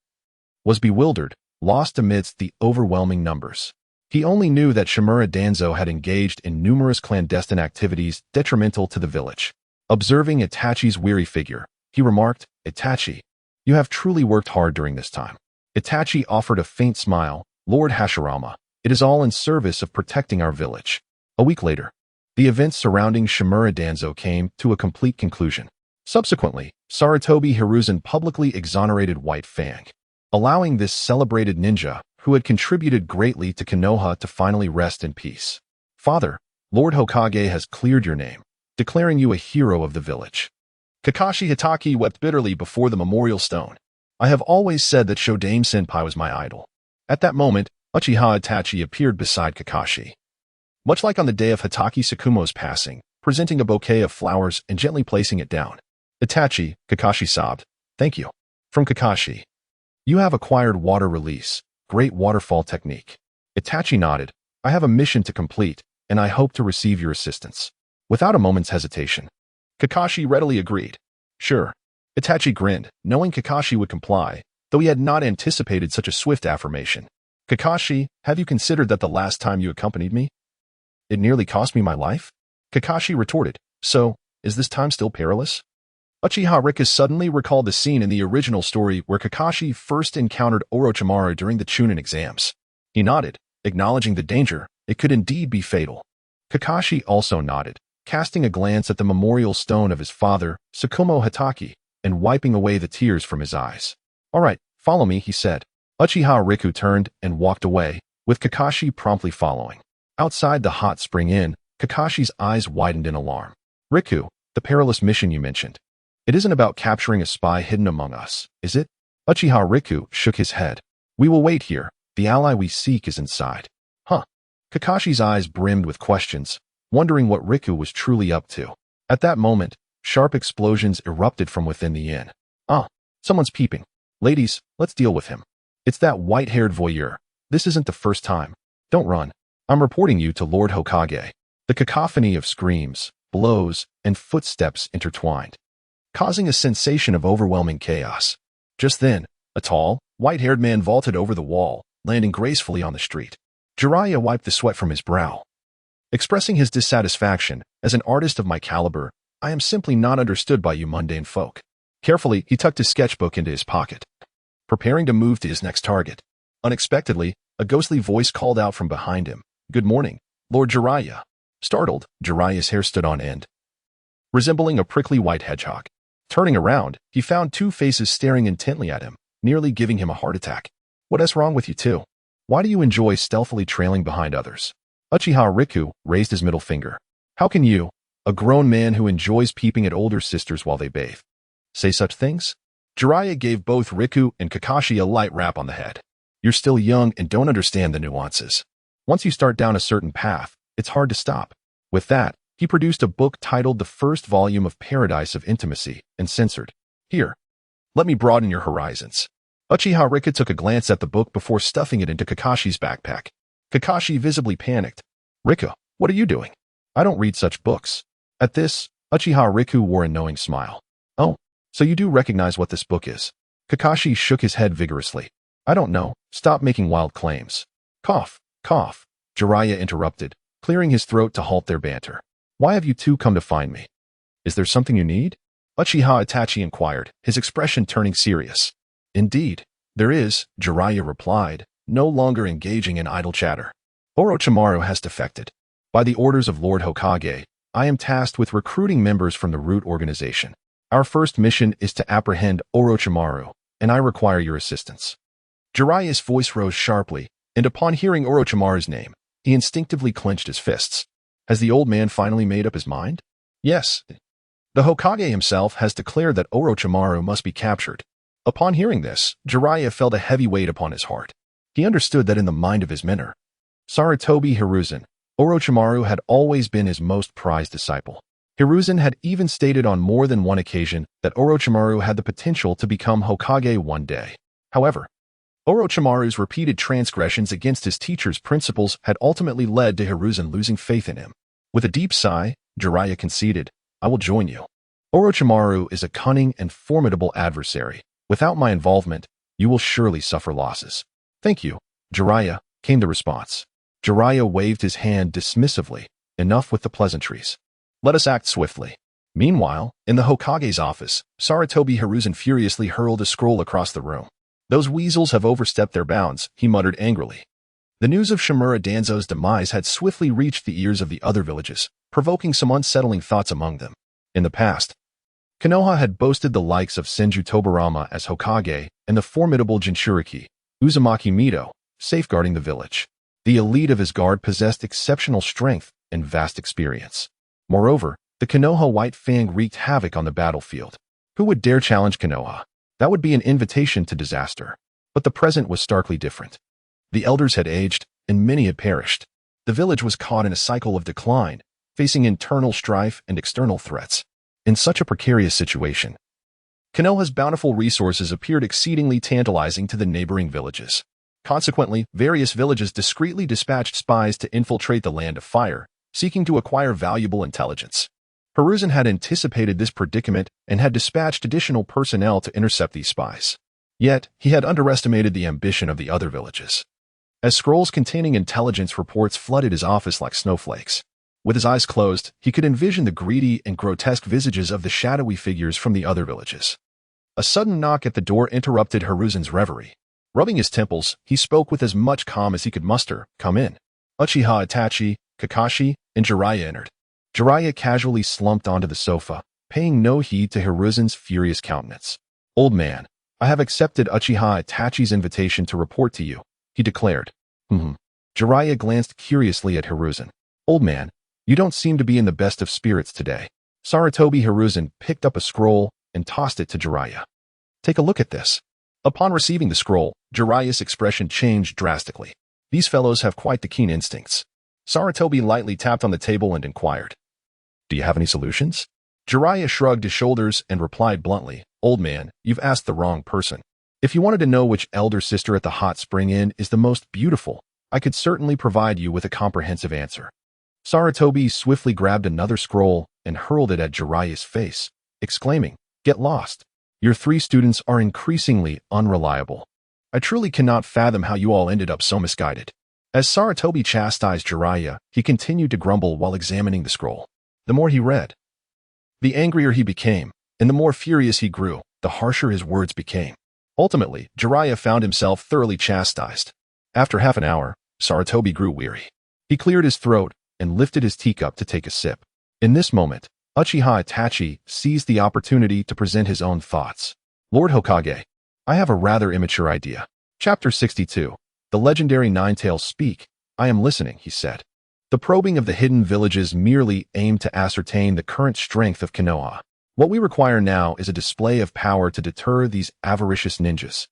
Speaker 1: was bewildered, lost amidst the overwhelming numbers. He only knew that Shimura Danzo had engaged in numerous clandestine activities detrimental to the village. Observing Itachi's weary figure, he remarked, Itachi, you have truly worked hard during this time. Itachi offered a faint smile, Lord Hashirama, it is all in service of protecting our village. A week later, the events surrounding Shimura Danzo came to a complete conclusion. Subsequently, Sarutobi Hiruzen publicly exonerated White Fang, allowing this celebrated ninja, who had contributed greatly to Konoha, to finally rest in peace. Father, Lord Hokage has cleared your name, declaring you a hero of the village. Kakashi Hitaki wept bitterly before the memorial stone. I have always said that Shodaime-senpai was my idol. At that moment, Uchiha Itachi appeared beside Kakashi. Much like on the day of Hitaki Tsukumo's passing, presenting a bouquet of flowers and gently placing it down. Itachi, Kakashi sobbed. Thank you. From Kakashi. You have acquired water release. Great waterfall technique. Itachi nodded. I have a mission to complete, and I hope to receive your assistance. Without a moment's hesitation, Kakashi readily agreed. Sure. Itachi grinned, knowing Kakashi would comply, though he had not anticipated such a swift affirmation. Kakashi, have you considered that the last time you accompanied me? It nearly cost me my life? Kakashi retorted. So, is this time still perilous? Uchiha Rika suddenly recalled the scene in the original story where Kakashi first encountered Orochimaru during the Chunin exams. He nodded, acknowledging the danger. It could indeed be fatal. Kakashi also nodded, casting a glance at the memorial stone of his father, Tsukumo Hitaki, and wiping away the tears from his eyes. All right, follow me, he said. Uchiha Riku turned and walked away, with Kakashi promptly following. Outside the hot spring inn, Kakashi's eyes widened in alarm. Riku, the perilous mission you mentioned. It isn't about capturing a spy hidden among us, is it? Uchiha Riku shook his head. We will wait here. The ally we seek is inside. Huh. Kakashi's eyes brimmed with questions, wondering what Riku was truly up to. At that moment, sharp explosions erupted from within the inn. Ah, someone's peeping. Ladies, let's deal with him. It's that white-haired voyeur. This isn't the first time. Don't run. I'm reporting you to Lord Hokage. The cacophony of screams, blows, and footsteps intertwined, causing a sensation of overwhelming chaos. Just then, a tall, white-haired man vaulted over the wall, landing gracefully on the street. Jiraiya wiped the sweat from his brow. Expressing his dissatisfaction, as an artist of my caliber, I am simply not understood by you mundane folk. Carefully, he tucked his sketchbook into his pocket, preparing to move to his next target. Unexpectedly, a ghostly voice called out from behind him. Good morning, Lord Jiraiya. Startled, Jiraiya's hair stood on end, resembling a prickly white hedgehog. Turning around, he found two faces staring intently at him, nearly giving him a heart attack. What is wrong with you two? Why do you enjoy stealthily trailing behind others? Uchiha Riku raised his middle finger. How can you, a grown man who enjoys peeping at older sisters while they bathe, say such things? Jiraiya gave both Riku and Kakashi a light rap on the head. You're still young and don't understand the nuances. Once you start down a certain path, it's hard to stop. With that, he produced a book titled The First Volume of Paradise of Intimacy and censored. Here, let me broaden your horizons. Uchiha Riku took a glance at the book before stuffing it into Kakashi's backpack. Kakashi visibly panicked. Riku, what are you doing? I don't read such books. At this, Uchiha Riku wore a knowing smile. Oh, so you do recognize what this book is? Kakashi shook his head vigorously. I don't know. Stop making wild claims. Cough, cough. Jiraiya interrupted, clearing his throat to halt their banter. Why have you two come to find me? Is there something you need? Uchiha Itachi inquired, his expression turning serious. Indeed, there is, Jiraiya replied, no longer engaging in idle chatter. Orochimaru has defected. By the orders of Lord Hokage, I am tasked with recruiting members from the Root organization. Our first mission is to apprehend Orochimaru, and I require your assistance. Jiraiya's voice rose sharply, and upon hearing Orochimaru's name, he instinctively clenched his fists. Has the old man finally made up his mind? Yes. The Hokage himself has declared that Orochimaru must be captured. Upon hearing this, Jiraiya felt a heavy weight upon his heart. He understood that in the mind of his mentor, Sarutobi Hiruzen, Orochimaru had always been his most prized disciple. Hiruzen had even stated on more than one occasion that Orochimaru had the potential to become Hokage one day. However, Orochimaru's repeated transgressions against his teacher's principles had ultimately led to Hiruzen losing faith in him. With a deep sigh, Jiraiya conceded, I will join you. Orochimaru is a cunning and formidable adversary. Without my involvement, you will surely suffer losses. Thank you, Jiraiya, came the response. Jiraiya waved his hand dismissively. Enough with the pleasantries. Let us act swiftly. Meanwhile, in the Hokage's office, Sarutobi Hiruzen furiously hurled a scroll across the room. Those weasels have overstepped their bounds, he muttered angrily. The news of Shimura Danzo's demise had swiftly reached the ears of the other villages, provoking some unsettling thoughts among them. In the past, Konoha had boasted the likes of Senju Tobarama as Hokage and the formidable Jinchuriki, Uzumaki Mido, safeguarding the village. The elite of his guard possessed exceptional strength and vast experience. Moreover, the Konoha White Fang wreaked havoc on the battlefield. Who would dare challenge Konoha? That would be an invitation to disaster. But the present was starkly different. The elders had aged, and many had perished. The village was caught in a cycle of decline, facing internal strife and external threats. In such a precarious situation, Konoha's bountiful resources appeared exceedingly tantalizing to the neighboring villages. Consequently, various villages discreetly dispatched spies to infiltrate the Land of Fire, seeking to acquire valuable intelligence. Hiruzen had anticipated this predicament and had dispatched additional personnel to intercept these spies. Yet, he had underestimated the ambition of the other villages. As scrolls containing intelligence reports flooded his office like snowflakes, with his eyes closed, he could envision the greedy and grotesque visages of the shadowy figures from the other villages. A sudden knock at the door interrupted Hiruzen's reverie. Rubbing his temples, he spoke with as much calm as he could muster. Come in. Uchiha Itachi, Kakashi, and Jiraiya entered. Jiraiya casually slumped onto the sofa, paying no heed to Hiruzen's furious countenance. Old man, I have accepted Uchiha Itachi's invitation to report to you, he declared. Jiraiya glanced curiously at Hiruzen. Old man, you don't seem to be in the best of spirits today. Sarutobi Hiruzen picked up a scroll and tossed it to Jiraiya. Take a look at this. Upon receiving the scroll, Jiraiya's expression changed drastically. These fellows have quite the keen instincts. Sarutobi lightly tapped on the table and inquired, Do you have any solutions? Jiraiya shrugged his shoulders and replied bluntly, Old man, you've asked the wrong person. If you wanted to know which elder sister at the hot spring inn is the most beautiful, I could certainly provide you with a comprehensive answer. Sarutobi swiftly grabbed another scroll and hurled it at Jiraiya's face, exclaiming, Get lost. Your 3 students are increasingly unreliable. I truly cannot fathom how you all ended up so misguided. As Sarutobi chastised Jiraiya, he continued to grumble while examining the scroll. The more he read, The angrier he became, and the more furious he grew, the harsher his words became. Ultimately, Jiraiya found himself thoroughly chastised. After half an hour, Sarutobi grew weary. He cleared his throat and lifted his teacup to take a sip. In this moment, Uchiha Itachi seized the opportunity to present his own thoughts. Lord Hokage, I have a rather immature idea. Chapter 62. The legendary Nine-Tails speak. I am listening, he said. The probing of the hidden villages merely aimed to ascertain the current strength of Konoha. What we require now is a display of power to deter these avaricious ninjas.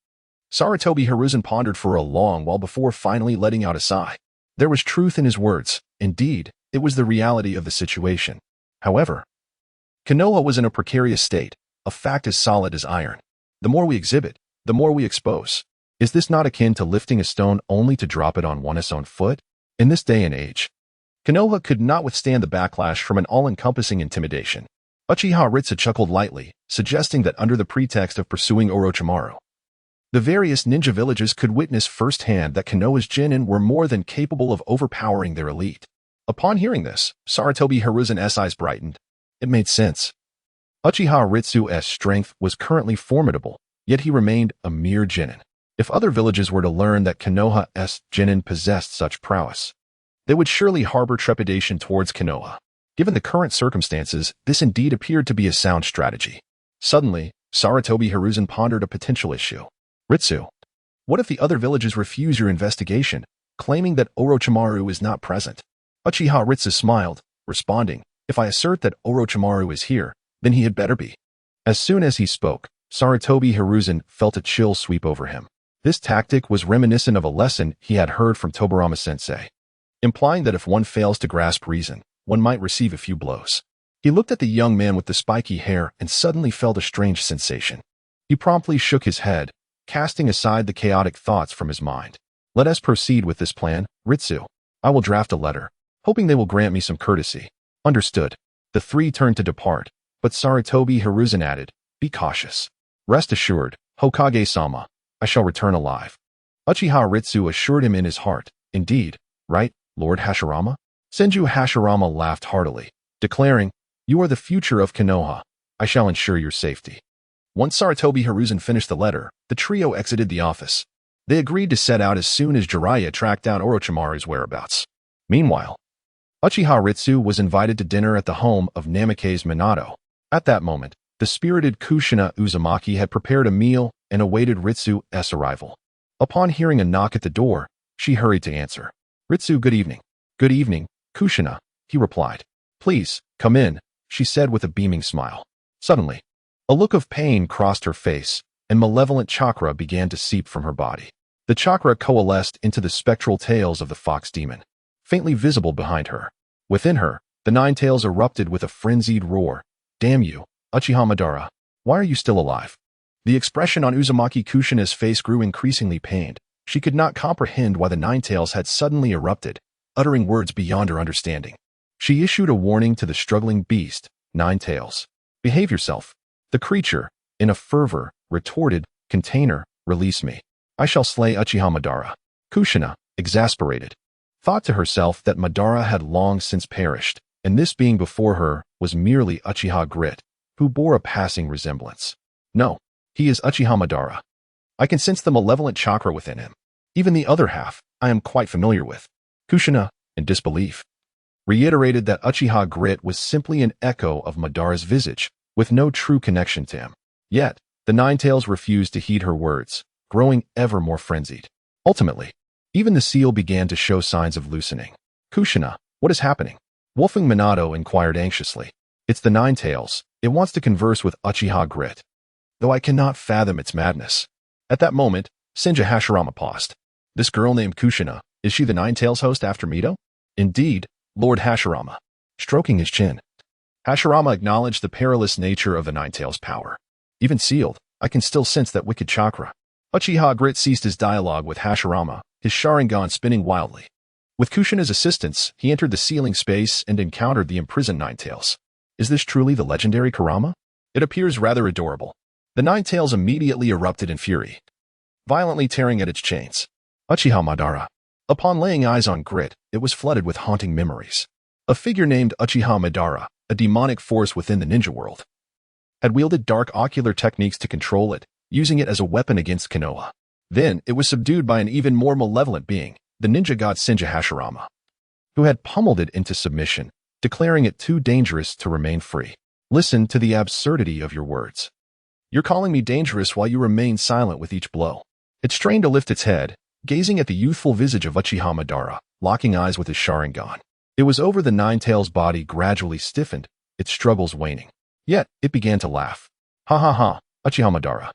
Speaker 1: Sarutobi Hiruzen pondered for a long while before finally letting out a sigh. There was truth in his words. Indeed, it was the reality of the situation. However, Konoha was in a precarious state, a fact as solid as iron. The more we exhibit, the more we expose. Is this not akin to lifting a stone only to drop it on one's own foot? In this day and age, Konoha could not withstand the backlash from an all-encompassing intimidation. Uchiha Ritsu chuckled lightly, suggesting that under the pretext of pursuing Orochimaru, the various ninja villages could witness firsthand that Konoha's genin were more than capable of overpowering their elite. Upon hearing this, Sarutobi Hiruzen's eyes brightened. It made sense. Uchiha Ritsu's strength was currently formidable, yet he remained a mere genin. If other villages were to learn that Konoha's genin possessed such prowess, they would surely harbor trepidation towards Konoha. Given the current circumstances, this indeed appeared to be a sound strategy. Suddenly, Sarutobi Hiruzen pondered a potential issue. Ritsu, what if the other villages refuse your investigation, claiming that Orochimaru is not present? Uchiha Ritsu smiled, responding, if I assert that Orochimaru is here, then he had better be. As soon as he spoke, Sarutobi Hiruzen felt a chill sweep over him. This tactic was reminiscent of a lesson he had heard from Tobirama-sensei, implying that if one fails to grasp reason, one might receive a few blows. He looked at the young man with the spiky hair and suddenly felt a strange sensation. He promptly shook his head, casting aside the chaotic thoughts from his mind. Let us proceed with this plan, Ritsu. I will draft a letter, hoping they will grant me some courtesy. Understood. The three turned to depart, but Sarutobi Hiruzen added, be cautious. Rest assured, Hokage-sama, I shall return alive. Uchiha Ritsu assured him in his heart. Indeed, right, Lord Hashirama? Senju Hashirama laughed heartily, declaring, you are the future of Konoha. I shall ensure your safety. Once Sarutobi Hiruzen finished the letter, the trio exited the office. They agreed to set out as soon as Jiraiya tracked down Orochimaru's whereabouts. Meanwhile, Uchiha Ritsu was invited to dinner at the home of Namikaze Minato. At that moment, the spirited Kushina Uzumaki had prepared a meal and awaited Ritsu's arrival. Upon hearing a knock at the door, she hurried to answer. Ritsu, good evening. Good evening, Kushina, he replied. Please, come in, she said with a beaming smile. Suddenly, a look of pain crossed her face, and malevolent chakra began to seep from her body. The chakra coalesced into the spectral tails of the fox demon, faintly visible behind her. Within her, the nine tails erupted with a frenzied roar. Damn you, Uchiha Madara. Why are you still alive? The expression on Uzumaki Kushina's face grew increasingly pained. She could not comprehend why the nine tails had suddenly erupted, uttering words beyond her understanding. She issued a warning to the struggling beast, Nine Tails. Behave yourself. The creature, in a fervor, retorted, Container, release me. I shall slay Uchiha Madara. Kushina, exasperated, thought to herself that Madara had long since perished, and this being before her was merely Uchiha Grit, who bore a passing resemblance. No, he is Uchiha Madara. I can sense the malevolent chakra within him. Even the other half, I am quite familiar with. Kushina, in disbelief, reiterated that Uchiha Grit was simply an echo of Madara's visage, with no true connection to him. Yet, the Nine Tails refused to heed her words, growing ever more frenzied. Ultimately, even the seal began to show signs of loosening. Kushina, what is happening? Wolfing Minato inquired anxiously. It's the Nine Tails. It wants to converse with Uchiha Grit, though I cannot fathom its madness. At that moment, Senju Hashirama paused. This girl named Kushina, is she the Nine Tails host after Mito? Indeed, Lord Hashirama. Stroking his chin, Hashirama acknowledged the perilous nature of the Nine Tails' power. Even sealed, I can still sense that wicked chakra. Uchiha Grit ceased his dialogue with Hashirama, his Sharingan spinning wildly. With Kushina's assistance, he entered the sealing space and encountered the imprisoned Nine Tails. Is this truly the legendary Kurama? It appears rather adorable. The Nine Tails immediately erupted in fury, violently tearing at its chains. Uchiha Madara. Upon laying eyes on Grit, it was flooded with haunting memories. A figure named Uchiha Madara, a demonic force within the ninja world, had wielded dark ocular techniques to control it, using it as a weapon against Konoha. Then it was subdued by an even more malevolent being, the ninja god Senju Hashirama, who had pummeled it into submission, declaring it too dangerous to remain free. Listen to the absurdity of your words. You're calling me dangerous while you remain silent with each blow. It strained to lift its head, gazing at the youthful visage of Uchiha Madara, locking eyes with his Sharingan. It was over the Nine-Tails' body gradually stiffened, its struggles waning. Yet, it began to laugh. Ha ha ha, Uchiha Madara.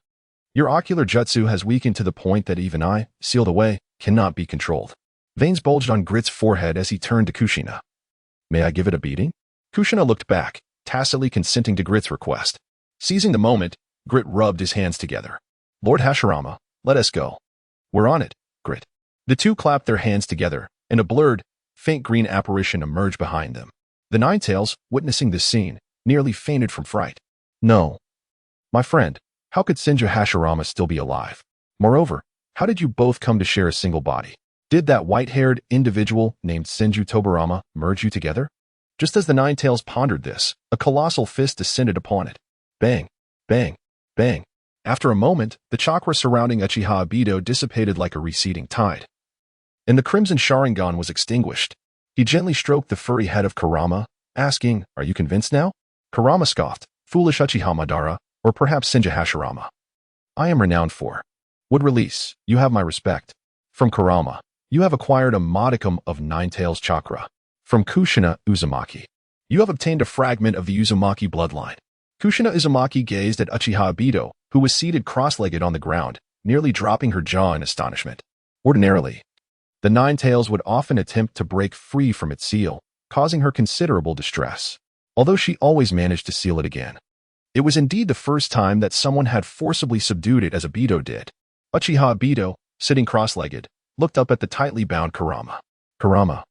Speaker 1: Your ocular jutsu has weakened to the point that even I, sealed away, cannot be controlled. Veins bulged on Grit's forehead as he turned to Kushina. May I give it a beating? Kushina looked back, tacitly consenting to Grit's request. Seizing the moment, Grit rubbed his hands together. Lord Hashirama, let us go. We're on it, Grit. The two clapped their hands together, and a blurred, faint green apparition emerged behind them. The Nine-Tails, witnessing this scene, nearly fainted from fright. No. My friend, how could Senju Hashirama still be alive? Moreover, how did you both come to share a single body? Did that white-haired individual named Senju Tobarama merge you together? Just as the Nine-Tails pondered this, a colossal fist descended upon it. Bang, bang, bang. After a moment, the chakra surrounding Uchiha Obito dissipated like a receding tide, and the crimson Sharingan was extinguished. He gently stroked the furry head of Kurama, asking, Are you convinced now? Kurama scoffed, Foolish Uchiha Madara, or perhaps Senju Hashirama. I am renowned for. Would release, you have my respect. From Kurama, you have acquired a modicum of Nine-Tails chakra. From Kushina Uzumaki, you have obtained a fragment of the Uzumaki bloodline. Kushina Uzumaki gazed at Uchiha Obito, who was seated cross-legged on the ground, nearly dropping her jaw in astonishment. Ordinarily, the Nine-Tails would often attempt to break free from its seal, causing her considerable distress, although she always managed to seal it again. It was indeed the first time that someone had forcibly subdued it as Obito did. Uchiha Obito, sitting cross-legged, looked up at the tightly bound Kurama. Kurama,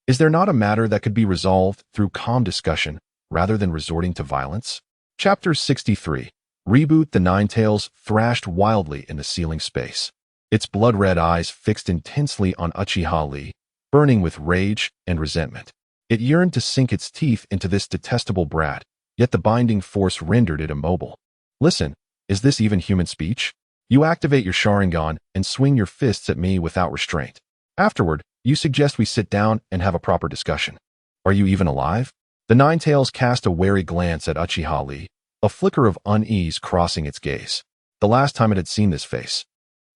Speaker 1: is there not a matter that could be resolved through calm discussion rather than resorting to violence? Chapter 63. Reboot. The Nine-Tails thrashed wildly in the ceiling space, its blood-red eyes fixed intensely on Uchiha Lee, burning with rage and resentment. It yearned to sink its teeth into this detestable brat, yet the binding force rendered it immobile. Listen, is this even human speech? You activate your Sharingan and swing your fists at me without restraint. Afterward, you suggest we sit down and have a proper discussion. Are you even alive? The Nine-Tails cast a wary glance at Uchiha Lee, a flicker of unease crossing its gaze. The last time it had seen this face,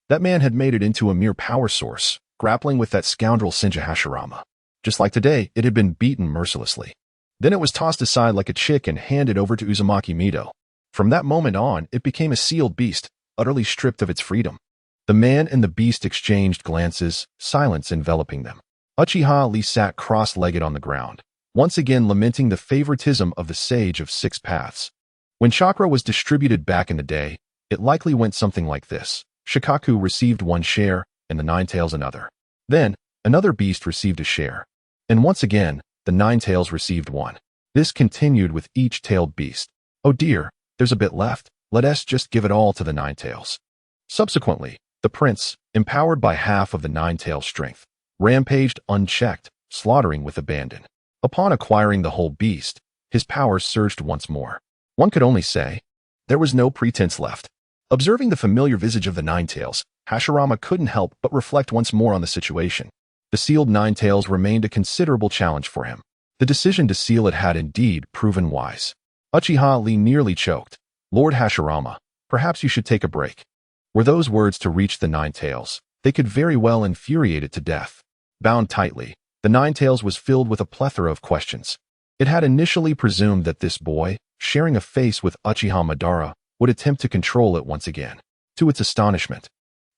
Speaker 1: that man had made it into a mere power source, grappling with that scoundrel Senju Hashirama. Just like today, it had been beaten mercilessly. Then it was tossed aside like a chick and handed over to Uzumaki Mido. From that moment on, it became a sealed beast, utterly stripped of its freedom. The man and the beast exchanged glances, silence enveloping them. Uchiha Lee sat cross-legged on the ground, once again lamenting the favoritism of the Sage of Six Paths. When chakra was distributed back in the day, it likely went something like this. Shikaku received one share, and the Nine-Tails another. Then, another beast received a share. And once again, the Nine-Tails received one. This continued with each tailed beast. Oh dear, there's a bit left. Let us just give it all to the Nine-Tails. Subsequently, the prince, empowered by half of the Nine-Tails' strength, rampaged unchecked, slaughtering with abandon. Upon acquiring the whole beast, his power surged once more. One could only say, there was no pretense left. Observing the familiar visage of the Nine-Tails, Hashirama couldn't help but reflect once more on the situation. The sealed Nine-Tails remained a considerable challenge for him. The decision to seal it had indeed proven wise. Uchiha Lee nearly choked. Lord Hashirama, perhaps you should take a break. Were those words to reach the Nine-Tails, they could very well infuriate it to death. Bound tightly, the Nine-Tails was filled with a plethora of questions. It had initially presumed that this boy, sharing a face with Uchiha Madara, would attempt to control it once again. To its astonishment,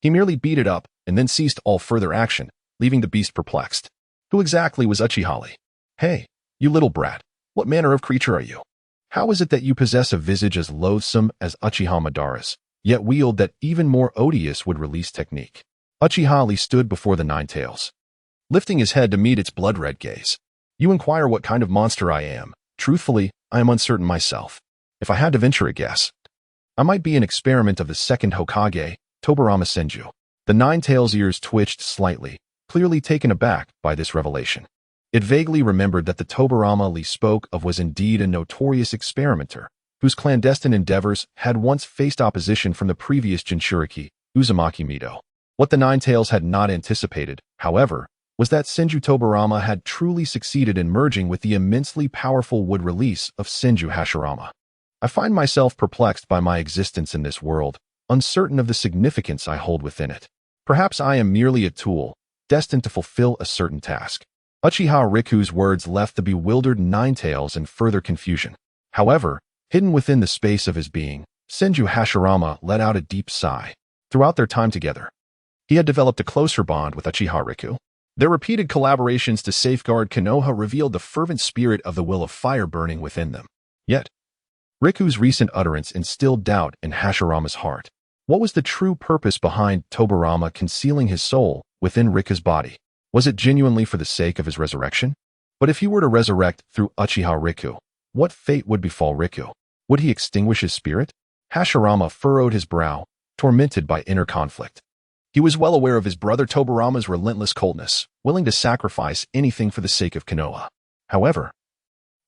Speaker 1: he merely beat it up and then ceased all further action, leaving the beast perplexed. Who exactly was Uchiha Lee? Hey, you little brat, what manner of creature are you? How is it that you possess a visage as loathsome as Uchiha Madara's, yet wield that even more odious would-release technique? Uchiha Lee stood before the Nine-Tails, lifting his head to meet its blood-red gaze. You inquire what kind of monster I am. Truthfully, I am uncertain myself. If I had to venture a guess, I might be an experiment of the second Hokage, Tobarama Senju. The Nine-Tails' ears twitched slightly, clearly taken aback by this revelation. It vaguely remembered that the Tobirama Lee spoke of was indeed a notorious experimenter, whose clandestine endeavors had once faced opposition from the previous Jinchuriki, Uzumaki Mido. What the Nine-Tails had not anticipated, however, was that Senju Tobirama had truly succeeded in merging with the immensely powerful wood release of Senju Hashirama. I find myself perplexed by my existence in this world, uncertain of the significance I hold within it. Perhaps I am merely a tool, destined to fulfill a certain task. Uchiha Riku's words left the bewildered Nine-Tails in further confusion. However, hidden within the space of his being, Senju Hashirama let out a deep sigh. Throughout their time together, he had developed a closer bond with Uchiha Riku. Their repeated collaborations to safeguard Konoha revealed the fervent spirit of the will of fire burning within them. Yet, Riku's recent utterance instilled doubt in Hashirama's heart. What was the true purpose behind Tobirama concealing his soul within Riku's body? Was it genuinely for the sake of his resurrection? But if he were to resurrect through Uchiha Riku, what fate would befall Riku? Would he extinguish his spirit? Hashirama furrowed his brow, tormented by inner conflict. He was well aware of his brother Tobirama's relentless coldness, willing to sacrifice anything for the sake of Konoha. However,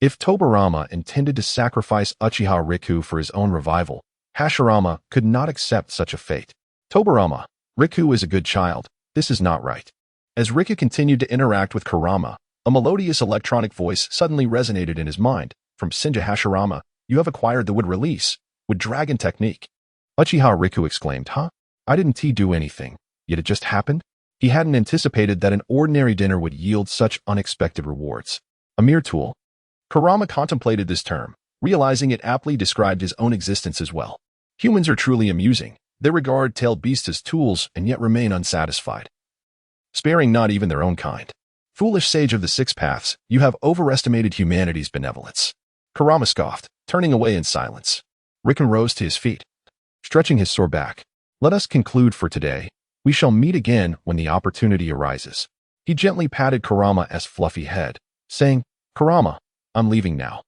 Speaker 1: if Tobirama intended to sacrifice Uchiha Riku for his own revival, Hashirama could not accept such a fate. Tobirama, Riku is a good child. This is not right. As Riku continued to interact with Kurama, a melodious electronic voice suddenly resonated in his mind. From Senju Hashirama, you have acquired the wood release, with dragon technique. Uchiha Riku exclaimed, huh? I didn't do anything, yet it just happened? He hadn't anticipated that an ordinary dinner would yield such unexpected rewards. A mere tool. Kurama contemplated this term, realizing it aptly described his own existence as well. Humans are truly amusing. They regard tailed beasts as tools and yet remain unsatisfied, sparing not even their own kind. Foolish sage of the six paths, you have overestimated humanity's benevolence. Kurama scoffed, turning away in silence. Riken rose to his feet, stretching his sore back. Let us conclude for today. We shall meet again when the opportunity arises. He gently patted Kurama's fluffy head, saying, Kurama, I'm leaving now.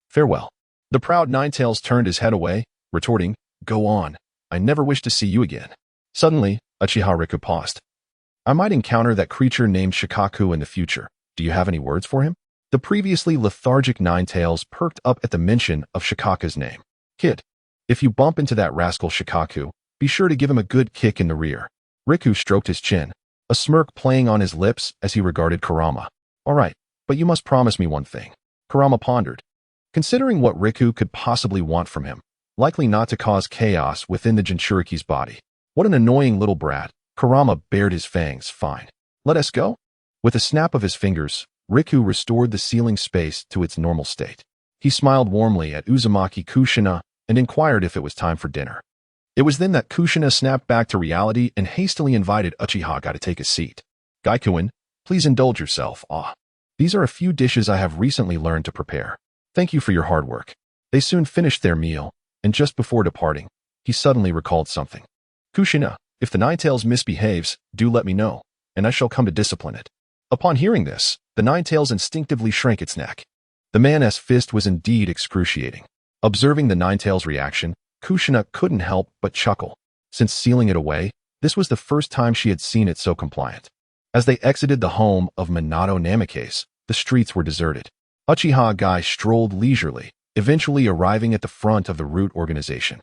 Speaker 1: Farewell. The proud Nine-Tails turned his head away, retorting, Go on. I never wish to see you again. Suddenly, Uchiha Riku paused. I might encounter that creature named Shikaku in the future. Do you have any words for him? The previously lethargic Nine-Tails perked up at the mention of Shikaku's name. Kid, if you bump into that rascal Shikaku, be sure to give him a good kick in the rear. Riku stroked his chin, a smirk playing on his lips as he regarded Kurama. All right, but you must promise me one thing. Kurama pondered, considering what Riku could possibly want from him, likely not to cause chaos within the Jinchuriki's body. What an annoying little brat. Kurama bared his fangs. Fine. Let us go? With a snap of his fingers, Riku restored the ceiling space to its normal state. He smiled warmly at Uzumaki Kushina and inquired if it was time for dinner. It was then that Kushina snapped back to reality and hastily invited Uchiha to take a seat. Gaikuin, please indulge yourself. These are a few dishes I have recently learned to prepare. Thank you for your hard work. They soon finished their meal, and just before departing, he suddenly recalled something. Kushina, if the Nine-Tails misbehaves, do let me know, and I shall come to discipline it. Upon hearing this, the Nine-Tails instinctively shrank its neck. The man's fist was indeed excruciating. Observing the Nine-Tails' reaction, Kushina couldn't help but chuckle. Since sealing it away, this was the first time she had seen it so compliant. As they exited the home of Minato Namikaze, the streets were deserted. Uchiha Guy strolled leisurely, eventually arriving at the front of the root organization.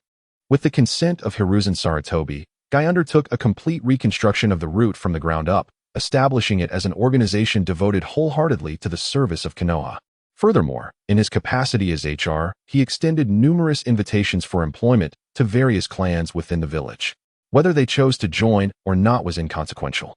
Speaker 1: With the consent of Hiruzen Sarutobi, Guy undertook a complete reconstruction of the root from the ground up, establishing it as an organization devoted wholeheartedly to the service of Konoha. Furthermore, in his capacity as HR, he extended numerous invitations for employment to various clans within the village. Whether they chose to join or not was inconsequential.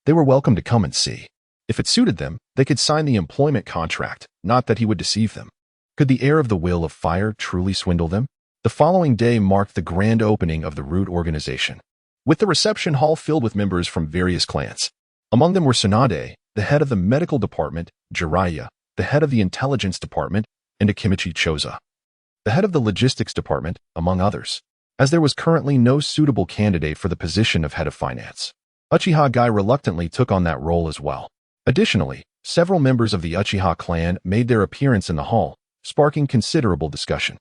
Speaker 1: They were welcome to come and see. If it suited them, they could sign the employment contract, not that he would deceive them. Could the heir of the will of fire truly swindle them? The following day marked the grand opening of the root organization, with the reception hall filled with members from various clans. Among them were Tsunade, the head of the medical department, Jiraiya, the head of the intelligence department, and Akimichi Choza, the head of the logistics department, among others. As there was currently no suitable candidate for the position of head of finance, Uchiha Guy reluctantly took on that role as well. Additionally, several members of the Uchiha clan made their appearance in the hall, sparking considerable discussion.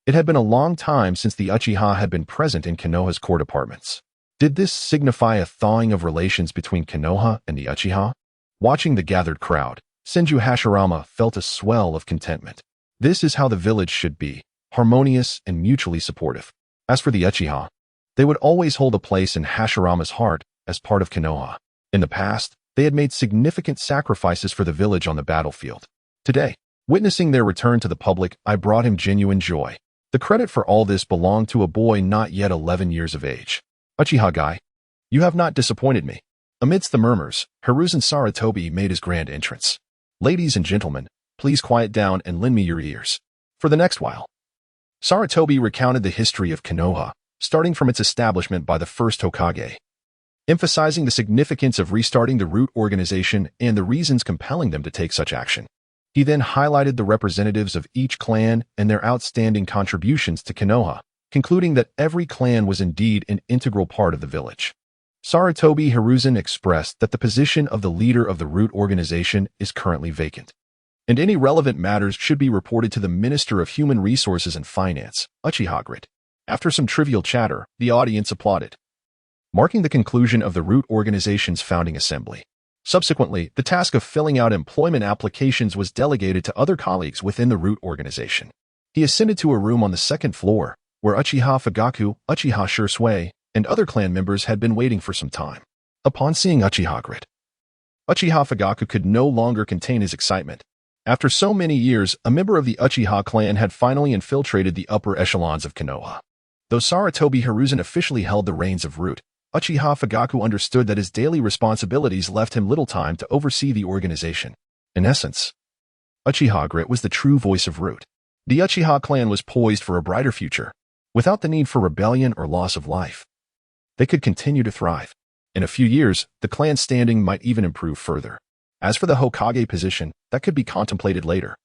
Speaker 1: It had been a long time since the Uchiha had been present in Konoha's core departments. Did this signify a thawing of relations between Konoha and the Uchiha? Watching the gathered crowd, Senju Hashirama felt a swell of contentment. This is how the village should be, harmonious and mutually supportive. As for the Uchiha, they would always hold a place in Hashirama's heart as part of Konoha. In the past, they had made significant sacrifices for the village on the battlefield. Today, witnessing their return to the public, I brought him genuine joy. The credit for all this belonged to a boy not yet 11 years of age. Uchiha guy, you have not disappointed me. Amidst the murmurs, Hiruzen Sarutobi made his grand entrance. Ladies and gentlemen, please quiet down and lend me your ears. For the next while, Sarutobi recounted the history of Konoha, starting from its establishment by the first Hokage, emphasizing the significance of restarting the root organization and the reasons compelling them to take such action. He then highlighted the representatives of each clan and their outstanding contributions to Konoha, concluding that every clan was indeed an integral part of the village. Sarutobi Hiruzen expressed that the position of the leader of the root organization is currently vacant, and any relevant matters should be reported to the Minister of Human Resources and Finance, Uchiha. After some trivial chatter, the audience applauded, marking the conclusion of the root organization's founding assembly. Subsequently, the task of filling out employment applications was delegated to other colleagues within the root organization. He ascended to a room on the second floor, where Uchiha Fugaku, Uchiha Shisui, and other clan members had been waiting for some time. Upon seeing Uchiha Fugaku could no longer contain his excitement. After so many years, a member of the Uchiha clan had finally infiltrated the upper echelons of Konoha. Though Sarutobi Hiruzen officially held the reins of root, Uchiha Fugaku understood that his daily responsibilities left him little time to oversee the organization. In essence, Uchiha was the true voice of root. The Uchiha clan was poised for a brighter future. Without the need for rebellion or loss of life, they could continue to thrive. In a few years, the clan's standing might even improve further. As for the Hokage position, that could be contemplated later.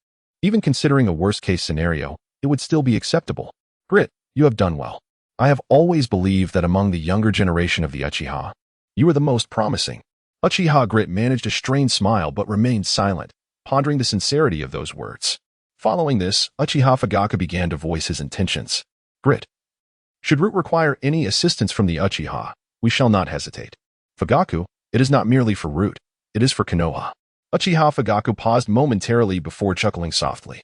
Speaker 1: Even considering a worst-case scenario, it would still be acceptable. Grit, you have done well. I have always believed that among the younger generation of the Uchiha, you were the most promising. Uchiha Grit managed a strained smile but remained silent, pondering the sincerity of those words. Following this, Uchiha Fugaku began to voice his intentions. Grit, should root require any assistance from the Uchiha, we shall not hesitate. Fugaku, it is not merely for root, it is for Konoha. Uchiha Fugaku paused momentarily before chuckling softly.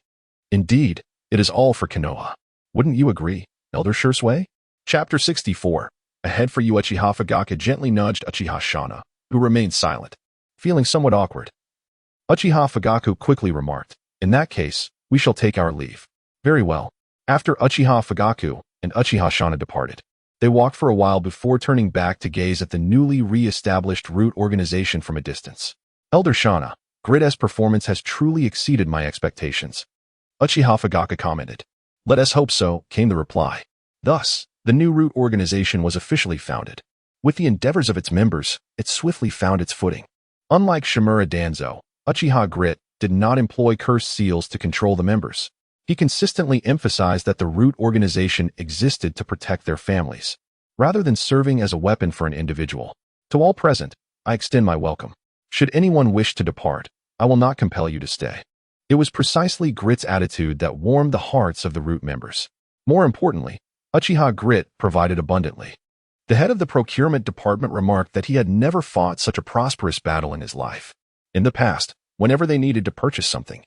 Speaker 1: Indeed, it is all for Konoha. Wouldn't you agree, Elder Shisui? Chapter 64. Ahead for you. Uchiha Fugaku gently nudged Uchiha Shana, who remained silent, feeling somewhat awkward. Uchiha Fugaku quickly remarked, in that case, we shall take our leave. Very well. After Uchiha Fugaku and Uchiha Shana departed, they walked for a while before turning back to gaze at the newly re-established root organization from a distance. Elder Shana, Grit's performance has truly exceeded my expectations. Uchiha Fugaku commented. Let us hope so, came the reply. Thus, the new root organization was officially founded. With the endeavors of its members, it swiftly found its footing. Unlike Shimura Danzo, Uchiha Grit did not employ cursed seals to control the members. He consistently emphasized that the root organization existed to protect their families, rather than serving as a weapon for an individual. To all present, I extend my welcome. Should anyone wish to depart, I will not compel you to stay. It was precisely Grit's attitude that warmed the hearts of the root members. More importantly, Uchiha Grit provided abundantly. The head of the procurement department remarked that he had never fought such a prosperous battle in his life. In the past, whenever they needed to purchase something,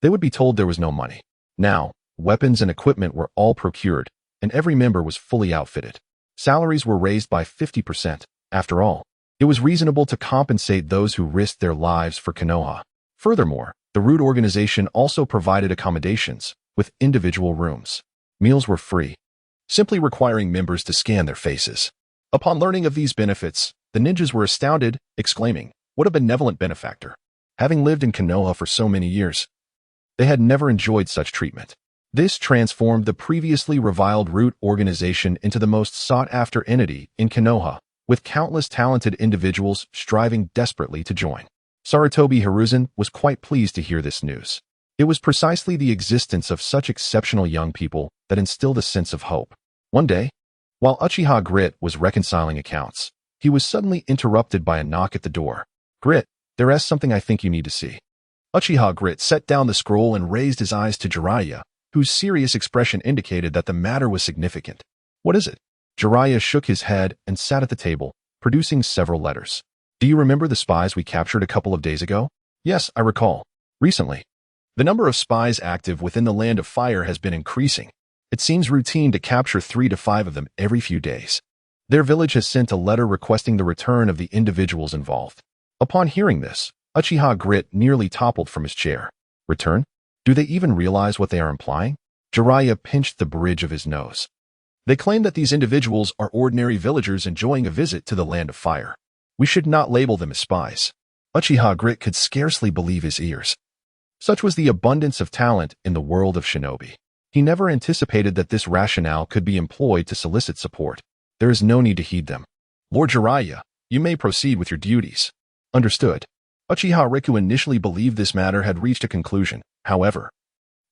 Speaker 1: they would be told there was no money. Now, weapons and equipment were all procured, and every member was fully outfitted. Salaries were raised by 50%. After all, it was reasonable to compensate those who risked their lives for Konoha. Furthermore, the root organization also provided accommodations, with individual rooms. Meals were free, simply requiring members to scan their faces. Upon learning of these benefits, the ninjas were astounded, exclaiming, what a benevolent benefactor. Having lived in Konoha for so many years, they had never enjoyed such treatment. This transformed the previously reviled root organization into the most sought-after entity in Konoha, with countless talented individuals striving desperately to join. Sarutobi Hiruzen was quite pleased to hear this news. It was precisely the existence of such exceptional young people that instilled a sense of hope. One day, while Uchiha Grit was reconciling accounts, he was suddenly interrupted by a knock at the door. Grit, there is something I think you need to see. Uchiha Grit set down the scroll and raised his eyes to Jiraiya, whose serious expression indicated that the matter was significant. What is it? Jiraiya shook his head and sat at the table, producing several letters. Do you remember the spies we captured a couple of days ago? Yes, I recall. Recently, the number of spies active within the Land of Fire has been increasing. It seems routine to capture 3 to 5 of them every few days. Their village has sent a letter requesting the return of the individuals involved. Upon hearing this, Uchiha Grit nearly toppled from his chair. Return? Do they even realize what they are implying? Jiraiya pinched the bridge of his nose. They claim that these individuals are ordinary villagers enjoying a visit to the Land of Fire. We should not label them as spies. Uchiha Grit could scarcely believe his ears. Such was the abundance of talent in the world of shinobi. He never anticipated that this rationale could be employed to solicit support. There is no need to heed them. Lord Jiraiya, you may proceed with your duties. Understood. Uchiha Riku initially believed this matter had reached a conclusion. However,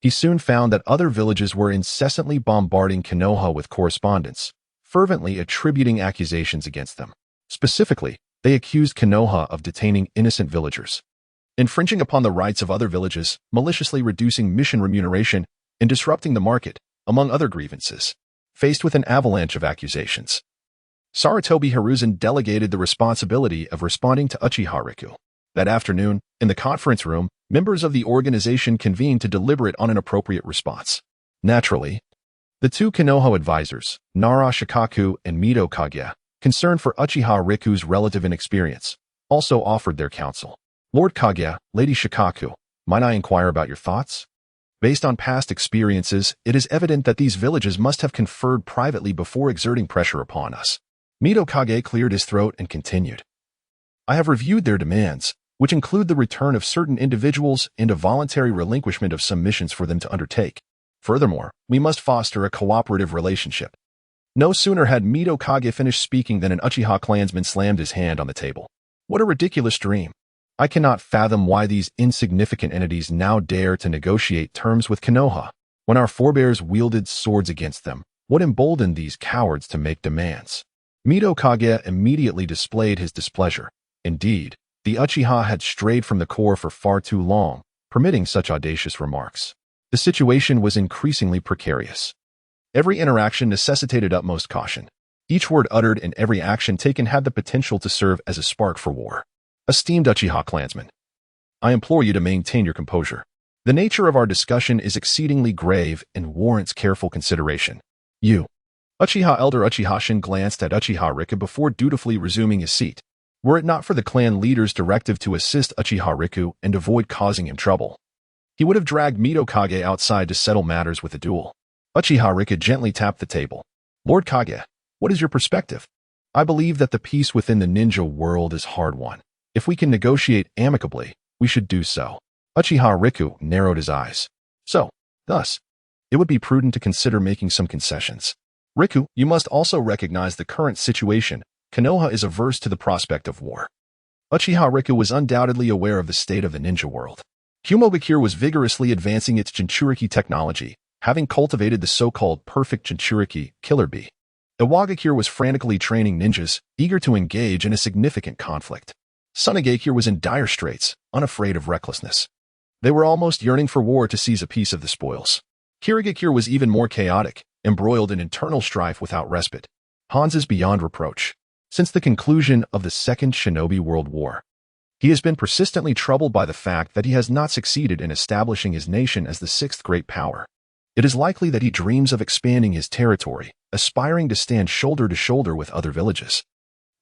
Speaker 1: he soon found that other villages were incessantly bombarding Konoha with correspondence, fervently attributing accusations against them. Specifically, they accused Konoha of detaining innocent villagers, infringing upon the rights of other villages, maliciously reducing mission remuneration, and disrupting the market, among other grievances. Faced with an avalanche of accusations, Sarutobi Hiruzen delegated the responsibility of responding to Uchiha Riku. That afternoon, in the conference room, members of the organization convened to deliberate on an appropriate response. Naturally, the two Konoha advisors, Nara Shikaku and Mito Kage, concerned for Uchiha Riku's relative inexperience, also offered their counsel. Lord Kage, Lady Shikaku, might I inquire about your thoughts? Based on past experiences, it is evident that these villages must have conferred privately before exerting pressure upon us. Mito Kage cleared his throat and continued. I have reviewed their demands, which include the return of certain individuals and a voluntary relinquishment of some missions for them to undertake. Furthermore, we must foster a cooperative relationship. No sooner had Mito Kage finished speaking than an Uchiha clansman slammed his hand on the table. What a ridiculous dream. I cannot fathom why these insignificant entities now dare to negotiate terms with Konoha. When our forebears wielded swords against them, what emboldened these cowards to make demands? Mito Kage immediately displayed his displeasure. Indeed, the Uchiha had strayed from the core for far too long, permitting such audacious remarks. The situation was increasingly precarious. Every interaction necessitated utmost caution. Each word uttered and every action taken had the potential to serve as a spark for war. Esteemed Uchiha clansmen, I implore you to maintain your composure. The nature of our discussion is exceedingly grave and warrants careful consideration. You, Uchiha Elder Uchiha Shin glanced at Uchiha Riku before dutifully resuming his seat. Were it not for the clan leader's directive to assist Uchiha Riku and avoid causing him trouble, he would have dragged Mito Kage outside to settle matters with a duel. Uchiha Riku gently tapped the table. Lord Kage, what is your perspective? I believe that the peace within the ninja world is hard-won. If we can negotiate amicably, we should do so. Uchiha Riku narrowed his eyes. Thus, it would be prudent to consider making some concessions. Riku, you must also recognize the current situation. Konoha is averse to the prospect of war. Uchiha Riku was undoubtedly aware of the state of the ninja world. Humogakure was vigorously advancing its Jinchuriki technology, having cultivated the so-called perfect Jinchuriki, Killer Bee. Iwagakure was frantically training ninjas, eager to engage in a significant conflict. Sunagakure was in dire straits, unafraid of recklessness. They were almost yearning for war to seize a piece of the spoils. Kirigakure was even more chaotic, embroiled in internal strife without respite. Hans is beyond reproach. Since the conclusion of the Second Shinobi World War, he has been persistently troubled by the fact that he has not succeeded in establishing his nation as the sixth great power. It is likely that he dreams of expanding his territory, aspiring to stand shoulder to shoulder with other villages.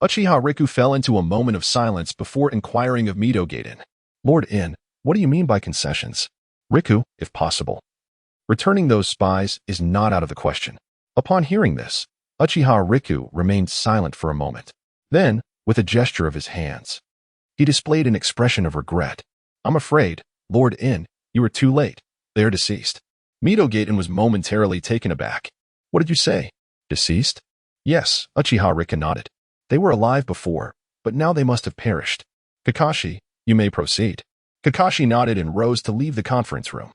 Speaker 1: Uchiha Riku fell into a moment of silence before inquiring of Mito Gaiden. Lord In, what do you mean by concessions? Riku, if possible. Returning those spies is not out of the question. Upon hearing this, Uchiha Riku remained silent for a moment. Then, with a gesture of his hands, he displayed an expression of regret. I'm afraid, Lord In, you are too late. They are deceased. Mito Gaiden was momentarily taken aback. What did you say? Deceased? Yes, Uchiha Riku nodded. They were alive before, but now they must have perished. Kakashi, you may proceed. Kakashi nodded and rose to leave the conference room.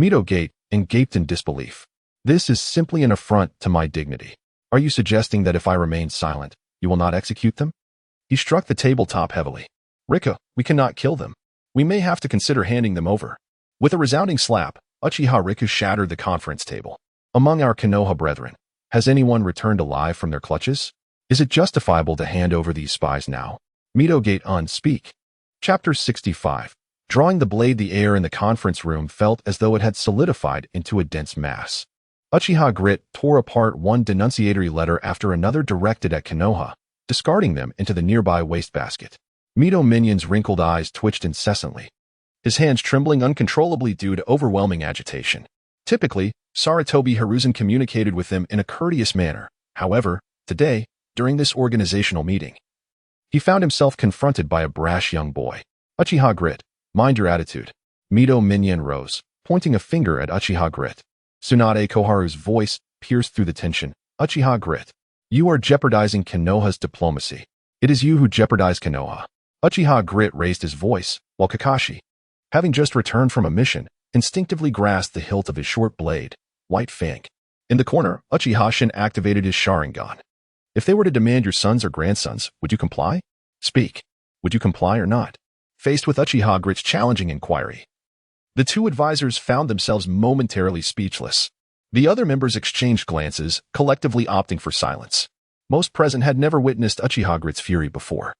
Speaker 1: Mito gaped in disbelief. This is simply an affront to my dignity. Are you suggesting that if I remain silent, you will not execute them? He struck the tabletop heavily. Riku, we cannot kill them. We may have to consider handing them over. With a resounding slap, Uchiha Riku shattered the conference table. Among our Konoha brethren, has anyone returned alive from their clutches? Is it justifiable to hand over these spies now? Mito Speak. Chapter 65. Drawing the blade, the air in the conference room felt as though it had solidified into a dense mass. Uchiha Grit tore apart one denunciatory letter after another directed at Konoha, discarding them into the nearby wastebasket. Mito Minion's wrinkled eyes twitched incessantly, his hands trembling uncontrollably due to overwhelming agitation. Typically, Sarutobi Hiruzen communicated with them in a courteous manner. However, today, during this organizational meeting, he found himself confronted by a brash young boy. Uchiha Grit, mind your attitude. Mito Minion rose, pointing a finger at Uchiha Grit. Tsunade Koharu's voice pierced through the tension. Uchiha Grit, you are jeopardizing Konoha's diplomacy. It is you who jeopardize Konoha. Uchiha Grit raised his voice, while Kakashi, having just returned from a mission, instinctively grasped the hilt of his short blade, White Fang. In the corner, Uchiha Shin activated his Sharingan. If they were to demand your sons or grandsons, would you comply? Speak. Would you comply or not? Faced with Uchiha Grit's challenging inquiry, the two advisors found themselves momentarily speechless. The other members exchanged glances, collectively opting for silence. Most present had never witnessed Uchiha Grit's fury before.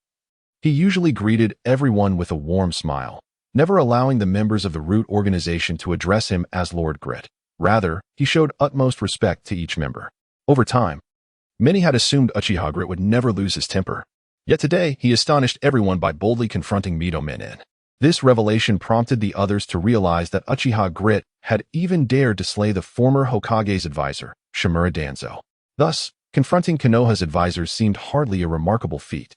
Speaker 1: He usually greeted everyone with a warm smile, never allowing the members of the Root organization to address him as Lord Grit. Rather, he showed utmost respect to each member. Over time, many had assumed Uchiha Grit would never lose his temper. Yet today, he astonished everyone by boldly confronting Mito Minin. This revelation prompted the others to realize that Uchiha Grit had even dared to slay the former Hokage's advisor, Shimura Danzo. Thus, confronting Konoha's advisors seemed hardly a remarkable feat.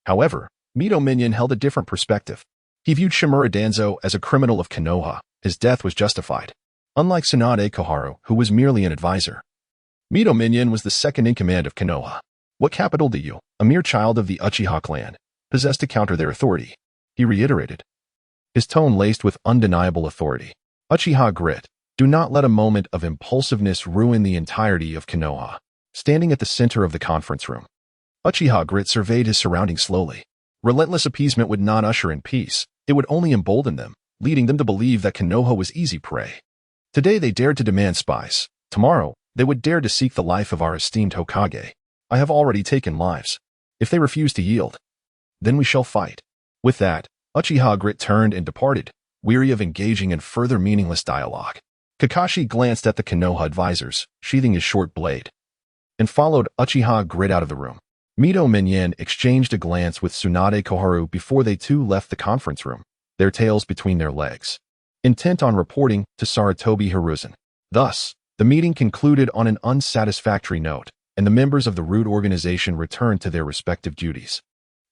Speaker 1: However, Mito Minion held a different perspective. He viewed Shimura Danzo as a criminal of Konoha. His death was justified. Unlike Tsunade Koharu, who was merely an advisor, Mito Minion was the second in command of Konoha. What capital do you, a mere child of the Uchiha clan, possess to counter their authority? He reiterated, his tone laced with undeniable authority. Uchiha Grit, do not let a moment of impulsiveness ruin the entirety of Konoha. Standing at the center of the conference room, Uchiha Grit surveyed his surroundings slowly. Relentless appeasement would not usher in peace. It would only embolden them, leading them to believe that Konoha was easy prey. Today they dared to demand spies. Tomorrow, they would dare to seek the life of our esteemed Hokage. I have already taken lives. If they refuse to yield, then we shall fight. With that, Uchiha Grit turned and departed, weary of engaging in further meaningless dialogue. Kakashi glanced at the Konoha advisors, sheathing his short blade, and followed Uchiha Grit out of the room. Mito Minion exchanged a glance with Tsunade Koharu before they too left the conference room, their tails between their legs, intent on reporting to Sarutobi Hiruzen. Thus, the meeting concluded on an unsatisfactory note, and the members of the Root organization returned to their respective duties,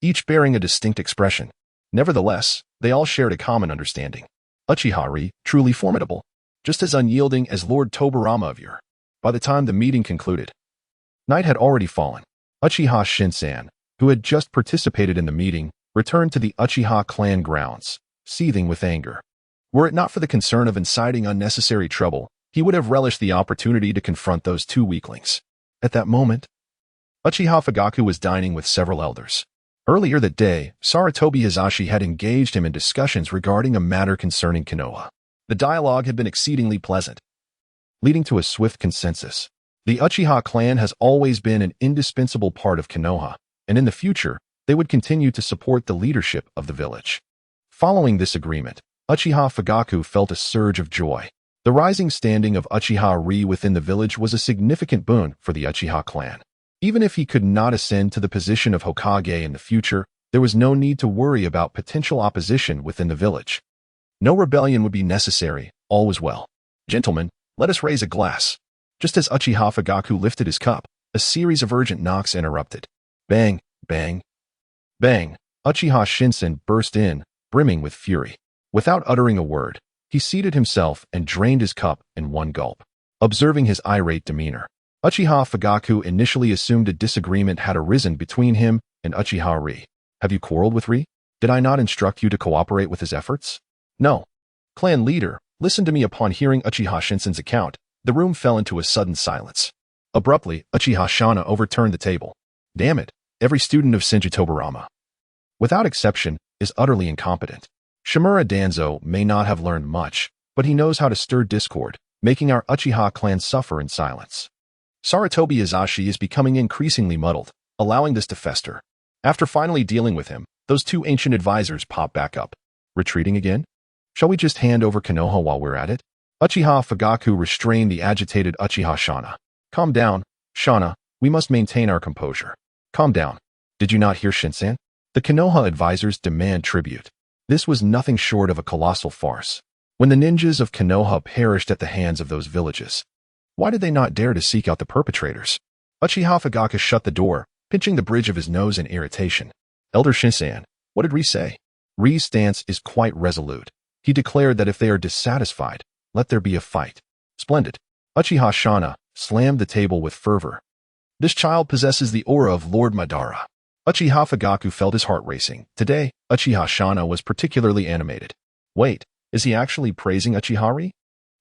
Speaker 1: each bearing a distinct expression. Nevertheless, they all shared a common understanding. Uchiha, truly formidable, just as unyielding as Lord Tobarama of yore. By the time the meeting concluded, night had already fallen. Uchiha Shinsan, who had just participated in the meeting, returned to the Uchiha clan grounds, seething with anger. Were it not for the concern of inciting unnecessary trouble, he would have relished the opportunity to confront those two weaklings. At that moment, Uchiha Fugaku was dining with several elders. Earlier that day, Sarutobi Hizashi had engaged him in discussions regarding a matter concerning Konoha. The dialogue had been exceedingly pleasant, leading to a swift consensus. The Uchiha clan has always been an indispensable part of Konoha, and in the future, they would continue to support the leadership of the village. Following this agreement, Uchiha Fugaku felt a surge of joy. The rising standing of Uchiha within the village was a significant boon for the Uchiha clan. Even if he could not ascend to the position of Hokage in the future, there was no need to worry about potential opposition within the village. No rebellion would be necessary, all was well. Gentlemen, let us raise a glass. Just as Uchiha Fugaku lifted his cup, a series of urgent knocks interrupted. Bang, bang, bang. Uchiha Shinsen burst in, brimming with fury. Without uttering a word, he seated himself and drained his cup in one gulp. Observing his irate demeanor, Uchiha Fugaku initially assumed a disagreement had arisen between him and Uchiha. Have you quarreled with Ri? Did I not instruct you to cooperate with his efforts? No. Clan leader, listen to me. Upon hearing Uchiha Shinsen's account, the room fell into a sudden silence. Abruptly, Uchiha Shana overturned the table. Damn it, every student of Senju Tobarama, without exception, is utterly incompetent. Shimura Danzo may not have learned much, but he knows how to stir discord, making our Uchiha clan suffer in silence. Sarutobi Hizashi is becoming increasingly muddled, allowing this to fester. After finally dealing with him, those two ancient advisors pop back up. Retreating again? Shall we just hand over Konoha while we're at it? Uchiha Fugaku restrained the agitated Uchiha Shana. Calm down, Shana. We must maintain our composure. Calm down. Did you not hear Shinsan? The Konoha advisors demand tribute. This was nothing short of a colossal farce. When the ninjas of Konoha perished at the hands of those villages, why did they not dare to seek out the perpetrators? Uchiha Fugaku shut the door, pinching the bridge of his nose in irritation. Elder Shinsan, what did Ri say? Ri's stance is quite resolute. He declared that if they are dissatisfied, let there be a fight. Splendid. Uchiha Shana slammed the table with fervor. This child possesses the aura of Lord Madara. Uchiha Fugaku felt his heart racing. Today, Uchiha Shana was particularly animated. Wait, is he actually praising Uchiha Ri?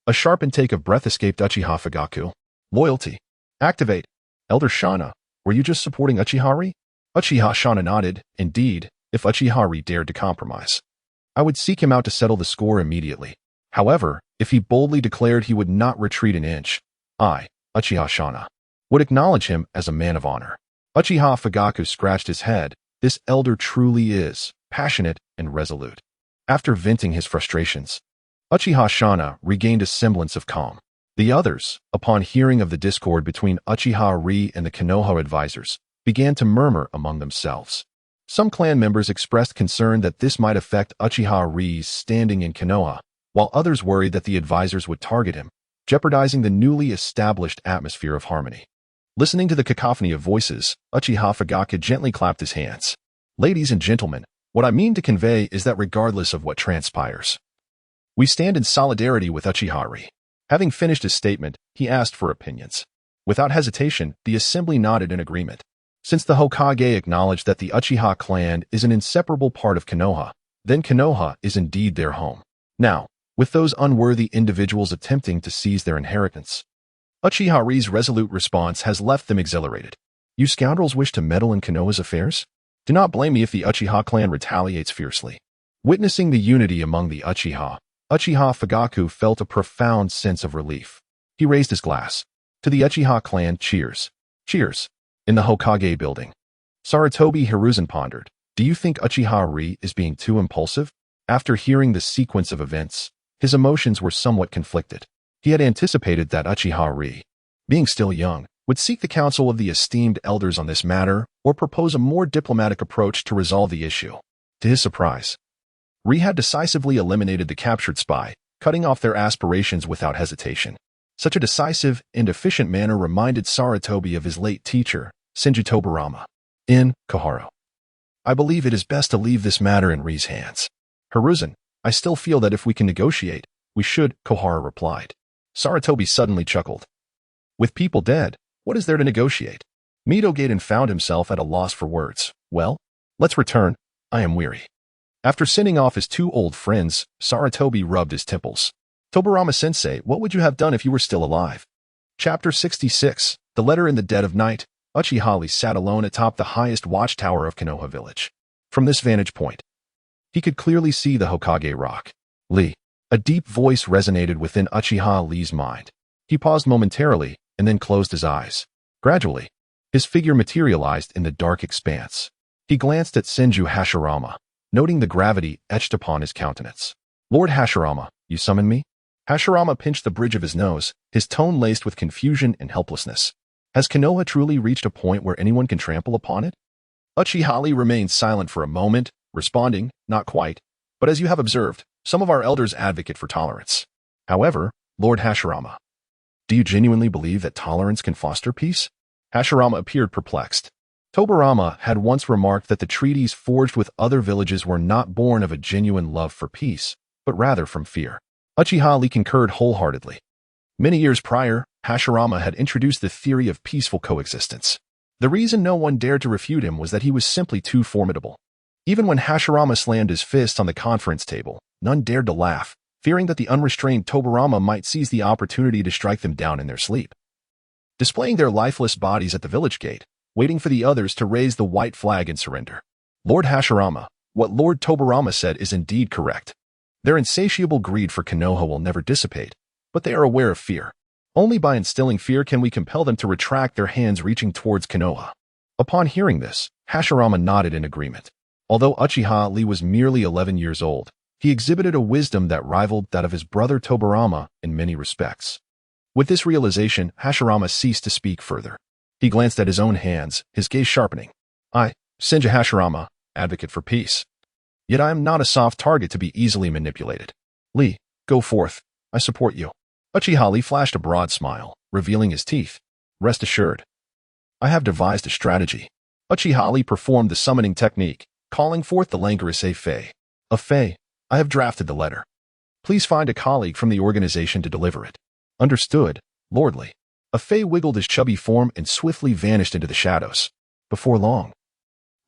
Speaker 1: A sharp intake of breath escaped Uchiha Fugaku. Loyalty. Activate. Elder Shana, were you just supporting Uchiha Ri? Uchiha Shana nodded. Indeed, if Uchiha Ri dared to compromise, I would seek him out to settle the score immediately. However, if he boldly declared he would not retreat an inch, I, Uchiha Shana, would acknowledge him as a man of honor. Uchiha Fugaku scratched his head. This elder truly is passionate and resolute. After venting his frustrations, Uchiha Shana regained a semblance of calm. The others, upon hearing of the discord between Uchiha Ri and the Konoha advisors, began to murmur among themselves. Some clan members expressed concern that this might affect Uchiha Ri's standing in Konoha, while others worried that the advisors would target him, jeopardizing the newly established atmosphere of harmony. Listening to the cacophony of voices, Uchiha Fugaku gently clapped his hands. Ladies and gentlemen, what I mean to convey is that regardless of what transpires, we stand in solidarity with Uchiha Ri. Having finished his statement, he asked for opinions. Without hesitation, the assembly nodded in agreement. Since the Hokage acknowledged that the Uchiha clan is an inseparable part of Konoha, then Konoha is indeed their home. Now, with those unworthy individuals attempting to seize their inheritance, Uchiha Ri's resolute response has left them exhilarated. You scoundrels wish to meddle in Konoha's affairs? Do not blame me if the Uchiha clan retaliates fiercely. Witnessing the unity among the Uchiha, Uchiha Fugaku felt a profound sense of relief. He raised his glass. To the Uchiha clan, cheers. Cheers. In the Hokage building, Sarutobi Hiruzen pondered. Do you think Uchiha Ri is being too impulsive? After hearing the sequence of events, his emotions were somewhat conflicted. He had anticipated that Uchiha Ri, being still young, would seek the counsel of the esteemed elders on this matter or propose a more diplomatic approach to resolve the issue. To his surprise, Ri had decisively eliminated the captured spy, cutting off their aspirations without hesitation. Such a decisive and efficient manner reminded Sarutobi of his late teacher, Senju Tobirama, in Koharo. I believe it is best to leave this matter in Ri's hands. Hiruzen, I still feel that if we can negotiate, we should, Kohara replied. Sarutobi suddenly chuckled. With people dead, what is there to negotiate? Midogaiden found himself at a loss for words. Well, let's return. I am weary. After sending off his two old friends, Sarutobi rubbed his temples. Tobirama-sensei, what would you have done if you were still alive? Chapter 66. The Letter in the Dead of Night. Uchiha Ri sat alone atop the highest watchtower of Konoha village. From this vantage point, he could clearly see the Hokage rock. Lee. A deep voice resonated within Uchiha Ri's mind. He paused momentarily and then closed his eyes. Gradually, his figure materialized in the dark expanse. He glanced at Senju Hashirama, noting the gravity etched upon his countenance. Lord Hashirama, you summon me? Hashirama pinched the bridge of his nose, his tone laced with confusion and helplessness. Has Konoha truly reached a point where anyone can trample upon it? Uchiha Ri remained silent for a moment, responding, not quite, but as you have observed, some of our elders advocate for tolerance. However, Lord Hashirama, do you genuinely believe that tolerance can foster peace? Hashirama appeared perplexed. Tobirama had once remarked that the treaties forged with other villages were not born of a genuine love for peace, but rather from fear. Uchiha Ri concurred wholeheartedly. Many years prior, Hashirama had introduced the theory of peaceful coexistence. The reason no one dared to refute him was that he was simply too formidable. Even when Hashirama slammed his fist on the conference table, none dared to laugh, fearing that the unrestrained Tobirama might seize the opportunity to strike them down in their sleep. Displaying their lifeless bodies at the village gate, waiting for the others to raise the white flag and surrender. Lord Hashirama, what Lord Tobirama said is indeed correct. Their insatiable greed for Konoha will never dissipate, but they are aware of fear. Only by instilling fear can we compel them to retract their hands reaching towards Konoha. Upon hearing this, Hashirama nodded in agreement. Although Uchiha Ri was merely 11 years old, he exhibited a wisdom that rivaled that of his brother Tobirama in many respects. With this realization, Hashirama ceased to speak further. He glanced at his own hands, his gaze sharpening. I, Senja Hashirama, advocate for peace. Yet I am not a soft target to be easily manipulated. Lee, go forth. I support you. Uchiha Lee flashed a broad smile, revealing his teeth. Rest assured. I have devised a strategy. Uchiha Lee performed the summoning technique, calling forth the languorous Fei. Fei, I have drafted the letter. Please find a colleague from the organization to deliver it. Understood, lordly. Fei wiggled his chubby form and swiftly vanished into the shadows. Before long,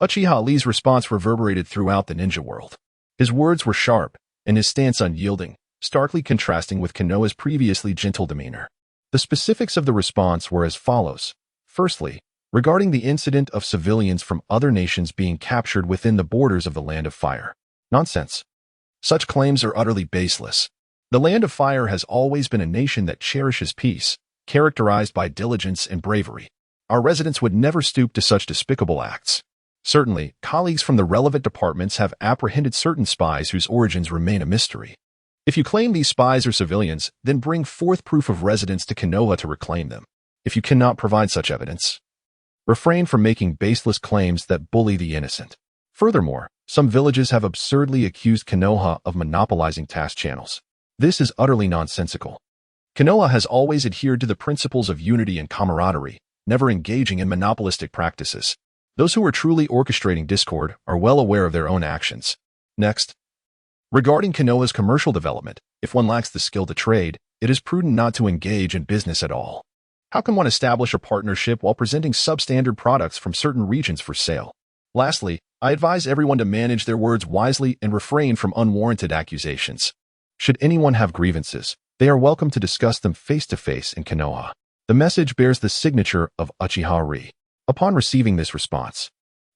Speaker 1: Uchiha Lee's response reverberated throughout the ninja world. His words were sharp, and his stance unyielding, starkly contrasting with Konoha's previously gentle demeanor. The specifics of the response were as follows. Firstly, regarding the incident of civilians from other nations being captured within the borders of the Land of Fire. Nonsense. Such claims are utterly baseless. The Land of Fire has always been a nation that cherishes peace, characterized by diligence and bravery. Our residents would never stoop to such despicable acts. Certainly, colleagues from the relevant departments have apprehended certain spies whose origins remain a mystery. If you claim these spies are civilians, then bring forth proof of residence to Konoha to reclaim them. If you cannot provide such evidence, refrain from making baseless claims that bully the innocent. Furthermore, some villages have absurdly accused Konoha of monopolizing task channels. This is utterly nonsensical. Konoha has always adhered to the principles of unity and camaraderie, never engaging in monopolistic practices. Those who are truly orchestrating discord are well aware of their own actions. Next, regarding Konoha's commercial development, if one lacks the skill to trade, it is prudent not to engage in business at all. How can one establish a partnership while presenting substandard products from certain regions for sale? Lastly, I advise everyone to manage their words wisely and refrain from unwarranted accusations. Should anyone have grievances, they are welcome to discuss them face-to-face in Konoha. The message bears the signature of Uchiha Ri. Upon receiving this response,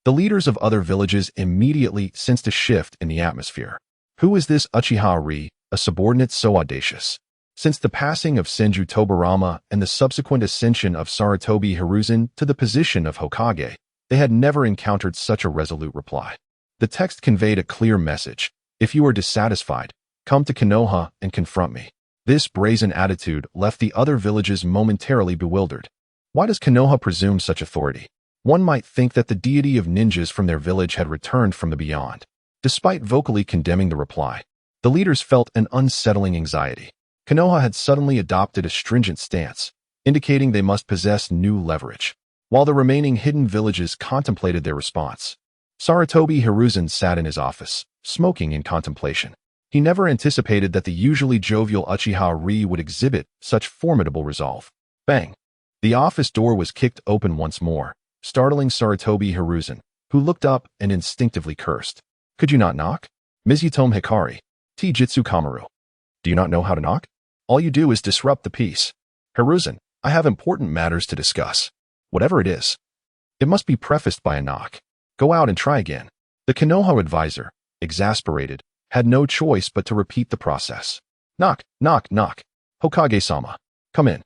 Speaker 1: the leaders of other villages immediately sensed a shift in the atmosphere. Who is this Uchiha Ri, a subordinate so audacious? Since the passing of Senju Tobirama and the subsequent ascension of Sarutobi Hiruzen to the position of Hokage, they had never encountered such a resolute reply. The text conveyed a clear message. If you are dissatisfied, come to Konoha and confront me. This brazen attitude left the other villages momentarily bewildered. Why does Konoha presume such authority? One might think that the deity of ninjas from their village had returned from the beyond. Despite vocally condemning the reply, the leaders felt an unsettling anxiety. Konoha had suddenly adopted a stringent stance, indicating they must possess new leverage. While the remaining hidden villages contemplated their response, Sarutobi Hiruzen sat in his office, smoking in contemplation. He never anticipated that the usually jovial Uchiha Ri would exhibit such formidable resolve. Bang! The office door was kicked open once more, startling Sarutobi Hiruzen, who looked up and instinctively cursed. Could you not knock? Mizutome Hikari. Jitsu Kamaru. Do you not know how to knock? All you do is disrupt the peace. Hiruzen, I have important matters to discuss. Whatever it is, it must be prefaced by a knock. Go out and try again. The Konoha advisor, exasperated, had no choice but to repeat the process. Knock, knock, knock. Hokage-sama, come in.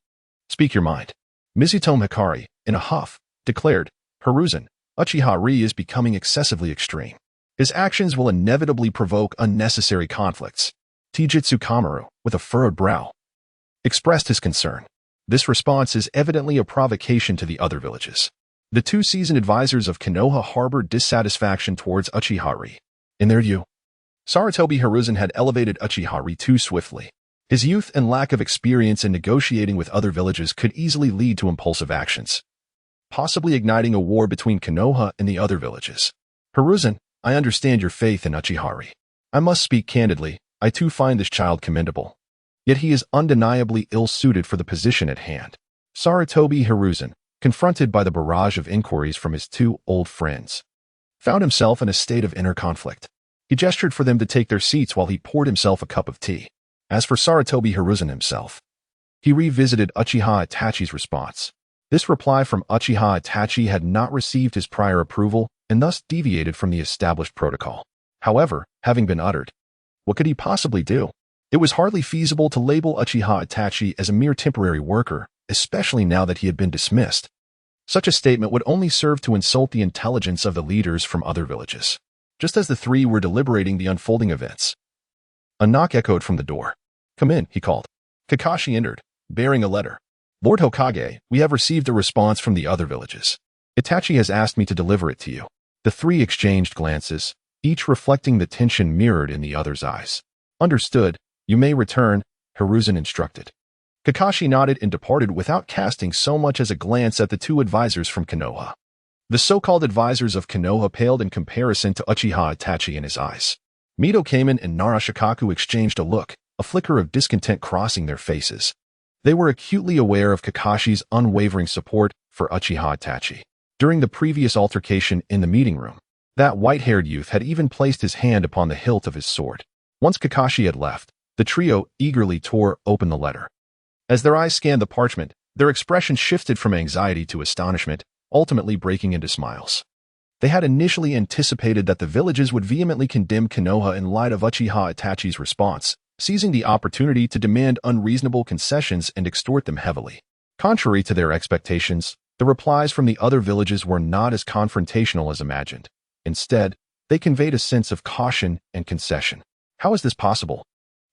Speaker 1: Speak your mind. Mizutome Hikari, in a huff, declared, Hiruzen, Uchiha Ri is becoming excessively extreme. His actions will inevitably provoke unnecessary conflicts. Jitsu Kamaru, with a furrowed brow, expressed his concern. This response is evidently a provocation to the other villages. The two seasoned advisors of Konoha harbored dissatisfaction towards Uchiha Ri. In their view, Sarutobi Hiruzen had elevated Uchiha Ri too swiftly. His youth and lack of experience in negotiating with other villages could easily lead to impulsive actions, possibly igniting a war between Konoha and the other villages. Hiruzen, I understand your faith in Uchiha Ri. I must speak candidly, I too find this child commendable. Yet he is undeniably ill-suited for the position at hand. Sarutobi Hiruzen, confronted by the barrage of inquiries from his two old friends, found himself in a state of inner conflict. He gestured for them to take their seats while he poured himself a cup of tea. As for Sarutobi Hiruzen himself, he revisited Uchiha Itachi's response. This reply from Uchiha Itachi had not received his prior approval and thus deviated from the established protocol. However, having been uttered, what could he possibly do? It was hardly feasible to label Uchiha Itachi as a mere temporary worker, especially now that he had been dismissed. Such a statement would only serve to insult the intelligence of the leaders from other villages. Just as the three were deliberating the unfolding events, A knock echoed from the door. "Come in," he called. Kakashi entered, bearing a letter. "Lord Hokage, we have received a response from the other villages. Itachi has asked me to deliver it to you." The three exchanged glances, each reflecting the tension mirrored in the other's eyes. "Understood. You may return," Hiruzen instructed. Kakashi nodded and departed without casting so much as a glance at the two advisors from Konoha. The so-called advisors of Konoha paled in comparison to Uchiha Itachi in his eyes. Mito Kamen and Nara Shikaku exchanged a look, a flicker of discontent crossing their faces. They were acutely aware of Kakashi's unwavering support for Uchiha Itachi. During the previous altercation in the meeting room, that white-haired youth had even placed his hand upon the hilt of his sword. Once Kakashi had left, the trio eagerly tore open the letter. As their eyes scanned the parchment, their expression shifted from anxiety to astonishment, ultimately breaking into smiles. They had initially anticipated that the villages would vehemently condemn Konoha in light of Uchiha Itachi's response, seizing the opportunity to demand unreasonable concessions and extort them heavily. Contrary to their expectations, the replies from the other villages were not as confrontational as imagined. Instead, they conveyed a sense of caution and concession. "How is this possible?"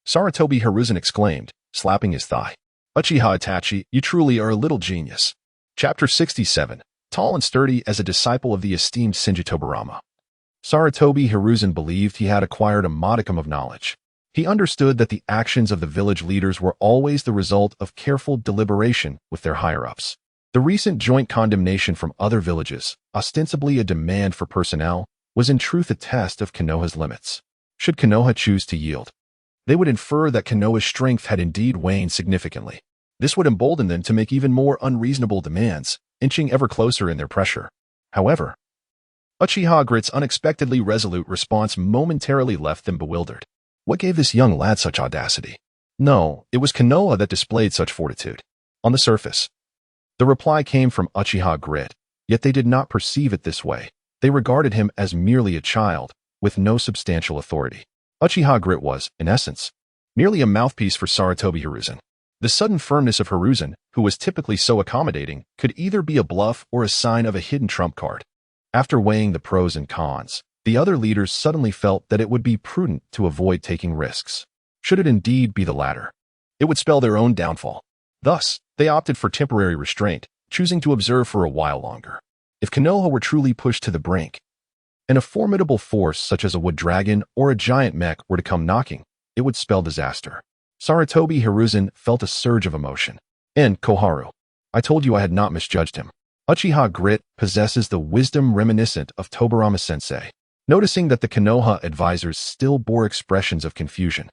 Speaker 1: Sarutobi Hiruzen exclaimed, slapping his thigh. "Uchiha Itachi, you truly are a little genius." Chapter 67. Tall and sturdy as a disciple of the esteemed Senju Tobirama. Sarutobi Hiruzen believed he had acquired a modicum of knowledge. He understood that the actions of the village leaders were always the result of careful deliberation with their higher-ups. The recent joint condemnation from other villages, ostensibly a demand for personnel, was in truth a test of Konoha's limits. Should Konoha choose to yield, they would infer that Konoha's strength had indeed waned significantly. This would embolden them to make even more unreasonable demands, inching ever closer in their pressure. However, Uchiha Grit's unexpectedly resolute response momentarily left them bewildered. What gave this young lad such audacity? No, it was Konoha that displayed such fortitude. On the surface, the reply came from Uchiha Grit, yet they did not perceive it this way. They regarded him as merely a child, with no substantial authority. Uchiha Grit was, in essence, merely a mouthpiece for Sarutobi Hiruzen. The sudden firmness of Hiruzen, who was typically so accommodating, could either be a bluff or a sign of a hidden trump card. After weighing the pros and cons, the other leaders suddenly felt that it would be prudent to avoid taking risks. Should it indeed be the latter, it would spell their own downfall. Thus, they opted for temporary restraint, choosing to observe for a while longer. If Konoha were truly pushed to the brink, and a formidable force such as a wood dragon or a giant mech were to come knocking, it would spell disaster. Sarutobi Hiruzen felt a surge of emotion. "And Koharu, I told you I had not misjudged him. Uchiha Grit possesses the wisdom reminiscent of Tobirama-sensei." Noticing that the Konoha advisors still bore expressions of confusion,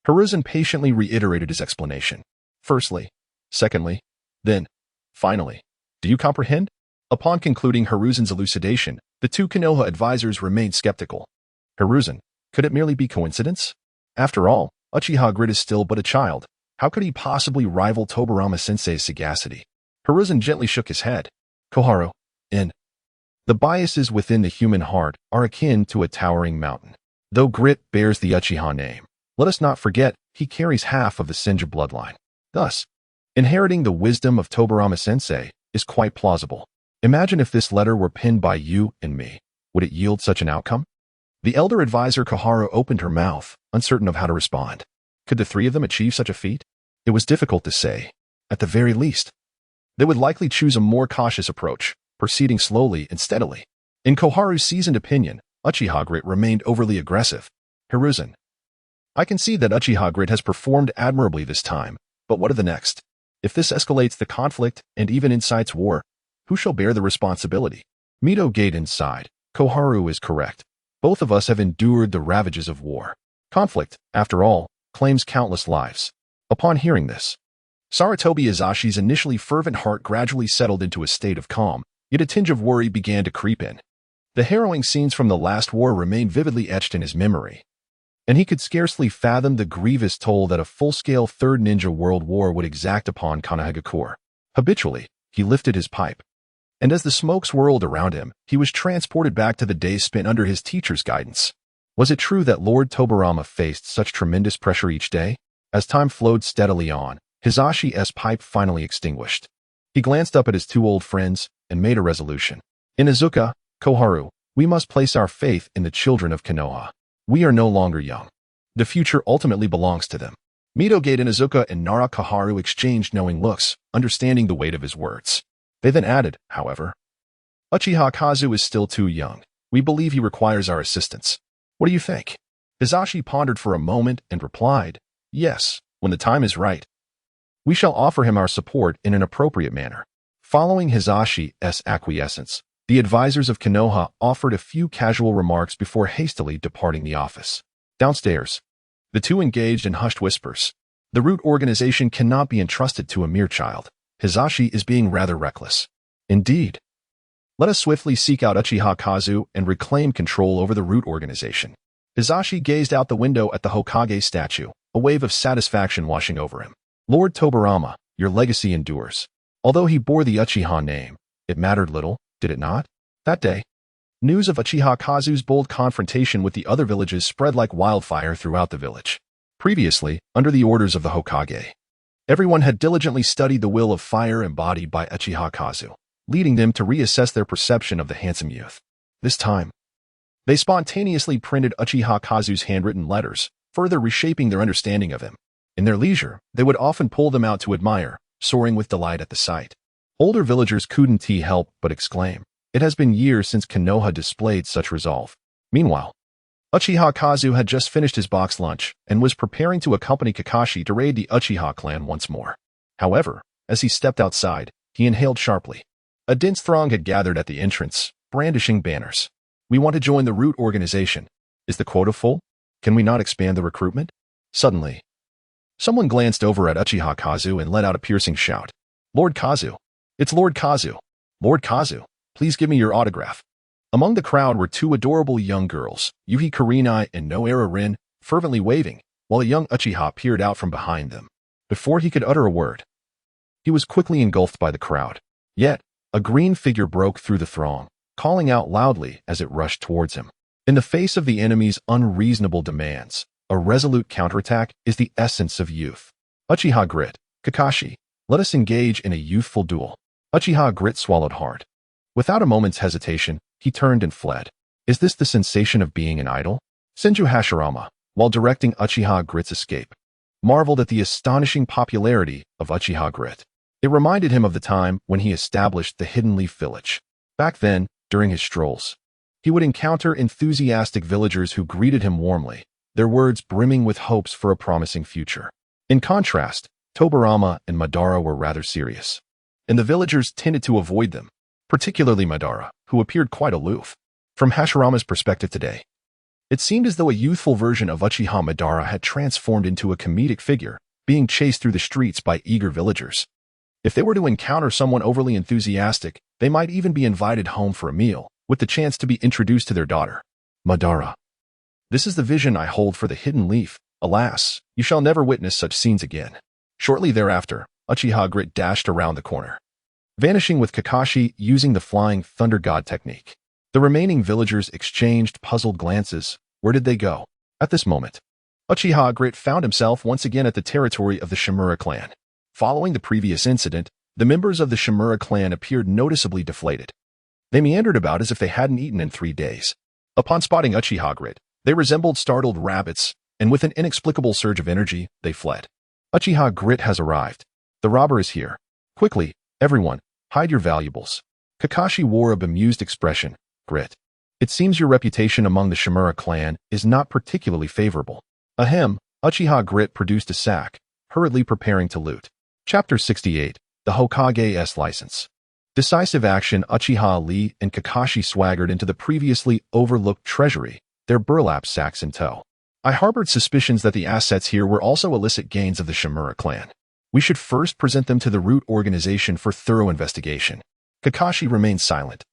Speaker 1: Hiruzen patiently reiterated his explanation. "Firstly, secondly, then, finally. Do you comprehend?" Upon concluding Hiruzen's elucidation, the two Konoha advisors remained skeptical. Hiruzen, could it merely be coincidence? After all, Uchiha Grit is still but a child. How could he possibly rival Tobirama-sensei's sagacity? Hiruzen gently shook his head. "Koharu, the biases within the human heart are akin to a towering mountain. Though Grit bears the Uchiha name, let us not forget he carries half of the Senju bloodline. Thus, inheriting the wisdom of Tobirama-sensei is quite plausible. Imagine if this letter were penned by you and me. Would it yield such an outcome?" The elder advisor Koharu opened her mouth, uncertain of how to respond. Could the three of them achieve such a feat? It was difficult to say. At the very least, they would likely choose a more cautious approach, proceeding slowly and steadily. In Koharu's seasoned opinion, Uchiha Grit remained overly aggressive. "Hiruzen, I can see that Uchiha Grit has performed admirably this time, but what of the next? If this escalates the conflict and even incites war, who shall bear the responsibility?" Mito Gaiden sighed. "Koharu is correct. Both of us have endured the ravages of war. Conflict, after all, claims countless lives." Upon hearing this, Sarutobi Izashi's initially fervent heart gradually settled into a state of calm, yet a tinge of worry began to creep in. The harrowing scenes from the last war remained vividly etched in his memory, and he could scarcely fathom the grievous toll that a full-scale Third Ninja World War would exact upon Konohagakure. Habitually, he lifted his pipe, and as the smoke swirled around him, he was transported back to the days spent under his teacher's guidance. Was it true that Lord Tobirama faced such tremendous pressure each day? As time flowed steadily on, Hizashi's pipe finally extinguished. He glanced up at his two old friends and made a resolution. "Inuzuka, Koharu, we must place our faith in the children of Konoha. We are no longer young. The future ultimately belongs to them. Mitogate Inuzuka and Nara Kaharu exchanged knowing looks, understanding the weight of his words. They then added, however, Uchiha Kazu is still too young. We believe he requires our assistance. What do you think? Hizashi pondered for a moment and replied, yes, when the time is right. We shall offer him our support in an appropriate manner. Following Hizashi's acquiescence, the advisors of Konoha offered a few casual remarks before hastily departing the office. Downstairs, the two engaged in hushed whispers. The root organization cannot be entrusted to a mere child. Hizashi is being rather reckless. Indeed. Let us swiftly seek out Uchiha Kazu and reclaim control over the root organization. Hizashi gazed out the window at the Hokage statue, a wave of satisfaction washing over him. Lord Tobarama, your legacy endures. Although he bore the Uchiha name, it mattered little, did it not? That day, news of Uchiha Kazu's bold confrontation with the other villages spread like wildfire throughout the village. Previously, under the orders of the Hokage, everyone had diligently studied the will of fire embodied by Uchiha Kazu, leading them to reassess their perception of the handsome youth. This time, they spontaneously printed Uchiha Kazu's handwritten letters, further reshaping their understanding of him. In their leisure, they would often pull them out to admire, soaring with delight at the sight. Older villagers couldn't help but exclaim, it has been years since Konoha displayed such resolve. Meanwhile, Uchiha Kazu had just finished his box lunch and was preparing to accompany Kakashi to raid the Uchiha clan once more. However, as he stepped outside, he inhaled sharply. A dense throng had gathered at the entrance, brandishing banners. We want to join the root organization. Is the quota full? Can we not expand the recruitment? Suddenly, someone glanced over at Uchiha Kazu and let out a piercing shout. Lord Kazu! It's Lord Kazu! Lord Kazu, please give me your autograph. Among the crowd were two adorable young girls, Yuhi Kurenai and Noera Rin, fervently waving, while a young Uchiha peered out from behind them. Before he could utter a word, he was quickly engulfed by the crowd. Yet, a green figure broke through the throng, calling out loudly as it rushed towards him. In the face of the enemy's unreasonable demands, a resolute counterattack is the essence of youth. Uchiha Grit, Kakashi, let us engage in a youthful duel. Uchiha Grit swallowed hard. Without a moment's hesitation, he turned and fled. Is this the sensation of being an idol? Senju Hashirama, while directing Uchiha Grit's escape, marveled at the astonishing popularity of Uchiha Grit. It reminded him of the time when he established the Hidden Leaf Village. Back then, during his strolls, he would encounter enthusiastic villagers who greeted him warmly, their words brimming with hopes for a promising future. In contrast, Tobarama and Madara were rather serious, and the villagers tended to avoid them, particularly Madara, who appeared quite aloof. From Hashirama's perspective today, it seemed as though a youthful version of Uchiha Madara had transformed into a comedic figure, being chased through the streets by eager villagers. If they were to encounter someone overly enthusiastic, they might even be invited home for a meal, with the chance to be introduced to their daughter. Madara. This is the vision I hold for the Hidden Leaf. Alas, you shall never witness such scenes again. Shortly thereafter, Uchiha Grit dashed around the corner, vanishing with Kakashi using the Flying Thunder God technique. The remaining villagers exchanged puzzled glances. Where did they go? At this moment, Uchiha Grit found himself once again at the territory of the Shimura clan. Following the previous incident, the members of the Shimura clan appeared noticeably deflated. They meandered about as if they hadn't eaten in 3 days. Upon spotting Uchiha Grit, they resembled startled rabbits, and with an inexplicable surge of energy, they fled. Uchiha Grit has arrived. The robber is here. Quickly, everyone, hide your valuables. Kakashi wore a bemused expression. Grit, it seems your reputation among the Shimura clan is not particularly favorable. Ahem, Uchiha Grit produced a sack, hurriedly preparing to loot. Chapter 68, The Hokage's License. Decisive action. Uchiha Lee and Kakashi swaggered into the previously overlooked treasury, their burlap sacks in tow. I harbored suspicions that the assets here were also illicit gains of the Shimura clan. We should first present them to the root organization for thorough investigation. Kakashi remained silent,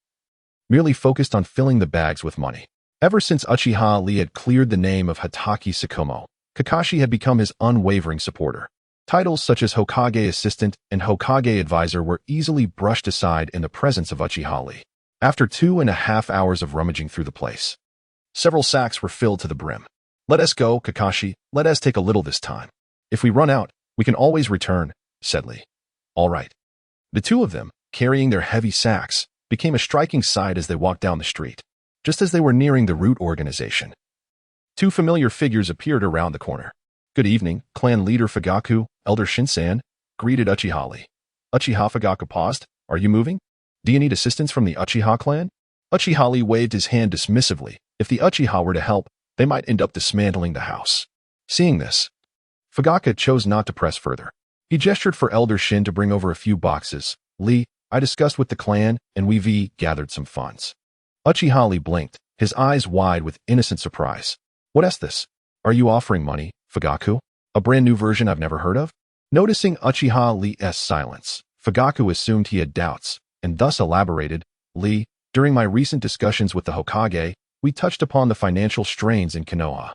Speaker 1: merely focused on filling the bags with money. Ever since Uchiha Lee had cleared the name of Hatake Tsukumo, Kakashi had become his unwavering supporter. Titles such as Hokage Assistant and Hokage Advisor were easily brushed aside in the presence of Uchiha Lee. After 2.5 hours of rummaging through the place, several sacks were filled to the brim. Let us go, Kakashi. Let us take a little this time. If we run out, we can always return, said Lee. All right. The two of them, carrying their heavy sacks, became a striking sight as they walked down the street. Just as they were nearing the root organization, Two familiar figures appeared around the corner. "Good evening, clan leader Fugaku, Elder Shinsan," greeted Uchiha. Uchiha Fugaku paused. "Are you moving? Do you need assistance from the Uchiha clan?" Uchiha waved his hand dismissively. If the Uchiha were to help, they might end up dismantling the house. Seeing this, Fugaku chose not to press further. He gestured for Elder Shin to bring over a few boxes. I discussed with the clan, and we've gathered some funds." Uchiha blinked, his eyes wide with innocent surprise. "What is this? Are you offering money, Fugaku? A brand new version I've never heard of?" Noticing Uchiha's silence, Fugaku assumed he had doubts, and thus elaborated, "During my recent discussions with the Hokage, we touched upon the financial strains in Konoha.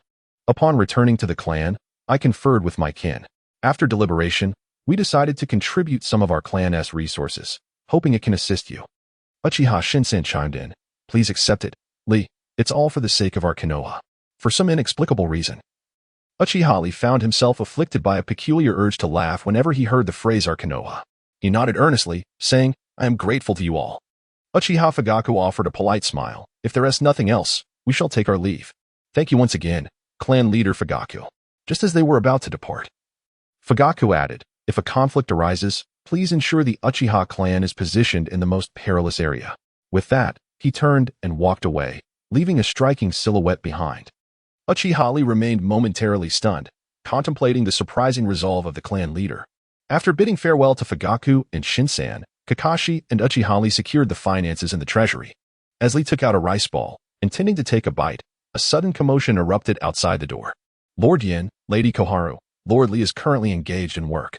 Speaker 1: Upon returning to the clan, I conferred with my kin. After deliberation, we decided to contribute some of our clan's resources, hoping it can assist you." Uchiha Shinsen chimed in. "Please accept it, It's all for the sake of our Konoha." For some inexplicable reason, Uchiha found himself afflicted by a peculiar urge to laugh whenever he heard the phrase our Konoha. He nodded earnestly, saying, "I am grateful to you all." Uchiha Fugaku offered a polite smile. "If there is nothing else, we shall take our leave. Thank you once again, clan leader Fugaku." Just as they were about to depart, Fugaku added, "If a conflict arises, please ensure the Uchiha clan is positioned in the most perilous area." With that, he turned and walked away, leaving a striking silhouette behind. Uchiha remained momentarily stunned, contemplating the surprising resolve of the clan leader. After bidding farewell to Fugaku and Shinsan, Kakashi and Uchiha secured the finances in the treasury. As Lee took out a rice ball, intending to take a bite, a sudden commotion erupted outside the door. "Lord Yin, Lady Koharu, Lord Lee is currently engaged in work.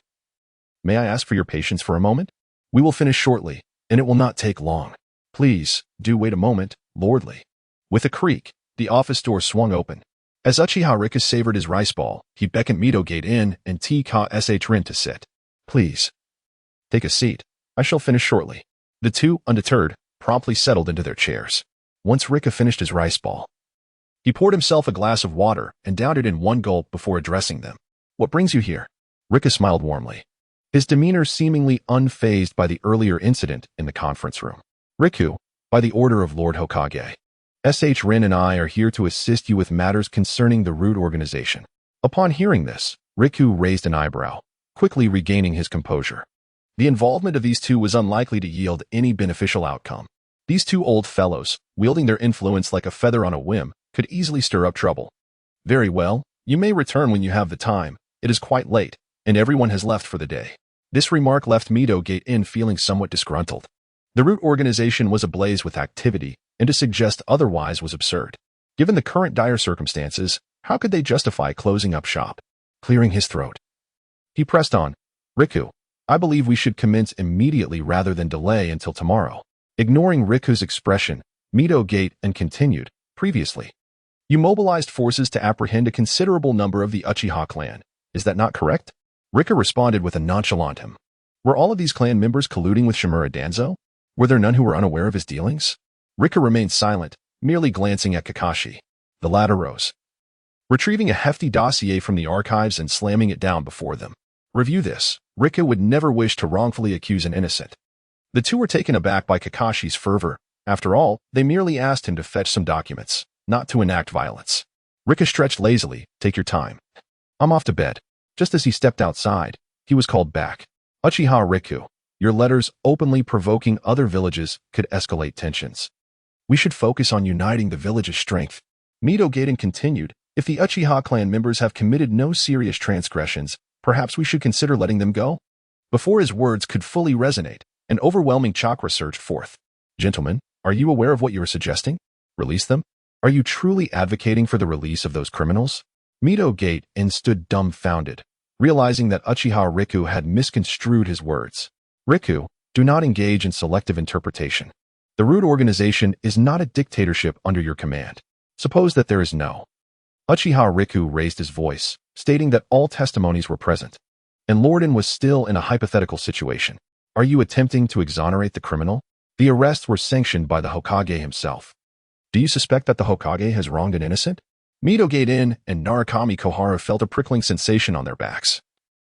Speaker 1: May I ask for your patience for a moment? We will finish shortly, and it will not take long. Please, do wait a moment, Lord Lee." With a creak, the office door swung open. As Uchiha savored his rice ball, he beckoned Midogate in and Sh Rin to sit. "Please, take a seat. I shall finish shortly." The two, undeterred, promptly settled into their chairs. Once Rika finished his rice ball, he poured himself a glass of water and downed it in one gulp before addressing them. "What brings you here?" Rika smiled warmly, his demeanor seemingly unfazed by the earlier incident in the conference room. "Riku, by the order of Lord Hokage, Sh Rin and I are here to assist you with matters concerning the Root organization." Upon hearing this, Riku raised an eyebrow, quickly regaining his composure. The involvement of these two was unlikely to yield any beneficial outcome. These two old fellows, wielding their influence like a feather on a whim, could easily stir up trouble. "Very well, you may return when you have the time. It is quite late, and everyone has left for the day." This remark left Midogate in feeling somewhat disgruntled. The Root organization was ablaze with activity, and to suggest otherwise was absurd. Given the current dire circumstances, how could they justify closing up shop? Clearing his throat, he pressed on. "Riku, I believe we should commence immediately rather than delay until tomorrow." Ignoring Riku's expression, Midogate and continued, "Previously, you mobilized forces to apprehend a considerable number of the Uchiha clan. Is that not correct?" Rika responded with a nonchalant him. "Were all of these clan members colluding with Shimura Danzo? Were there none who were unaware of his dealings?" Rika remained silent, merely glancing at Kakashi. The latter rose, retrieving a hefty dossier from the archives and slamming it down before them. "Review this. Rika would never wish to wrongfully accuse an innocent." The two were taken aback by Kakashi's fervor. After all, they merely asked him to fetch some documents, not to enact violence. Rika stretched lazily. "Take your time. I'm off to bed." Just as he stepped outside, he was called back. "Uchiha Riku, your letters openly provoking other villages could escalate tensions. We should focus on uniting the village's strength." Midogate continued, "If the Uchiha clan members have committed no serious transgressions, perhaps we should consider letting them go." Before his words could fully resonate, an overwhelming chakra surged forth. "Gentlemen, are you aware of what you are suggesting? Release them? Are you truly advocating for the release of those criminals?" Midogate stood dumbfounded, realizing that Uchiha Riku had misconstrued his words. "Riku, do not engage in selective interpretation. The Root organization is not a dictatorship under your command. Suppose that there is no." Uchiha Riku raised his voice, stating that all testimonies were present, and Lorden was still in a hypothetical situation. "Are you attempting to exonerate the criminal? The arrests were sanctioned by the Hokage himself. Do you suspect that the Hokage has wronged an innocent?" Midogate and Narukami Koharu felt a prickling sensation on their backs,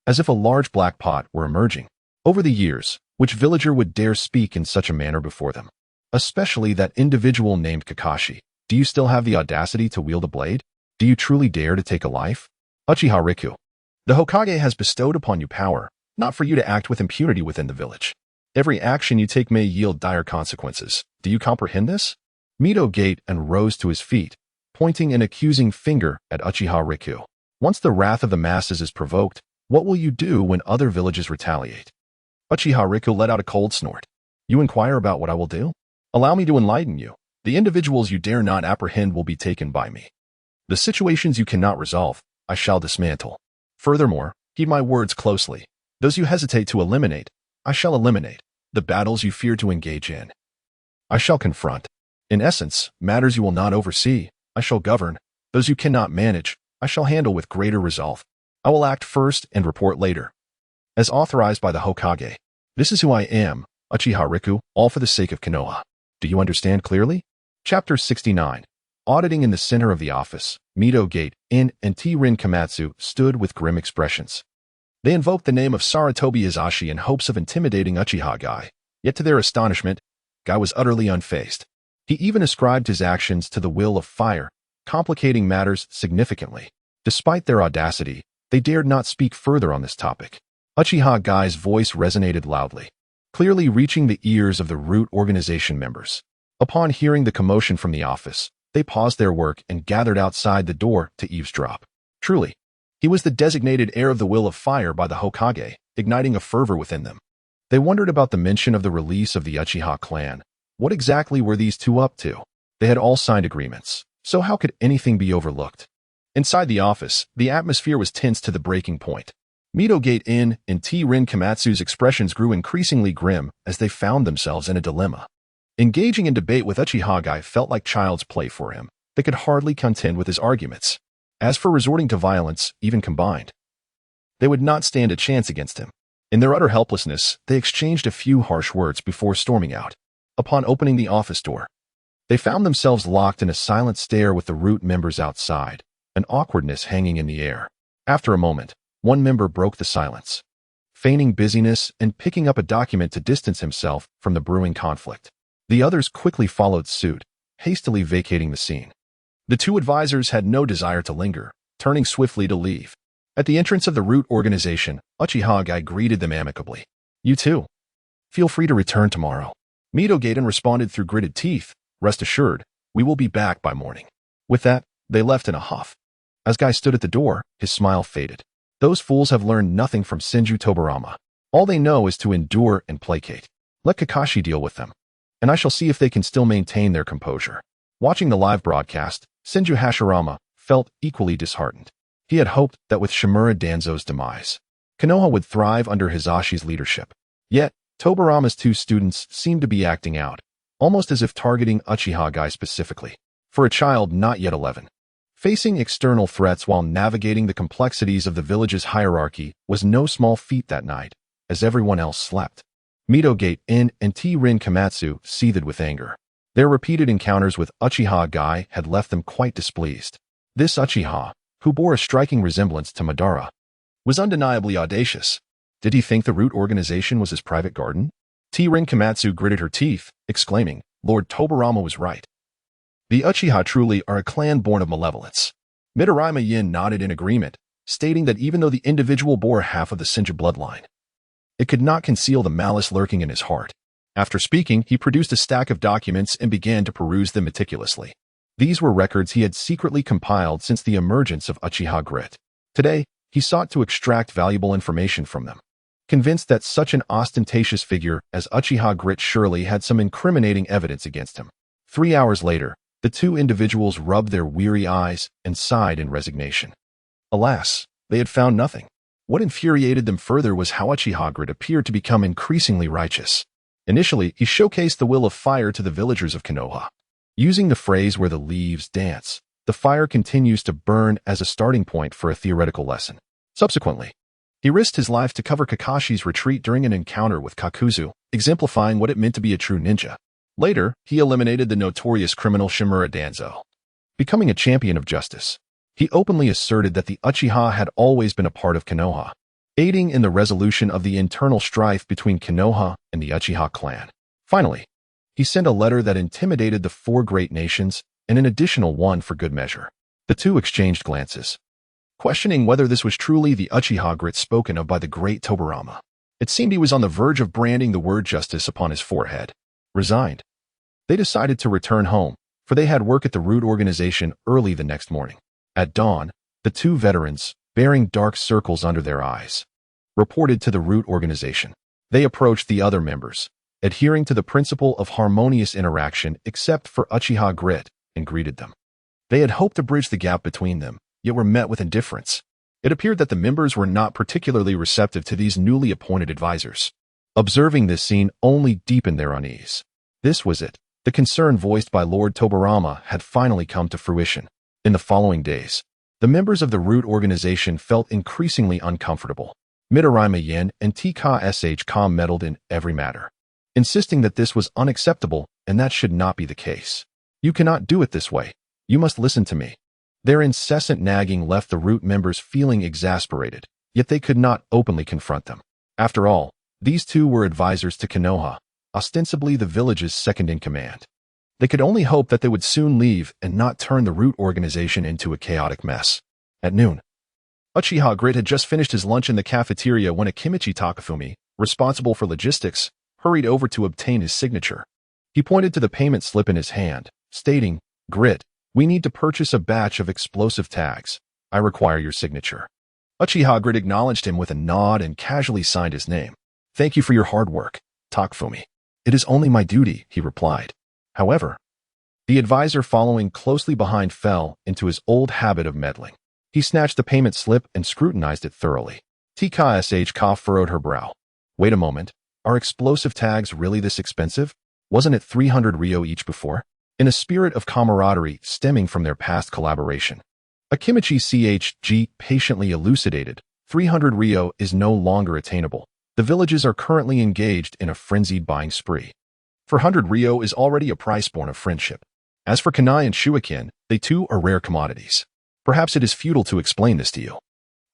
Speaker 1: as if a large black pot were emerging. Over the years, which villager would dare speak in such a manner before them? Especially that individual named Kakashi. "Do you still have the audacity to wield a blade? Do you truly dare to take a life? Uchiha Riku. The Hokage has bestowed upon you power, not for you to act with impunity within the village. Every action you take may yield dire consequences. Do you comprehend this? Mito gaped and rose to his feet, pointing an accusing finger at Uchiha Riku. Once the wrath of the masses is provoked, what will you do when other villages retaliate? Uchiha Riku let out a cold snort. You inquire about what I will do? Allow me to enlighten you. The individuals you dare not apprehend will be taken by me. The situations you cannot resolve, I shall dismantle. Furthermore, heed my words closely. Those you hesitate to eliminate, I shall eliminate. The battles you fear to engage in, I shall confront. In essence, matters you will not oversee, I shall govern. Those you cannot manage, I shall handle with greater resolve. I will act first and report later. As authorized by the Hokage. This is who I am, Uchiha Riku, all for the sake of Konoha. Do you understand clearly? Chapter 69. Auditing in the center of the office, Mito Gate, In, and T-Rin Komatsu stood with grim expressions. They invoked the name of Sarutobi Hizashi in hopes of intimidating Uchiha Guy, yet to their astonishment, Guy was utterly unfazed. He even ascribed his actions to the will of fire, complicating matters significantly. Despite their audacity, they dared not speak further on this topic. Uchiha Guy's voice resonated loudly, clearly reaching the ears of the root organization members. Upon hearing the commotion from the office, they paused their work and gathered outside the door to eavesdrop. Truly, he was the designated heir of the will of fire by the Hokage, igniting a fervor within them. They wondered about the mention of the release of the Uchiha clan. What exactly were these two up to? They had all signed agreements, so how could anything be overlooked? Inside the office, the atmosphere was tense to the breaking point. Mito Gate In and T-Rin Komatsu's expressions grew increasingly grim as they found themselves in a dilemma. Engaging in debate with Uchiha Guy felt like child's play for him. They could hardly contend with his arguments. As for resorting to violence, even combined, they would not stand a chance against him. In their utter helplessness, they exchanged a few harsh words before storming out. Upon opening the office door, they found themselves locked in a silent stare with the root members outside, an awkwardness hanging in the air. After a moment, one member broke the silence, feigning busyness and picking up a document to distance himself from the brewing conflict. The others quickly followed suit, hastily vacating the scene. The two advisors had no desire to linger, turning swiftly to leave. At the entrance of the root organization, Uchiha Guy greeted them amicably. You too. Feel free to return tomorrow. Mito Gaiden responded through gritted teeth. Rest assured, we will be back by morning. With that, they left in a huff. As Guy stood at the door, his smile faded. Those fools have learned nothing from Senju Tobarama. All they know is to endure and placate. Let Kakashi deal with them, and I shall see if they can still maintain their composure. Watching the live broadcast, Senju Hashirama felt equally disheartened. He had hoped that with Shimura Danzo's demise, Konoha would thrive under Hizashi's leadership. Yet, Tobarama's two students seemed to be acting out, almost as if targeting Uchiha Guy specifically. For a child not yet 11, facing external threats while navigating the complexities of the village's hierarchy was no small feat that night, as everyone else slept. Mito Gate In and T-Rin Komatsu seethed with anger. Their repeated encounters with Uchiha Guy had left them quite displeased. This Uchiha, who bore a striking resemblance to Madara, was undeniably audacious. Did he think the root organization was his private garden? T-Rin Komatsu gritted her teeth, exclaiming, Lord Tobarama was right. The Uchiha truly are a clan born of malevolence. Midorima Yin nodded in agreement, stating that even though the individual bore half of the Senju bloodline, it could not conceal the malice lurking in his heart. After speaking, he produced a stack of documents and began to peruse them meticulously. These were records he had secretly compiled since the emergence of Uchiha Grit. Today, he sought to extract valuable information from them, convinced that such an ostentatious figure as Uchiha Grit surely had some incriminating evidence against him. 3 hours later, the two individuals rubbed their weary eyes and sighed in resignation. Alas, they had found nothing. What infuriated them further was how Uchiha Grit appeared to become increasingly righteous. Initially, he showcased the will of fire to the villagers of Konoha. Using the phrase where the leaves dance, the fire continues to burn as a starting point for a theoretical lesson. Subsequently, he risked his life to cover Kakashi's retreat during an encounter with Kakuzu, exemplifying what it meant to be a true ninja. Later, he eliminated the notorious criminal Shimura Danzo, becoming a champion of justice. He openly asserted that the Uchiha had always been a part of Konoha, aiding in the resolution of the internal strife between Konoha and the Uchiha clan. Finally, he sent a letter that intimidated the 4 great nations and an additional one for good measure. The two exchanged glances, questioning whether this was truly the Uchiha grit spoken of by the great Tobirama. It seemed he was on the verge of branding the word justice upon his forehead. Resigned. They decided to return home, for they had work at the root organization early the next morning. At dawn, the two veterans, bearing dark circles under their eyes, reported to the root organization. They approached the other members, adhering to the principle of harmonious interaction except for Uchiha grit, and greeted them. They had hoped to bridge the gap between them, yet were met with indifference. It appeared that the members were not particularly receptive to these newly appointed advisors. Observing this scene only deepened their unease. This was it. The concern voiced by Lord Tobirama had finally come to fruition. In the following days, the members of the root organization felt increasingly uncomfortable. Midorima Yen and TKSH meddled in every matter, insisting that this was unacceptable and that should not be the case. You cannot do it this way. You must listen to me. Their incessant nagging left the root members feeling exasperated, yet they could not openly confront them. After all, these two were advisors to Konoha, ostensibly the village's second-in-command. They could only hope that they would soon leave and not turn the root organization into a chaotic mess. At noon, Uchiha Grit had just finished his lunch in the cafeteria when Akimichi Takafumi, responsible for logistics, hurried over to obtain his signature. He pointed to the payment slip in his hand, stating, "Grit, we need to purchase a batch of explosive tags. I require your signature." Uchiha Grit acknowledged him with a nod and casually signed his name. "Thank you for your hard work, Takafumi." "It is only my duty," he replied. However, the advisor following closely behind fell into his old habit of meddling. He snatched the payment slip and scrutinized it thoroughly. TKSH furrowed her brow. "Wait a moment. Are explosive tags really this expensive? Wasn't it 300 Ryo each before?" In a spirit of camaraderie stemming from their past collaboration, Akimichi CHG patiently elucidated, 300 Ryo is no longer attainable. The villages are currently engaged in a frenzied buying spree. 400 Ryo is already a price born of friendship. As for Kanai and Shuikin, they too are rare commodities. Perhaps it is futile to explain this to you.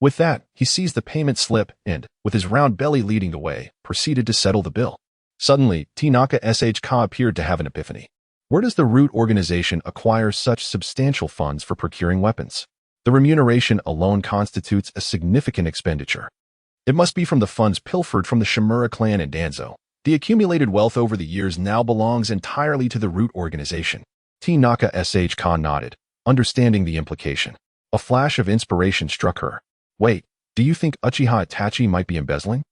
Speaker 1: With that, he seized the payment slip and, with his round belly leading the way, proceeded to settle the bill. Suddenly, Tinaka SHK appeared to have an epiphany. Where does the root organization acquire such substantial funds for procuring weapons? The remuneration alone constitutes a significant expenditure. It must be from the funds pilfered from the Shimura clan and Danzo. The accumulated wealth over the years now belongs entirely to the root organization. Tinaka SHK nodded, understanding the implication. A flash of inspiration struck her. Wait, do you think Uchiha Itachi might be embezzling?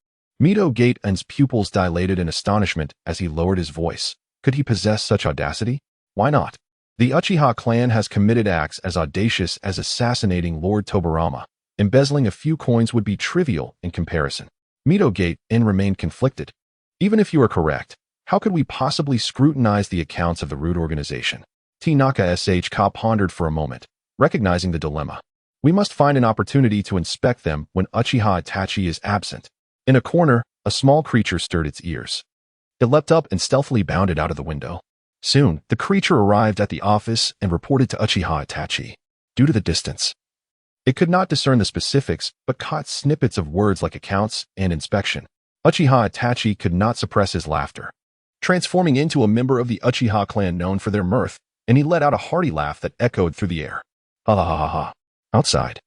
Speaker 1: Mito Gaten's pupils dilated in astonishment as he lowered his voice. Could he possess such audacity? Why not? The Uchiha clan has committed acts as audacious as assassinating Lord Tobirama. Embezzling a few coins would be trivial in comparison. Mito Gaten remained conflicted. Even if you are correct, how could we possibly scrutinize the accounts of the root organization? Tinaka SHK pondered for a moment, recognizing the dilemma. We must find an opportunity to inspect them when Uchiha Itachi is absent. In a corner, a small creature stirred its ears. It leapt up and stealthily bounded out of the window. Soon, the creature arrived at the office and reported to Uchiha Itachi. Due to the distance, it could not discern the specifics, but caught snippets of words like accounts and inspection. Uchiha Itachi could not suppress his laughter, transforming into a member of the Uchiha clan known for their mirth, and he let out a hearty laugh that echoed through the air. Ha ha ha ha ha. Outside,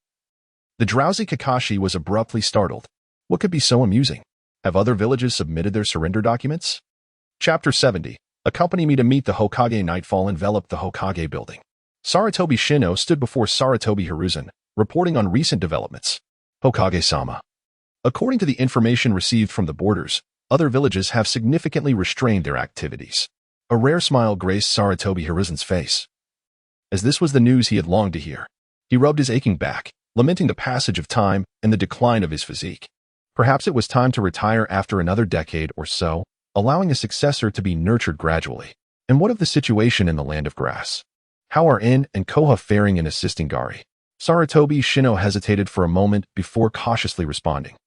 Speaker 1: the drowsy Kakashi was abruptly startled. What could be so amusing? Have other villages submitted their surrender documents? Chapter 70. Accompany me to meet the Hokage. Nightfall enveloped the Hokage building. Sarutobi Shino stood before Sarutobi Hiruzen, reporting on recent developments. Hokage-sama. According to the information received from the borders, other villages have significantly restrained their activities. A rare smile graced Sarutobi Hiruzen's face, as this was the news he had longed to hear. He rubbed his aching back, lamenting the passage of time and the decline of his physique. Perhaps it was time to retire after another decade or so, allowing a successor to be nurtured gradually. And what of the situation in the land of grass? How are In and Koha faring in assisting Gari? Sarutobi Shino hesitated for a moment before cautiously responding.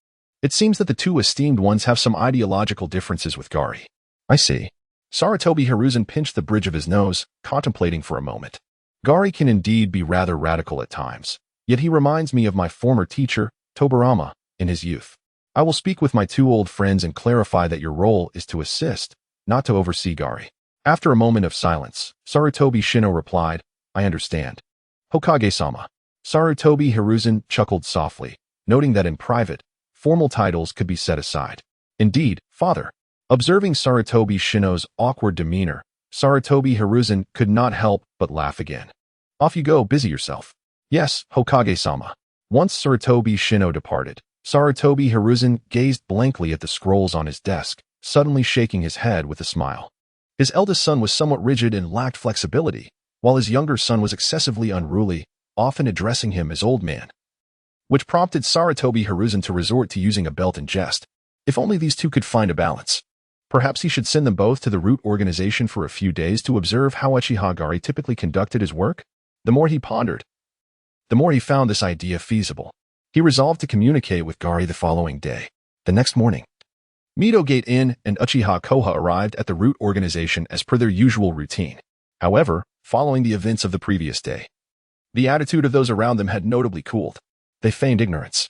Speaker 1: It seems that the two esteemed ones have some ideological differences with Gari. I see. Sarutobi Hiruzen pinched the bridge of his nose, contemplating for a moment. Gari can indeed be rather radical at times, yet he reminds me of my former teacher, Tobirama, in his youth. I will speak with my two old friends and clarify that your role is to assist, not to oversee Gari. After a moment of silence, Sarutobi Shino replied, I understand. Hokage-sama. Sarutobi Hiruzen chuckled softly, noting that in private, formal titles could be set aside. Indeed, father. Observing Sarutobi Shino's awkward demeanor, Sarutobi Hiruzen could not help but laugh again. Off you go, busy yourself. Yes, Hokage-sama. Once Sarutobi Shino departed, Sarutobi Hiruzen gazed blankly at the scrolls on his desk, suddenly shaking his head with a smile. His eldest son was somewhat rigid and lacked flexibility, while his younger son was excessively unruly, often addressing him as old man, which prompted Sarutobi Hiruzen to resort to using a belt in jest. If only these two could find a balance. Perhaps he should send them both to the root organization for a few days to observe how Uchiha Gari typically conducted his work. The more he pondered, the more he found this idea feasible. He resolved to communicate with Gari the following day. The next morning, Mito Gate Inn and Uchiha Koha arrived at the root organization as per their usual routine. However, following the events of the previous day, the attitude of those around them had notably cooled. They feigned ignorance,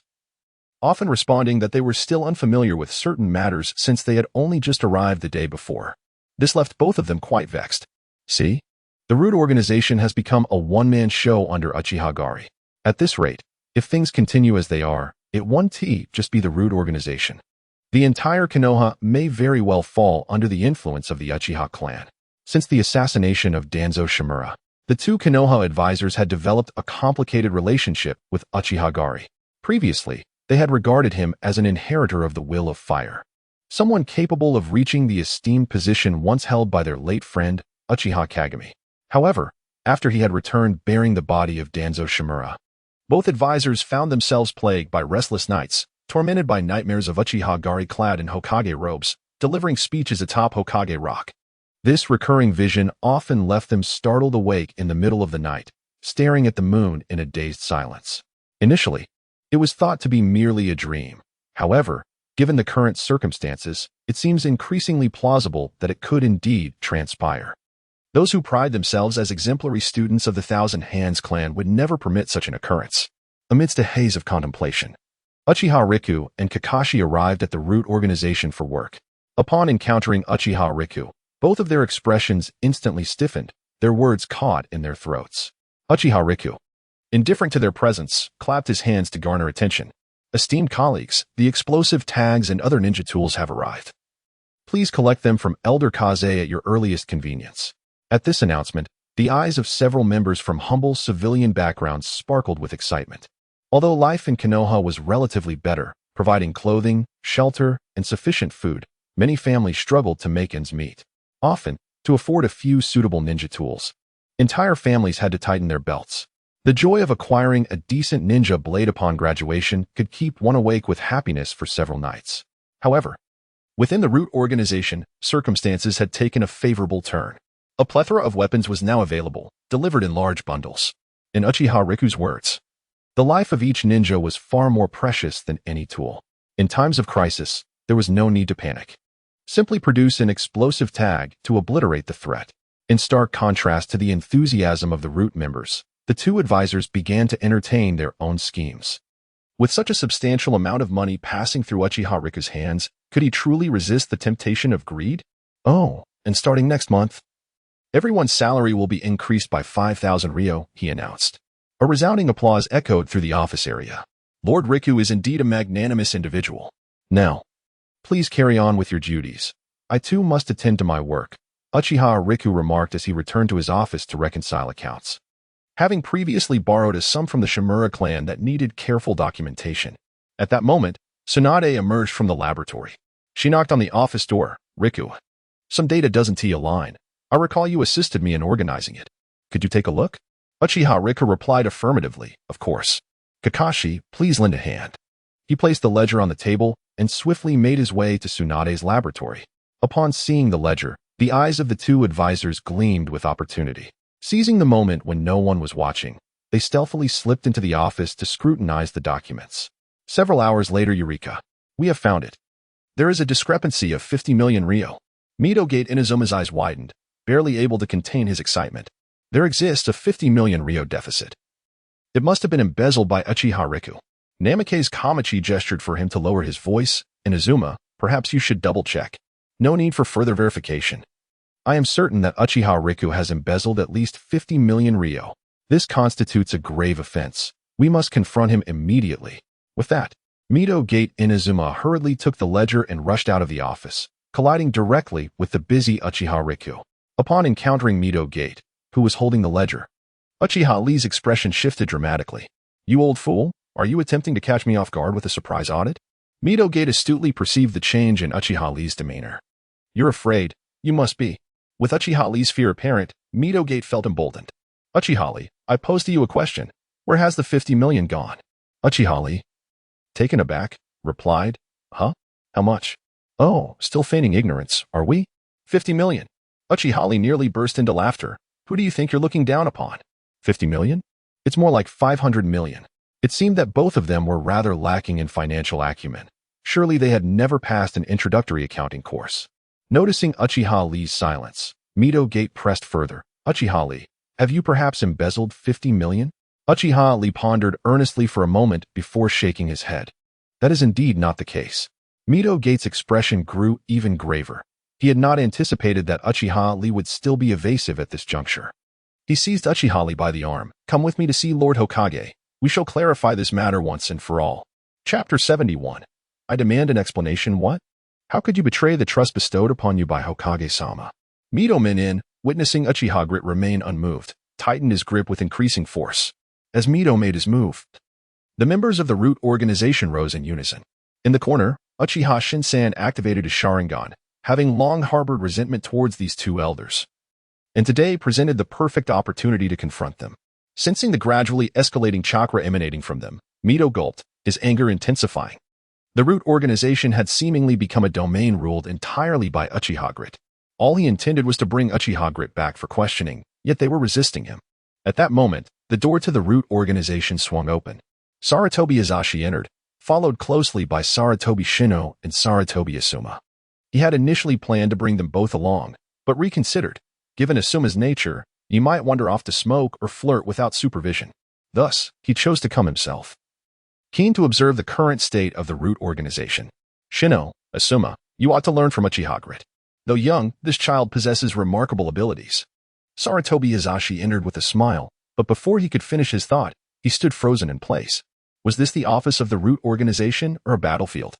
Speaker 1: often responding that they were still unfamiliar with certain matters since they had only just arrived the day before. This left both of them quite vexed. See? The root organization has become a one-man show under Uchiha Gari. At this rate, if things continue as they are, it won't just be the root organization. The entire Konoha may very well fall under the influence of the Uchiha clan. Since the assassination of Danzo Shimura, the two Konoha advisors had developed a complicated relationship with Uchiha Gari. Previously, they had regarded him as an inheritor of the will of fire, someone capable of reaching the esteemed position once held by their late friend, Uchiha Kagami. However, after he had returned bearing the body of Danzo Shimura, both advisors found themselves plagued by restless nights, tormented by nightmares of Uchiha Gari clad in Hokage robes, delivering speeches atop Hokage Rock. This recurring vision often left them startled awake in the middle of the night, staring at the moon in a dazed silence. Initially, it was thought to be merely a dream. However, given the current circumstances, it seems increasingly plausible that it could indeed transpire. Those who pride themselves as exemplary students of the Thousand Hands clan would never permit such an occurrence. Amidst a haze of contemplation, Uchiha Riku and Kakashi arrived at the root organization for work. Upon encountering Uchiha Riku, both of their expressions instantly stiffened, their words caught in their throats. Uchiha Riku, indifferent to their presence, clapped his hands to garner attention. Esteemed colleagues, the explosive tags and other ninja tools have arrived. Please collect them from Elder Kaze at your earliest convenience. At this announcement, the eyes of several members from humble civilian backgrounds sparkled with excitement. Although life in Konoha was relatively better, providing clothing, shelter, and sufficient food, many families struggled to make ends meet. Often, to afford a few suitable ninja tools, entire families had to tighten their belts. The joy of acquiring a decent ninja blade upon graduation could keep one awake with happiness for several nights. However, within the root organization, circumstances had taken a favorable turn. A plethora of weapons was now available, delivered in large bundles. In Uchiha Riku's words, the life of each ninja was far more precious than any tool. In times of crisis, there was no need to panic. Simply produce an explosive tag to obliterate the threat. In stark contrast to the enthusiasm of the root members, the two advisors began to entertain their own schemes. With such a substantial amount of money passing through Uchiha Riku's hands, could he truly resist the temptation of greed? Oh, and starting next month, everyone's salary will be increased by 5,000 ryo, he announced. A resounding applause echoed through the office area. Lord Riku is indeed a magnanimous individual. Now, please carry on with your duties. I too must attend to my work, Uchiha Riku remarked as he returned to his office to reconcile accounts. Having previously borrowed a sum from the Shimura clan that needed careful documentation. At that moment, Tsunade emerged from the laboratory. She knocked on the office door. Riku, some data doesn't align. I recall you assisted me in organizing it. Could you take a look? Uchiha Riku replied affirmatively, of course. Kakashi, please lend a hand. He placed the ledger on the table and swiftly made his way to Tsunade's laboratory. Upon seeing the ledger, the eyes of the two advisors gleamed with opportunity. Seizing the moment when no one was watching, they stealthily slipped into the office to scrutinize the documents. Several hours later, Eureka. We have found it. There is a discrepancy of 50 million ryo. Mito Gate Inazuma's eyes widened, barely able to contain his excitement. There exists a 50 million ryo deficit. It must have been embezzled by Uchiha Riku. Namake's Kamachi gestured for him to lower his voice. Inazuma, perhaps you should double-check. No need for further verification. I am certain that Uchiha Riku has embezzled at least 50 million ryo. This constitutes a grave offense. We must confront him immediately. With that, Mito Gate Inazuma hurriedly took the ledger and rushed out of the office, colliding directly with the busy Uchiha Rikyu. Upon encountering Mito Gate, who was holding the ledger, Uchiha Lee's expression shifted dramatically. "You old fool, are you attempting to catch me off guard with a surprise audit?" Mito Gate astutely perceived the change in Uchiha Lee's demeanor. "You're afraid. You must be." With Uchiha Lee's fear apparent, Mito Gate felt emboldened. "Uchiha Lee, I pose to you a question. Where has the 50 million gone?" Uchiha Lee, taken aback, replied, "Huh? How much?" "Oh, still feigning ignorance, are we?" 50 million. Uchiha Lee nearly burst into laughter. "Who do you think you're looking down upon? 50 million? It's more like 500 million. It seemed that both of them were rather lacking in financial acumen. Surely they had never passed an introductory accounting course. Noticing Uchiha Lee's silence, Mito Gate pressed further. "Uchiha Lee, have you perhaps embezzled 50 million? Uchiha Lee pondered earnestly for a moment before shaking his head. That is indeed not the case. Mito Gate's expression grew even graver. He had not anticipated that Uchiha Lee would still be evasive at this juncture. He seized Uchiha Lee by the arm. "Come with me to see Lord Hokage. We shall clarify this matter once and for all." Chapter 71. I demand an explanation. What? How could you betray the trust bestowed upon you by Hokage-sama? Mito Minin, witnessing Uchiha Grit remain unmoved, tightened his grip with increasing force. As Mito made his move, the members of the Root organization rose in unison. In the corner, Uchiha Shinsan activated his Sharingan, having long harbored resentment towards these two elders, and today presented the perfect opportunity to confront them. Sensing the gradually escalating chakra emanating from them, Mito gulped, his anger intensifying. The Root organization had seemingly become a domain ruled entirely by Uchiha Grit. All he intended was to bring Uchiha Grit back for questioning, yet they were resisting him. At that moment, the door to the Root organization swung open. Sarutobi Azashi entered, followed closely by Sarutobi Shino and Sarutobi Asuma. He had initially planned to bring them both along, but reconsidered. Given Asuma's nature, he might wander off to smoke or flirt without supervision. Thus, he chose to come himself. Keen to observe the current state of the Root organization, "Shino, Asuma, you ought to learn from Uchiha Grit. Though young, this child possesses remarkable abilities." Sarutobi Azashi entered with a smile, but before he could finish his thought, he stood frozen in place. Was this the office of the Root organization or a battlefield?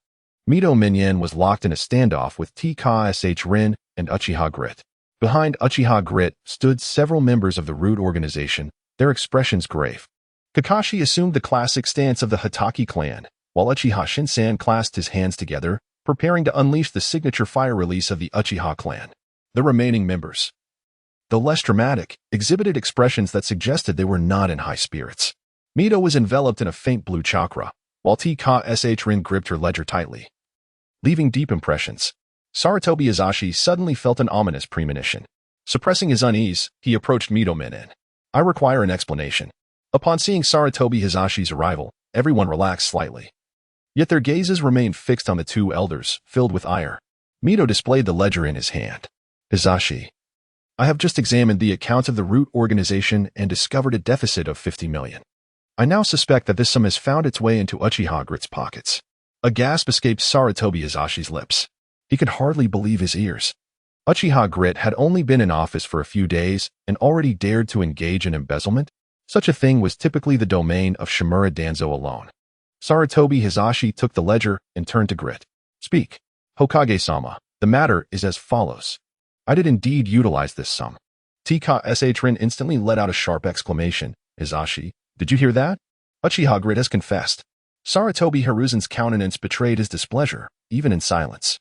Speaker 1: Mito Minin was locked in a standoff with TKSH Rin and Uchiha Grit. Behind Uchiha Grit stood several members of the Root organization, their expressions grave. Kakashi assumed the classic stance of the Hatake clan, while Uchiha Shinsan clasped his hands together, preparing to unleash the signature fire release of the Uchiha clan. The remaining members, though less dramatic, exhibited expressions that suggested they were not in high spirits. Mito was enveloped in a faint blue chakra, while TKSH Rin gripped her ledger tightly, leaving deep impressions. Sarutobi Azashi suddenly felt an ominous premonition. Suppressing his unease, he approached Mito Minin. "I require an explanation." Upon seeing Sarutobi Azashi's arrival, everyone relaxed slightly. Yet their gazes remained fixed on the two elders, filled with ire. Mito displayed the ledger in his hand. "Azashi, I have just examined the accounts of the Root organization and discovered a deficit of 50 million. I now suspect that this sum has found its way into Uchiha Grit's pockets." A gasp escaped Sarutobi Azashi's lips. He could hardly believe his ears. Uchiha Grit had only been in office for a few days and already dared to engage in embezzlement. Such a thing was typically the domain of Shimura Danzo alone. Sarutobi Azashi took the ledger and turned to Grit. "Speak. Hokage-sama, the matter is as follows. I did indeed utilize this sum." TKSH Rin instantly let out a sharp exclamation. "Azashi, did you hear that? Uchiha Grit has confessed." Sarutobi Hiruzen's countenance betrayed his displeasure, even in silence.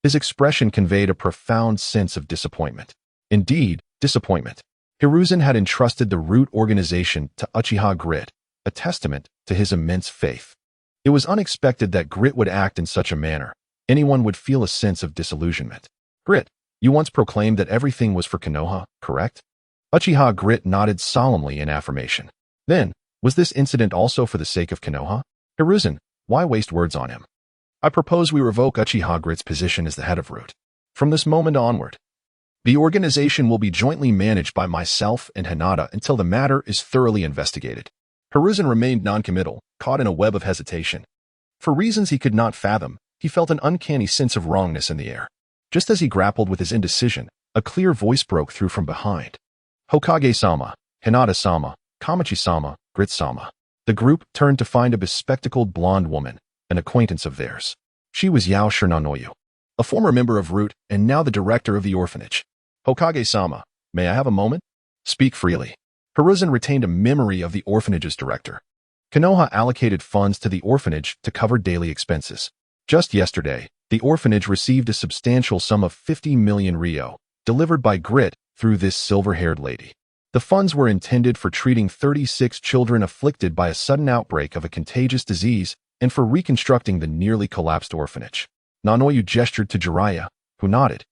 Speaker 1: His expression conveyed a profound sense of disappointment. Indeed, disappointment. Hiruzen had entrusted the Root organization to Uchiha Grit, a testament to his immense faith. It was unexpected that Grit would act in such a manner. Anyone would feel a sense of disillusionment. "Grit, you once proclaimed that everything was for Konoha, correct?" Uchiha Grit nodded solemnly in affirmation. "Then, was this incident also for the sake of Konoha? Hiruzen, why waste words on him? I propose we revoke Uchiha Grit's position as the head of Root. From this moment onward, the organization will be jointly managed by myself and Hinata until the matter is thoroughly investigated." Hiruzen remained noncommittal, caught in a web of hesitation. For reasons he could not fathom, he felt an uncanny sense of wrongness in the air. Just as he grappled with his indecision, a clear voice broke through from behind. "Hokage-sama, Hinata-sama, Kamachi-sama, Grit-sama. The group turned to find a bespectacled blonde woman, an acquaintance of theirs. She was Yao Shiranoyu, a former member of Root and now the director of the orphanage. Hokage-sama, may I have a moment? Speak freely. Hiruzen retained a memory of the orphanage's director. Konoha allocated funds to the orphanage to cover daily expenses. Just yesterday, the orphanage received a substantial sum of 50 million ryo, delivered by Grit through this silver-haired lady. The funds were intended for treating 36 children afflicted by a sudden outbreak of a contagious disease and for reconstructing the nearly collapsed orphanage. Nanoyu gestured to Jiraiya, who nodded.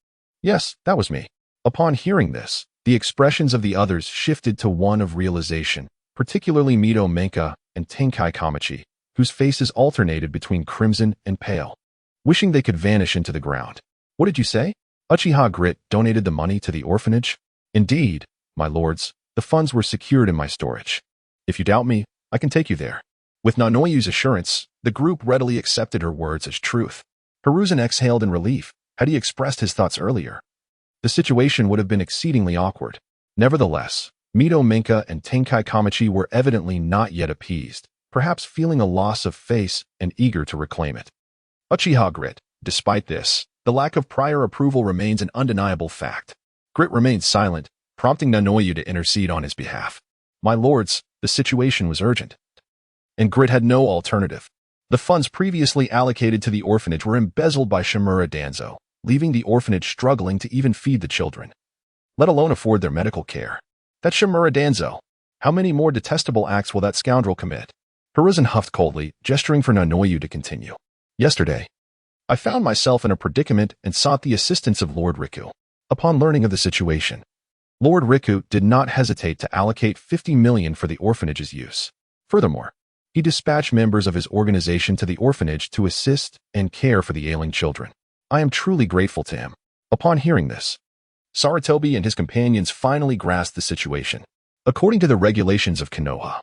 Speaker 1: Yes, that was me. Upon hearing this, the expressions of the others shifted to one of realization, particularly Mito Menka and Tenkai Kamachi, whose faces alternated between crimson and pale, wishing they could vanish into the ground. What did you say? Uchiha Grit donated the money to the orphanage? Indeed, my lords, the funds were secured in my storage. If you doubt me, I can take you there. With Nanoyu's assurance, the group readily accepted her words as truth. Hiruzen exhaled in relief. Had he expressed his thoughts earlier, the situation would have been exceedingly awkward. Nevertheless, Mito Menka and Tenkai Kamachi were evidently not yet appeased, perhaps feeling a loss of face and eager to reclaim it. Uchiha Grit, despite this, the lack of prior approval remains an undeniable fact. Grit remained silent, prompting Nanoyu to intercede on his behalf. My lords, the situation was urgent, and Grit had no alternative. The funds previously allocated to the orphanage were embezzled by Shimura Danzo, leaving the orphanage struggling to even feed the children, let alone afford their medical care. That Shimura Danzo. How many more detestable acts will that scoundrel commit? Hiruzen huffed coldly, gesturing for Nanoyu to continue. Yesterday, I found myself in a predicament and sought the assistance of Lord Riku. Upon learning of the situation, Lord Riku did not hesitate to allocate 50 million for the orphanage's use. Furthermore, he dispatched members of his organization to the orphanage to assist and care for the ailing children. I am truly grateful to him. Upon hearing this, Sarutobi and his companions finally grasped the situation. According to the regulations of Konoha,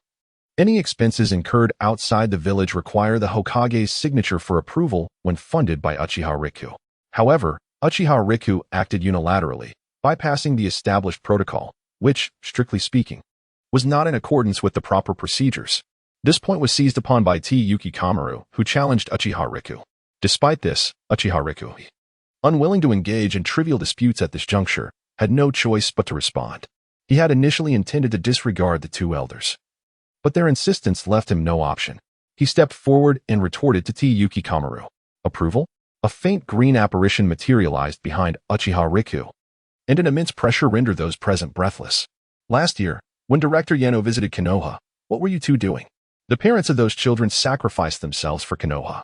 Speaker 1: any expenses incurred outside the village require the Hokage's signature for approval when funded by Uchiha Riku. However, Uchiha Riku acted unilaterally, bypassing the established protocol, which, strictly speaking, was not in accordance with the proper procedures. This point was seized upon by Yuki Kamaru, who challenged Uchiha Riku. Despite this, Uchiha Riku, unwilling to engage in trivial disputes at this juncture, had no choice but to respond. He had initially intended to disregard the two elders, but their insistence left him no option. He stepped forward and retorted to Yuki Kamaru. Approval? A faint green apparition materialized behind Uchiha Riku, and an immense pressure rendered those present breathless. Last year, when Director Yeno visited Konoha, what were you two doing? The parents of those children sacrificed themselves for Konoha,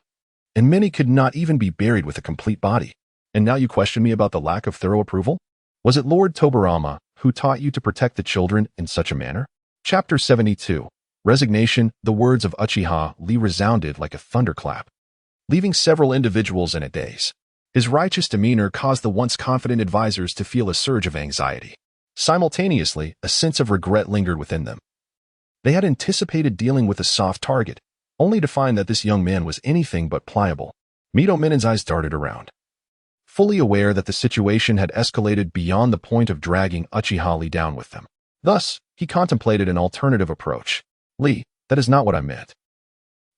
Speaker 1: and many could not even be buried with a complete body. And now you question me about the lack of thorough approval? Was it Lord Tobarama who taught you to protect the children in such a manner? Chapter 72. Resignation. The words of Uchiha Lee resounded like a thunderclap, leaving several individuals in a daze. His righteous demeanor caused the once confident advisors to feel a surge of anxiety. Simultaneously, a sense of regret lingered within them. They had anticipated dealing with a soft target, only to find that this young man was anything but pliable. Mito Minen's eyes darted around, fully aware that the situation had escalated beyond the point of dragging Uchiha Lee down with them. Thus, he contemplated an alternative approach. Lee, that is not what I meant.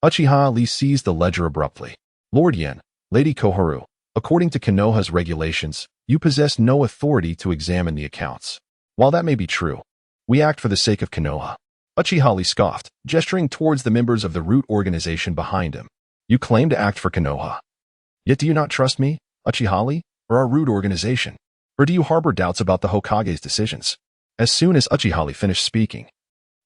Speaker 1: Uchiha Lee seized the ledger abruptly. Lord Yen, Lady Koharu, according to Konoha's regulations, you possess no authority to examine the accounts. While that may be true, we act for the sake of Konoha. Uchiha Lee scoffed, gesturing towards the members of the Root organization behind him. You claim to act for Konoha. Yet do you not trust me, Uchiha Lee, or our Root organization? Or do you harbor doubts about the Hokage's decisions? As soon as Uchiha Lee finished speaking,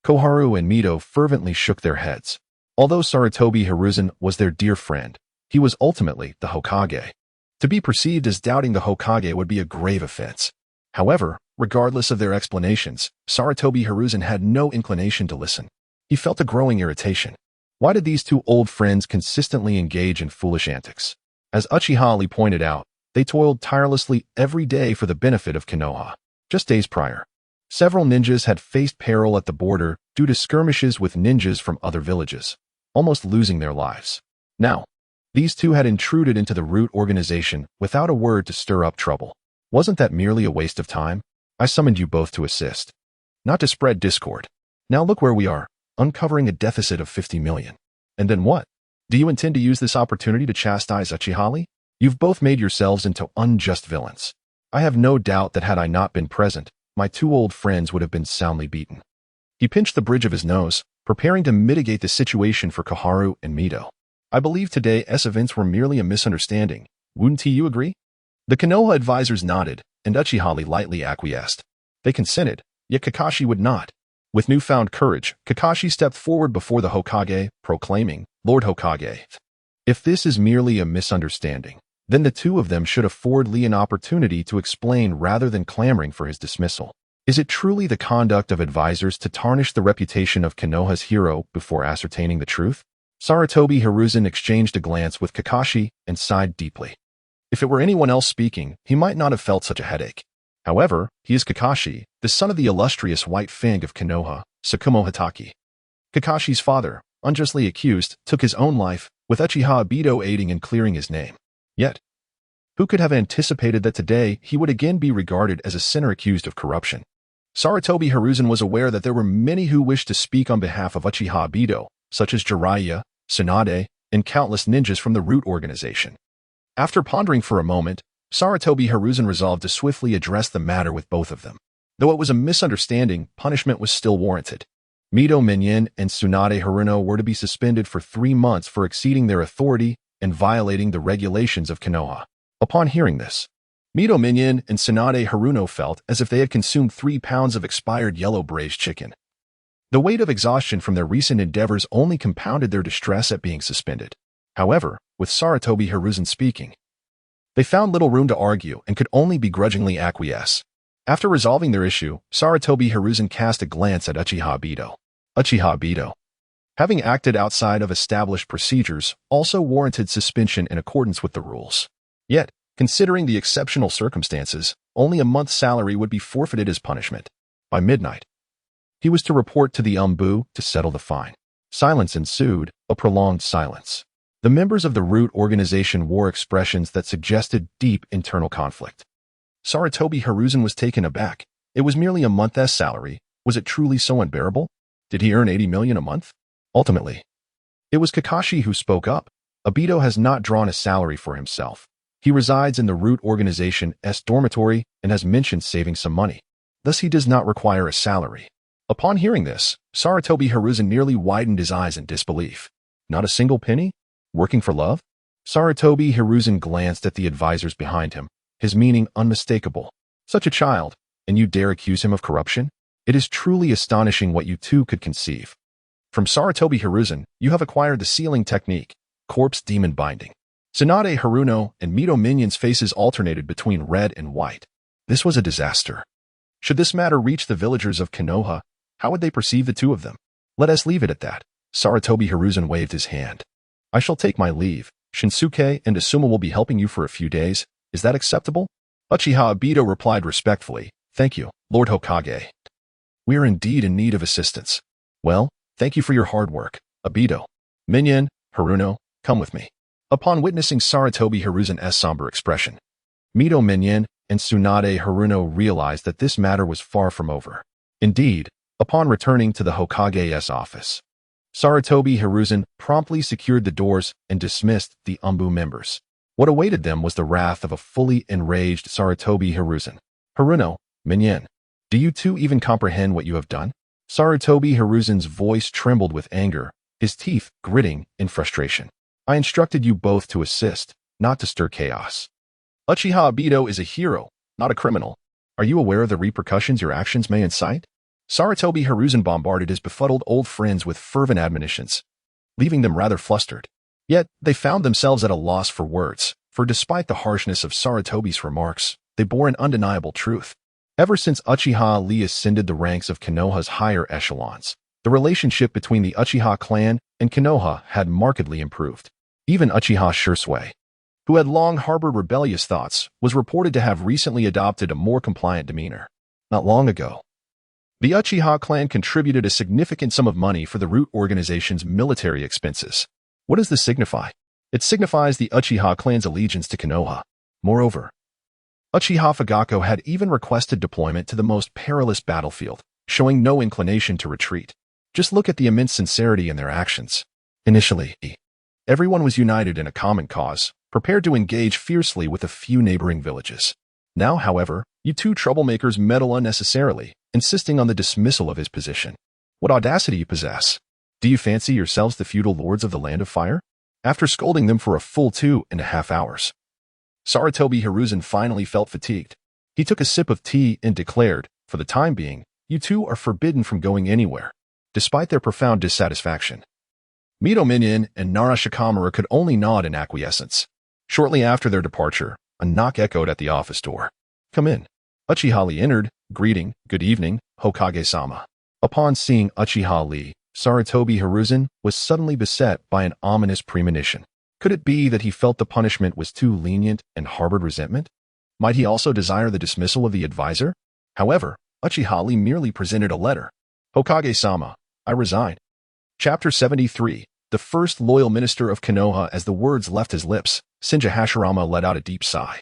Speaker 1: Koharu and Mito fervently shook their heads. Although Sarutobi Hiruzen was their dear friend, he was ultimately the Hokage. To be perceived as doubting the Hokage would be a grave offense. However, regardless of their explanations, Sarutobi Hiruzen had no inclination to listen. He felt a growing irritation. Why did these two old friends consistently engage in foolish antics? As Uchiha Lee pointed out, they toiled tirelessly every day for the benefit of Konoha. Just days prior, several ninjas had faced peril at the border due to skirmishes with ninjas from other villages, almost losing their lives. Now, these two had intruded into the Root organization without a word to stir up trouble. Wasn't that merely a waste of time? I summoned you both to assist, not to spread discord. Now look where we are, uncovering a deficit of 50 million. And then what? Do you intend to use this opportunity to chastise Uchiha? You've both made yourselves into unjust villains. I have no doubt that had I not been present, my two old friends would have been soundly beaten. He pinched the bridge of his nose, preparing to mitigate the situation for Koharu and Mito. I believe today's events were merely a misunderstanding. Wouldn't you agree? The Konoha advisors nodded, and Uchiha lightly acquiesced. They consented, yet Kakashi would not. With newfound courage, Kakashi stepped forward before the Hokage, proclaiming, "Lord Hokage, if this is merely a misunderstanding, then the two of them should afford Lee an opportunity to explain rather than clamoring for his dismissal. Is it truly the conduct of advisors to tarnish the reputation of Konoha's hero before ascertaining the truth?" Sarutobi Hiruzen exchanged a glance with Kakashi and sighed deeply. If it were anyone else speaking, he might not have felt such a headache. However, he is Kakashi, the son of the illustrious White Fang of Konoha, Tsukumo Hitaki. Kakashi's father, unjustly accused, took his own life, with Uchiha Obito aiding in clearing his name. Yet, who could have anticipated that today he would again be regarded as a sinner accused of corruption? Sarutobi Hiruzen was aware that there were many who wished to speak on behalf of Uchiha Obito, such as Jiraiya, Tsunade, and countless ninjas from the Root organization. After pondering for a moment, Sarutobi Hiruzen resolved to swiftly address the matter with both of them. Though it was a misunderstanding, punishment was still warranted. Mito Minyin and Tsunade Haruno were to be suspended for 3 months for exceeding their authority and violating the regulations of Konoha. Upon hearing this, Mito Minyin and Tsunade Haruno felt as if they had consumed 3 pounds of expired yellow braised chicken. The weight of exhaustion from their recent endeavors only compounded their distress at being suspended. However, with Sarutobi Hiruzen speaking, they found little room to argue and could only begrudgingly acquiesce. After resolving their issue, Sarutobi Hiruzen cast a glance at Uchiha Obito. Uchiha Obito, having acted outside of established procedures, also warranted suspension in accordance with the rules. Yet, considering the exceptional circumstances, only a month's salary would be forfeited as punishment. By midnight, he was to report to the Umbu to settle the fine. Silence ensued, a prolonged silence. The members of the Root organization wore expressions that suggested deep internal conflict. Sarutobi Hiruzen was taken aback. It was merely a month's salary. Was it truly so unbearable? Did he earn 80 million a month? Ultimately, it was Kakashi who spoke up. Obito has not drawn a salary for himself. He resides in the Root organization's dormitory and has mentioned saving some money. Thus he does not require a salary. Upon hearing this, Sarutobi Hiruzen nearly widened his eyes in disbelief. Not a single penny? Working for love? Sarutobi Hiruzen glanced at the advisors behind him, his meaning unmistakable. Such a child, and you dare accuse him of corruption? It is truly astonishing what you two could conceive. From Sarutobi Hiruzen, you have acquired the sealing technique, corpse demon binding. Tsunade Haruno and Mito Minyon's faces alternated between red and white. This was a disaster. Should this matter reach the villagers of Konoha, how would they perceive the two of them? Let us leave it at that. Sarutobi Hiruzen waved his hand. I shall take my leave. Shinsuke and Asuma will be helping you for a few days. Is that acceptable? Uchiha Obito replied respectfully. Thank you, Lord Hokage. We are indeed in need of assistance. Well, thank you for your hard work, Obito. Minyon, Haruno, come with me. Upon witnessing Sarutobi Hiruzen's somber expression, Mito Minyon and Tsunade Haruno realized that this matter was far from over. Indeed, upon returning to the Hokage's office, Sarutobi Hiruzen promptly secured the doors and dismissed the Umbu members. What awaited them was the wrath of a fully enraged Sarutobi Hiruzen. Haruno, Minyon, do you two even comprehend what you have done? Sarutobi Hiruzen's voice trembled with anger, his teeth gritting in frustration. I instructed you both to assist, not to stir chaos. Uchiha Obito is a hero, not a criminal. Are you aware of the repercussions your actions may incite? Sarutobi Hiruzen bombarded his befuddled old friends with fervent admonitions, leaving them rather flustered. Yet, they found themselves at a loss for words, for despite the harshness of Sarutobi's remarks, they bore an undeniable truth. Ever since Uchiha Lee ascended the ranks of Konoha's higher echelons, the relationship between the Uchiha clan and Konoha had markedly improved. Even Uchiha Shisui, who had long harbored rebellious thoughts, was reported to have recently adopted a more compliant demeanor. Not long ago, the Uchiha clan contributed a significant sum of money for the Root organization's military expenses. What does this signify? It signifies the Uchiha clan's allegiance to Konoha. Moreover, Uchiha Fugako had even requested deployment to the most perilous battlefield, showing no inclination to retreat. Just look at the immense sincerity in their actions. Initially, everyone was united in a common cause, prepared to engage fiercely with a few neighboring villages. Now, however, you two troublemakers meddle unnecessarily, insisting on the dismissal of his position. What audacity you possess! Do you fancy yourselves the feudal lords of the Land of Fire? After scolding them for a full 2.5 hours, Sarutobi Hiruzen finally felt fatigued. He took a sip of tea and declared, for the time being, you two are forbidden from going anywhere, despite their profound dissatisfaction. Mito Minin and Nara Shikamaru could only nod in acquiescence. Shortly after their departure, a knock echoed at the office door. Come in. Uchiha entered, greeting, good evening, Hokage-sama. Upon seeing Uchiha, Sarutobi Hiruzen was suddenly beset by an ominous premonition. Could it be that he felt the punishment was too lenient and harbored resentment? Might he also desire the dismissal of the advisor? However, Uchiha merely presented a letter. Hokage-sama, I resign. Chapter 73, the first loyal minister of Konoha. As the words left his lips, Shinja Hashirama let out a deep sigh.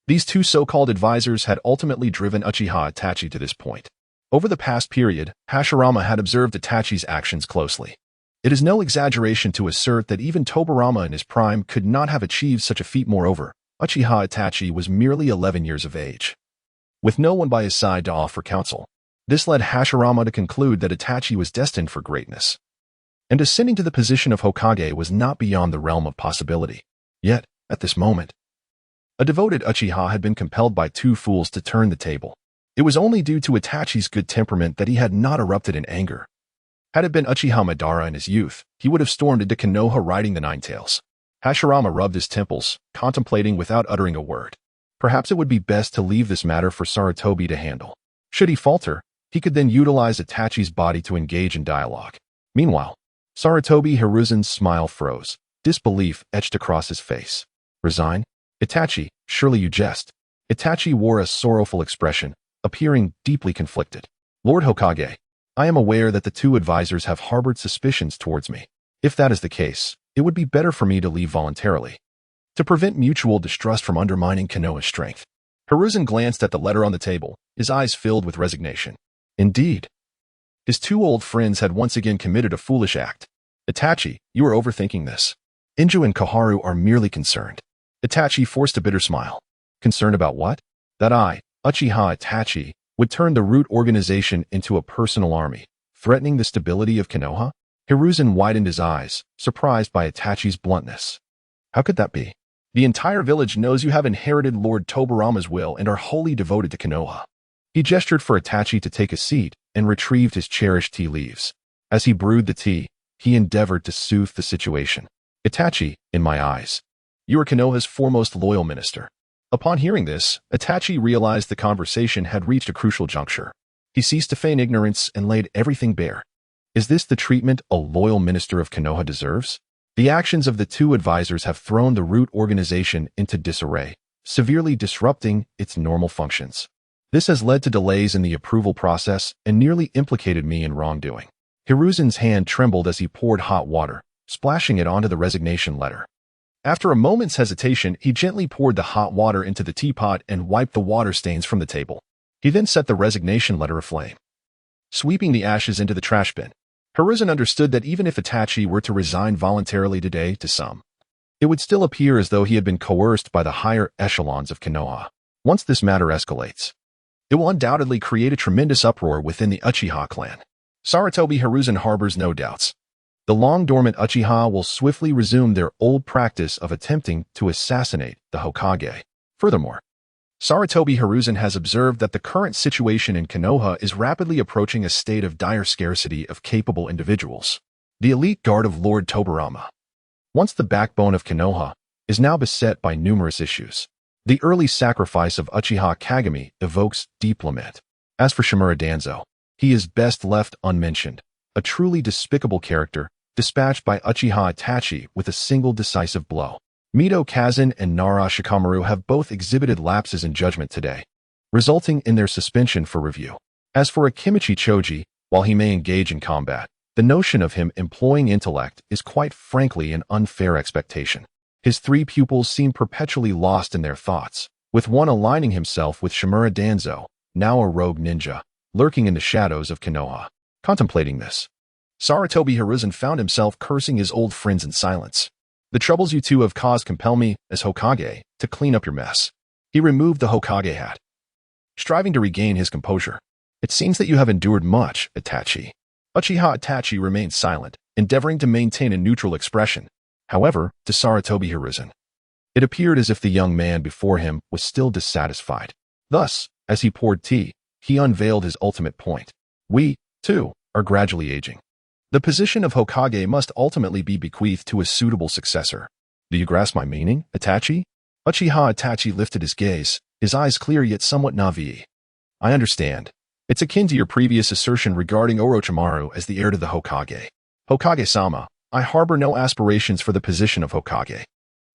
Speaker 1: These two so-called advisors had ultimately driven Uchiha Itachi to this point. Over the past period, Hashirama had observed Itachi's actions closely. It is no exaggeration to assert that even Tobirama in his prime could not have achieved such a feat. Moreover, Uchiha Itachi was merely 11 years of age, with no one by his side to offer counsel. This led Hashirama to conclude that Itachi was destined for greatness, and ascending to the position of Hokage was not beyond the realm of possibility. Yet, at this moment, a devoted Uchiha had been compelled by two fools to turn the table. It was only due to Itachi's good temperament that he had not erupted in anger. Had it been Uchiha Madara in his youth, he would have stormed into Konoha riding the Nine Tails. Hashirama rubbed his temples, contemplating without uttering a word. Perhaps it would be best to leave this matter for Sarutobi to handle. Should he falter, he could then utilize Itachi's body to engage in dialogue. Meanwhile, Sarutobi Hiruzen's smile froze. Disbelief etched across his face. Resign? Itachi, surely you jest. Itachi wore a sorrowful expression, appearing deeply conflicted. Lord Hokage, I am aware that the two advisors have harbored suspicions towards me. If that is the case, it would be better for me to leave voluntarily, to prevent mutual distrust from undermining Konoha's strength. Hiruzen glanced at the letter on the table, his eyes filled with resignation. Indeed, his two old friends had once again committed a foolish act. Itachi, you are overthinking this. Inju and Koharu are merely concerned. Itachi forced a bitter smile. Concerned about what? That I, Uchiha Itachi, would turn the root organization into a personal army, threatening the stability of Konoha? Hiruzen widened his eyes, surprised by Itachi's bluntness. How could that be? The entire village knows you have inherited Lord Tobirama's will and are wholly devoted to Konoha. He gestured for Itachi to take a seat and retrieved his cherished tea leaves. As he brewed the tea, he endeavored to soothe the situation. Itachi, in my eyes, you are Konoha's foremost loyal minister. Upon hearing this, Itachi realized the conversation had reached a crucial juncture. He ceased to feign ignorance and laid everything bare. Is this the treatment a loyal minister of Konoha deserves? The actions of the two advisors have thrown the root organization into disarray, severely disrupting its normal functions. This has led to delays in the approval process and nearly implicated me in wrongdoing. Hiruzen's hand trembled as he poured hot water, splashing it onto the resignation letter. After a moment's hesitation, he gently poured the hot water into the teapot and wiped the water stains from the table. He then set the resignation letter aflame, sweeping the ashes into the trash bin. Hiruzen understood that even if Itachi were to resign voluntarily today to some, it would still appear as though he had been coerced by the higher echelons of Konoha. Once this matter escalates, it will undoubtedly create a tremendous uproar within the Uchiha clan. Sarutobi Hiruzen harbors no doubts. The long-dormant Uchiha will swiftly resume their old practice of attempting to assassinate the Hokage. Furthermore, Sarutobi Hiruzen has observed that the current situation in Konoha is rapidly approaching a state of dire scarcity of capable individuals. The elite guard of Lord Tobirama, once the backbone of Konoha, is now beset by numerous issues. The early sacrifice of Uchiha Kagami evokes deep lament. As for Shimura Danzo, he is best left unmentioned, a truly despicable character, dispatched by Uchiha Itachi with a single decisive blow. Mito Kazan and Nara Shikamaru have both exhibited lapses in judgment today, resulting in their suspension for review. As for Akimichi Choji, while he may engage in combat, the notion of him employing intellect is quite frankly an unfair expectation. His three pupils seem perpetually lost in their thoughts, with one aligning himself with Shimura Danzo, now a rogue ninja, lurking in the shadows of Konoha. Contemplating this, Sarutobi Hiruzen found himself cursing his old friends in silence. The troubles you two have caused compel me, as Hokage, to clean up your mess. He removed the Hokage hat, striving to regain his composure. It seems that you have endured much, Itachi. Uchiha Itachi remained silent, endeavoring to maintain a neutral expression. However, to Sarutobi Hiruzen, it appeared as if the young man before him was still dissatisfied. Thus, as he poured tea, he unveiled his ultimate point. We, too, are gradually aging. The position of Hokage must ultimately be bequeathed to a suitable successor. Do you grasp my meaning, Itachi? Uchiha Itachi lifted his gaze, his eyes clear yet somewhat naïve. I understand. It's akin to your previous assertion regarding Orochimaru as the heir to the Hokage. Hokage-sama, I harbor no aspirations for the position of Hokage.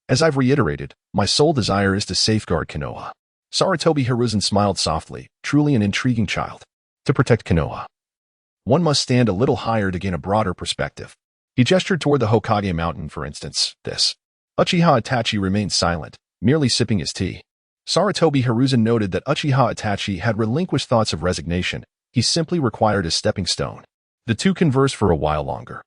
Speaker 1: As I've reiterated, my sole desire is to safeguard Konoha. Sarutobi Hiruzen smiled softly, truly an intriguing child. To protect Konoha, one must stand a little higher to gain a broader perspective. He gestured toward the Hokage mountain, for instance, this. Uchiha Itachi remained silent, merely sipping his tea. Sarutobi Hiruzen noted that Uchiha Itachi had relinquished thoughts of resignation. He simply required a stepping stone. The two conversed for a while longer,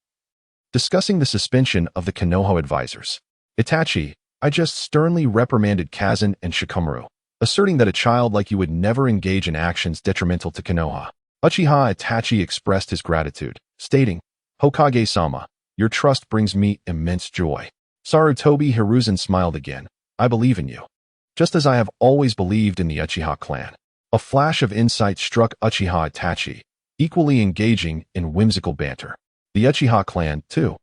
Speaker 1: discussing the suspension of the Konoha advisors. Itachi, I just sternly reprimanded Kazan and Shikamaru, asserting that a child like you would never engage in actions detrimental to Konoha. Uchiha Itachi expressed his gratitude, stating, Hokage-sama, your trust brings me immense joy. Sarutobi Hiruzen smiled again. I believe in you, just as I have always believed in the Uchiha clan. A flash of insight struck Uchiha Itachi, equally engaging in whimsical banter. The Uchiha clan, too,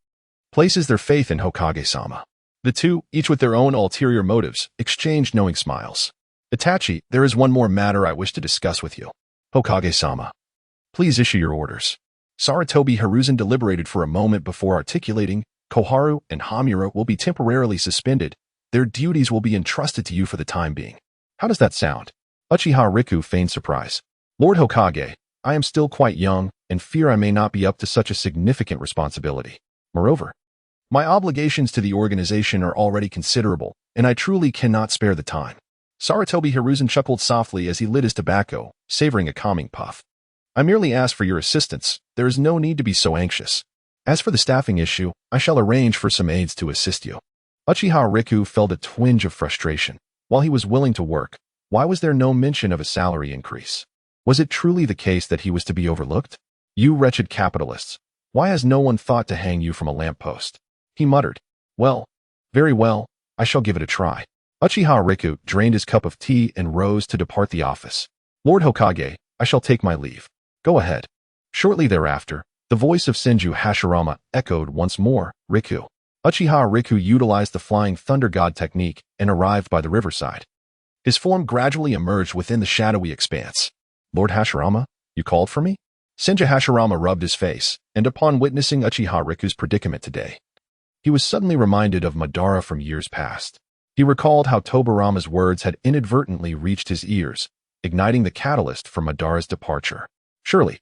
Speaker 1: places their faith in Hokage-sama. The two, each with their own ulterior motives, exchanged knowing smiles. Itachi, there is one more matter I wish to discuss with you. Hokage-sama, please issue your orders. Sarutobi Hiruzen deliberated for a moment before articulating, Koharu and Hamura will be temporarily suspended. Their duties will be entrusted to you for the time being. How does that sound? Uchiha Riku feigned surprise. Lord Hokage, I am still quite young, and fear I may not be up to such a significant responsibility. Moreover, my obligations to the organization are already considerable, and I truly cannot spare the time. Sarutobi Hiruzen chuckled softly as he lit his tobacco, savoring a calming puff. I merely ask for your assistance. There is no need to be so anxious. As for the staffing issue, I shall arrange for some aides to assist you. Uchiha Riku felt a twinge of frustration. While he was willing to work, why was there no mention of a salary increase? Was it truly the case that he was to be overlooked? You wretched capitalists, why has no one thought to hang you from a lamppost? He muttered. Well, very well, I shall give it a try. Uchiha Riku drained his cup of tea and rose to depart the office. Lord Hokage, I shall take my leave. Go ahead. Shortly thereafter, the voice of Senju Hashirama echoed once more, Riku. Uchiha Riku utilized the Flying Thunder God technique and arrived by the riverside. His form gradually emerged within the shadowy expanse. Lord Hashirama, you called for me? Senju Hashirama rubbed his face, and upon witnessing Uchiha Riku's predicament today, he was suddenly reminded of Madara from years past. He recalled how Tobarama's words had inadvertently reached his ears, igniting the catalyst for Madara's departure. Surely,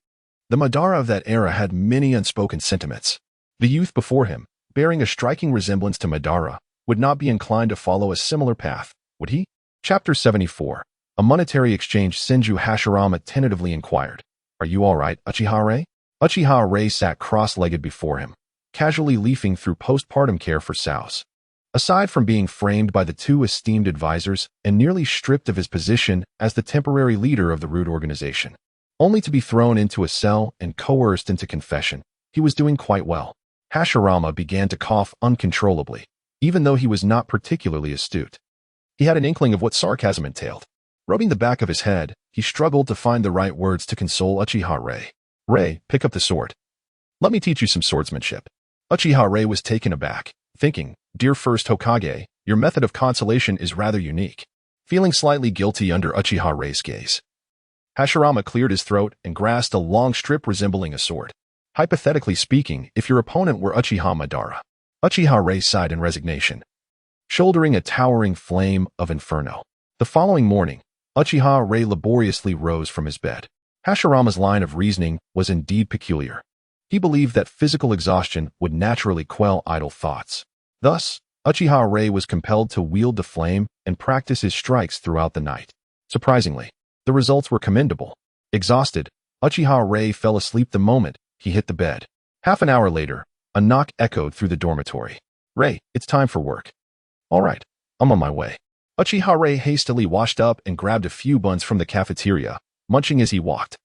Speaker 1: the Madara of that era had many unspoken sentiments. The youth before him, bearing a striking resemblance to Madara, would not be inclined to follow a similar path, would he? Chapter 74. A monetary exchange. Senju Hashirama tentatively inquired. Are you all right, Uchiha Rei? Uchiha Rei sat cross-legged before him, casually leafing through postpartum care for sows. Aside from being framed by the two esteemed advisors and nearly stripped of his position as the temporary leader of the rude organization, only to be thrown into a cell and coerced into confession, he was doing quite well. Hashirama began to cough uncontrollably, even though he was not particularly astute. He had an inkling of what sarcasm entailed. Rubbing the back of his head, he struggled to find the right words to console Uchiha Rei. Rei, pick up the sword. Let me teach you some swordsmanship. Uchiha Rei was taken aback, thinking, Dear First Hokage, your method of consolation is rather unique. Feeling slightly guilty under Uchiha Rei's gaze, Hashirama cleared his throat and grasped a long strip resembling a sword. Hypothetically speaking, if your opponent were Uchiha Madara. Uchiha Rei sighed in resignation, shouldering a towering flame of inferno. The following morning, Uchiha Rei laboriously rose from his bed. Hashirama's line of reasoning was indeed peculiar. He believed that physical exhaustion would naturally quell idle thoughts. Thus, Uchiha Rei was compelled to wield the flame and practice his strikes throughout the night. Surprisingly, the results were commendable. Exhausted, Uchiha Rei fell asleep the moment he hit the bed. Half an hour later, a knock echoed through the dormitory. "Ray, it's time for work." "All right, I'm on my way." Uchiha Ray hastily washed up and grabbed a few buns from the cafeteria, munching as he walked.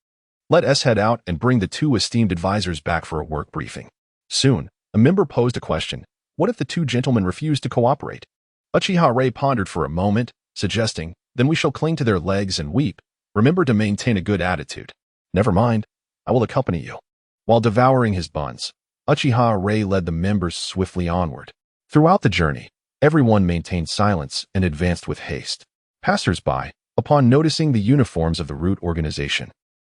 Speaker 1: "Let us head out and bring the two esteemed advisors back for a work briefing." Soon, a member posed a question. What if the two gentlemen refused to cooperate? Uchiha Ray pondered for a moment, suggesting, "Then we shall cling to their legs and weep. Remember to maintain a good attitude." "Never mind, I will accompany you." While devouring his buns, Uchiha Ray led the members swiftly onward. Throughout the journey, everyone maintained silence and advanced with haste. Passers-by, upon noticing the uniforms of the root organization,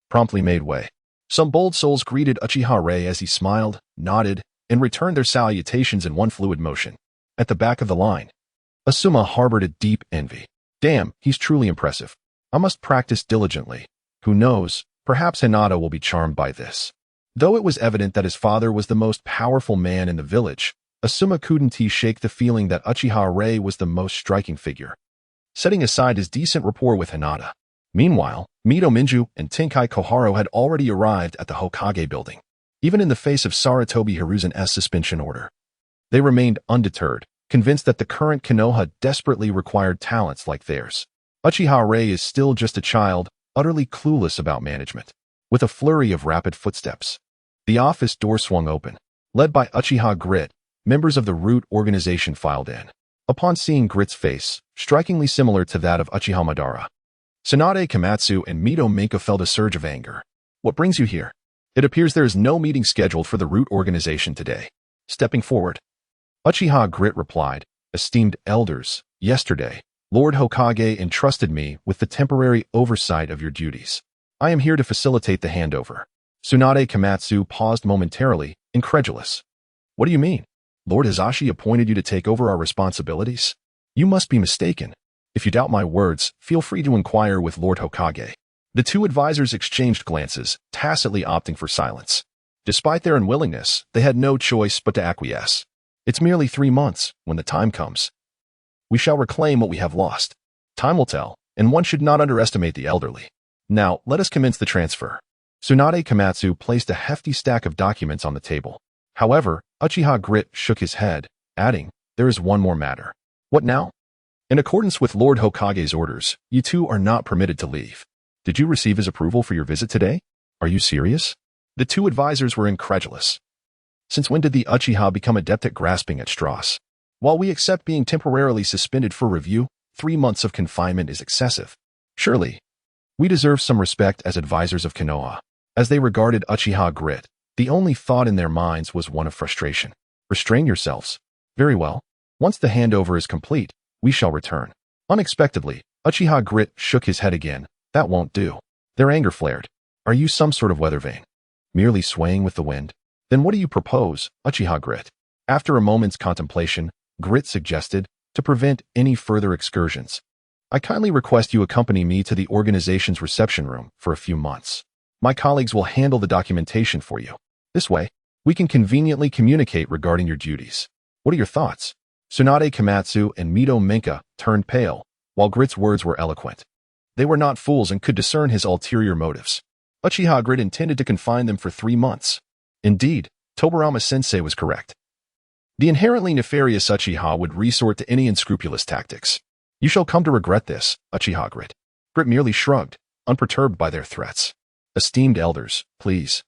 Speaker 1: promptly made way. Some bold souls greeted Uchiha Ray as he smiled, nodded, and returned their salutations in one fluid motion. At the back of the line, Asuma harbored a deep envy. "Damn, he's truly impressive. I must practice diligently. Who knows, perhaps Hinata will be charmed by this." Though it was evident that his father was the most powerful man in the village, Asuma couldn't shake the feeling that Uchiha Ray was the most striking figure, setting aside his decent rapport with Hinata. Meanwhile, Mito Minju and Tenkai Koharu had already arrived at the Hokage building. Even in the face of Saratobi Hiruzen's suspension order, they remained undeterred, convinced that the current Konoha desperately required talents like theirs. Uchiha Ray is still just a child, utterly clueless about management. With a flurry of rapid footsteps, the office door swung open. Led by Uchiha Grit, members of the Root organization filed in. Upon seeing Grit's face, strikingly similar to that of Uchiha Madara, Tsunade Komatsu and Mito Minka felt a surge of anger. "What brings you here?" "It appears there is no meeting scheduled for the Root organization today." Stepping forward, Uchiha Grit replied, "Esteemed elders, yesterday, Lord Hokage entrusted me with the temporary oversight of your duties. I am here to facilitate the handover." Tsunade Komatsu paused momentarily, incredulous. "What do you mean? Lord Hizashi appointed you to take over our responsibilities? You must be mistaken. If you doubt my words, feel free to inquire with Lord Hokage." The two advisors exchanged glances, tacitly opting for silence. Despite their unwillingness, they had no choice but to acquiesce. "It's merely 3 months. When the time comes, we shall reclaim what we have lost. Time will tell, and one should not underestimate the elderly. Now, let us commence the transfer." Tsunade Komatsu placed a hefty stack of documents on the table. However, Uchiha Grit shook his head, adding, "There is one more matter." "What now?" "In accordance with Lord Hokage's orders, you two are not permitted to leave." "Did you receive his approval for your visit today? Are you serious?" The two advisors were incredulous. Since when did the Uchiha become adept at grasping at straws? "While we accept being temporarily suspended for review, 3 months of confinement is excessive. Surely, we deserve some respect as advisors of Konoha." As they regarded Uchiha Grit, the only thought in their minds was one of frustration. "Restrain yourselves. Very well. Once the handover is complete, we shall return." Unexpectedly, Uchiha Grit shook his head again. "That won't do." Their anger flared. "Are you some sort of weather vane? Merely swaying with the wind? Then what do you propose, Uchiha Grit?" After a moment's contemplation, Grit suggested, "To prevent any further excursions, I kindly request you accompany me to the organization's reception room for a few months. My colleagues will handle the documentation for you. This way, we can conveniently communicate regarding your duties. What are your thoughts?" Tsunade Komatsu and Mito Minka turned pale, while Grit's words were eloquent. They were not fools and could discern his ulterior motives. Uchiha Grit intended to confine them for 3 months. Indeed, Tobarama-sensei was correct. The inherently nefarious Uchiha would resort to any unscrupulous tactics. "You shall come to regret this, Uchiha Grit." Grit merely shrugged, unperturbed by their threats. "Esteemed elders, please."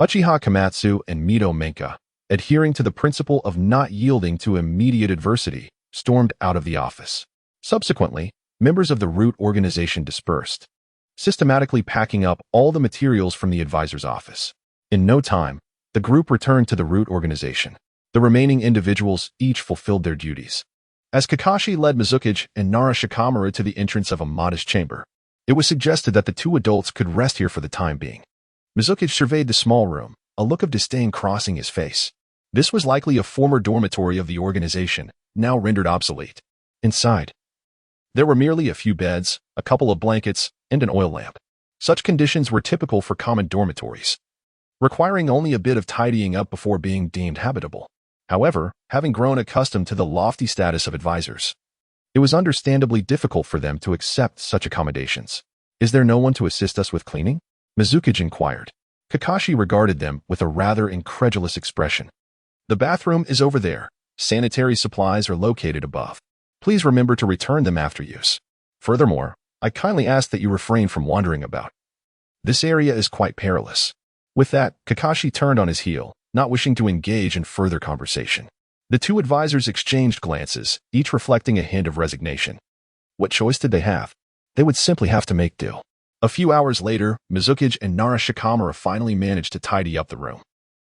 Speaker 1: Uchiha Komatsu and Mito Minka, adhering to the principle of not yielding to immediate adversity, stormed out of the office. Subsequently, members of the Root organization dispersed, systematically packing up all the materials from the advisor's office. In no time, the group returned to the Root organization. The remaining individuals each fulfilled their duties. As Kakashi led Mizuki and Nara Shikamaru to the entrance of a modest chamber, it was suggested that the two adults could rest here for the time being. Mizuki surveyed the small room, a look of disdain crossing his face. This was likely a former dormitory of the organization, now rendered obsolete. Inside, there were merely a few beds, a couple of blankets, and an oil lamp. Such conditions were typical for common dormitories, requiring only a bit of tidying up before being deemed habitable. However, having grown accustomed to the lofty status of advisors, it was understandably difficult for them to accept such accommodations. "Is there no one to assist us with cleaning?" Mizuki inquired. Kakashi regarded them with a rather incredulous expression. The bathroom is over there. Sanitary supplies are located above. Please remember to return them after use. Furthermore, I kindly ask that you refrain from wandering about. This area is quite perilous. With that, Kakashi turned on his heel, not wishing to engage in further conversation. The two advisors exchanged glances, each reflecting a hint of resignation. What choice did they have? They would simply have to make do. A few hours later, Mizukage and Narashikamura finally managed to tidy up the room.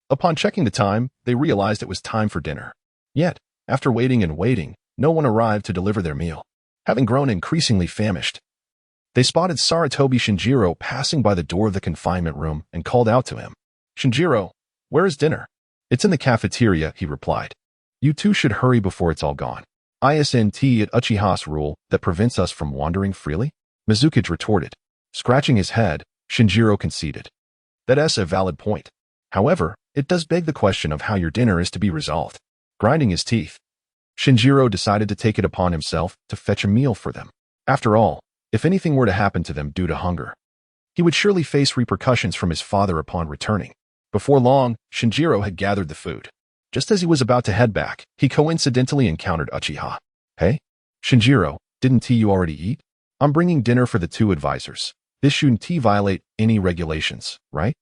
Speaker 1: Upon checking the time, they realized it was time for dinner. Yet, after waiting and waiting, no one arrived to deliver their meal. Having grown increasingly famished, they spotted Sarutobi Shinjiro passing by the door of the confinement room and called out to him. "Shinjiro, where is dinner?" "It's in the cafeteria," he replied. "You two should hurry before it's all gone. Isn't it Uchiha's rule that prevents us from wandering freely?" Mizukage retorted. Scratching his head, Shinjiro conceded. "That's a valid point. However, it does beg the question of how your dinner is to be resolved." Grinding his teeth, Shinjiro decided to take it upon himself to fetch a meal for them. After all, if anything were to happen to them due to hunger, he would surely face repercussions from his father upon returning. Before long, Shinjiro had gathered the food. Just as he was about to head back, he coincidentally encountered Uchiha. "Hey, Shinjiro, didn't you already eat? I'm bringing dinner for the two advisors. This shouldn't violate any regulations, right?"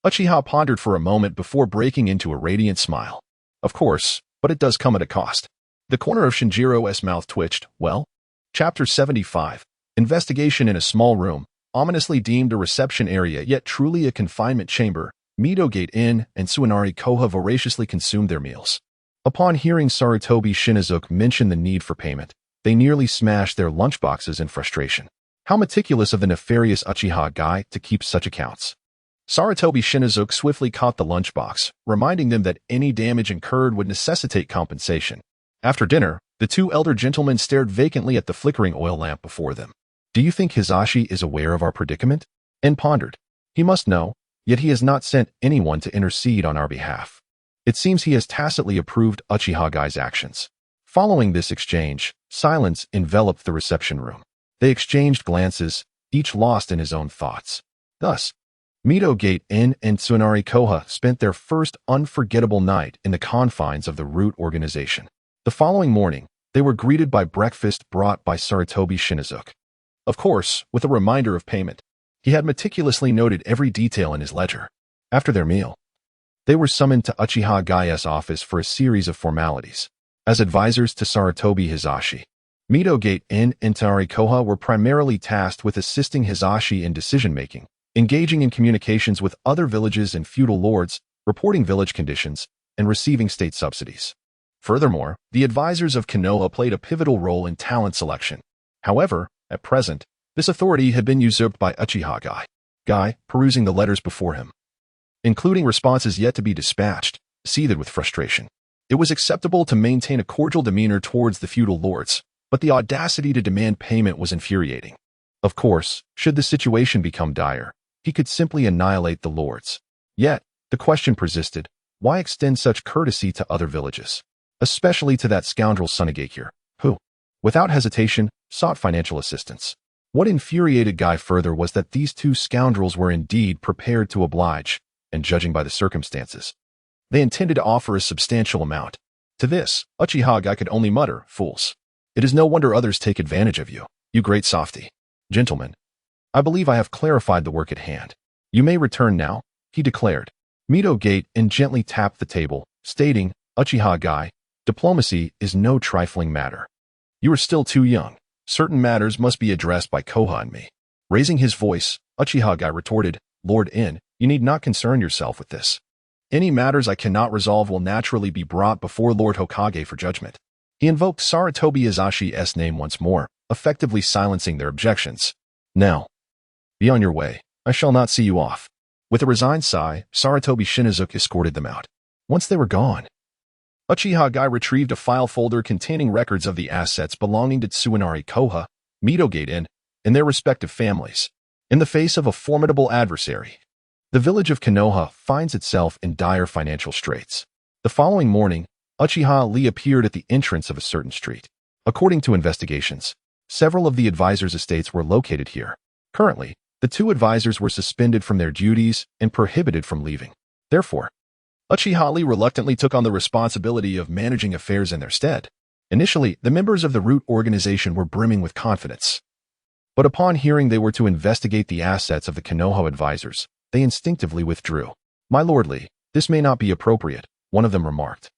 Speaker 1: Uchiha pondered for a moment before breaking into a radiant smile. "Of course, but it does come at a cost." The corner of Shinjiro's mouth twitched. Well, Chapter 75. Investigation in a small room, ominously deemed a reception area yet truly a confinement chamber. Midogate Inn and Tsunari Koha voraciously consumed their meals. Upon hearing Sarutobi Shinizuke mention the need for payment, they nearly smashed their lunchboxes in frustration. How meticulous of the nefarious Uchiha guy to keep such accounts. Sarutobi Shinizuke swiftly caught the lunchbox, reminding them that any damage incurred would necessitate compensation. After dinner, the two elder gentlemen stared vacantly at the flickering oil lamp before them. "Do you think Hisashi is aware of our predicament?" En pondered. "He must know, yet he has not sent anyone to intercede on our behalf. It seems he has tacitly approved Uchiha guy's actions." Following this exchange, silence enveloped the reception room. They exchanged glances, each lost in his own thoughts. Thus, Midogate Inn and Tsunari Koha spent their first unforgettable night in the confines of the Root organization. The following morning, they were greeted by breakfast brought by Sarutobi Shinizuke. Of course, with a reminder of payment. He had meticulously noted every detail in his ledger. After their meal, they were summoned to Uchiha Gai's office for a series of formalities. As advisors to Sarutobi Hisashi, Midogate Inn and Tsunari Koha were primarily tasked with assisting Hisashi in decision-making, engaging in communications with other villages and feudal lords, reporting village conditions, and receiving state subsidies. Furthermore, the advisors of Konoha played a pivotal role in talent selection. However, at present, this authority had been usurped by Uchiha Guy, perusing the letters before him, including responses yet to be dispatched, seethed with frustration. It was acceptable to maintain a cordial demeanor towards the feudal lords, but the audacity to demand payment was infuriating. Of course, should the situation become dire, he could simply annihilate the lords. Yet, the question persisted, why extend such courtesy to other villages? Especially to that scoundrel Sunigakure, who, without hesitation, sought financial assistance. What infuriated Guy further was that these two scoundrels were indeed prepared to oblige, and judging by the circumstances, they intended to offer a substantial amount. To this, Uchiha Guy could only mutter, "Fools. It is no wonder others take advantage of you, you great softy. Gentlemen, I believe I have clarified the work at hand. You may return now," he declared. Midogate and gently tapped the table, stating, "Uchiha Guy, diplomacy is no trifling matter. You are still too young. Certain matters must be addressed by Koha and me." Raising his voice, Uchiha Guy retorted, "Lord In, you need not concern yourself with this. Any matters I cannot resolve will naturally be brought before Lord Hokage for judgment." He invoked Sarutobi Hisashi's name once more, effectively silencing their objections. "Now, be on your way. I shall not see you off." With a resigned sigh, Sarutobi Shinizuke escorted them out. Once they were gone, Uchiha Guy retrieved a file folder containing records of the assets belonging to Tsunari Koha, Midogate Inn, and their respective families. In the face of a formidable adversary, the village of Konoha finds itself in dire financial straits. The following morning, Uchiha Lee appeared at the entrance of a certain street. According to investigations, several of the advisors' estates were located here. Currently, the The two advisors were suspended from their duties and prohibited from leaving. Therefore, Uchiha Lee reluctantly took on the responsibility of managing affairs in their stead. Initially, the members of the root organization were brimming with confidence. But upon hearing they were to investigate the assets of the Konoha advisors, they instinctively withdrew. "My lord Lee, this may not be appropriate," one of them remarked.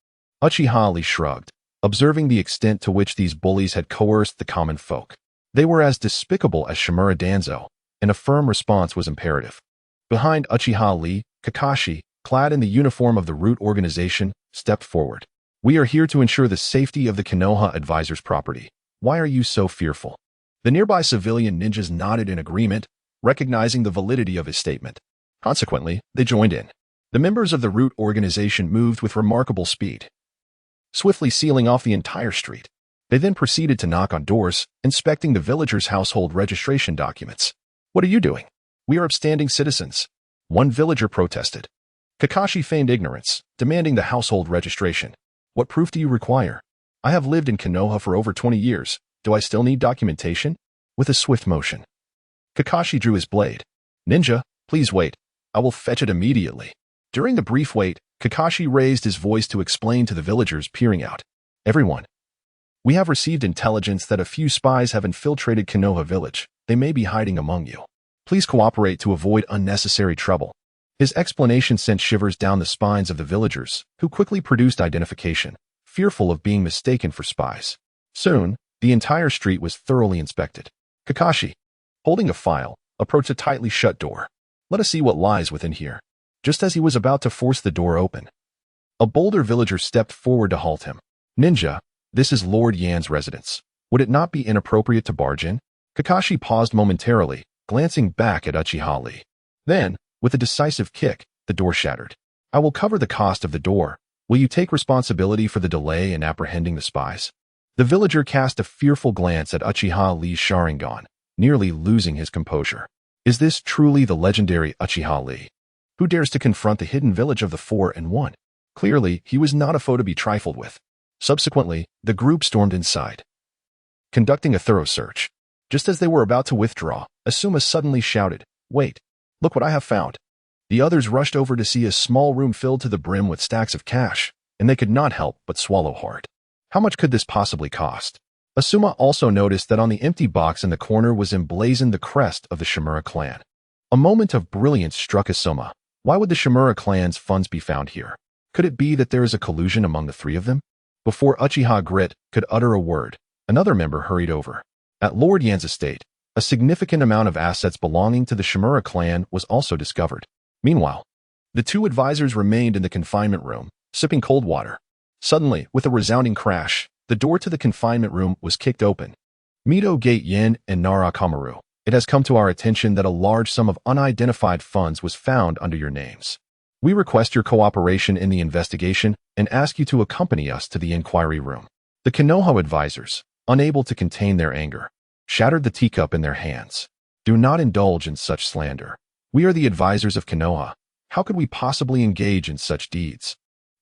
Speaker 1: Uchiha Lee shrugged, observing the extent to which these bullies had coerced the common folk. They were as despicable as Shimura Danzo, and a firm response was imperative. Behind Uchiha Lee, Kakashi, clad in the uniform of the root organization, stepped forward. "We are here to ensure the safety of the Konoha advisors' property. Why are you so fearful?" The nearby civilian ninjas nodded in agreement, recognizing the validity of his statement. Consequently, they joined in. The members of the root organization moved with remarkable speed, swiftly sealing off the entire street. They then proceeded to knock on doors, inspecting the villagers' household registration documents. "What are you doing?" "We are upstanding citizens," one villager protested. Kakashi feigned ignorance, demanding the household registration. "What proof do you require?" "I have lived in Konoha for over 20 years. Do I still need documentation?" With a swift motion, Kakashi drew his blade. "Ninja, please wait. I will fetch it immediately." During the brief wait, Kakashi raised his voice to explain to the villagers peering out. "Everyone, we have received intelligence that a few spies have infiltrated Konoha village. They may be hiding among you. Please cooperate to avoid unnecessary trouble." His explanation sent shivers down the spines of the villagers, who quickly produced identification, fearful of being mistaken for spies. Soon, the entire street was thoroughly inspected. Kakashi, holding a file, approached a tightly shut door. "Let us see what lies within here." Just as he was about to force the door open, a bolder villager stepped forward to halt him. "Ninja, this is Lord Yan's residence. Would it not be inappropriate to barge in?" Kakashi paused momentarily, glancing back at Uchiha Lee. Then, with a decisive kick, the door shattered. "I will cover the cost of the door. Will you take responsibility for the delay in apprehending the spies?" The villager cast a fearful glance at Uchiha Lee's Sharingan, nearly losing his composure. Is this truly the legendary Uchiha Lee? Who dares to confront the hidden village of the 4 and 1? Clearly, he was not a foe to be trifled with. Subsequently, the group stormed inside, conducting a thorough search. Just as they were about to withdraw, Asuma suddenly shouted, "Wait! Look what I have found." The others rushed over to see a small room filled to the brim with stacks of cash, and they could not help but swallow hard. How much could this possibly cost? Asuma also noticed that on the empty box in the corner was emblazoned the crest of the Shimura clan. A moment of brilliance struck Asuma. Why would the Shimura clan's funds be found here? Could it be that there is a collusion among the three of them? Before Uchiha Grit could utter a word, another member hurried over. At Lord Yan's estate, a significant amount of assets belonging to the Shimura clan was also discovered. Meanwhile, the two advisors remained in the confinement room, sipping cold water. Suddenly, with a resounding crash, the door to the confinement room was kicked open. "Mito Gate Yin and Nara Kamaru, it has come to our attention that a large sum of unidentified funds was found under your names. We request your cooperation in the investigation and ask you to accompany us to the inquiry room." The Konoha advisors, unable to contain their anger, shattered the teacup in their hands. "Do not indulge in such slander. We are the advisors of Konoha. How could we possibly engage in such deeds?"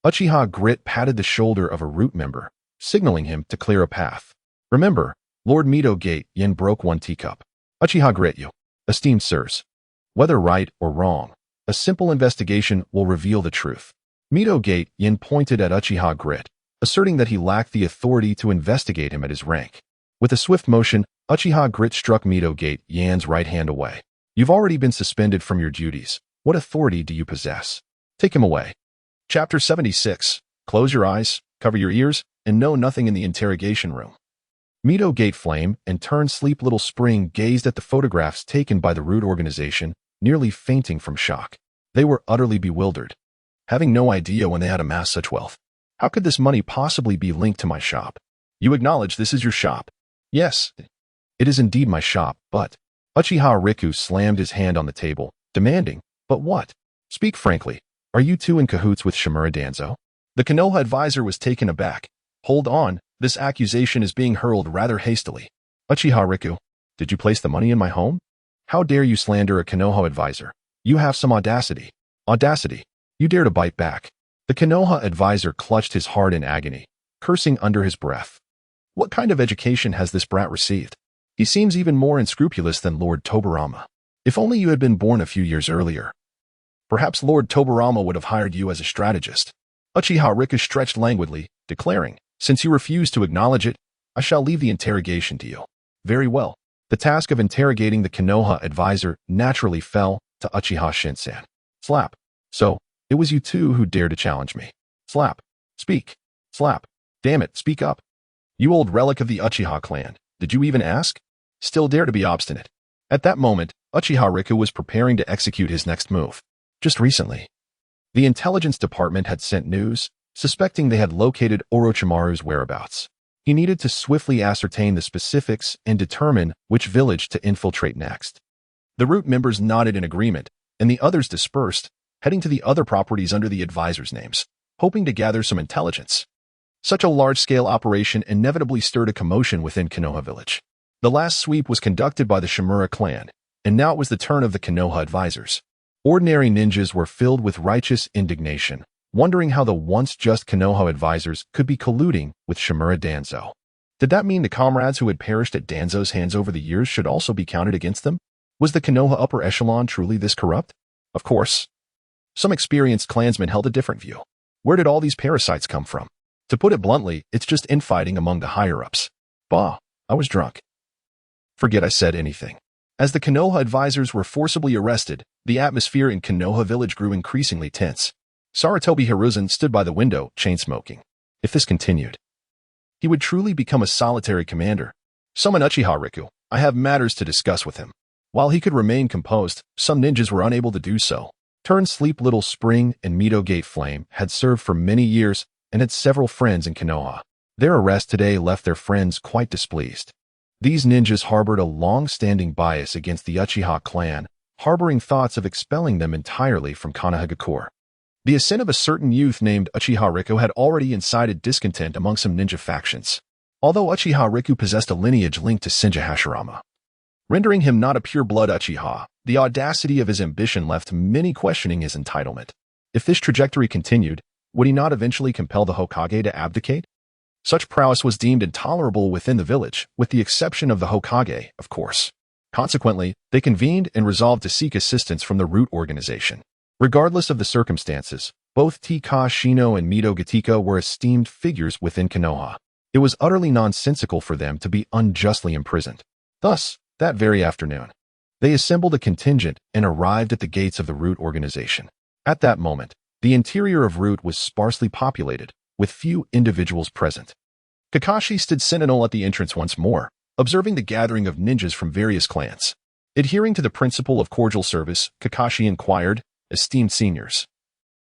Speaker 1: Uchiha Grit patted the shoulder of a root member, signaling him to clear a path. "Remember, Lord Mito Gate Yin broke one teacup. Uchiha Grit, you, esteemed sirs. Whether right or wrong, a simple investigation will reveal the truth." Mito Gate Yin pointed at Uchiha Grit, asserting that he lacked the authority to investigate him at his rank. With a swift motion, Uchiha Grit struck Mito Gate Yan's right hand away. "You've already been suspended from your duties. What authority do you possess? Take him away." Chapter 76. Close your eyes, cover your ears, and know nothing in the interrogation room. Mito Gate Flame and Turn Sleep Little Spring gazed at the photographs taken by the root organization, nearly fainting from shock. They were utterly bewildered, having no idea when they had amassed such wealth. "How could this money possibly be linked to my shop?" "You acknowledge this is your shop?" "Yes, it is indeed my shop, but—" Uchiha Riku slammed his hand on the table, demanding, "But what? Speak frankly. Are you two in cahoots with Shimura Danzo?" The Konoha advisor was taken aback. "Hold on, this accusation is being hurled rather hastily. Uchiha Riku, did you place the money in my home? How dare you slander a Konoha advisor? You have some audacity. Audacity. You dare to bite back." The Konoha advisor clutched his heart in agony, cursing under his breath. What kind of education has this brat received? He seems even more unscrupulous than Lord Tobarama. If only you had been born a few years earlier. Perhaps Lord Tobarama would have hired you as a strategist. Uchiha Rika stretched languidly, declaring, since you refuse to acknowledge it, I shall leave the interrogation to you. Very well. The task of interrogating the Konoha advisor naturally fell to Uchiha Shinsan. Slap. So, it was you two who dared to challenge me. Slap. Speak. Slap. Damn it, speak up. You old relic of the Uchiha clan, did you even ask? Still dare to be obstinate. At that moment, Uchiha Rika was preparing to execute his next move. Just recently, the intelligence department had sent news, suspecting they had located Orochimaru's whereabouts. He needed to swiftly ascertain the specifics and determine which village to infiltrate next. The Root members nodded in agreement, and the others dispersed, heading to the other properties under the advisors' names, hoping to gather some intelligence. Such a large-scale operation inevitably stirred a commotion within Konoha village. The last sweep was conducted by the Shimura clan, and now it was the turn of the Konoha advisors. Ordinary ninjas were filled with righteous indignation, wondering how the once just Konoha advisors could be colluding with Shimura Danzo. Did that mean the comrades who had perished at Danzo's hands over the years should also be counted against them? Was the Konoha upper echelon truly this corrupt? Of course. Some experienced clansmen held a different view. Where did all these parasites come from? To put it bluntly, it's just infighting among the higher-ups. Bah, I was drunk. Forget I said anything. As the Konoha advisors were forcibly arrested, the atmosphere in Konoha village grew increasingly tense. Sarutobi Hiruzen stood by the window, chain-smoking. If this continued, he would truly become a solitary commander. Summon Uchiha Riku. I have matters to discuss with him. While he could remain composed, some ninjas were unable to do so. Turn Sleep Little Spring and Mito Gate Flame had served for many years and had several friends in Konoha. Their arrest today left their friends quite displeased. These ninjas harbored a long-standing bias against the Uchiha clan, harboring thoughts of expelling them entirely from Konohagakure. The ascent of a certain youth named Uchiha Riku had already incited discontent among some ninja factions, although Uchiha Riku possessed a lineage linked to Senja Hashirama, rendering him not a pure-blood Uchiha. The audacity of his ambition left many questioning his entitlement. If this trajectory continued, would he not eventually compel the Hokage to abdicate? Such prowess was deemed intolerable within the village, with the exception of the Hokage, of course. Consequently, they convened and resolved to seek assistance from the Root organization. Regardless of the circumstances, both Tika Shino and Mito Gatika were esteemed figures within Konoha. It was utterly nonsensical for them to be unjustly imprisoned. Thus, that very afternoon, they assembled a contingent and arrived at the gates of the Root organization. At that moment, the interior of Root was sparsely populated, with few individuals present. Kakashi stood sentinel at the entrance once more, observing the gathering of ninjas from various clans. Adhering to the principle of cordial service, Kakashi inquired, esteemed seniors,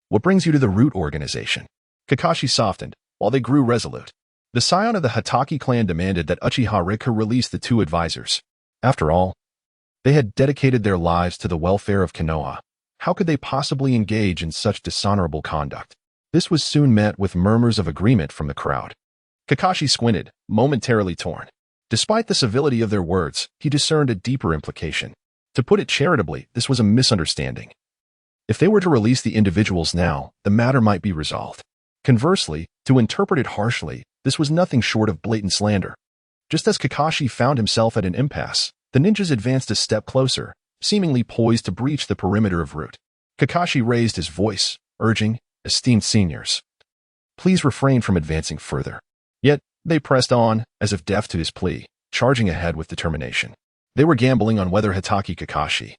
Speaker 1: what brings you to the Root organization? Kakashi softened, while they grew resolute. The scion of the Hatake clan demanded that Uchiha Riku release the two advisors. After all, they had dedicated their lives to the welfare of Konoha. How could they possibly engage in such dishonorable conduct? This was soon met with murmurs of agreement from the crowd. Kakashi squinted, momentarily torn. Despite the civility of their words, he discerned a deeper implication. To put it charitably, this was a misunderstanding. If they were to release the individuals now, the matter might be resolved. Conversely, to interpret it harshly, this was nothing short of blatant slander. Just as Kakashi found himself at an impasse, the ninjas advanced a step closer, seemingly poised to breach the perimeter of Root. Kakashi raised his voice, urging, esteemed seniors, please refrain from advancing further. Yet, they pressed on, as if deaf to his plea, charging ahead with determination. They were gambling on whether Hatake Kakashi,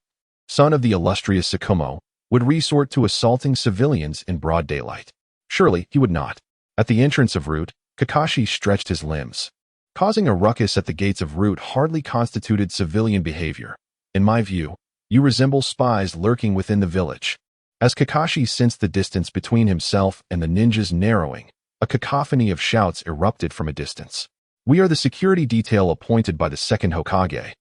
Speaker 1: son of the illustrious Sakumo, would resort to assaulting civilians in broad daylight. Surely, he would not. At the entrance of Root, Kakashi stretched his limbs. Causing a ruckus at the gates of Root hardly constituted civilian behavior. In my view, you resemble spies lurking within the village. As Kakashi sensed the distance between himself and the ninjas narrowing, a cacophony of shouts erupted from a distance. We are the security detail appointed by the second Hokage,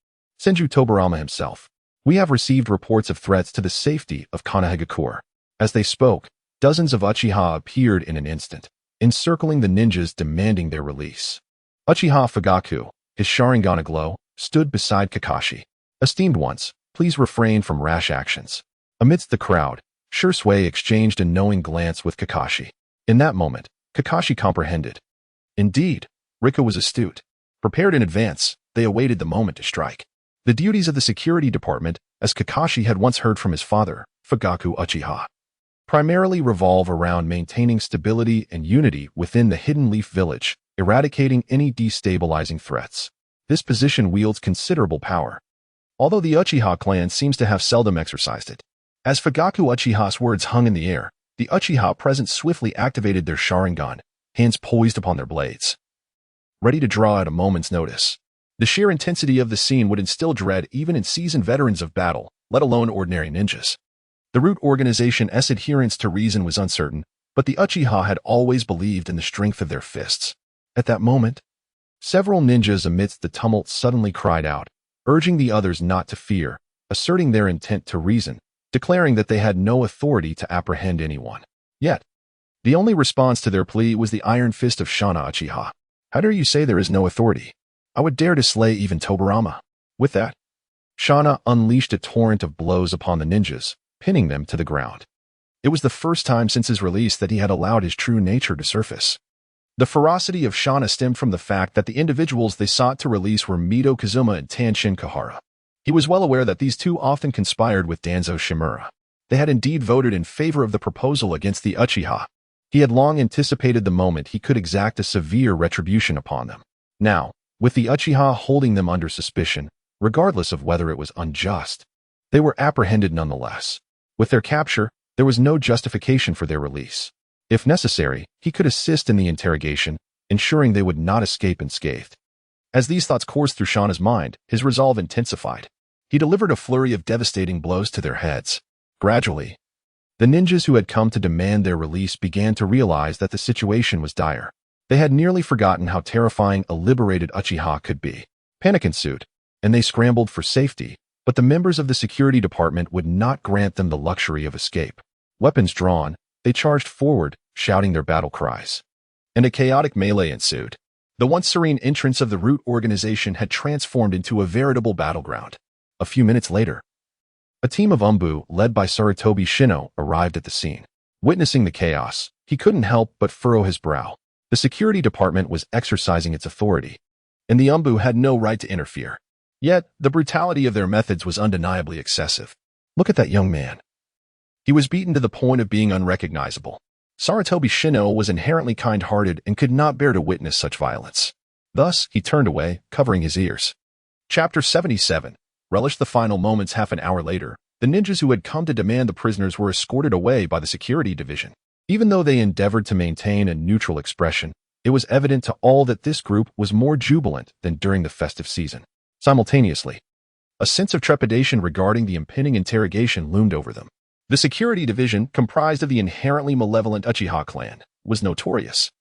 Speaker 1: Senju Tobarama himself. We have received reports of threats to the safety of Konohagakure. As they spoke, dozens of Uchiha appeared in an instant, encircling the ninjas demanding their release. Uchiha Fugaku, his Sharingan aglow, stood beside Kakashi. Esteemed ones, please refrain from rash actions. Amidst the crowd, Shisui exchanged a knowing glance with Kakashi. In that moment, Kakashi comprehended. Indeed, Riku was astute. Prepared in advance, they awaited the moment to strike. The duties of the security department, as Kakashi had once heard from his father, Fugaku Uchiha, primarily revolve around maintaining stability and unity within the Hidden Leaf Village, eradicating any destabilizing threats. This position wields considerable power, although the Uchiha clan seems to have seldom exercised it. As Fugaku Uchiha's words hung in the air, the Uchiha present swiftly activated their Sharingan, hands poised upon their blades, ready to draw at a moment's notice. The sheer intensity of the scene would instill dread even in seasoned veterans of battle, let alone ordinary ninjas. The Root Organization's adherence to reason was uncertain, but the Uchiha had always believed in the strength of their fists. At that moment, several ninjas amidst the tumult suddenly cried out, urging the others not to fear, asserting their intent to reason, declaring that they had no authority to apprehend anyone. Yet, the only response to their plea was the iron fist of Shana Uchiha. How dare you say there is no authority? I would dare to slay even Tobirama. With that, Shana unleashed a torrent of blows upon the ninjas, pinning them to the ground. It was the first time since his release that he had allowed his true nature to surface. The ferocity of Shana stemmed from the fact that the individuals they sought to release were Mito Kazuma and Tanshin Kahara. He was well aware that these two often conspired with Danzo Shimura. They had indeed voted in favor of the proposal against the Uchiha. He had long anticipated the moment he could exact a severe retribution upon them. Now, with the Uchiha holding them under suspicion, regardless of whether it was unjust, they were apprehended nonetheless. With their capture, there was no justification for their release. If necessary, he could assist in the interrogation, ensuring they would not escape unscathed. As these thoughts coursed through Shana's mind, his resolve intensified. He delivered a flurry of devastating blows to their heads. Gradually, the ninjas who had come to demand their release began to realize that the situation was dire. They had nearly forgotten how terrifying a liberated Uchiha could be. Panic ensued, and they scrambled for safety, but the members of the security department would not grant them the luxury of escape. Weapons drawn, they charged forward, shouting their battle cries. And a chaotic melee ensued. The once serene entrance of the Root Organization had transformed into a veritable battleground. A few minutes later, a team of Umbu, led by Sarutobi Shino, arrived at the scene. Witnessing the chaos, he couldn't help but furrow his brow. The security department was exercising its authority, and the Umbu had no right to interfere. Yet, the brutality of their methods was undeniably excessive. Look at that young man. He was beaten to the point of being unrecognizable. Sarutobi Shino was inherently kind-hearted and could not bear to witness such violence. Thus, he turned away, covering his ears. Chapter 77 relished the final moments. Half an hour later, the ninjas who had come to demand the prisoners were escorted away by the security division. Even though they endeavored to maintain a neutral expression, it was evident to all that this group was more jubilant than during the festive season. Simultaneously, a sense of trepidation regarding the impending interrogation loomed over them. The security division, comprised of the inherently malevolent Uchiha clan, was notorious.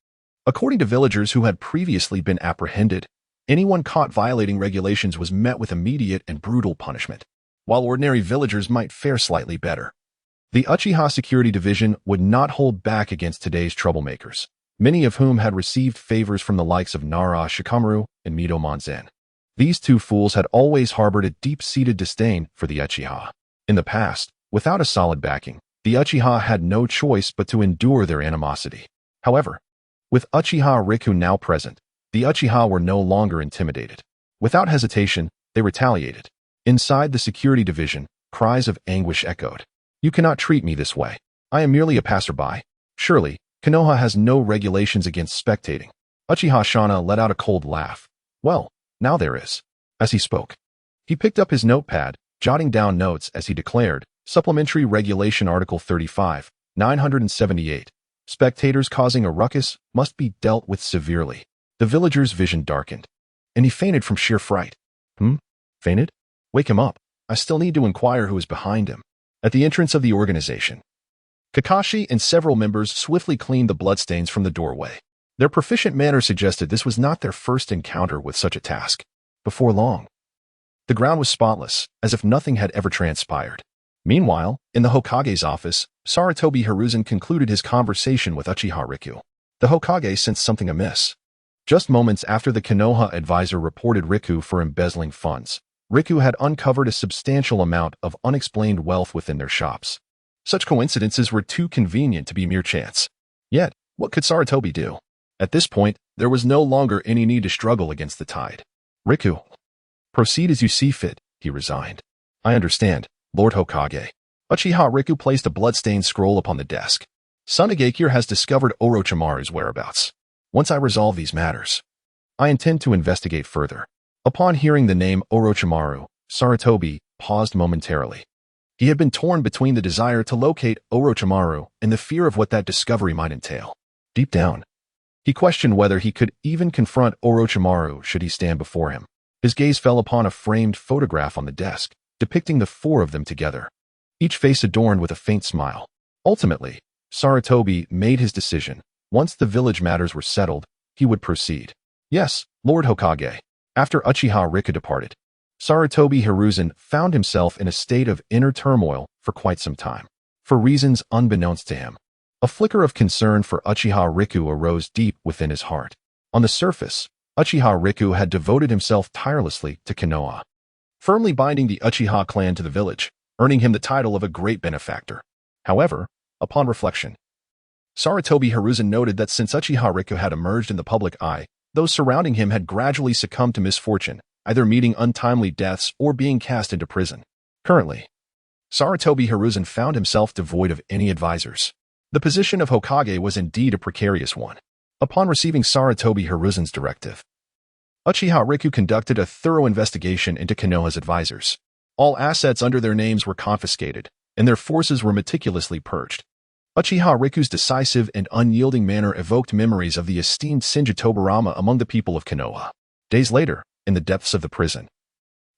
Speaker 1: According to villagers who had previously been apprehended, anyone caught violating regulations was met with immediate and brutal punishment, while ordinary villagers might fare slightly better. The Uchiha Security Division would not hold back against today's troublemakers, many of whom had received favors from the likes of Nara Shikamaru and Mito Monzen. These two fools had always harbored a deep-seated disdain for the Uchiha. In the past, without a solid backing, the Uchiha had no choice but to endure their animosity. However, with Uchiha Riku now present, the Uchiha were no longer intimidated. Without hesitation, they retaliated. Inside the security division, cries of anguish echoed. You cannot treat me this way. I am merely a passerby. Surely, Konoha has no regulations against spectating. Uchiha Shana let out a cold laugh. Well, now there is. As he spoke, he picked up his notepad, jotting down notes as he declared, Supplementary Regulation Article 35, 978. Spectators causing a ruckus must be dealt with severely. The villager's vision darkened, and he fainted from sheer fright. Fainted? Wake him up. I still need to inquire who is behind him. At the entrance of the organization, Kakashi and several members swiftly cleaned the bloodstains from the doorway. Their proficient manner suggested this was not their first encounter with such a task. Before long, the ground was spotless, as if nothing had ever transpired. Meanwhile, in the Hokage's office, Sarutobi Hiruzen concluded his conversation with Uchiha Riku. The Hokage sensed something amiss. Just moments after the Konoha advisor reported Riku for embezzling funds, Riku had uncovered a substantial amount of unexplained wealth within their shops. Such coincidences were too convenient to be mere chance. Yet, what could Sarutobi do? At this point, there was no longer any need to struggle against the tide. Riku, proceed as you see fit, he resigned. I understand, Lord Hokage. Uchiha Riku placed a bloodstained scroll upon the desk. Sunagakure has discovered Orochimaru's whereabouts. Once I resolve these matters, I intend to investigate further. Upon hearing the name Orochimaru, Sarutobi paused momentarily. He had been torn between the desire to locate Orochimaru and the fear of what that discovery might entail. Deep down, he questioned whether he could even confront Orochimaru should he stand before him. His gaze fell upon a framed photograph on the desk, depicting the four of them together, each face adorned with a faint smile. Ultimately, Sarutobi made his decision. Once the village matters were settled, he would proceed. Yes, Lord Hokage. After Uchiha Riku departed, Sarutobi Hiruzen found himself in a state of inner turmoil for quite some time. For reasons unbeknownst to him, a flicker of concern for Uchiha Riku arose deep within his heart. On the surface, Uchiha Riku had devoted himself tirelessly to Konoha, firmly binding the Uchiha clan to the village, earning him the title of a great benefactor. However, upon reflection, Sarutobi Hiruzen noted that since Uchiha Riku had emerged in the public eye, those surrounding him had gradually succumbed to misfortune, either meeting untimely deaths or being cast into prison. Currently, Sarutobi Hiruzen found himself devoid of any advisors. The position of Hokage was indeed a precarious one. Upon receiving Sarutobi Hiruzen's directive, Uchiha Riku conducted a thorough investigation into Konoha's advisors. All assets under their names were confiscated, and their forces were meticulously purged. Uchiha Riku's decisive and unyielding manner evoked memories of the esteemed Shinji Tobarama among the people of Konoha. Days later, in the depths of the prison,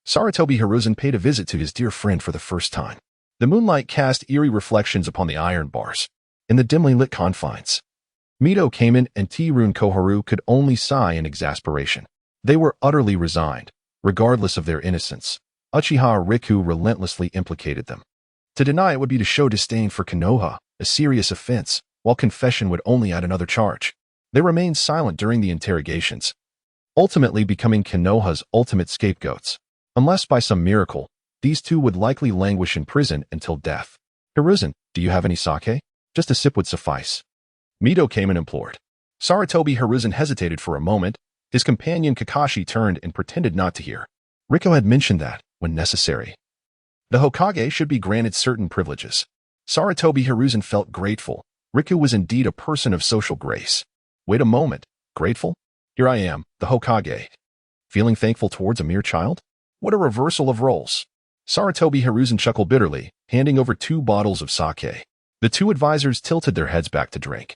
Speaker 1: Sarutobi Hiruzen paid a visit to his dear friend for the first time. The moonlight cast eerie reflections upon the iron bars. In the dimly lit confines, Mito Kamen and T-Rune Koharu could only sigh in exasperation. They were utterly resigned. Regardless of their innocence, Uchiha Riku relentlessly implicated them. To deny it would be to show disdain for Konoha, a serious offense, while confession would only add another charge. They remained silent during the interrogations, ultimately becoming Konoha's ultimate scapegoats. Unless by some miracle, these two would likely languish in prison until death. Hiruzen, do you have any sake? Just a sip would suffice. Mito came and implored. Sarutobi Hiruzen hesitated for a moment. His companion Kakashi turned and pretended not to hear. Riku had mentioned that, when necessary, the Hokage should be granted certain privileges. Sarutobi Hiruzen felt grateful. Riku was indeed a person of social grace. Wait a moment. Grateful? Here I am, the Hokage. Feeling thankful towards a mere child? What a reversal of roles. Sarutobi Hiruzen chuckled bitterly, handing over 2 bottles of sake. The 2 advisors tilted their heads back to drink,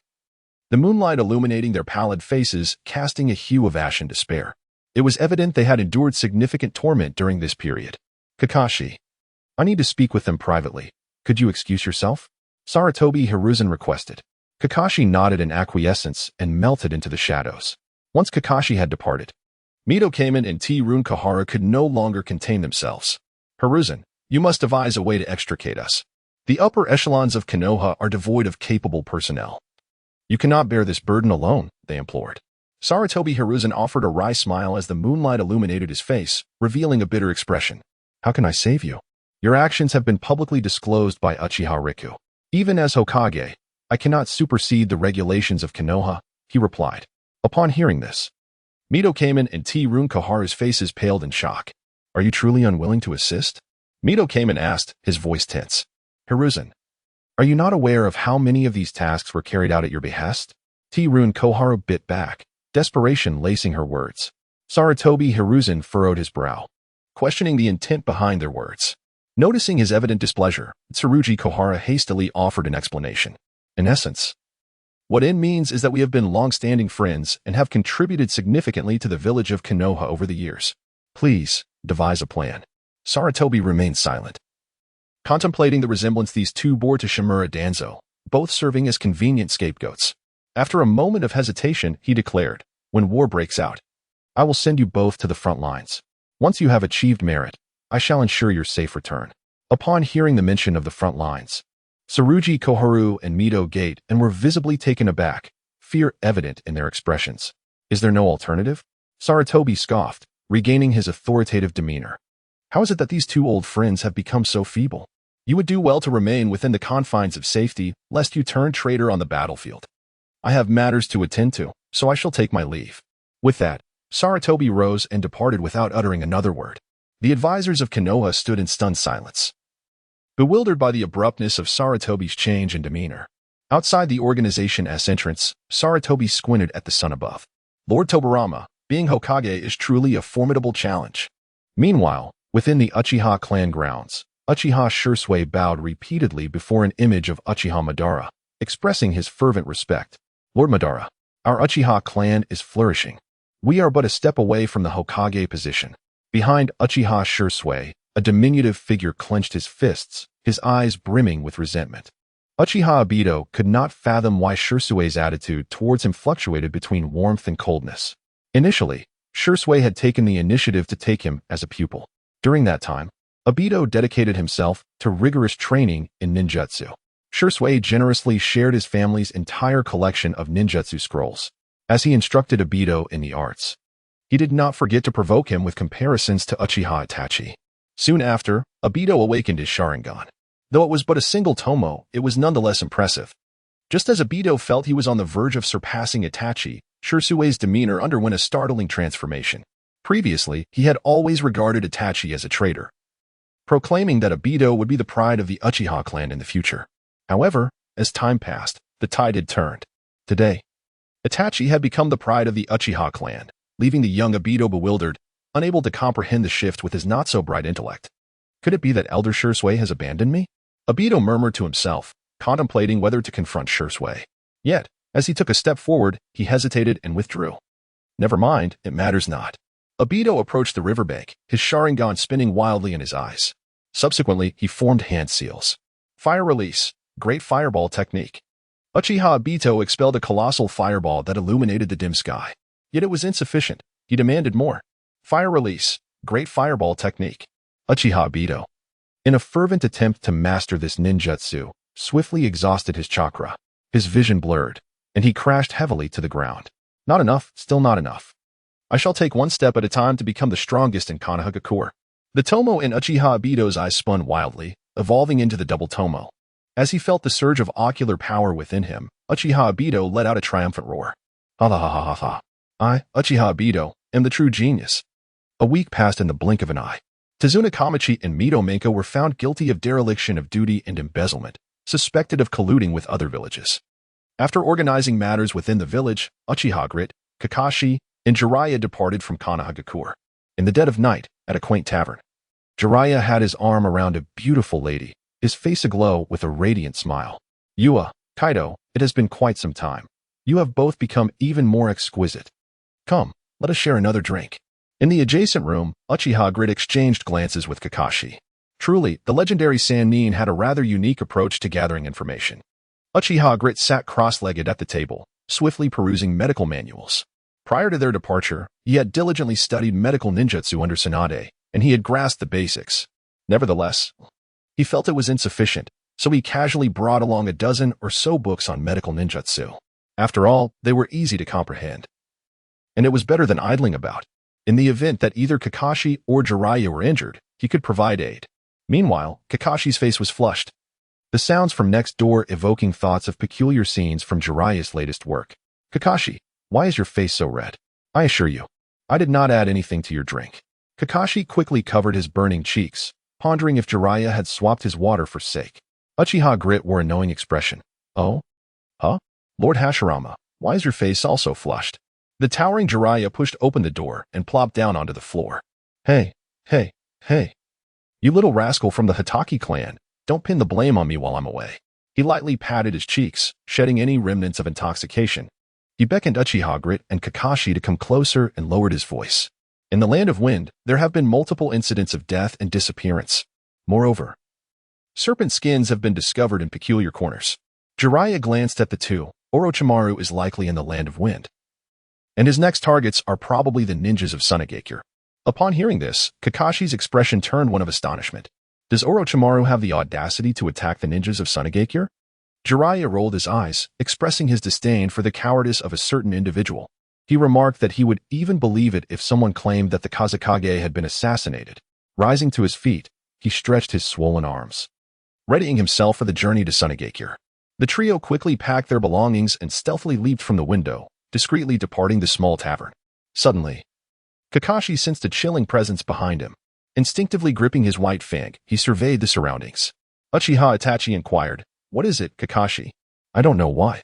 Speaker 1: the moonlight illuminating their pallid faces, casting a hue of ash and despair. It was evident they had endured significant torment during this period. Kakashi, I need to speak with them privately. Could you excuse yourself? Sarutobi Hiruzen requested. Kakashi nodded in acquiescence and melted into the shadows. Once Kakashi had departed, Mito Kamen and T-Rune Koharu could no longer contain themselves. Hiruzen, you must devise a way to extricate us. The upper echelons of Konoha are devoid of capable personnel. You cannot bear this burden alone, they implored. Sarutobi Hiruzen offered a wry smile as the moonlight illuminated his face, revealing a bitter expression. How can I save you? Your actions have been publicly disclosed by Uchiha Riku. Even as Hokage, I cannot supersede the regulations of Konoha, he replied. Upon hearing this, Mito Kamen and T-Rune Koharu's faces paled in shock. Are you truly unwilling to assist? Mito Kamen asked, his voice tense. Hiruzen, are you not aware of how many of these tasks were carried out at your behest? T-Rune Koharu bit back, desperation lacing her words. Sarutobi Hiruzen furrowed his brow, questioning the intent behind their words. Noticing his evident displeasure, Tsurugi Kohara hastily offered an explanation. In essence, what it means is that we have been long-standing friends and have contributed significantly to the village of Konoha over the years. Please, devise a plan. Sarutobi remained silent, contemplating the resemblance these two bore to Shimura Danzo, both serving as convenient scapegoats. After a moment of hesitation, he declared, when war breaks out, I will send you both to the front lines. Once you have achieved merit, I shall ensure your safe return. Upon hearing the mention of the front lines, Tsurugi Koharu and Mito gaped and were visibly taken aback, fear evident in their expressions. Is there no alternative? Sarutobi scoffed, regaining his authoritative demeanor. How is it that these two old friends have become so feeble? You would do well to remain within the confines of safety, lest you turn traitor on the battlefield. I have matters to attend to, so I shall take my leave. With that, Sarutobi rose and departed without uttering another word. The advisors of Konoha stood in stunned silence, bewildered by the abruptness of Saratobi's change in demeanor. Outside the organization's entrance, Saratobi squinted at the sun above. Lord Tobirama, being Hokage is truly a formidable challenge. Meanwhile, within the Uchiha clan grounds, Uchiha Shisui bowed repeatedly before an image of Uchiha Madara, expressing his fervent respect. Lord Madara, our Uchiha clan is flourishing. We are but a step away from the Hokage position. Behind Uchiha Shisui, a diminutive figure clenched his fists, his eyes brimming with resentment. Uchiha Obito could not fathom why Shisui's attitude towards him fluctuated between warmth and coldness. Initially, Shisui had taken the initiative to take him as a pupil. During that time, Obito dedicated himself to rigorous training in ninjutsu. Shisui generously shared his family's entire collection of ninjutsu scrolls, as he instructed Obito in the arts. He did not forget to provoke him with comparisons to Uchiha Itachi. Soon after, Obito awakened his Sharingan. Though it was but a single tomo, it was nonetheless impressive. Just as Obito felt he was on the verge of surpassing Itachi, Shisui's demeanor underwent a startling transformation. Previously, he had always regarded Itachi as a traitor, proclaiming that Obito would be the pride of the Uchiha clan in the future. However, as time passed, the tide had turned. Today, Itachi had become the pride of the Uchiha clan, leaving the young Obito bewildered, unable to comprehend the shift with his not-so-bright intellect. Could it be that Elder Shisui has abandoned me? Obito murmured to himself, contemplating whether to confront Shisui. Yet, as he took a step forward, he hesitated and withdrew. Never mind, it matters not. Obito approached the riverbank, his Sharingan spinning wildly in his eyes. Subsequently, he formed hand seals. Fire release, great fireball technique. Uchiha Obito expelled a colossal fireball that illuminated the dim sky. Yet it was insufficient. He demanded more. Fire release, great fireball technique. Uchiha Obito, in a fervent attempt to master this ninjutsu, swiftly exhausted his chakra. His vision blurred, and he crashed heavily to the ground. Not enough, still not enough. I shall take one step at a time to become the strongest in Konohagakure. The tomo in Uchiha Obito's eyes spun wildly, evolving into the double tomo. As he felt the surge of ocular power within him, Uchiha Obito let out a triumphant roar. Ha ha ha ha ha. I, Uchiha Obito, am the true genius. A week passed in the blink of an eye. Tazuna Kamachi and Mito Menko were found guilty of dereliction of duty and embezzlement, suspected of colluding with other villages. After organizing matters within the village, Uchiha Grit, Kakashi, and Jiraiya departed from Konohagakure. In the dead of night, at a quaint tavern, Jiraiya had his arm around a beautiful lady, his face aglow with a radiant smile. Yua, Kaido, it has been quite some time. You have both become even more exquisite. Come, let us share another drink. In the adjacent room, Uchiha Grit exchanged glances with Kakashi. Truly, the legendary Sannin had a rather unique approach to gathering information. Uchiha Grit sat cross-legged at the table, swiftly perusing medical manuals. Prior to their departure, he had diligently studied medical ninjutsu under Tsunade, and he had grasped the basics. Nevertheless, he felt it was insufficient, so he casually brought along a dozen or so books on medical ninjutsu. After all, they were easy to comprehend. And it was better than idling about. In the event that either Kakashi or Jiraiya were injured, he could provide aid. Meanwhile, Kakashi's face was flushed, the sounds from next door evoking thoughts of peculiar scenes from Jiraiya's latest work. Kakashi, why is your face so red? I assure you, I did not add anything to your drink. Kakashi quickly covered his burning cheeks, pondering if Jiraiya had swapped his water for sake. Uchiha Grit wore a knowing expression. Oh? Huh? Lord Hashirama, why is your face also flushed? The towering Jiraiya pushed open the door and plopped down onto the floor. Hey, hey, hey. You little rascal from the Hitaki clan, don't pin the blame on me while I'm away. He lightly patted his cheeks, shedding any remnants of intoxication. He beckoned Uchiha Grit and Kakashi to come closer and lowered his voice. In the Land of Wind, there have been multiple incidents of death and disappearance. Moreover, serpent skins have been discovered in peculiar corners. Jiraiya glanced at the two. Orochimaru is likely in the Land of Wind, and his next targets are probably the ninjas of Sunagakure. Upon hearing this, Kakashi's expression turned one of astonishment. Does Orochimaru have the audacity to attack the ninjas of Sunagakure? Jiraiya rolled his eyes, expressing his disdain for the cowardice of a certain individual. He remarked that he would even believe it if someone claimed that the Kazekage had been assassinated. Rising to his feet, he stretched his swollen arms, readying himself for the journey to Sunagakure. The trio quickly packed their belongings and stealthily leaped from the window, discreetly departing the small tavern. Suddenly, Kakashi sensed a chilling presence behind him. Instinctively gripping his white fang, he surveyed the surroundings. Uchiha Itachi inquired, "What is it, Kakashi?" "I don't know why,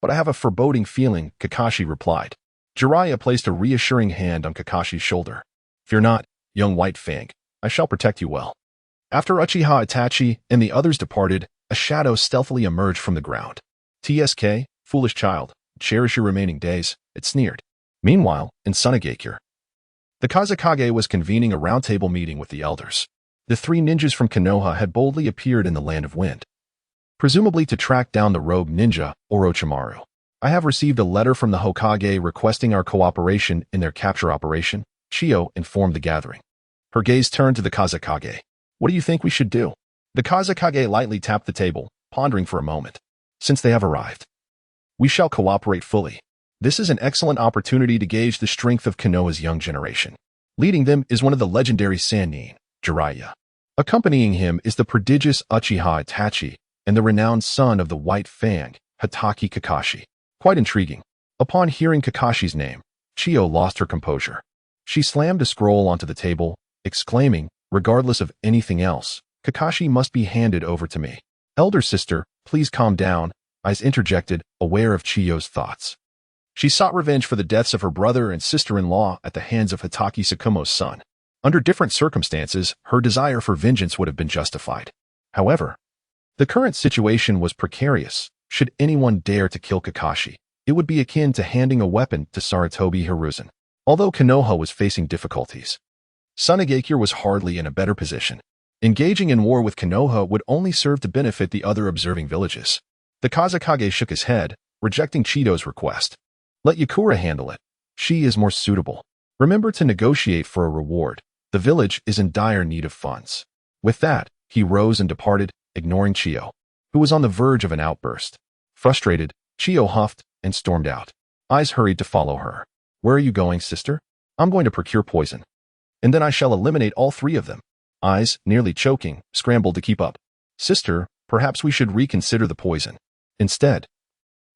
Speaker 1: but I have a foreboding feeling," Kakashi replied. Jiraiya placed a reassuring hand on Kakashi's shoulder. "Fear not, young white fang. I shall protect you well." After Uchiha Itachi and the others departed, a shadow stealthily emerged from the ground. "TSK, foolish child, cherish your remaining days," it sneered. Meanwhile, in Sunagakure, the Kazekage was convening a roundtable meeting with the elders. The three ninjas from Konoha had boldly appeared in the Land of Wind, presumably to track down the rogue ninja, Orochimaru. "I have received a letter from the Hokage requesting our cooperation in their capture operation," Chiyo informed the gathering. Her gaze turned to the Kazekage. "What do you think we should do?" The Kazekage lightly tapped the table, pondering for a moment. "Since they have arrived, we shall cooperate fully. This is an excellent opportunity to gauge the strength of Konoha's young generation. Leading them is one of the legendary Sannin, Jiraiya. Accompanying him is the prodigious Uchiha Itachi and the renowned son of the White Fang, Hatake Kakashi. Quite intriguing." Upon hearing Kakashi's name, Chiyo lost her composure. She slammed a scroll onto the table, exclaiming, "Regardless of anything else, Kakashi must be handed over to me." "Elder sister, please calm down," Aiz interjected, aware of Chiyo's thoughts. She sought revenge for the deaths of her brother and sister-in-law at the hands of Hatake Tsukumo's son. Under different circumstances, her desire for vengeance would have been justified. However, the current situation was precarious. Should anyone dare to kill Kakashi, it would be akin to handing a weapon to Sarutobi Hiruzen. Although Konoha was facing difficulties, Sunagakure was hardly in a better position. Engaging in war with Konoha would only serve to benefit the other observing villages. The Kazekage shook his head, rejecting Chiyo's request. "Let Yakura handle it. She is more suitable. Remember to negotiate for a reward. The village is in dire need of funds." With that, he rose and departed, ignoring Chiyo, who was on the verge of an outburst. Frustrated, Chiyo huffed and stormed out. Aiz hurried to follow her. "Where are you going, sister?" "I'm going to procure poison, and then I shall eliminate all three of them." Aiz, nearly choking, scrambled to keep up. "Sister, perhaps we should reconsider the poison. Instead,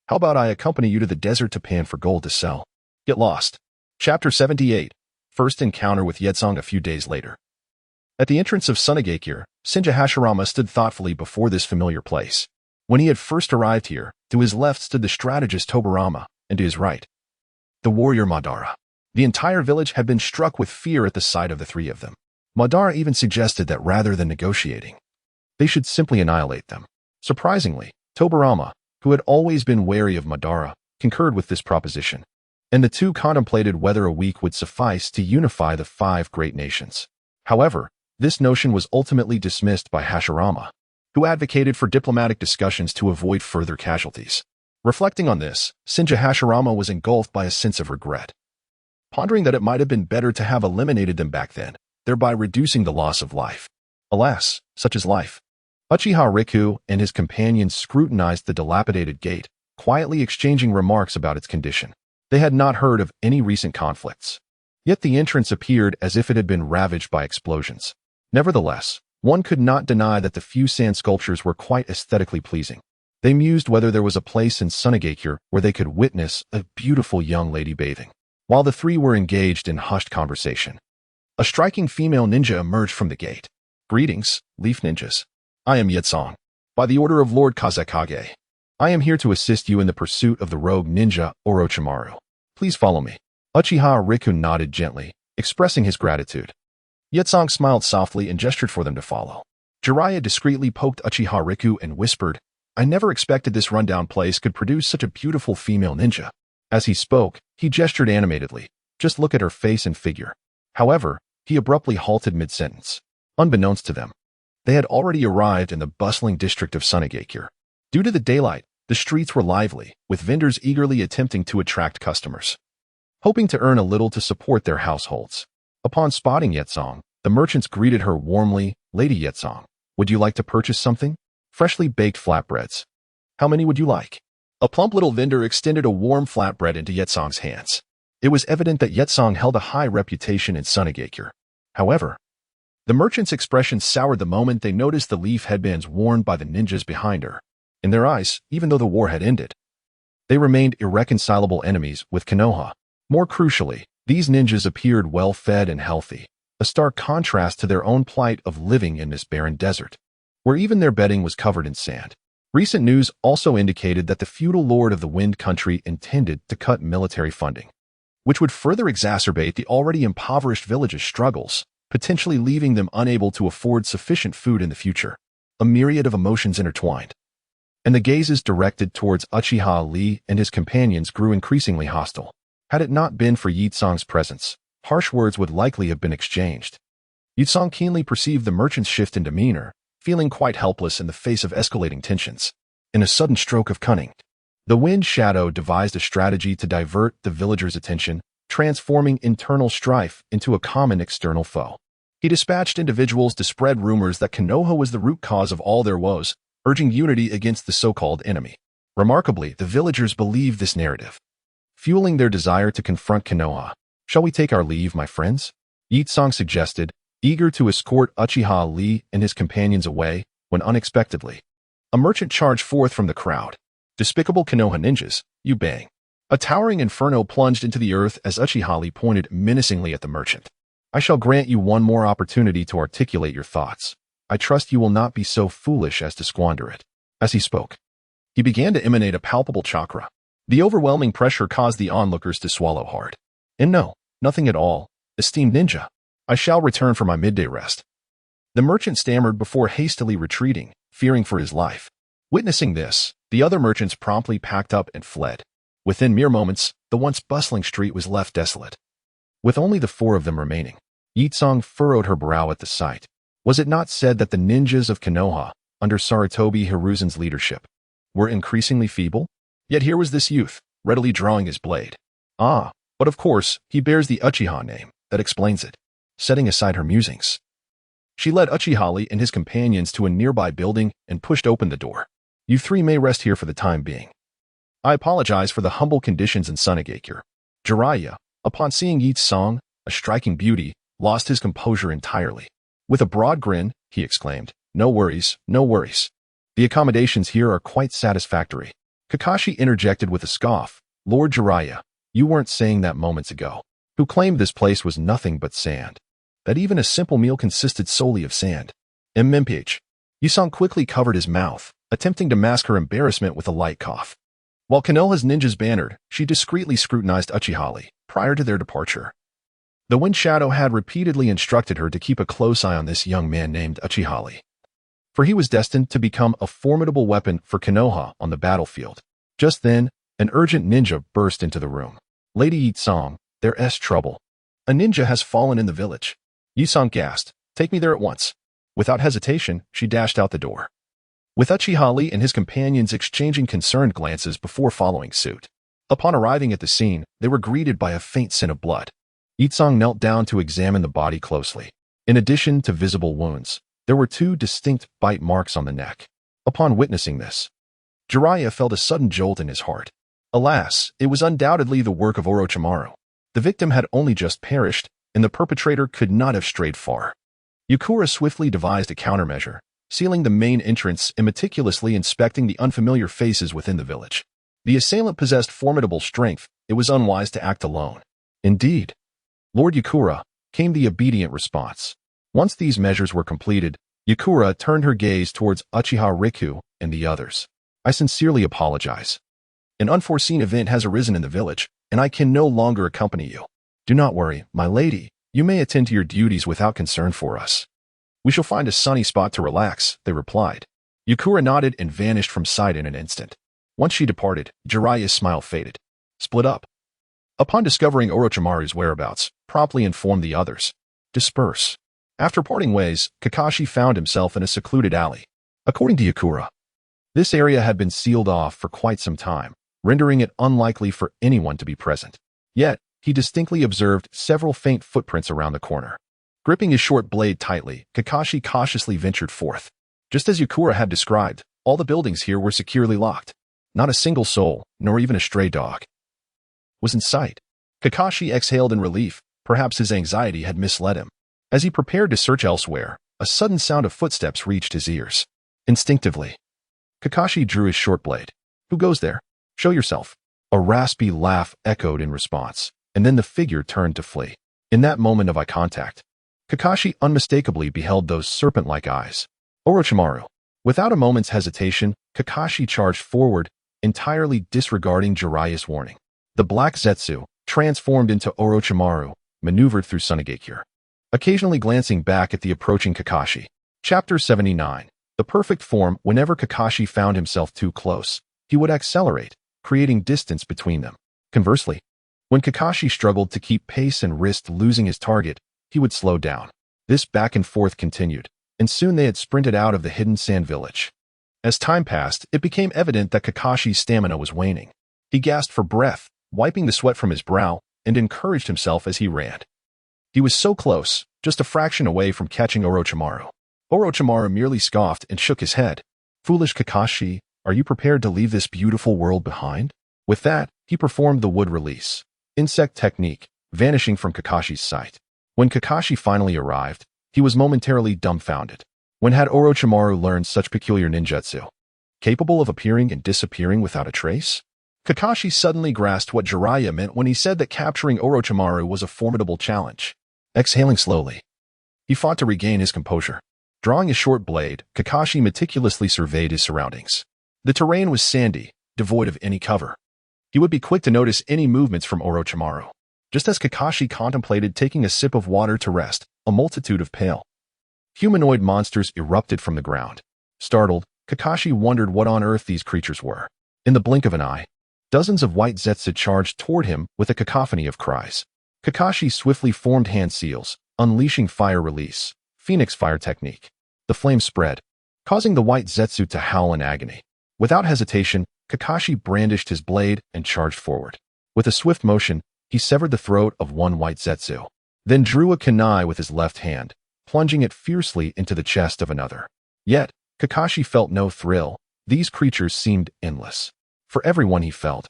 Speaker 1: how about I accompany you to the desert to pan for gold to sell?" Get lost. Chapter 78. First encounter with Yetzong a few days later. At the entrance of Sunagakure, Senja Hashirama stood thoughtfully before this familiar place. When he had first arrived here, to his left stood the strategist Tobarama, and to his right, the warrior Madara. The entire village had been struck with fear at the sight of the three of them. Madara even suggested that rather than negotiating, they should simply annihilate them. Surprisingly, Tobarama, who had always been wary of Madara, concurred with this proposition, and the two contemplated whether a week would suffice to unify the five great nations. However, this notion was ultimately dismissed by Hashirama, who advocated for diplomatic discussions to avoid further casualties. Reflecting on this, Senja Hashirama was engulfed by a sense of regret, pondering that it might have been better to have eliminated them back then, thereby reducing the loss of life. Alas, such is life. Uchiha Riku and his companions scrutinized the dilapidated gate, quietly exchanging remarks about its condition. They had not heard of any recent conflicts. Yet the entrance appeared as if it had been ravaged by explosions. Nevertheless, one could not deny that the few sand sculptures were quite aesthetically pleasing. They mused whether there was a place in Sunagakure where they could witness a beautiful young lady bathing. While the three were engaged in hushed conversation, a striking female ninja emerged from the gate. "Greetings, Leaf Ninjas. I am Yetzong. By the order of Lord Kazekage, I am here to assist you in the pursuit of the rogue ninja Orochimaru. Please follow me." Uchiha Riku nodded gently, expressing his gratitude. Yetzong smiled softly and gestured for them to follow. Jiraiya discreetly poked Uchiha Riku and whispered, "I never expected this rundown place could produce such a beautiful female ninja." As he spoke, he gestured animatedly. "Just look at her face and figure." However, he abruptly halted mid-sentence. Unbeknownst to them, they had already arrived in the bustling district of Sunagakure. Due to the daylight, the streets were lively, with vendors eagerly attempting to attract customers, hoping to earn a little to support their households. Upon spotting Yetzong, the merchants greeted her warmly. "Lady Yetzong, would you like to purchase something?" "Freshly baked flatbreads." "How many would you like?" A plump little vendor extended a warm flatbread into Yetzong's hands. It was evident that Yetzong held a high reputation in Sunagakure. However, the merchant's expression soured the moment they noticed the leaf headbands worn by the ninjas behind her. In their eyes, even though the war had ended, they remained irreconcilable enemies with Konoha. More crucially, these ninjas appeared well-fed and healthy, a stark contrast to their own plight of living in this barren desert, where even their bedding was covered in sand. Recent news also indicated that the feudal lord of the Wind Country intended to cut military funding, which would further exacerbate the already impoverished village's struggles, potentially leaving them unable to afford sufficient food in the future. A myriad of emotions intertwined, and the gazes directed towards Uchiha Lee and his companions grew increasingly hostile. Had it not been for Yitsong's presence, harsh words would likely have been exchanged. Yitsong keenly perceived the merchant's shift in demeanor, feeling quite helpless in the face of escalating tensions. In a sudden stroke of cunning, the Wind Shadow devised a strategy to divert the villagers' attention, transforming internal strife into a common external foe. He dispatched individuals to spread rumors that Konoha was the root cause of all their woes, urging unity against the so-called enemy. Remarkably, the villagers believed this narrative, fueling their desire to confront Konoha. "Shall we take our leave, my friends?" Yitsong suggested, eager to escort Uchiha Lee and his companions away, when unexpectedly, a merchant charged forth from the crowd. "Despicable Konoha ninjas, you bang." A towering inferno plunged into the earth as Uchiha Lee pointed menacingly at the merchant. "I shall grant you one more opportunity to articulate your thoughts. I trust you will not be so foolish as to squander it." As he spoke, he began to emanate a palpable chakra. The overwhelming pressure caused the onlookers to swallow hard. "And no, nothing at all, esteemed ninja. I shall return for my midday rest." The merchant stammered before hastily retreating, fearing for his life. Witnessing this, the other merchants promptly packed up and fled. Within mere moments, the once bustling street was left desolate, with only the four of them remaining. Yitsong furrowed her brow at the sight. Was it not said that the ninjas of Konoha, under Sarutobi Hiruzen's leadership, were increasingly feeble? Yet here was this youth, readily drawing his blade. Ah, but of course, he bears the Uchiha name. That explains it. Setting aside her musings, she led Uchiha Lee and his companions to a nearby building and pushed open the door. "You three may rest here for the time being. I apologize for the humble conditions in Sunagakure." Jiraiya, upon seeing Yitsong, a striking beauty, lost his composure entirely. With a broad grin, he exclaimed, "No worries, no worries. The accommodations here are quite satisfactory." Kakashi interjected with a scoff, "Lord Jiraiya, you weren't saying that moments ago. Who claimed this place was nothing but sand? That even a simple meal consisted solely of sand?" MMPH. Yitsong quickly covered his mouth, attempting to mask her embarrassment with a light cough. While Konoha's ninjas bannered, she discreetly scrutinized Uchiha Lee prior to their departure. The Wind Shadow had repeatedly instructed her to keep a close eye on this young man named Uchiha Lee, for he was destined to become a formidable weapon for Konoha on the battlefield. Just then, an urgent ninja burst into the room. "Lady Yitsong, there's trouble. A ninja has fallen in the village." Yitsong gasped, "Take me there at once." Without hesitation, she dashed out the door, with Uchiha Lee and his companions exchanging concerned glances before following suit. Upon arriving at the scene, they were greeted by a faint scent of blood. Yitsong knelt down to examine the body closely. In addition to visible wounds, there were two distinct bite marks on the neck. Upon witnessing this, Jiraiya felt a sudden jolt in his heart. Alas, it was undoubtedly the work of Orochimaru. The victim had only just perished, and the perpetrator could not have strayed far. Yukura swiftly devised a countermeasure, sealing the main entrance and meticulously inspecting the unfamiliar faces within the village. The assailant possessed formidable strength. It was unwise to act alone. "Indeed, Lord Yukura," came the obedient response. Once these measures were completed, Yukura turned her gaze towards Uchiha Riku and the others. "I sincerely apologize. An unforeseen event has arisen in the village, and I can no longer accompany you. Do not worry, my lady. You may attend to your duties without concern for us. We shall find a sunny spot to relax," they replied. Yukura nodded and vanished from sight in an instant. Once she departed, Jiraiya's smile faded. "Split up." Upon discovering Orochimaru's whereabouts, promptly informed the others. "Disperse." After parting ways, Kakashi found himself in a secluded alley. According to Yukura, this area had been sealed off for quite some time, rendering it unlikely for anyone to be present. Yet, he distinctly observed several faint footprints around the corner. Gripping his short blade tightly, Kakashi cautiously ventured forth. Just as Yukura had described, all the buildings here were securely locked. Not a single soul, nor even a stray dog, was in sight. Kakashi exhaled in relief. Perhaps his anxiety had misled him. As he prepared to search elsewhere, a sudden sound of footsteps reached his ears. Instinctively, Kakashi drew his short blade. "Who goes there? Show yourself." A raspy laugh echoed in response, and then the figure turned to flee. In that moment of eye contact, Kakashi unmistakably beheld those serpent-like eyes. Orochimaru. Without a moment's hesitation, Kakashi charged forward, entirely disregarding Jiraiya's warning. The black Zetsu, transformed into Orochimaru, maneuvered through Sunigakure, occasionally glancing back at the approaching Kakashi. Chapter 79. The perfect form. Whenever Kakashi found himself too close, he would accelerate, creating distance between them. Conversely, when Kakashi struggled to keep pace and risked losing his target, he would slow down. This back and forth continued, and soon they had sprinted out of the hidden sand village. As time passed, it became evident that Kakashi's stamina was waning. He gasped for breath, wiping the sweat from his brow, and encouraged himself as he ran. He was so close, just a fraction away from catching Orochimaru. Orochimaru merely scoffed and shook his head. Foolish Kakashi, are you prepared to leave this beautiful world behind? With that, he performed the wood release insect technique, vanishing from Kakashi's sight. When Kakashi finally arrived, he was momentarily dumbfounded. When had Orochimaru learned such peculiar ninjutsu? Capable of appearing and disappearing without a trace? Kakashi suddenly grasped what Jiraiya meant when he said that capturing Orochimaru was a formidable challenge. Exhaling slowly, he fought to regain his composure. Drawing a short blade, Kakashi meticulously surveyed his surroundings. The terrain was sandy, devoid of any cover. He would be quick to notice any movements from Orochimaru. Just as Kakashi contemplated taking a sip of water to rest, a multitude of pale, humanoid monsters erupted from the ground. Startled, Kakashi wondered what on earth these creatures were. In the blink of an eye, dozens of white Zetsu charged toward him with a cacophony of cries. Kakashi swiftly formed hand seals, unleashing fire release, Phoenix fire technique. The flames spread, causing the white Zetsu to howl in agony. Without hesitation, Kakashi brandished his blade and charged forward. With a swift motion, he severed the throat of one white Zetsu, then drew a kunai with his left hand, plunging it fiercely into the chest of another. Yet, Kakashi felt no thrill. These creatures seemed endless. For everyone he felt,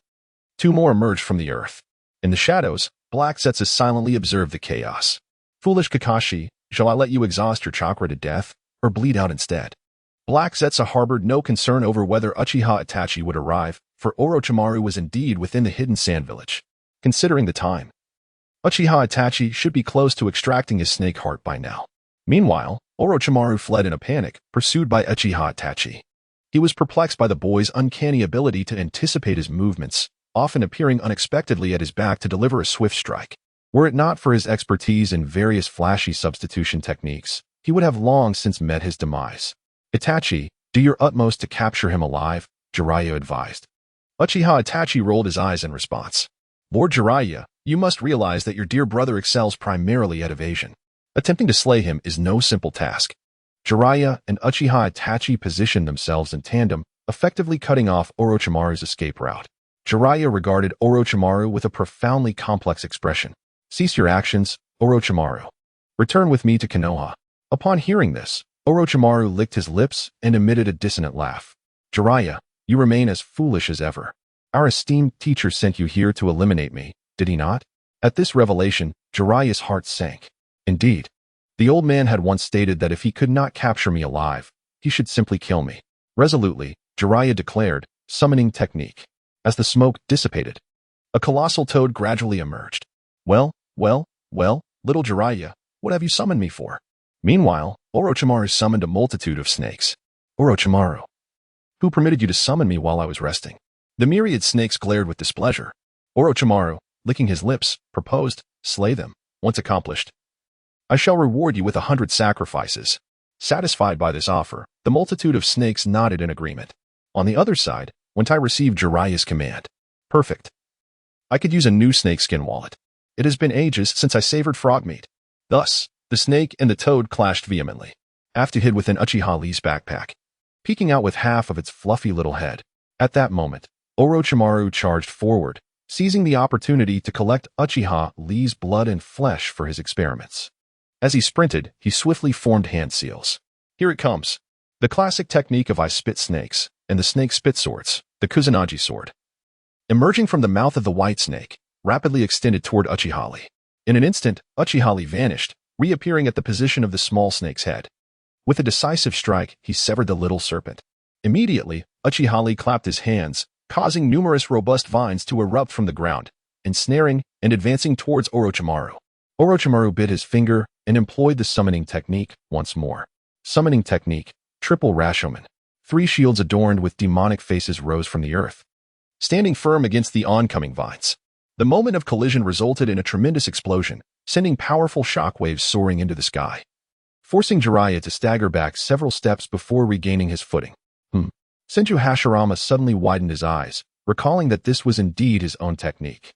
Speaker 1: two more emerged from the earth. In the shadows, black Zetsu silently observed the chaos. Foolish Kakashi, shall I let you exhaust your chakra to death, or bleed out instead? Black Zetsu harbored no concern over whether Uchiha Itachi would arrive, for Orochimaru was indeed within the hidden sand village. Considering the time, Uchiha Itachi should be close to extracting his snake heart by now. Meanwhile, Orochimaru fled in a panic, pursued by Uchiha Itachi. He was perplexed by the boy's uncanny ability to anticipate his movements, often appearing unexpectedly at his back to deliver a swift strike. Were it not for his expertise in various flashy substitution techniques, he would have long since met his demise. Itachi, do your utmost to capture him alive, Jiraiya advised. Uchiha Itachi rolled his eyes in response. Lord Jiraiya, you must realize that your dear brother excels primarily at evasion. Attempting to slay him is no simple task. Jiraiya and Uchiha Itachi positioned themselves in tandem, effectively cutting off Orochimaru's escape route. Jiraiya regarded Orochimaru with a profoundly complex expression. Cease your actions, Orochimaru. Return with me to Konoha. Upon hearing this, Orochimaru licked his lips and emitted a dissonant laugh. Jiraiya, you remain as foolish as ever. Our esteemed teacher sent you here to eliminate me, did he not? At this revelation, Jiraiya's heart sank. Indeed, the old man had once stated that if he could not capture me alive, he should simply kill me. Resolutely, Jiraiya declared, summoning technique. As the smoke dissipated, a colossal toad gradually emerged. Well, little Jiraiya, what have you summoned me for? Meanwhile, Orochimaru summoned a multitude of snakes. Orochimaru, who permitted you to summon me while I was resting? The myriad snakes glared with displeasure. Orochimaru, licking his lips, proposed, slay them. Once accomplished, I shall reward you with 100 sacrifices. Satisfied by this offer, the multitude of snakes nodded in agreement. On the other side, Wentai received Jiraiya's command. Perfect. I could use a new snakeskin wallet. It has been ages since I savored frog meat. Thus, the snake and the toad clashed vehemently. After hid within Uchiha Lee's backpack, peeking out with half of its fluffy little head. At that moment, Orochimaru charged forward, seizing the opportunity to collect Uchiha Lee's blood and flesh for his experiments. As he sprinted, he swiftly formed hand seals. Here it comes. The classic technique of I spit snakes, and the snake spit swords, the Kusanagi sword. Emerging from the mouth of the white snake, rapidly extended toward Uchiha Lee. In an instant, Uchiha Lee vanished, reappearing at the position of the small snake's head. With a decisive strike, he severed the little serpent. Immediately, Uchiha Lee clapped his hands, causing numerous robust vines to erupt from the ground, ensnaring and advancing towards Orochimaru. Orochimaru bit his finger and employed the summoning technique once more. Summoning technique, triple Rashomon. 3 shields adorned with demonic faces rose from the earth, standing firm against the oncoming vines. The moment of collision resulted in a tremendous explosion, sending powerful shockwaves soaring into the sky, forcing Jiraiya to stagger back several steps before regaining his footing. Senju Hashirama suddenly widened his eyes, recalling that this was indeed his own technique.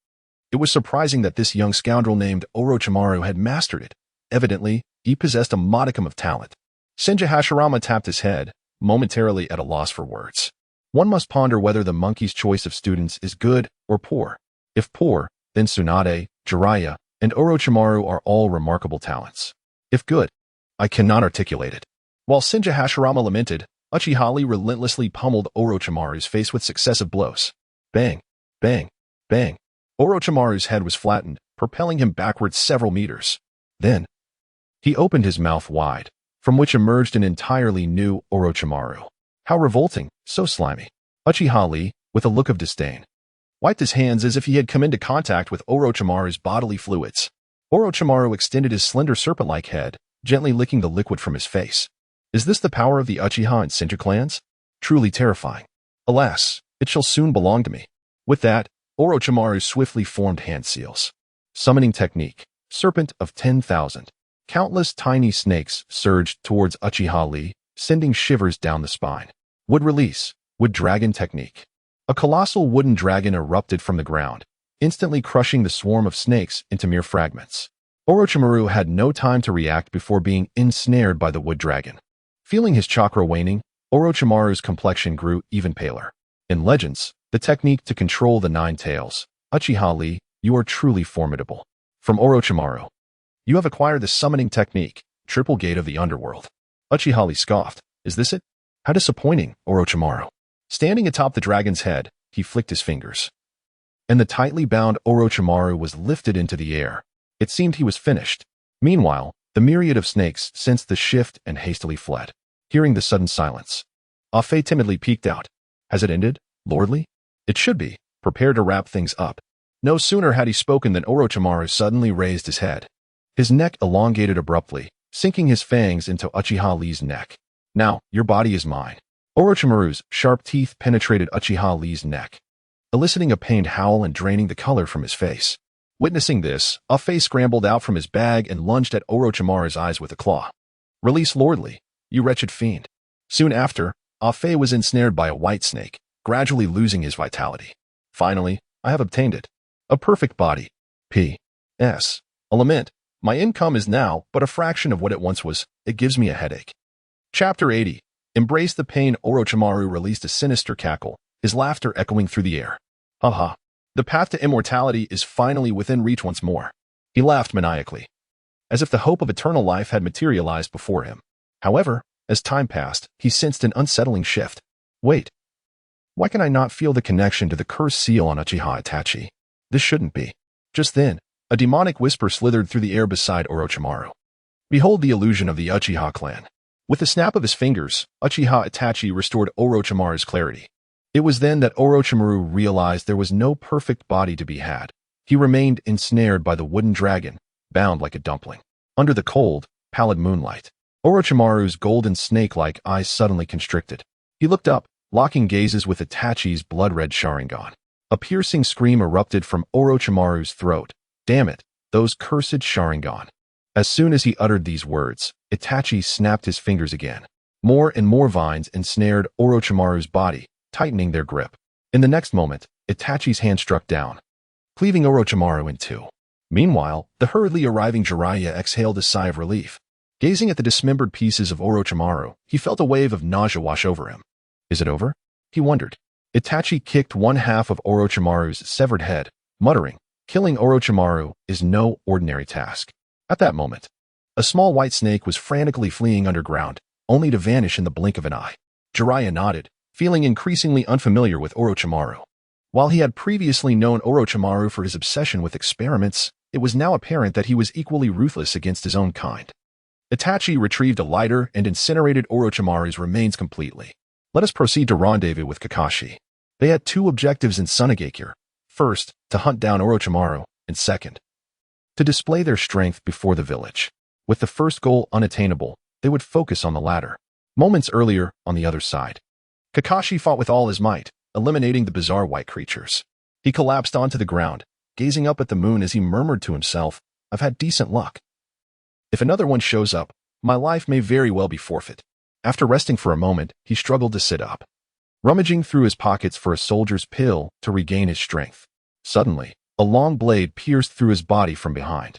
Speaker 1: It was surprising that this young scoundrel named Orochimaru had mastered it. Evidently, he possessed a modicum of talent. Senju Hashirama tapped his head, momentarily at a loss for words. One must ponder whether the monkey's choice of students is good or poor. If poor, then Tsunade, Jiraiya, and Orochimaru are all remarkable talents. If good, I cannot articulate it. While Senju Hashirama lamented, Uchiha relentlessly pummeled Orochimaru's face with successive blows. Bang, bang, bang. Orochimaru's head was flattened, propelling him backwards several meters. Then, he opened his mouth wide, from which emerged an entirely new Orochimaru. How revolting, so slimy. Uchiha, with a look of disdain, wiped his hands as if he had come into contact with Orochimaru's bodily fluids. Orochimaru extended his slender serpent-like head, gently licking the liquid from his face. Is this the power of the Uchiha and Senju clans? Truly terrifying. Alas, it shall soon belong to me. With that, Orochimaru swiftly formed hand seals. Summoning technique, Serpent of 10,000. Countless tiny snakes surged towards Uchiha, sending shivers down the spine. Wood release, Wood dragon technique. A colossal wooden dragon erupted from the ground, instantly crushing the swarm of snakes into mere fragments. Orochimaru had no time to react before being ensnared by the wood dragon. Feeling his chakra waning, Orochimaru's complexion grew even paler. In Legends, the technique to control the 9 tails. Uchiha, you are truly formidable. From Orochimaru. You have acquired the summoning technique, Triple Gate of the Underworld. Uchiha scoffed. Is this it? How disappointing, Orochimaru. Standing atop the dragon's head, he flicked his fingers. And the tightly bound Orochimaru was lifted into the air. It seemed he was finished. Meanwhile, the myriad of snakes sensed the shift and hastily fled. Hearing the sudden silence, Afe timidly peeked out. Has it ended, lordly? It should be, prepared to wrap things up. No sooner had he spoken than Orochimaru suddenly raised his head. His neck elongated abruptly, sinking his fangs into Uchiha-Lee's neck. Now, your body is mine. Orochimaru's sharp teeth penetrated Uchiha-Lee's neck, eliciting a pained howl and draining the color from his face. Witnessing this, Afe scrambled out from his bag and lunged at Orochimaru's eyes with a claw. Release lordly, you wretched fiend. Soon after, Afe was ensnared by a white snake, gradually losing his vitality. Finally, I have obtained it. A perfect body. P.S. A lament. My income is now but a fraction of what it once was. It gives me a headache. Chapter 80. Embrace the pain. Orochimaru released a sinister cackle, his laughter echoing through the air. Ha. The path to immortality is finally within reach once more. He laughed maniacally, as if the hope of eternal life had materialized before him. However, as time passed, he sensed an unsettling shift. Wait. Why can I not feel the connection to the cursed seal on Uchiha Itachi? This shouldn't be. Just then, a demonic whisper slithered through the air beside Orochimaru. Behold the illusion of the Uchiha clan. With a snap of his fingers, Uchiha Itachi restored Orochimaru's clarity. It was then that Orochimaru realized there was no perfect body to be had. He remained ensnared by the wooden dragon, bound like a dumpling. Under the cold, pallid moonlight, Orochimaru's golden snake-like eyes suddenly constricted. He looked up, locking gazes with Itachi's blood-red Sharingan. A piercing scream erupted from Orochimaru's throat. Damn it, those cursed Sharingan. As soon as he uttered these words, Itachi snapped his fingers again. More and more vines ensnared Orochimaru's body, tightening their grip. In the next moment, Itachi's hand struck down, cleaving Orochimaru in two. Meanwhile, the hurriedly arriving Jiraiya exhaled a sigh of relief. Gazing at the dismembered pieces of Orochimaru, he felt a wave of nausea wash over him. Is it over? He wondered. Itachi kicked one half of Orochimaru's severed head, muttering, killing Orochimaru is no ordinary task. At that moment, a small white snake was frantically fleeing underground, only to vanish in the blink of an eye. Jiraiya nodded, feeling increasingly unfamiliar with Orochimaru. While he had previously known Orochimaru for his obsession with experiments, it was now apparent that he was equally ruthless against his own kind. Itachi retrieved a lighter and incinerated Orochimaru's remains completely. Let us proceed to rendezvous with Kakashi. They had two objectives in Sunagakure. First, to hunt down Orochimaru, and second, to display their strength before the village. With the first goal unattainable, they would focus on the latter. Moments earlier, on the other side, Kakashi fought with all his might, eliminating the bizarre white creatures. He collapsed onto the ground, gazing up at the moon as he murmured to himself, "I've had decent luck. If another one shows up, my life may very well be forfeit." After resting for a moment, he struggled to sit up, rummaging through his pockets for a soldier's pill to regain his strength. Suddenly, a long blade pierced through his body from behind.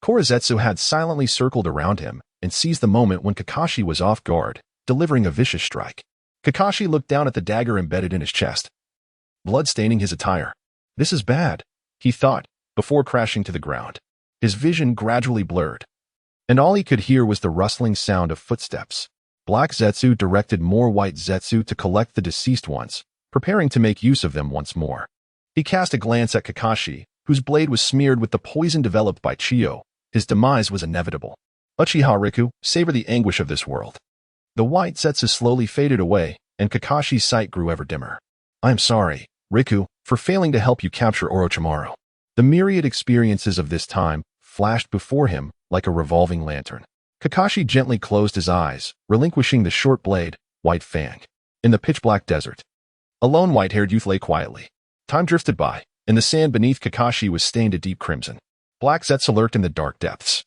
Speaker 1: Korezetsu had silently circled around him and seized the moment when Kakashi was off guard, delivering a vicious strike. Kakashi looked down at the dagger embedded in his chest, blood staining his attire. "This is bad," he thought, before crashing to the ground. His vision gradually blurred, and all he could hear was the rustling sound of footsteps. Black Zetsu directed more white Zetsu to collect the deceased ones, preparing to make use of them once more. He cast a glance at Kakashi, whose blade was smeared with the poison developed by Chiyo. His demise was inevitable. "Uchiha Riku, savor the anguish of this world." The white Zetsu slowly faded away, and Kakashi's sight grew ever dimmer. "I am sorry, Riku, for failing to help you capture Orochimaru." The myriad experiences of this time flashed before him like a revolving lantern. Kakashi gently closed his eyes, relinquishing the short blade, White Fang. In the pitch-black desert, a lone white-haired youth lay quietly. Time drifted by, and the sand beneath Kakashi was stained a deep crimson. Black Zetsu lurked in the dark depths,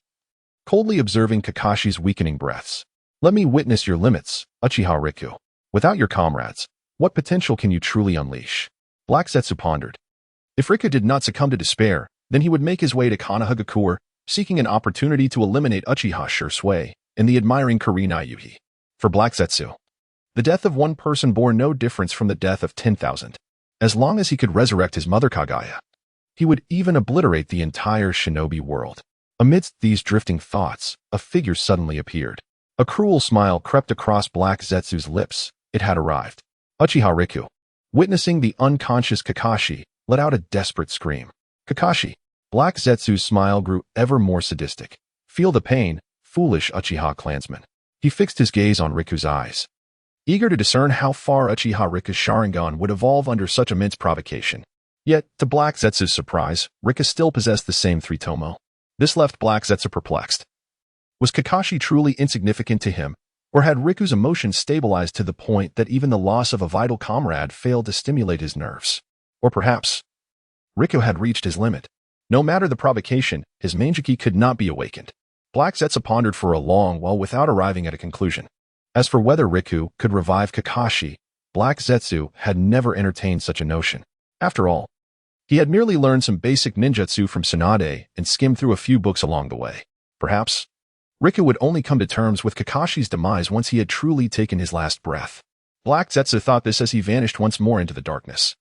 Speaker 1: coldly observing Kakashi's weakening breaths. "Let me witness your limits, Uchiha Riku. Without your comrades, what potential can you truly unleash?" Black Zetsu pondered. If Riku did not succumb to despair, then he would make his way to Konohagakure, seeking an opportunity to eliminate Uchiha Shisui and the admiring Kurenai Yuhi. For Black Zetsu, the death of one person bore no difference from the death of 10,000. As long as he could resurrect his mother Kaguya, he would even obliterate the entire shinobi world. Amidst these drifting thoughts, a figure suddenly appeared. A cruel smile crept across Black Zetsu's lips. It had arrived. Uchiha Riku, witnessing the unconscious Kakashi, let out a desperate scream. "Kakashi!" Black Zetsu's smile grew ever more sadistic. "Feel the pain, foolish Uchiha clansman." He fixed his gaze on Riku's eyes, eager to discern how far Uchiha Riku's Sharingan would evolve under such immense provocation. Yet, to Black Zetsu's surprise, Riku still possessed the same three tomo. This left Black Zetsu perplexed. Was Kakashi truly insignificant to him, or had Riku's emotions stabilized to the point that even the loss of a vital comrade failed to stimulate his nerves? Or perhaps, Riku had reached his limit. No matter the provocation, his Manjiki could not be awakened. Black Zetsu pondered for a long while without arriving at a conclusion. As for whether Riku could revive Kakashi, Black Zetsu had never entertained such a notion. After all, he had merely learned some basic ninjutsu from Tsunade and skimmed through a few books along the way. Perhaps, Riku would only come to terms with Kakashi's demise once he had truly taken his last breath. Black Zetsu thought this as he vanished once more into the darkness.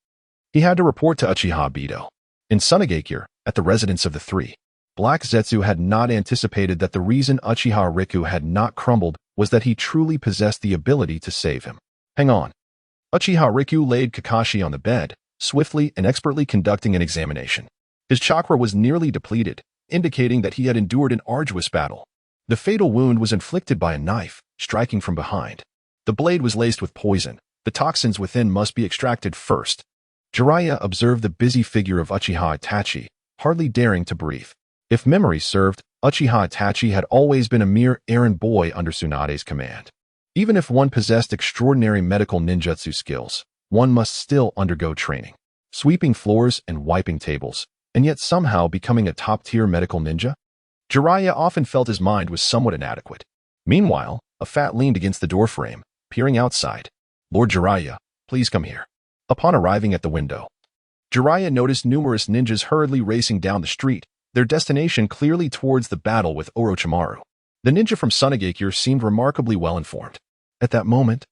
Speaker 1: He had to report to Uchiha Bido. In Sunagakure, at the residence of the three, Black Zetsu had not anticipated that the reason Uchiha Riku had not crumbled was that he truly possessed the ability to save him. "Hang on." Uchiha Riku laid Kakashi on the bed, swiftly and expertly conducting an examination. His chakra was nearly depleted, indicating that he had endured an arduous battle. The fatal wound was inflicted by a knife, striking from behind. The blade was laced with poison. The toxins within must be extracted first. Jiraiya observed the busy figure of Uchiha Itachi, hardly daring to breathe. If memory served, Uchiha Itachi had always been a mere errand boy under Tsunade's command. Even if one possessed extraordinary medical ninjutsu skills, one must still undergo training. Sweeping floors and wiping tables, and yet somehow becoming a top-tier medical ninja? Jiraiya often felt his mind was somewhat inadequate. Meanwhile, a fat leaned against the doorframe, peering outside. "Lord Jiraiya, please come here." Upon arriving at the window, Jiraiya noticed numerous ninjas hurriedly racing down the street, their destination clearly towards the battle with Orochimaru. The ninja from Sunagakure seemed remarkably well informed. At that moment,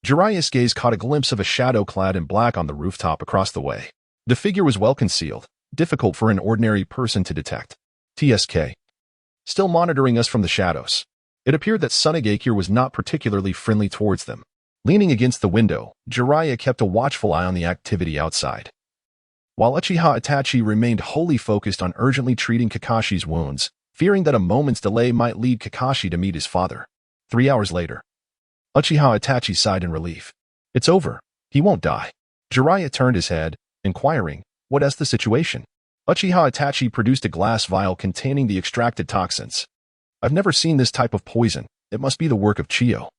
Speaker 1: Jiraiya's gaze caught a glimpse of a shadow clad in black on the rooftop across the way. The figure was well concealed, difficult for an ordinary person to detect. TSK. Still monitoring us from the shadows. It appeared that Sunagakure was not particularly friendly towards them. Leaning against the window, Jiraiya kept a watchful eye on the activity outside, while Uchiha Itachi remained wholly focused on urgently treating Kakashi's wounds, fearing that a moment's delay might lead Kakashi to meet his father. 3 hours later, Uchiha Itachi sighed in relief. "It's over. He won't die." Jiraiya turned his head, inquiring, "What is the situation?" Uchiha Itachi produced a glass vial containing the extracted toxins. I've never seen this type of poison. It must be the work of Chiyo.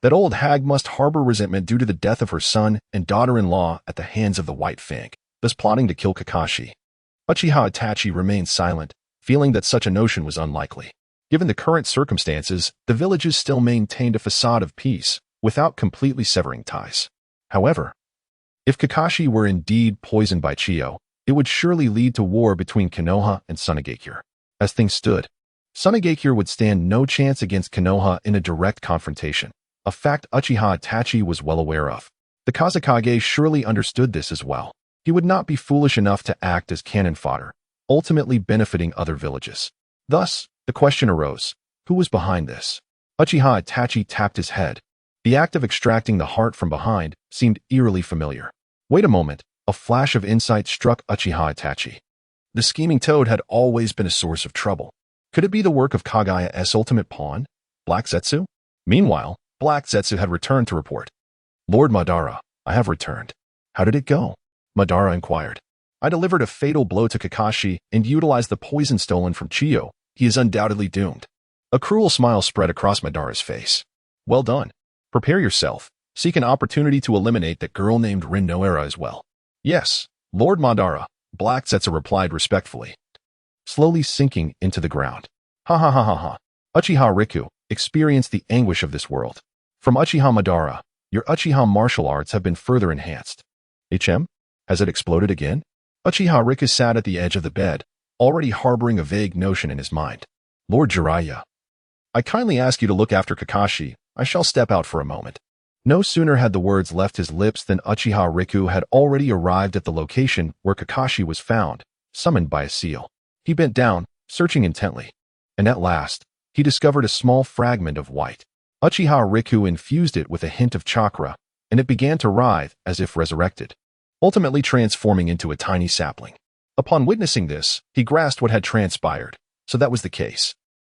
Speaker 1: That old hag must harbor resentment due to the death of her son and daughter-in-law at the hands of the White Fang, thus plotting to kill Kakashi. Uchiha Itachi remained silent, feeling that such a notion was unlikely. Given the current circumstances, the villages still maintained a facade of peace, without completely severing ties. However, if Kakashi were indeed poisoned by Chiyo, it would surely lead to war between Konoha and Tsunagakure. As things stood, Tsunagakure would stand no chance against Konoha in a direct confrontation, a fact Uchiha Itachi was well aware of. The Kazekage surely understood this as well. He would not be foolish enough to act as cannon fodder, ultimately benefiting other villages. Thus, the question arose, who was behind this? Uchiha Itachi tapped his head. The act of extracting the heart from behind seemed eerily familiar. Wait a moment, a flash of insight struck Uchiha Itachi. The scheming toad had always been a source of trouble. Could it be the work of Kagaya's ultimate pawn, Black Zetsu? Meanwhile, Black Zetsu had returned to report. Lord Madara, I have returned. How did it go? Madara inquired. I delivered a fatal blow to Kakashi and utilized the poison stolen from Chiyo. He is undoubtedly doomed. A cruel smile spread across Madara's face. Well done. Prepare yourself. Seek an opportunity to eliminate that girl named Rin Noera as well. Yes, Lord Madara, Black Zetsu replied respectfully, slowly sinking into the ground. Ha ha ha ha ha. Uchiha Riku, experience the anguish of this world. From Uchiha Madara, your Uchiha martial arts have been further enhanced. HM? Has it exploded again? Uchiha Riku sat at the edge of the bed, already harboring a vague notion in his mind. Lord Jiraiya, I kindly ask you to look after Kakashi. I shall step out for a moment. No sooner had the words left his lips than Uchiha Riku had already arrived at the location where Kakashi was found, summoned by a seal. He bent down, searching intently, and at last, he discovered a small fragment of white. Uchiha Riku infused it with a hint of chakra, and it began to writhe as if resurrected, ultimately transforming into a tiny sapling. Upon witnessing this, he grasped what had transpired. So that was the case.